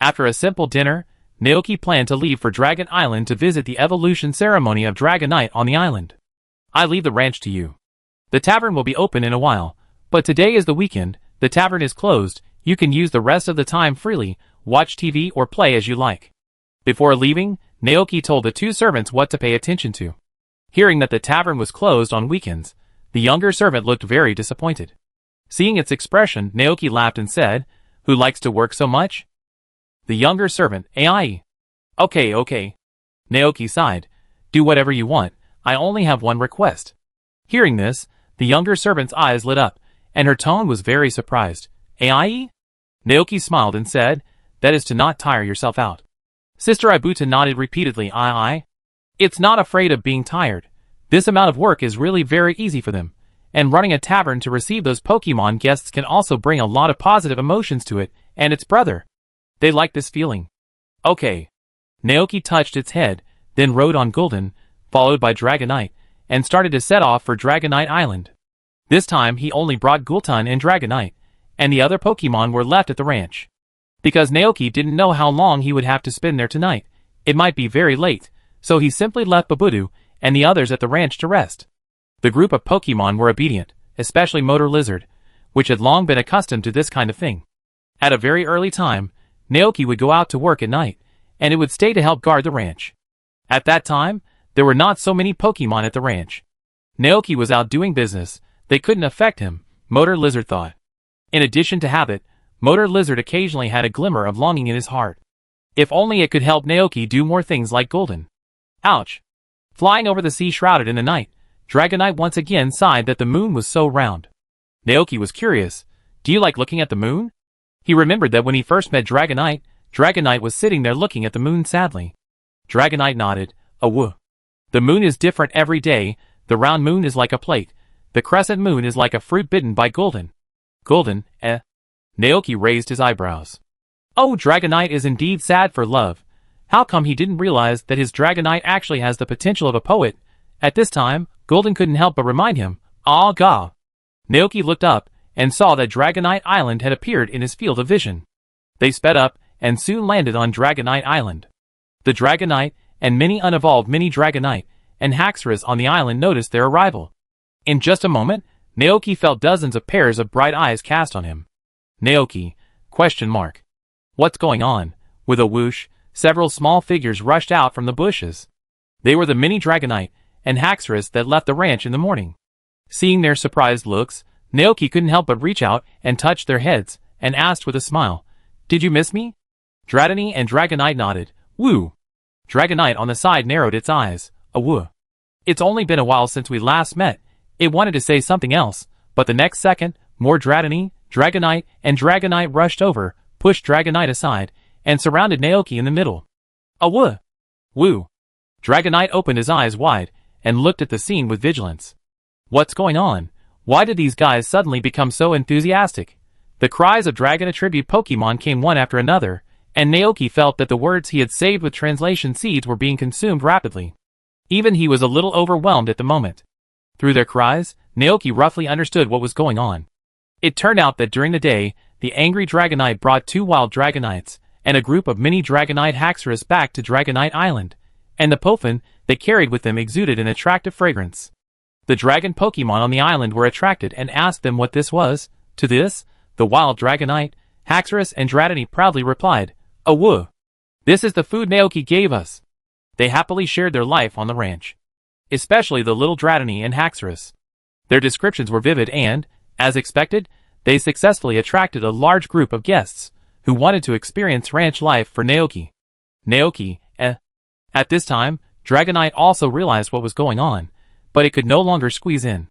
After a simple dinner, Naoki planned to leave for Dragon Island to visit the evolution ceremony of Dragonite on the island. I leave the ranch to you. The tavern will be open in a while, but today is the weekend, the tavern is closed, you can use the rest of the time freely, watch TV or play as you like. Before leaving, Naoki told the two servants what to pay attention to. Hearing that the tavern was closed on weekends, the younger servant looked very disappointed. Seeing its expression, Naoki laughed and said, "Who likes to work so much?" The younger servant, "Ai. Okay. Naoki sighed. "Do whatever you want, I only have one request." Hearing this, the younger servant's eyes lit up, and her tone was very surprised. "Ai?" Naoki smiled and said, "That is to not tire yourself out." Sister Ibuta nodded repeatedly. "Ai. It's not afraid of being tired. This amount of work is really very easy for them, and running a tavern to receive those Pokemon guests can also bring a lot of positive emotions to it and its brother. They like this feeling." "Okay." Naoki touched its head, then rode on Gulden, followed by Dragonite, and started to set off for Dragonite Island. This time he only brought Gulton and Dragonite, and the other Pokemon were left at the ranch. Because Naoki didn't know how long he would have to spend there tonight, it might be very late, so he simply left Babudu and the others at the ranch to rest. The group of Pokemon were obedient, especially Motor Lizard, which had long been accustomed to this kind of thing. At a very early time, Naoki would go out to work at night, and it would stay to help guard the ranch. At that time, there were not so many Pokemon at the ranch. Naoki was out doing business, they couldn't affect him, Motor Lizard thought. In addition to habit, Motor Lizard occasionally had a glimmer of longing in his heart. If only it could help Naoki do more things like Gulden. Ouch! Flying over the sea shrouded in the night, Dragonite once again sighed that the moon was so round. Naoki was curious. "Do you like looking at the moon?" He remembered that when he first met Dragonite, Dragonite was sitting there looking at the moon sadly. Dragonite nodded. "Awoo. The moon is different every day, the round moon is like a plate, the crescent moon is like a fruit bitten by Gulden." "Gulden, eh?" Naoki raised his eyebrows. Oh, Dragonite is indeed sad for love. How come he didn't realize that his Dragonite actually has the potential of a poet? At this time, Gulden couldn't help but remind him, "Ah ga." Naoki looked up, and saw that Dragonite Island had appeared in his field of vision. They sped up, and soon landed on Dragonite Island. The Dragonite, and many unevolved mini Dragonite, and Haxorus on the island noticed their arrival. In just a moment, Naoki felt dozens of pairs of bright eyes cast on him. "Naoki? ? What's going on?" With a whoosh, several small figures rushed out from the bushes. They were the mini Dragonite and Haxorus that left the ranch in the morning. Seeing their surprised looks, Naoki couldn't help but reach out and touch their heads, and asked with a smile, "Did you miss me?" Dratini and Dragonite nodded. "Woo!" Dragonite on the side narrowed its eyes. "Awoo. It's only been a while since we last met." It wanted to say something else, but the next second, more Dratini, Dragonite, and Dragonite rushed over, pushed Dragonite aside, and surrounded Naoki in the middle. "Awoo! Woo!" Dragonite opened his eyes wide, and looked at the scene with vigilance. What's going on? Why did these guys suddenly become so enthusiastic? The cries of Dragon Attribute Pokemon came one after another, and Naoki felt that the words he had saved with translation seeds were being consumed rapidly. Even he was a little overwhelmed at the moment. Through their cries, Naoki roughly understood what was going on. It turned out that during the day, the angry Dragonite brought 2 wild Dragonites, and a group of mini Dragonite Haxorus back to Dragonite Island, and the Pofin they carried with them exuded an attractive fragrance. The dragon Pokemon on the island were attracted and asked them what this was. To this, the wild Dragonite, Haxorus and Dratini proudly replied, "Awoo! This is the food Naoki gave us." They happily shared their life on the ranch. Especially the little Dratini and Haxorus. Their descriptions were vivid and, as expected, they successfully attracted a large group of guests, who wanted to experience ranch life for Naoki. Naoki, eh? At this time, Dragonite also realized what was going on, but it could no longer squeeze in.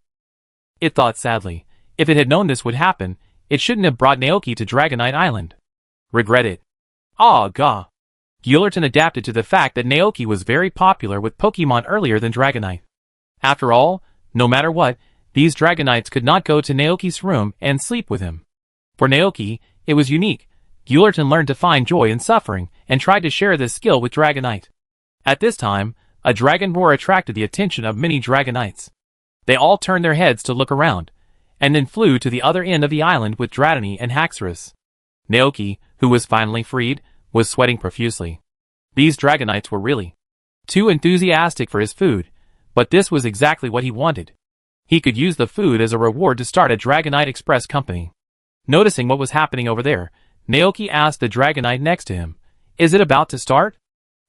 It thought sadly, if it had known this would happen, it shouldn't have brought Naoki to Dragonite Island. Regret it. Ah ga. Guillerton adapted to the fact that Naoki was very popular with Pokemon earlier than Dragonite. After all, no matter what, these Dragonites could not go to Naoki's room and sleep with him. For Naoki, it was unique. Guillerton learned to find joy in suffering and tried to share this skill with Dragonite. At this time, a dragon roar attracted the attention of many Dragonites. They all turned their heads to look around, and then flew to the other end of the island with Dratini and Haxorus. Naoki, who was finally freed, was sweating profusely. These Dragonites were really too enthusiastic for his food, But this was exactly what he wanted. He could use the food as a reward to start a Dragonite Express company. Noticing what was happening over there, Naoki asked the Dragonite next to him, "Is it about to start?"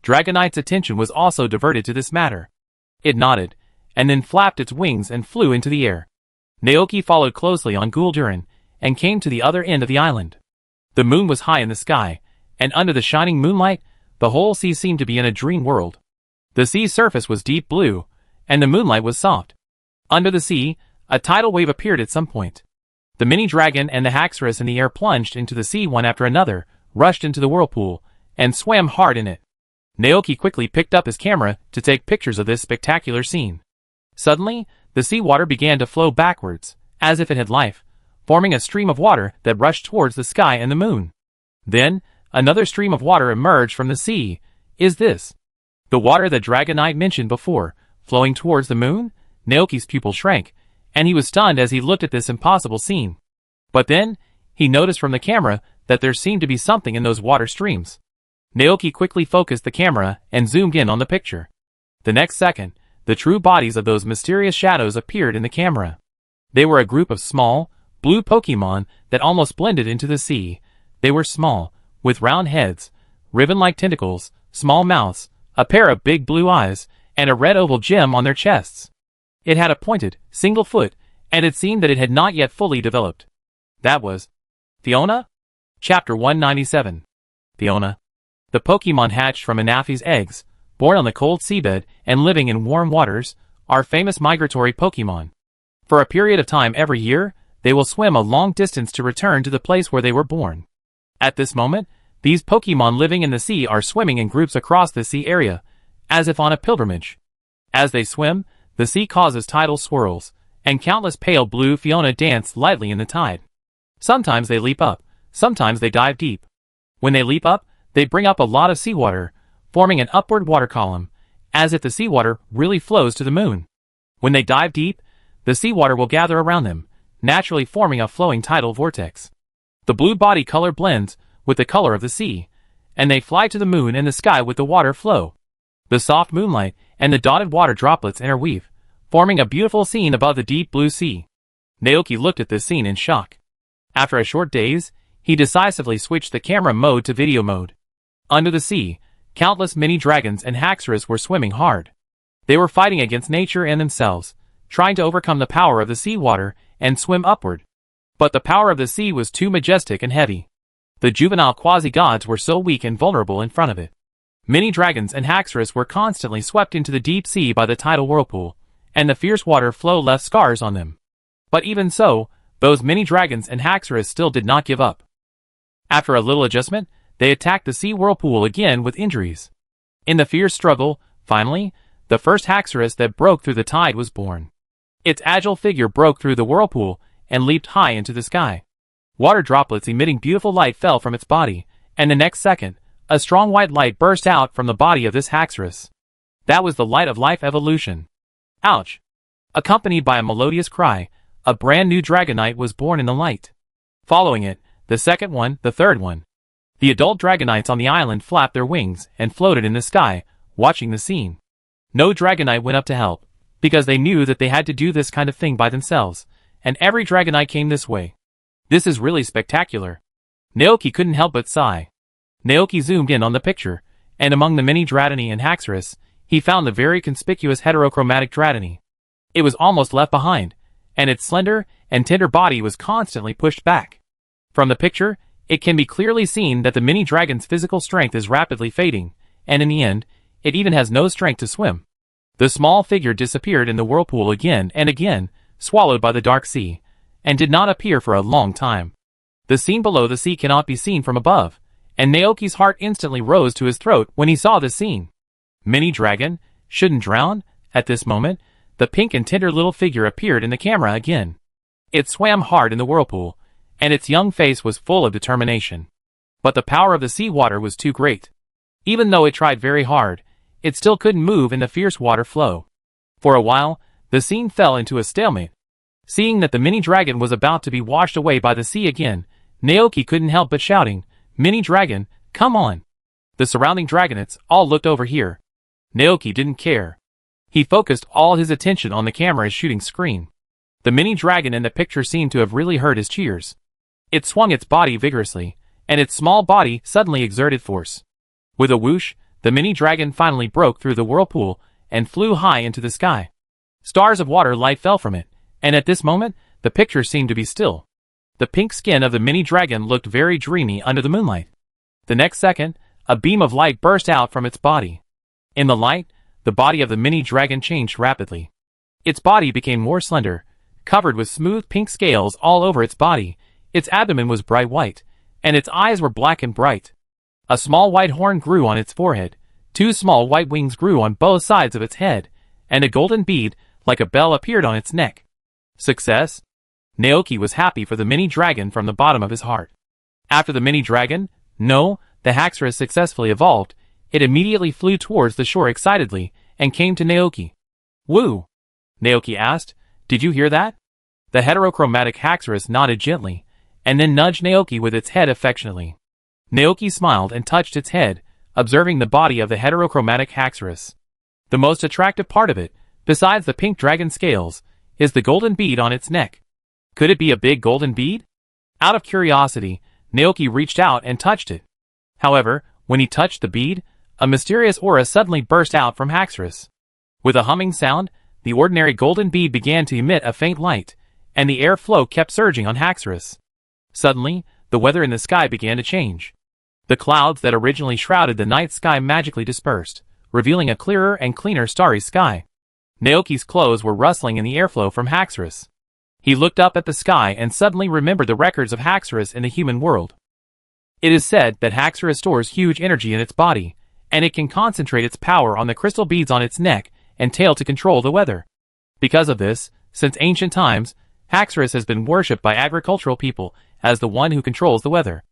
Dragonite's attention was also diverted to this matter. It nodded, and then flapped its wings and flew into the air. Naoki followed closely on Gul'durin, and came to the other end of the island. The moon was high in the sky, and under the shining moonlight, the whole sea seemed to be in a dream world. The sea's surface was deep blue, and the moonlight was soft. Under the sea, a tidal wave appeared at some point. The mini dragon and the Haxorus in the air plunged into the sea one after another, rushed into the whirlpool, and swam hard in it. Naoki quickly picked up his camera to take pictures of this spectacular scene. Suddenly, the seawater began to flow backwards, as if it had life, forming a stream of water that rushed towards the sky and the moon. Then, another stream of water emerged from the sea. Is this the water that Dragonite mentioned before, flowing towards the moon? Naoki's pupil shrank, and he was stunned as he looked at this impossible scene. But then, he noticed from the camera that there seemed to be something in those water streams. Naoki quickly focused the camera and zoomed in on the picture. The next second, the true bodies of those mysterious shadows appeared in the camera. They were a group of small, blue Pokemon that almost blended into the sea. They were small, with round heads, ribbon-like tentacles, small mouths, a pair of big blue eyes, and a red oval gem on their chests. It had a pointed, single foot, and it seemed that it had not yet fully developed. That was Fiona? Chapter 197. Fiona. The Pokemon hatched from Anafi's eggs, born on the cold seabed and living in warm waters, are famous migratory Pokemon. For a period of time every year, they will swim a long distance to return to the place where they were born. At this moment, these Pokemon living in the sea are swimming in groups across the sea area, as if on a pilgrimage. As they swim, the sea causes tidal swirls, and countless pale blue Fiona dance lightly in the tide. Sometimes they leap up, sometimes they dive deep. When they leap up, they bring up a lot of seawater, forming an upward water column, as if the seawater really flows to the moon. When they dive deep, the seawater will gather around them, naturally forming a flowing tidal vortex. The blue body color blends with the color of the sea, and they fly to the moon and the sky with the water flow. The soft moonlight and the dotted water droplets interweave, forming a beautiful scene above the deep blue sea. Naoki looked at this scene in shock. After a short daze, he decisively switched the camera mode to video mode. Under the sea, countless mini dragons and Haxorus were swimming hard. They were fighting against nature and themselves, trying to overcome the power of the seawater and swim upward. But the power of the sea was too majestic and heavy. The juvenile quasi-gods were so weak and vulnerable in front of it. Many dragons and Haxorus were constantly swept into the deep sea by the tidal whirlpool, and the fierce water flow left scars on them. But even so, those many dragons and Haxorus still did not give up. After a little adjustment, they attacked the sea whirlpool again with injuries. In the fierce struggle, finally, the first Haxorus that broke through the tide was born. Its agile figure broke through the whirlpool and leaped high into the sky. Water droplets emitting beautiful light fell from its body, and the next second, a strong white light burst out from the body of this Haxorus. That was the light of life evolution. Ouch! Accompanied by a melodious cry, a brand new Dragonite was born in the light. Following it, the second one, the third one. The adult Dragonites on the island flapped their wings and floated in the sky, watching the scene. No Dragonite went up to help, because they knew that they had to do this kind of thing by themselves, and every Dragonite came this way. This is really spectacular. Naoki couldn't help but sigh. Naoki zoomed in on the picture, and among the many Dratini and Haxorus, he found the very conspicuous heterochromatic Dratini. It was almost left behind, and its slender and tender body was constantly pushed back. From the picture, it can be clearly seen that the mini dragon's physical strength is rapidly fading, and in the end, it even has no strength to swim. The small figure disappeared in the whirlpool again and again, swallowed by the dark sea, and did not appear for a long time. The scene below the sea cannot be seen from above, and Naoki's heart instantly rose to his throat when he saw this scene. Mini dragon, shouldn't drown? At this moment, the pink and tender little figure appeared in the camera again. It swam hard in the whirlpool, and its young face was full of determination. But the power of the seawater was too great. Even though it tried very hard, it still couldn't move in the fierce water flow. For a while, the scene fell into a stalemate. Seeing that the mini dragon was about to be washed away by the sea again, Naoki couldn't help but shouting, "Mini dragon, come on!" The surrounding dragonites all looked over here. Naoki didn't care. He focused all his attention on the camera's shooting screen. The mini dragon in the picture seemed to have really heard his cheers. It swung its body vigorously, and its small body suddenly exerted force. With a whoosh, the mini dragon finally broke through the whirlpool and flew high into the sky. Stars of water light fell from it, and at this moment, the picture seemed to be still. The pink skin of the mini dragon looked very dreamy under the moonlight. The next second, a beam of light burst out from its body. In the light, the body of the mini dragon changed rapidly. Its body became more slender, covered with smooth pink scales all over its body. Its abdomen was bright white, and its eyes were black and bright. A small white horn grew on its forehead, 2 small white wings grew on both sides of its head, and a golden bead, like a bell, appeared on its neck. Success? Naoki was happy for the mini dragon from the bottom of his heart. After the mini dragon, the Haxorus successfully evolved, it immediately flew towards the shore excitedly, and came to Naoki. "Woo!" Naoki asked, "Did you hear that?" The heterochromatic Haxorus nodded gently, and then nudged Naoki with its head affectionately. Naoki smiled and touched its head, observing the body of the heterochromatic Haxorus. The most attractive part of it, besides the pink dragon scales, is the golden bead on its neck. Could it be a big golden bead? Out of curiosity, Naoki reached out and touched it. However, when he touched the bead, a mysterious aura suddenly burst out from Haxorus. With a humming sound, the ordinary golden bead began to emit a faint light, and the air flow kept surging on Haxorus. Suddenly, the weather in the sky began to change. The clouds that originally shrouded the night sky magically dispersed, revealing a clearer and cleaner starry sky. Naoki's clothes were rustling in the airflow from Haxorus. He looked up at the sky and suddenly remembered the records of Haxorus in the human world. It is said that Haxorus stores huge energy in its body, and it can concentrate its power on the crystal beads on its neck and tail to control the weather. Because of this, since ancient times, Haxorus has been worshipped by agricultural people as the one who controls the weather.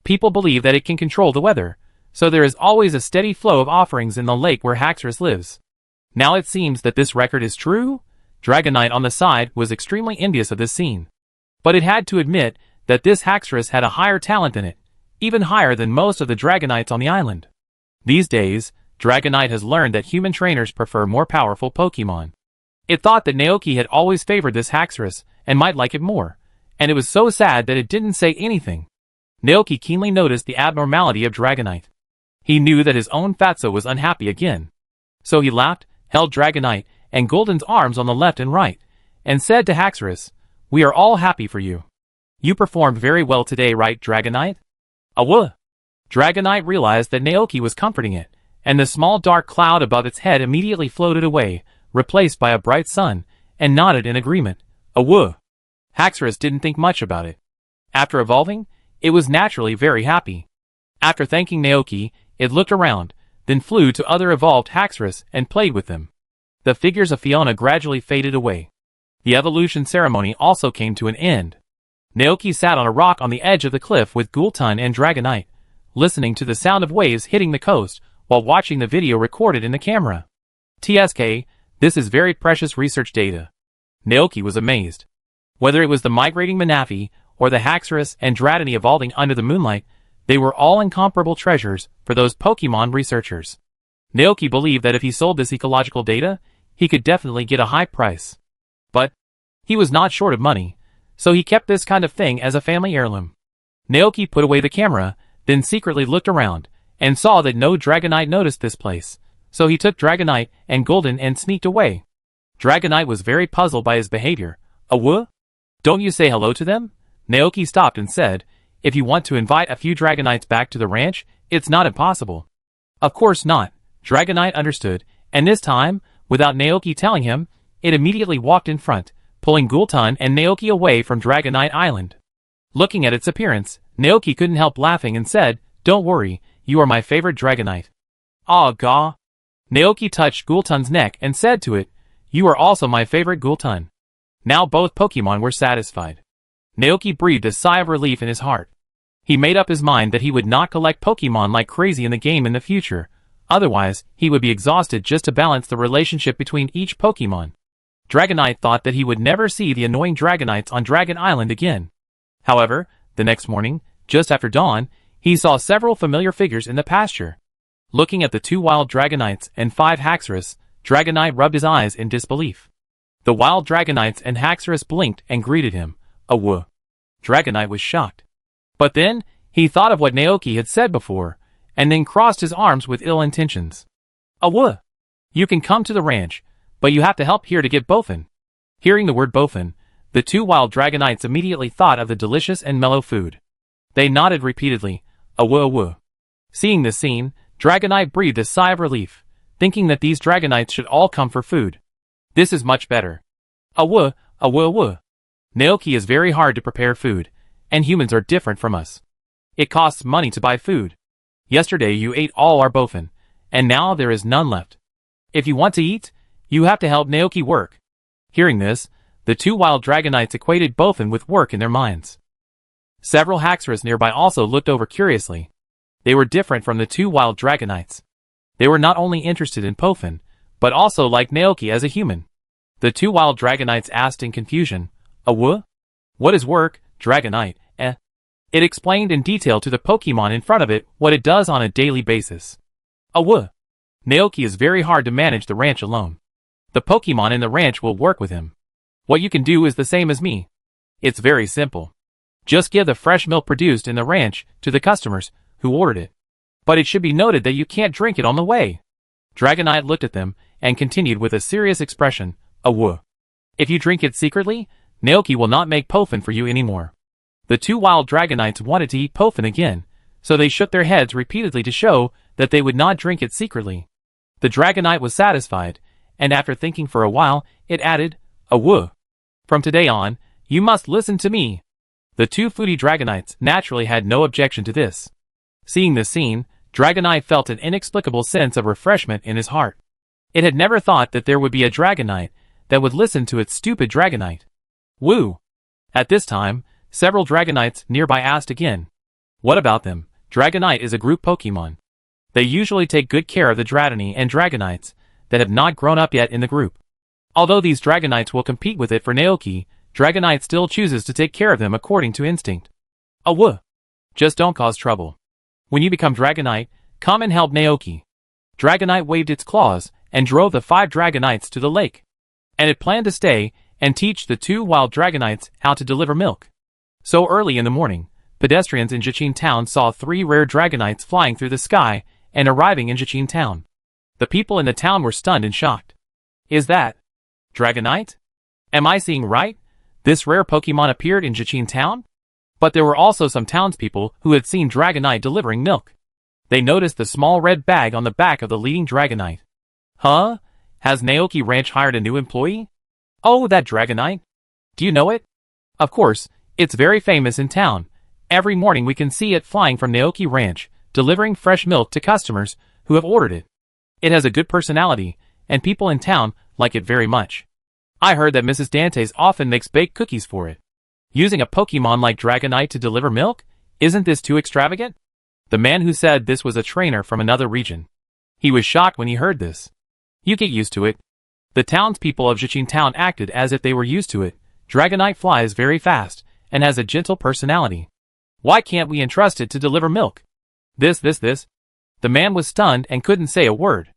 People believe that it can control the weather, so there is always a steady flow of offerings in the lake where Haxorus lives. Now it seems that this record is true? Dragonite on the side was extremely envious of this scene. But it had to admit that this Haxorus had a higher talent than it, even higher than most of the Dragonites on the island. These days, Dragonite has learned that human trainers prefer more powerful Pokemon. It thought that Naoki had always favored this Haxorus and might like it more, and it was so sad that it didn't say anything. Naoki keenly noticed the abnormality of Dragonite. He knew that his own Fatso was unhappy again. So he laughed, held Dragonite and Golden's arms on the left and right, and said to Haxorus, "We are all happy for you. You performed very well today, right, Dragonite?" "Awah!" Dragonite realized that Naoki was comforting it, and the small dark cloud above its head immediately floated away, replaced by a bright sun, and nodded in agreement. "Awah!" Haxorus didn't think much about it. After evolving, it was naturally very happy. After thanking Naoki, it looked around, then flew to other evolved Haxorus and played with them. The figures of Fiona gradually faded away. The evolution ceremony also came to an end. Naoki sat on a rock on the edge of the cliff with Gultun and Dragonite, listening to the sound of waves hitting the coast while watching the video recorded in the camera. TSK, this is very precious research data. Naoki was amazed. Whether it was the migrating Manafi or the Haxorus and Dratini evolving under the moonlight, they were all incomparable treasures for those Pokemon researchers. Naoki believed that if he sold this ecological data, he could definitely get a high price. But he was not short of money, so he kept this kind of thing as a family heirloom. Naoki put away the camera, then secretly looked around, and saw that no Dragonite noticed this place, so he took Dragonite and Golden and sneaked away. Dragonite was very puzzled by his behavior. "Awah? Don't you say hello to them?" Naoki stopped and said, "If you want to invite a few Dragonites back to the ranch, it's not impossible." "Of course not." Dragonite understood, and this time, without Naoki telling him, it immediately walked in front, pulling Gultun and Naoki away from Dragonite Island. Looking at its appearance, Naoki couldn't help laughing and said, "Don't worry, you are my favorite Dragonite." "Aw gaw." Naoki touched Gultun's neck and said to it, "You are also my favorite Gultun." Now both Pokemon were satisfied. Naoki breathed a sigh of relief in his heart. He made up his mind that he would not collect Pokemon like crazy in the game in the future. Otherwise, he would be exhausted just to balance the relationship between each Pokemon. Dragonite thought that he would never see the annoying Dragonites on Dragon Island again. However, the next morning, just after dawn, he saw several familiar figures in the pasture. Looking at the 2 wild Dragonites and 5 Haxorus, Dragonite rubbed his eyes in disbelief. The wild Dragonites and Haxorus blinked and greeted him. Whoa. Dragonite was shocked. But then, he thought of what Naoki had said before, and then crossed his arms with ill intentions. Whoa. You can come to the ranch, but you have to help here to get bofin. Hearing the word bofin, the two wild Dragonites immediately thought of the delicious and mellow food. They nodded repeatedly. Whoa. Seeing this scene, Dragonite breathed a sigh of relief, thinking that these Dragonites should all come for food. This is much better. Whoa. Naoki is very hard to prepare food, and humans are different from us. It costs money to buy food. Yesterday you ate all our bofin, and now there is none left. If you want to eat, you have to help Naoki work. Hearing this, the two wild Dragonites equated bofin with work in their minds. Several Haxorus nearby also looked over curiously. They were different from the two wild Dragonites. They were not only interested in bofin, but also liked Naoki as a human. The two wild Dragonites asked in confusion, What? What is work, Dragonite, It explained in detail to the Pokemon in front of it what it does on a daily basis. Naoki is very hard to manage the ranch alone. The Pokemon in the ranch will work with him. What you can do is the same as me. It's very simple. Just give the fresh milk produced in the ranch to the customers who ordered it. But it should be noted that you can't drink it on the way. Dragonite looked at them and continued with a serious expression. If you drink it secretly, Naoki will not make bofin for you anymore. The two wild Dragonites wanted to eat bofin again, so they shook their heads repeatedly to show that they would not drink it secretly. The Dragonite was satisfied, and after thinking for a while, it added, From today on, you must listen to me. The two foodie Dragonites naturally had no objection to this. Seeing this scene, Dragonite felt an inexplicable sense of refreshment in his heart. It had never thought that there would be a Dragonite that would listen to its stupid Dragonite. Woo! At this time, several Dragonites nearby asked again. What about them? Dragonite is a group Pokemon. They usually take good care of the Dratini and Dragonites that have not grown up yet in the group. Although these Dragonites will compete with it for Naoki, Dragonite still chooses to take care of them according to instinct. Just don't cause trouble. When you become Dragonite, come and help Naoki. Dragonite waved its claws and drove the 5 Dragonites to the lake. And it planned to stay and teach the 2 wild Dragonites how to deliver milk. So early in the morning, pedestrians in Jichin Town saw 3 rare Dragonites flying through the sky and arriving in Jichin Town. The people in the town were stunned and shocked. Is that Dragonite? Am I seeing right? This rare Pokemon appeared in Jichin Town? But there were also some townspeople who had seen Dragonite delivering milk. They noticed the small red bag on the back of the leading Dragonite. Huh? Has Naoki Ranch hired a new employee? Oh, that Dragonite? Do you know it? Of course, it's very famous in town. Every morning we can see it flying from Naoki Ranch, delivering fresh milk to customers who have ordered it. It has a good personality, and people in town like it very much. I heard that Mrs. Dantes often makes baked cookies for it. Using a Pokemon like Dragonite to deliver milk? Isn't this too extravagant? The man who said this was a trainer from another region. He was shocked when he heard this. You get used to it. The townspeople of Jichin Town acted as if they were used to it. Dragonite flies very fast and has a gentle personality. Why can't we entrust it to deliver milk? This. The man was stunned and couldn't say a word.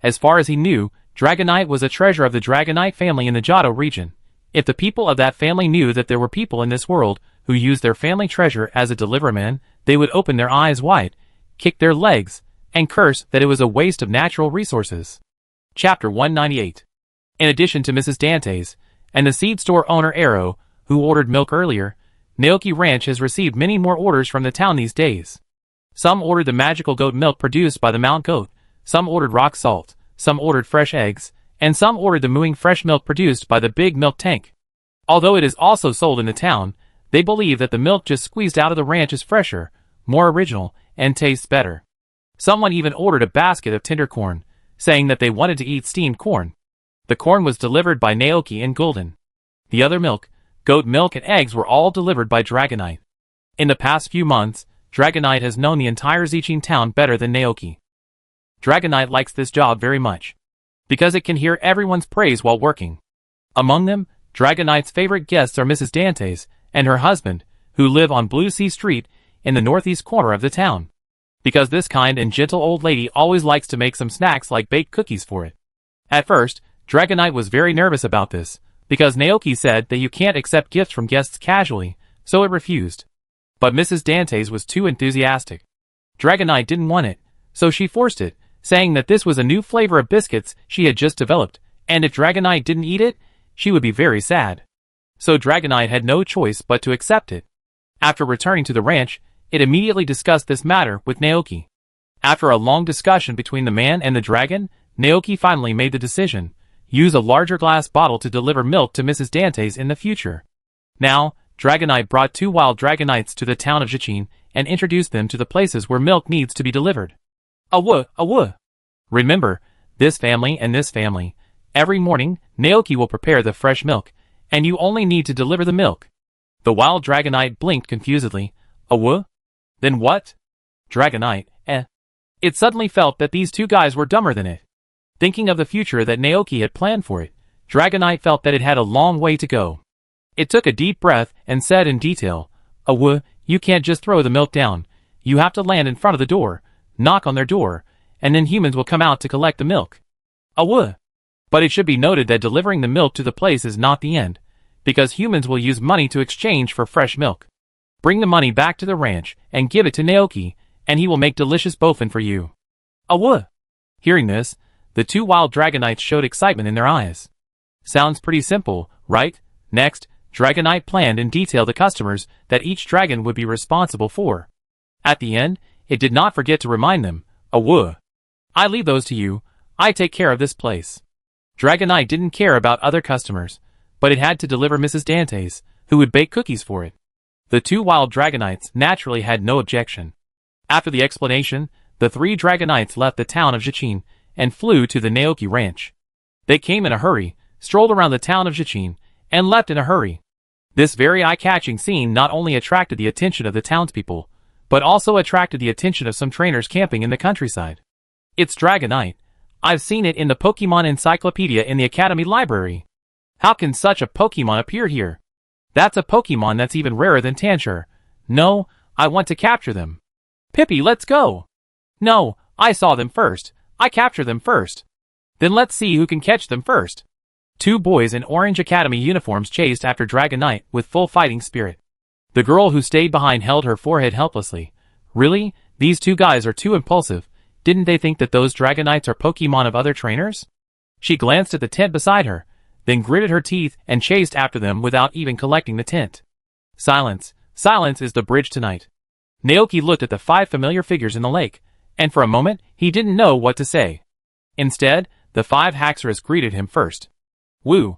As far as he knew, Dragonite was a treasure of the Dragonite family in the Johto region. If the people of that family knew that there were people in this world who used their family treasure as a deliverman, they would open their eyes wide, kick their legs, and curse that it was a waste of natural resources. Chapter 198. In addition to Mrs. Dantes, and the seed store owner Arrow, who ordered milk earlier, Naoki Ranch has received many more orders from the town these days. Some ordered the magical goat milk produced by the Mount Goat, some ordered rock salt, some ordered fresh eggs, and some ordered the mooing fresh milk produced by the big milk tank. Although it is also sold in the town, they believe that the milk just squeezed out of the ranch is fresher, more original, and tastes better. Someone even ordered a basket of tender corn, saying that they wanted to eat steamed corn. The corn was delivered by Naoki and Gulden. The other milk, goat milk and eggs were all delivered by Dragonite. In the past few months, Dragonite has known the entire Jichin Town better than Naoki. Dragonite likes this job very much, because it can hear everyone's praise while working. Among them, Dragonite's favorite guests are Mrs. Dantes and her husband, who live on Blue Sea Street in the northeast corner of the town. Because this kind and gentle old lady always likes to make some snacks like baked cookies for it. At first, Dragonite was very nervous about this, because Naoki said that you can't accept gifts from guests casually, so it refused. But Mrs. Dantes was too enthusiastic. Dragonite didn't want it, so she forced it, saying that this was a new flavor of biscuits she had just developed, and if Dragonite didn't eat it, she would be very sad. So Dragonite had no choice but to accept it. After returning to the ranch, it immediately discussed this matter with Naoki. After a long discussion between the man and the dragon, Naoki finally made the decision: use a larger glass bottle to deliver milk to Mrs. Dantes in the future. Now, Dragonite brought 2 wild Dragonites to the town of Jichin and introduced them to the places where milk needs to be delivered. Awoo! Remember, this family and this family. Every morning, Naoki will prepare the fresh milk, and you only need to deliver the milk. The wild Dragonite blinked confusedly. Awoo? Then what? Dragonite, It suddenly felt that these 2 guys were dumber than it. Thinking of the future that Naoki had planned for it, Dragonite felt that it had a long way to go. It took a deep breath and said in detail, Awoo, you can't just throw the milk down. You have to land in front of the door, knock on their door, and then humans will come out to collect the milk. Awoo. But it should be noted that delivering the milk to the place is not the end, because humans will use money to exchange for fresh milk. Bring the money back to the ranch and give it to Naoki, and he will make delicious bofin for you. Awoo. Hearing this, the 2 wild Dragonites showed excitement in their eyes. Sounds pretty simple, right? Next, Dragonite planned in detail the customers that each dragon would be responsible for. At the end, it did not forget to remind them, Awoo. I leave those to you, I take care of this place. Dragonite didn't care about other customers, but it had to deliver Mrs. Dantes, who would bake cookies for it. The 2 wild Dragonites naturally had no objection. After the explanation, the 3 Dragonites left the town of Jichin and flew to the Naoki ranch. They came in a hurry, strolled around the town of Jichin, and left in a hurry. This very eye-catching scene not only attracted the attention of the townspeople, but also attracted the attention of some trainers camping in the countryside. It's Dragonite. I've seen it in the Pokemon Encyclopedia in the Academy Library. How can such a Pokemon appear here? That's a Pokemon that's even rarer than Tanshur. No, I want to capture them. Pippi, let's go. No, I saw them first. I captured them first. Then let's see who can catch them first. 2 boys in orange academy uniforms chased after Dragonite with full fighting spirit. The girl who stayed behind held her forehead helplessly. Really? These 2 guys are too impulsive. Didn't they think that those Dragonites are Pokemon of other trainers? She glanced at the tent beside her, then gritted her teeth and chased after them without even collecting the tent. Silence. Silence is the bridge tonight. Naoki looked at the 5 familiar figures in the lake, and for a moment he didn't know what to say. Instead, the 5 Haxorus greeted him first. Woo!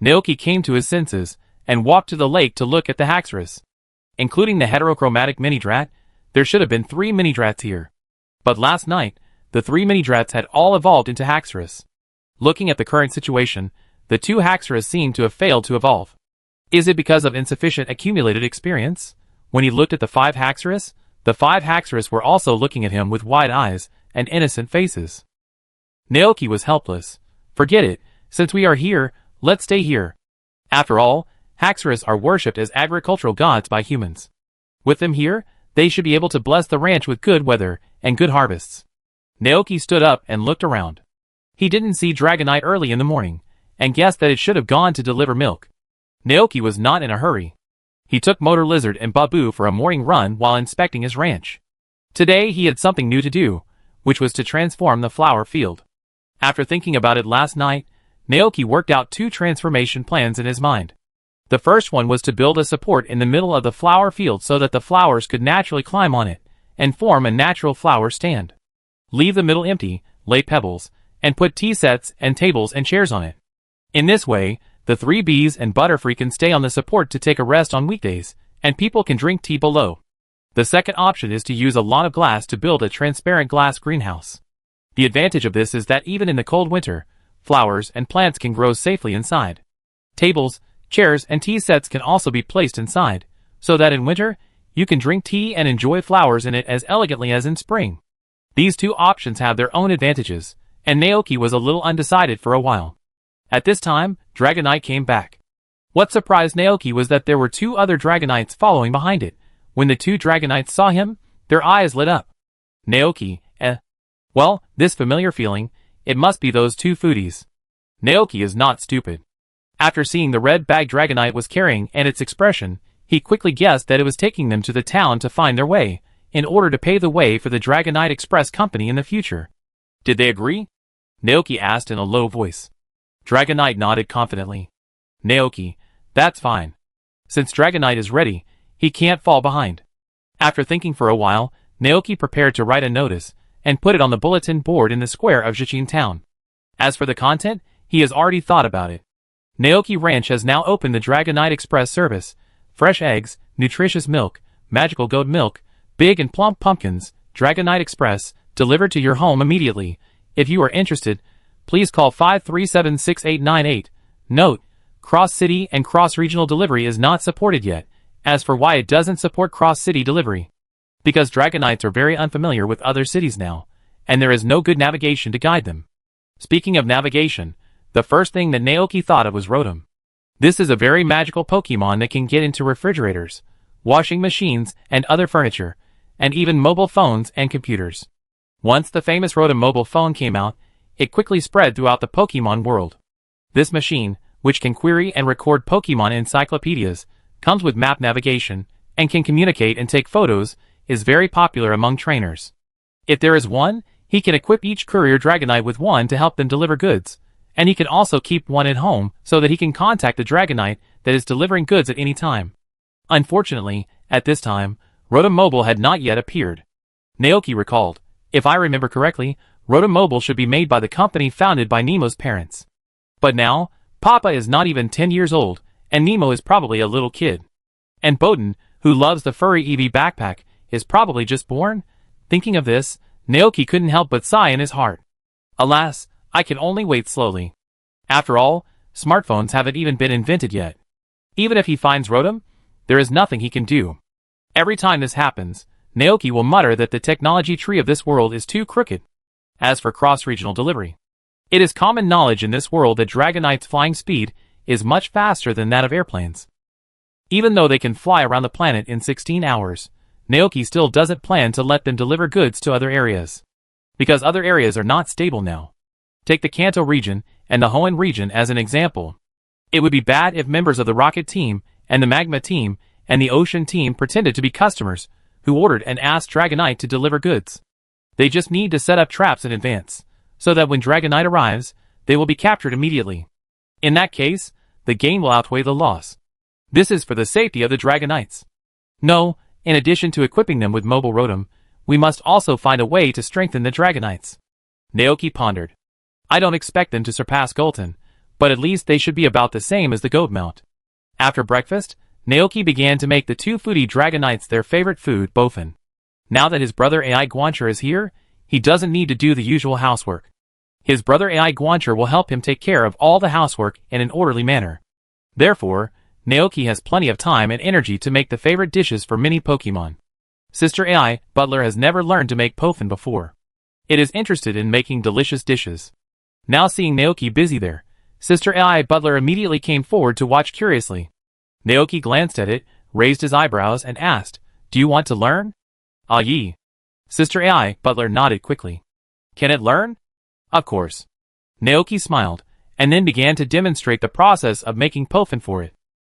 Naoki came to his senses and walked to the lake to look at the Haxorus. Including the heterochromatic mini-drat, there should have been 3 mini-drats here. But last night, the 3 mini-drats had all evolved into Haxorus. Looking at the current situation, the 2 Haxorus seemed to have failed to evolve. Is it because of insufficient accumulated experience? When he looked at the 5 Haxorus, the 5 Haxorus were also looking at him with wide eyes and innocent faces. Naoki was helpless. Forget it. Since we are here, let's stay here. After all, Haxorus are worshipped as agricultural gods by humans. With them here, they should be able to bless the ranch with good weather and good harvests. Naoki stood up and looked around. He didn't see Dragonite early in the morning, and guessed that it should have gone to deliver milk. Naoki was not in a hurry. He took Motor Lizard and Babu for a morning run while inspecting his ranch. Today he had something new to do, which was to transform the flower field. After thinking about it last night, Naoki worked out 2 transformation plans in his mind. The first one was to build a support in the middle of the flower field so that the flowers could naturally climb on it, and form a natural flower stand. Leave the middle empty, lay pebbles, and put tea sets and tables and chairs on it. In this way, the 3 bees and Butterfree can stay on the support to take a rest on weekdays, and people can drink tea below. The second option is to use a lot of glass to build a transparent glass greenhouse. The advantage of this is that even in the cold winter, flowers and plants can grow safely inside. Tables, chairs, and tea sets can also be placed inside, so that in winter, you can drink tea and enjoy flowers in it as elegantly as in spring. These 2 options have their own advantages, and Naoki was a little undecided for a while. At this time, Dragonite came back. What surprised Naoki was that there were 2 other Dragonites following behind it. When the 2 Dragonites saw him, their eyes lit up. Naoki, Well, this familiar feeling, It must be those two foodies. Naoki is not stupid. After seeing the red bag Dragonite was carrying and its expression, he quickly guessed that it was taking them to the town to find their way, in order to pave the way for the Dragonite Express company in the future. Did they agree? Naoki asked in a low voice. Dragonite nodded confidently. Naoki, that's fine. Since Dragonite is ready, he can't fall behind. After thinking for a while, Naoki prepared to write a notice, and put it on the bulletin board in the square of Jichin Town. As for the content, he has already thought about it. Naoki Ranch has now opened the Dragonite Express service. Fresh eggs, nutritious milk, magical goat milk, big and plump pumpkins, Dragonite Express, delivered to your home immediately. If you are interested, please call 537-6898. Note, cross-city and cross-regional delivery is not supported yet. As for why it doesn't support cross-city delivery. Because Dragonites are very unfamiliar with other cities now, and there is no good navigation to guide them. Speaking of navigation, the first thing that Naoki thought of was Rotom. This is a very magical Pokemon that can get into refrigerators, washing machines, and other furniture, and even mobile phones and computers. Once the famous Rotom mobile phone came out, it quickly spread throughout the Pokemon world. This machine, which can query and record Pokemon encyclopedias, comes with map navigation, and can communicate and take photos, is very popular among trainers. If there is one, he can equip each courier Dragonite with one to help them deliver goods, and he can also keep one at home so that he can contact the Dragonite that is delivering goods at any time. Unfortunately, at this time, Rotom Mobile had not yet appeared. Naoki recalled, if I remember correctly, Rotom Mobile should be made by the company founded by Nemo's parents. But now, Papa is not even 10 years old, and Nemo is probably a little kid. And Bowden, who loves the furry Eevee backpack, is probably just born. Thinking of this, Naoki couldn't help but sigh in his heart. Alas, I can only wait slowly. After all, smartphones haven't even been invented yet. Even if he finds Rotom, there is nothing he can do. Every time this happens, Naoki will mutter that the technology tree of this world is too crooked. As for cross-regional delivery, it is common knowledge in this world that Dragonite's flying speed is much faster than that of airplanes. Even though they can fly around the planet in 16 hours, Naoki still doesn't plan to let them deliver goods to other areas. Because other areas are not stable now. Take the Kanto region and the Hoenn region as an example. It would be bad if members of the Rocket team and the Magma team and the Ocean team pretended to be customers who ordered and asked Dragonite to deliver goods. They just need to set up traps in advance, so that when Dragonite arrives, they will be captured immediately. In that case, the gain will outweigh the loss. This is for the safety of the Dragonites. No, in addition to equipping them with mobile Rotom, we must also find a way to strengthen the Dragonites. Naoki pondered. I don't expect them to surpass Gulton, but at least they should be about the same as the Goatmount. After breakfast, Naoki began to make the two foodie Dragonites their favorite food, Bofin. Now that his brother AI Guancher is here, he doesn't need to do the usual housework. His brother AI Guancher will help him take care of all the housework in an orderly manner. Therefore, Naoki has plenty of time and energy to make the favorite dishes for many Pokemon. Sister AI Butler has never learned to make Pofin before. It is interested in making delicious dishes. Now seeing Naoki busy there, Sister AI Butler immediately came forward to watch curiously. Naoki glanced at it, raised his eyebrows and asked, Do you want to learn? Ah ye. Sister AI Butler nodded quickly. Can it learn? Of course. Naoki smiled, and then began to demonstrate the process of making Pofin for it.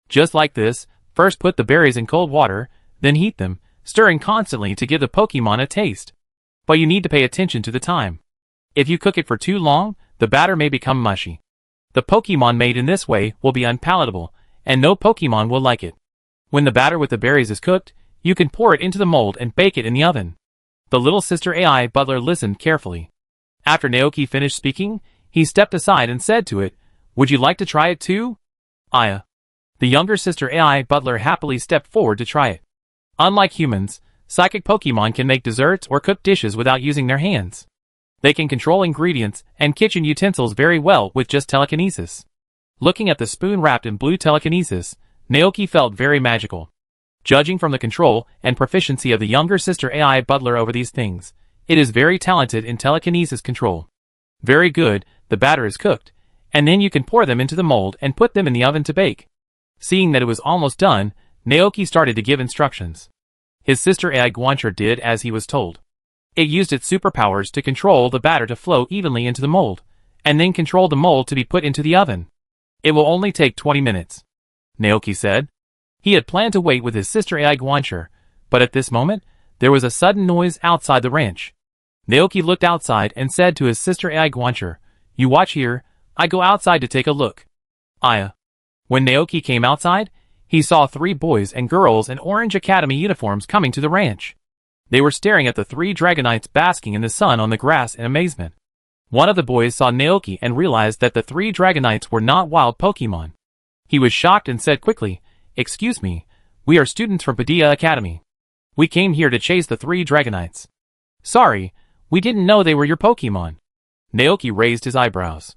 Just like this, first put the berries in cold water, then heat them, stirring constantly to give the Pokemon a taste. But you need to pay attention to the time. If you cook it for too long, the batter may become mushy. The Pokemon made in this way will be unpalatable, and no Pokemon will like it. When the batter with the berries is cooked, you can pour it into the mold and bake it in the oven. The little Sister AI Butler listened carefully. After Naoki finished speaking, he stepped aside and said to it, Would you like to try it too? Aya. The younger Sister AI Butler happily stepped forward to try it. Unlike humans, psychic Pokemon can make desserts or cook dishes without using their hands. They can control ingredients and kitchen utensils very well with just telekinesis. Looking at the spoon wrapped in blue telekinesis, Naoki felt very magical. Judging from the control and proficiency of the younger Sister AI Butler over these things, it is very talented in telekinesis control. Very good, the batter is cooked, and then you can pour them into the mold and put them in the oven to bake. Seeing that it was almost done, Naoki started to give instructions. His Sister AI Guancher did as he was told. It used its superpowers to control the batter to flow evenly into the mold, and then control the mold to be put into the oven. It will only take 20 minutes, Naoki said. He had planned to wait with his sister AI Guancher, but at this moment, there was a sudden noise outside the ranch. Naoki looked outside and said to his sister AI Guancher, "You watch here, I go outside to take a look." Aya. When Naoki came outside, he saw 3 boys and girls in orange academy uniforms coming to the ranch. They were staring at the 3 Dragonites basking in the sun on the grass in amazement. One of the boys saw Naoki and realized that the 3 Dragonites were not wild Pokemon. He was shocked and said quickly, "Excuse me, we are students from Padilla Academy. We came here to chase the 3 Dragonites. Sorry, we didn't know they were your Pokemon." Naoki raised his eyebrows.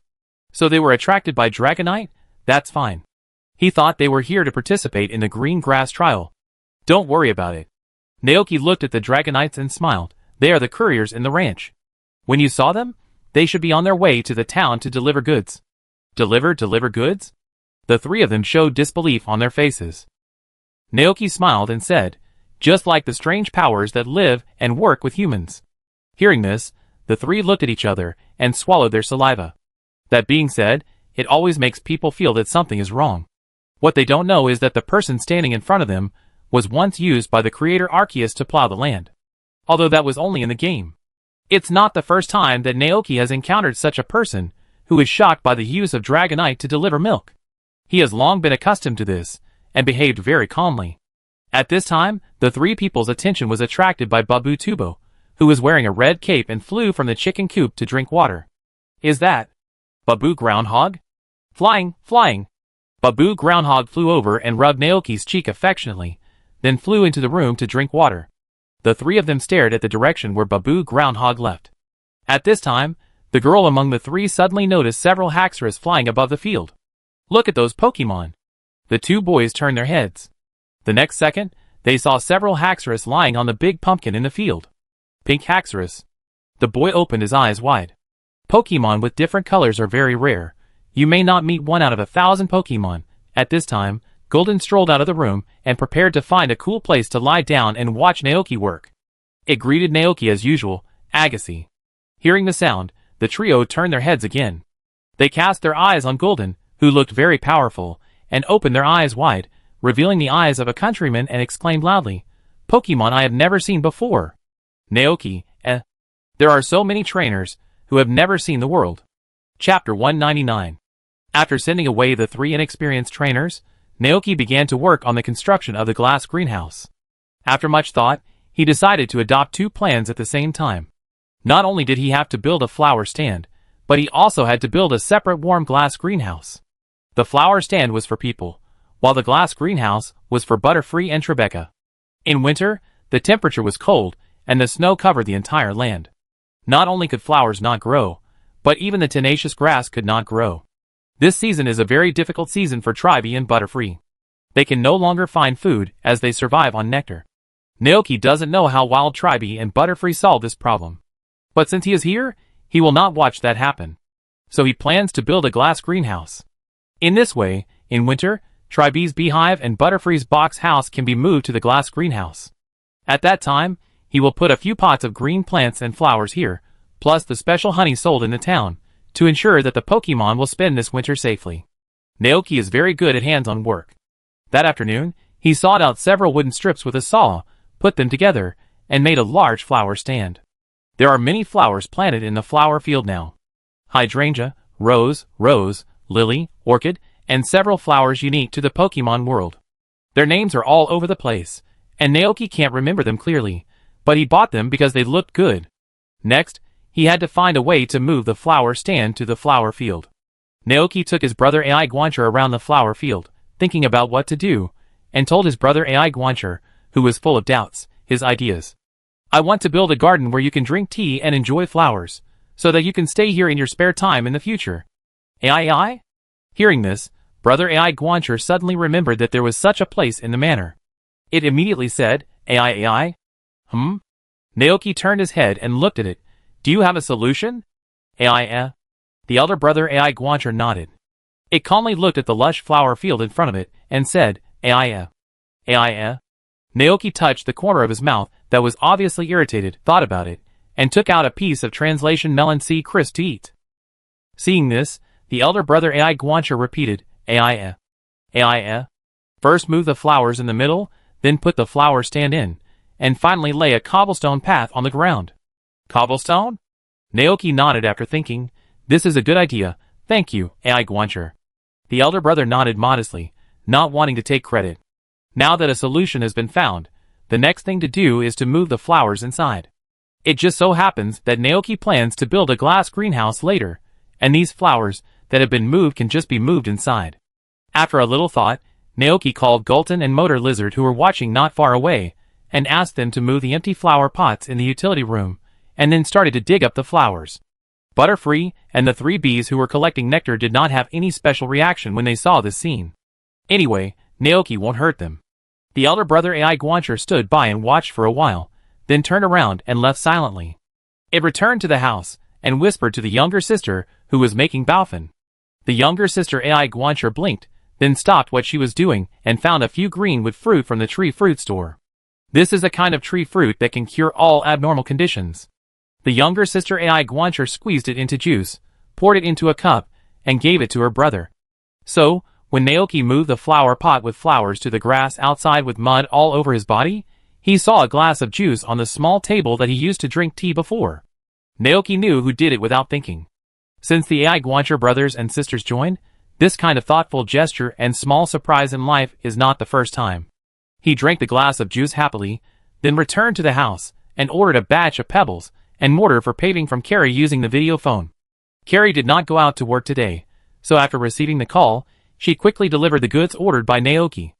So they were attracted by Dragonite? That's fine. He thought they were here to participate in the green grass trial. Don't worry about it. Naoki looked at the Dragonites and smiled. They are the couriers in the ranch. When you saw them, they should be on their way to the town to deliver goods. Deliver goods? The 3 of them showed disbelief on their faces. Naoki smiled and said, "Just like the strange powers that live and work with humans." Hearing this, the 3 looked at each other and swallowed their saliva. That being said, it always makes people feel that something is wrong. What they don't know is that the person standing in front of them was once used by the creator Arceus to plow the land. Although that was only in the game. It's not the first time that Naoki has encountered such a person who is shocked by the use of Dragonite to deliver milk. He has long been accustomed to this and behaved very calmly. At this time, the 3 people's attention was attracted by Babu Tubo, who was wearing a red cape and flew from the chicken coop to drink water. Is that Babu Groundhog? Flying. Babu Groundhog flew over and rubbed Naoki's cheek affectionately, then flew into the room to drink water. The 3 of them stared at the direction where Babu Groundhog left. At this time, the girl among the 3 suddenly noticed several Haxorus flying above the field. Look at those Pokemon. The 2 boys turned their heads. The next second, they saw several Haxorus lying on the big pumpkin in the field. Pink Haxorus. The boy opened his eyes wide. Pokemon with different colors are very rare. You may not meet 1 out of 1,000 Pokemon. At this time, Golden strolled out of the room and prepared to find a cool place to lie down and watch Naoki work. It greeted Naoki as usual, Agassi. Hearing the sound, the trio turned their heads again. They cast their eyes on Golden, who looked very powerful, and opened their eyes wide, revealing the eyes of a countryman, and exclaimed loudly, "Pokemon I have never seen before." Naoki, There are so many trainers who have never seen the world. Chapter 199. After sending away the 3 inexperienced trainers, Naoki began to work on the construction of the glass greenhouse. After much thought, he decided to adopt 2 plans at the same time. Not only did he have to build a flower stand, but he also had to build a separate warm glass greenhouse. The flower stand was for people, while the glass greenhouse was for Butterfree and Tribeca. In winter, the temperature was cold, and the snow covered the entire land. Not only could flowers not grow, but even the tenacious grass could not grow. This season is a very difficult season for Tribe and Butterfree. They can no longer find food as they survive on nectar. Naoki doesn't know how wild Tribe and Butterfree solve this problem. But since he is here, he will not watch that happen. So he plans to build a glass greenhouse. In this way, in winter, Tribe's beehive and Butterfree's box house can be moved to the glass greenhouse. At that time, he will put a few pots of green plants and flowers here, plus the special honey sold in the town, to ensure that the Pokemon will spend this winter safely. Naoki is very good at hands-on work. That afternoon, he sawed out several wooden strips with a saw, put them together, and made a large flower stand. There are many flowers planted in the flower field now. Hydrangea, rose, lily, orchid, and several flowers unique to the Pokemon world. Their names are all over the place, and Naoki can't remember them clearly, but he bought them because they looked good. Next, he had to find a way to move the flower stand to the flower field. Naoki took his brother AI Guancher around the flower field, thinking about what to do, and told his brother AI Guancher, who was full of doubts, his ideas. "I want to build a garden where you can drink tea and enjoy flowers, so that you can stay here in your spare time in the future." AI? Hearing this, brother AI Guancher suddenly remembered that there was such a place in the manor. It immediately said, AI? Naoki turned his head and looked at it. "Do you have a solution?" AI. The elder brother AI Guancher nodded. It calmly looked at the lush flower field in front of it and said, AI. Naoki touched the corner of his mouth that was obviously irritated, thought about it, and took out a piece of translation melon sea crisp to eat. Seeing this, the elder brother Ai Guancher repeated, Ai. First move the flowers in the middle, then put the flower stand in, and finally lay a cobblestone path on the ground. Cobblestone? Naoki nodded after thinking, this is a good idea, thank you, Ai Guancher. The elder brother nodded modestly, not wanting to take credit. Now that a solution has been found, the next thing to do is to move the flowers inside. It just so happens that Naoki plans to build a glass greenhouse later, and these flowers that have been moved can just be moved inside. After a little thought, Naoki called Gulton and Motor Lizard, who were watching not far away, and asked them to move the empty flower pots in the utility room, and then started to dig up the flowers. Butterfree and the 3 bees who were collecting nectar did not have any special reaction when they saw this scene. Anyway, Naoki won't hurt them. The elder brother Ai Guancher stood by and watched for a while, then turned around and left silently. It returned to the house, and whispered to the younger sister, who was making baofan. The younger sister Ai Guancher blinked, then stopped what she was doing and found a few greenwood fruit from the tree fruit store. This is a kind of tree fruit that can cure all abnormal conditions. The younger sister Ai Guancher squeezed it into juice, poured it into a cup, and gave it to her brother. So, when Naoki moved the flower pot with flowers to the grass outside with mud all over his body, he saw a glass of juice on the small table that he used to drink tea before. Naoki knew who did it without thinking. Since the Ai Guancher brothers and sisters joined, this kind of thoughtful gesture and small surprise in life is not the first time. He drank the glass of juice happily, then returned to the house, and ordered a batch of pebbles and mortar for paving from Carrie using the video phone. Carrie did not go out to work today, so after receiving the call, she quickly delivered the goods ordered by Naoki.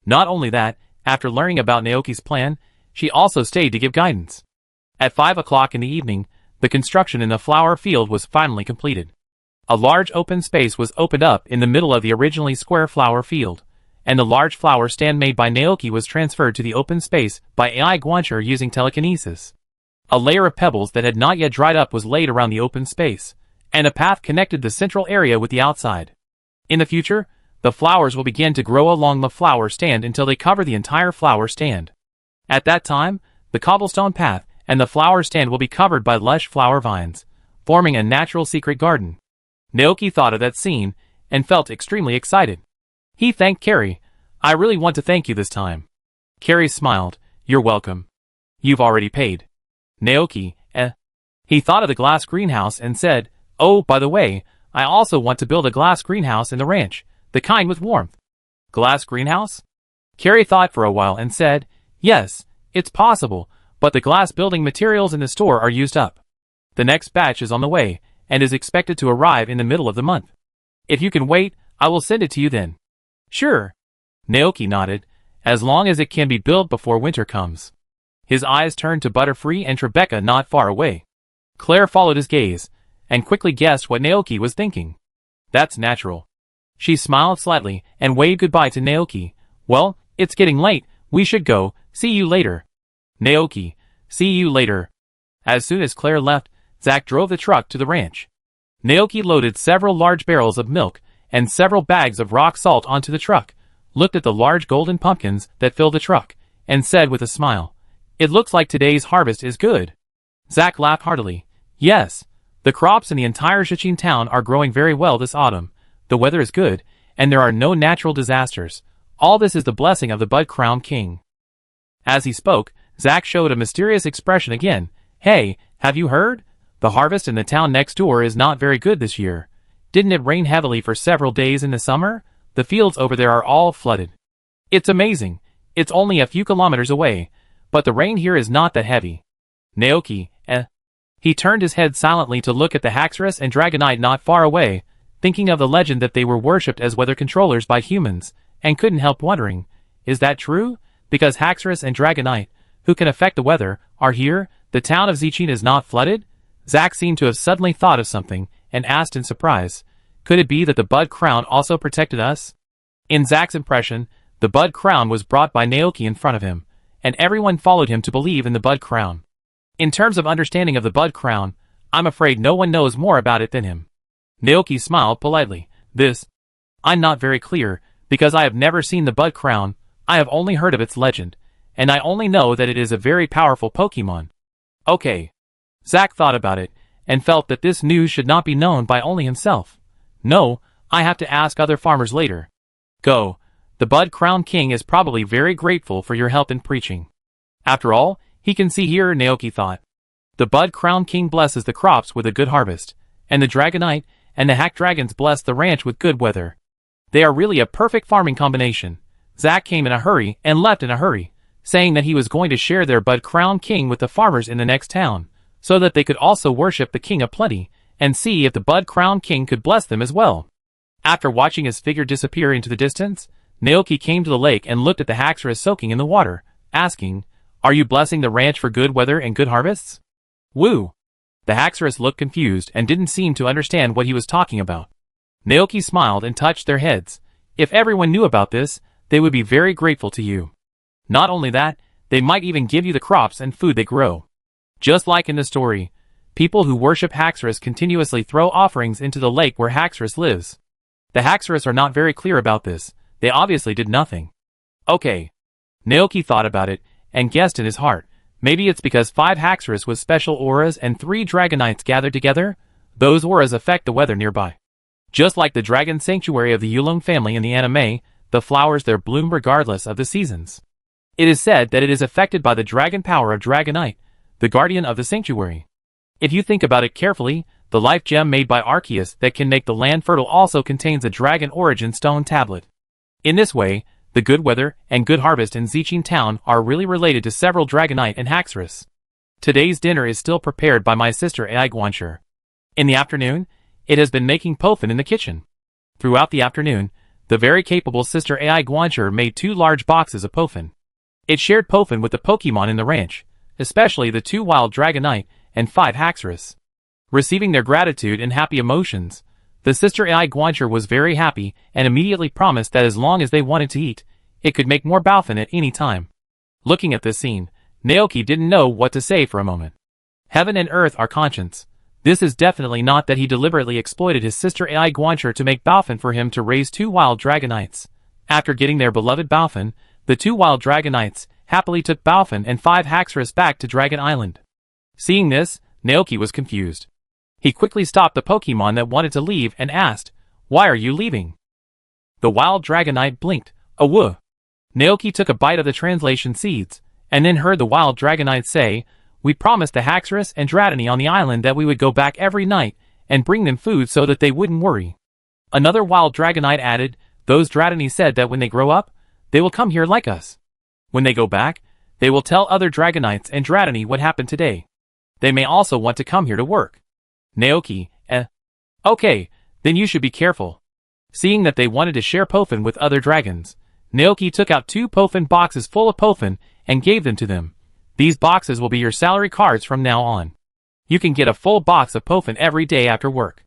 Not only that, after learning about Naoki's plan, she also stayed to give guidance. At 5 o'clock in the evening, the construction in the flower field was finally completed. A large open space was opened up in the middle of the originally square flower field, and the large flower stand made by Naoki was transferred to the open space by Ai Guancher using telekinesis. A layer of pebbles that had not yet dried up was laid around the open space, and a path connected the central area with the outside. In the future, the flowers will begin to grow along the flower stand until they cover the entire flower stand. At that time, the cobblestone path and the flower stand will be covered by lush flower vines, forming a natural secret garden. Naoki thought of that scene and felt extremely excited. He thanked Carrie. I really want to thank you this time. Carrie smiled. You're welcome. You've already paid. Naoki, He thought of the glass greenhouse and said, oh, by the way, I also want to build a glass greenhouse in the ranch, the kind with warmth. Glass greenhouse? Carrie thought for a while and said, yes, it's possible, but the glass building materials in the store are used up. The next batch is on the way, and is expected to arrive in the middle of the month. If you can wait, I will send it to you then. Sure. Naoki nodded, as long as it can be built before winter comes. His eyes turned to Butterfree and Tribeca not far away. Claire followed his gaze, and quickly guessed what Naoki was thinking. That's natural. She smiled slightly and waved goodbye to Naoki. Well, it's getting late, we should go, see you later. Naoki, see you later. As soon as Claire left, Zack drove the truck to the ranch. Naoki loaded several large barrels of milk and several bags of rock salt onto the truck, looked at the large golden pumpkins that filled the truck, and said with a smile, it looks like today's harvest is good. Zack laughed heartily. Yes, the crops in the entire Shichin town are growing very well this autumn, the weather is good, and there are no natural disasters. All this is the blessing of the Bud Crown King. As he spoke, Zack showed a mysterious expression again. Hey, have you heard? The harvest in the town next door is not very good this year. Didn't it rain heavily for several days in the summer? The fields over there are all flooded. It's amazing. It's only a few kilometers away, but the rain here is not that heavy. Naoki, He turned his head silently to look at the Haxorus and Dragonite not far away, thinking of the legend that they were worshipped as weather controllers by humans, and couldn't help wondering, is that true? Because Haxorus and Dragonite, who can affect the weather, are here, the town of Zichin is not flooded? Zack seemed to have suddenly thought of something, and asked in surprise, could it be that the Bud Crown also protected us? In Zack's impression, the Bud Crown was brought by Naoki in front of him, and everyone followed him to believe in the Bud Crown. In terms of understanding of the Bud Crown, I'm afraid no one knows more about it than him. Naoki smiled politely. I'm not very clear, because I have never seen the Bud Crown, I have only heard of its legend, and I only know that it is a very powerful Pokemon. Okay. Zack thought about it, and felt that this news should not be known by only himself. No, I have to ask other farmers later. Go. The Bud Crown King is probably very grateful for your help in preaching. After all, he can see here, Naoki thought. The Bud Crown King blesses the crops with a good harvest, and the Dragonite and the Hack Dragons bless the ranch with good weather. They are really a perfect farming combination. Zack came in a hurry and left in a hurry, saying that he was going to share their Bud Crown King with the farmers in the next town, so that they could also worship the King of Plenty, and see if the Bud Crown King could bless them as well. After watching his figure disappear into the distance, Naoki came to the lake and looked at the Haxorus soaking in the water, asking, "Are you blessing the ranch for good weather and good harvests?" Woo! The Haxorus looked confused and didn't seem to understand what he was talking about. Naoki smiled and touched their heads. If everyone knew about this, they would be very grateful to you. Not only that, they might even give you the crops and food they grow. Just like in the story, people who worship Haxorus continuously throw offerings into the lake where Haxorus lives. The Haxorus are not very clear about this. They obviously did nothing. Okay. Naoki thought about it, and guessed in his heart, maybe it's because 5 Haxorus with special auras and 3 Dragonites gathered together. Those auras affect the weather nearby. Just like the Dragon Sanctuary of the Yulong family in the anime, the flowers there bloom regardless of the seasons. It is said that it is affected by the dragon power of Dragonite, the guardian of the sanctuary. If you think about it carefully, the life gem made by Arceus that can make the land fertile also contains a dragon origin stone tablet. In this way, the good weather and good harvest in Zichin Town are really related to several Dragonite and Haxorus. Today's dinner is still prepared by my sister Ai Guancher. In the afternoon, it has been making Pofin in the kitchen. Throughout the afternoon, the very capable sister Ai Guancher made 2 large boxes of Pofin. It shared Pofin with the Pokemon in the ranch, especially the 2 wild Dragonite and 5 Haxorus. Receiving their gratitude and happy emotions, the sister Ai Guancher was very happy and immediately promised that as long as they wanted to eat, it could make more Baofin at any time. Looking at this scene, Naoki didn't know what to say for a moment. Heaven and earth are conscience. This is definitely not that he deliberately exploited his sister Ai Guancher to make Baofin for him to raise 2 wild Dragonites. After getting their beloved Baofin, the 2 wild Dragonites happily took Baofin and 5 Haxorus back to Dragon Island. Seeing this, Naoki was confused. He quickly stopped the Pokemon that wanted to leave and asked, "Why are you leaving?" The wild Dragonite blinked. "Awoo." Naoki took a bite of the translation seeds, and then heard the wild Dragonite say, "We promised the Haxorus and Dratini on the island that we would go back every night and bring them food so that they wouldn't worry." Another wild Dragonite added, "Those Dratini said that when they grow up, they will come here like us. When they go back, they will tell other Dragonites and Dratini what happened today. They may also want to come here to work." Naoki, Okay, then you should be careful. Seeing that they wanted to share Pofin with other dragons, Naoki took out 2 Pofin boxes full of Pofin and gave them to them. These boxes will be your salary cards from now on. You can get a full box of Pofin every day after work.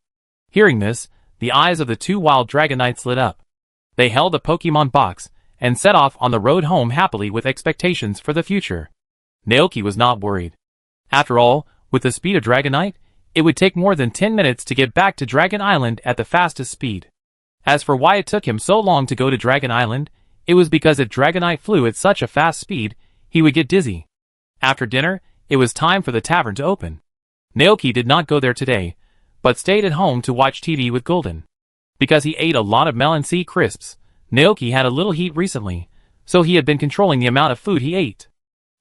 Hearing this, the eyes of the 2 wild Dragonites lit up. They held the Pokemon box and set off on the road home happily with expectations for the future. Naoki was not worried. After all, with the speed of Dragonite, it would take more than 10 minutes to get back to Dragon Island at the fastest speed. As for why it took him so long to go to Dragon Island, it was because if Dragonite flew at such a fast speed, he would get dizzy. After dinner, it was time for the tavern to open. Naoki did not go there today, but stayed at home to watch TV with Golden. Because he ate a lot of melon sea crisps, Naoki had a little heat recently, so he had been controlling the amount of food he ate.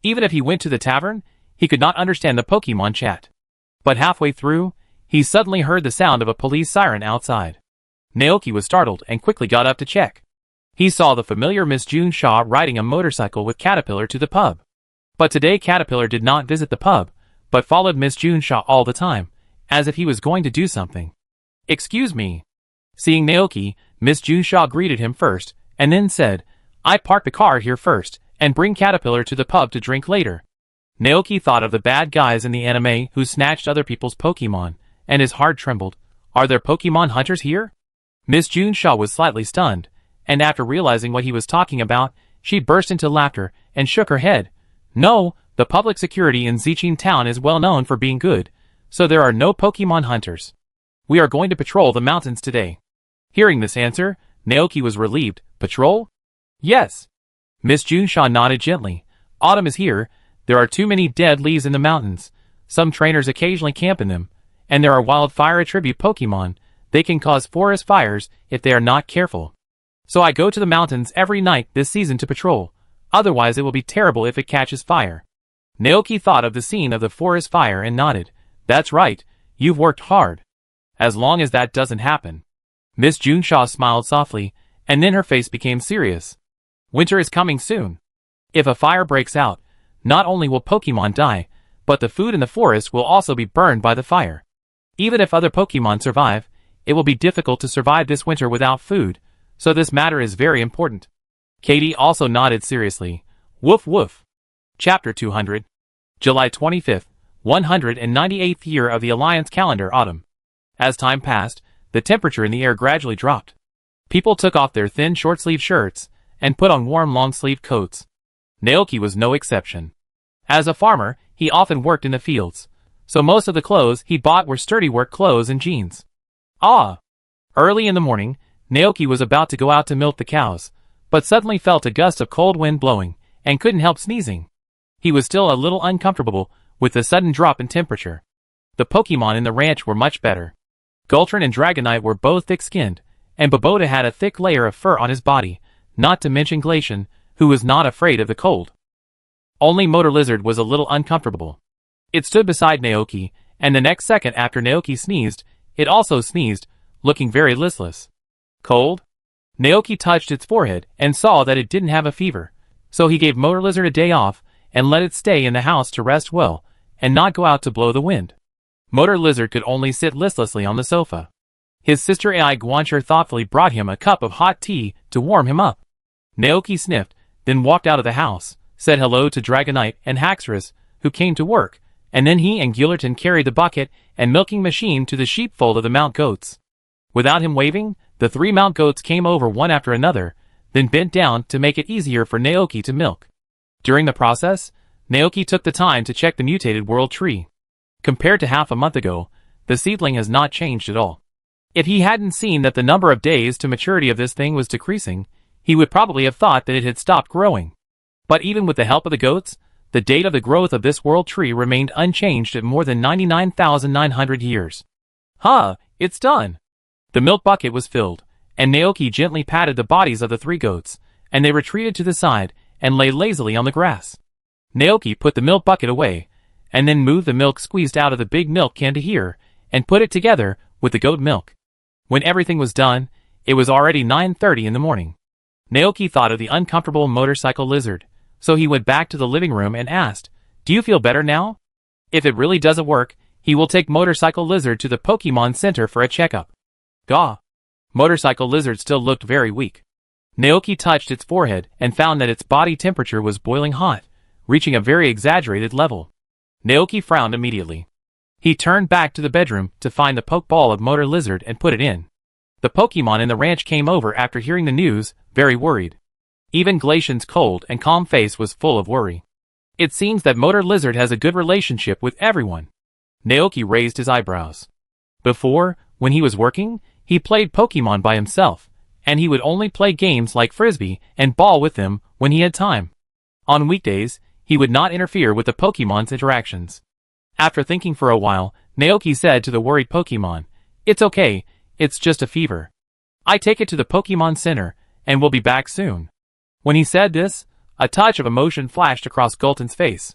Even if he went to the tavern, he could not understand the Pokemon chat. But halfway through, he suddenly heard the sound of a police siren outside. Naoki was startled and quickly got up to check. He saw the familiar Miss June Shaw riding a motorcycle with Caterpillar to the pub. But today Caterpillar did not visit the pub, but followed Miss June Shaw all the time, as if he was going to do something. "Excuse me." Seeing Naoki, Miss June Shaw greeted him first, and then said, "I parked the car here first, and bring Caterpillar to the pub to drink later." Naoki thought of the bad guys in the anime who snatched other people's Pokemon, and his heart trembled. Are there Pokemon hunters here? Miss June Shaw was slightly stunned, and after realizing what he was talking about, she burst into laughter and shook her head. "No, the public security in Zichin Town is well known for being good, so there are no Pokemon hunters. We are going to patrol the mountains today." Hearing this answer, Naoki was relieved. "Patrol?" "Yes." Miss June Shaw nodded gently. "Autumn is here. There are too many dead leaves in the mountains, Some trainers occasionally camp in them, and there are wildfire attribute Pokemon. They can cause forest fires if they are not careful. So I go to the mountains every night this season to patrol, otherwise it will be terrible if it catches fire. Naoki thought of the scene of the forest fire and nodded. That's right, you've worked hard. As long as that doesn't happen. Miss Junshaw smiled softly, and then her face became serious. Winter is coming soon. If a fire breaks out, not only will Pokemon die, but the food in the forest will also be burned by the fire. Even if other Pokemon survive, it will be difficult to survive this winter without food, so this matter is very important. Katie also nodded seriously. Woof woof. Chapter 200. July 25th, 198th year of the Alliance calendar autumn. As time passed, the temperature in the air gradually dropped. People took off their thin short-sleeve shirts and put on warm long-sleeve coats. Naoki was no exception. As a farmer, he often worked in the fields, so most of the clothes he bought were sturdy work clothes and jeans. Early in the morning, Naoki was about to go out to milk the cows, but suddenly felt a gust of cold wind blowing, and couldn't help sneezing. He was still a little uncomfortable with the sudden drop in temperature. The Pokemon in the ranch were much better. Gultrin and Dragonite were both thick-skinned, and Babota had a thick layer of fur on his body, not to mention Glacian, who was not afraid of the cold. Only Motor Lizard was a little uncomfortable. It stood beside Naoki, and the next second after Naoki sneezed, it also sneezed, looking very listless. Cold? Naoki touched its forehead and saw that it didn't have a fever, so he gave Motor Lizard a day off and let it stay in the house to rest well and not go out to blow the wind. Motor Lizard could only sit listlessly on the sofa. His sister Ai Guancher thoughtfully brought him a cup of hot tea to warm him up. Naoki sniffed, then walked out of the house, said hello to Dragonite and Haxorus, who came to work, and then he and Gillerton carried the bucket and milking machine to the sheepfold of the Mount Goats. Without him waving, the 3 Mount Goats came over one after another, then bent down to make it easier for Naoki to milk. During the process, Naoki took the time to check the mutated world tree. Compared to half a month ago, the seedling has not changed at all. If he hadn't seen that the number of days to maturity of this thing was decreasing, he would probably have thought that it had stopped growing. But even with the help of the goats, the date of the growth of this world tree remained unchanged at more than 99,900 years. It's done. The milk bucket was filled, and Naoki gently patted the bodies of the 3 goats, and they retreated to the side and lay lazily on the grass. Naoki put the milk bucket away, and then moved the milk squeezed out of the big milk can to here, and put it together with the goat milk. When everything was done, it was already 9:30 in the morning. Naoki thought of the uncomfortable motorcycle lizard, so he went back to the living room and asked, "Do you feel better now?" If it really doesn't work, he will take Motorcycle Lizard to the Pokemon Center for a checkup. Motorcycle Lizard still looked very weak. Naoki touched its forehead and found that its body temperature was boiling hot, reaching a very exaggerated level. Naoki frowned immediately. He turned back to the bedroom to find the Pokeball of Motor Lizard and put it in. The Pokemon in the ranch came over after hearing the news, very worried. Even Glacian's cold and calm face was full of worry. It seems that Motor Lizard has a good relationship with everyone. Naoki raised his eyebrows. Before, when he was working, he played Pokemon by himself, and he would only play games like Frisbee and ball with them when he had time. On weekdays, he would not interfere with the Pokemon's interactions. After thinking for a while, Naoki said to the worried Pokemon, "It's okay, it's just a fever. I take it to the Pokemon Center, and we'll be back soon." When he said this, a touch of emotion flashed across Gulton's face.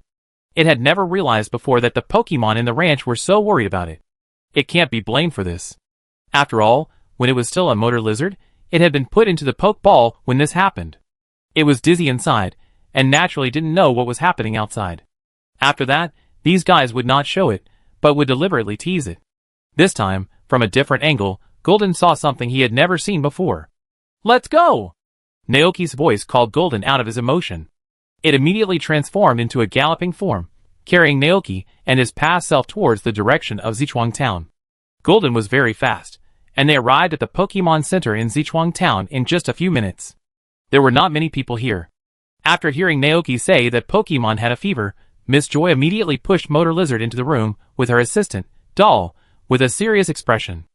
It had never realized before that the Pokemon in the ranch were so worried about it. It can't be blamed for this. After all, when it was still a Motor Lizard, it had been put into the Pokeball when this happened. It was dizzy inside, and naturally didn't know what was happening outside. After that, these guys would not show it, but would deliberately tease it. This time, from a different angle, Gulton saw something he had never seen before. "Let's go!" Naoki's voice called Gulton out of his emotion. It immediately transformed into a galloping form, carrying Naoki and his past self towards the direction of Zichuang Town. Gulton was very fast, and they arrived at the Pokemon Center in Zichuang Town in just a few minutes. There were not many people here. After hearing Naoki say that Pokemon had a fever, Miss Joy immediately pushed Motor Lizard into the room with her assistant, Doll, with a serious expression.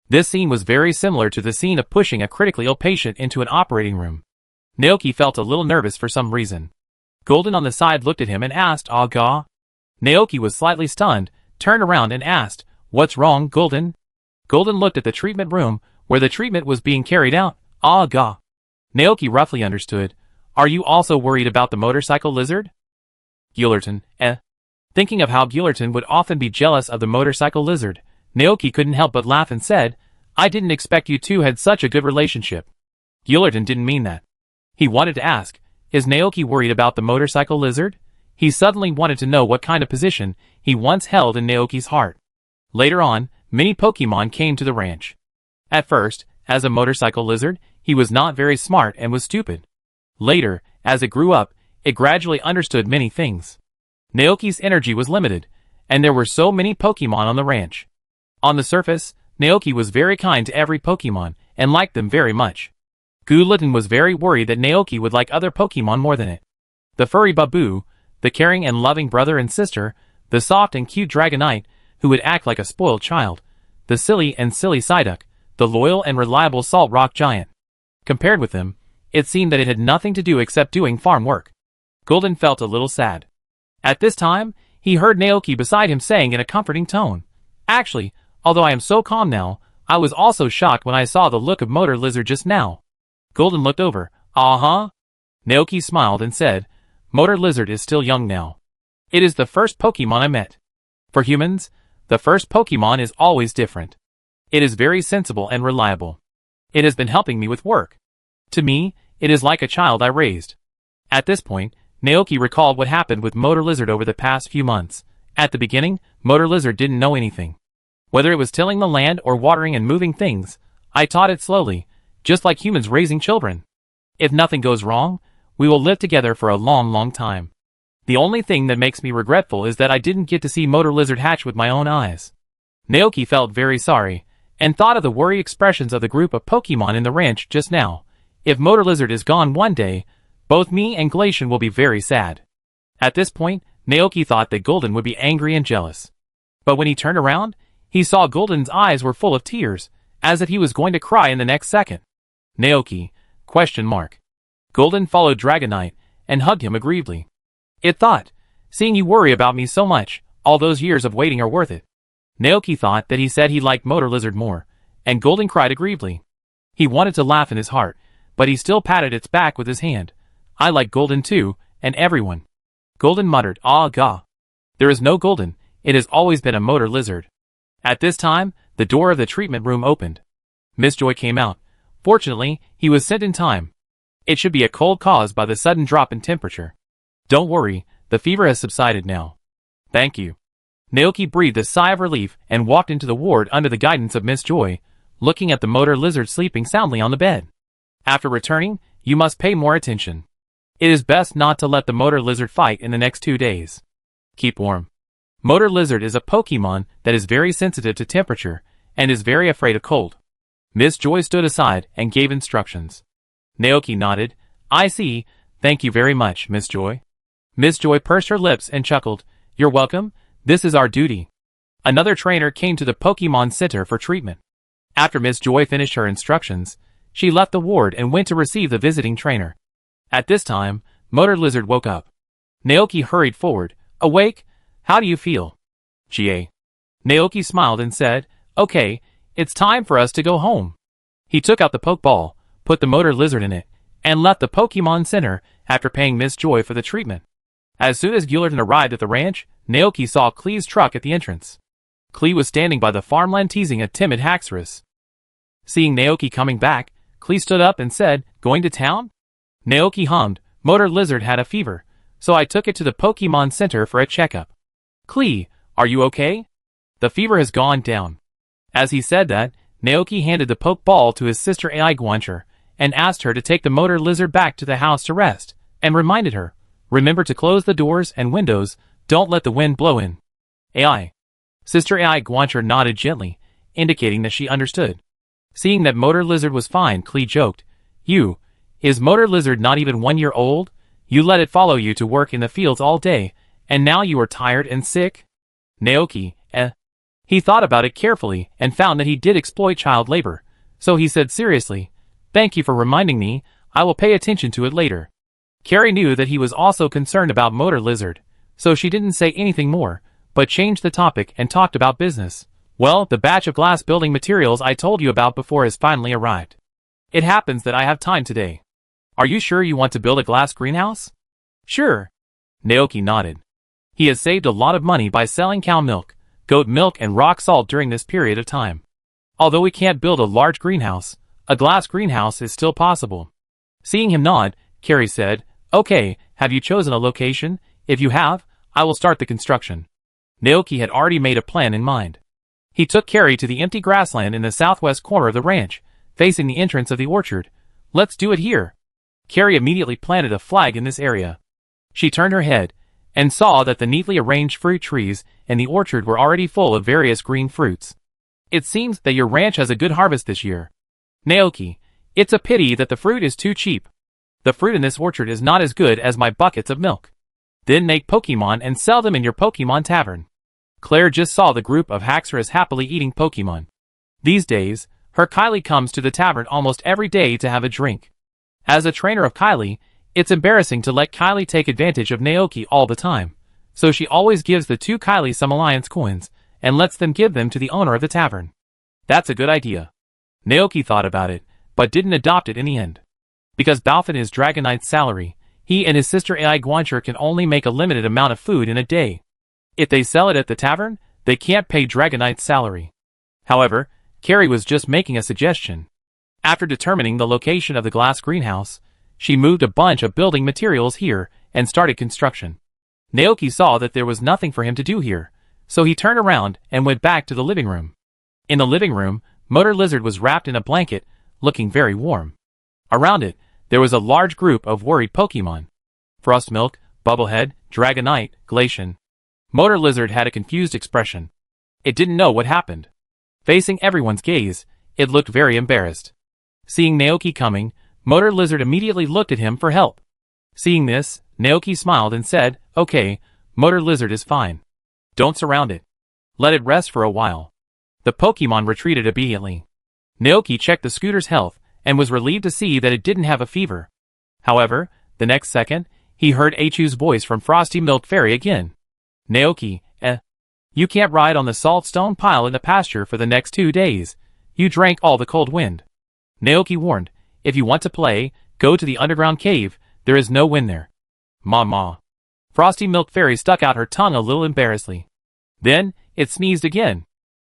This scene was very similar to the scene of pushing a critically ill patient into an operating room. Naoki felt a little nervous for some reason. Gulton on the side looked at him and asked, "Aga?" Naoki was slightly stunned, turned around and asked, "What's wrong, Golden?" Golden looked at the treatment room, where the treatment was being carried out. Ah ga. Naoki roughly understood. "Are you also worried about the motorcycle lizard?" Gillerton, Thinking of how Gillerton would often be jealous of the motorcycle lizard, Naoki couldn't help but laugh and said, "I didn't expect you two had such a good relationship." Gillerton didn't mean that. He wanted to ask, is Naoki worried about the motorcycle lizard? He suddenly wanted to know what kind of position he once held in Naoki's heart. Later on, many Pokemon came to the ranch. At first, as a motorcycle lizard, he was not very smart and was stupid. Later, as it grew up, it gradually understood many things. Naoki's energy was limited, and there were so many Pokemon on the ranch. On the surface, Naoki was very kind to every Pokemon, and liked them very much. Gulatin was very worried that Naoki would like other Pokemon more than it. The furry Babu, the caring and loving brother and sister, the soft and cute Dragonite, who would act like a spoiled child, the silly Psyduck, the loyal and reliable Salt Rock Giant. Compared with them, it seemed that it had nothing to do except doing farm work. Golden felt a little sad. At this time, he heard Naoki beside him saying in a comforting tone, "Actually, although I am so calm now, I was also shocked when I saw the look of Motor Lizard just now." Golden looked over. "Uh-huh." Naoki smiled and said, "Motor Lizard is still young now. It is the first Pokemon I met. For humans, the first Pokemon is always different. It is very sensible and reliable. It has been helping me with work. To me, it is like a child I raised." At this point, Naoki recalled what happened with Motor Lizard over the past few months. At the beginning, Motor Lizard didn't know anything. Whether it was tilling the land or watering and moving things, I taught it slowly, just like humans raising children. If nothing goes wrong, we will live together for a long, long time. The only thing that makes me regretful is that I didn't get to see Motor Lizard hatch with my own eyes. Naoki felt very sorry, and thought of the worried expressions of the group of Pokemon in the ranch just now. If Motor Lizard is gone one day, both me and Glacian will be very sad. At this point, Naoki thought that Golden would be angry and jealous. But when he turned around, he saw Golden's eyes were full of tears, as if he was going to cry in the next second. "Naoki?" ? Golden followed Dragonite, and hugged him aggrievedly. It thought, "Seeing you worry about me so much, all those years of waiting are worth it." Naoki thought that he said he liked Motor Lizard more, and Golden cried aggrievedly. He wanted to laugh in his heart, but he still patted its back with his hand. "I like Golden too, and everyone." Golden muttered, "Ah ga. There is no Golden, it has always been a Motor Lizard." At this time, the door of the treatment room opened. Miss Joy came out. Fortunately, he was sent in time. It should be a cold caused by the sudden drop in temperature. "Don't worry, the fever has subsided now." "Thank you." Naoki breathed a sigh of relief and walked into the ward under the guidance of Miss Joy, looking at the Motor Lizard sleeping soundly on the bed. "After returning, you must pay more attention. It is best not to let the Motor Lizard fight in the next 2 days. Keep warm." Motor Lizard is a Pokemon that is very sensitive to temperature, and is very afraid of cold. Miss Joy stood aside and gave instructions. Naoki nodded. "I see, thank you very much, Miss Joy." Miss Joy pursed her lips and chuckled. "You're welcome, this is our duty." Another trainer came to the Pokemon Center for treatment. After Miss Joy finished her instructions, she left the ward and went to receive the visiting trainer. At this time, Motor Lizard woke up. Naoki hurried forward. "Awake? How do you feel?" "Ga." Naoki smiled and said, "Okay, it's time for us to go home." He took out the Pokeball, put the Motor Lizard in it, and left the Pokemon Center after paying Miss Joy for the treatment. As soon as Gillerton arrived at the ranch, Naoki saw Klee's truck at the entrance. Klee was standing by the farmland teasing a timid Haxorus. Seeing Naoki coming back, Klee stood up and said, "Going to town?" Naoki hummed, "Motor Lizard had a fever, so I took it to the Pokemon Center for a checkup." "Klee, are you okay? The fever has gone down." As he said that, Naoki handed the Pokeball to his sister AI Guancher, and asked her to take the Motor Lizard back to the house to rest, and reminded her, "Remember to close the doors and windows, don't let the wind blow in." AI. Sister AI Guancher nodded gently, indicating that she understood. Seeing that Motor Lizard was fine, Klee joked, Is Motor Lizard not even 1 year old? You let it follow you to work in the fields all day, and now you are tired and sick?" Naoki, He thought about it carefully and found that he did exploit child labor, so he said seriously, "Thank you for reminding me, I will pay attention to it later." Carrie knew that he was also concerned about Motor Lizard, so she didn't say anything more, but changed the topic and talked about business. Well, the batch of glass building materials I told you about before has finally arrived. It happens that I have time today. Are you sure you want to build a glass greenhouse? Sure. Naoki nodded. He has saved a lot of money by selling cow milk, goat milk and rock salt during this period of time. Although we can't build a large greenhouse, a glass greenhouse is still possible. Seeing him nod, Carrie said, Okay, have you chosen a location? If you have, I will start the construction. Naoki had already made a plan in mind. He took Carrie to the empty grassland in the southwest corner of the ranch, facing the entrance of the orchard. Let's do it here. Carrie immediately planted a flag in this area. She turned her head, and saw that the neatly arranged fruit trees in the orchard were already full of various green fruits. It seems that your ranch has a good harvest this year. Naoki, it's a pity that the fruit is too cheap. The fruit in this orchard is not as good as my buckets of milk. Then make Pokemon and sell them in your Pokemon tavern. Claire just saw the group of Haxorus happily eating Pokemon. These days, her Kylie comes to the tavern almost every day to have a drink. As a trainer of Kylie, it's embarrassing to let Kylie take advantage of Naoki all the time, so she always gives the two Kylie some alliance coins, and lets them give them to the owner of the tavern. That's a good idea. Naoki thought about it, but didn't adopt it in the end. Because Balfin is Dragonite's salary, he and his sister Ai Guancher can only make a limited amount of food in a day. If they sell it at the tavern, they can't pay Dragonite's salary. However, Carrie was just making a suggestion. After determining the location of the glass greenhouse, she moved a bunch of building materials here and started construction. Naoki saw that there was nothing for him to do here, so he turned around and went back to the living room. In the living room, Motor Lizard was wrapped in a blanket, looking very warm. Around it, there was a large group of worried Pokemon. Frostmilk, Bubblehead, Dragonite, Glacian. Motor Lizard had a confused expression. It didn't know what happened. Facing everyone's gaze, it looked very embarrassed. Seeing Naoki coming, Motor Lizard immediately looked at him for help. Seeing this, Naoki smiled and said, Okay, Motor Lizard is fine. Don't surround it. Let it rest for a while. The Pokemon retreated obediently. Naoki checked the scooter's health and was relieved to see that it didn't have a fever. However, the next second, he heard Achu's voice from Frosty Milk Fairy again. Naoki, you can't ride on the salt stone pile in the pasture for the next 2 days. You drank all the cold wind. Naoki warned, if you want to play, go to the underground cave, there is no wind there. Ma. Frosty Milk Fairy stuck out her tongue a little embarrassedly. Then, it sneezed again.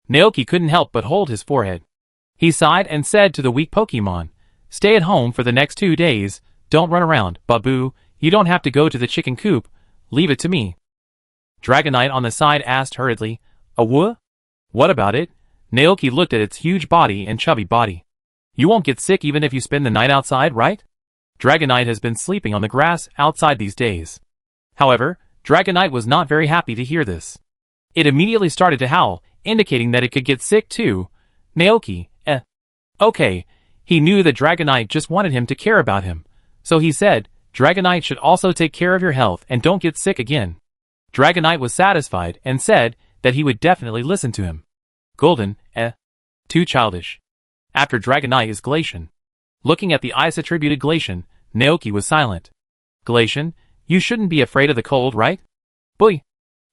Naoki couldn't help but hold his forehead. He sighed and said to the weak Pokemon, Stay at home for the next 2 days, don't run around, Babu, you don't have to go to the chicken coop, leave it to me. Dragonite on the side asked hurriedly, What about it? Naoki looked at its huge body and chubby body. You won't get sick even if you spend the night outside, right? Dragonite has been sleeping on the grass outside these days. However, Dragonite was not very happy to hear this. It immediately started to howl, indicating that it could get sick too. Naoki, Okay, he knew that Dragonite just wanted him to care about him, so he said, Dragonite should also take care of your health and don't get sick again. Dragonite was satisfied and said that he would definitely listen to him. Golden, too childish. After Dragonite is Glacian. Looking at the ice-attributed Glacian, Naoki was silent. Glacian, you shouldn't be afraid of the cold, right? Boy.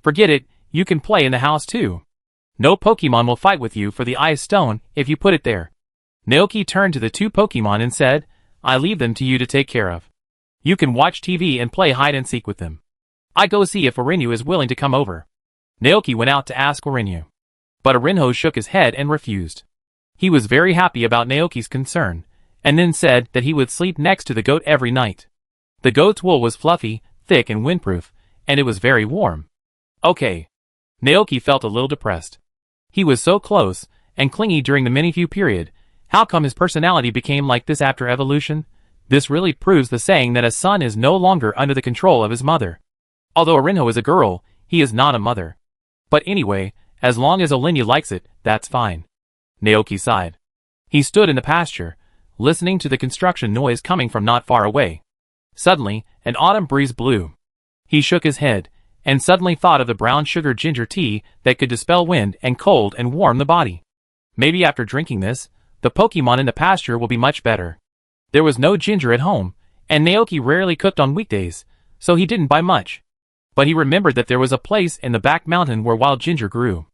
Forget it, you can play in the house too. No Pokemon will fight with you for the ice stone if you put it there. Naoki turned to the two Pokemon and said, I leave them to you to take care of. You can watch TV and play hide-and-seek with them. I go see if Orinyu is willing to come over. Naoki went out to ask Orinyu. But Orinho shook his head and refused. He was very happy about Naoki's concern, and then said that he would sleep next to the goat every night. The goat's wool was fluffy, thick and windproof, and it was very warm. Okay. Naoki felt a little depressed. He was so close and clingy during the Minifew period. How come his personality became like this after evolution? This really proves the saying that a son is no longer under the control of his mother. Although Orinho is a girl, he is not a mother. But anyway, as long as Olinyu likes it, that's fine. Naoki sighed. He stood in the pasture, listening to the construction noise coming from not far away. Suddenly, an autumn breeze blew. He shook his head, and suddenly thought of the brown sugar ginger tea that could dispel wind and cold and warm the body. Maybe after drinking this, the Pokemon in the pasture will be much better. There was no ginger at home, and Naoki rarely cooked on weekdays, so he didn't buy much. But he remembered that there was a place in the back mountain where wild ginger grew.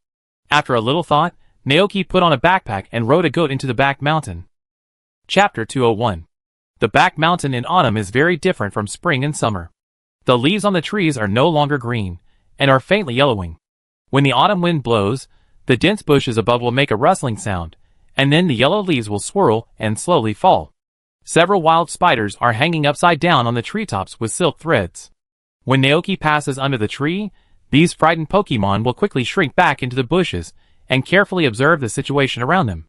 After a little thought, Naoki put on a backpack and rode a goat into the back mountain. Chapter 201. The back mountain in autumn is very different from spring and summer. The leaves on the trees are no longer green, and are faintly yellowing. When the autumn wind blows, the dense bushes above will make a rustling sound, and then the yellow leaves will swirl and slowly fall. Several wild spiders are hanging upside down on the treetops with silk threads. When Naoki passes under the tree, these frightened Pokemon will quickly shrink back into the bushes and carefully observe the situation around them.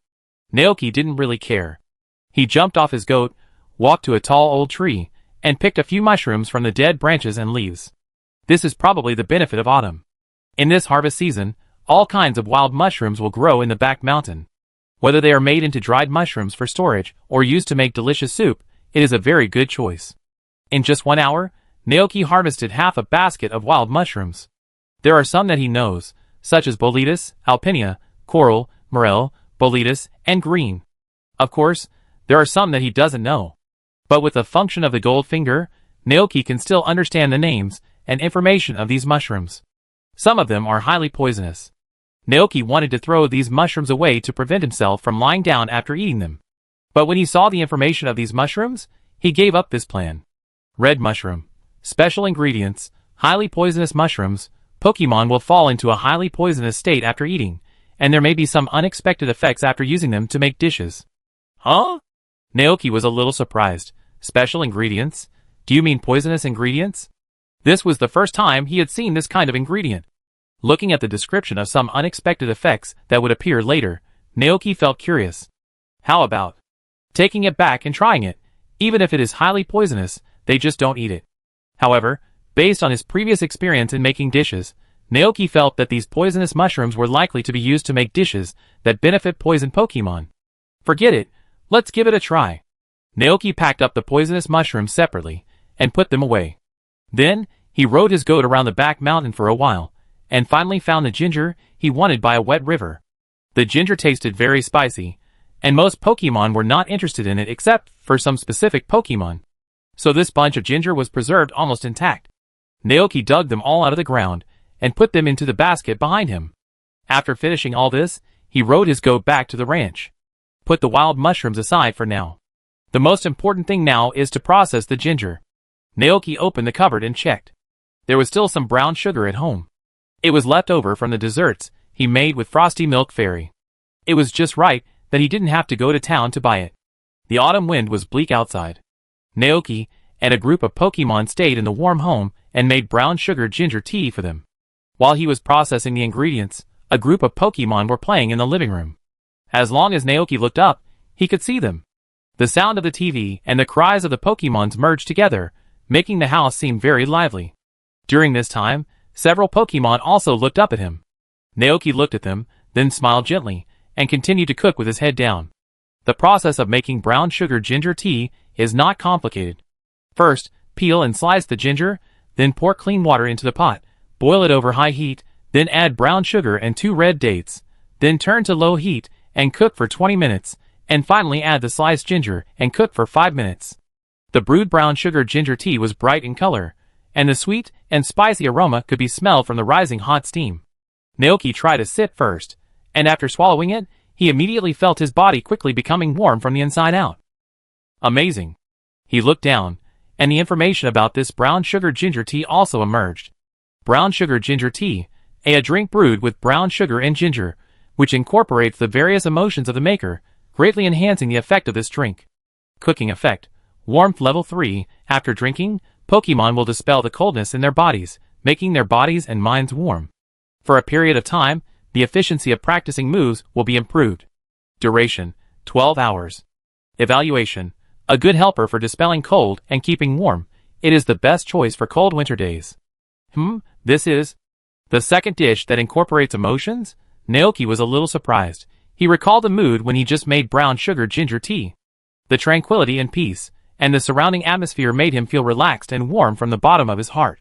Naoki didn't really care. He jumped off his goat, walked to a tall old tree, and picked a few mushrooms from the dead branches and leaves. This is probably the benefit of autumn. In this harvest season, all kinds of wild mushrooms will grow in the back mountain. Whether they are made into dried mushrooms for storage or used to make delicious soup, it is a very good choice. In just 1 hour, Naoki harvested half a basket of wild mushrooms. There are some that he knows, such as Boletus, Alpinia, Coral, Morel, Boletus, and Green. Of course, there are some that he doesn't know. But with the function of the gold finger, Naoki can still understand the names and information of these mushrooms. Some of them are highly poisonous. Naoki wanted to throw these mushrooms away to prevent himself from lying down after eating them. But when he saw the information of these mushrooms, he gave up this plan. Red mushroom. Special ingredients, highly poisonous mushrooms. Pokemon will fall into a highly poisonous state after eating, and there may be some unexpected effects after using them to make dishes. Huh? Naoki was a little surprised. Special ingredients? Do you mean poisonous ingredients? This was the first time he had seen this kind of ingredient. Looking at the description of some unexpected effects that would appear later, Naoki felt curious. How about taking it back and trying it? Even if it is highly poisonous, they just don't eat it. However, based on his previous experience in making dishes, Naoki felt that these poisonous mushrooms were likely to be used to make dishes that benefit poison Pokemon. Forget it, let's give it a try. Naoki packed up the poisonous mushrooms separately and put them away. Then, he rode his goat around the back mountain for a while, and finally found the ginger he wanted by a wet river. The ginger tasted very spicy, and most Pokemon were not interested in it except for some specific Pokemon. So this bunch of ginger was preserved almost intact. Naoki dug them all out of the ground and put them into the basket behind him. After finishing all this, he rode his goat back to the ranch. Put the wild mushrooms aside for now. The most important thing now is to process the ginger. Naoki opened the cupboard and checked. There was still some brown sugar at home. It was left over from the desserts he made with Frosty Milk Fairy. It was just right that he didn't have to go to town to buy it. The autumn wind was bleak outside. Naoki and a group of Pokemon stayed in the warm home and made brown sugar ginger tea for them. While he was processing the ingredients, a group of Pokemon were playing in the living room. As long as Naoki looked up, he could see them. The sound of the TV and the cries of the Pokemons merged together, making the house seem very lively. During this time, several Pokemon also looked up at him. Naoki looked at them, then smiled gently, and continued to cook with his head down. The process of making brown sugar ginger tea is not complicated. First, peel and slice the ginger, then pour clean water into the pot, boil it over high heat, then add brown sugar and 2 red dates, then turn to low heat and cook for 20 minutes, and finally add the sliced ginger and cook for 5 minutes. The brewed brown sugar ginger tea was bright in color, and the sweet and spicy aroma could be smelled from the rising hot steam. Naoki tried a sip first, and after swallowing it, he immediately felt his body quickly becoming warm from the inside out. Amazing. He looked down, and the information about this brown sugar ginger tea also emerged. Brown sugar ginger tea, a drink brewed with brown sugar and ginger, which incorporates the various emotions of the maker, greatly enhancing the effect of this drink. Cooking effect. Warmth level 3. After drinking, Pokemon will dispel the coldness in their bodies, making their bodies and minds warm. For a period of time, the efficiency of practicing moves will be improved. Duration. 12 hours. Evaluation. A good helper for dispelling cold and keeping warm. It is the best choice for cold winter days. This is the second dish that incorporates emotions? Naoki was a little surprised. He recalled the mood when he just made brown sugar ginger tea. The tranquility and peace, and the surrounding atmosphere made him feel relaxed and warm from the bottom of his heart.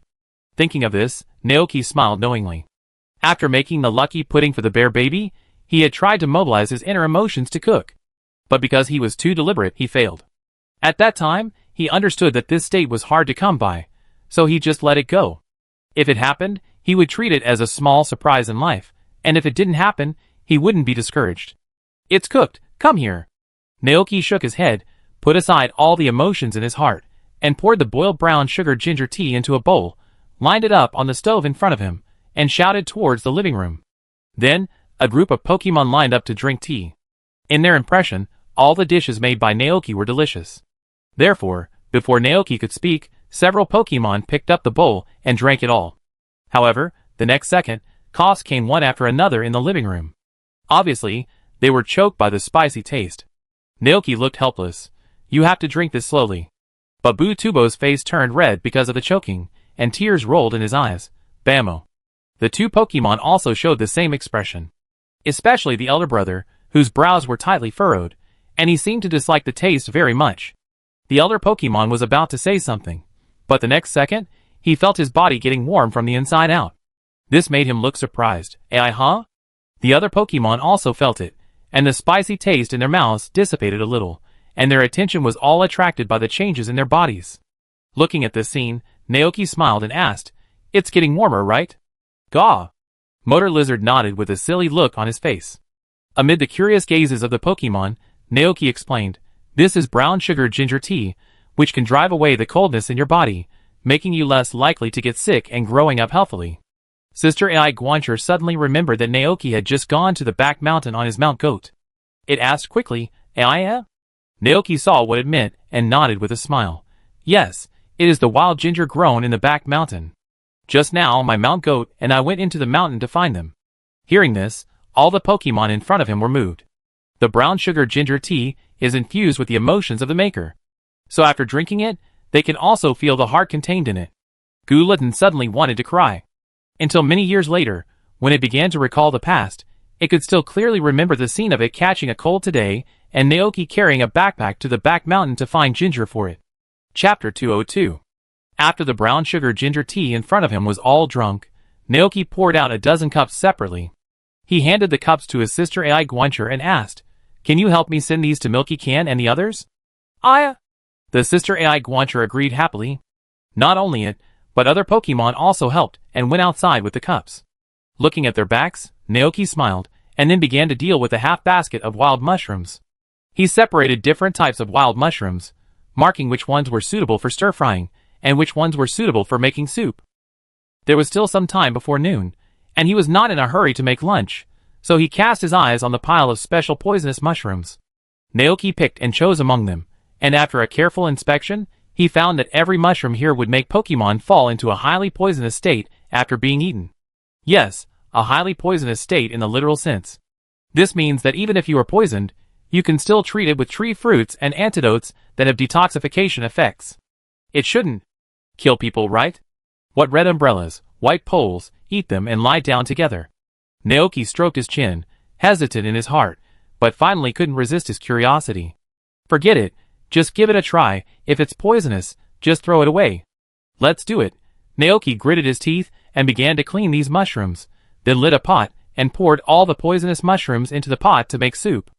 Thinking of this, Naoki smiled knowingly. After making the lucky pudding for the bear baby, he had tried to mobilize his inner emotions to cook. But because he was too deliberate, he failed. At that time, he understood that this state was hard to come by, so he just let it go. If it happened, he would treat it as a small surprise in life, and if it didn't happen, he wouldn't be discouraged. It's cooked, come here. Naoki shook his head, put aside all the emotions in his heart, and poured the boiled brown sugar ginger tea into a bowl, lined it up on the stove in front of him, and shouted towards the living room. Then, a group of Pokemon lined up to drink tea. In their impression, all the dishes made by Naoki were delicious. Therefore, before Naoki could speak, several Pokemon picked up the bowl and drank it all. However, the next second, coughs came one after another in the living room. Obviously, they were choked by the spicy taste. Naoki looked helpless. You have to drink this slowly. But Tubo's face turned red because of the choking, and tears rolled in his eyes. Bammo. The two Pokemon also showed the same expression. Especially the elder brother, whose brows were tightly furrowed, and he seemed to dislike the taste very much. The elder Pokemon was about to say something, but the next second, he felt his body getting warm from the inside out. This made him look surprised. Huh? The other Pokemon also felt it, and the spicy taste in their mouths dissipated a little, and their attention was all attracted by the changes in their bodies. Looking at this scene, Naoki smiled and asked, It's getting warmer, right? Gaw. Motor Lizard nodded with a silly look on his face. Amid the curious gazes of the Pokemon, Naoki explained, This is brown sugar ginger tea, which can drive away the coldness in your body, making you less likely to get sick and growing up healthily. Sister Ai Guancher suddenly remembered that Naoki had just gone to the back mountain on his Mount Goat. It asked quickly, Ai? Naoki saw what it meant and nodded with a smile. Yes, it is the wild ginger grown in the back mountain. Just now my Mount Goat and I went into the mountain to find them. Hearing this, all the Pokemon in front of him were moved. The brown sugar ginger tea is infused with the emotions of the maker. So after drinking it, they can also feel the heart contained in it. Gulatin suddenly wanted to cry. Until many years later, when it began to recall the past, it could still clearly remember the scene of it catching a cold today and Naoki carrying a backpack to the back mountain to find ginger for it. Chapter 202. After the brown sugar ginger tea in front of him was all drunk, Naoki poured out a dozen cups separately. He handed the cups to his sister Ai Guancher and asked, Can you help me send these to Milky Can and the others? The sister Ai Guancher agreed happily. Not only it, but other Pokemon also helped and went outside with the cups. Looking at their backs, Naoki smiled, and then began to deal with a half basket of wild mushrooms. He separated different types of wild mushrooms, marking which ones were suitable for stir-frying, and which ones were suitable for making soup. There was still some time before noon, and he was not in a hurry to make lunch, so he cast his eyes on the pile of special poisonous mushrooms. Naoki picked and chose among them, and after a careful inspection, he found that every mushroom here would make Pokemon fall into a highly poisonous state after being eaten. Yes, a highly poisonous state in the literal sense. This means that even if you are poisoned, you can still treat it with tree fruits and antidotes that have detoxification effects. It shouldn't kill people, right? What red umbrellas, white poles, eat them and lie down together. Naoki stroked his chin, hesitant in his heart, but finally couldn't resist his curiosity. Forget it, just give it a try. If it's poisonous, just throw it away. Let's do it. Naoki gritted his teeth and began to clean these mushrooms, then lit a pot and poured all the poisonous mushrooms into the pot to make soup.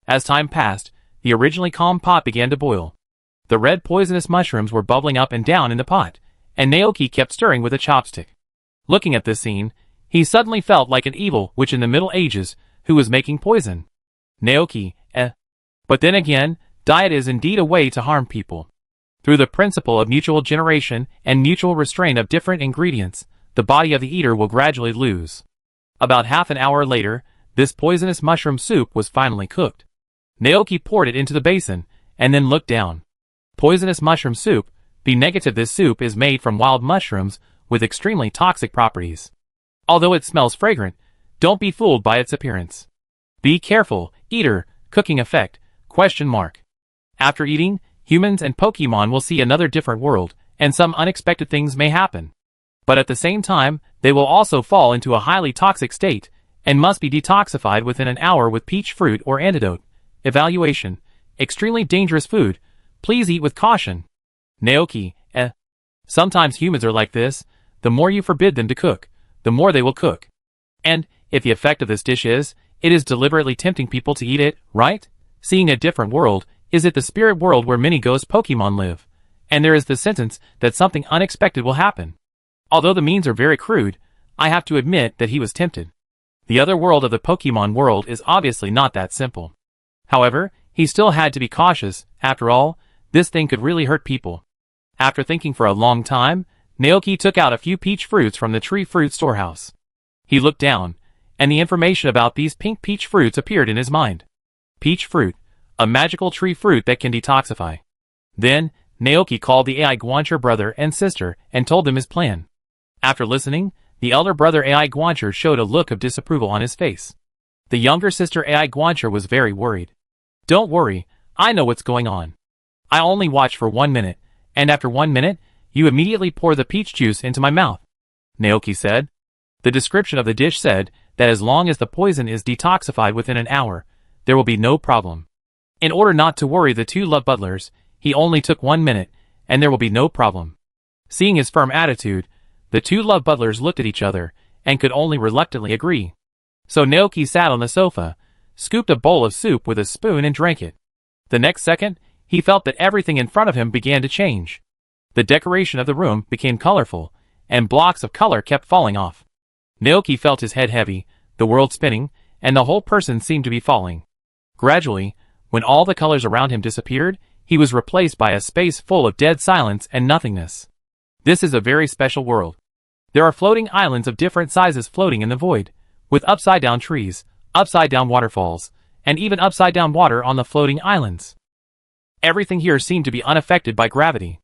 As time passed, the originally calm pot began to boil. The red poisonous mushrooms were bubbling up and down in the pot, and Naoki kept stirring with a chopstick. Looking at this scene, he suddenly felt like an evil witch in the Middle Ages who was making poison. Naoki, But then again, diet is indeed a way to harm people. Through the principle of mutual generation and mutual restraint of different ingredients, the body of the eater will gradually lose. About half an hour later, this poisonous mushroom soup was finally cooked. Naoki poured it into the basin, and then looked down. Poisonous mushroom soup, be negative. This soup is made from wild mushrooms with extremely toxic properties. Although it smells fragrant, don't be fooled by its appearance. Be careful, eater, cooking effect, ? After eating, humans and Pokemon will see another different world, and some unexpected things may happen. But at the same time, they will also fall into a highly toxic state, and must be detoxified within an hour with peach fruit or antidote. Evaluation. Extremely dangerous food. Please eat with caution. Naoki, Sometimes humans are like this. The more you forbid them to cook, the more they will cook. And, if the effect of this dish is, it is deliberately tempting people to eat it, right? Seeing a different world, is it the spirit world where many ghost Pokemon live? And there is the sentence that something unexpected will happen. Although the means are very crude, I have to admit that he was tempted. The other world of the Pokemon world is obviously not that simple. However, he still had to be cautious. After all, this thing could really hurt people. After thinking for a long time, Naoki took out a few peach fruits from the tree fruit storehouse. He looked down, and the information about these pink peach fruits appeared in his mind. Peach fruit, a magical tree fruit that can detoxify. Then, Naoki called the AI Guancher brother and sister and told them his plan. After listening, the elder brother AI Guancher showed a look of disapproval on his face. The younger sister AI Guancher was very worried. Don't worry, I know what's going on. I only watched for 1 minute, and after 1 minute, you immediately pour the peach juice into my mouth, Naoki said. The description of the dish said that as long as the poison is detoxified within an hour, there will be no problem. In order not to worry the two love butlers, he only took 1 minute, and there will be no problem. Seeing his firm attitude, the two love butlers looked at each other, and could only reluctantly agree. So Naoki sat on the sofa, scooped a bowl of soup with a spoon and drank it. The next second, he felt that everything in front of him began to change. The decoration of the room became colorful, and blocks of color kept falling off. Naoki felt his head heavy, the world spinning, and the whole person seemed to be falling. Gradually, when all the colors around him disappeared, he was replaced by a space full of dead silence and nothingness. This is a very special world. There are floating islands of different sizes floating in the void, with upside-down trees, upside-down waterfalls, and even upside-down water on the floating islands. Everything here seemed to be unaffected by gravity.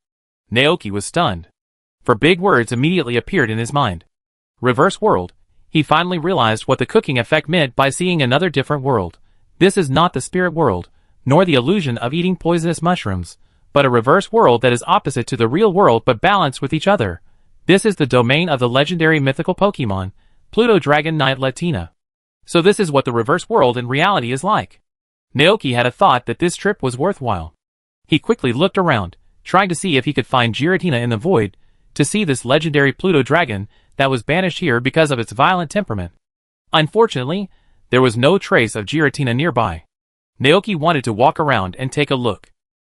Naoki was stunned. For big words immediately appeared in his mind. Reverse world. He finally realized what the cooking effect meant by seeing another different world. This is not the spirit world, nor the illusion of eating poisonous mushrooms, but a reverse world that is opposite to the real world but balanced with each other. This is the domain of the legendary mythical Pokemon, Pluto Dragon Knight Latina. So this is what the reverse world in reality is like. Naoki had a thought that this trip was worthwhile. He quickly looked around, trying to see if he could find Giratina in the void, to see this legendary Pluto dragon that was banished here because of its violent temperament. Unfortunately, there was no trace of Giratina nearby. Naoki wanted to walk around and take a look.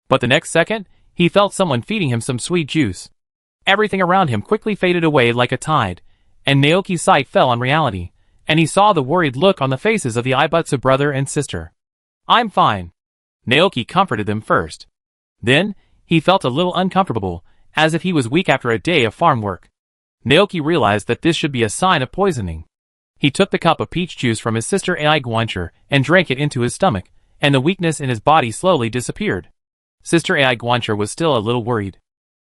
But the next second, he felt someone feeding him some sweet juice. Everything around him quickly faded away like a tide, and Naoki's sight fell on reality, and he saw the worried look on the faces of the Aibutsu brother and sister. I'm fine. Naoki comforted them first. Then, he felt a little uncomfortable, as if he was weak after a day of farm work. Naoki realized that this should be a sign of poisoning. He took the cup of peach juice from his sister AI Guancher and drank it into his stomach, and the weakness in his body slowly disappeared. Sister AI Guancher was still a little worried.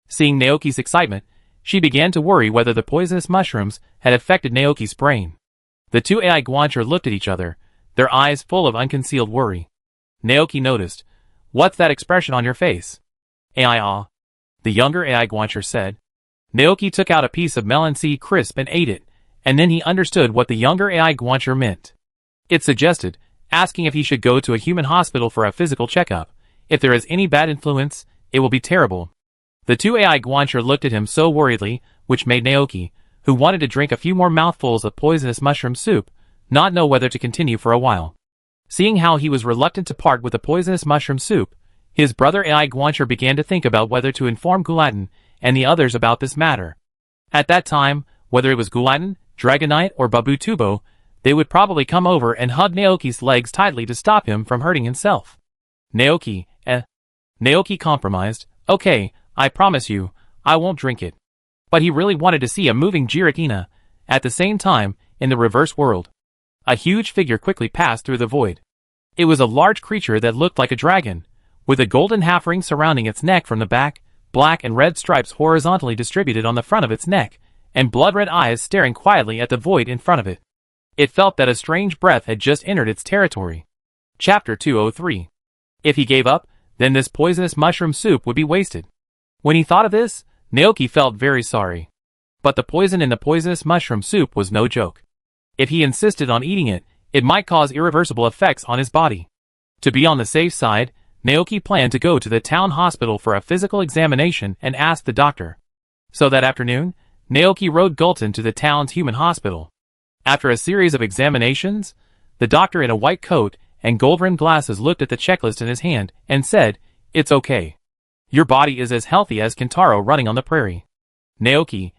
Seeing Naoki's excitement, she began to worry whether the poisonous mushrooms had affected Naoki's brain. The two AI Guancher looked at each other, their eyes full of unconcealed worry. Naoki noticed, "What's that expression on your face?" AI, the younger AI Guancher said. Naoki took out a piece of melon seed crisp and ate it, and then he understood what the younger AI Guancher meant. It suggested, asking if he should go to a human hospital for a physical checkup. If there is any bad influence, it will be terrible. The two AI Guancher looked at him so worriedly, which made Naoki, who wanted to drink a few more mouthfuls of poisonous mushroom soup, not know whether to continue for a while. Seeing how he was reluctant to part with the poisonous mushroom soup, his brother AI Guancher began to think about whether to inform Gulatin and the others about this matter. At that time, whether it was Gulatin, Dragonite, or Babutubo, they would probably come over and hug Naoki's legs tightly to stop him from hurting himself. Naoki compromised. Okay, I promise you, I won't drink it. But he really wanted to see a moving Giratina. At the same time, in the reverse world, a huge figure quickly passed through the void. It was a large creature that looked like a dragon, with a golden half ring surrounding its neck from the back, black and red stripes horizontally distributed on the front of its neck, and blood-red eyes staring quietly at the void in front of it. It felt that a strange breath had just entered its territory. Chapter 203. If he gave up, then this poisonous mushroom soup would be wasted. When he thought of this, Naoki felt very sorry. But the poison in the poisonous mushroom soup was no joke. If he insisted on eating it, it might cause irreversible effects on his body. To be on the safe side, Naoki planned to go to the town hospital for a physical examination and ask the doctor. So that afternoon, Naoki rode Gulton to the town's human hospital. After a series of examinations, the doctor in a white coat and gold-rimmed glasses looked at the checklist in his hand and said, "It's okay. Your body is as healthy as Kentaro running on the prairie." Naoki,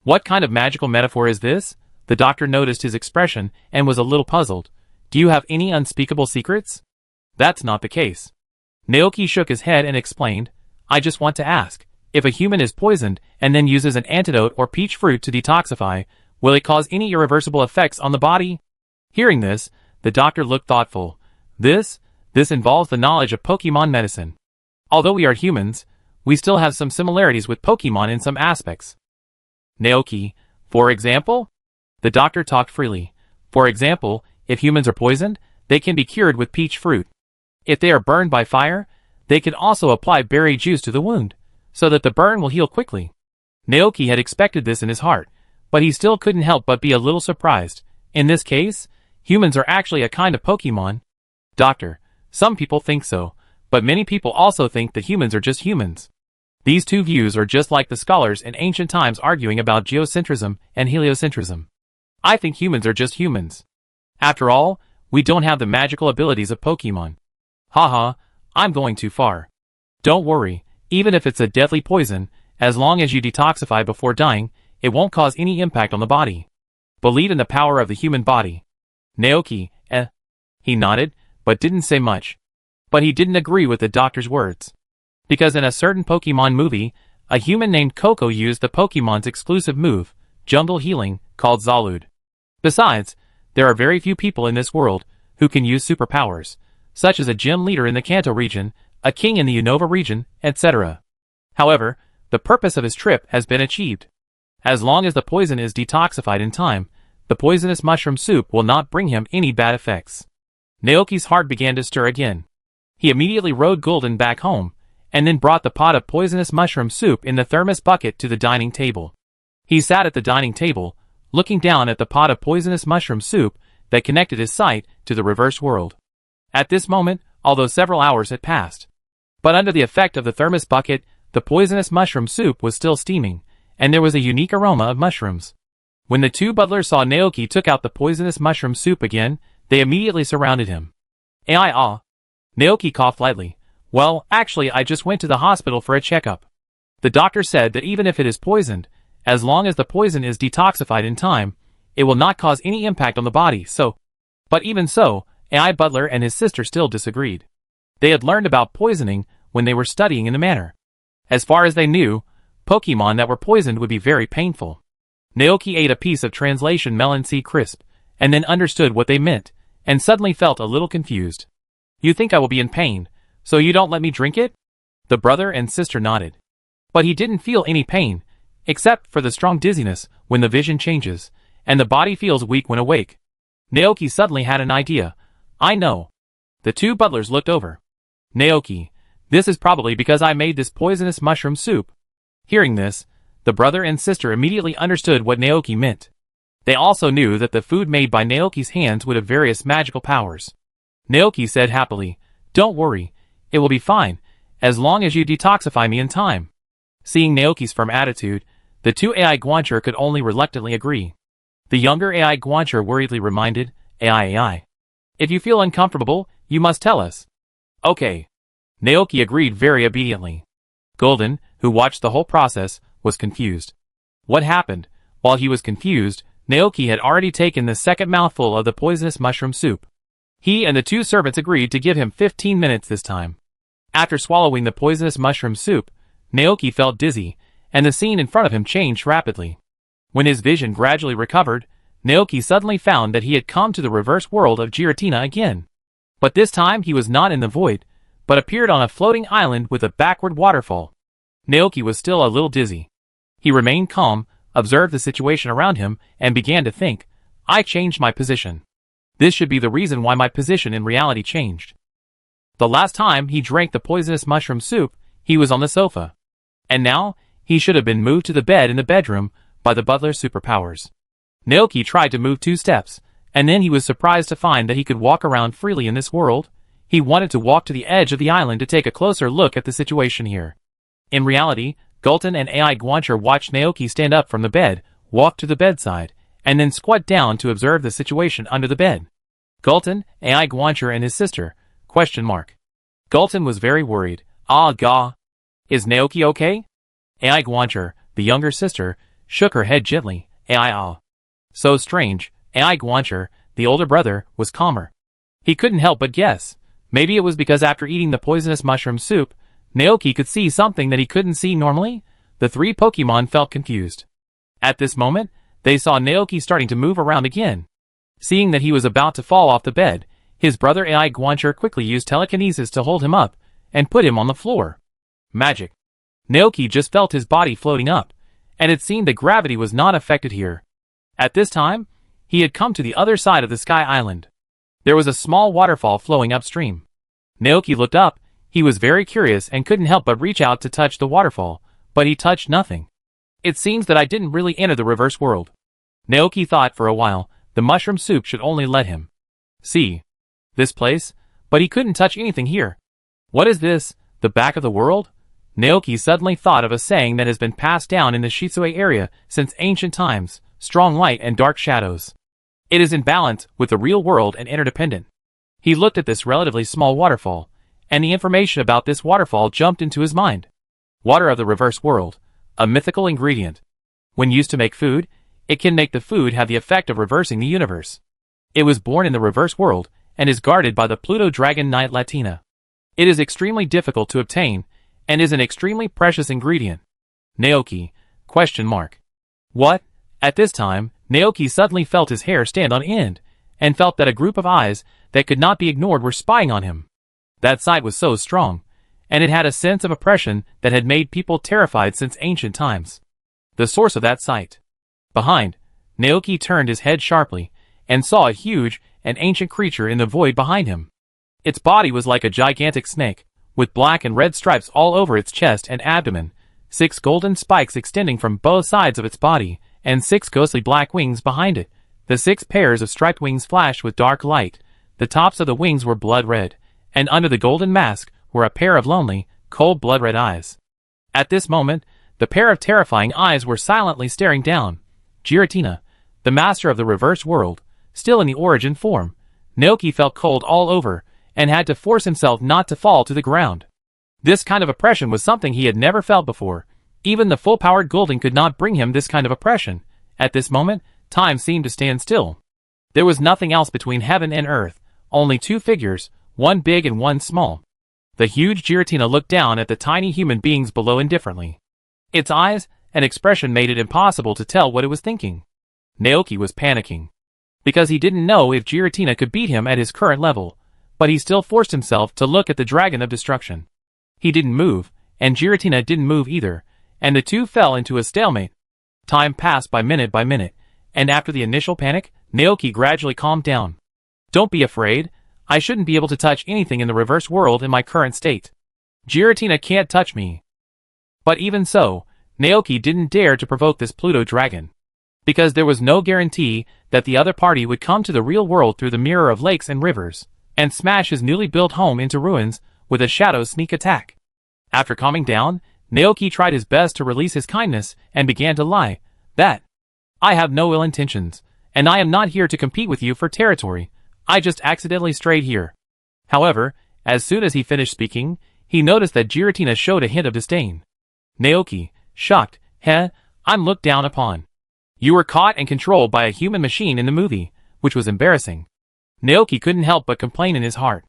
What kind of magical metaphor is this? The doctor noticed his expression and was a little puzzled. Do you have any unspeakable secrets? That's not the case. Naoki shook his head and explained, I just want to ask, if a human is poisoned and then uses an antidote or peach fruit to detoxify, will it cause any irreversible effects on the body? Hearing this, the doctor looked thoughtful. This involves the knowledge of Pokemon medicine. Although we are humans, we still have some similarities with Pokemon in some aspects. Naoki, for example? The doctor talked freely. For example, if humans are poisoned, they can be cured with peach fruit. If they are burned by fire, they can also apply berry juice to the wound, so that the burn will heal quickly. Naoki had expected this in his heart, but he still couldn't help but be a little surprised. In this case, humans are actually a kind of Pokemon. Doctor, some people think so, but many people also think that humans are just humans. These two views are just like the scholars in ancient times arguing about geocentrism and heliocentrism. I think humans are just humans. After all, we don't have the magical abilities of Pokemon. Haha, I'm going too far. Don't worry, even if it's a deadly poison, as long as you detoxify before dying, it won't cause any impact on the body. Believe in the power of the human body. Naoki, He nodded, but didn't say much. But he didn't agree with the doctor's words. Because in a certain Pokemon movie, a human named Coco used the Pokemon's exclusive move, Jungle Healing, called Zalude. Besides, there are very few people in this world who can use superpowers, such as a gym leader in the Kanto region, a king in the Unova region, etc. However, the purpose of his trip has been achieved. As long as the poison is detoxified in time, the poisonous mushroom soup will not bring him any bad effects. Naoki's heart began to stir again. He immediately rode Gulden back home, and then brought the pot of poisonous mushroom soup in the thermos bucket to the dining table. He sat at the dining table, looking down at the pot of poisonous mushroom soup that connected his sight to the reverse world. At this moment, although several hours had passed, but under the effect of the thermos bucket, the poisonous mushroom soup was still steaming, and there was a unique aroma of mushrooms. When the two butlers saw Naoki took out the poisonous mushroom soup again, they immediately surrounded him. Naoki coughed lightly. Well, actually I just went to the hospital for a checkup. The doctor said that even if it is poisoned, as long as the poison is detoxified in time, it will not cause any impact on the body, so... But even so, AI Butler and his sister still disagreed. They had learned about poisoning when they were studying in the manor. As far as they knew, Pokemon that were poisoned would be very painful. Naoki ate a piece of translation melon seed crisp, and then understood what they meant, and suddenly felt a little confused. You think I will be in pain, so you don't let me drink it? The brother and sister nodded. But he didn't feel any pain, except for the strong dizziness when the vision changes, and the body feels weak when awake. Naoki suddenly had an idea. I know. The two butlers looked over. Naoki, this is probably because I made this poisonous mushroom soup. Hearing this, the brother and sister immediately understood what Naoki meant. They also knew that the food made by Naoki's hands would have various magical powers. Naoki said happily, Don't worry, it will be fine, as long as you detoxify me in time. Seeing Naoki's firm attitude, the two AI Guancher could only reluctantly agree. The younger AI Guancher worriedly reminded, AI. If you feel uncomfortable, you must tell us. Okay. Naoki agreed very obediently. Gulden, who watched the whole process, was confused. What happened? While he was confused, Naoki had already taken the second mouthful of the poisonous mushroom soup. He and the two servants agreed to give him 15 minutes this time. After swallowing the poisonous mushroom soup, Naoki felt dizzy, and the scene in front of him changed rapidly. When his vision gradually recovered, Naoki suddenly found that he had come to the reverse world of Giratina again. But this time he was not in the void, but appeared on a floating island with a backward waterfall. Naoki was still a little dizzy. He remained calm, observed the situation around him, and began to think, I changed my position. This should be the reason why my position in reality changed. The last time he drank the poisonous mushroom soup, he was on the sofa. And now, he should have been moved to the bed in the bedroom by the butler's superpowers. Naoki tried to move 2 steps, and then he was surprised to find that he could walk around freely in this world. He wanted to walk to the edge of the island to take a closer look at the situation here. In reality, Gulton and AI Guancher watched Naoki stand up from the bed, walk to the bedside, and then squat down to observe the situation under the bed. Gulton, AI Guancher and his sister, ? Gulton was very worried. Ah gah. Is Naoki okay? AI Guancher, the younger sister, shook her head gently. "Ah. So strange." Ai Guancher, the older brother, was calmer. He couldn't help but guess. Maybe it was because after eating the poisonous mushroom soup, Naoki could see something that he couldn't see normally? The three Pokemon felt confused. At this moment, they saw Naoki starting to move around again. Seeing that he was about to fall off the bed, his brother Ai Guancher quickly used telekinesis to hold him up and put him on the floor. Magic. Naoki just felt his body floating up, and it seemed that gravity was not affected here. At this time, he had come to the other side of the Sky Island. There was a small waterfall flowing upstream. Naoki looked up. He was very curious and couldn't help but reach out to touch the waterfall, but he touched nothing. It seems that I didn't really enter the reverse world. Naoki thought for a while. The mushroom soup should only let him see this place, but he couldn't touch anything here. What is this? The back of the world? Naoki suddenly thought of a saying that has been passed down in the Shitsue area since ancient times: strong light and dark shadows. It is in balance with the real world and interdependent. He looked at this relatively small waterfall, and the information about this waterfall jumped into his mind. Water of the reverse world, a mythical ingredient. When used to make food, it can make the food have the effect of reversing the universe. It was born in the reverse world and is guarded by the Pluto Dragon Knight Latina. It is extremely difficult to obtain and is an extremely precious ingredient. Naoki? ? What? At this time, Naoki suddenly felt his hair stand on end and felt that a group of eyes that could not be ignored were spying on him. That sight was so strong, and it had a sense of oppression that had made people terrified since ancient times. The source of that sight. Behind, Naoki turned his head sharply and saw a huge and ancient creature in the void behind him. Its body was like a gigantic snake, with black and red stripes all over its chest and abdomen, 6 golden spikes extending from both sides of its body, and 6 ghostly black wings behind it. The 6 pairs of striped wings flashed with dark light. The tops of the wings were blood red, and under the golden mask were a pair of lonely, cold blood red eyes. At this moment, the pair of terrifying eyes were silently staring down. Giratina, the master of the reverse world, still in the origin form. Naoki felt cold all over, and had to force himself not to fall to the ground. This kind of oppression was something he had never felt before. Even the full-powered Golden could not bring him this kind of oppression. At this moment, time seemed to stand still. There was nothing else between heaven and earth, only 2 figures, one big and one small. The huge Giratina looked down at the tiny human beings below indifferently. Its eyes and expression made it impossible to tell what it was thinking. Naoki was panicking, because he didn't know if Giratina could beat him at his current level, but he still forced himself to look at the dragon of destruction. He didn't move, and Giratina didn't move either, and the two fell into a stalemate. Time passed by minute, and after the initial panic, Naoki gradually calmed down. Don't be afraid. I shouldn't be able to touch anything in the reverse world in my current state. Giratina can't touch me. But even so, Naoki didn't dare to provoke this Pluto dragon, because there was no guarantee that the other party would come to the real world through the mirror of lakes and rivers, and smash his newly built home into ruins with a shadow sneak attack. After calming down, Naoki tried his best to release his kindness and began to lie. That I have no ill intentions, and I am not here to compete with you for territory. I just accidentally strayed here. However, as soon as he finished speaking, he noticed that Giratina showed a hint of disdain. Naoki, shocked, I'm looked down upon. You were caught and controlled by a human machine in the movie, which was embarrassing. Naoki couldn't help but complain in his heart.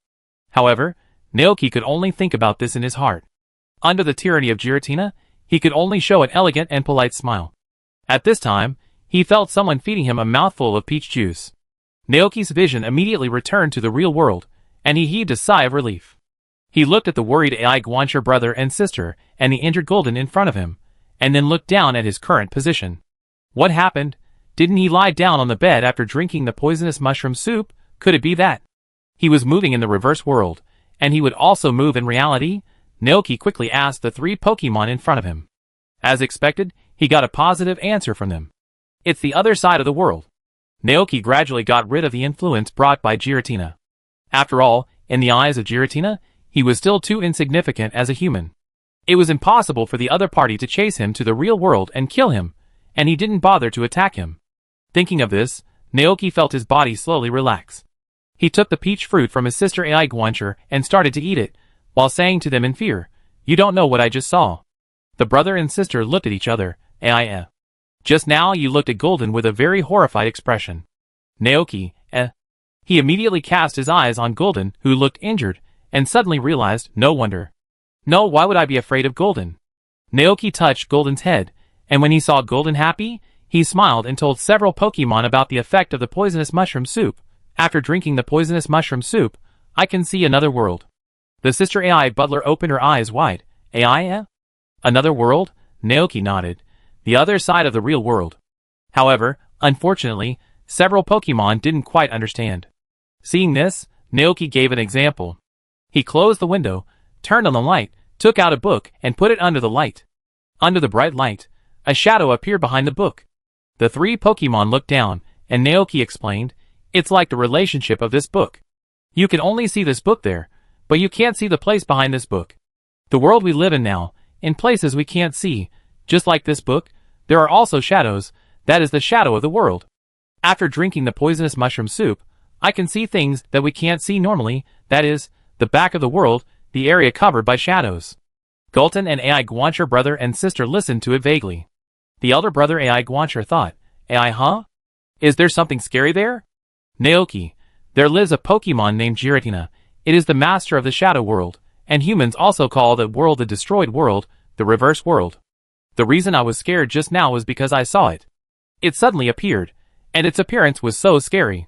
However, Naoki could only think about this in his heart. Under the tyranny of Giratina, he could only show an elegant and polite smile. At this time, he felt someone feeding him a mouthful of peach juice. Naoki's vision immediately returned to the real world, and he heaved a sigh of relief. He looked at the worried Ai Guancher brother and sister and the injured Golden in front of him, and then looked down at his current position. What happened? Didn't he lie down on the bed after drinking the poisonous mushroom soup? Could it be that he was moving in the reverse world, and he would also move in reality? Naoki quickly asked the 3 Pokemon in front of him. As expected, he got a positive answer from them. It's the other side of the world. Naoki gradually got rid of the influence brought by Giratina. After all, in the eyes of Giratina, he was still too insignificant as a human. It was impossible for the other party to chase him to the real world and kill him, and he didn't bother to attack him. Thinking of this, Naoki felt his body slowly relax. He took the peach fruit from his sister Ai Guancher and started to eat it, while saying to them in fear, You don't know what I just saw. The brother and sister looked at each other. Just now you looked at Golden with a very horrified expression. Naoki, He immediately cast his eyes on Golden, who looked injured, and suddenly realized, no wonder. No, why would I be afraid of Golden? Naoki touched Golden's head, and when he saw Golden happy, he smiled and told several Pokemon about the effect of the poisonous mushroom soup. After drinking the poisonous mushroom soup, I can see another world. The sister AI butler opened her eyes wide. AI? Another world? Naoki nodded. The other side of the real world. However, unfortunately, several Pokemon didn't quite understand. Seeing this, Naoki gave an example. He closed the window, turned on the light, took out a book, and put it under the light. Under the bright light, a shadow appeared behind the book. The three Pokemon looked down, and Naoki explained, "It's like the relationship of this book. You can only see this book there, but you can't see the place behind this book. The world we live in now, in places we can't see, just like this book, there are also shadows, that is the shadow of the world. After drinking the poisonous mushroom soup, I can see things that we can't see normally, that is, the back of the world, the area covered by shadows." Gulton and AI Guancher brother and sister listened to it vaguely. The elder brother AI Guancher thought, AI huh? Is there something scary there? Naoki, there lives a Pokemon named Giratina. It is the master of the shadow world, and humans also call that world the destroyed world, the reverse world. The reason I was scared just now was because I saw it. It suddenly appeared, and its appearance was so scary.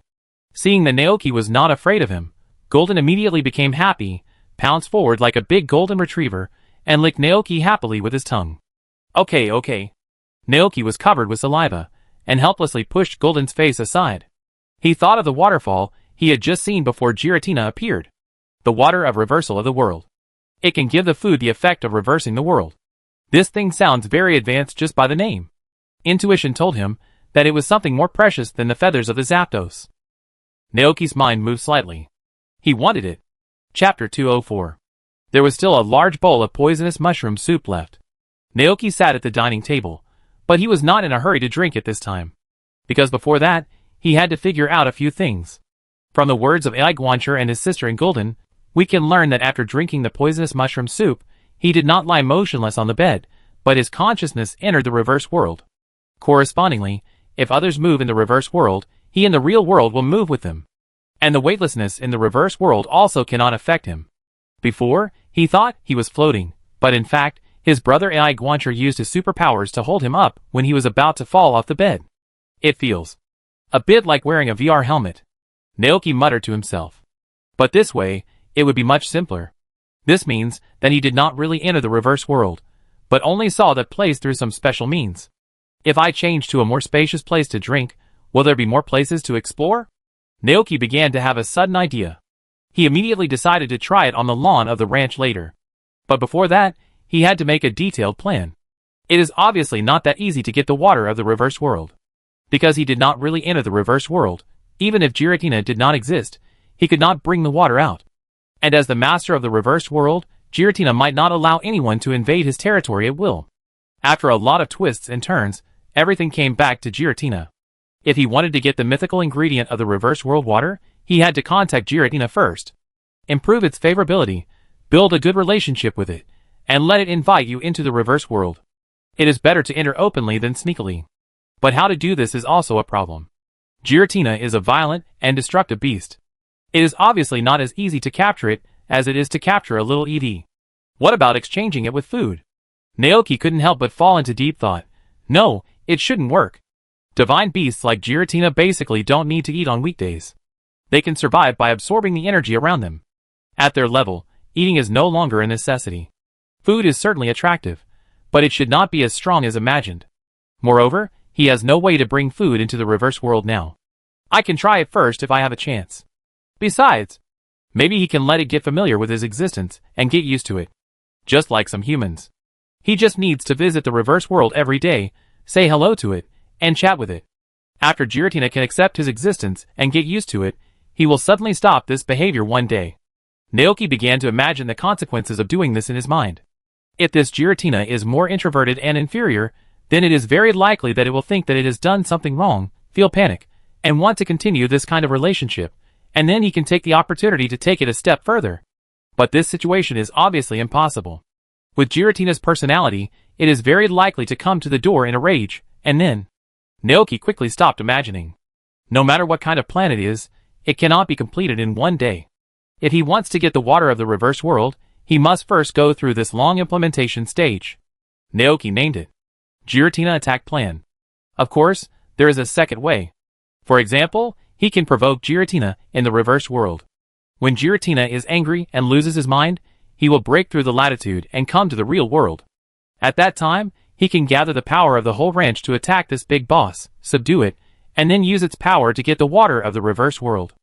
Seeing that Naoki was not afraid of him, Golden immediately became happy, pounced forward like a big golden retriever, and licked Naoki happily with his tongue. Okay. Naoki was covered with saliva, and helplessly pushed Golden's face aside. He thought of the waterfall he had just seen before Giratina appeared. The water of reversal of the world. It can give the food the effect of reversing the world. This thing sounds very advanced just by the name. Intuition told him that it was something more precious than the feathers of the Zapdos. Naoki's mind moved slightly. He wanted it. Chapter 204. There was still a large bowl of poisonous mushroom soup left. Naoki sat at the dining table, but he was not in a hurry to drink it this time. Because before that, he had to figure out a few things. From the words of AI Guancher and his sister in Golden, we can learn that after drinking the poisonous mushroom soup, he did not lie motionless on the bed, but his consciousness entered the reverse world. Correspondingly, if others move in the reverse world, he in the real world will move with them. And the weightlessness in the reverse world also cannot affect him. Before, he thought he was floating, but in fact, his brother AI Guancher used his superpowers to hold him up when he was about to fall off the bed. It feels a bit like wearing a VR helmet. Naoki muttered to himself. But this way, it would be much simpler. This means that he did not really enter the reverse world, but only saw that place through some special means. If I change to a more spacious place to drink, will there be more places to explore? Naoki began to have a sudden idea. He immediately decided to try it on the lawn of the ranch later. But before that, he had to make a detailed plan. It is obviously not that easy to get the water of the reverse world. Because he did not really enter the reverse world, even if Giratina did not exist, he could not bring the water out. And as the master of the reverse world, Giratina might not allow anyone to invade his territory at will. After a lot of twists and turns, everything came back to Giratina. If he wanted to get the mythical ingredient of the reverse world water, he had to contact Giratina first. Improve its favorability, build a good relationship with it, and let it invite you into the reverse world. It is better to enter openly than sneakily. But how to do this is also a problem. Giratina is a violent and destructive beast. It is obviously not as easy to capture it as it is to capture a little EV. What about exchanging it with food? Naoki couldn't help but fall into deep thought. No, it shouldn't work. Divine beasts like Giratina basically don't need to eat on weekdays. They can survive by absorbing the energy around them. At their level, eating is no longer a necessity. Food is certainly attractive, but it should not be as strong as imagined. Moreover, he has no way to bring food into the reverse world now. I can try it first if I have a chance. Besides, maybe he can let it get familiar with his existence and get used to it. Just like some humans. He just needs to visit the reverse world every day, say hello to it, and chat with it. After Giratina can accept his existence and get used to it, he will suddenly stop this behavior one day. Naoki began to imagine the consequences of doing this in his mind. If this Giratina is more introverted and inferior, then it is very likely that it will think that it has done something wrong, feel panic, and want to continue this kind of relationship, and then he can take the opportunity to take it a step further. But this situation is obviously impossible. With Giratina's personality, it is very likely to come to the door in a rage, And then, Naoki quickly stopped imagining. No matter what kind of plan it is, it cannot be completed in one day. If he wants to get the water of the reverse world, he must first go through this long implementation stage. Naoki named it Giratina Attack Plan. Of course, there is a second way. For example, he can provoke Giratina in the reverse world. When Giratina is angry and loses his mind, he will break through the latitude and come to the real world. At that time, he can gather the power of the whole ranch to attack this big boss, subdue it, and then use its power to get the water of the reverse world.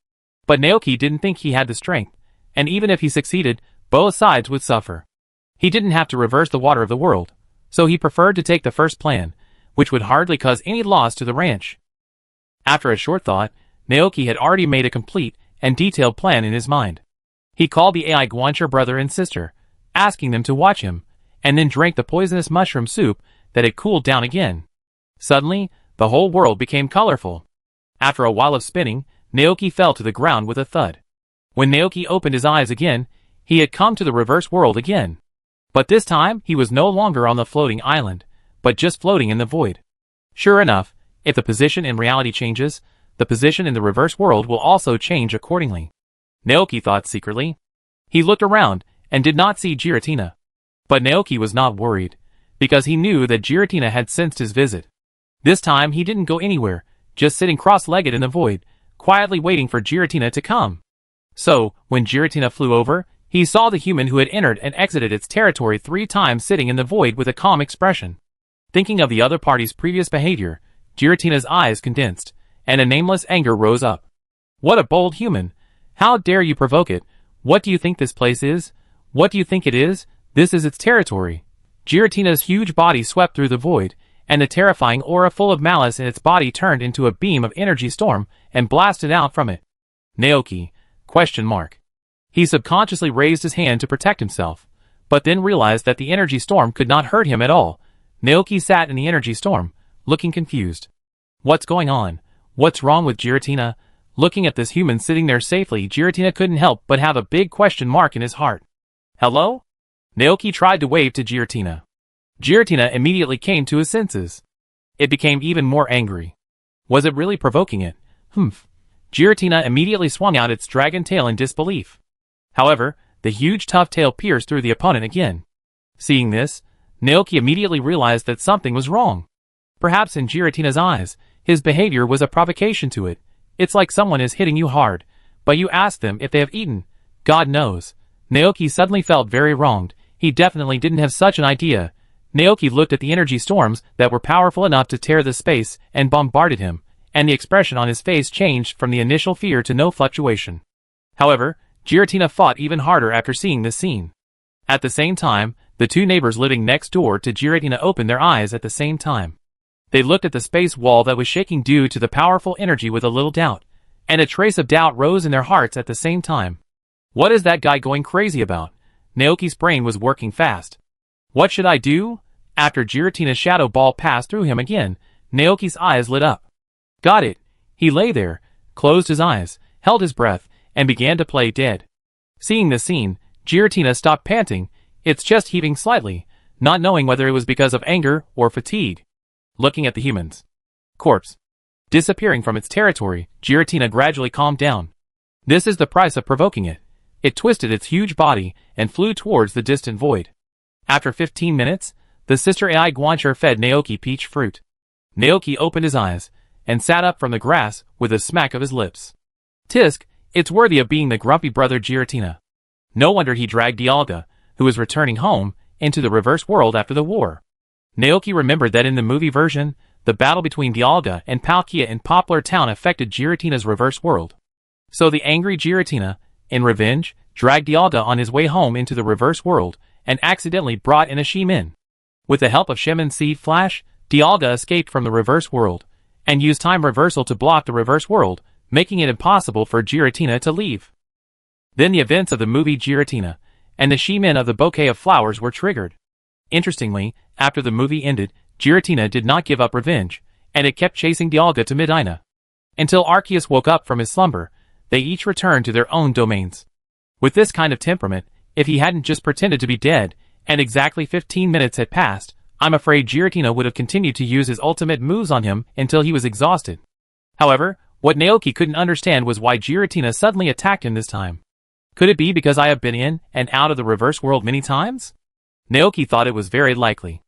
But Naoki didn't think he had the strength, and even if he succeeded, both sides would suffer. He didn't have to reverse the water of the world, so he preferred to take the first plan, which would hardly cause any loss to the ranch. After a short thought, Naoki had already made a complete and detailed plan in his mind. He called the AI Guancher brother and sister, asking them to watch him, and then drank the poisonous mushroom soup that had cooled down again. Suddenly, the whole world became colorful. After a while of spinning, Naoki fell to the ground with a thud. When Naoki opened his eyes again, he had come to the reverse world again. But this time, he was no longer on the floating island, but just floating in the void. Sure enough, if the position in reality changes, the position in the reverse world will also change accordingly. Naoki thought secretly. He looked around and did not see Giratina. But Naoki was not worried, because he knew that Giratina had sensed his visit. This time he didn't go anywhere, just sitting cross-legged in the void, quietly waiting for Giratina to come. So, when Giratina flew over, he saw the human who had entered and exited its territory 3 times sitting in the void with a calm expression. Thinking of the other party's previous behavior, Giratina's eyes condensed, and a nameless anger rose up. What a bold human! How dare you provoke it? What do you think this place is? What do you think it is? This is its territory. Giratina's huge body swept through the void, and the terrifying aura full of malice in its body turned into a beam of energy storm and blasted out from it. Naoki? ? He subconsciously raised his hand to protect himself, but then realized that the energy storm could not hurt him at all. Naoki sat in the energy storm, looking confused. What's going on? What's wrong with Giratina? Looking at this human sitting there safely, Giratina couldn't help but have a big question mark in his heart. Hello? Naoki tried to wave to Giratina. Giratina immediately came to his senses. It became even more angry. Was it really provoking it? Giratina immediately swung out its dragon tail in disbelief. However, the huge tough tail pierced through the opponent again. Seeing this, Naoki immediately realized that something was wrong. Perhaps in Giratina's eyes, his behavior was a provocation to it. It's like someone is hitting you hard, but you ask them if they have eaten. God knows. Naoki suddenly felt very wronged. He definitely didn't have such an idea. Naoki looked at the energy storms that were powerful enough to tear the space and bombarded him, and the expression on his face changed from the initial fear to no fluctuation. However, Giratina fought even harder after seeing this scene. At the same time, the 2 neighbors living next door to Giratina opened their eyes at the same time. They looked at the space wall that was shaking due to the powerful energy with a little doubt, and a trace of doubt rose in their hearts at the same time. What is that guy going crazy about? Naoki's brain was working fast. What should I do? After Giratina's shadow ball passed through him again, Naoki's eyes lit up. Got it. He lay there, closed his eyes, held his breath, and began to play dead. Seeing this scene, Giratina stopped panting, its chest heaving slightly, not knowing whether it was because of anger or fatigue. Looking at the human's corpse disappearing from its territory, Giratina gradually calmed down. This is the price of provoking it. It twisted its huge body and flew towards the distant void. After 15 minutes, the sister AI Guancher fed Naoki peach fruit. Naoki opened his eyes and sat up from the grass with a smack of his lips. Tisk, it's worthy of being the grumpy brother Giratina. No wonder he dragged Dialga, who was returning home, into the reverse world after the war. Naoki remembered that in the movie version, the battle between Dialga and Palkia in Poplar Town affected Giratina's reverse world. So the angry Giratina, in revenge, dragged Dialga on his way home into the reverse world and accidentally brought in a Shemin. With the help of Shemin Seed Flash, Dialga escaped from the reverse world and used time reversal to block the reverse world, making it impossible for Giratina to leave. Then the events of the movie Giratina and the Shemin of the bouquet of flowers were triggered. Interestingly, after the movie ended, Giratina did not give up revenge, and it kept chasing Dialga to Medina. Until Arceus woke up from his slumber, they each returned to their own domains. With this kind of temperament, if he hadn't just pretended to be dead, and exactly 15 minutes had passed, I'm afraid Giratina would have continued to use his ultimate moves on him until he was exhausted. However, what Naoki couldn't understand was why Giratina suddenly attacked him this time. Could it be because I have been in and out of the reverse world many times? Naoki thought it was very likely.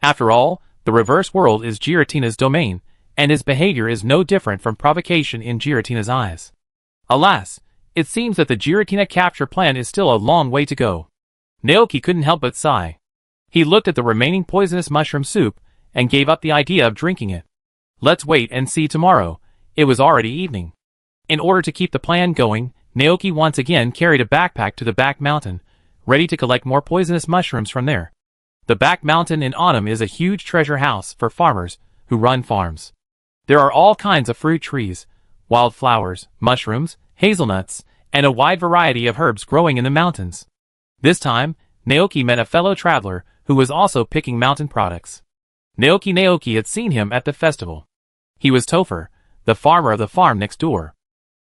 After all, the reverse world is Giratina's domain, and his behavior is no different from provocation in Giratina's eyes. Alas, it seems that the Giratina capture plan is still a long way to go. Naoki couldn't help but sigh. He looked at the remaining poisonous mushroom soup and gave up the idea of drinking it. Let's wait and see tomorrow. It was already evening. In order to keep the plan going, Naoki once again carried a backpack to the back mountain, ready to collect more poisonous mushrooms from there. The back mountain in autumn is a huge treasure house for farmers who run farms. There are all kinds of fruit trees, wildflowers, mushrooms, hazelnuts, and a wide variety of herbs growing in the mountains. This time, Naoki met a fellow traveler who was also picking mountain products. Naoki had seen him at the festival. He was Topher, the farmer of the farm next door.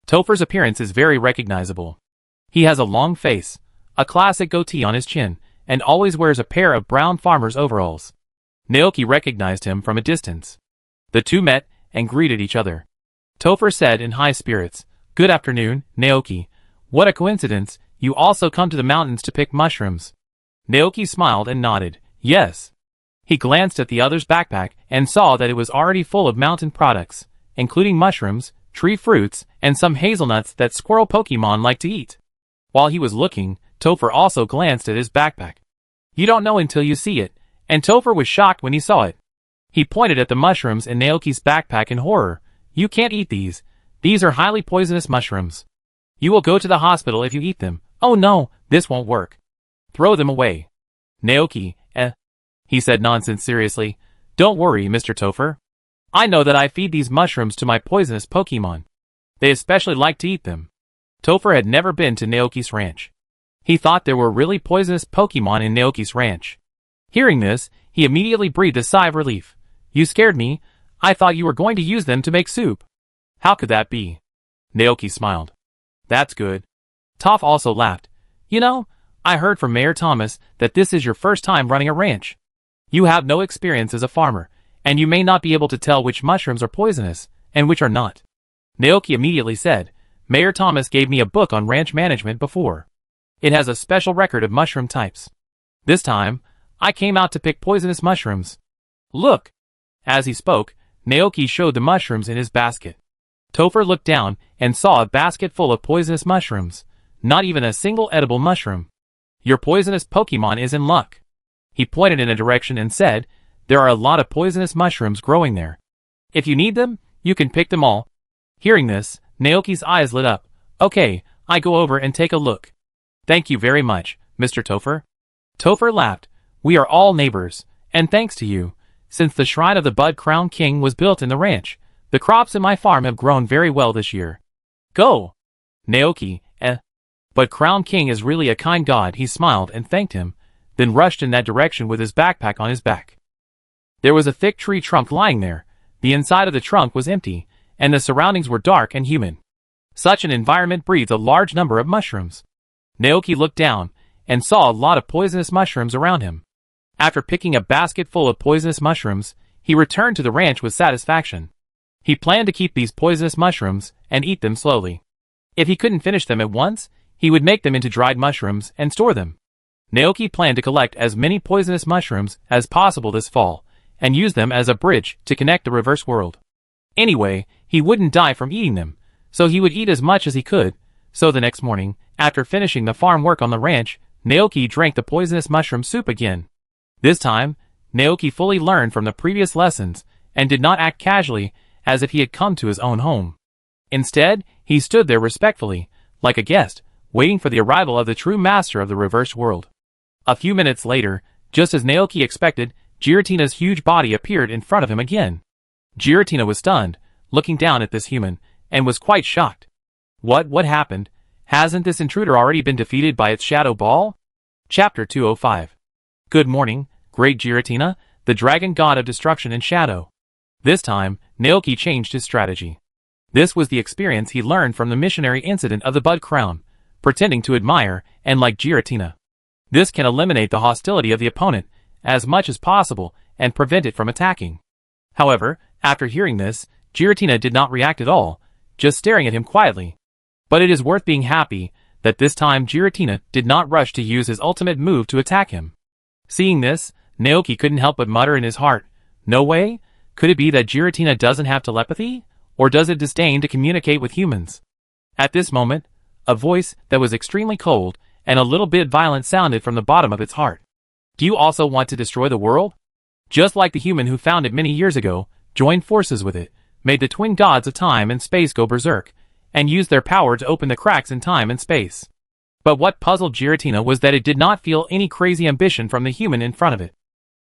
Topher's appearance is very recognizable. He has a long face, a classic goatee on his chin, and always wears a pair of brown farmer's overalls. Naoki recognized him from a distance. The two met and greeted each other. Topher said in high spirits, "Good afternoon, Naoki. What a coincidence, you also come to the mountains to pick mushrooms." Naoki smiled and nodded, "Yes." He glanced at the other's backpack and saw that it was already full of mountain products, including mushrooms, tree fruits, and some hazelnuts that squirrel Pokemon like to eat. While he was looking, Topher also glanced at his backpack. "You don't know until you see it," and Topher was shocked when he saw it. He pointed at the mushrooms in Naoki's backpack in horror. "You can't eat these. These are highly poisonous mushrooms. You will go to the hospital if you eat them." "Oh no, this won't work. Throw them away." "Naoki, he said nonsense seriously. "Don't worry, Mr. Topher. I know that I feed these mushrooms to my poisonous Pokemon. They especially like to eat them." Topher had never been to Naoki's ranch. He thought there were really poisonous Pokemon in Naoki's ranch. Hearing this, he immediately breathed a sigh of relief. "You scared me. I thought you were going to use them to make soup." "How could that be?" Naoki smiled. "That's good." Toph also laughed. "You know, I heard from Mayor Thomas that this is your first time running a ranch. You have no experience as a farmer, and you may not be able to tell which mushrooms are poisonous and which are not." Naoki immediately said, "Mayor Thomas gave me a book on ranch management before. It has a special record of mushroom types. This time, I came out to pick poisonous mushrooms. Look." As he spoke, Naoki showed the mushrooms in his basket. Topher looked down and saw a basket full of poisonous mushrooms, not even a single edible mushroom. "Your poisonous Pokemon is in luck." He pointed in a direction and said, "There are a lot of poisonous mushrooms growing there. If you need them, you can pick them all." Hearing this, Naoki's eyes lit up. "Okay, I go over and take a look." "Thank you very much, Mr. Topher." Topher laughed. "We are all neighbors, and thanks to you, since the shrine of the Bud Crown King was built in the ranch, the crops in my farm have grown very well this year." "Go!" Naoki, But Crown King is really a kind god." He smiled and thanked him, then rushed in that direction with his backpack on his back. There was a thick tree trunk lying there. The inside of the trunk was empty, and the surroundings were dark and humid. Such an environment breathed a large number of mushrooms. Naoki looked down and saw a lot of poisonous mushrooms around him. After picking a basket full of poisonous mushrooms, he returned to the ranch with satisfaction. He planned to keep these poisonous mushrooms and eat them slowly. If he couldn't finish them at once, he would make them into dried mushrooms and store them. Naoki planned to collect as many poisonous mushrooms as possible this fall, and use them as a bridge to connect the reverse world. Anyway, he wouldn't die from eating them, so he would eat as much as he could. So the next morning, after finishing the farm work on the ranch, Naoki drank the poisonous mushroom soup again. This time, Naoki fully learned from the previous lessons, and did not act casually, as if he had come to his own home. Instead, he stood there respectfully, like a guest, waiting for the arrival of the true master of the reverse world. A few minutes later, just as Naoki expected, Giratina's huge body appeared in front of him again. Giratina was stunned, looking down at this human, and was quite shocked. What happened? Hasn't this intruder already been defeated by its shadow ball? Chapter 205. Good morning, great Giratina, the dragon god of destruction and shadow. This time, Naoki changed his strategy. This was the experience he learned from the missionary incident of the Bud Crown, pretending to admire and like Giratina. This can eliminate the hostility of the opponent as much as possible and prevent it from attacking. However, after hearing this, Giratina did not react at all, just staring at him quietly. But it is worth being happy that this time Giratina did not rush to use his ultimate move to attack him. Seeing this, Naoki couldn't help but mutter in his heart, "No way? Could it be that Giratina doesn't have telepathy? Or does it disdain to communicate with humans?" At this moment, a voice that was extremely cold and a little bit violent sounded from the bottom of its heart. "Do you also want to destroy the world? Just like the human who found it many years ago, joined forces with it, made the twin gods of time and space go berserk, and used their power to open the cracks in time and space." But what puzzled Giratina was that it did not feel any crazy ambition from the human in front of it.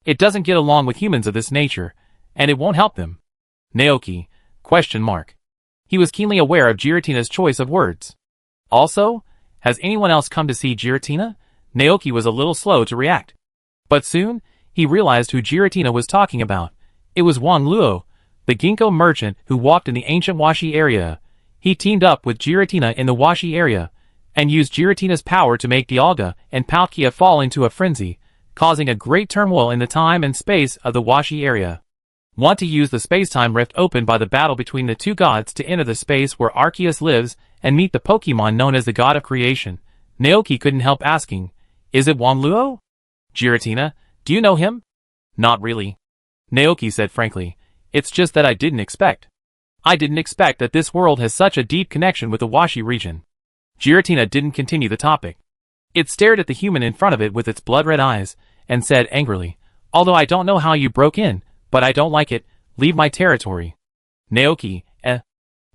It doesn't get along with humans of this nature, and it won't help them. Naoki? ? He was keenly aware of Giratina's choice of words. Also, has anyone else come to see Giratina? Naoki was a little slow to react. But soon, he realized who Giratina was talking about. It was Wang Luo, the ginkgo merchant who walked in the ancient Washi area. He teamed up with Giratina in the Washi area, and used Giratina's power to make Dialga and Palkia fall into a frenzy, causing a great turmoil in the time and space of the Washi area. Want to use the space-time rift opened by the battle between the two gods to enter the space where Arceus lives and meet the Pokemon known as the God of Creation. Naoki couldn't help asking, "Is it Wang Luo? Giratina, do you know him?" "Not really," Naoki said frankly. "It's just that I didn't expect that this world has such a deep connection with the Washi region." Giratina didn't continue the topic. It stared at the human in front of it with its blood-red eyes, and said angrily, "Although I don't know how you broke in, but I don't like it, leave my territory." Naoki,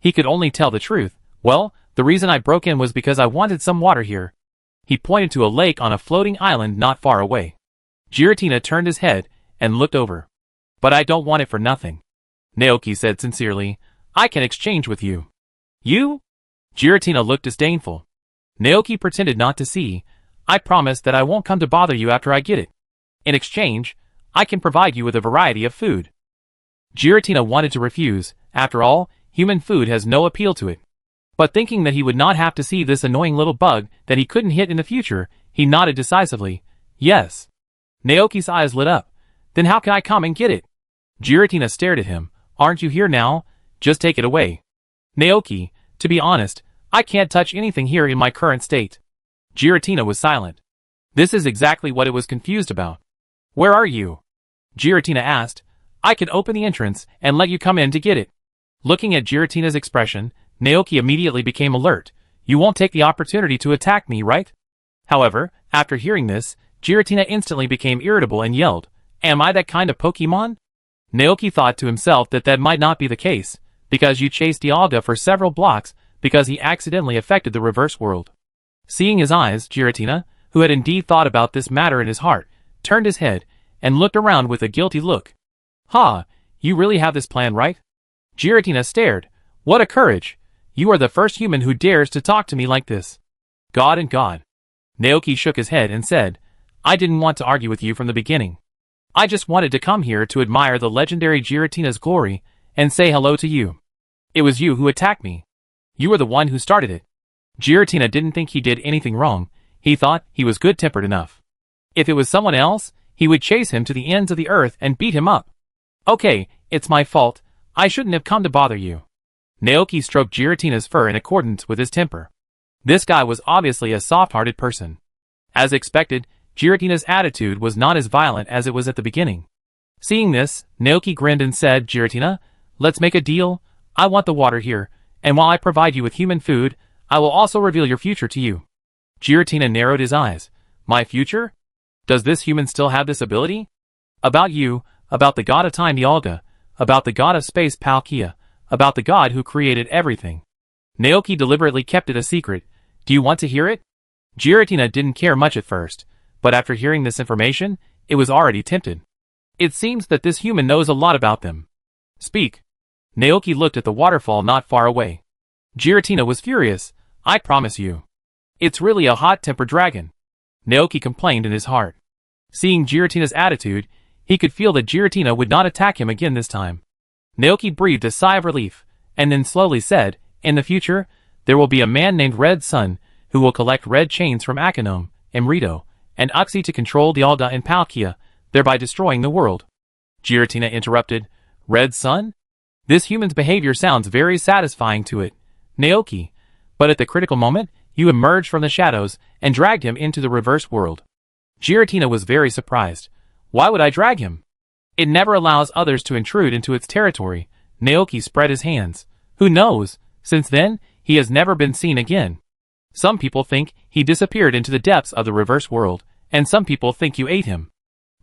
He could only tell the truth. "Well, the reason I broke in was because I wanted some water here." He pointed to a lake on a floating island not far away. Giratina turned his head, and looked over. "But I don't want it for nothing," Naoki said sincerely. "I can exchange with you." "You?" Giratina looked disdainful. Naoki pretended not to see. "I promise that I won't come to bother you after I get it. In exchange, I can provide you with a variety of food." Giratina wanted to refuse. After all, human food has no appeal to it. But thinking that he would not have to see this annoying little bug that he couldn't hit in the future, he nodded decisively. "Yes." Naoki's eyes lit up. "Then how can I come and get it?" Giratina stared at him. "Aren't you here now? Just take it away." "Naoki, to be honest, I can't touch anything here in my current state." Giratina was silent. This is exactly what it was confused about. "Where are you?" Giratina asked. "I can open the entrance and let you come in to get it." Looking at Giratina's expression, Naoki immediately became alert. "You won't take the opportunity to attack me, right?" However, after hearing this, Giratina instantly became irritable and yelled, "Am I that kind of Pokemon?" Naoki thought to himself that that might not be the case, because you chased Dialga for several blocks because he accidentally affected the reverse world. Seeing his eyes, Giratina, who had indeed thought about this matter in his heart, turned his head, and looked around with a guilty look. "Ha, you really have this plan, right?" Giratina stared. "What a courage! You are the first human who dares to talk to me like this." "God and God." Naoki shook his head and said, "I didn't want to argue with you from the beginning. I just wanted to come here to admire the legendary Giratina's glory and say hello to you. It was you who attacked me. You were the one who started it." Giratina didn't think he did anything wrong. He thought he was good-tempered enough. If it was someone else, he would chase him to the ends of the earth and beat him up. "Okay, it's my fault. I shouldn't have come to bother you." Naoki stroked Giratina's fur in accordance with his temper. This guy was obviously a soft-hearted person. As expected, Giratina's attitude was not as violent as it was at the beginning. Seeing this, Naoki grinned and said, "Giratina, let's make a deal. I want the water here, and while I provide you with human food, I will also reveal your future to you." Giratina narrowed his eyes. "My future? Does this human still have this ability?" "About you, about the god of time Dialga, about the god of space Palkia, about the god who created everything." Naoki deliberately kept it a secret. "Do you want to hear it?" Giratina didn't care much at first, but after hearing this information, it was already tempted. It seems that this human knows a lot about them. "Speak." Naoki looked at the waterfall not far away. Giratina was furious. "I promise you. It's really a hot-tempered dragon," Naoki complained in his heart. Seeing Giratina's attitude, he could feel that Giratina would not attack him again this time. Naoki breathed a sigh of relief, and then slowly said, "In the future, there will be a man named Red Sun, who will collect red chains from Akanome, Emrito, and Uxie to control Dialga and Palkia, thereby destroying the world. Giratina interrupted. Red sun? This human's behavior sounds very satisfying to it, Naoki. But at the critical moment, you emerged from the shadows and dragged him into the reverse world. Giratina was very surprised. Why would I drag him? It never allows others to intrude into its territory. Naoki spread his hands. Who knows? Since then, he has never been seen again. Some people think he disappeared into the depths of the reverse world, and some people think you ate him.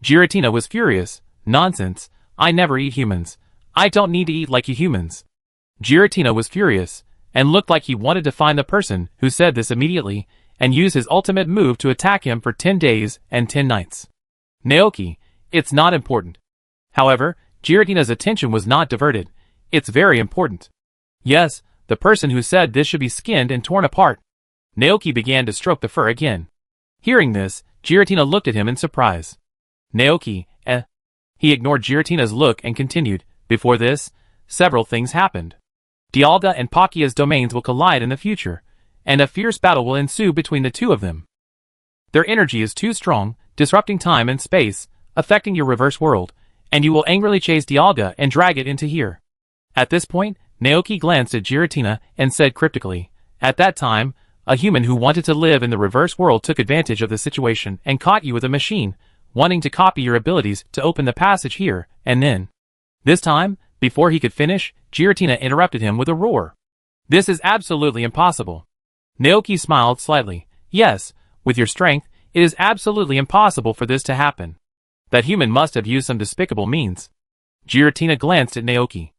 Giratina was furious. Nonsense. I never eat humans. I don't need to eat like you humans. Giratina was furious, and looked like he wanted to find the person who said this immediately, and use his ultimate move to attack him for 10 days and 10 nights. Naoki, it's not important. However, Giratina's attention was not diverted. It's very important. Yes, the person who said this should be skinned and torn apart. Naoki began to stroke the fur again. Hearing this, Giratina looked at him in surprise. Naoki, He ignored Giratina's look and continued, before this, several things happened. Dialga and Pakia's domains will collide in the future, and a fierce battle will ensue between the two of them. Their energy is too strong, disrupting time and space, affecting your reverse world, and you will angrily chase Dialga and drag it into here. At this point, Naoki glanced at Giratina and said cryptically, at that time, a human who wanted to live in the reverse world took advantage of the situation and caught you with a machine, wanting to copy your abilities to open the passage here, and then. This time, before he could finish, Giratina interrupted him with a roar. This is absolutely impossible. Naoki smiled slightly. Yes, with your strength, it is absolutely impossible for this to happen. That human must have used some despicable means. Giratina glanced at Naoki.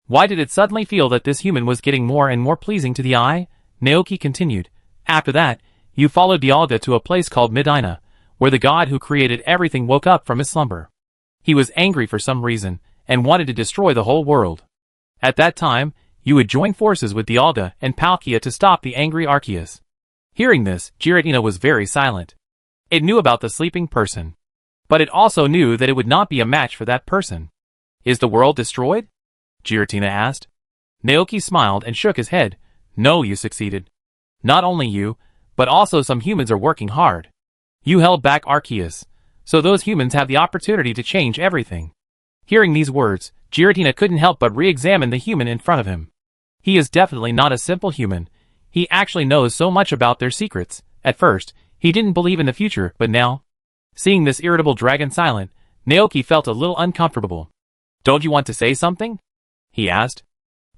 Why did it suddenly feel that this human was getting more and more pleasing to the eye? Naoki continued. After that, you followed Dialga to a place called Medina, where the god who created everything woke up from his slumber. He was angry for some reason, and wanted to destroy the whole world. At that time, you would join forces with Dialga and Palkia to stop the angry Arceus. Hearing this, Giratina was very silent. It knew about the sleeping person. But it also knew that it would not be a match for that person. Is the world destroyed? Giratina asked. Naoki smiled and shook his head. No, you succeeded. Not only you, but also some humans are working hard. You held back Arceus, so those humans have the opportunity to change everything. Hearing these words, Giratina couldn't help but re-examine the human in front of him. He is definitely not a simple human. He actually knows so much about their secrets. At first, he didn't believe in the future, but now, seeing this irritable dragon silent, Naoki felt a little uncomfortable. Don't you want to say something? He asked.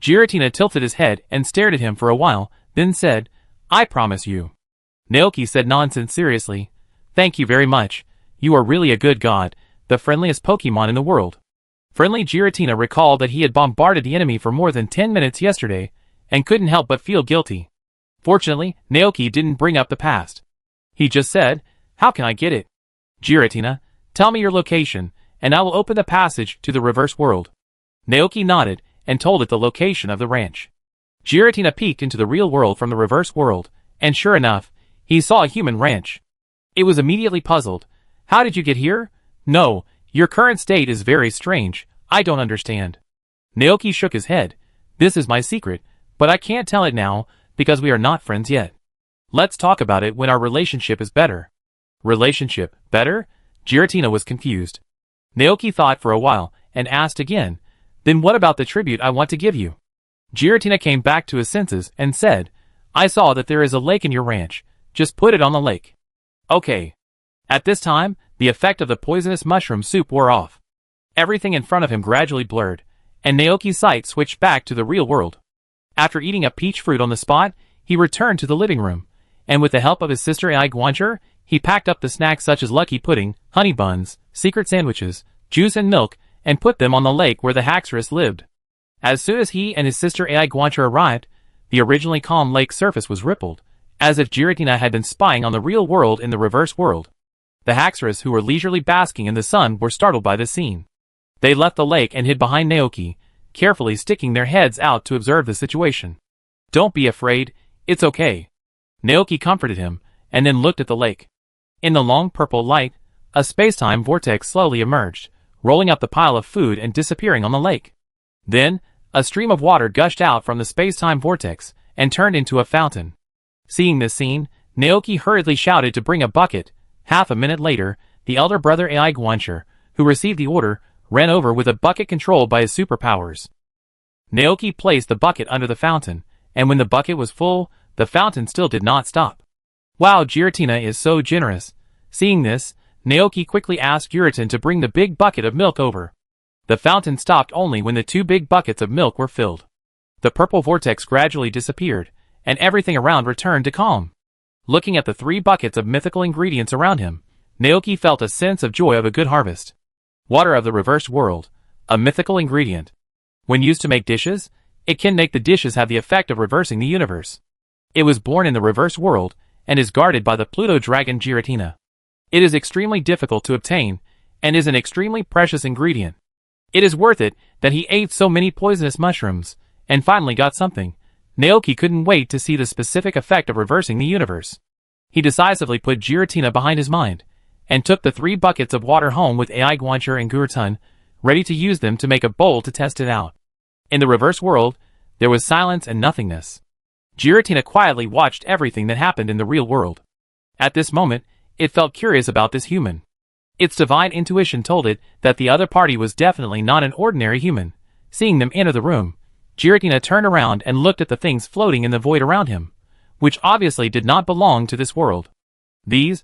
Giratina tilted his head and stared at him for a while, then said, I promise you. Naoki said nonsense seriously. Thank you very much. You are really a good god, the friendliest Pokemon in the world. Friendly Giratina recalled that he had bombarded the enemy for more than 10 minutes yesterday, and couldn't help but feel guilty. Fortunately, Naoki didn't bring up the past. He just said, how can I get it? Giratina, tell me your location, and I will open the passage to the reverse world. Naoki nodded, and told it the location of the ranch. Giratina peeked into the real world from the reverse world, and sure enough, he saw a human ranch. It was immediately puzzled. How did you get here? No, your current state is very strange. I don't understand. Naoki shook his head. This is my secret, but I can't tell it now, because we are not friends yet. Let's talk about it when our relationship is better. Relationship, better? Giratina was confused. Naoki thought for a while, and asked again, then what about the tribute I want to give you? Giratina came back to his senses and said, I saw that there is a lake in your ranch. Just put it on the lake. Okay. At this time, the effect of the poisonous mushroom soup wore off. Everything in front of him gradually blurred, and Naoki's sight switched back to the real world. After eating a peach fruit on the spot, he returned to the living room, and with the help of his sister Ai Guancher, he packed up the snacks such as lucky pudding, honey buns, secret sandwiches, juice and milk, and put them on the lake where the Haxorus lived. As soon as he and his sister Ai Guancher arrived, the originally calm lake surface was rippled, as if Giratina had been spying on the real world in the reverse world. The Haxorus who were leisurely basking in the sun were startled by this scene. They left the lake and hid behind Naoki, carefully sticking their heads out to observe the situation. Don't be afraid, it's okay. Naoki comforted him, and then looked at the lake. In the long purple light, a space-time vortex slowly emerged, rolling up the pile of food and disappearing on the lake. Then, a stream of water gushed out from the space-time vortex, and turned into a fountain. Seeing this scene, Naoki hurriedly shouted to bring a bucket. Half a minute later, the elder brother Ai Guancher, who received the order, ran over with a bucket controlled by his superpowers. Naoki placed the bucket under the fountain, and when the bucket was full, the fountain still did not stop. Wow, Giratina is so generous. Seeing this, Naoki quickly asked Giratina to bring the big bucket of milk over. The fountain stopped only when the 2 big buckets of milk were filled. The purple vortex gradually disappeared, and everything around returned to calm. Looking at the 3 buckets of mythical ingredients around him, Naoki felt a sense of joy of a good harvest. Water of the reversed world, a mythical ingredient. When used to make dishes, it can make the dishes have the effect of reversing the universe. It was born in the reverse world, and is guarded by the Pluto dragon Giratina. It is extremely difficult to obtain, and is an extremely precious ingredient. It is worth it that he ate so many poisonous mushrooms, and finally got something. Naoki couldn't wait to see the specific effect of reversing the universe. He decisively put Giratina behind his mind, and took the 3 buckets of water home with AI Guancher and Gurtun, ready to use them to make a bowl to test it out. In the reverse world, there was silence and nothingness. Giratina quietly watched everything that happened in the real world. At this moment, it felt curious about this human. Its divine intuition told it that the other party was definitely not an ordinary human. Seeing them enter the room, Giratina turned around and looked at the things floating in the void around him, which obviously did not belong to this world. These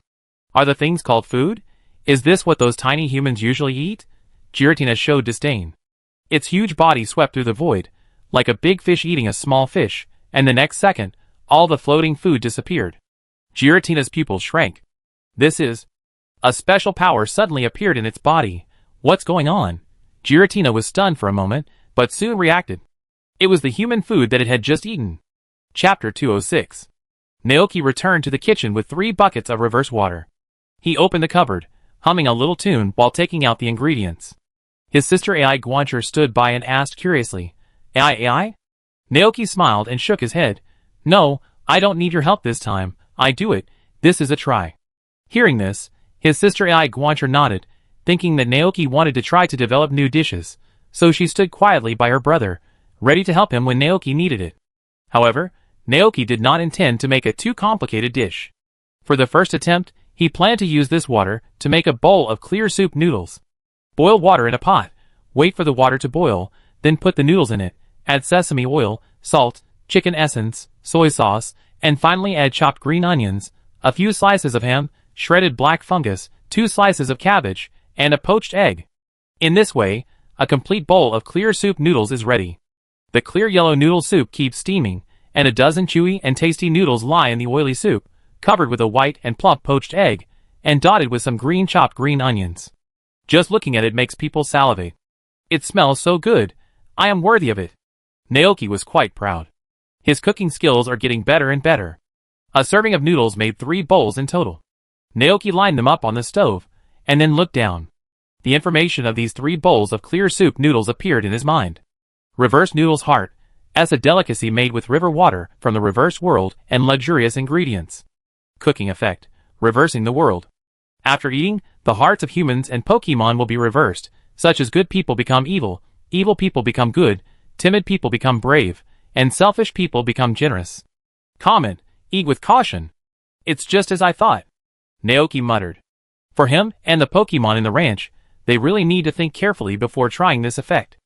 are the things called food? Is this what those tiny humans usually eat? Giratina showed disdain. Its huge body swept through the void, like a big fish eating a small fish, and the next second, all the floating food disappeared. Giratina's pupils shrank. This is... A special power suddenly appeared in its body. What's going on? Giratina was stunned for a moment, but soon reacted. It was the human food that it had just eaten. Chapter 206. Naoki returned to the kitchen with 3 buckets of reverse water. He opened the cupboard, humming a little tune while taking out the ingredients. His sister AI Guancher stood by and asked curiously, AI? Naoki smiled and shook his head. No, I don't need your help this time. I do it. This is a try. Hearing this, his sister AI Guancher nodded, thinking that Naoki wanted to try to develop new dishes, so she stood quietly by her brother, ready to help him when Naoki needed it. However, Naoki did not intend to make a too complicated dish. For the first attempt, he planned to use this water to make a bowl of clear soup noodles. Boil water in a pot, wait for the water to boil, then put the noodles in it, add sesame oil, salt, chicken essence, soy sauce, and finally add chopped green onions, a few slices of ham, shredded black fungus, 2 slices of cabbage, and a poached egg. In this way, a complete bowl of clear soup noodles is ready. The clear yellow noodle soup keeps steaming, and a dozen chewy and tasty noodles lie in the oily soup, covered with a white and plump poached egg, and dotted with some green chopped green onions. Just looking at it makes people salivate. It smells so good. I am worthy of it. Naoki was quite proud. His cooking skills are getting better and better. A serving of noodles made 3 bowls in total. Naoki lined them up on the stove, and then looked down. The information of these 3 bowls of clear soup noodles appeared in his mind. Reverse noodles heart, as a delicacy made with river water from the reverse world and luxurious ingredients. Cooking effect, reversing the world. After eating, the hearts of humans and Pokemon will be reversed, such as good people become evil, evil people become good, timid people become brave, and selfish people become generous. Comment, eat with caution. It's just as I thought. Naoki muttered. For him and the Pokemon in the ranch, they really need to think carefully before trying this effect.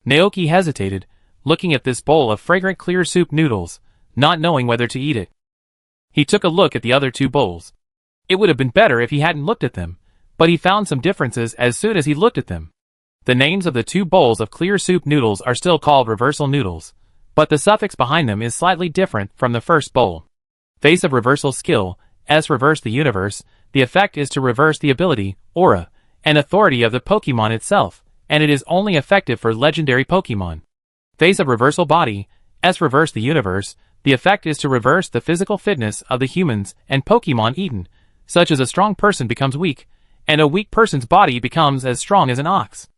Naoki hesitated, looking at this bowl of fragrant clear soup noodles, not knowing whether to eat it. He took a look at the other 2 bowls. It would have been better if he hadn't looked at them, but he found some differences as soon as he looked at them. The names of the 2 bowls of clear soup noodles are still called reversal noodles, but the suffix behind them is slightly different from the first bowl. Face of reversal skill, S reverse the universe, the effect is to reverse the ability, aura, and authority of the Pokemon itself, and it is only effective for legendary Pokemon. Face of reversal body, S reverse the universe, the effect is to reverse the physical fitness of the humans and Pokemon eaten, such as a strong person becomes weak, and a weak person's body becomes as strong as an ox.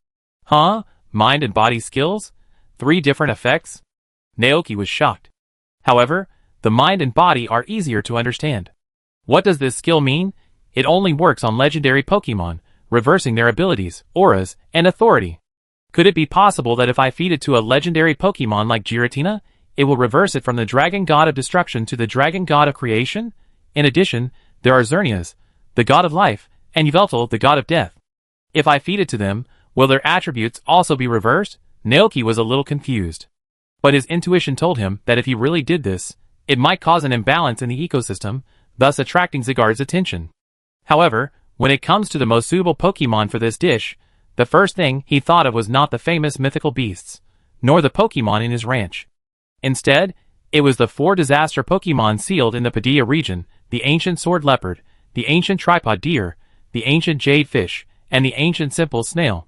Huh? Mind and body skills? 3 different effects? Naoki was shocked. However, the mind and body are easier to understand. What does this skill mean? It only works on legendary Pokemon, reversing their abilities, auras, and authority. Could it be possible that if I feed it to a legendary Pokemon like Giratina, it will reverse it from the Dragon God of Destruction to the Dragon God of Creation? In addition, there are Xerneas, the God of Life, and Yveltal, the God of Death. If I feed it to them, Will their attributes also be reversed? Naoki was a little confused. But his intuition told him that if he really did this, it might cause an imbalance in the ecosystem, thus attracting Zygarde's attention. However, when it comes to the most suitable Pokemon for this dish, the first thing he thought of was not the famous mythical beasts, nor the Pokemon in his ranch. Instead, it was the 4 disaster Pokemon sealed in the Padilla region: the ancient sword leopard, the ancient tripod deer, the ancient jade fish, and the ancient simple snail.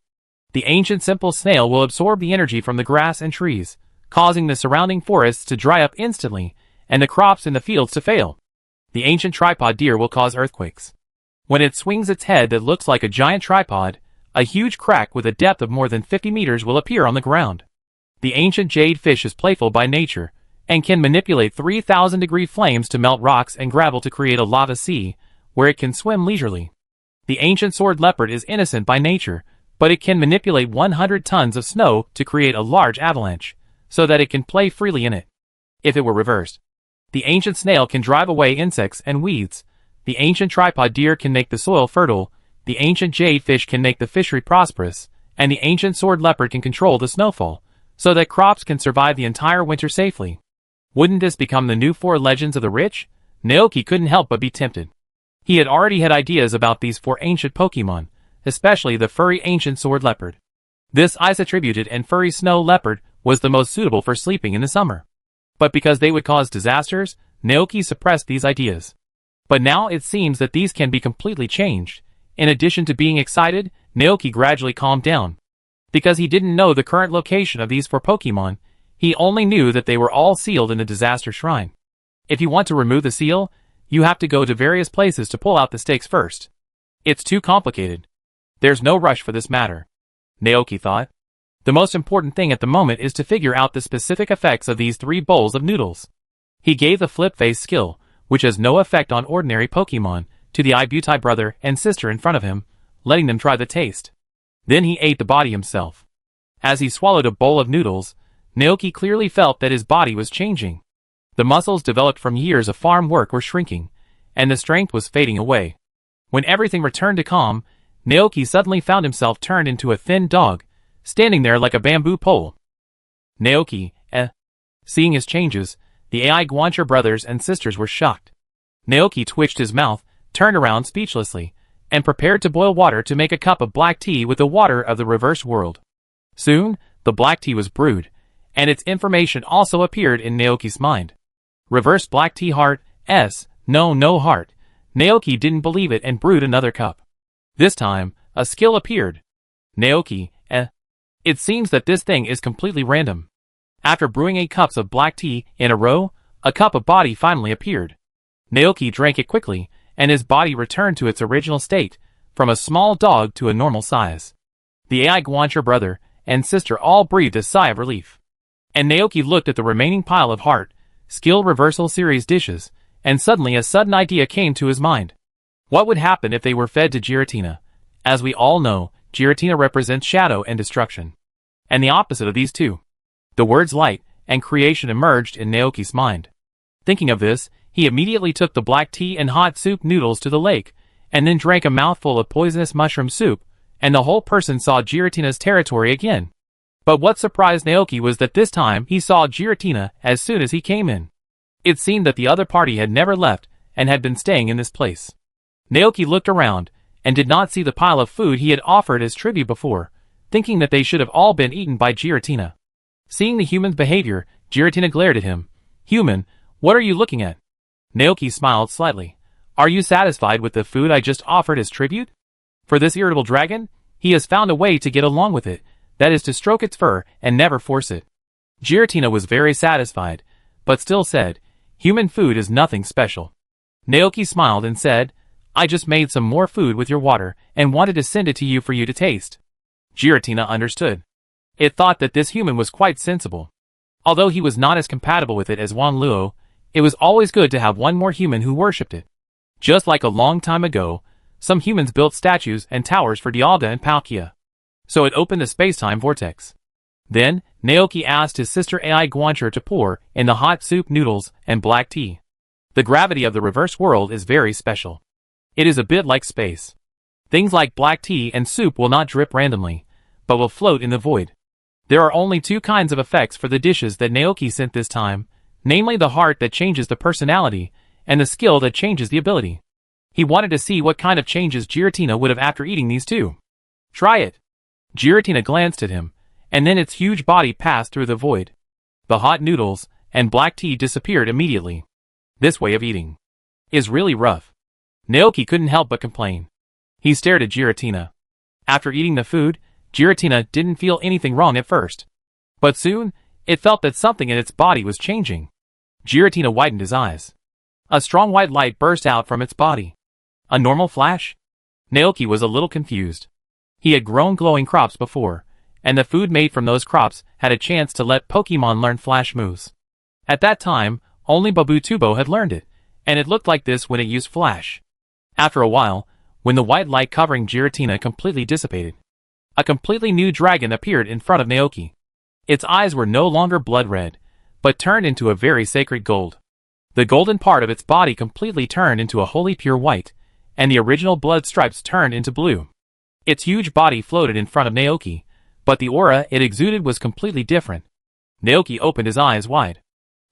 The ancient simple snail will absorb the energy from the grass and trees, causing the surrounding forests to dry up instantly, and the crops in the fields to fail. The ancient tripod deer will cause earthquakes. When it swings its head that looks like a giant tripod, a huge crack with a depth of more than 50 meters will appear on the ground. The ancient jade fish is playful by nature, and can manipulate 3,000-degree flames to melt rocks and gravel to create a lava sea, where it can swim leisurely. The ancient sword leopard is innocent by nature, but it can manipulate 100 tons of snow to create a large avalanche, so that it can play freely in it. If it were reversed, the ancient snail can drive away insects and weeds. The ancient tripod deer can make the soil fertile, the ancient jade fish can make the fishery prosperous, and the ancient sword leopard can control the snowfall, so that crops can survive the entire winter safely. Wouldn't this become the new 4 legends of the rich? Naoki couldn't help but be tempted. He had already had ideas about these 4 ancient Pokemon, especially the furry ancient sword leopard. This ice-attributed and furry snow leopard was the most suitable for sleeping in the summer. But because they would cause disasters, Naoki suppressed these ideas. But now it seems that these can be completely changed. In addition to being excited, Naoki gradually calmed down. Because he didn't know the current location of these 4 Pokemon, he only knew that they were all sealed in the disaster shrine. If you want to remove the seal, you have to go to various places to pull out the stakes first. It's too complicated. There's no rush for this matter, Naoki thought. The most important thing at the moment is to figure out the specific effects of these 3 bowls of noodles. He gave the flip face skill, which has no effect on ordinary Pokemon, to the Ibutai brother and sister in front of him, letting them try the taste. Then he ate the body himself. As he swallowed a bowl of noodles, Naoki clearly felt that his body was changing. The muscles developed from years of farm work were shrinking, and the strength was fading away. When everything returned to calm, Naoki suddenly found himself turned into a thin dog, standing there like a bamboo pole. Naoki, Seeing his changes, the AI Guancher brothers and sisters were shocked. Naoki twitched his mouth, turned around speechlessly, and prepared to boil water to make a cup of black tea with the water of the reverse world. Soon, the black tea was brewed, and its information also appeared in Naoki's mind. Reverse black tea heart, no heart. Naoki didn't believe it and brewed another cup. This time, a skill appeared. Naoki, It seems that this thing is completely random. After brewing 8 cups of black tea in a row, a cup of body finally appeared. Naoki drank it quickly, and his body returned to its original state, from a small dog to a normal size. The AI Guancher brother and sister all breathed a sigh of relief. And Naoki looked at the remaining pile of heart, skill reversal series dishes, and suddenly a sudden idea came to his mind. What would happen if they were fed to Giratina? As we all know, Giratina represents shadow and destruction. And the opposite of these two. The words light and creation emerged in Naoki's mind. Thinking of this, he immediately took the black tea and hot soup noodles to the lake, and then drank a mouthful of poisonous mushroom soup, and the whole person saw Giratina's territory again. But what surprised Naoki was that this time he saw Giratina as soon as he came in. It seemed that the other party had never left and had been staying in this place. Naoki looked around and did not see the pile of food he had offered as tribute before, thinking that they should have all been eaten by Giratina. Seeing the human's behavior, Giratina glared at him. "Human, what are you looking at?" Naoki smiled slightly. "Are you satisfied with the food I just offered as tribute? For this irritable dragon, he has found a way to get along with it, that is to stroke its fur and never force it." Giratina was very satisfied, but still said, "Human food is nothing special." Naoki smiled and said, "I just made some more food with your water and wanted to send it to you for you to taste." Giratina understood. It thought that this human was quite sensible. Although he was not as compatible with it as Wan Luo, it was always good to have one more human who worshipped it. Just like a long time ago, some humans built statues and towers for Dialga and Palkia. So it opened a space-time vortex. Then, Naoki asked his sister AI Guancher to pour in the hot soup noodles and black tea. The gravity of the reverse world is very special. It is a bit like space. Things like black tea and soup will not drip randomly, but will float in the void. There are only two kinds of effects for the dishes that Naoki sent this time, namely the heart that changes the personality, and the skill that changes the ability. He wanted to see what kind of changes Giratina would have after eating these two. Try it. Giratina glanced at him, and then its huge body passed through the void. The hot noodles and black tea disappeared immediately. This way of eating is really rough. Naoki couldn't help but complain. He stared at Giratina. After eating the food, Giratina didn't feel anything wrong at first. But soon, it felt that something in its body was changing. Giratina widened his eyes. A strong white light burst out from its body. A normal flash? Naoki was a little confused. He had grown glowing crops before, and the food made from those crops had a chance to let Pokemon learn flash moves. At that time, only Babutubo had learned it, and it looked like this when it used flash. After a while, when the white light covering Giratina completely dissipated, a completely new dragon appeared in front of Naoki. Its eyes were no longer blood red, but turned into a very sacred gold. The golden part of its body completely turned into a wholly pure white, and the original blood stripes turned into blue. Its huge body floated in front of Naoki, but the aura it exuded was completely different. Naoki opened his eyes wide.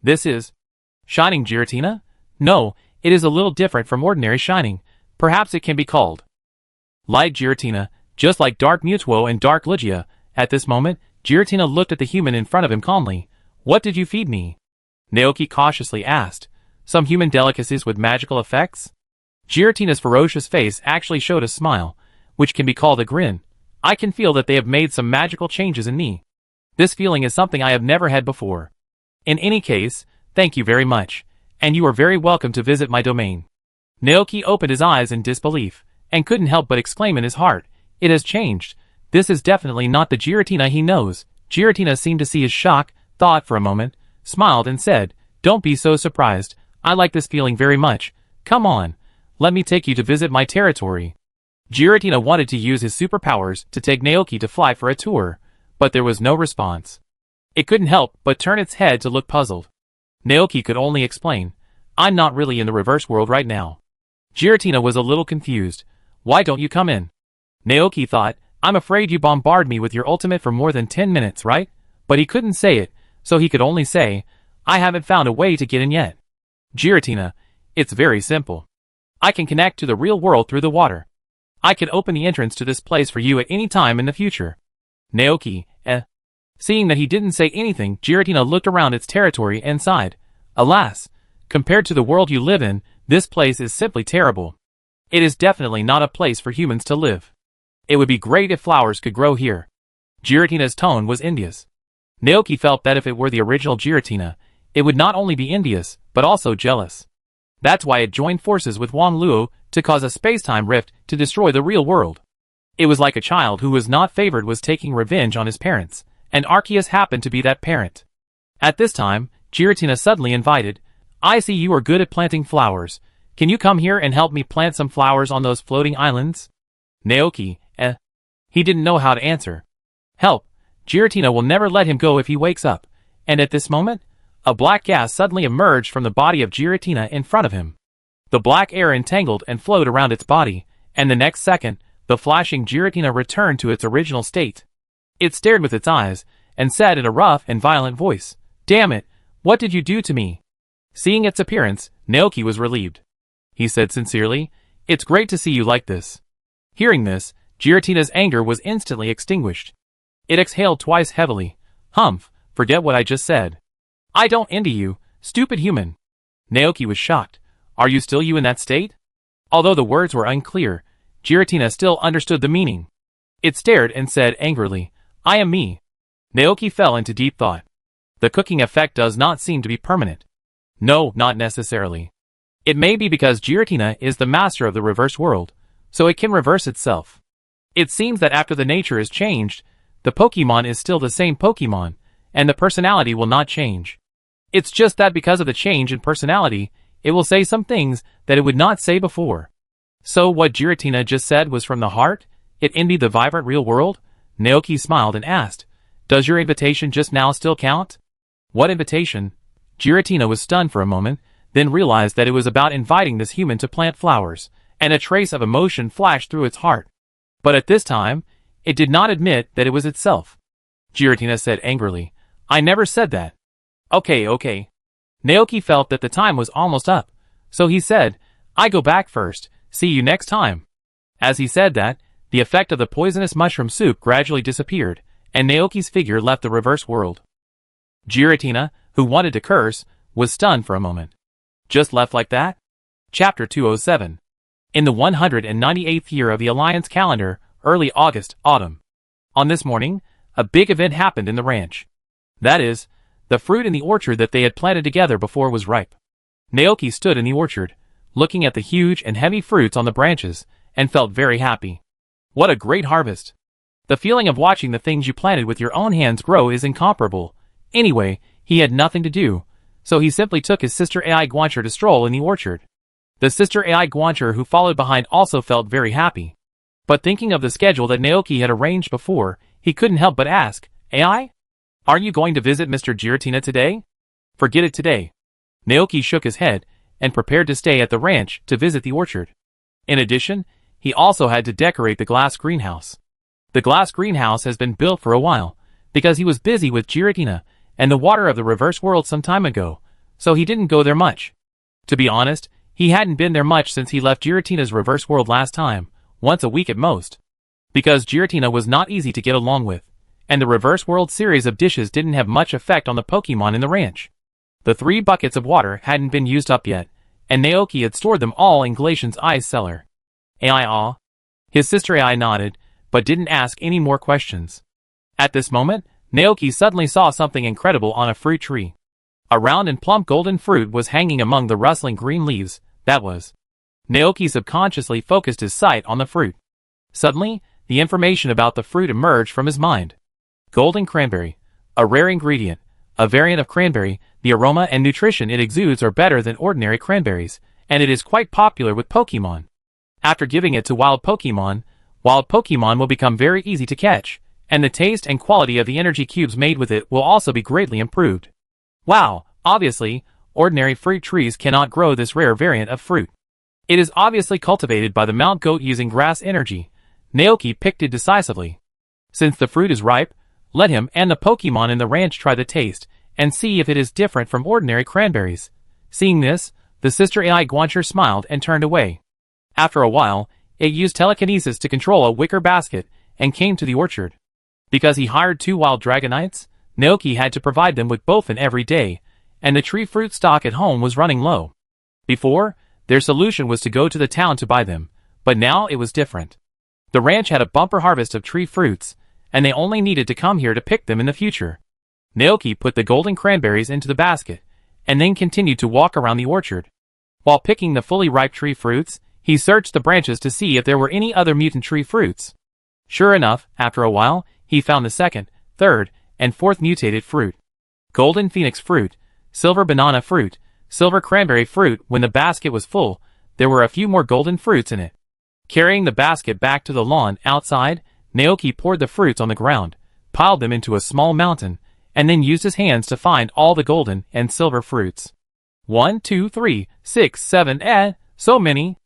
This is Shining Giratina? No, it is a little different from ordinary Shining. Perhaps it can be called Light Giratina, just like Dark Mutuo and Dark Ligia. At this moment, Giratina looked at the human in front of him calmly. What did you feed me? Naoki cautiously asked. Some human delicacies with magical effects? Giratina's ferocious face actually showed a smile, which can be called a grin. I can feel that they have made some magical changes in me. This feeling is something I have never had before. In any case, thank you very much, and you are very welcome to visit my domain. Naoki opened his eyes in disbelief, and couldn't help but exclaim in his heart, it has changed. This is definitely not the Giratina he knows. Giratina seemed to see his shock, thought for a moment, smiled and said, don't be so surprised. I like this feeling very much. Come on, let me take you to visit my territory. Giratina wanted to use his superpowers to take Naoki to fly for a tour, but there was no response. It couldn't help but turn its head to look puzzled. Naoki could only explain, I'm not really in the reverse world right now. Giratina was a little confused. Why don't you come in? Naoki thought, I'm afraid you bombard me with your ultimate for more than 10 minutes, right? But he couldn't say it, so he could only say, I haven't found a way to get in yet. Giratina, it's very simple. I can connect to the real world through the water. I can open the entrance to this place for you at any time in the future. Naoki, Seeing that he didn't say anything, Giratina looked around its territory and sighed. Alas, compared to the world you live in, this place is simply terrible. It is definitely not a place for humans to live. It would be great if flowers could grow here. Giratina's tone was envious. Naoki felt that if it were the original Giratina, it would not only be envious, but also jealous. That's why it joined forces with Wang Luo to cause a space-time rift to destroy the real world. It was like a child who was not favored was taking revenge on his parents, and Arceus happened to be that parent. At this time, Giratina suddenly invited, I see you are good at planting flowers. Can you come here and help me plant some flowers on those floating islands? Naoki, He didn't know how to answer. Help! Giratina will never let him go if he wakes up. And at this moment, a black gas suddenly emerged from the body of Giratina in front of him. The black air entangled and flowed around its body, and the next second, the flashing Giratina returned to its original state. It stared with its eyes, and said in a rough and violent voice, Damn it, what did you do to me? Seeing its appearance, Naoki was relieved. He said sincerely, It's great to see you like this. Hearing this, Giratina's anger was instantly extinguished. It exhaled twice heavily. Humph, forget what I just said. I don't envy you, stupid human. Naoki was shocked. Are you still you in that state? Although the words were unclear, Giratina still understood the meaning. It stared and said angrily, I am me. Naoki fell into deep thought. The cooking effect does not seem to be permanent. No, not necessarily. It may be because Giratina is the master of the reverse world, so it can reverse itself. It seems that after the nature is changed, the Pokemon is still the same Pokemon, and the personality will not change. It's just that because of the change in personality, it will say some things that it would not say before. So what Giratina just said was from the heart? It envied the vibrant real world? Naoki smiled and asked, Does your invitation just now still count? What invitation? Giratina was stunned for a moment, then realized that it was about inviting this human to plant flowers, and a trace of emotion flashed through its heart. But at this time, It did not admit that it was itself. Giratina said angrily. I never said that. Okay. Naoki felt that the time was almost up, so he said, I go back first, see you next time. As he said that, the effect of the poisonous mushroom soup gradually disappeared, and Naoki's figure left the reverse world. Giratina, who wanted to curse, was stunned for a moment. Just left like that? Chapter 207. In the 198th year of the Alliance calendar, early August, autumn. On this morning, a big event happened in the ranch. That is, the fruit in the orchard that they had planted together before was ripe. Naoki stood in the orchard, looking at the huge and heavy fruits on the branches, and felt very happy. What a great harvest! The feeling of watching the things you planted with your own hands grow is incomparable. Anyway, he had nothing to do, so he simply took his sister Ai Guancher to stroll in the orchard. The sister Ai Guancher who followed behind also felt very happy. But thinking of the schedule that Naoki had arranged before, he couldn't help but ask, Ai? Are you going to visit Mr. Giratina today? Forget it today. Naoki shook his head, and prepared to stay at the ranch to visit the orchard. In addition, he also had to decorate the glass greenhouse. The glass greenhouse has been built for a while, because he was busy with Giratina and the water of the reverse world some time ago, so he didn't go there much. To be honest, he hadn't been there much since he left Giratina's reverse world last time, once a week at most. Because Giratina was not easy to get along with, and the reverse world series of dishes didn't have much effect on the Pokemon in the ranch. The 3 buckets of water hadn't been used up yet, and Naoki had stored them all in Glacian's ice cellar. Ai? His sister Ai nodded, but didn't ask any more questions. At this moment, Naoki suddenly saw something incredible on a fruit tree. A round and plump golden fruit was hanging among the rustling green leaves, that was. Naoki subconsciously focused his sight on the fruit. Suddenly, the information about the fruit emerged from his mind. Golden cranberry, a rare ingredient, a variant of cranberry. The aroma and nutrition it exudes are better than ordinary cranberries, and it is quite popular with Pokemon. After giving it to wild Pokemon will become very easy to catch, and the taste and quality of the energy cubes made with it will also be greatly improved. Wow, obviously, ordinary fruit trees cannot grow this rare variant of fruit. It is obviously cultivated by the Mount Goat using grass energy. Naoki picked it decisively. Since the fruit is ripe, let him and the Pokemon in the ranch try the taste, and see if it is different from ordinary cranberries. Seeing this, the sister Ai Guancher smiled and turned away. After a while, it used telekinesis to control a wicker basket, and came to the orchard. Because he hired 2 wild Dragonites, Naoki had to provide them with both every day, and the tree fruit stock at home was running low. Before, their solution was to go to the town to buy them, but now it was different. The ranch had a bumper harvest of tree fruits, and they only needed to come here to pick them in the future. Naoki put the golden cranberries into the basket, and then continued to walk around the orchard. While picking the fully ripe tree fruits, he searched the branches to see if there were any other mutant tree fruits. Sure enough, after a while, he found the 2nd, 3rd, and 4th mutated fruit. Golden phoenix fruit, silver banana fruit, silver cranberry fruit. When the basket was full, there were a few more golden fruits in it. Carrying the basket back to the lawn outside, Naoki poured the fruits on the ground, piled them into a small mountain, and then used his hands to find all the golden and silver fruits. 1, 2, 3, 6, 7, so many!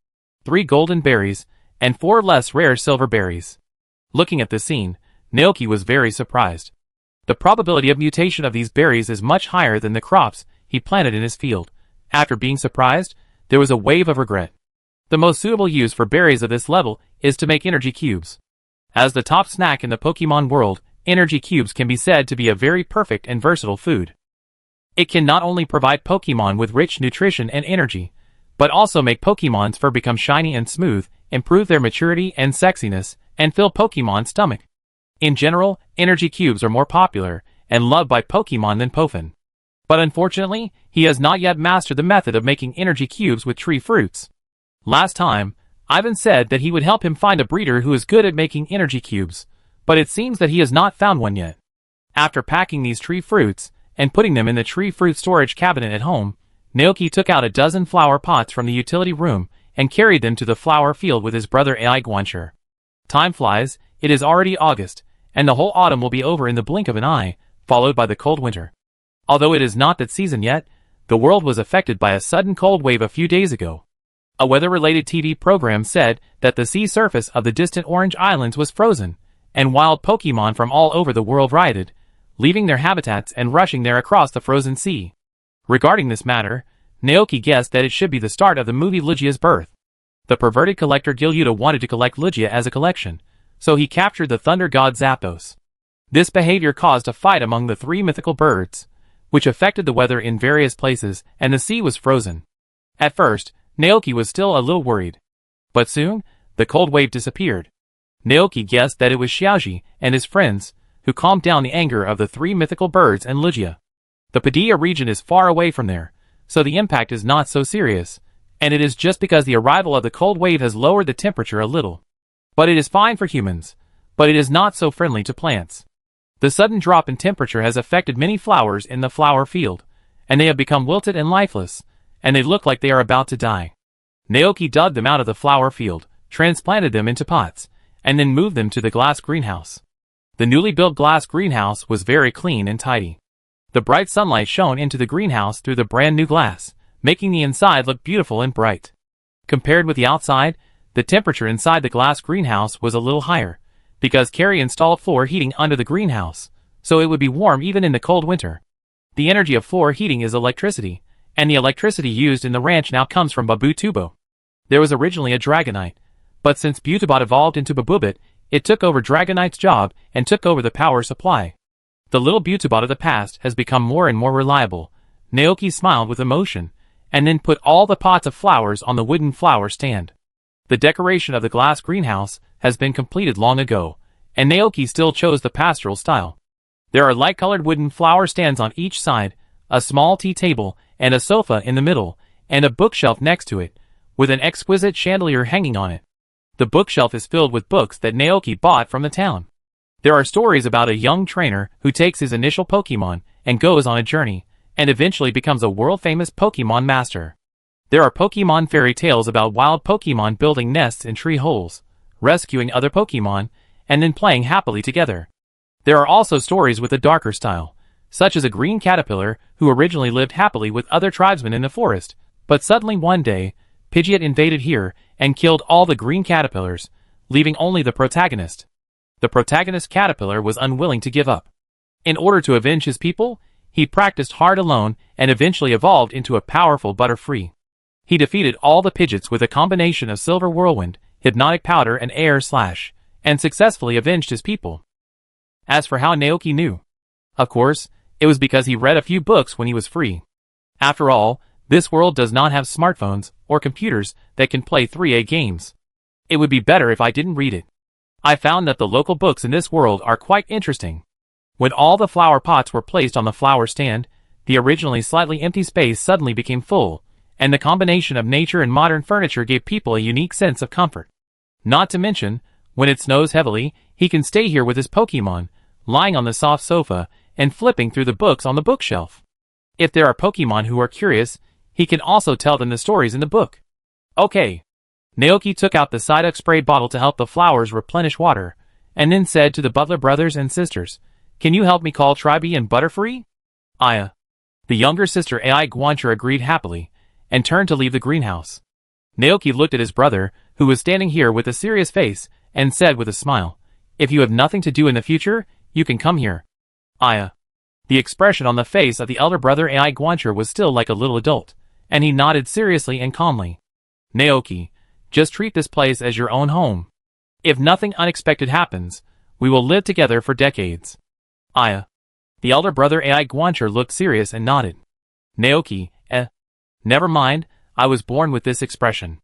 3 golden berries, and 4 less rare silver berries. Looking at this scene, Naoki was very surprised. The probability of mutation of these berries is much higher than the crops he planted in his field. After being surprised, there was a wave of regret. The most suitable use for berries of this level is to make energy cubes. As the top snack in the Pokemon world, energy cubes can be said to be a very perfect and versatile food. It can not only provide Pokemon with rich nutrition and energy, but also make Pokemon's fur become shiny and smooth, improve their maturity and sexiness, and fill Pokemon's stomach. In general, energy cubes are more popular and loved by Pokemon than Pofin. But unfortunately, he has not yet mastered the method of making energy cubes with tree fruits. Last time, Ivan said that he would help him find a breeder who is good at making energy cubes, but it seems that he has not found one yet. After packing these tree fruits and putting them in the tree fruit storage cabinet at home, Naoki took out a dozen flower pots from the utility room and carried them to the flower field with his brother Ai Guancher. Time flies, it is already August, and the whole autumn will be over in the blink of an eye, followed by the cold winter. Although it is not that season yet, the world was affected by a sudden cold wave a few days ago. A weather-related TV program said that the sea surface of the distant Orange Islands was frozen, and wild Pokemon from all over the world rioted, leaving their habitats and rushing there across the frozen sea. Regarding this matter, Naoki guessed that it should be the start of the movie Ligia's birth. The perverted collector Gilyuda wanted to collect Ligia as a collection, so he captured the thunder god Zapdos. This behavior caused a fight among the three mythical birds, which affected the weather in various places, and the sea was frozen. At first, Naoki was still a little worried. But soon, the cold wave disappeared. Naoki guessed that it was Xiaoji and his friends, who calmed down the anger of the three mythical birds and Ligia. The Padilla region is far away from there, so the impact is not so serious, and it is just because the arrival of the cold wave has lowered the temperature a little. But it is fine for humans, but it is not so friendly to plants. The sudden drop in temperature has affected many flowers in the flower field, and they have become wilted and lifeless, and they look like they are about to die. Naoki dug them out of the flower field, transplanted them into pots, and then moved them to the glass greenhouse. The newly built glass greenhouse was very clean and tidy. The bright sunlight shone into the greenhouse through the brand new glass, making the inside look beautiful and bright. Compared with the outside, the temperature inside the glass greenhouse was a little higher, because Carrie installed floor heating under the greenhouse, so it would be warm even in the cold winter. The energy of floor heating is electricity, and the electricity used in the ranch now comes from Babu Tubo. There was originally a Dragonite, but since Butobot evolved into Babubit, it took over Dragonite's job and took over the power supply. The little Butobot of the past has become more and more reliable. Naoki smiled with emotion, and then put all the pots of flowers on the wooden flower stand. The decoration of the glass greenhouse has been completed long ago, and Naoki still chose the pastoral style. There are light-colored wooden flower stands on each side, a small tea table, and a sofa in the middle, and a bookshelf next to it, with an exquisite chandelier hanging on it. The bookshelf is filled with books that Naoki bought from the town. There are stories about a young trainer who takes his initial Pokemon and goes on a journey, and eventually becomes a world-famous Pokemon master. There are Pokemon fairy tales about wild Pokemon building nests in tree holes, rescuing other Pokemon, and then playing happily together. There are also stories with a darker style, such as a green caterpillar who originally lived happily with other tribesmen in the forest, but suddenly one day, Pidgeot invaded here and killed all the green caterpillars, leaving only the protagonist. The protagonist caterpillar was unwilling to give up. In order to avenge his people, he practiced hard alone and eventually evolved into a powerful Butterfree. He defeated all the Pidgeots with a combination of Silver Whirlwind, Hypnotic Powder and Air Slash, and successfully avenged his people. As for how Naoki knew, of course, it was because he read a few books when he was free. After all, this world does not have smartphones or computers that can play 3A games. It would be better if I didn't read it. I found that the local books in this world are quite interesting. When all the flower pots were placed on the flower stand, the originally slightly empty space suddenly became full, and the combination of nature and modern furniture gave people a unique sense of comfort. Not to mention, when it snows heavily, he can stay here with his Pokemon, lying on the soft sofa, and flipping through the books on the bookshelf. If there are Pokemon who are curious, he can also tell them the stories in the book. Okay. Naoki took out the Psyduck spray bottle to help the flowers replenish water, and then said to the Butler brothers and sisters, "Can you help me call Tribe and Butterfree?" Aya. The younger sister Ai Guancher agreed happily, and turned to leave the greenhouse. Naoki looked at his brother, who was standing here with a serious face, and said with a smile, "If you have nothing to do in the future, you can come here." Aya. The expression on the face of the elder brother Ai Guancher was still like a little adult, and he nodded seriously and calmly. "Naoki, just treat this place as your own home. If nothing unexpected happens, we will live together for decades." Aya. The elder brother Ai Guancher looked serious and nodded. Naoki, never mind, I was born with this expression.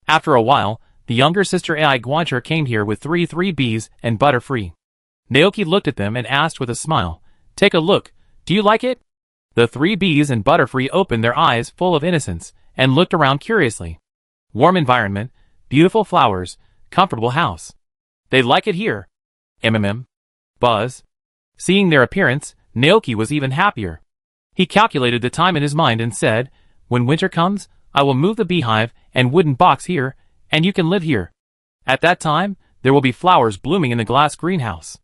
After a while, the younger sister Ai Guancher came here with 3 Bs and Butterfree. Naoki looked at them and asked with a smile, "Take a look, do you like it?" The 3 Bs and Butterfree opened their eyes full of innocence, and looked around curiously. Warm environment, beautiful flowers, comfortable house. They like it here. Buzz. Seeing their appearance, Naoki was even happier. He calculated the time in his mind and said, "When winter comes, I will move the beehive and wooden box here, and you can live here. At that time, there will be flowers blooming in the glass greenhouse.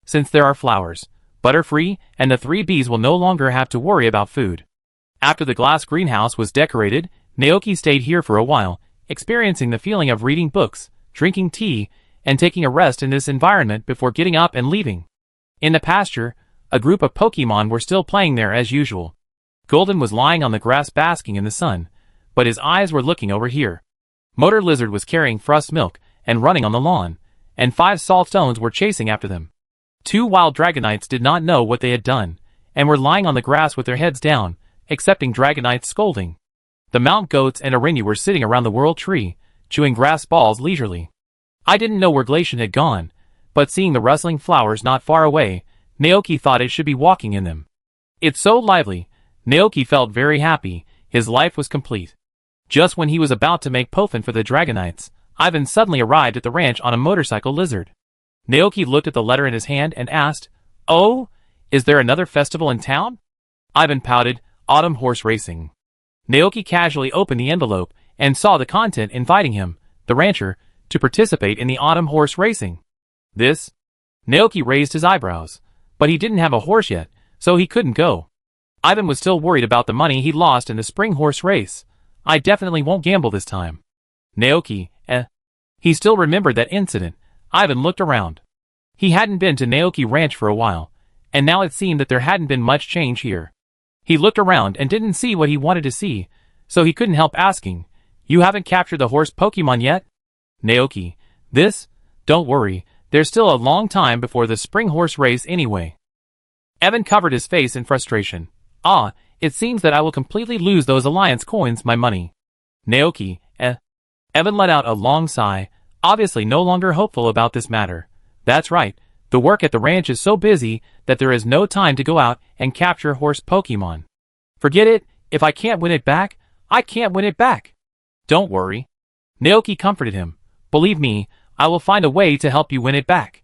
Since there are flowers, Butterfree and the 3 Bs will no longer have to worry about food." After the glass greenhouse was decorated, Naoki stayed here for a while, experiencing the feeling of reading books, drinking tea, and taking a rest in this environment before getting up and leaving. In the pasture, a group of Pokemon were still playing there as usual. Golden was lying on the grass basking in the sun, but his eyes were looking over here. Motor Lizard was carrying Frost Milk and running on the lawn, and 5 Saltstones were chasing after them. 2 wild Dragonites did not know what they had done, and were lying on the grass with their heads down, accepting Dragonite's scolding. The Mount Goats and Arinyu were sitting around the World Tree, chewing grass balls leisurely. I didn't know where Glacian had gone, but seeing the rustling flowers not far away, Naoki thought it should be walking in them. It's so lively. Naoki felt very happy. His life was complete. Just when he was about to make Pofin for the Dragonites, Ivan suddenly arrived at the ranch on a motorcycle lizard. Naoki looked at the letter in his hand and asked, "Oh, is there another festival in town?" Ivan pouted, "Autumn horse racing." Naoki casually opened the envelope and saw the content inviting him, the rancher, to participate in the autumn horse racing. This? Naoki raised his eyebrows, but he didn't have a horse yet, so he couldn't go. Ivan was still worried about the money he lost in the spring horse race. I definitely won't gamble this time. Naoki, He still remembered that incident. Ivan looked around. He hadn't been to Naoki Ranch for a while, and now it seemed that there hadn't been much change here. He looked around and didn't see what he wanted to see, so he couldn't help asking, "You haven't captured the horse Pokemon yet?" Naoki, Don't worry, there's still a long time before the spring horse race anyway. Evan covered his face in frustration. It seems that I will completely lose those alliance coins, my money. Naoki, Evan let out a long sigh, obviously no longer hopeful about this matter. That's right, the work at the ranch is so busy that there is no time to go out and capture horse Pokemon. Forget it, if I can't win it back, I can't win it back. Don't worry. Naoki comforted him. Believe me, I will find a way to help you win it back.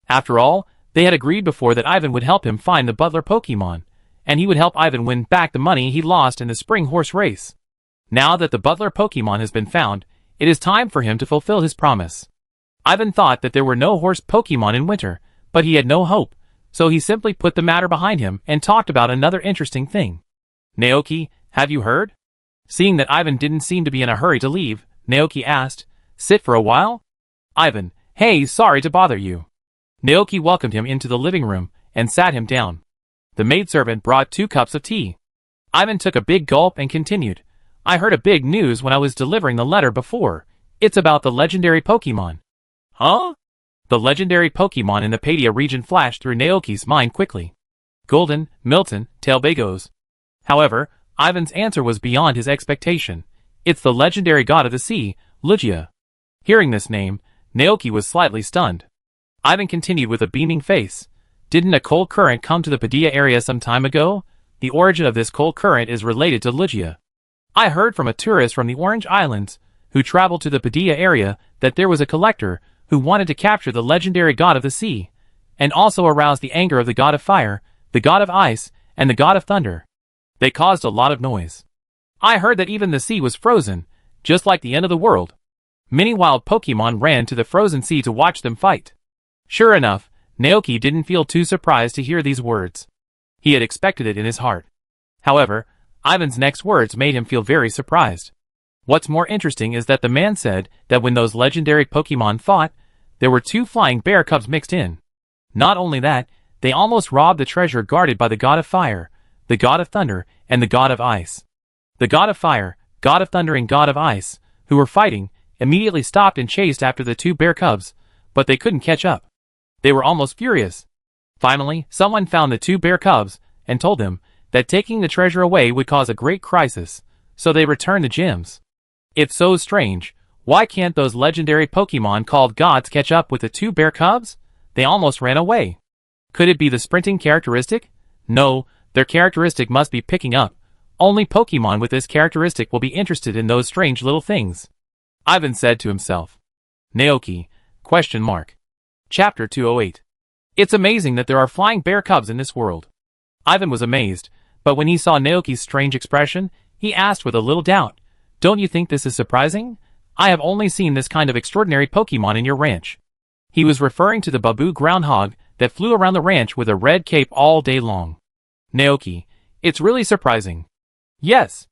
After all, they had agreed before that Ivan would help him find the butler Pokemon, and he would help Ivan win back the money he lost in the spring horse race. Now that the butler Pokemon has been found, it is time for him to fulfill his promise. Ivan thought that there were no horse Pokemon in winter, but he had no hope, so he simply put the matter behind him and talked about another interesting thing. Naoki, have you heard? Seeing that Ivan didn't seem to be in a hurry to leave, Naoki asked, "Sit for a while?" Ivan, "Hey, sorry to bother you." Naoki welcomed him into the living room and sat him down. The maidservant brought 2 cups of tea. Ivan took a big gulp and continued, "I heard a big news when I was delivering the letter before. It's about the legendary Pokemon." Huh? The legendary Pokemon in the Padia region flashed through Naoki's mind quickly. Golden, Milton, Tailbagos. However, Ivan's answer was beyond his expectation. It's the legendary god of the sea, Lugia. Hearing this name, Naoki was slightly stunned. Ivan continued with a beaming face. Didn't a cold current come to the Padia area some time ago? The origin of this cold current is related to Lugia. I heard from a tourist from the Orange Islands, who traveled to the Padia area, that there was a collector who wanted to capture the legendary god of the sea, and also arouse the anger of the god of fire, the god of ice, and the god of thunder. They caused a lot of noise. I heard that even the sea was frozen, just like the end of the world. Many wild Pokemon ran to the frozen sea to watch them fight. Sure enough, Naoki didn't feel too surprised to hear these words. He had expected it in his heart. However, Ivan's next words made him feel very surprised. What's more interesting is that the man said that when those legendary Pokemon fought, there were 2 flying bear cubs mixed in. Not only that, they almost robbed the treasure guarded by the god of fire, the god of thunder, and the god of ice. The god of fire, god of thunder, and god of ice, who were fighting, immediately stopped and chased after the 2 bear cubs, but they couldn't catch up. They were almost furious. Finally, someone found the 2 bear cubs and told them that taking the treasure away would cause a great crisis, so they returned the gems. It's so strange. Why can't those legendary Pokemon called gods catch up with the 2 bear cubs? They almost ran away. Could it be the sprinting characteristic? No, their characteristic must be picking up. Only Pokemon with this characteristic will be interested in those strange little things. Ivan said to himself. Naoki, ? Chapter 208. It's amazing that there are flying bear cubs in this world. Ivan was amazed, but when he saw Naoki's strange expression, he asked with a little doubt, "Don't you think this is surprising? I have only seen this kind of extraordinary Pokemon in your ranch." He was referring to the Babu groundhog that flew around the ranch with a red cape all day long. Naoki, it's really surprising. Yes.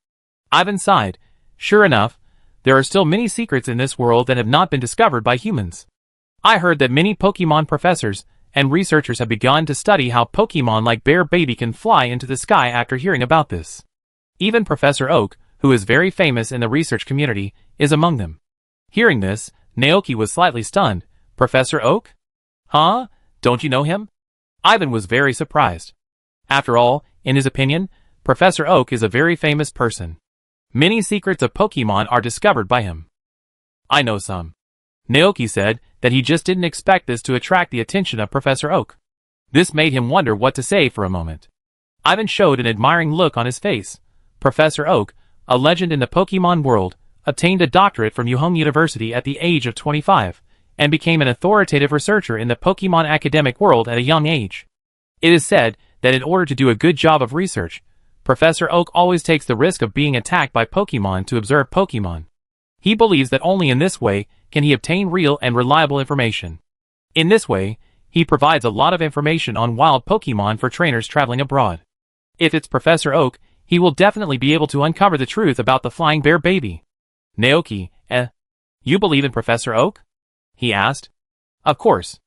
Ivan sighed. Sure enough, there are still many secrets in this world that have not been discovered by humans. I heard that many Pokemon professors and researchers have begun to study how Pokemon like Bear Baby can fly into the sky after hearing about this. Even Professor Oak, who is very famous in the research community, is among them. Hearing this, Naoki was slightly stunned. Professor Oak? Huh? Don't you know him? Ivan was very surprised. After all, in his opinion, Professor Oak is a very famous person. Many secrets of Pokemon are discovered by him. I know some. Naoki said that he just didn't expect this to attract the attention of Professor Oak. This made him wonder what to say for a moment. Ivan showed an admiring look on his face. Professor Oak, a legend in the Pokemon world, obtained a doctorate from Yuhong University at the age of 25, and became an authoritative researcher in the Pokemon academic world at a young age. It is said that in order to do a good job of research, Professor Oak always takes the risk of being attacked by Pokemon to observe Pokemon. He believes that only in this way can he obtain real and reliable information. In this way, he provides a lot of information on wild Pokemon for trainers traveling abroad. If it's Professor Oak, he will definitely be able to uncover the truth about the flying bear baby. Naoki, you believe in Professor Oak? He asked. Of course.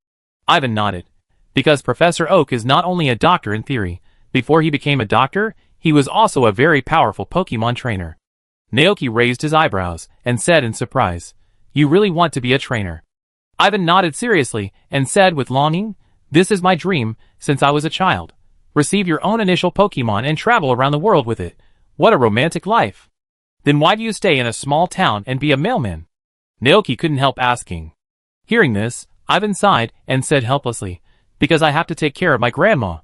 Ivan nodded. Because Professor Oak is not only a doctor in theory, before he became a doctor, he was also a very powerful Pokemon trainer. Naoki raised his eyebrows and said in surprise, You really want to be a trainer? Ivan nodded seriously and said with longing, This is my dream since I was a child. Receive your own initial Pokemon and travel around the world with it. What a romantic life. Then why do you stay in a small town and be a mailman? Naoki couldn't help asking. Hearing this, Ivan sighed and said helplessly, Because I have to take care of my grandma.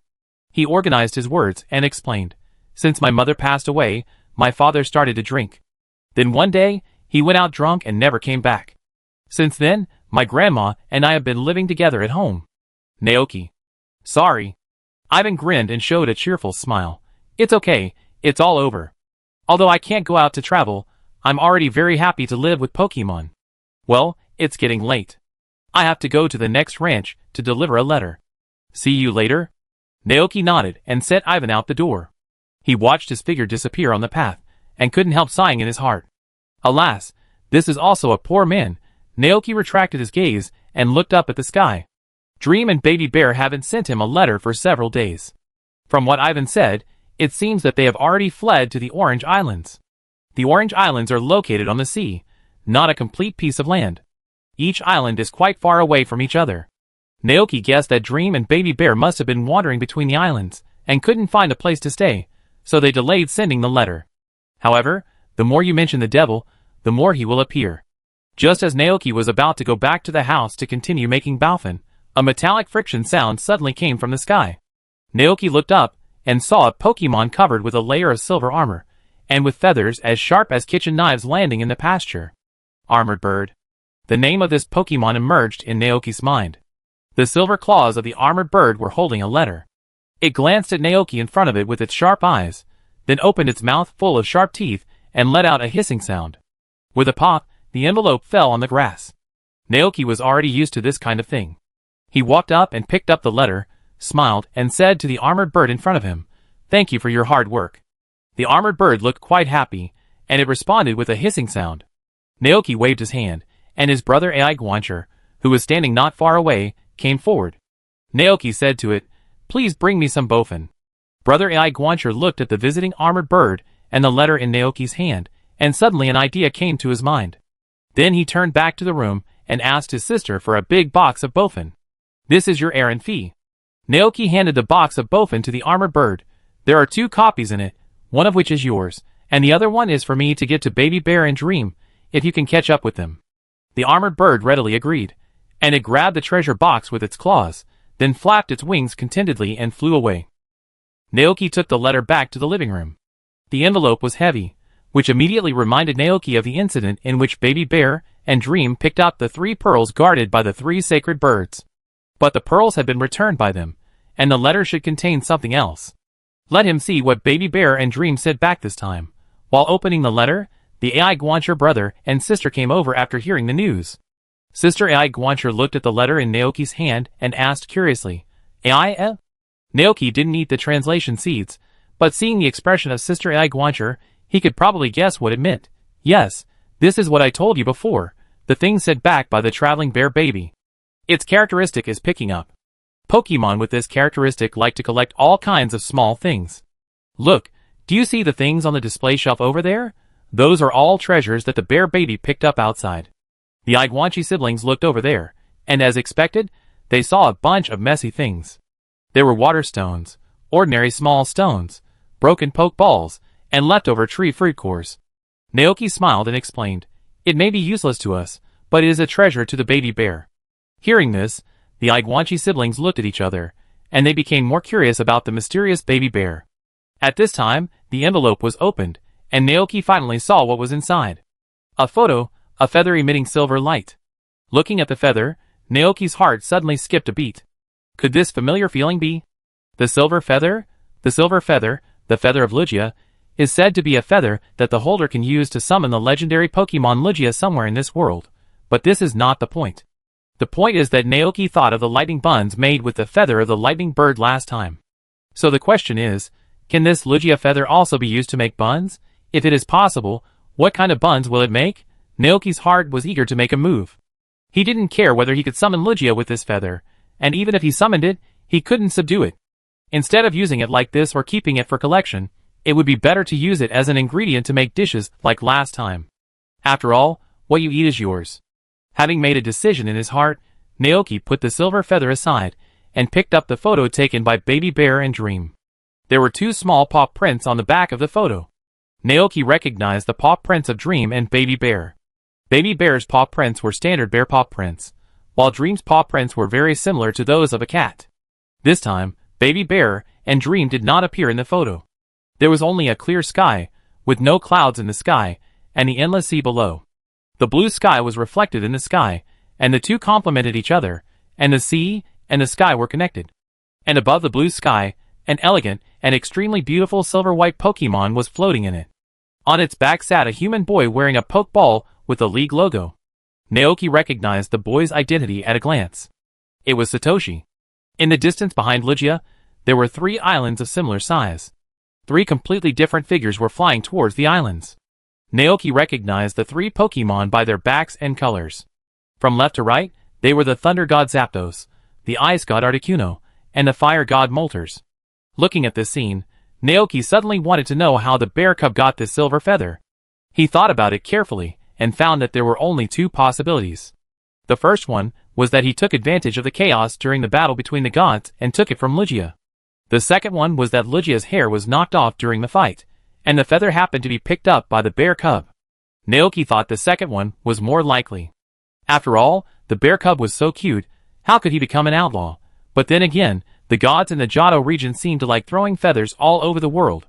He organized his words and explained, Since my mother passed away, my father started to drink. Then one day, he went out drunk and never came back. Since then, my grandma and I have been living together at home. Naoki. Sorry. Ivan grinned and showed a cheerful smile. It's okay, it's all over. Although I can't go out to travel, I'm already very happy to live with Pokemon. Well, it's getting late. I have to go to the next ranch to deliver a letter. See you later? Naoki nodded and sent Ivan out the door. He watched his figure disappear on the path, and couldn't help sighing in his heart. Alas, this is also a poor man. Naoki retracted his gaze and looked up at the sky. Dream and Baby Bear haven't sent him a letter for several days. From what Ivan said, it seems that they have already fled to the Orange Islands. The Orange Islands are located on the sea, not a complete piece of land. Each island is quite far away from each other. Naoki guessed that Dream and Baby Bear must have been wandering between the islands, and couldn't find a place to stay, so they delayed sending the letter. However, the more you mention the devil, the more he will appear. Just as Naoki was about to go back to the house to continue making Baofin, a metallic friction sound suddenly came from the sky. Naoki looked up, and saw a Pokemon covered with a layer of silver armor, and with feathers as sharp as kitchen knives landing in the pasture. Armored Bird. The name of this Pokemon emerged in Naoki's mind. The silver claws of the armored bird were holding a letter. It glanced at Naoki in front of it with its sharp eyes, then opened its mouth full of sharp teeth and let out a hissing sound. With a pop, the envelope fell on the grass. Naoki was already used to this kind of thing. He walked up and picked up the letter, smiled, and said to the armored bird in front of him, "Thank you for your hard work." The armored bird looked quite happy, and it responded with a hissing sound. Naoki waved his hand, and his brother Ai Guancher, who was standing not far away, came forward. Naoki said to it, "Please bring me some Bofin." Brother Ai Guancher looked at the visiting armored bird and the letter in Naoki's hand, and suddenly an idea came to his mind. Then he turned back to the room and asked his sister for a big box of Bofin. "This is your errand fee." Naoki handed the box of Bofin to the armored bird. "There are 2 copies in it, one of which is yours, and the other one is for me to get to Baby Bear and Dream, if you can catch up with them." The armored bird readily agreed, and it grabbed the treasure box with its claws, then flapped its wings contentedly and flew away. Naoki took the letter back to the living room. The envelope was heavy, which immediately reminded Naoki of the incident in which Baby Bear and Dream picked up the 3 pearls guarded by the 3 sacred birds. But the pearls had been returned by them, and the letter should contain something else. Let him see what Baby Bear and Dream said back this time. While opening the letter, the Ai Guancher brother and sister came over after hearing the news. Sister Ai Guancher looked at the letter in Naoki's hand and asked curiously, "Ai?" Naoki didn't eat the translation seeds, but seeing the expression of Sister Ai Guancher, he could probably guess what it meant. "Yes, this is what I told you before, the thing said back by the traveling bear baby." Its characteristic is picking up. Pokemon with this characteristic like to collect all kinds of small things. Look, do you see the things on the display shelf over there? Those are all treasures that the bear baby picked up outside. The Iguanchi siblings looked over there, and as expected, they saw a bunch of messy things. There were water stones, ordinary small stones, broken pokeballs, and leftover tree fruit cores. Naoki smiled and explained, "It may be useless to us, but it is a treasure to the baby bear." Hearing this, the Iguanchi siblings looked at each other, and they became more curious about the mysterious baby bear. At this time, the envelope was opened, and Naoki finally saw what was inside. A photo, a feather emitting silver light. Looking at the feather, Naoki's heart suddenly skipped a beat. Could this familiar feeling be? The silver feather? The silver feather, the feather of Lugia, is said to be a feather that the holder can use to summon the legendary Pokemon Lugia somewhere in this world. But this is not the point. The point is that Naoki thought of the lightning buns made with the feather of the lightning bird last time. So the question is, can this Lugia feather also be used to make buns? If it is possible, what kind of buns will it make? Naoki's heart was eager to make a move. He didn't care whether he could summon Lugia with this feather, and even if he summoned it, he couldn't subdue it. Instead of using it like this or keeping it for collection, it would be better to use it as an ingredient to make dishes like last time. After all, what you eat is yours. Having made a decision in his heart, Naoki put the silver feather aside and picked up the photo taken by Baby Bear and Dream. There were two small paw prints on the back of the photo. Naoki recognized the paw prints of Dream and Baby Bear. Baby Bear's paw prints were standard bear paw prints, while Dream's paw prints were very similar to those of a cat. This time, Baby Bear and Dream did not appear in the photo. There was only a clear sky, with no clouds in the sky, and the endless sea below. The blue sky was reflected in the sky, and the two complemented each other, and the sea and the sky were connected. And above the blue sky, an elegant and extremely beautiful silver-white Pokemon was floating in it. On its back sat a human boy wearing a Pokeball with the League logo. Naoki recognized the boy's identity at a glance. It was Satoshi. In the distance behind Lugia, there were 3 islands of similar size. 3 completely different figures were flying towards the islands. Naoki recognized the 3 Pokemon by their backs and colors. From left to right, they were the Thunder God Zapdos, the Ice God Articuno, and the Fire God Moltres. Looking at this scene, Naoki suddenly wanted to know how the bear cub got this silver feather. He thought about it carefully, and found that there were only 2 possibilities. The first one was that he took advantage of the chaos during the battle between the gods and took it from Lugia. The second one was that Lugia's hair was knocked off during the fight, and the feather happened to be picked up by the bear cub. Naoki thought the second one was more likely. After all, the bear cub was so cute, how could he become an outlaw? But then again, the gods in the Johto region seemed to like throwing feathers all over the world.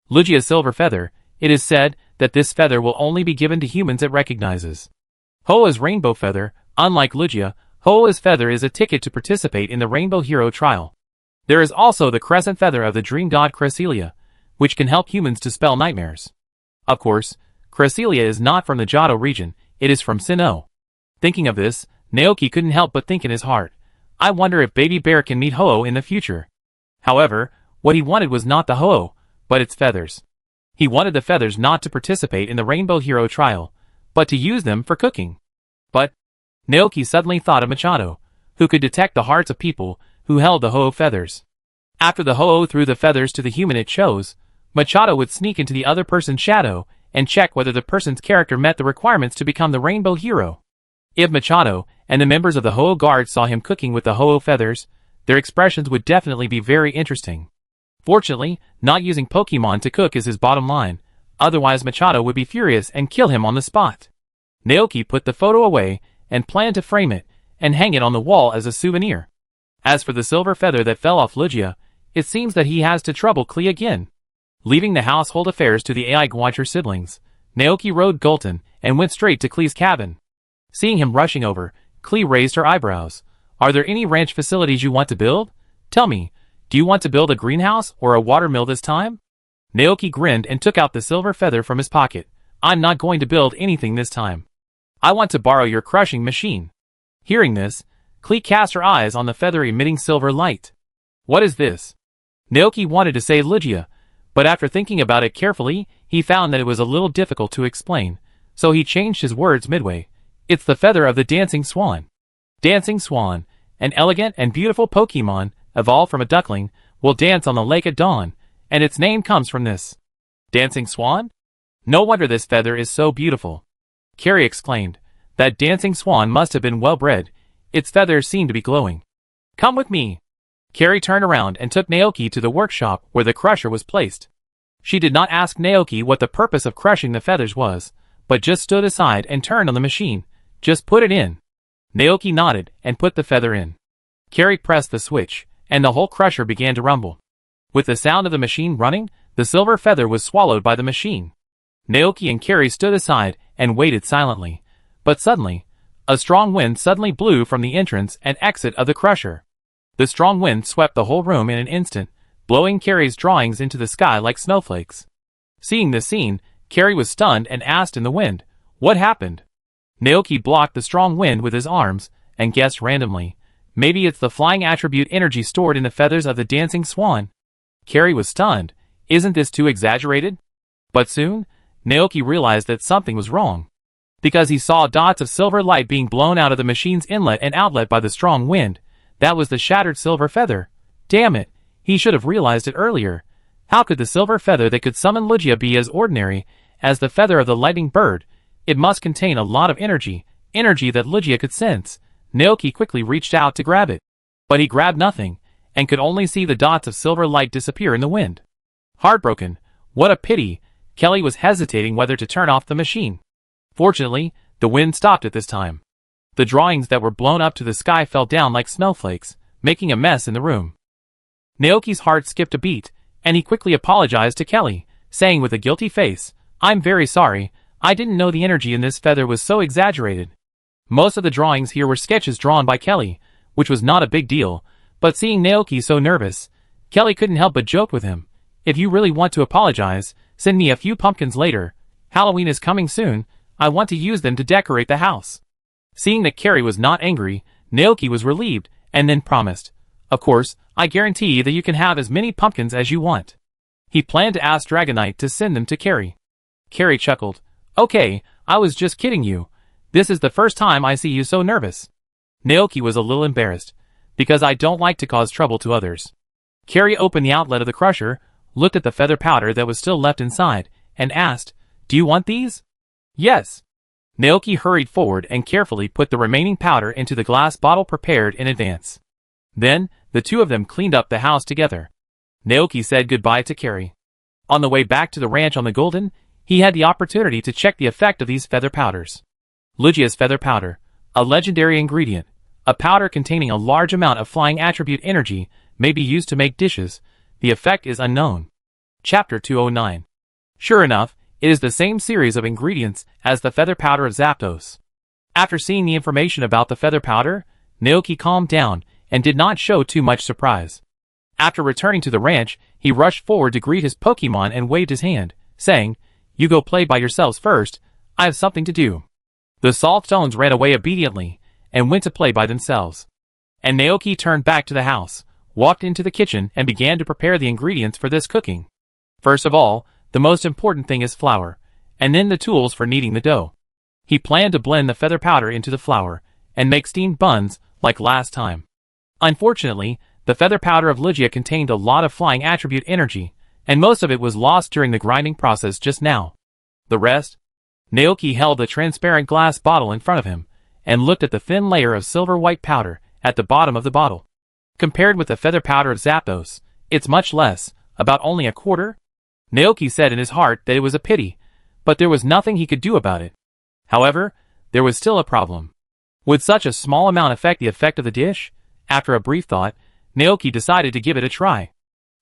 Lugia's silver feather, it is said that this feather will only be given to humans it recognizes. Hoa's rainbow feather, unlike Lugia, Hoa's feather is a ticket to participate in the Rainbow Hero trial. There is also the crescent feather of the dream god Cresselia, which can help humans dispel nightmares. Of course, Cresselia is not from the Johto region, it is from Sinnoh. Thinking of this, Naoki couldn't help but think in his heart, I wonder if Baby Bear can meet Ho in the future. However, what he wanted was not the Ho, but its feathers. He wanted the feathers not to participate in the Rainbow Hero trial, but to use them for cooking. But Naoki suddenly thought of Machado, who could detect the hearts of people who held the Ho feathers. After the Ho threw the feathers to the human it chose, Machado would sneak into the other person's shadow and check whether the person's character met the requirements to become the Rainbow Hero. If Machado and the members of the Ho Guard saw him cooking with the Ho feathers, their expressions would definitely be very interesting. Fortunately, not using Pokemon to cook is his bottom line, otherwise Machado would be furious and kill him on the spot. Naoki put the photo away and planned to frame it and hang it on the wall as a souvenir. As for the silver feather that fell off Lugia, it seems that he has to trouble Klee again. Leaving the household affairs to the AI Guacher siblings, Naoki rode Gulton and went straight to Klee's cabin. Seeing him rushing over, Klee raised her eyebrows. Are there any ranch facilities you want to build? Tell me, do you want to build a greenhouse or a watermill this time? Naoki grinned and took out the silver feather from his pocket. I'm not going to build anything this time. I want to borrow your crushing machine. Hearing this, Klee cast her eyes on the feather emitting silver light. What is this? Naoki wanted to say Lugia, but after thinking about it carefully, he found that it was a little difficult to explain, so he changed his words midway. It's the feather of the dancing swan. Dancing Swan, an elegant and beautiful Pokemon, evolved from a duckling, will dance on the lake at dawn, and its name comes from this. Dancing Swan? No wonder this feather is so beautiful. Carrie exclaimed. That dancing swan must have been well bred. Its feathers seemed to be glowing. Come with me. Carrie turned around and took Naoki to the workshop where the crusher was placed. She did not ask Naoki what the purpose of crushing the feathers was, but just stood aside and turned on the machine. Just put it in. Naoki nodded and put the feather in. Carrie pressed the switch, and the whole crusher began to rumble. With the sound of the machine running, the silver feather was swallowed by the machine. Naoki and Carrie stood aside and waited silently. But suddenly, a strong wind suddenly blew from the entrance and exit of the crusher. The strong wind swept the whole room in an instant, blowing Carrie's drawings into the sky like snowflakes. Seeing this scene, Carrie was stunned and asked in the wind, "What happened?" Naoki blocked the strong wind with his arms and guessed randomly, "Maybe it's the flying attribute energy stored in the feathers of the dancing swan." Carrie was stunned. Isn't this too exaggerated? But soon, Naoki realized that something was wrong. Because he saw dots of silver light being blown out of the machine's inlet and outlet by the strong wind. That was the shattered silver feather. Damn it, he should have realized it earlier. How could the silver feather that could summon Lugia be as ordinary as the feather of the lightning bird? It must contain a lot of energy that Lugia could sense. Naoki quickly reached out to grab it. But he grabbed nothing, and could only see the dots of silver light disappear in the wind. Heartbroken, what a pity, Kelly was hesitating whether to turn off the machine. Fortunately, the wind stopped at this time. The drawings that were blown up to the sky fell down like snowflakes, making a mess in the room. Naoki's heart skipped a beat, and he quickly apologized to Kelly, saying with a guilty face, "I'm very sorry, I didn't know the energy in this feather was so exaggerated." Most of the drawings here were sketches drawn by Kelly, which was not a big deal, but seeing Naoki so nervous, Kelly couldn't help but joke with him. "If you really want to apologize, send me a few pumpkins later. Halloween is coming soon. I want to use them to decorate the house." Seeing that Carrie was not angry, Naoki was relieved, and then promised, "Of course, I guarantee that you can have as many pumpkins as you want." He planned to ask Dragonite to send them to Carrie. Carrie chuckled. "Okay, I was just kidding you. This is the first time I see you so nervous." Naoki was a little embarrassed, because I don't like to cause trouble to others. Carrie opened the outlet of the crusher, looked at the feather powder that was still left inside, and asked, "Do you want these?" "Yes." Naoki hurried forward and carefully put the remaining powder into the glass bottle prepared in advance. Then, the two of them cleaned up the house together. Naoki said goodbye to Carrie. On the way back to the ranch on the Golden, he had the opportunity to check the effect of these feather powders. Lugia's feather powder, a legendary ingredient, a powder containing a large amount of flying attribute energy, may be used to make dishes. The effect is unknown. Chapter 209. Sure enough, it is the same series of ingredients as the feather powder of Zapdos. After seeing the information about the feather powder, Naoki calmed down and did not show too much surprise. After returning to the ranch, he rushed forward to greet his Pokemon and waved his hand, saying, "You go play by yourselves first, I have something to do." The Salt Stones ran away obediently and went to play by themselves. And Naoki turned back to the house, walked into the kitchen and began to prepare the ingredients for this cooking. First of all, the most important thing is flour, and then the tools for kneading the dough. He planned to blend the feather powder into the flour, and make steamed buns, like last time. Unfortunately, the feather powder of Lugia contained a lot of flying attribute energy, and most of it was lost during the grinding process just now. The rest? Naoki held a transparent glass bottle in front of him, and looked at the thin layer of silver-white powder at the bottom of the bottle. Compared with the feather powder of Zapdos, it's much less, about only a quarter. Naoki said in his heart that it was a pity, but there was nothing he could do about it. However, there was still a problem. Would such a small amount affect the effect of the dish? After a brief thought, Naoki decided to give it a try.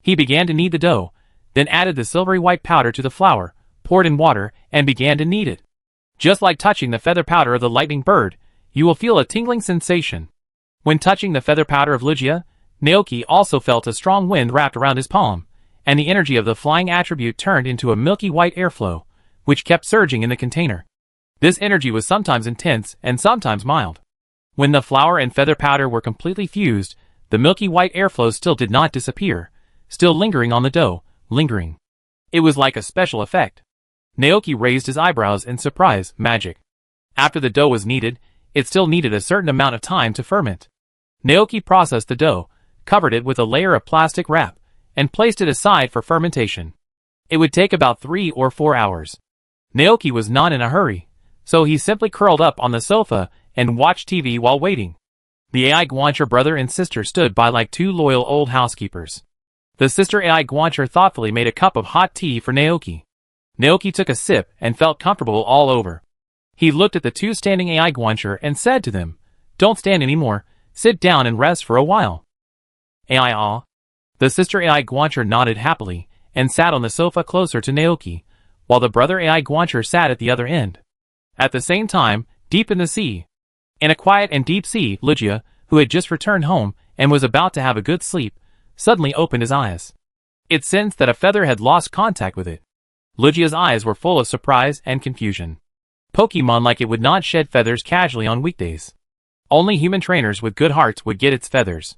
He began to knead the dough, then added the silvery white powder to the flour, poured in water, and began to knead it. Just like touching the feather powder of the lightning bird, you will feel a tingling sensation. When touching the feather powder of Lugia, Naoki also felt a strong wind wrapped around his palm, and the energy of the flying attribute turned into a milky white airflow, which kept surging in the container. This energy was sometimes intense and sometimes mild. When the flour and feather powder were completely fused, the milky white airflow still did not disappear, still lingering on the dough, lingering. It was like a special effect. Naoki raised his eyebrows in surprise. Magic. After the dough was kneaded, it still needed a certain amount of time to ferment. Naoki processed the dough, covered it with a layer of plastic wrap, and placed it aside for fermentation. It would take about 3 or 4 hours. Naoki was not in a hurry, so he simply curled up on the sofa and watched TV while waiting. The AI Guancher brother and sister stood by like two loyal old housekeepers. The sister AI Guancher thoughtfully made a cup of hot tea for Naoki. Naoki took a sip and felt comfortable all over. He looked at the two standing AI Guancher and said to them, "Don't stand anymore, sit down and rest for a while." AI ah. The sister AI Guancher nodded happily and sat on the sofa closer to Naoki, while the brother AI Guancher sat at the other end. At the same time, deep in the sea, in a quiet and deep sea, Lugia, who had just returned home and was about to have a good sleep, suddenly opened his eyes. It sensed that a feather had lost contact with it. Lugia's eyes were full of surprise and confusion. Pokemon like it would not shed feathers casually on weekdays. Only human trainers with good hearts would get its feathers.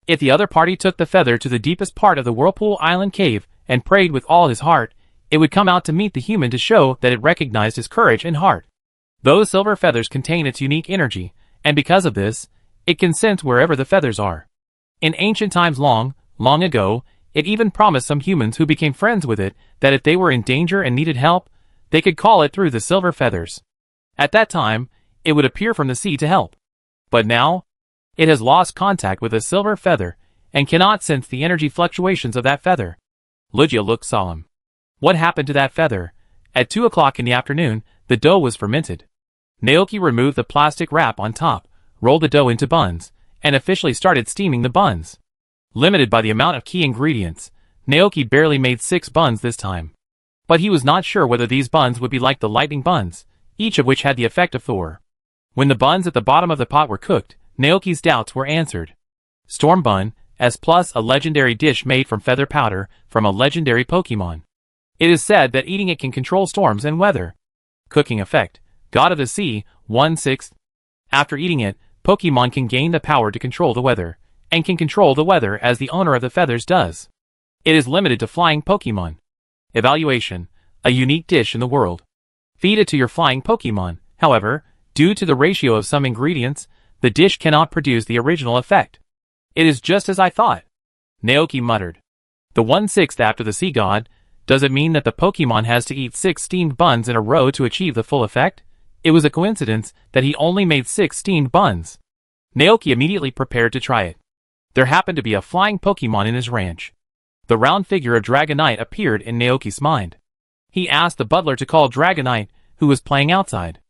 If the other party took the feather to the deepest part of the Whirlpool Island cave and prayed with all his heart, it would come out to meet the human to show that it recognized his courage and heart. Those silver feathers contain its unique energy, and because of this, it can sense wherever the feathers are. In ancient times long, long ago, it even promised some humans who became friends with it that if they were in danger and needed help, they could call it through the silver feathers. At that time, it would appear from the sea to help. But now, it has lost contact with a silver feather and cannot sense the energy fluctuations of that feather. Lugia looked solemn. What happened to that feather? At 2 o'clock in the afternoon, the dough was fermented. Naoki removed the plastic wrap on top, rolled the dough into buns, and officially started steaming the buns. Limited by the amount of key ingredients, Naoki barely made 6 buns this time. But he was not sure whether these buns would be like the lightning buns, each of which had the effect of Thor. When the buns at the bottom of the pot were cooked, Naoki's doubts were answered. Storm Bun, as plus a legendary dish made from feather powder from a legendary Pokemon. It is said that eating it can control storms and weather. Cooking effect, God of the Sea, 1/6. After eating it, Pokemon can gain the power to control the weather, and can control the weather as the owner of the feathers does. It is limited to flying Pokemon. Evaluation, a unique dish in the world. Feed it to your flying Pokemon, however, due to the ratio of some ingredients, the dish cannot produce the original effect. It is just as I thought. Naoki muttered. The 1/6 after the sea god, does it mean that the Pokemon has to eat 6 steamed buns in a row to achieve the full effect? It was a coincidence that he only made 6 steamed buns. Naoki immediately prepared to try it. There happened to be a flying Pokemon in his ranch. The round figure of Dragonite appeared in Naoki's mind. He asked the butler to call Dragonite, who was playing outside.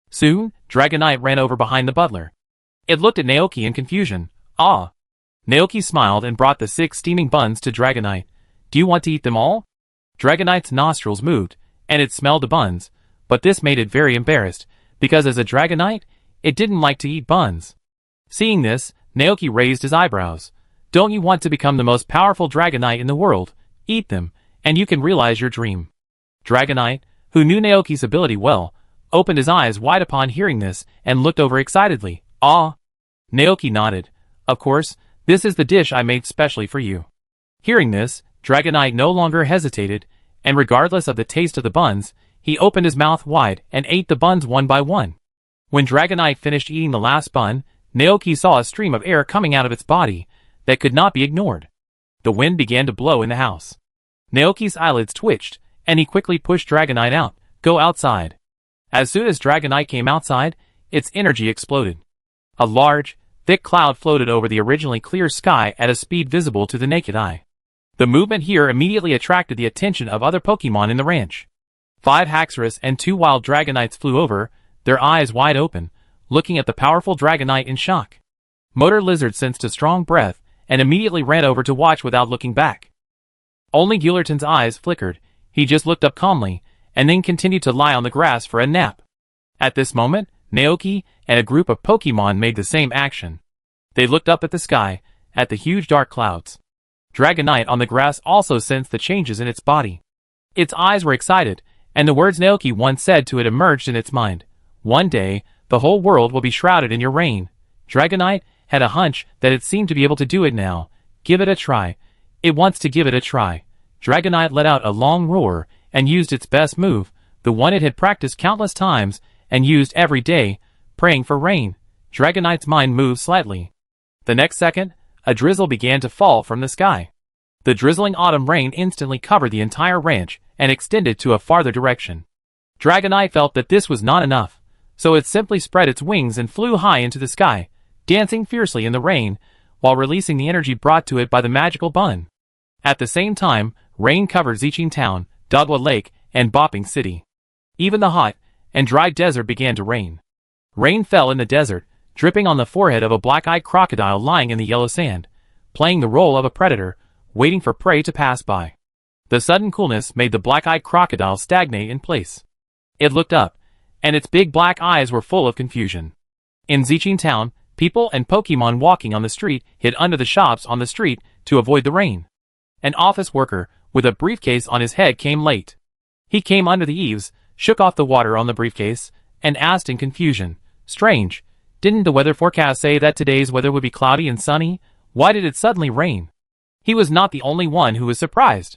Soon, Dragonite ran over behind the butler. It looked at Naoki in confusion. Ah. Naoki smiled and brought the 6 steaming buns to Dragonite. Do you want to eat them all? Dragonite's nostrils moved, and it smelled the buns, but this made it very embarrassed, because as a Dragonite, it didn't like to eat buns. Seeing this, Naoki raised his eyebrows. Don't you want to become the most powerful Dragonite in the world? Eat them, and you can realize your dream. Dragonite, who knew Naoki's ability well, opened his eyes wide upon hearing this and looked over excitedly. Ah! Naoki nodded. Of course, this is the dish I made specially for you. Hearing this, Dragonite no longer hesitated, and regardless of the taste of the buns, he opened his mouth wide and ate the buns one by one. When Dragonite finished eating the last bun, Naoki saw a stream of air coming out of its body that could not be ignored. The wind began to blow in the house. Naoki's eyelids twitched, and he quickly pushed Dragonite out. Go outside. As soon as Dragonite came outside, its energy exploded. A large, thick cloud floated over the originally clear sky at a speed visible to the naked eye. The movement here immediately attracted the attention of other Pokemon in the ranch. 5 Haxorus and 2 wild Dragonites flew over, their eyes wide open, looking at the powerful Dragonite in shock. Motor Lizard sensed a strong breath and immediately ran over to watch without looking back. Only Gillerton's eyes flickered. He just looked up calmly, and then continued to lie on the grass for a nap. At this moment, Naoki and a group of Pokemon made the same action. They looked up at the sky, at the huge dark clouds. Dragonite on the grass also sensed the changes in its body. Its eyes were excited, and the words Naoki once said to it emerged in its mind. One day, the whole world will be shrouded in your reign. Dragonite had a hunch that it seemed to be able to do it now. Give it a try. It wants to give it a try. Dragonite let out a long roar and used its best move, the one it had practiced countless times and used every day, praying for rain, Dragonite's mind moved slightly. The next second, a drizzle began to fall from the sky. The drizzling autumn rain instantly covered the entire ranch and extended to a farther direction. Dragonite felt that this was not enough, so it simply spread its wings and flew high into the sky, dancing fiercely in the rain, while releasing the energy brought to it by the magical bun. At the same time, rain covered Zichin Town, Dagwa Lake, and Bopping City. Even the hot and dry desert began to rain. Rain fell in the desert, dripping on the forehead of a black-eyed crocodile lying in the yellow sand, playing the role of a predator, waiting for prey to pass by. The sudden coolness made the black-eyed crocodile stagnate in place. It looked up, and its big black eyes were full of confusion. In Zichin Town, people and Pokemon walking on the street hid under the shops on the street to avoid the rain. An office worker, with a briefcase on his head, came late. He came under the eaves, shook off the water on the briefcase, and asked in confusion, "Strange, didn't the weather forecast say that today's weather would be cloudy and sunny? Why did it suddenly rain?" He was not the only one who was surprised.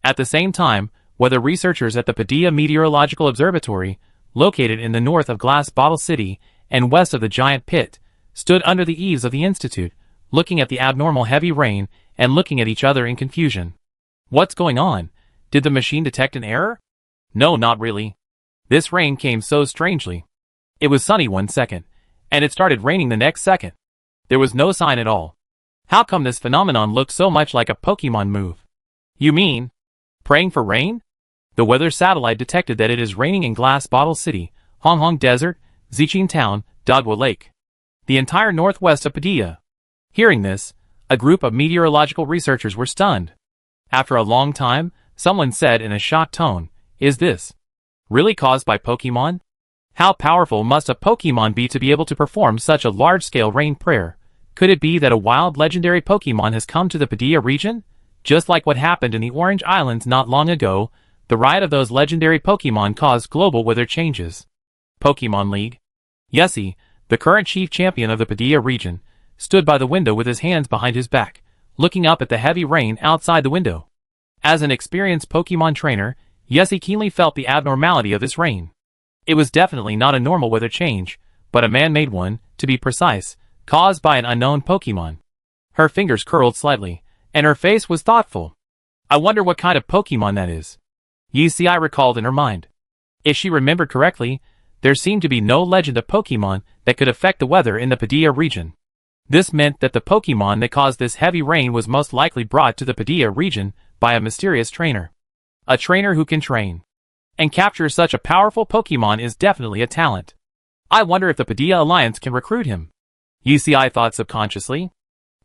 At the same time, weather researchers at the Padilla Meteorological Observatory, located in the north of Glass Bottle City and west of the Giant Pit, stood under the eaves of the institute, looking at the abnormal heavy rain and looking at each other in confusion. What's going on? Did the machine detect an error? No, not really. This rain came so strangely. It was sunny one second, and it started raining the next second. There was no sign at all. How come this phenomenon looked so much like a Pokemon move? You mean praying for rain? The weather satellite detected that it is raining in Glass Bottle City, Hong Kong Desert, Zichin Town, Dagwa Lake, the entire northwest of Padilla. Hearing this, a group of meteorological researchers were stunned. After a long time, someone said in a shocked tone, "Is this really caused by Pokemon? How powerful must a Pokemon be to be able to perform such a large-scale rain prayer? Could it be that a wild legendary Pokemon has come to the Padilla region? Just like what happened in the Orange Islands not long ago, the riot of those legendary Pokemon caused global weather changes." Pokemon League. Yessie, the current chief champion of the Padilla region, stood by the window with his hands behind his back, looking up at the heavy rain outside the window. As an experienced Pokemon trainer, Yessie keenly felt the abnormality of this rain. It was definitely not a normal weather change, but a man-made one, to be precise, caused by an unknown Pokemon. Her fingers curled slightly, and her face was thoughtful. I wonder what kind of Pokemon that is. Yessie recalled in her mind. If she remembered correctly, there seemed to be no legend of Pokemon that could affect the weather in the Padilla region. This meant that the Pokemon that caused this heavy rain was most likely brought to the Padilla region by a mysterious trainer. A trainer who can train and capture such a powerful Pokemon is definitely a talent. I wonder if the Padilla Alliance can recruit him. Yessie thought subconsciously.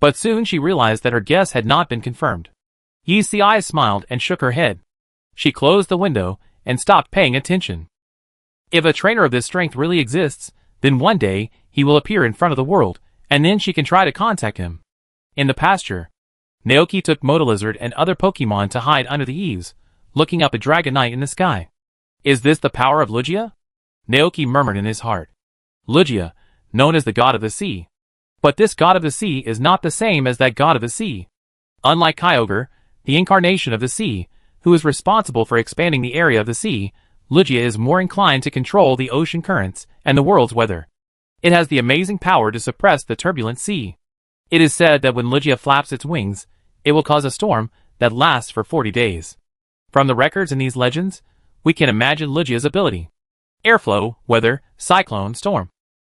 But soon she realized that her guess had not been confirmed. Yessie smiled and shook her head. She closed the window and stopped paying attention. If a trainer of this strength really exists, then one day he will appear in front of the world, and then she can try to contact him. In the pasture, Naoki took Motolizard and other Pokemon to hide under the eaves, looking up at Dragonite in the sky. Is this the power of Lugia? Naoki murmured in his heart. Lugia, known as the god of the sea. But this god of the sea is not the same as that god of the sea. Unlike Kyogre, the incarnation of the sea, who is responsible for expanding the area of the sea, Lugia is more inclined to control the ocean currents and the world's weather. It has the amazing power to suppress the turbulent sea. It is said that when Lugia flaps its wings, it will cause a storm that lasts for 40 days. From the records in these legends, we can imagine Lugia's ability. Airflow, weather, cyclone, storm.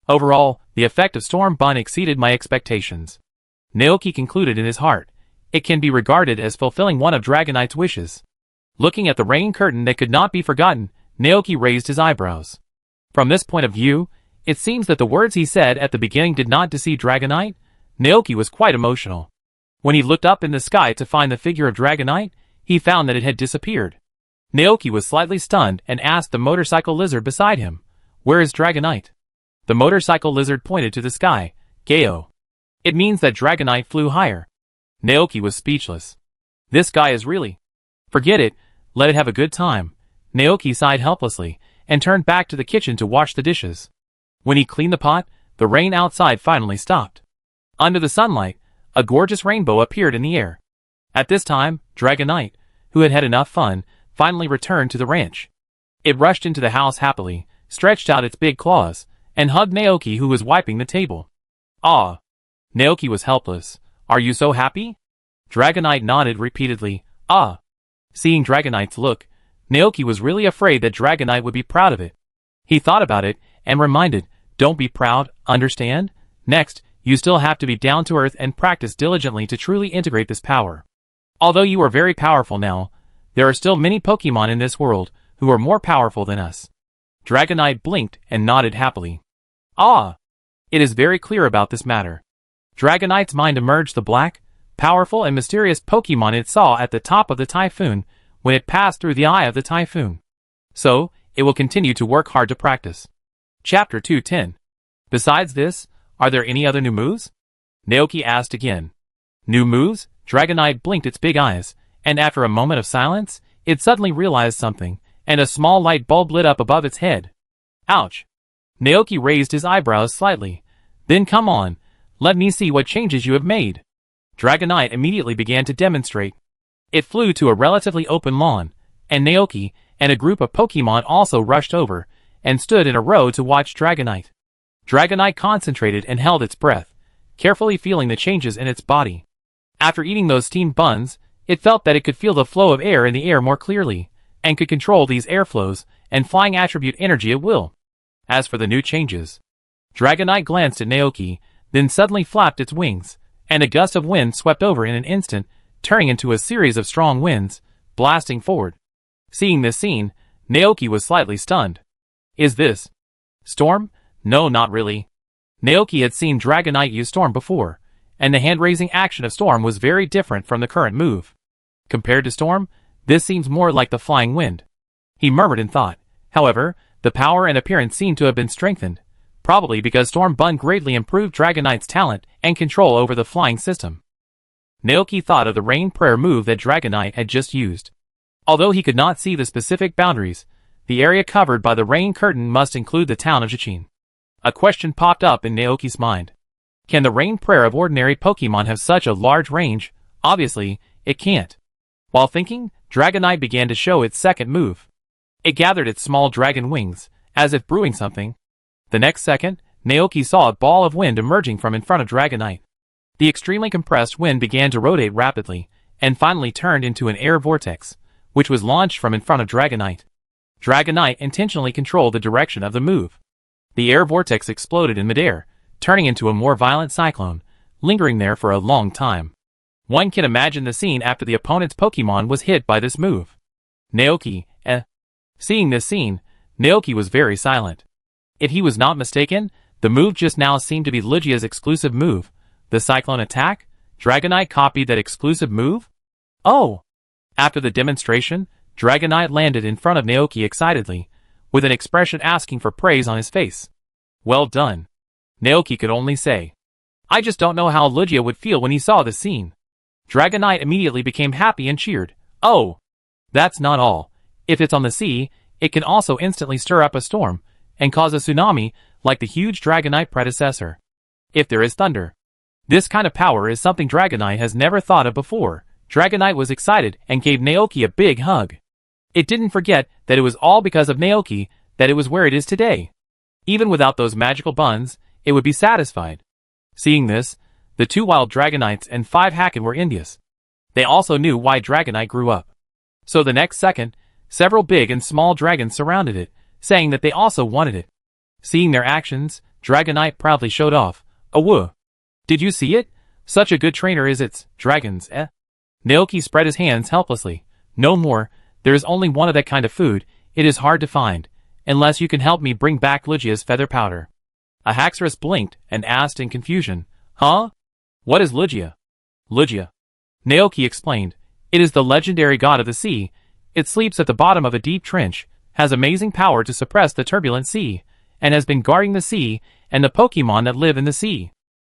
Overall, the effect of Storm Bun exceeded my expectations. Naoki concluded in his heart. It can be regarded as fulfilling one of Dragonite's wishes. Looking at the rain curtain that could not be forgotten, Naoki raised his eyebrows. From this point of view, it seems that the words he said at the beginning did not deceive Dragonite. Naoki was quite emotional. When he looked up in the sky to find the figure of Dragonite, he found that it had disappeared. Naoki was slightly stunned and asked the motorcycle lizard beside him, "Where is Dragonite?" The motorcycle lizard pointed to the sky. "Gaio." It means that Dragonite flew higher. Naoki was speechless. This guy is really... Forget it, let it have a good time. Naoki sighed helplessly, and turned back to the kitchen to wash the dishes. When he cleaned the pot, the rain outside finally stopped. Under the sunlight, a gorgeous rainbow appeared in the air. At this time, Dragonite, who had had enough fun, finally returned to the ranch. It rushed into the house happily, stretched out its big claws, and hugged Naoki, who was wiping the table. Ah! Naoki was helpless. Are you so happy? Dragonite nodded repeatedly. Ah! Seeing Dragonite's look, Naoki was really afraid that Dragonite would be proud of it. He thought about it and reminded, don't be proud, understand? Next, you still have to be down to earth and practice diligently to truly integrate this power. Although you are very powerful now, there are still many Pokemon in this world who are more powerful than us. Dragonite blinked and nodded happily. Ah! It is very clear about this matter. Dragonite's mind emerged the black, powerful and mysterious Pokemon it saw at the top of the typhoon when it passed through the eye of the typhoon. So, it will continue to work hard to practice. Chapter 210. Besides this, are there any other new moves? Naoki asked again. New moves? Dragonite blinked its big eyes, and after a moment of silence, it suddenly realized something, and a small light bulb lit up above its head. Ouch! Naoki raised his eyebrows slightly. Then come on, let me see what changes you have made. Dragonite immediately began to demonstrate. It flew to a relatively open lawn, and Naoki and a group of Pokemon also rushed over and stood in a row to watch Dragonite. Dragonite concentrated and held its breath, carefully feeling the changes in its body. After eating those steamed buns, it felt that it could feel the flow of air in the air more clearly, and could control these airflows and flying attribute energy at will. As for the new changes, Dragonite glanced at Naoki, then suddenly flapped its wings, and a gust of wind swept over in an instant, turning into a series of strong winds, blasting forward. Seeing this scene, Naoki was slightly stunned. Is this Storm? No, not really. Naoki had seen Dragonite use Storm before, and the hand-raising action of Storm was very different from the current move. Compared to Storm, this seems more like the Flying Wind. He murmured in thought. However, the power and appearance seemed to have been strengthened, probably because Storm Bun greatly improved Dragonite's talent and control over the flying system. Naoki thought of the Rain Prayer move that Dragonite had just used. Although he could not see the specific boundaries, the area covered by the rain curtain must include the town of Jichin. A question popped up in Naoki's mind. Can the Rain Prayer of ordinary Pokemon have such a large range? Obviously, it can't. While thinking, Dragonite began to show its second move. It gathered its small dragon wings, as if brewing something. The next second, Naoki saw a ball of wind emerging from in front of Dragonite. The extremely compressed wind began to rotate rapidly, and finally turned into an air vortex, which was launched from in front of Dragonite. Dragonite intentionally controlled the direction of the move. The air vortex exploded in midair, turning into a more violent cyclone, lingering there for a long time. One can imagine the scene after the opponent's Pokemon was hit by this move. Naoki, Seeing this scene, Naoki was very silent. If he was not mistaken, the move just now seemed to be Lugia's exclusive move. The Cyclone attack? Dragonite copied that exclusive move? Oh! After the demonstration, Dragonite landed in front of Naoki excitedly, with an expression asking for praise on his face. Well done. Naoki could only say. I just don't know how Lugia would feel when he saw the scene. Dragonite immediately became happy and cheered. Oh! That's not all. If it's on the sea, it can also instantly stir up a storm, and cause a tsunami, like the huge Dragonite predecessor. If there is thunder. This kind of power is something Dragonite has never thought of before. Dragonite was excited and gave Naoki a big hug. It didn't forget that it was all because of Naoki that it was where it is today. Even without those magical buns, it would be satisfied. Seeing this, the 2 wild Dragonites and 5 Hacken were envious. They also knew why Dragonite grew up. So the next second, several big and small dragons surrounded it, saying that they also wanted it. Seeing their actions, Dragonite proudly showed off. Awoo! Did you see it? Such a good trainer is its dragons, Naoki spread his hands helplessly. No more, there is only one of that kind of food, it is hard to find, unless you can help me bring back Lugia's feather powder. A Haxorus blinked and asked in confusion. Huh? What is Lugia? Lugia. Naoki explained. It is the legendary god of the sea. It sleeps at the bottom of a deep trench, has amazing power to suppress the turbulent sea, and has been guarding the sea and the Pokemon that live in the sea.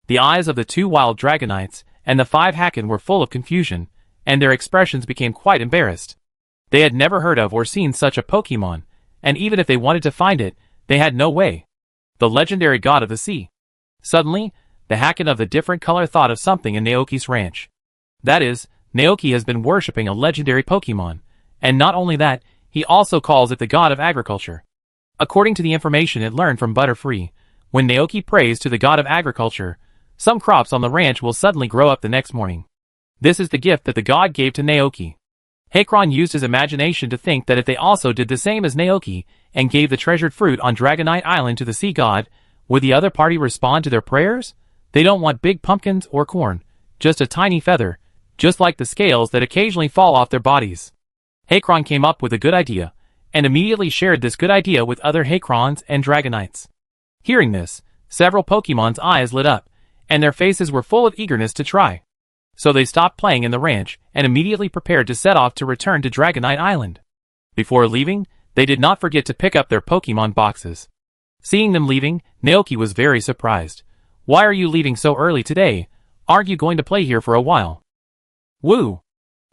The eyes of the 2 wild Dragonites and the 5 Hacken were full of confusion, and their expressions became quite embarrassed. They had never heard of or seen such a Pokemon, and even if they wanted to find it, they had no way. The legendary god of the sea. Suddenly, the Hacken of the different color thought of something in Naoki's ranch. That is, Naoki has been worshipping a legendary Pokemon, and not only that, he also calls it the god of agriculture. According to the information it learned from Butterfree, when Naoki prays to the god of agriculture, some crops on the ranch will suddenly grow up the next morning. This is the gift that the god gave to Naoki. Hakron used his imagination to think that if they also did the same as Naoki and gave the treasured fruit on Dragonite Island to the sea god, would the other party respond to their prayers? They don't want big pumpkins or corn, just a tiny feather, just like the scales that occasionally fall off their bodies. Hakron came up with a good idea, and immediately shared this good idea with other Hakrons and Dragonites. Hearing this, several Pokemon's eyes lit up, and their faces were full of eagerness to try. So they stopped playing in the ranch and immediately prepared to set off to return to Dragonite Island. Before leaving, they did not forget to pick up their Pokemon boxes. Seeing them leaving, Naoki was very surprised. "Why are you leaving so early today? Aren't you going to play here for a while?" "Woo!"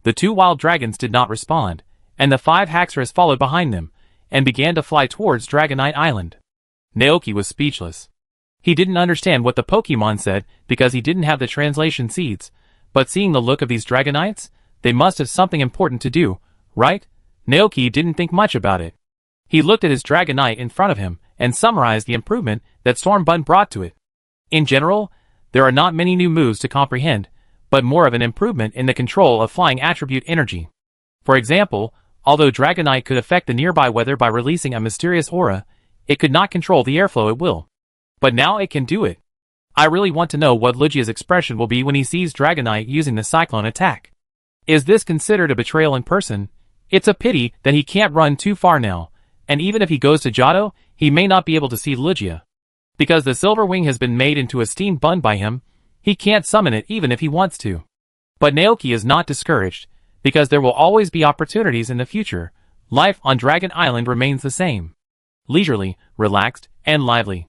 The 2 wild dragons did not respond, and the 5 Haxorus followed behind them, and began to fly towards Dragonite Island. Naoki was speechless. He didn't understand what the Pokemon said because he didn't have the translation seeds, but seeing the look of these Dragonites, they must have something important to do, right? Naoki didn't think much about it. He looked at his Dragonite in front of him and summarized the improvement that Stormbun brought to it. In general, there are not many new moves to comprehend, but more of an improvement in the control of flying attribute energy. For example, although Dragonite could affect the nearby weather by releasing a mysterious aura, it could not control the airflow at will. But now it can do it. I really want to know what Lugia's expression will be when he sees Dragonite using the Cyclone attack. Is this considered a betrayal in person? It's a pity that he can't run too far now, and even if he goes to Johto, he may not be able to see Lugia. Because the Silver Wing has been made into a steam bun by him, he can't summon it even if he wants to. But Naoki is not discouraged, because there will always be opportunities in the future. Life on Dragon Island remains the same. Leisurely, relaxed, and lively.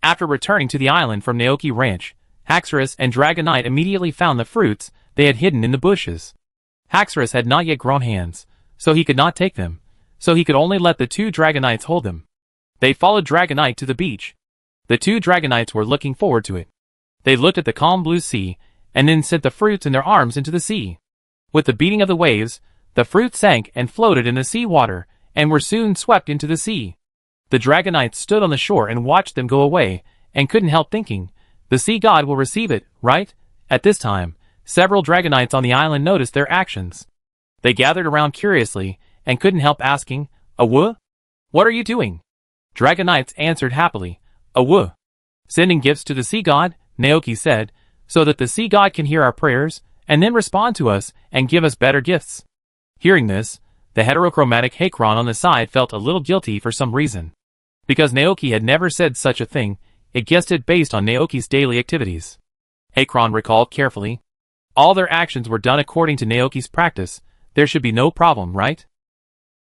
After returning to the island from Naoki Ranch, Haxorus and Dragonite immediately found the fruits they had hidden in the bushes. Haxorus had not yet grown hands, so he could not take them, so he could only let the 2 Dragonites hold them. They followed Dragonite to the beach. The 2 Dragonites were looking forward to it. They looked at the calm blue sea, and then sent the fruits in their arms into the sea. With the beating of the waves, the fruits sank and floated in the sea water, and were soon swept into the sea. The Dragonites stood on the shore and watched them go away, and couldn't help thinking, the sea god will receive it, right? At this time, several Dragonites on the island noticed their actions. They gathered around curiously, and couldn't help asking, "Awoo? What are you doing?" Dragonites answered happily, "Awoo. Sending gifts to the sea god," Naoki said, "so that the sea god can hear our prayers, and then respond to us, and give us better gifts." Hearing this, the heterochromatic Hakron on the side felt a little guilty for some reason. Because Naoki had never said such a thing, it guessed it based on Naoki's daily activities. Hakron recalled carefully. All their actions were done according to Naoki's practice, there should be no problem, right?